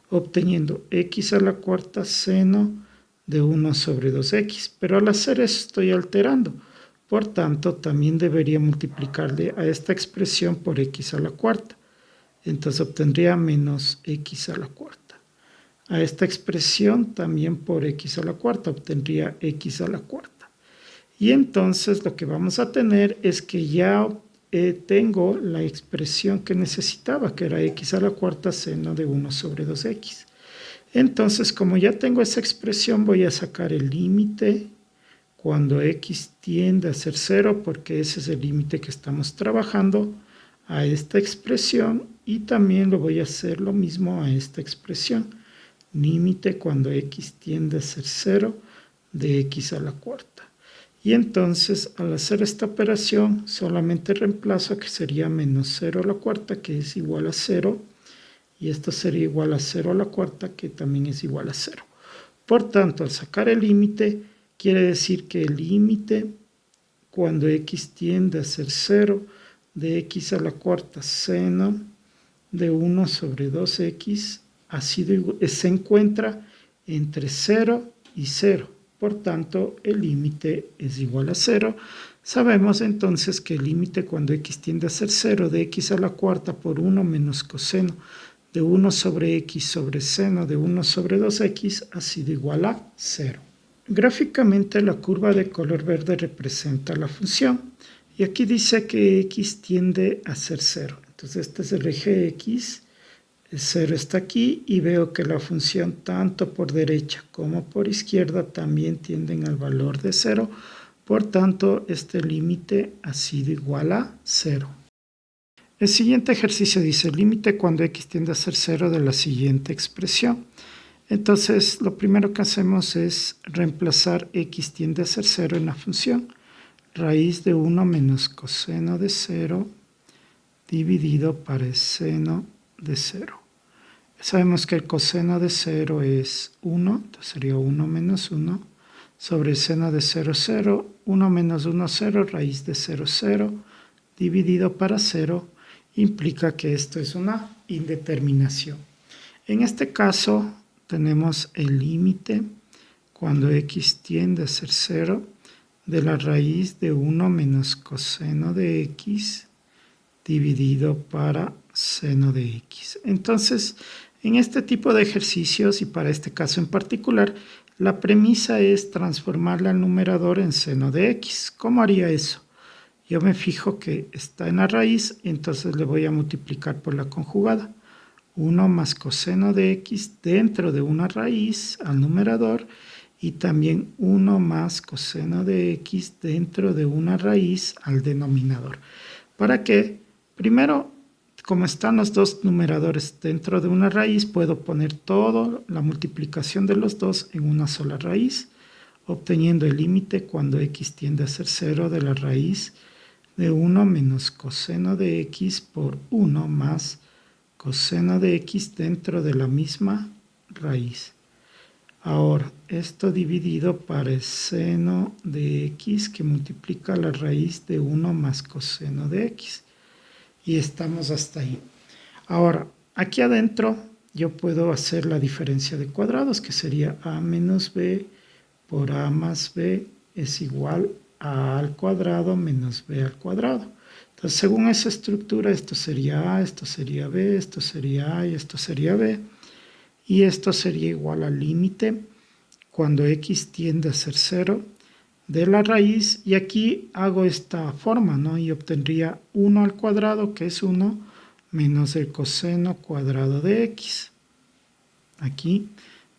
obteniendo x a la cuarta seno de 1 sobre 2x. Pero al hacer eso estoy alterando. Por tanto, también debería multiplicarle a esta expresión por x a la cuarta. Entonces obtendría menos x a la cuarta. A esta expresión también por x a la cuarta obtendría x a la cuarta. Y entonces lo que vamos a tener es que ya tengo la expresión que necesitaba, que era x a la cuarta seno de 1 sobre 2x. Entonces, como ya tengo esa expresión, voy a sacar el límite cuando x tiende a ser 0, porque ese es el límite que estamos trabajando, a esta expresión, y también lo voy a hacer lo mismo a esta expresión. Límite cuando x tiende a ser 0 de x a la cuarta. Y entonces, al hacer esta operación, solamente reemplazo que sería menos 0 a la cuarta, que es igual a 0. Y esto sería igual a 0 a la cuarta, que también es igual a 0. Por tanto, al sacar el límite, quiere decir que el límite, cuando x tiende a ser 0, de x a la cuarta seno de 1 sobre 2x, se encuentra entre 0 y 0. Por tanto, el límite es igual a 0. Sabemos entonces que el límite cuando x tiende a ser 0 de x a la cuarta por 1 menos coseno de 1 sobre x sobre seno de 1 sobre 2x ha sido igual a 0. Gráficamente la curva de color verde representa la función. Y aquí dice que x tiende a ser 0. Entonces este es el eje x. El 0 está aquí y veo que la función tanto por derecha como por izquierda también tienden al valor de 0. Por tanto, este límite ha sido igual a 0. El siguiente ejercicio dice límite cuando x tiende a ser 0 de la siguiente expresión. Entonces, lo primero que hacemos es reemplazar x tiende a ser 0 en la función. Raíz de 1 menos coseno de 0 dividido para el seno de 0. Sabemos que el coseno de 0 es 1, entonces sería 1 menos 1, sobre el seno de 0, 0, 1 menos 1, 0, raíz de 0, 0, dividido para 0, implica que esto es una indeterminación. En este caso tenemos el límite cuando x tiende a ser 0 de la raíz de 1 menos coseno de x dividido para seno de x. Entonces, en este tipo de ejercicios, y para este caso en particular, la premisa es transformarla al numerador en seno de x. ¿Cómo haría eso? Yo me fijo que está en la raíz, entonces le voy a multiplicar por la conjugada. 1 más coseno de x dentro de una raíz al numerador, y también 1 más coseno de x dentro de una raíz al denominador. ¿Para qué? Primero, como están los dos numeradores dentro de una raíz, puedo poner toda la multiplicación de los dos en una sola raíz, obteniendo el límite cuando x tiende a ser 0 de la raíz de 1 menos coseno de x por 1 más coseno de x dentro de la misma raíz. Ahora, esto dividido para el seno de x que multiplica la raíz de 1 más coseno de x. Y estamos hasta ahí. Ahora, aquí adentro yo puedo hacer la diferencia de cuadrados, que sería a menos b por a más b es igual a al cuadrado menos b al cuadrado. Entonces, según esa estructura, esto sería a, esto sería b, esto sería a y esto sería b. Y esto sería igual al límite cuando x tiende a ser 0 de la raíz. Y aquí hago esta forma, ¿no? Y obtendría 1 al cuadrado, que es 1, menos el coseno cuadrado de x. Aquí,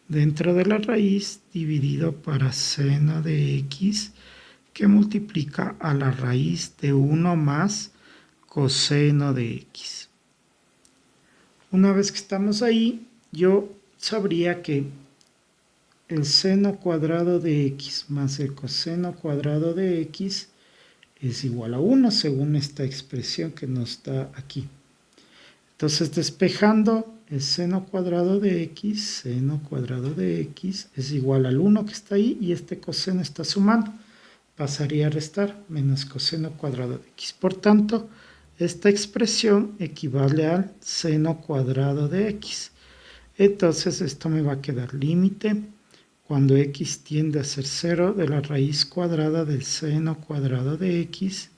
dentro de la raíz, dividido para seno de x, que multiplica a la raíz de 1 más coseno de x. Una vez que estamos ahí, yo sabría que el seno cuadrado de x más el coseno cuadrado de x es igual a 1 según esta expresión que nos da aquí. Entonces, despejando el seno cuadrado de x es igual al 1 que está ahí y este coseno está sumando. Pasaría a restar menos coseno cuadrado de x. Por tanto, esta expresión equivale al seno cuadrado de x. Entonces, esto me va a quedar límite cuando x tiende a ser 0 de la raíz cuadrada del seno cuadrado de x,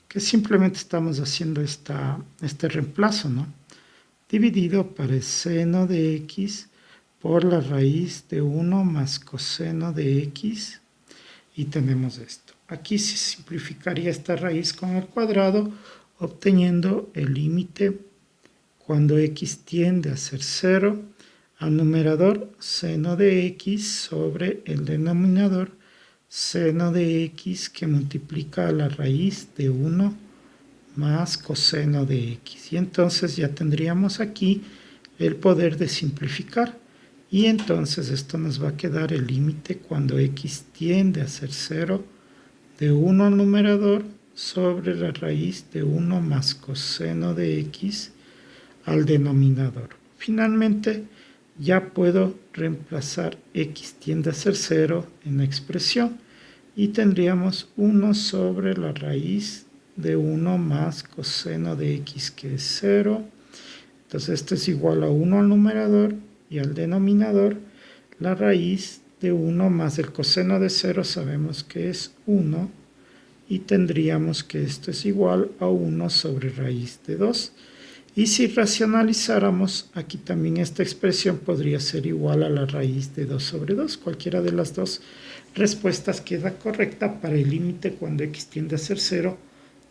que simplemente estamos haciendo este reemplazo, ¿no? Dividido para el seno de x por la raíz de 1 más coseno de x, y tenemos esto. Aquí se simplificaría esta raíz con el cuadrado, obteniendo el límite cuando x tiende a ser 0 al numerador seno de x sobre el denominador seno de x que multiplica a la raíz de 1 más coseno de x. Y entonces ya tendríamos aquí el poder de simplificar. Y entonces esto nos va a quedar el límite cuando x tiende a ser 0 de 1 al numerador sobre la raíz de 1 más coseno de x al denominador. Finalmente, ya puedo reemplazar x tiende a ser 0 en la expresión y tendríamos 1 sobre la raíz de 1 más coseno de x, que es 0. Entonces esto es igual a 1 al numerador y al denominador la raíz de 1 más el coseno de 0 sabemos que es 1 y tendríamos que esto es igual a 1 sobre raíz de 2. Y si racionalizáramos, aquí también esta expresión podría ser igual a la raíz de 2 sobre 2. Cualquiera de las dos respuestas queda correcta para el límite cuando x tiende a ser 0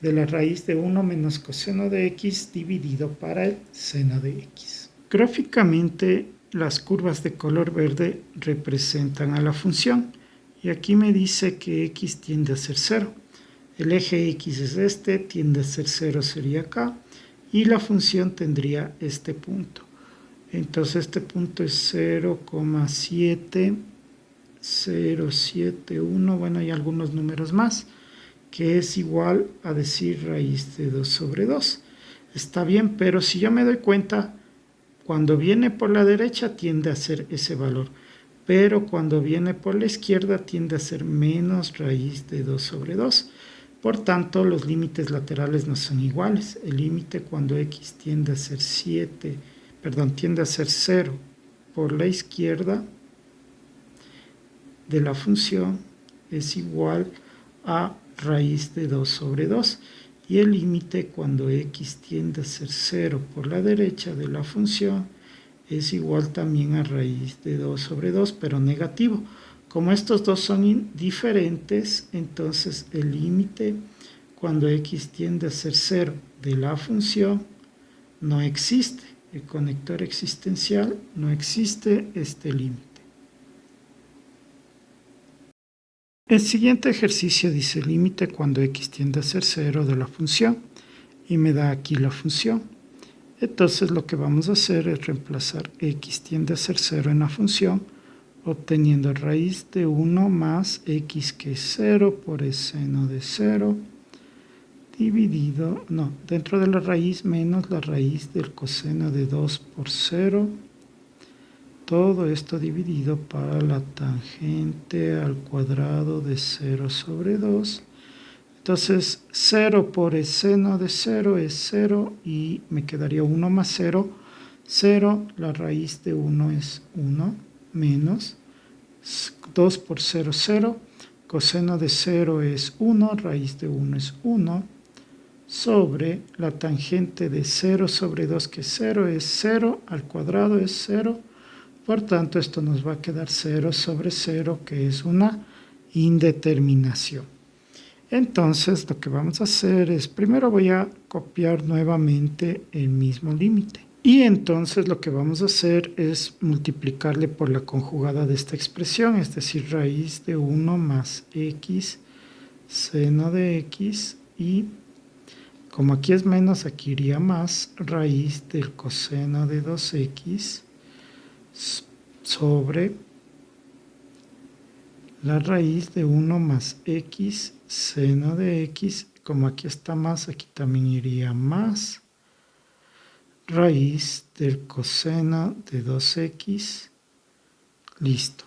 de la raíz de 1 menos coseno de x dividido para el seno de x. Gráficamente, las curvas de color verde representan a la función. Y aquí me dice que x tiende a ser 0. El eje x es este, tiende a ser 0 sería acá. Y la función tendría este punto. Entonces este punto es 0,7071, bueno, hay algunos números más, que es igual a decir raíz de 2 sobre 2. Está bien, pero si yo me doy cuenta, cuando viene por la derecha tiende a ser ese valor, pero cuando viene por la izquierda tiende a ser menos raíz de 2 sobre 2. Por tanto, los límites laterales no son iguales. El límite cuando x tiende a ser 0 por la izquierda de la función es igual a raíz de 2 sobre 2. Y el límite cuando x tiende a ser 0 por la derecha de la función es igual también a raíz de 2 sobre 2, pero negativo. Como estos dos son diferentes, entonces el límite cuando x tiende a ser 0 de la función no existe. El conector existencial no existe este límite. El siguiente ejercicio dice límite cuando x tiende a ser 0 de la función y me da aquí la función. Entonces lo que vamos a hacer es reemplazar x tiende a ser 0 en la función obteniendo raíz de 1 más x que es 0 por el seno de 0 dividido, dentro de la raíz menos la raíz del coseno de 2 por 0. Todo esto dividido para la tangente al cuadrado de 0 sobre 2. Entonces 0 por el seno de 0 es 0 y me quedaría 1 más 0. 0, la raíz de 1 es 1 menos 2 por 0, 0. Coseno de 0 es 1, raíz de 1 es 1. Sobre la tangente de 0 sobre 2, que 0 es 0, al cuadrado es 0. Por tanto, esto nos va a quedar 0 sobre 0, que es una indeterminación. Entonces, lo que vamos a hacer es, primero voy a copiar nuevamente el mismo límite. Y entonces lo que vamos a hacer es multiplicarle por la conjugada de esta expresión, es decir, raíz de 1 más x, seno de x, y como aquí es menos, aquí iría más, raíz del coseno de 2x sobre la raíz de 1 más x, seno de x, como aquí está más, aquí también iría más, raíz del coseno de 2x, listo.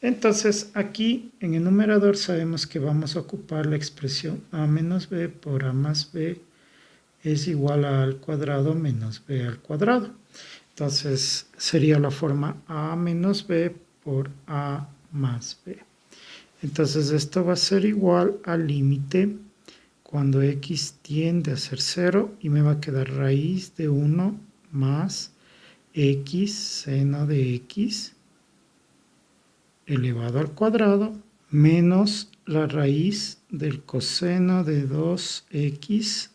Entonces aquí en el numerador sabemos que vamos a ocupar la expresión a menos b por a más b es igual a al cuadrado menos b al cuadrado. Entonces sería la forma a menos b por a más b. Entonces esto va a ser igual al límite cuando x tiende a ser 0 y me va a quedar raíz de 1 más x seno de x elevado al cuadrado menos la raíz del coseno de 2x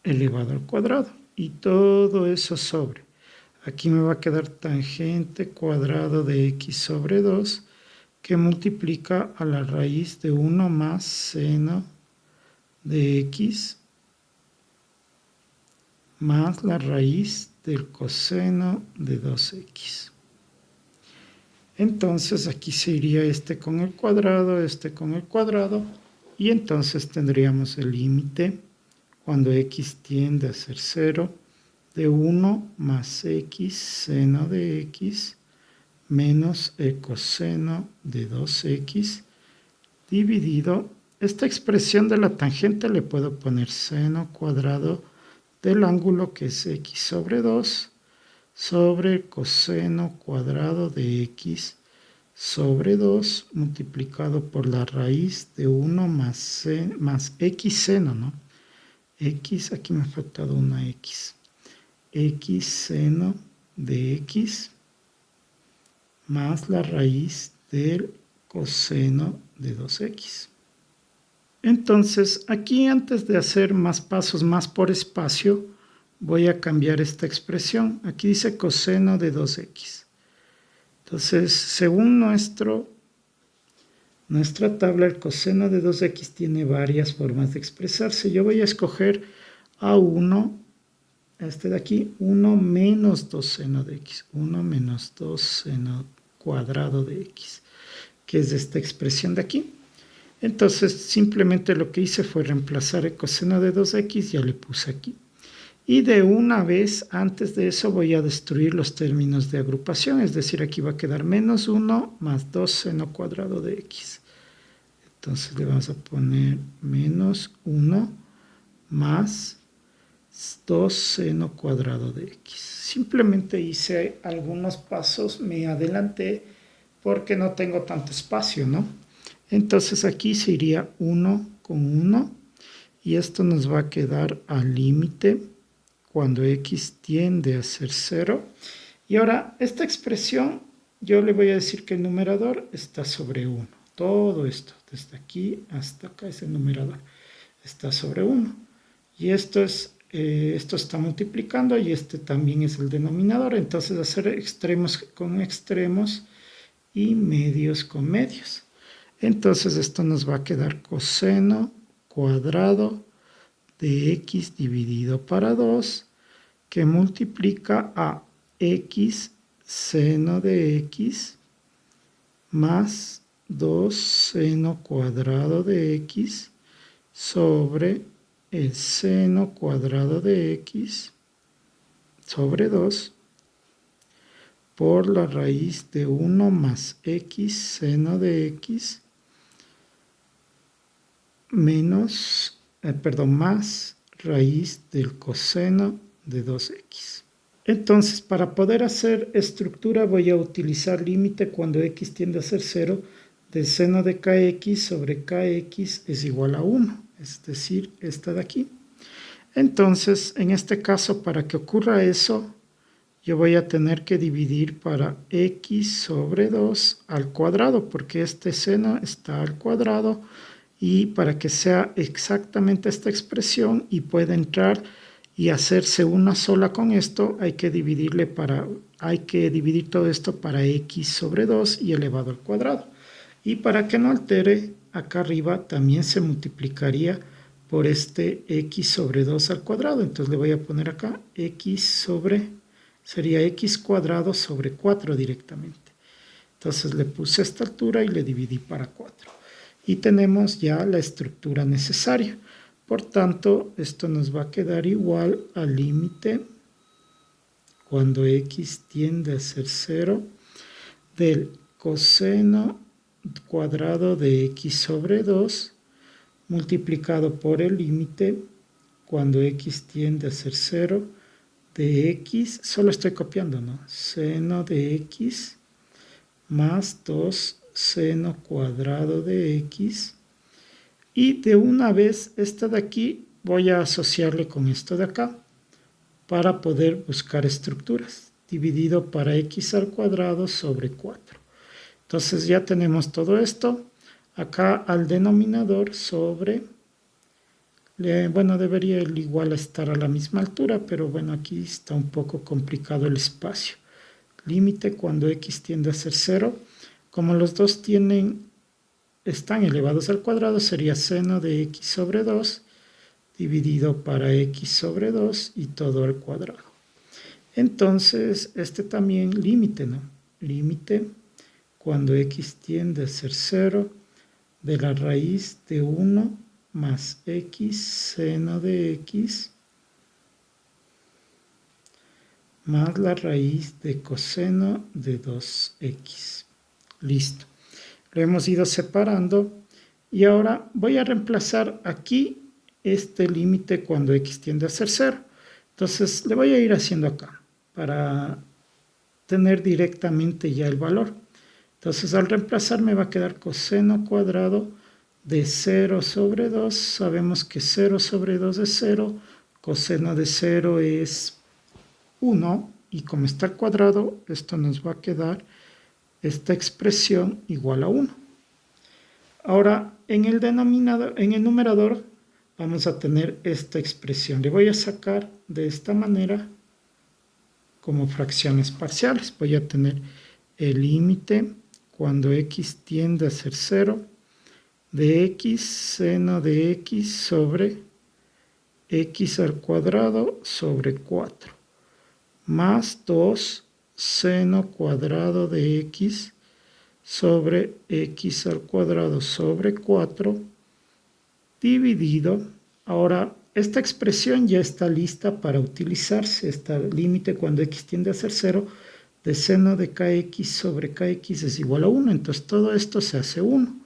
elevado al cuadrado. Y todo eso sobre. Aquí me va a quedar tangente cuadrado de x sobre 2 que multiplica a la raíz de 1 más seno de x más la raíz del coseno de 2x. Entonces aquí se iría este con el cuadrado, este con el cuadrado, y entonces tendríamos el límite cuando x tiende a ser 0 de 1 más x seno de x menos el coseno de 2x dividido, esta expresión de la tangente le puedo poner seno cuadrado del ángulo que es x sobre 2 sobre el coseno cuadrado de x sobre 2 multiplicado por la raíz de 1 más x seno, ¿no? X, aquí me ha faltado una x. X seno de x más la raíz del coseno de 2x. Entonces, aquí antes de hacer más pasos más por espacio, voy a cambiar esta expresión. Aquí dice coseno de 2x. Entonces, según nuestra tabla, el coseno de 2x tiene varias formas de expresarse. Yo voy a escoger a1, este de aquí, 1 menos 2 seno de x. 1 menos 2 seno cuadrado de x, que es esta expresión de aquí. Entonces, simplemente lo que hice fue reemplazar el coseno de 2x, ya le puse aquí. Y de una vez, antes de eso, voy a destruir los términos de agrupación, es decir, aquí va a quedar menos 1 más 2 seno cuadrado de x. Entonces le vamos a poner menos 1 más 2 seno cuadrado de x. Simplemente hice algunos pasos, me adelanté porque no tengo tanto espacio, ¿no? Entonces aquí se iría 1 con 1 y esto nos va a quedar al límite cuando x tiende a ser 0. Y ahora, esta expresión, yo le voy a decir que el numerador está sobre 1. Todo esto, desde aquí hasta acá, es el numerador, está sobre 1. Y esto está multiplicando y este también es el denominador. Entonces, hacer extremos con extremos y medios con medios. Entonces esto nos va a quedar coseno cuadrado de x dividido para 2, que multiplica a x seno de x más 2 seno cuadrado de x sobre el seno cuadrado de x sobre 2 por la raíz de 1 más x seno de x más raíz del coseno de 2x. Entonces, para poder hacer estructura voy a utilizar límite cuando x tiende a ser 0 del seno de kx sobre kx es igual a 1, es decir, esta de aquí. Entonces, en este caso, para que ocurra eso, yo voy a tener que dividir para x sobre 2 al cuadrado, porque este seno está al cuadrado, y para que sea exactamente esta expresión y pueda entrar y hacerse una sola con esto, hay que dividir todo esto para x sobre 2 y elevado al cuadrado. Y para que no altere, acá arriba también se multiplicaría por este x sobre 2 al cuadrado. Entonces le voy a poner acá sería x cuadrado sobre 4 directamente. Entonces le puse esta altura y le dividí para 4. Y tenemos ya la estructura necesaria. Por tanto, esto nos va a quedar igual al límite cuando x tiende a ser 0 del coseno cuadrado de x sobre 2 multiplicado por el límite cuando x tiende a ser 0 de x, solo estoy copiando, ¿no? Seno de x más 2 seno cuadrado de x. Y de una vez esta de aquí voy a asociarle con esto de acá para poder buscar estructuras. Dividido para x al cuadrado sobre 4. Entonces ya tenemos todo esto. Acá al denominador sobre, bueno, debería el igual estar a la misma altura, pero bueno, aquí está un poco complicado el espacio. Límite cuando x tiende a ser 0. Como los dos están elevados al cuadrado, sería seno de x sobre 2 dividido para x sobre 2 y todo al cuadrado. Entonces, este también límite, ¿no? Límite cuando x tiende a ser 0 de la raíz de 1 más x seno de x más la raíz de coseno de 2x. Listo. Lo hemos ido separando y ahora voy a reemplazar aquí este límite cuando x tiende a ser 0. Entonces le voy a ir haciendo acá para tener directamente ya el valor. Entonces al reemplazar me va a quedar coseno cuadrado de 0 sobre 2. Sabemos que 0 sobre 2 es 0. Coseno de 0 es 1. Y como está al cuadrado, esto nos va a quedar esta expresión igual a 1. Ahora, en el numerador, vamos a tener esta expresión. Le voy a sacar de esta manera como fracciones parciales. Voy a tener el límite cuando x tiende a ser 0 de x seno de x sobre x al cuadrado sobre 4 más 2 seno cuadrado de x sobre x al cuadrado sobre 4 dividido. Ahora, esta expresión ya está lista para utilizarse. Está límite cuando x tiende a ser 0 de seno de kx sobre kx es igual a 1. Entonces todo esto se hace 1.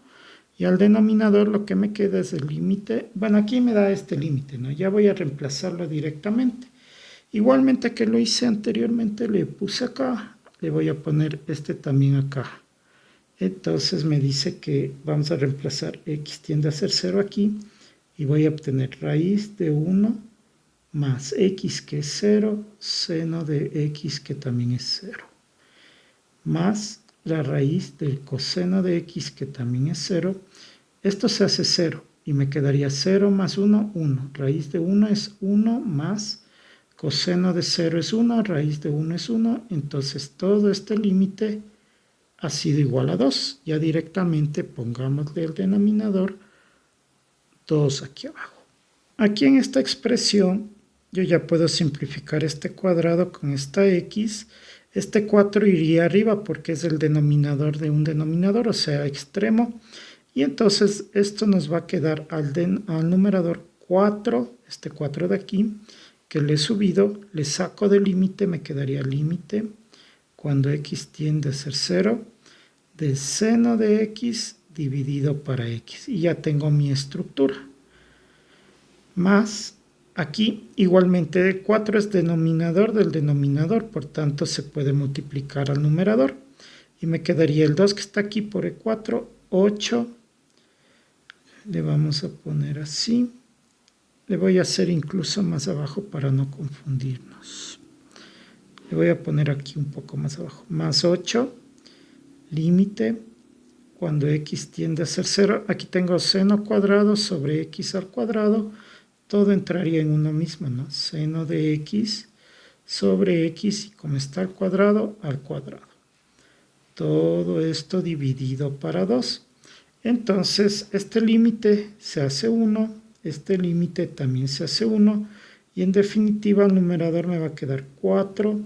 Y al denominador lo que me queda es el límite. Bueno, aquí me da este límite, ¿no? Ya voy a reemplazarlo directamente. Igualmente que lo hice anteriormente, le puse acá. Le voy a poner este también acá. Entonces me dice que vamos a reemplazar x tiende a ser 0 aquí. Y voy a obtener raíz de 1 más x que es 0, seno de x que también es 0. Más la raíz del coseno de x que también es 0. Esto se hace 0 y me quedaría 0 más 1, 1. Raíz de 1 es 1 más coseno de 0 es 1, raíz de 1 es 1. Entonces todo este límite ha sido igual a 2. Ya directamente pongámosle el denominador 2 aquí abajo. Aquí en esta expresión yo ya puedo simplificar este cuadrado con esta x. Este 4 iría arriba porque es el denominador de un denominador, o sea, extremo. Y entonces esto nos va a quedar al numerador 4, este 4 de aquí, que le he subido, le saco del límite, me quedaría límite cuando x tiende a ser 0, del seno de x dividido para x. Y ya tengo mi estructura. Más, aquí igualmente el 4 es denominador del denominador, por tanto se puede multiplicar al numerador. Y me quedaría el 2 que está aquí por el 4, 8. Le vamos a poner así. Le voy a hacer incluso más abajo para no confundirnos. Le voy a poner aquí un poco más abajo. Más 8, límite, cuando x tiende a ser 0. Aquí tengo seno cuadrado sobre x al cuadrado. Todo entraría en uno mismo, ¿no? Seno de x sobre x, y como está al cuadrado. Todo esto dividido para 2. Entonces, este límite se hace 1, este límite también se hace 1, y en definitiva el numerador me va a quedar 4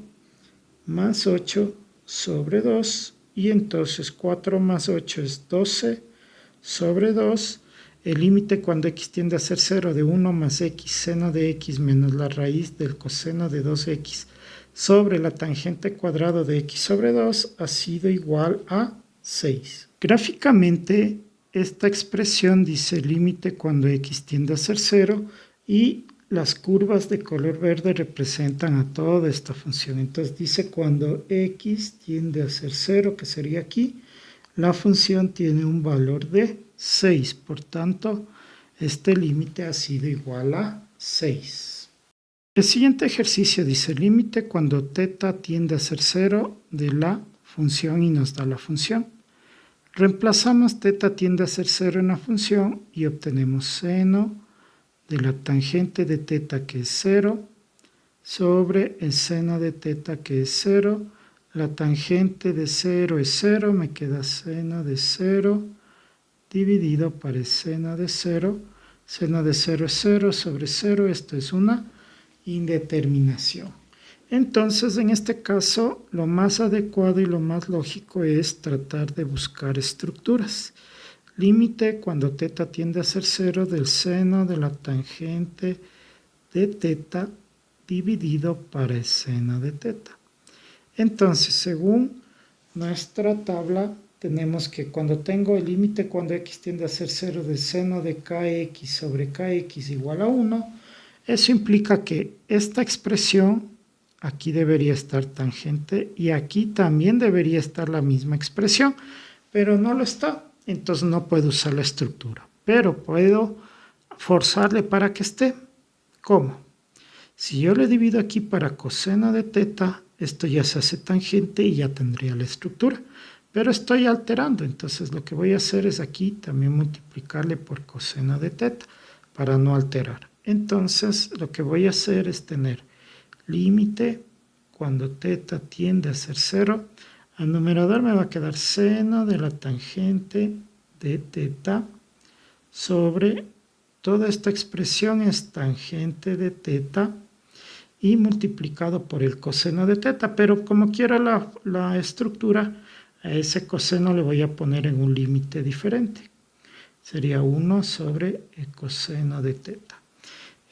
más 8 sobre 2, y entonces 4 más 8 es 12 sobre 2. El límite cuando x tiende a ser 0 de 1 más x seno de x menos la raíz del coseno de 2x sobre la tangente cuadrado de x sobre 2 ha sido igual a 6. Gráficamente, esta expresión dice límite cuando x tiende a ser 0, y las curvas de color verde representan a toda esta función. Entonces dice cuando x tiende a ser 0, que sería aquí, la función tiene un valor de 6. Por tanto, este límite ha sido igual a 6. El siguiente ejercicio dice límite cuando θ tiende a ser 0 de la función, y nos da la función. Reemplazamos θ tiende a ser 0 en la función y obtenemos seno de la tangente de θ, que es 0, sobre el seno de θ, que es 0. La tangente de 0 es 0, me queda seno de 0 dividido por el seno de 0. Seno de 0 es 0 sobre 0, esto es una indeterminación. Entonces, en este caso, lo más adecuado y lo más lógico es tratar de buscar estructuras. Límite cuando θ tiende a ser 0 del seno de la tangente de θ dividido por el seno de θ. Entonces, según nuestra tabla, tenemos que cuando tengo el límite cuando x tiende a ser 0 del seno de kx sobre kx igual a 1, eso implica que esta expresión aquí debería estar tangente y aquí también debería estar la misma expresión, pero no lo está. Entonces no puedo usar la estructura, pero puedo forzarle para que esté. ¿Cómo? Si yo le divido aquí para coseno de θ, esto ya se hace tangente y ya tendría la estructura. Pero estoy alterando, entonces lo que voy a hacer es aquí también multiplicarle por coseno de θ para no alterar. Entonces lo que voy a hacer es tener límite cuando θ tiende a ser 0. Al numerador me va a quedar seno de la tangente de θ sobre toda esta expresión es tangente de θ y multiplicado por el coseno de θ. Pero como quiero la estructura, a ese coseno le voy a poner en un límite diferente. Sería 1 sobre el coseno de θ.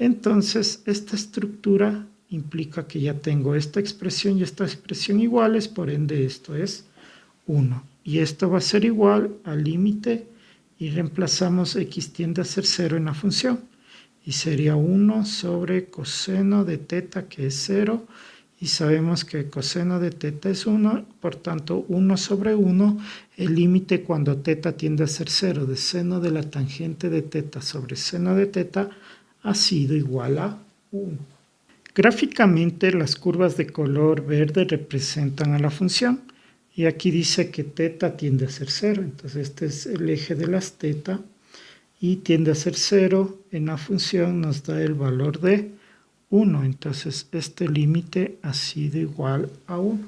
Entonces, esta estructura implica que ya tengo esta expresión y esta expresión iguales, por ende esto es 1. Y esto va a ser igual al límite y reemplazamos x tiende a ser 0 en la función. Y sería 1 sobre coseno de θ, que es 0. Y sabemos que el coseno de θ es 1, por tanto 1 sobre 1, el límite cuando θ tiende a ser 0 de seno de la tangente de θ sobre seno de θ ha sido igual a 1. Gráficamente las curvas de color verde representan a la función y aquí dice que θ tiende a ser 0, entonces este es el eje de las θ y tiende a ser 0 en la función nos da el valor de 1, entonces este límite ha sido igual a 1.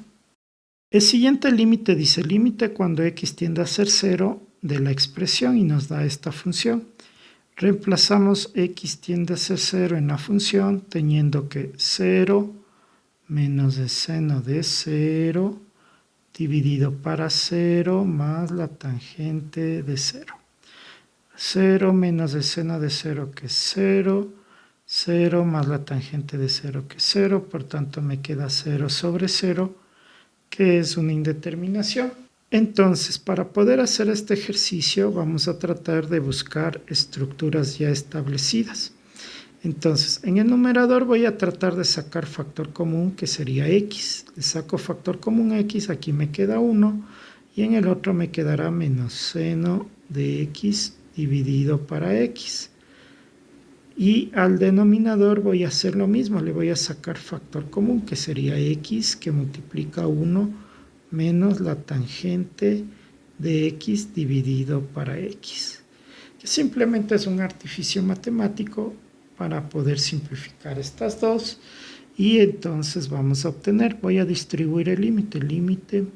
El siguiente límite dice límite cuando x tiende a ser 0 de la expresión y nos da esta función. Reemplazamos x tiende a ser 0 en la función teniendo que 0 menos el seno de 0 dividido para 0 más la tangente de 0. 0 menos el seno de 0 que es 0, 0 más la tangente de 0 que es 0, por tanto me queda 0 sobre 0, que es una indeterminación. Entonces, para poder hacer este ejercicio vamos a tratar de buscar estructuras ya establecidas. Entonces, en el numerador voy a tratar de sacar factor común, que sería x. Le saco factor común x, aquí me queda 1, y en el otro me quedará menos seno de x dividido para x. Y al denominador voy a hacer lo mismo, le voy a sacar factor común, que sería x, que multiplica 1 menos la tangente de x dividido para x. Que simplemente es un artificio matemático para poder simplificar estas dos. Y entonces vamos a obtener, voy a distribuir el límite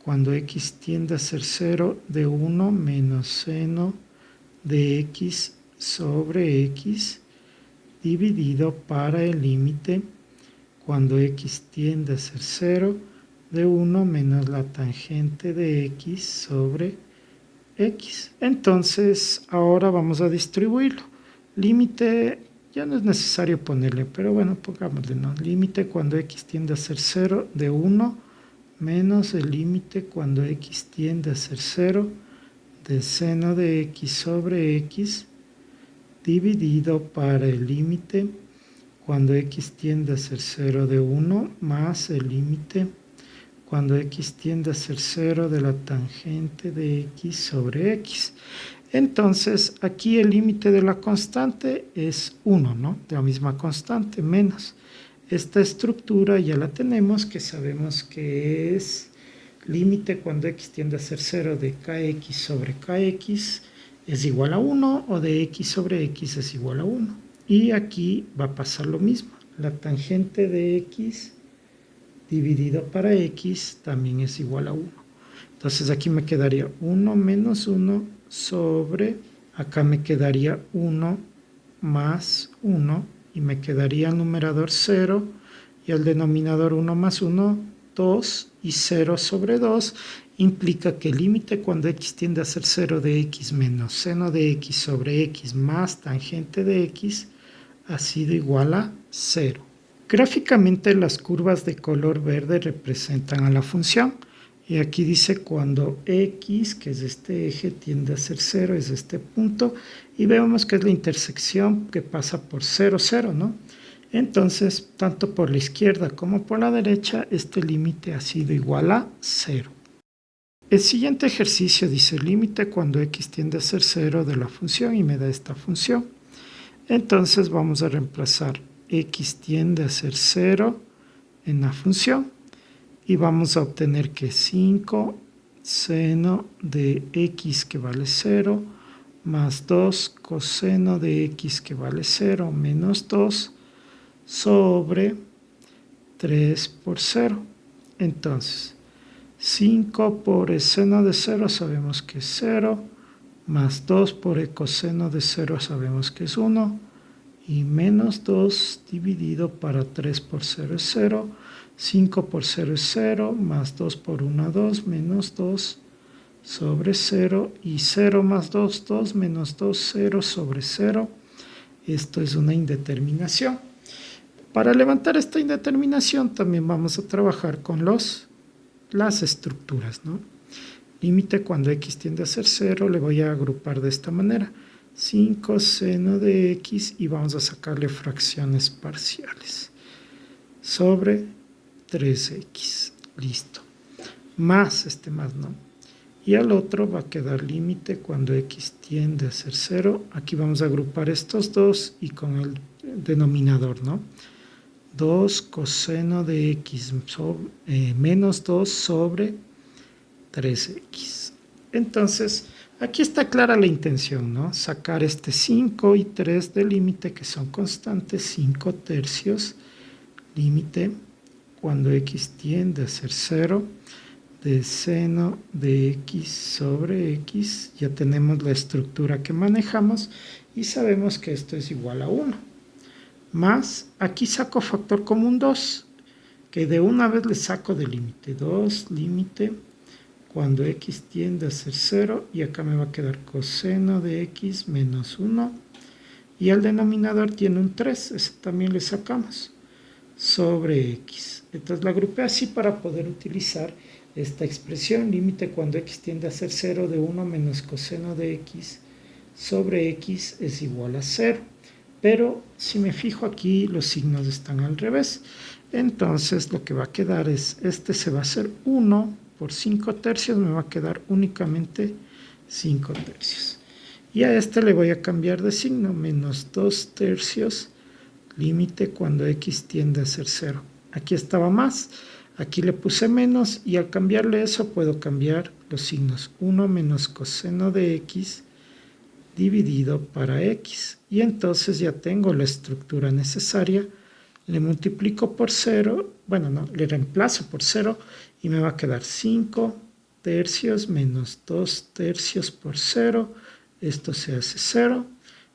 cuando x tiende a ser 0 de 1 menos seno de x sobre x dividido para el límite cuando x tiende a ser 0 de 1 menos la tangente de x sobre x. Entonces ahora vamos a distribuirlo. Límite, ya no es necesario ponerle, pero bueno, pongámosle, ¿no? Límite cuando x tiende a ser 0 de 1 menos el límite cuando x tiende a ser 0 del seno de x sobre x dividido para el límite cuando x tiende a ser 0 de 1 más el límite cuando x tiende a ser 0 de la tangente de x sobre x. Entonces, aquí el límite de la constante es 1, ¿no? De la misma constante, menos. Esta estructura ya la tenemos, que sabemos que es límite cuando x tiende a ser 0 de kx sobre kx es igual a 1 o de x sobre x es igual a 1. Y aquí va a pasar lo mismo. La tangente de x dividido para x también es igual a 1. Entonces aquí me quedaría 1 menos 1 sobre, acá me quedaría 1 más 1 y me quedaría el numerador 0 y el denominador 1 más 1, 2 y 0 sobre 2 implica que el límite cuando x tiende a ser 0 de x menos seno de x sobre x más tangente de x ha sido igual a 0. Gráficamente las curvas de color verde representan a la función y aquí dice cuando x, que es este eje, tiende a ser 0, es este punto, y vemos que es la intersección que pasa por 0, 0, ¿no? Entonces, tanto por la izquierda como por la derecha, este límite ha sido igual a 0. El siguiente ejercicio dice límite cuando x tiende a ser 0 de la función y me da esta función. Entonces vamos a reemplazar x tiende a ser 0 en la función y vamos a obtener que 5 seno de x que vale 0 más 2 coseno de x que vale 0 menos 2 sobre 3 por 0. Entonces 5 por el seno de 0 sabemos que es 0, más 2 por el coseno de 0 sabemos que es 1, y menos 2 dividido para 3 por 0 es 0, 5 por 0 es 0, más 2 por 1, 2, menos 2 sobre 0, y 0 más 2, 2, menos 2, 0 sobre 0. Esto es una indeterminación. Para levantar esta indeterminación también vamos a trabajar con las estructuras, ¿no? Límite cuando x tiende a ser 0, le voy a agrupar de esta manera. 5 seno de x y vamos a sacarle fracciones parciales sobre 3x. Listo. Más este más, ¿no? Y al otro va a quedar límite cuando x tiende a ser 0. Aquí vamos a agrupar estos dos y con el denominador, ¿no? 2 coseno de x menos 2 sobre 3x. Entonces, aquí está clara la intención, ¿no? Sacar este 5 y 3 del límite, que son constantes, 5 tercios, límite cuando x tiende a ser 0. de seno de x sobre x. Ya tenemos la estructura que manejamos y sabemos que esto es igual a 1. Más, aquí saco factor común 2, que de una vez le saco de límite. 2 límite cuando x tiende a ser 0, y acá me va a quedar coseno de x menos 1, y el denominador tiene un 3, ese también le sacamos, sobre x. Entonces la agrupé así para poder utilizar esta expresión, límite cuando x tiende a ser 0 de 1 menos coseno de x sobre x es igual a 0. Pero si me fijo aquí, los signos están al revés. Entonces lo que va a quedar es, este se va a hacer 1 por 5 tercios, me va a quedar únicamente 5 tercios. Y a este le voy a cambiar de signo, menos 2 tercios, límite cuando x tiende a ser 0. Aquí estaba más, aquí le puse menos, y al cambiarle eso puedo cambiar los signos. 1 menos coseno de x dividido para x. Y entonces ya tengo la estructura necesaria. Le multiplico por 0, bueno, no, le reemplazo por 0 y me va a quedar 5 tercios menos 2 tercios por 0. Esto se hace 0.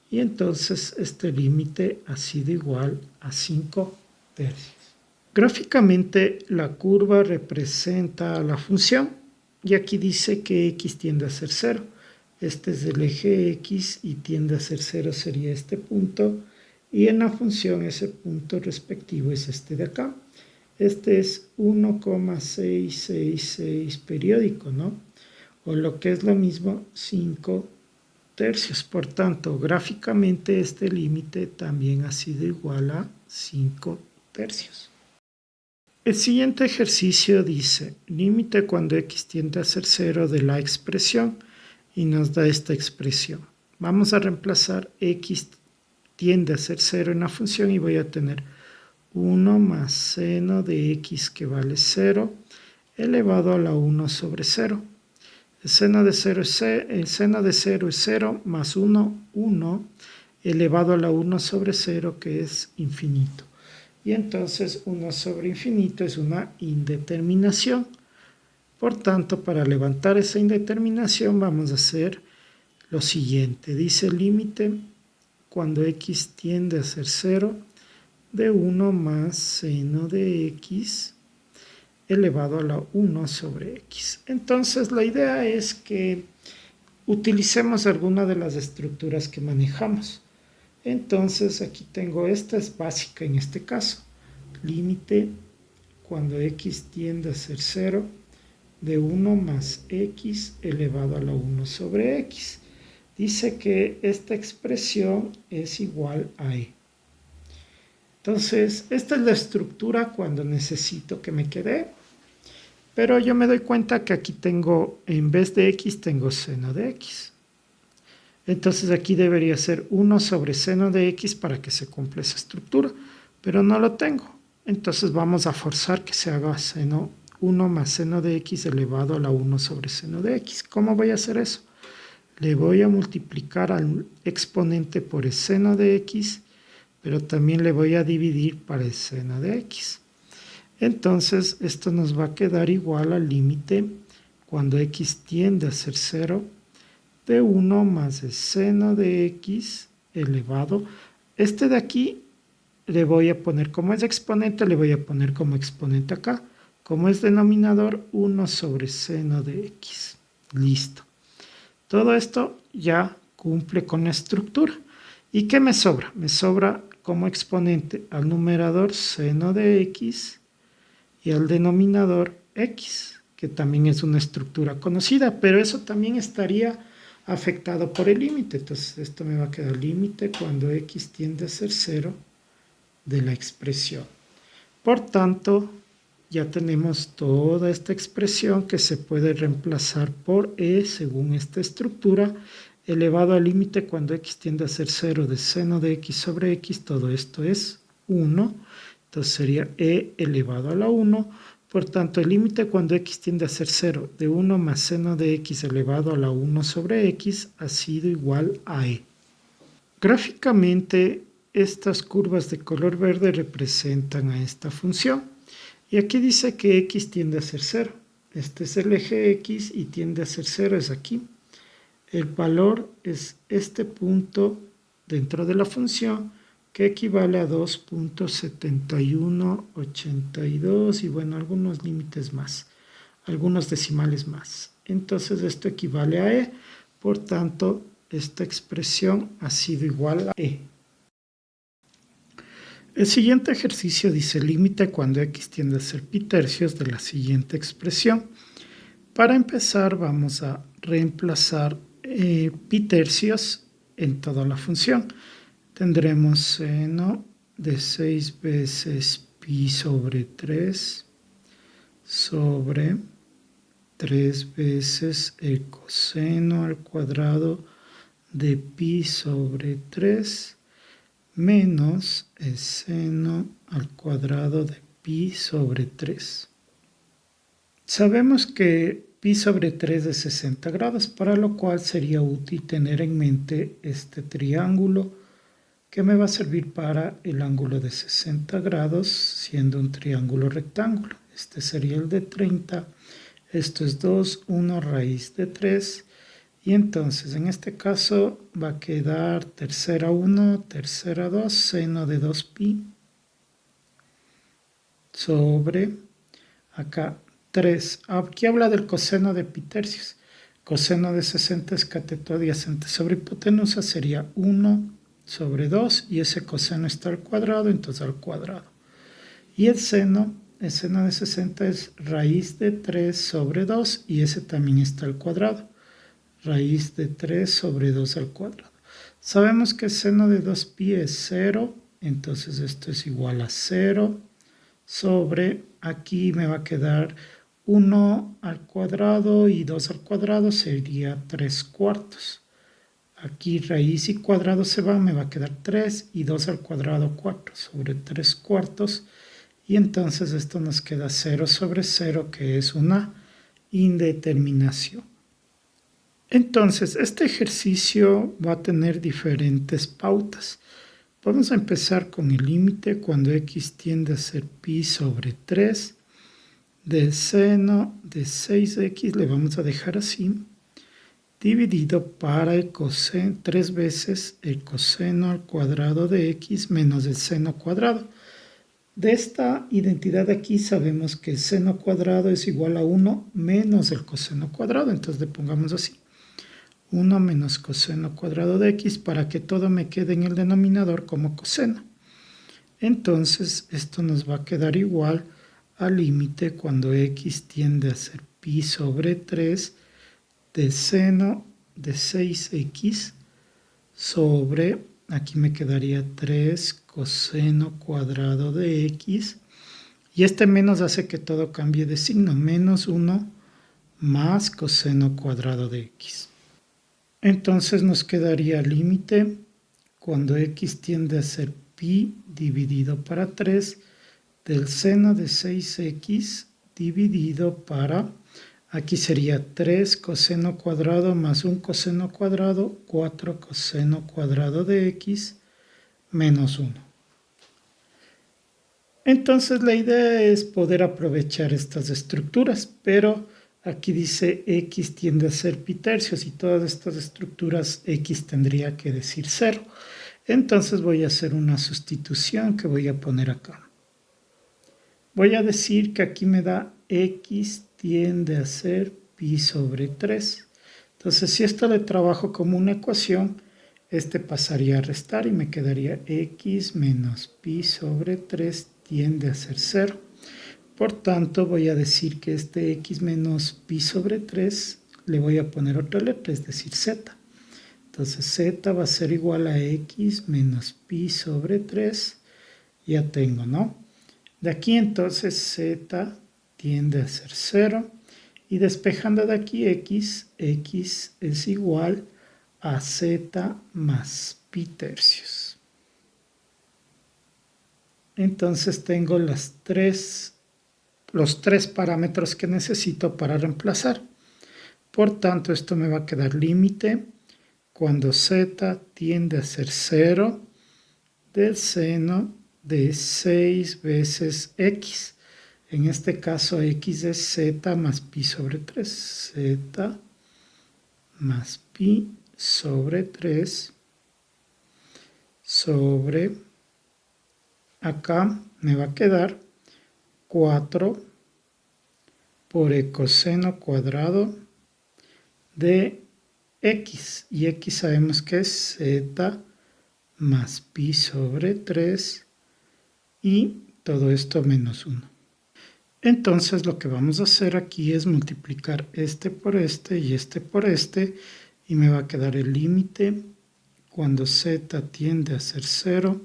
Y entonces este límite ha sido igual a 5 tercios. Gráficamente la curva representa la función y aquí dice que x tiende a ser 0. Este es el eje x y tiende a ser 0, sería este punto. Y en la función ese punto respectivo es este de acá. Este es 1,666 periódico, ¿no? O lo que es lo mismo, 5 tercios. Por tanto, gráficamente este límite también ha sido igual a 5 tercios. El siguiente ejercicio dice, límite cuando x tiende a ser 0 de la expresión, y nos da esta expresión. Vamos a reemplazar x tiende a ser 0 en la función y voy a tener 1 más seno de x que vale 0 elevado a la 1 sobre 0. El seno de 0 es 0 más 1, 1 elevado a la 1 sobre 0 que es infinito. Y entonces 1 sobre infinito es una indeterminación. Por tanto, para levantar esa indeterminación vamos a hacer lo siguiente. Dice límite cuando x tiende a ser 0 de 1 más seno de x elevado a la 1 sobre x. Entonces la idea es que utilicemos alguna de las estructuras que manejamos. Entonces aquí tengo, esta es básica en este caso. Límite cuando x tiende a ser 0 de 1 más x elevado a la 1 sobre x. Dice que esta expresión es igual a e. Entonces, esta es la estructura cuando necesito que me quede. Pero yo me doy cuenta que aquí tengo, en vez de x, tengo seno de x. Entonces aquí debería ser 1 sobre seno de x para que se cumpla esa estructura. Pero no lo tengo. Entonces vamos a forzar que se haga seno 1 más seno de x elevado a la 1 sobre seno de x. ¿Cómo voy a hacer eso? Le voy a multiplicar al exponente por el seno de x, pero también le voy a dividir para el seno de x. Entonces esto nos va a quedar igual al límite cuando x tiende a ser 0 de 1 más el seno de x elevado. Este de aquí le voy a poner como es exponente, le voy a poner como exponente acá. Como es denominador, 1 sobre seno de x. Listo. Todo esto ya cumple con la estructura. ¿Y qué me sobra? Me sobra como exponente al numerador seno de x y al denominador x, que también es una estructura conocida, pero eso también estaría afectado por el límite. Entonces esto me va a quedar límite cuando x tiende a ser 0 de la expresión. Por tanto, ya tenemos toda esta expresión que se puede reemplazar por e según esta estructura, elevado al límite cuando x tiende a ser 0 de seno de x sobre x, todo esto es 1, entonces sería e elevado a la 1, por tanto el límite cuando x tiende a ser 0 de 1 más seno de x elevado a la 1 sobre x ha sido igual a e. Gráficamente, estas curvas de color verde representan a esta función. Y aquí dice que x tiende a ser 0. Este es el eje X y tiende a ser 0, es aquí. El valor es este punto dentro de la función que equivale a 2.7182 y bueno, algunos límites más, algunos decimales más. Entonces esto equivale a E, por tanto esta expresión ha sido igual a E. El siguiente ejercicio dice límite cuando x tiende a ser pi tercios de la siguiente expresión. Para empezar vamos a reemplazar pi tercios en toda la función. Tendremos seno de 6 veces pi sobre 3 sobre 3 veces el coseno al cuadrado de pi sobre 3 menos el seno al cuadrado de pi sobre 3. Sabemos que pi sobre 3 es 60 grados, para lo cual sería útil tener en mente este triángulo que me va a servir para el ángulo de 60 grados, siendo un triángulo rectángulo. Este sería el de 30, esto es 2, 1 raíz de 3, y entonces en este caso va a quedar tercera 1, tercera 2, seno de 2pi sobre, acá 3. Aquí habla del coseno de pi tercios. Coseno de 60 es cateto adyacente sobre hipotenusa, sería 1 sobre 2, y ese coseno está al cuadrado, entonces al cuadrado. Y el seno de 60 es raíz de 3 sobre 2, y ese también está al cuadrado. Raíz de 3 sobre 2 al cuadrado. Sabemos que el seno de 2pi es 0, entonces esto es igual a 0 sobre, aquí me va a quedar 1 al cuadrado y 2 al cuadrado, sería 3 cuartos. Aquí raíz y cuadrado se van, me va a quedar 3 y 2 al cuadrado 4 sobre 3 cuartos. Y entonces esto nos queda 0 sobre 0, que es una indeterminación. Entonces, este ejercicio va a tener diferentes pautas. Vamos a empezar con el límite cuando x tiende a ser pi sobre 3 del seno de 6x, le vamos a dejar así, dividido para el coseno, 3 veces el coseno al cuadrado de x menos el seno cuadrado. De esta identidad aquí sabemos que el seno cuadrado es igual a 1 menos el coseno cuadrado, entonces le pongamos así. 1 menos coseno cuadrado de x para que todo me quede en el denominador como coseno. Entonces esto nos va a quedar igual al límite cuando x tiende a ser pi sobre 3 del seno de 6x sobre, aquí me quedaría 3 coseno cuadrado de x, y este menos hace que todo cambie de signo, menos 1 más coseno cuadrado de x. Entonces nos quedaría límite cuando x tiende a ser pi dividido para 3 del seno de 6x dividido para, aquí sería 3 coseno cuadrado más 1 coseno cuadrado, 4 coseno cuadrado de x menos 1. Entonces la idea es poder aprovechar estas estructuras, pero aquí dice x tiende a ser pi tercios y todas estas estructuras x tendría que decir 0. Entonces voy a hacer una sustitución que voy a poner acá. Voy a decir que aquí me da x tiende a ser pi sobre 3. Entonces si esto le trabajo como una ecuación, este pasaría a restar y me quedaría x menos pi sobre 3 tiende a ser 0. Por tanto, voy a decir que este x menos pi sobre 3 le voy a poner otra letra, es decir, z. Entonces, z va a ser igual a x menos pi sobre 3. Ya tengo, ¿no? De aquí, entonces, z tiende a ser 0. Y despejando de aquí x es igual a z más pi tercios. Entonces, tengo los tres parámetros que necesito para reemplazar. Por tanto, esto me va a quedar límite cuando z tiende a ser 0 del seno de 6 veces x. En este caso x es z más pi sobre 3. Z más pi sobre 3 sobre, acá me va a quedar 4 por el coseno cuadrado de x. Y x sabemos que es z más pi sobre 3 y todo esto menos 1. Entonces lo que vamos a hacer aquí es multiplicar este por este y este por este y me va a quedar el límite cuando z tiende a ser 0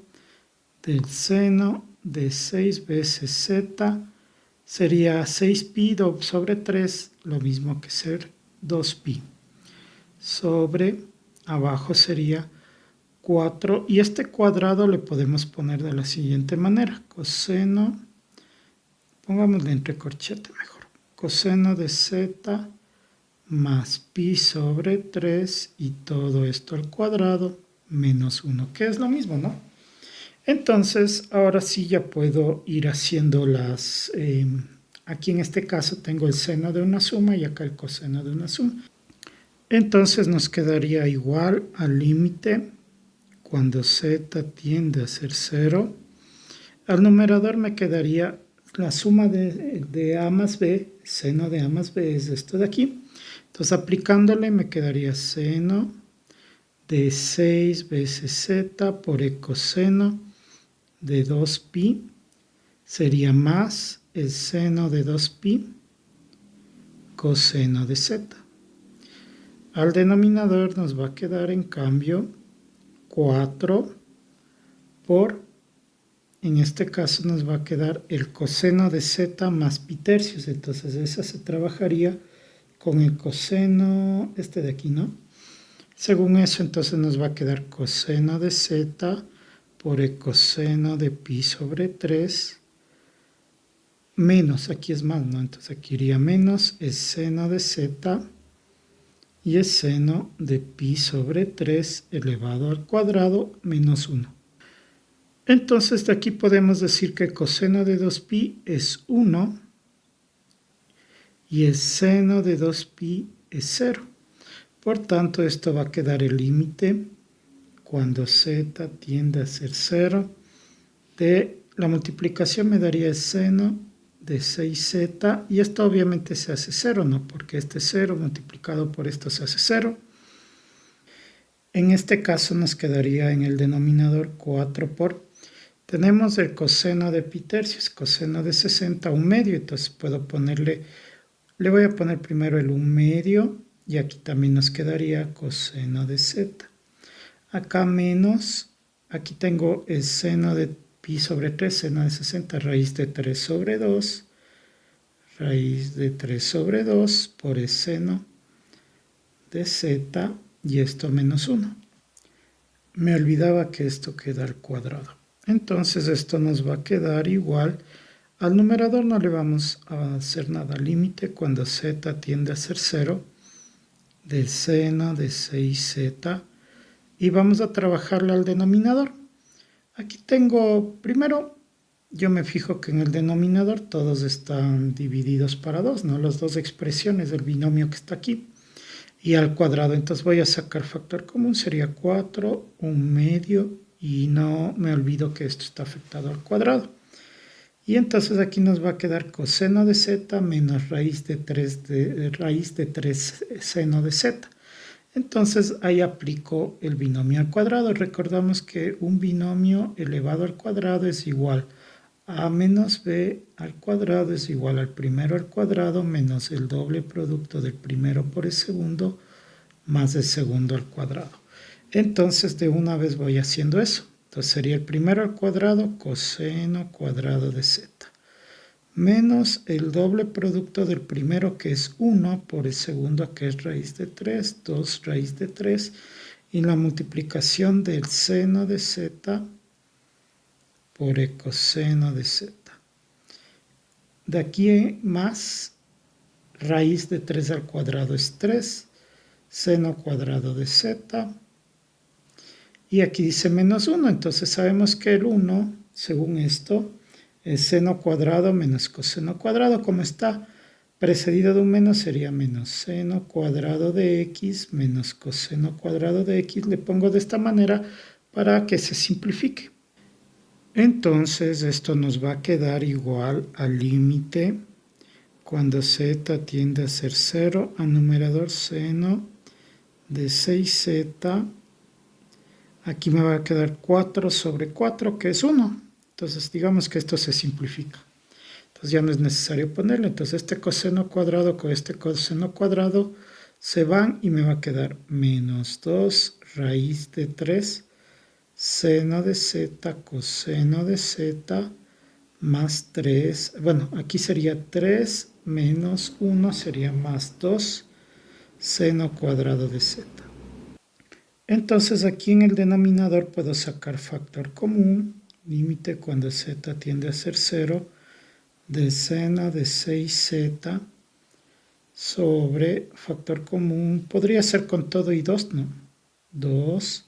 del seno de 6 veces z sería 6pi sobre 3, lo mismo que ser 2pi. Sobre, abajo sería 4, y este cuadrado le podemos poner de la siguiente manera. Coseno, pongámosle entre corchete mejor. Coseno de z más pi sobre 3 y todo esto al cuadrado menos 1, que es lo mismo, ¿no? Entonces, ahora sí ya puedo ir haciendo las... aquí en este caso tengo el seno de una suma y acá el coseno de una suma. Entonces nos quedaría igual al límite cuando z tiende a ser 0. Al numerador me quedaría la suma de a más b, seno de a más b es esto de aquí. Entonces aplicándole me quedaría seno de 6 veces z por el coseno de 2pi sería más el seno de 2pi coseno de z. Al denominador nos va a quedar en cambio 4 por, en este caso nos va a quedar el coseno de z más pi tercios. Entonces esa se trabajaría con el coseno, este de aquí, ¿no? Según eso, entonces nos va a quedar coseno de z por el coseno de pi sobre 3 menos, aquí es más, ¿no? Entonces aquí iría menos el seno de z y el seno de pi sobre 3 elevado al cuadrado menos 1. Entonces de aquí podemos decir que el coseno de 2pi es 1 y el seno de 2pi es 0. Por tanto, esto va a quedar el límite cuando z tiende a ser 0 de la multiplicación me daría el seno de 6z y esto obviamente se hace 0, ¿no? Porque este 0 multiplicado por esto se hace 0. En este caso nos quedaría en el denominador 4 por... Tenemos el coseno de pi tercios, coseno de 60, 1 medio, entonces puedo ponerle, le voy a poner primero el 1 medio y aquí también nos quedaría coseno de z. Acá menos, aquí tengo el seno de pi sobre 3, seno de 60, raíz de 3 sobre 2, raíz de 3 sobre 2 por el seno de z y esto menos 1. Me olvidaba que esto queda al cuadrado. Entonces esto nos va a quedar igual. Al numerador no le vamos a hacer nada. Límite cuando z tiende a ser 0 del seno de 6z. Y vamos a trabajarlo al denominador. Aquí tengo, primero, yo me fijo que en el denominador todos están divididos para 2, ¿no? Las dos expresiones del binomio que está aquí. Y al cuadrado, entonces voy a sacar factor común, sería 4, 1 medio, y no me olvido que esto está afectado al cuadrado. Y entonces aquí nos va a quedar coseno de z menos raíz de 3 seno de z. Entonces ahí aplico el binomio al cuadrado. Recordamos que un binomio elevado al cuadrado es igual a a menos b al cuadrado es igual al primero al cuadrado menos el doble producto del primero por el segundo más el segundo al cuadrado. Entonces de una vez voy haciendo eso. Entonces sería el primero al cuadrado coseno cuadrado de z menos el doble producto del primero que es 1 por el segundo que es raíz de 3, 2 raíz de 3 y la multiplicación del seno de z por el coseno de z. De aquí más raíz de 3 al cuadrado es 3, seno cuadrado de z. Y aquí dice menos 1, entonces sabemos que el 1, según esto, seno cuadrado menos coseno cuadrado, como está precedido de un menos, sería menos seno cuadrado de x menos coseno cuadrado de x. Le pongo de esta manera para que se simplifique. Entonces esto nos va a quedar igual al límite cuando z tiende a ser 0, al numerador seno de 6z. Aquí me va a quedar 4 sobre 4, que es 1. Entonces digamos que esto se simplifica. Entonces ya no es necesario ponerlo. Entonces este coseno cuadrado con este coseno cuadrado se van y me va a quedar menos 2 raíz de 3 seno de z coseno de z más 3. Bueno, aquí sería 3 menos 1 sería más 2 seno cuadrado de z. Entonces aquí en el denominador puedo sacar factor común, límite cuando z tiende a ser 0, de seno de 6z sobre factor común, podría ser con todo y 2, ¿no? 2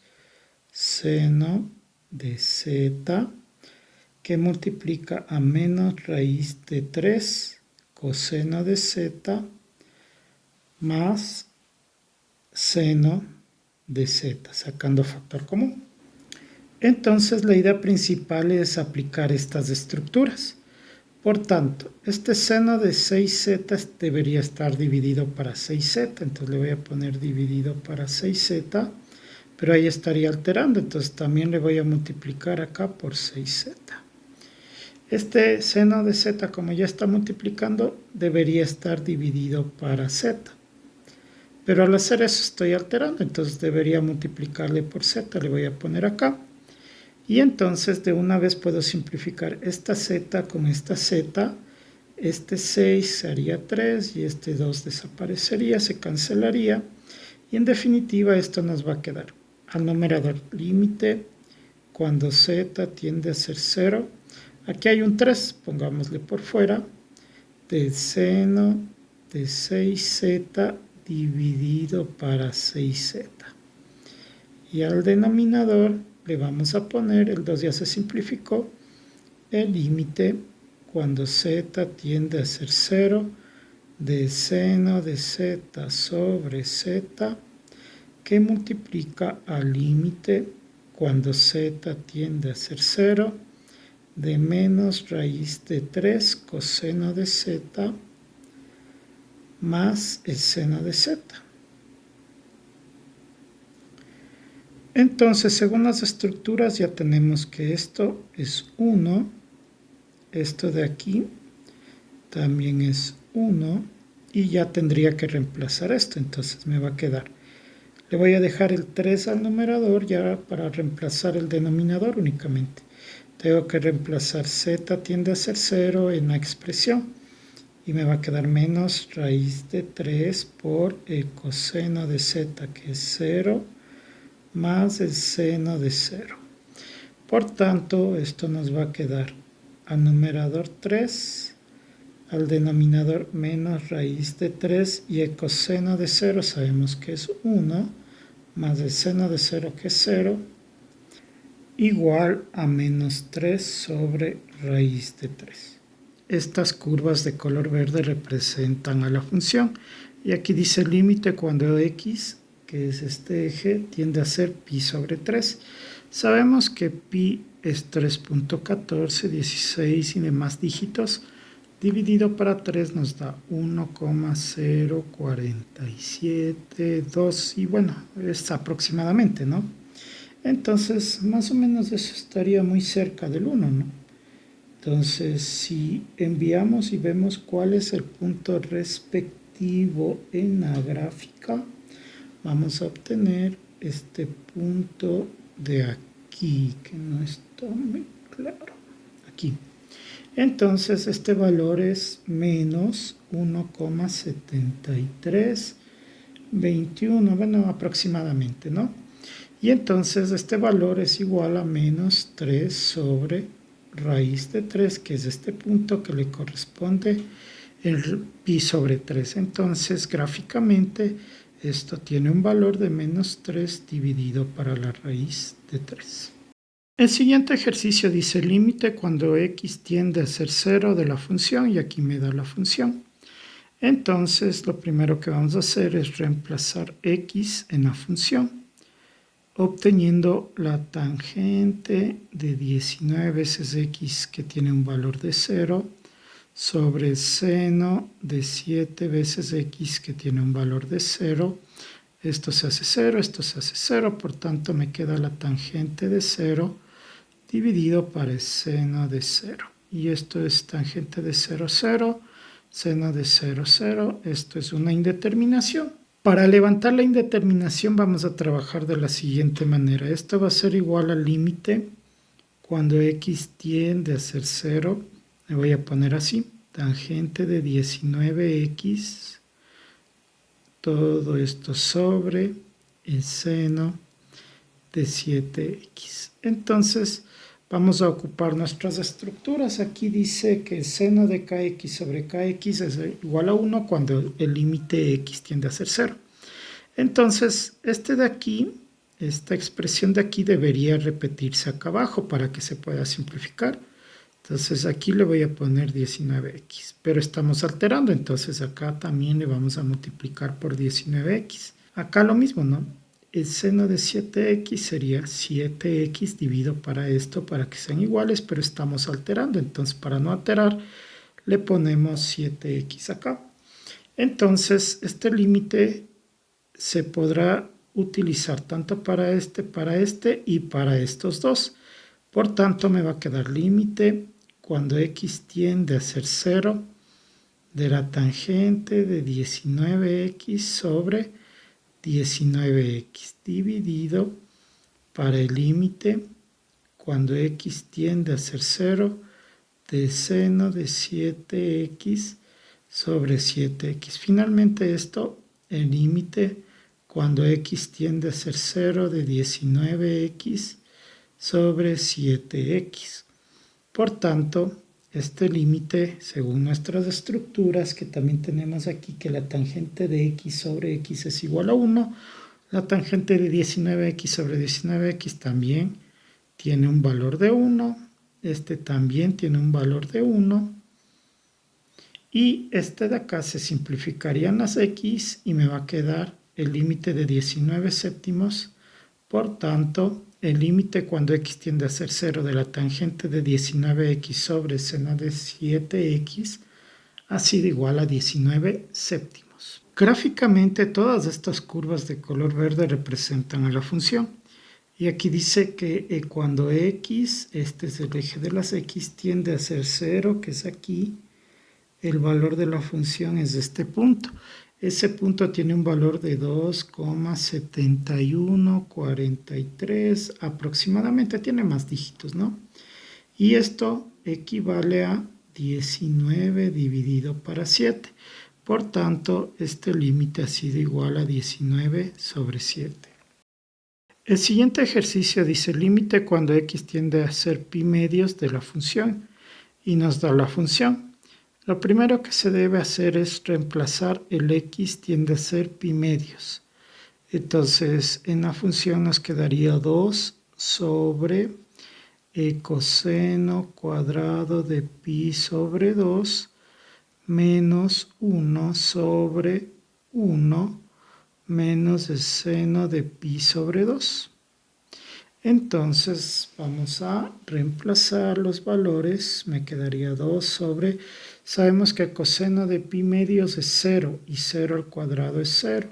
seno de z que multiplica a menos raíz de 3 coseno de z más seno de z, sacando factor común. Entonces la idea principal es aplicar estas estructuras. Por tanto, este seno de 6z debería estar dividido para 6z, entonces le voy a poner dividido para 6z, pero ahí estaría alterando, entonces también le voy a multiplicar acá por 6z. Este seno de z, como ya está multiplicando, debería estar dividido para z. Pero al hacer eso estoy alterando, entonces debería multiplicarle por z, le voy a poner acá. Y entonces de una vez puedo simplificar esta z con esta z. Este 6 sería 3 y este 2 desaparecería, se cancelaría. Y en definitiva esto nos va a quedar al numerador límite cuando z tiende a ser 0. Aquí hay un 3, pongámosle por fuera, de seno de 6z dividido para 6z. Y al denominador le vamos a poner, el 2 ya se simplificó, el límite cuando z tiende a ser 0 de seno de z sobre z que multiplica al límite cuando z tiende a ser 0 de menos raíz de 3 coseno de z más el seno de z. Entonces, según las estructuras ya tenemos que esto es 1, esto de aquí también es 1 y ya tendría que reemplazar esto, entonces me va a quedar. Le voy a dejar el 3 al numerador ya para reemplazar el denominador únicamente. Tengo que reemplazar z tiende a ser 0 en la expresión y me va a quedar menos raíz de 3 por el coseno de z que es 0 más el seno de 0. Por tanto, esto nos va a quedar al numerador 3, al denominador menos raíz de 3 y el coseno de 0 sabemos que es 1 más el seno de 0 que es 0 igual a menos 3 sobre raíz de 3. Estas curvas de color verde representan a la función y aquí dice límite cuando x, que es este eje, tiende a ser pi sobre 3. Sabemos que pi es 3.14, 16 y demás dígitos. Dividido para 3 nos da 1,0472 y bueno, es aproximadamente, ¿no? Entonces, más o menos eso estaría muy cerca del 1, ¿no? Entonces, si enviamos y vemos cuál es el punto respectivo en la gráfica, vamos a obtener este punto de aquí, que no está muy claro. Aquí. Entonces, este valor es menos 1,7321, bueno, aproximadamente, ¿no? Y entonces este valor es igual a menos 3 sobre raíz de 3, que es este punto que le corresponde el pi sobre 3. Entonces, gráficamente, esto tiene un valor de menos 3 dividido para la raíz de 3. El siguiente ejercicio dice límite cuando x tiende a ser 0 de la función y aquí me da la función. Entonces lo primero que vamos a hacer es reemplazar x en la función, obteniendo la tangente de 19 veces x que tiene un valor de 0 sobre el seno de 7 veces x que tiene un valor de 0. Esto se hace 0, esto se hace 0, por tanto me queda la tangente de 0 dividido por el seno de 0. Y esto es tangente de 0, 0, seno de 0, 0. Esto es una indeterminación. Para levantar la indeterminación vamos a trabajar de la siguiente manera. Esto va a ser igual al límite cuando x tiende a ser 0. Me voy a poner así. Tangente de 19x. Todo esto sobre el seno de 7x. Entonces vamos a ocupar nuestras estructuras. Aquí dice que el seno de kx sobre kx es igual a 1 cuando el límite x tiende a ser 0. Entonces este de aquí, esta expresión de aquí debería repetirse acá abajo para que se pueda simplificar. Entonces aquí le voy a poner 19x, pero estamos alterando, entonces acá también le vamos a multiplicar por 19x. Acá lo mismo, ¿no? El seno de 7x sería 7x dividido para esto, para que sean iguales, pero estamos alterando. Entonces, para no alterar, le ponemos 7x acá. Entonces, este límite se podrá utilizar tanto para este y para estos dos. Por tanto, me va a quedar límite cuando x tiende a ser 0 de la tangente de 19x sobre 19x dividido para el límite cuando x tiende a ser 0 del seno de 7x sobre 7x. Finalmente esto, el límite cuando x tiende a ser 0 de 19x sobre 7x. Por tanto, este límite, según nuestras estructuras, que también tenemos aquí que la tangente de x sobre x es igual a 1, la tangente de 19x sobre 19x también tiene un valor de 1, este también tiene un valor de 1, y este de acá se simplificarían las x y me va a quedar el límite de 19 séptimos. Por tanto, el límite cuando x tiende a ser 0 de la tangente de 19x sobre seno de 7x ha sido igual a 19 séptimos. Gráficamente, todas estas curvas de color verde representan a la función. Y aquí dice que cuando x, este es el eje de las x, tiende a ser 0, que es aquí, el valor de la función es este punto. Ese punto tiene un valor de 2,7143 aproximadamente, tiene más dígitos, ¿no? Y esto equivale a 19 dividido para 7. Por tanto, este límite ha sido igual a 19 sobre 7. El siguiente ejercicio dice límite cuando x tiende a ser pi medios de la función y nos da la función. Lo primero que se debe hacer es reemplazar el x tiende a ser pi medios. Entonces, en la función nos quedaría 2 sobre coseno cuadrado de pi sobre 2 menos 1 sobre 1 menos el seno de pi sobre 2. Entonces vamos a reemplazar los valores. Me quedaría 2 sobre... Sabemos que el coseno de pi medios es 0 y 0 al cuadrado es 0.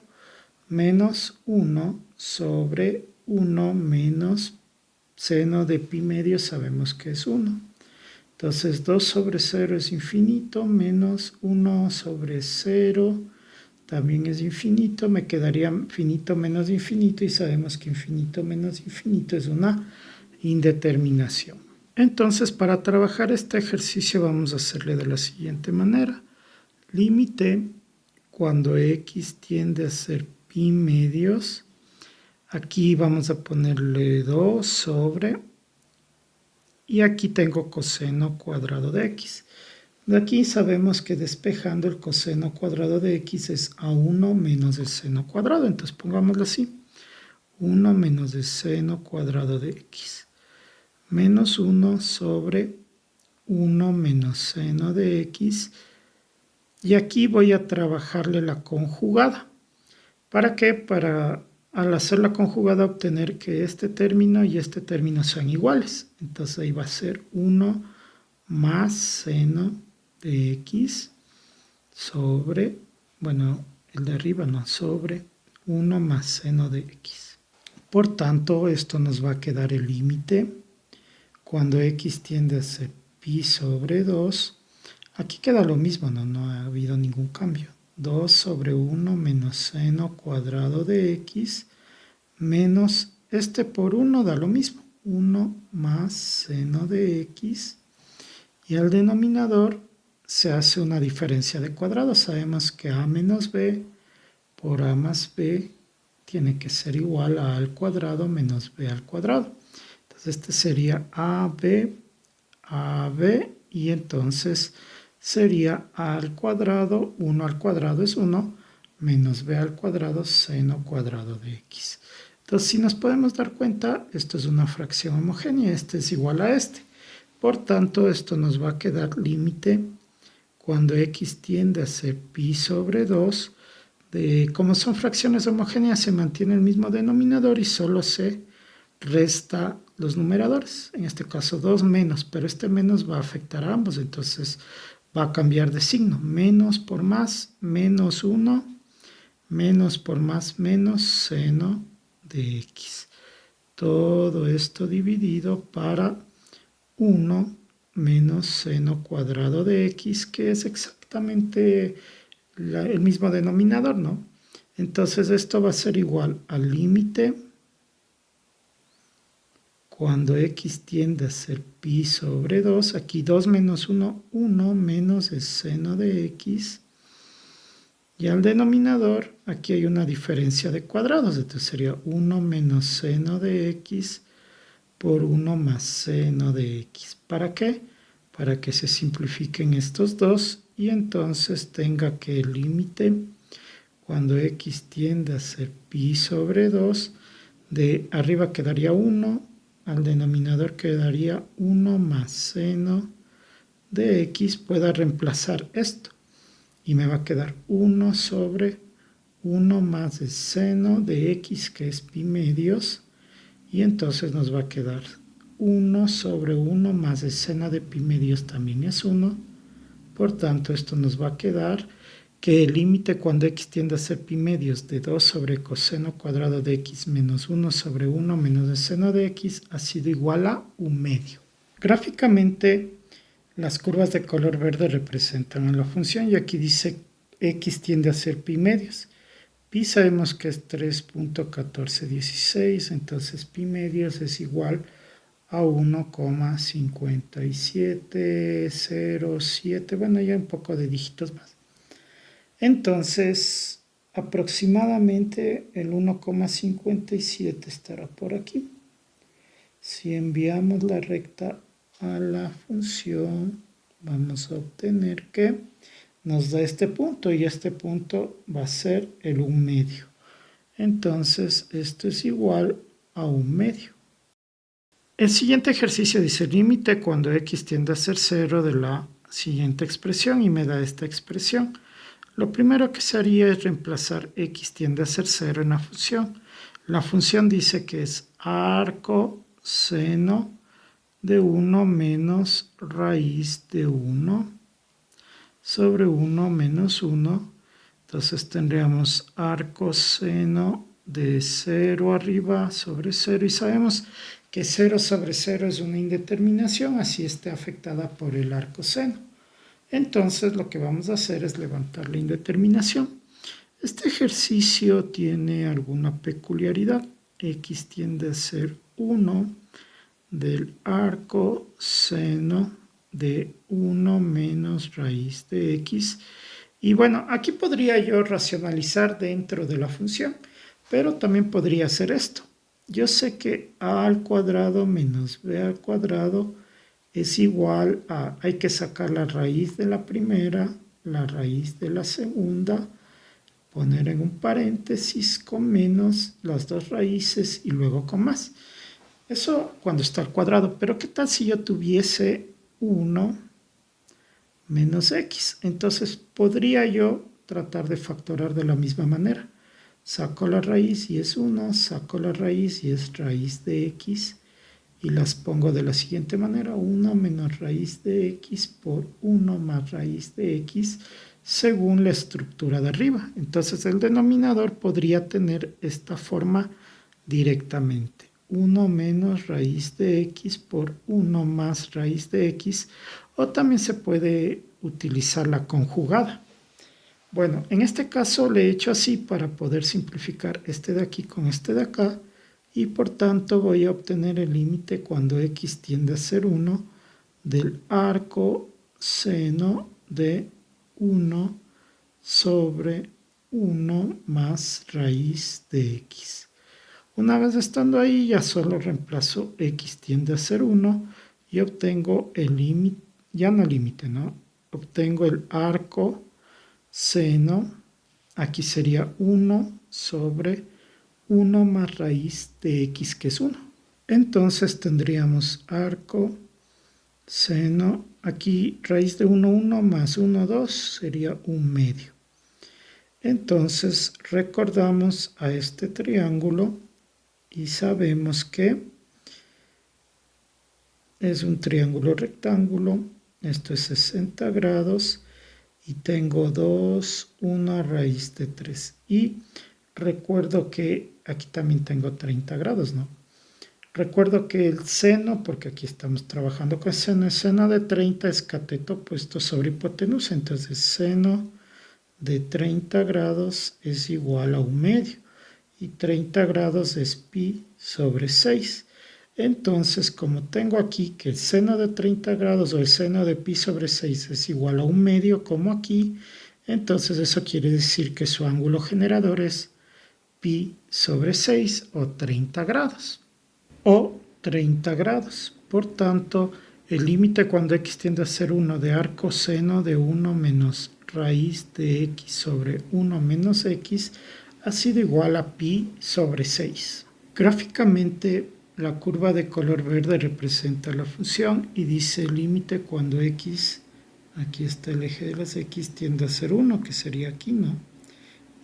Menos 1 sobre 1 menos seno de pi medios sabemos que es 1. Entonces 2 sobre 0 es infinito, menos 1 sobre 0 también es infinito, me quedaría infinito menos infinito y sabemos que infinito menos infinito es una indeterminación. Entonces para trabajar este ejercicio vamos a hacerle de la siguiente manera. Límite cuando x tiende a ser pi medios, aquí vamos a ponerle 2 sobre, y aquí tengo coseno cuadrado de x. De aquí sabemos que despejando el coseno cuadrado de x es a 1 menos el seno cuadrado. Entonces pongámoslo así. 1 menos el seno cuadrado de x. menos 1 sobre 1 menos seno de x. Y aquí voy a trabajarle la conjugada. ¿Para qué? Para al hacer la conjugada obtener que este término y este término sean iguales. Entonces ahí va a ser 1 más seno de x sobre, bueno, el de arriba no, sobre 1 más seno de x. Por tanto, esto nos va a quedar el límite cuando x tiende a ser pi sobre 2. Aquí queda lo mismo, no ha habido ningún cambio. 2 sobre 1 menos seno cuadrado de x menos este por 1 da lo mismo. 1 más seno de x. Y al denominador se hace una diferencia de cuadrados. Sabemos que a menos b por a más b tiene que ser igual a al cuadrado menos b al cuadrado. Entonces este sería ab y entonces sería a al cuadrado, 1 al cuadrado es 1, menos b al cuadrado seno cuadrado de x. Entonces, si nos podemos dar cuenta, esto es una fracción homogénea, este es igual a este. Por tanto, esto nos va a quedar límite cuando x tiende a ser pi sobre 2. Como son fracciones homogéneas, se mantiene el mismo denominador y solo se resta los numeradores. En este caso 2 menos, pero este menos va a afectar a ambos, entonces va a cambiar de signo. Menos por más, menos 1, menos por más, menos seno de x. Todo esto dividido para 1 menos seno cuadrado de x, que es exactamente el mismo denominador, ¿no? Entonces esto va a ser igual al límite cuando x tiende a ser pi sobre 2, aquí 2 menos 1, 1 menos el seno de x. Y al denominador, aquí hay una diferencia de cuadrados, entonces sería 1 menos seno de x por 1 más seno de x. ¿Para qué? Para que se simplifiquen estos dos y entonces tenga que el límite cuando x tiende a ser pi sobre 2, de arriba quedaría 1, al denominador quedaría 1 más seno de x, pueda reemplazar esto. Y me va a quedar 1 sobre 1 más el seno de x, que es pi medios. Y entonces nos va a quedar 1 sobre 1 más el seno de pi medios también es 1. Por tanto, esto nos va a quedar que el límite cuando x tiende a ser pi medios de 2 sobre coseno cuadrado de x menos 1 sobre 1 menos el seno de x ha sido igual a 1/2. Gráficamente, las curvas de color verde representan a la función y aquí dice x tiende a ser pi medios. Pi sabemos que es 3.1416, entonces pi medios es igual a 1,5707, bueno, ya un poco de dígitos más. Entonces, aproximadamente el 1,57 estará por aquí. Si enviamos la recta a la función, vamos a obtener que nos da este punto y este punto va a ser el 1/2. Entonces, esto es igual a 1/2. El siguiente ejercicio dice límite cuando x tiende a ser 0 de la siguiente expresión y me da esta expresión. Lo primero que se haría es reemplazar x tiende a ser 0 en la función. La función dice que es arco seno de 1 menos raíz de 1 sobre 1 menos 1. Entonces tendríamos arco seno de 0 arriba sobre 0 y sabemos que 0 sobre 0 es una indeterminación, así esté afectada por el arco seno. Entonces lo que vamos a hacer es levantar la indeterminación. Este ejercicio tiene alguna peculiaridad. X tiende a ser 1 del arco seno de 1 menos raíz de x. Y bueno, aquí podría yo racionalizar dentro de la función, pero también podría hacer esto. Yo sé que a al cuadrado menos b al cuadrado es igual a, hay que sacar la raíz de la primera, la raíz de la segunda, poner en un paréntesis con menos las dos raíces y luego con más. Eso cuando está al cuadrado. Pero ¿qué tal si yo tuviese 1 menos x? Entonces podría yo tratar de factorar de la misma manera. Saco la raíz y es 1, saco la raíz y es raíz de x. Y las pongo de la siguiente manera: 1 menos raíz de x por 1 más raíz de x según la estructura de arriba. Entonces el denominador podría tener esta forma directamente: 1 menos raíz de x por 1 más raíz de x, o también se puede utilizar la conjugada. Bueno, en este caso le he hecho así para poder simplificar este de aquí con este de acá, y por tanto voy a obtener el límite cuando x tiende a ser 1 del arco seno de 1 sobre 1 más raíz de x. Una vez estando ahí, ya solo reemplazo x tiende a ser 1 y obtengo el límite, ya no límite, ¿no? Obtengo el arco seno, aquí sería 1 sobre 1 más raíz de x, que es 1. Entonces tendríamos arco seno, aquí raíz de 1, 1 más 1, 2, sería 1/2. Entonces recordamos a este triángulo y sabemos que es un triángulo rectángulo. Esto es 60 grados y tengo 2, 1 raíz de 3. Y recuerdo que aquí también tengo 30 grados, ¿no? Recuerdo que el seno, porque aquí estamos trabajando con el seno de 30 es cateto puesto sobre hipotenusa. Entonces seno de 30 grados es igual a 1/2. Y 30 grados es pi sobre 6. Entonces, como tengo aquí que el seno de 30 grados o el seno de pi sobre 6 es igual a 1/2, como aquí, entonces eso quiere decir que su ángulo generador es pi sobre 6 o 30 grados. O 30 grados. Por tanto, el límite cuando x tiende a ser 1 de arco seno de 1 menos raíz de x sobre 1 menos x ha sido igual a pi sobre 6. Gráficamente, la curva de color verde representa la función y dice el límite cuando x, aquí está el eje de las x, tiende a ser 1, que sería aquí, ¿no?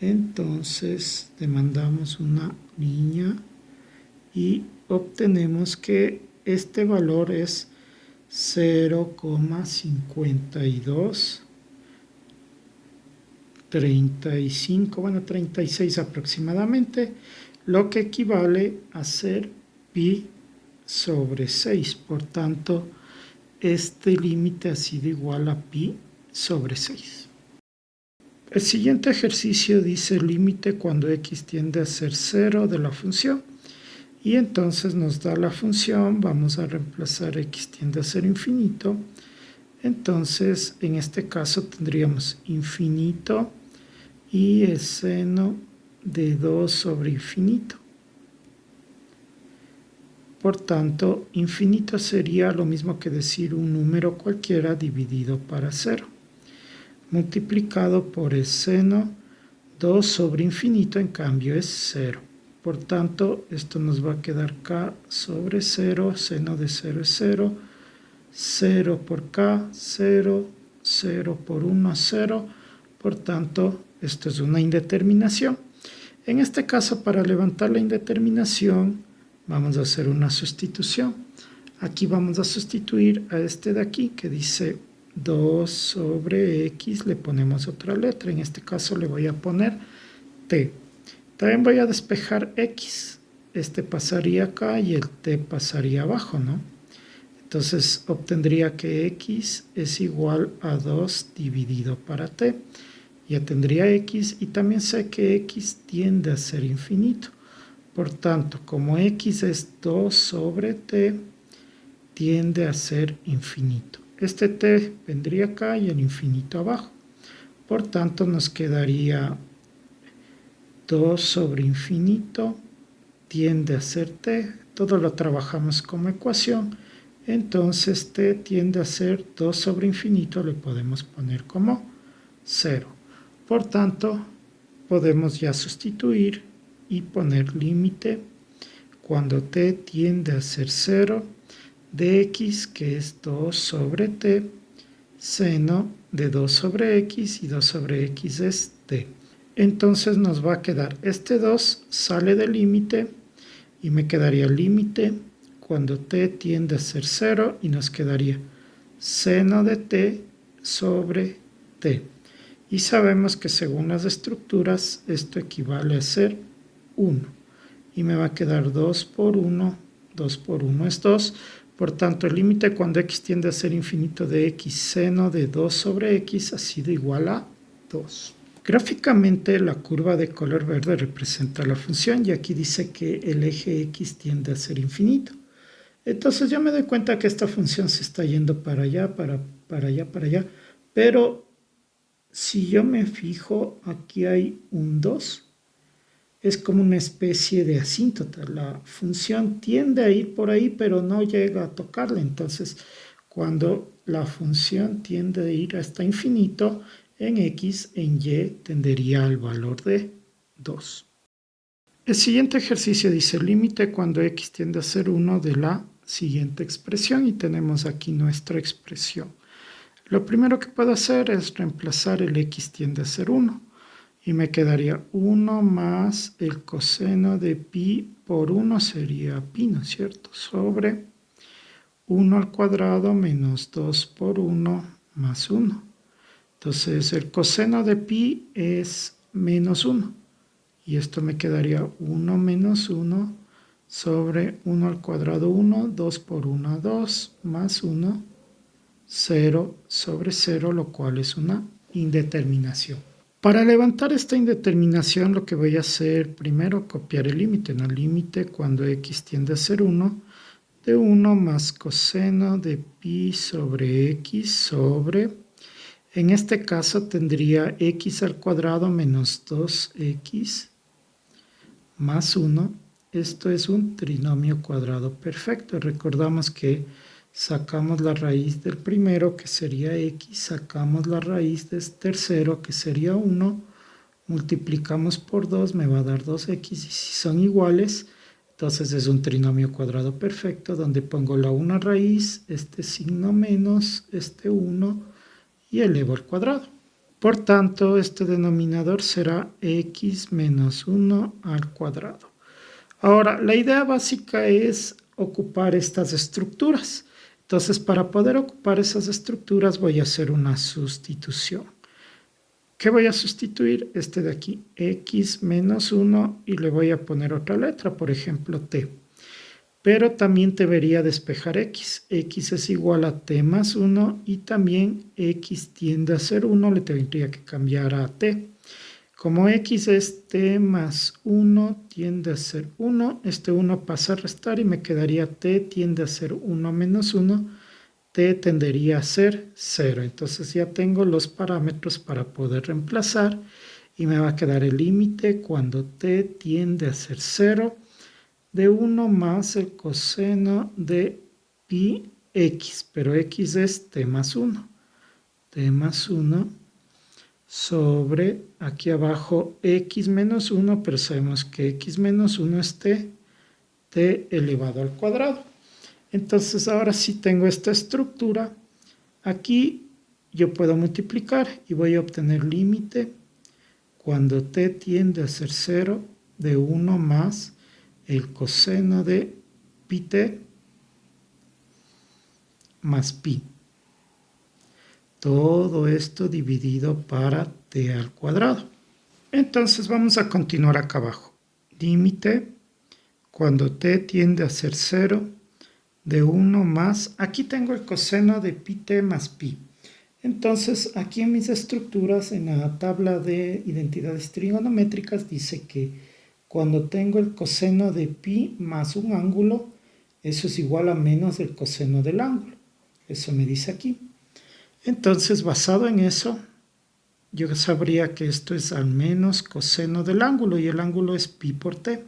Entonces demandamos una línea y obtenemos que este valor es 0,5235, bueno, 36 aproximadamente, lo que equivale a ser pi sobre 6. Por tanto, este límite ha sido igual a pi sobre 6. El siguiente ejercicio dice el límite cuando x tiende a ser 0 de la función. Y entonces nos da la función, vamos a reemplazar x tiende a ser infinito. Entonces, en este caso tendríamos infinito y el seno de 2 sobre infinito. Por tanto, infinito sería lo mismo que decir un número cualquiera dividido para 0, multiplicado por el seno. 2 sobre infinito, en cambio, es 0. Por tanto, esto nos va a quedar k sobre 0, seno de 0 es 0, 0 por k, 0, 0 por 1, 0. Por tanto, esto es una indeterminación. En este caso, para levantar la indeterminación, vamos a hacer una sustitución. Aquí vamos a sustituir a este de aquí, que dice 2 sobre x, le ponemos otra letra. En este caso le voy a poner t. También voy a despejar x. Este pasaría acá y el t pasaría abajo, ¿no? Entonces obtendría que x es igual a 2 dividido para t. Ya tendría x y también sé que x tiende a ser infinito. Por tanto, como x es 2 sobre t, tiende a ser infinito. Este t vendría acá y el infinito abajo. Por tanto, nos quedaría 2 sobre infinito tiende a ser t. Todo lo trabajamos como ecuación. Entonces, t tiende a ser 2 sobre infinito, le podemos poner como 0. Por tanto, podemos ya sustituir y poner límite cuando t tiende a ser 0 de x, que es 2 sobre t, seno de 2 sobre x, y 2 sobre x es t. Entonces nos va a quedar este 2 sale del límite y me quedaría el límite cuando t tiende a ser 0 y nos quedaría seno de t sobre t. Y sabemos que según las estructuras esto equivale a ser 1. Y me va a quedar 2 por 1, 2 por 1 es 2. Por tanto, el límite cuando x tiende a ser infinito de x seno de 2 sobre x ha sido igual a 2. Gráficamente, la curva de color verde representa la función y aquí dice que el eje x tiende a ser infinito. Entonces ya me doy cuenta que esta función se está yendo para allá, para allá, para allá. Pero si yo me fijo, aquí hay un 2. Es como una especie de asíntota. La función tiende a ir por ahí, pero no llega a tocarla. Entonces, cuando la función tiende a ir hasta infinito, en x, en y, tendería al valor de 2. El siguiente ejercicio dice límite cuando x tiende a ser 1 de la siguiente expresión, y tenemos aquí nuestra expresión. Lo primero que puedo hacer es reemplazar el x tiende a ser 1. Y me quedaría 1 más el coseno de pi por 1 sería pi, ¿no es cierto? Sobre 1 al cuadrado menos 2 por 1 más 1. Entonces el coseno de pi es menos 1. Y esto me quedaría 1 menos 1 sobre 1 al cuadrado 1, 2 por 1, 2, más 1, 0 sobre 0, lo cual es una indeterminación. Para levantar esta indeterminación, lo que voy a hacer primero, copiar el límite. En el límite, cuando x tiende a ser 1, de 1 más coseno de pi sobre x sobre, en este caso tendría x al cuadrado menos 2x más 1. Esto es un trinomio cuadrado perfecto. Recordamos que sacamos la raíz del primero, que sería x, sacamos la raíz del tercero, que sería 1, multiplicamos por 2, me va a dar 2x, y si son iguales, entonces es un trinomio cuadrado perfecto, donde pongo la una raíz, este signo menos, este 1, y elevo al cuadrado. Por tanto, este denominador será x menos 1 al cuadrado. Ahora, la idea básica es ocupar estas estructuras. Entonces, para poder ocupar esas estructuras voy a hacer una sustitución. ¿Qué voy a sustituir? Este de aquí, x menos 1, y le voy a poner otra letra, por ejemplo, t. Pero también debería despejar x. X es igual a t más 1, y también x tiende a ser 1, le tendría que cambiar a t. Como x es t más 1, tiende a ser 1, este 1 pasa a restar y me quedaría t tiende a ser 1 menos 1, t tendería a ser 0. Entonces ya tengo los parámetros para poder reemplazar y me va a quedar el límite cuando t tiende a ser 0 de 1 más el coseno de pi x, pero x es t más 1. T más 1 sobre, aquí abajo, x menos 1, pero sabemos que x menos 1 es t elevado al cuadrado. Entonces ahora sí tengo esta estructura. Aquí yo puedo multiplicar y voy a obtener límite cuando t tiende a ser 0 de 1 más el coseno de pi t más pi. Todo esto dividido para t al cuadrado. Entonces vamos a continuar acá abajo. Límite cuando t tiende a ser 0 de 1 más, aquí tengo el coseno de pi t más pi. Entonces aquí en mis estructuras, en la tabla de identidades trigonométricas, dice que cuando tengo el coseno de pi más un ángulo, eso es igual a menos el coseno del ángulo. Eso me dice aquí. Entonces, basado en eso, yo sabría que esto es al menos coseno del ángulo, y el ángulo es pi por t.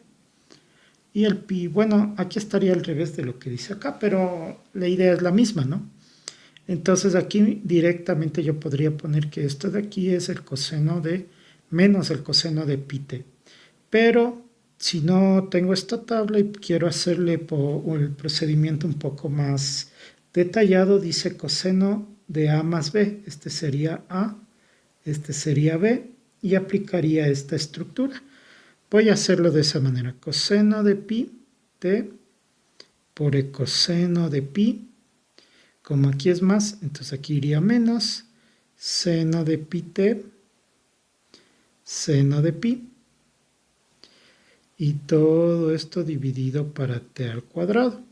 Y el pi, bueno, aquí estaría al revés de lo que dice acá, pero la idea es la misma, ¿no? Entonces aquí directamente yo podría poner que esto de aquí es el coseno de, menos el coseno de pi t. Pero Si no tengo esta tabla y quiero hacerle el procedimiento un poco más detallado, dice coseno de A más B. Este sería A, este sería B y aplicaría esta estructura. Voy a hacerlo de esa manera. Coseno de pi t por el coseno de pi. Como aquí es más, entonces aquí iría menos seno de pi t, seno de pi. Y todo esto dividido para t al cuadrado.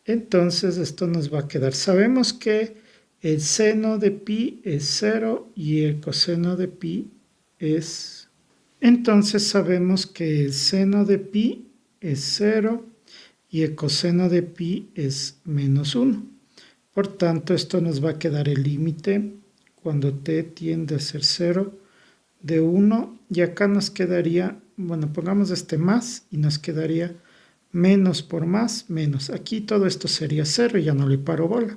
Entonces esto nos va a quedar. Sabemos que el seno de pi es 0 y el coseno de pi es... Entonces sabemos que el seno de pi es 0 y el coseno de pi es menos 1. Por tanto, esto nos va a quedar el límite cuando t tiende a ser 0 de 1 y acá nos quedaría, bueno, pongamos este más y nos quedaría menos por más, menos. Aquí todo esto sería 0 y ya no le paro bola.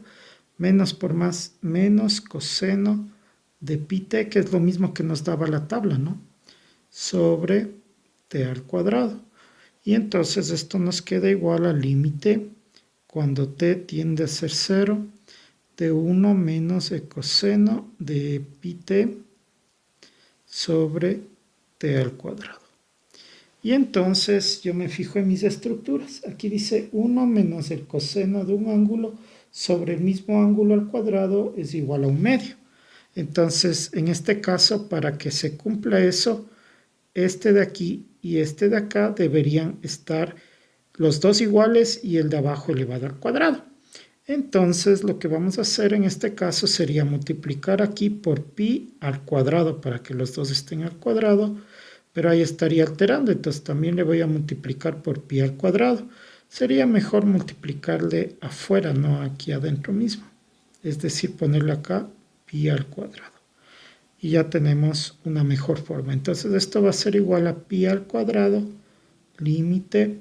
Menos por más, menos coseno de pi t, que es lo mismo que nos daba la tabla, ¿no? Sobre t al cuadrado. Y entonces esto nos queda igual al límite cuando t tiende a ser 0 de 1 menos el coseno de pi t sobre t al cuadrado. Y entonces yo me fijo en mis estructuras. Aquí dice 1 menos el coseno de un ángulo sobre el mismo ángulo al cuadrado es igual a 1/2. Entonces, en este caso, para que se cumpla eso, este de aquí y este de acá deberían estar los dos iguales y el de abajo elevado al cuadrado. Entonces, lo que vamos a hacer en este caso sería multiplicar aquí por pi al cuadrado para que los dos estén al cuadrado, pero ahí estaría alterando, entonces también le voy a multiplicar por pi al cuadrado. Sería mejor multiplicarle afuera, no aquí adentro mismo. Es decir, ponerle acá pi al cuadrado. Y ya tenemos una mejor forma. Entonces esto va a ser igual a pi al cuadrado, límite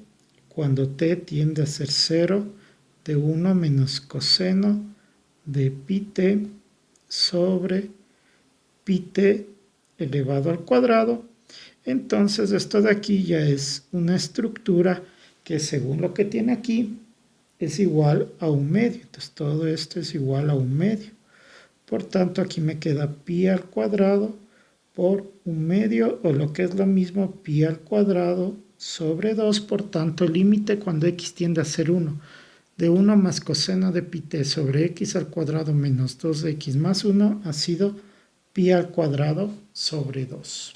cuando t tiende a ser 0, de 1 menos coseno de pi t sobre pi t elevado al cuadrado. Entonces esto de aquí ya es una estructura que según lo que tiene aquí es igual a 1/2. Entonces todo esto es igual a 1/2. Por tanto aquí me queda pi al cuadrado por 1/2 o lo que es lo mismo pi al cuadrado sobre 2. Por tanto el límite cuando x tiende a ser 1 de 1 más coseno de pi t sobre x al cuadrado menos 2x más 1 ha sido pi al cuadrado sobre 2.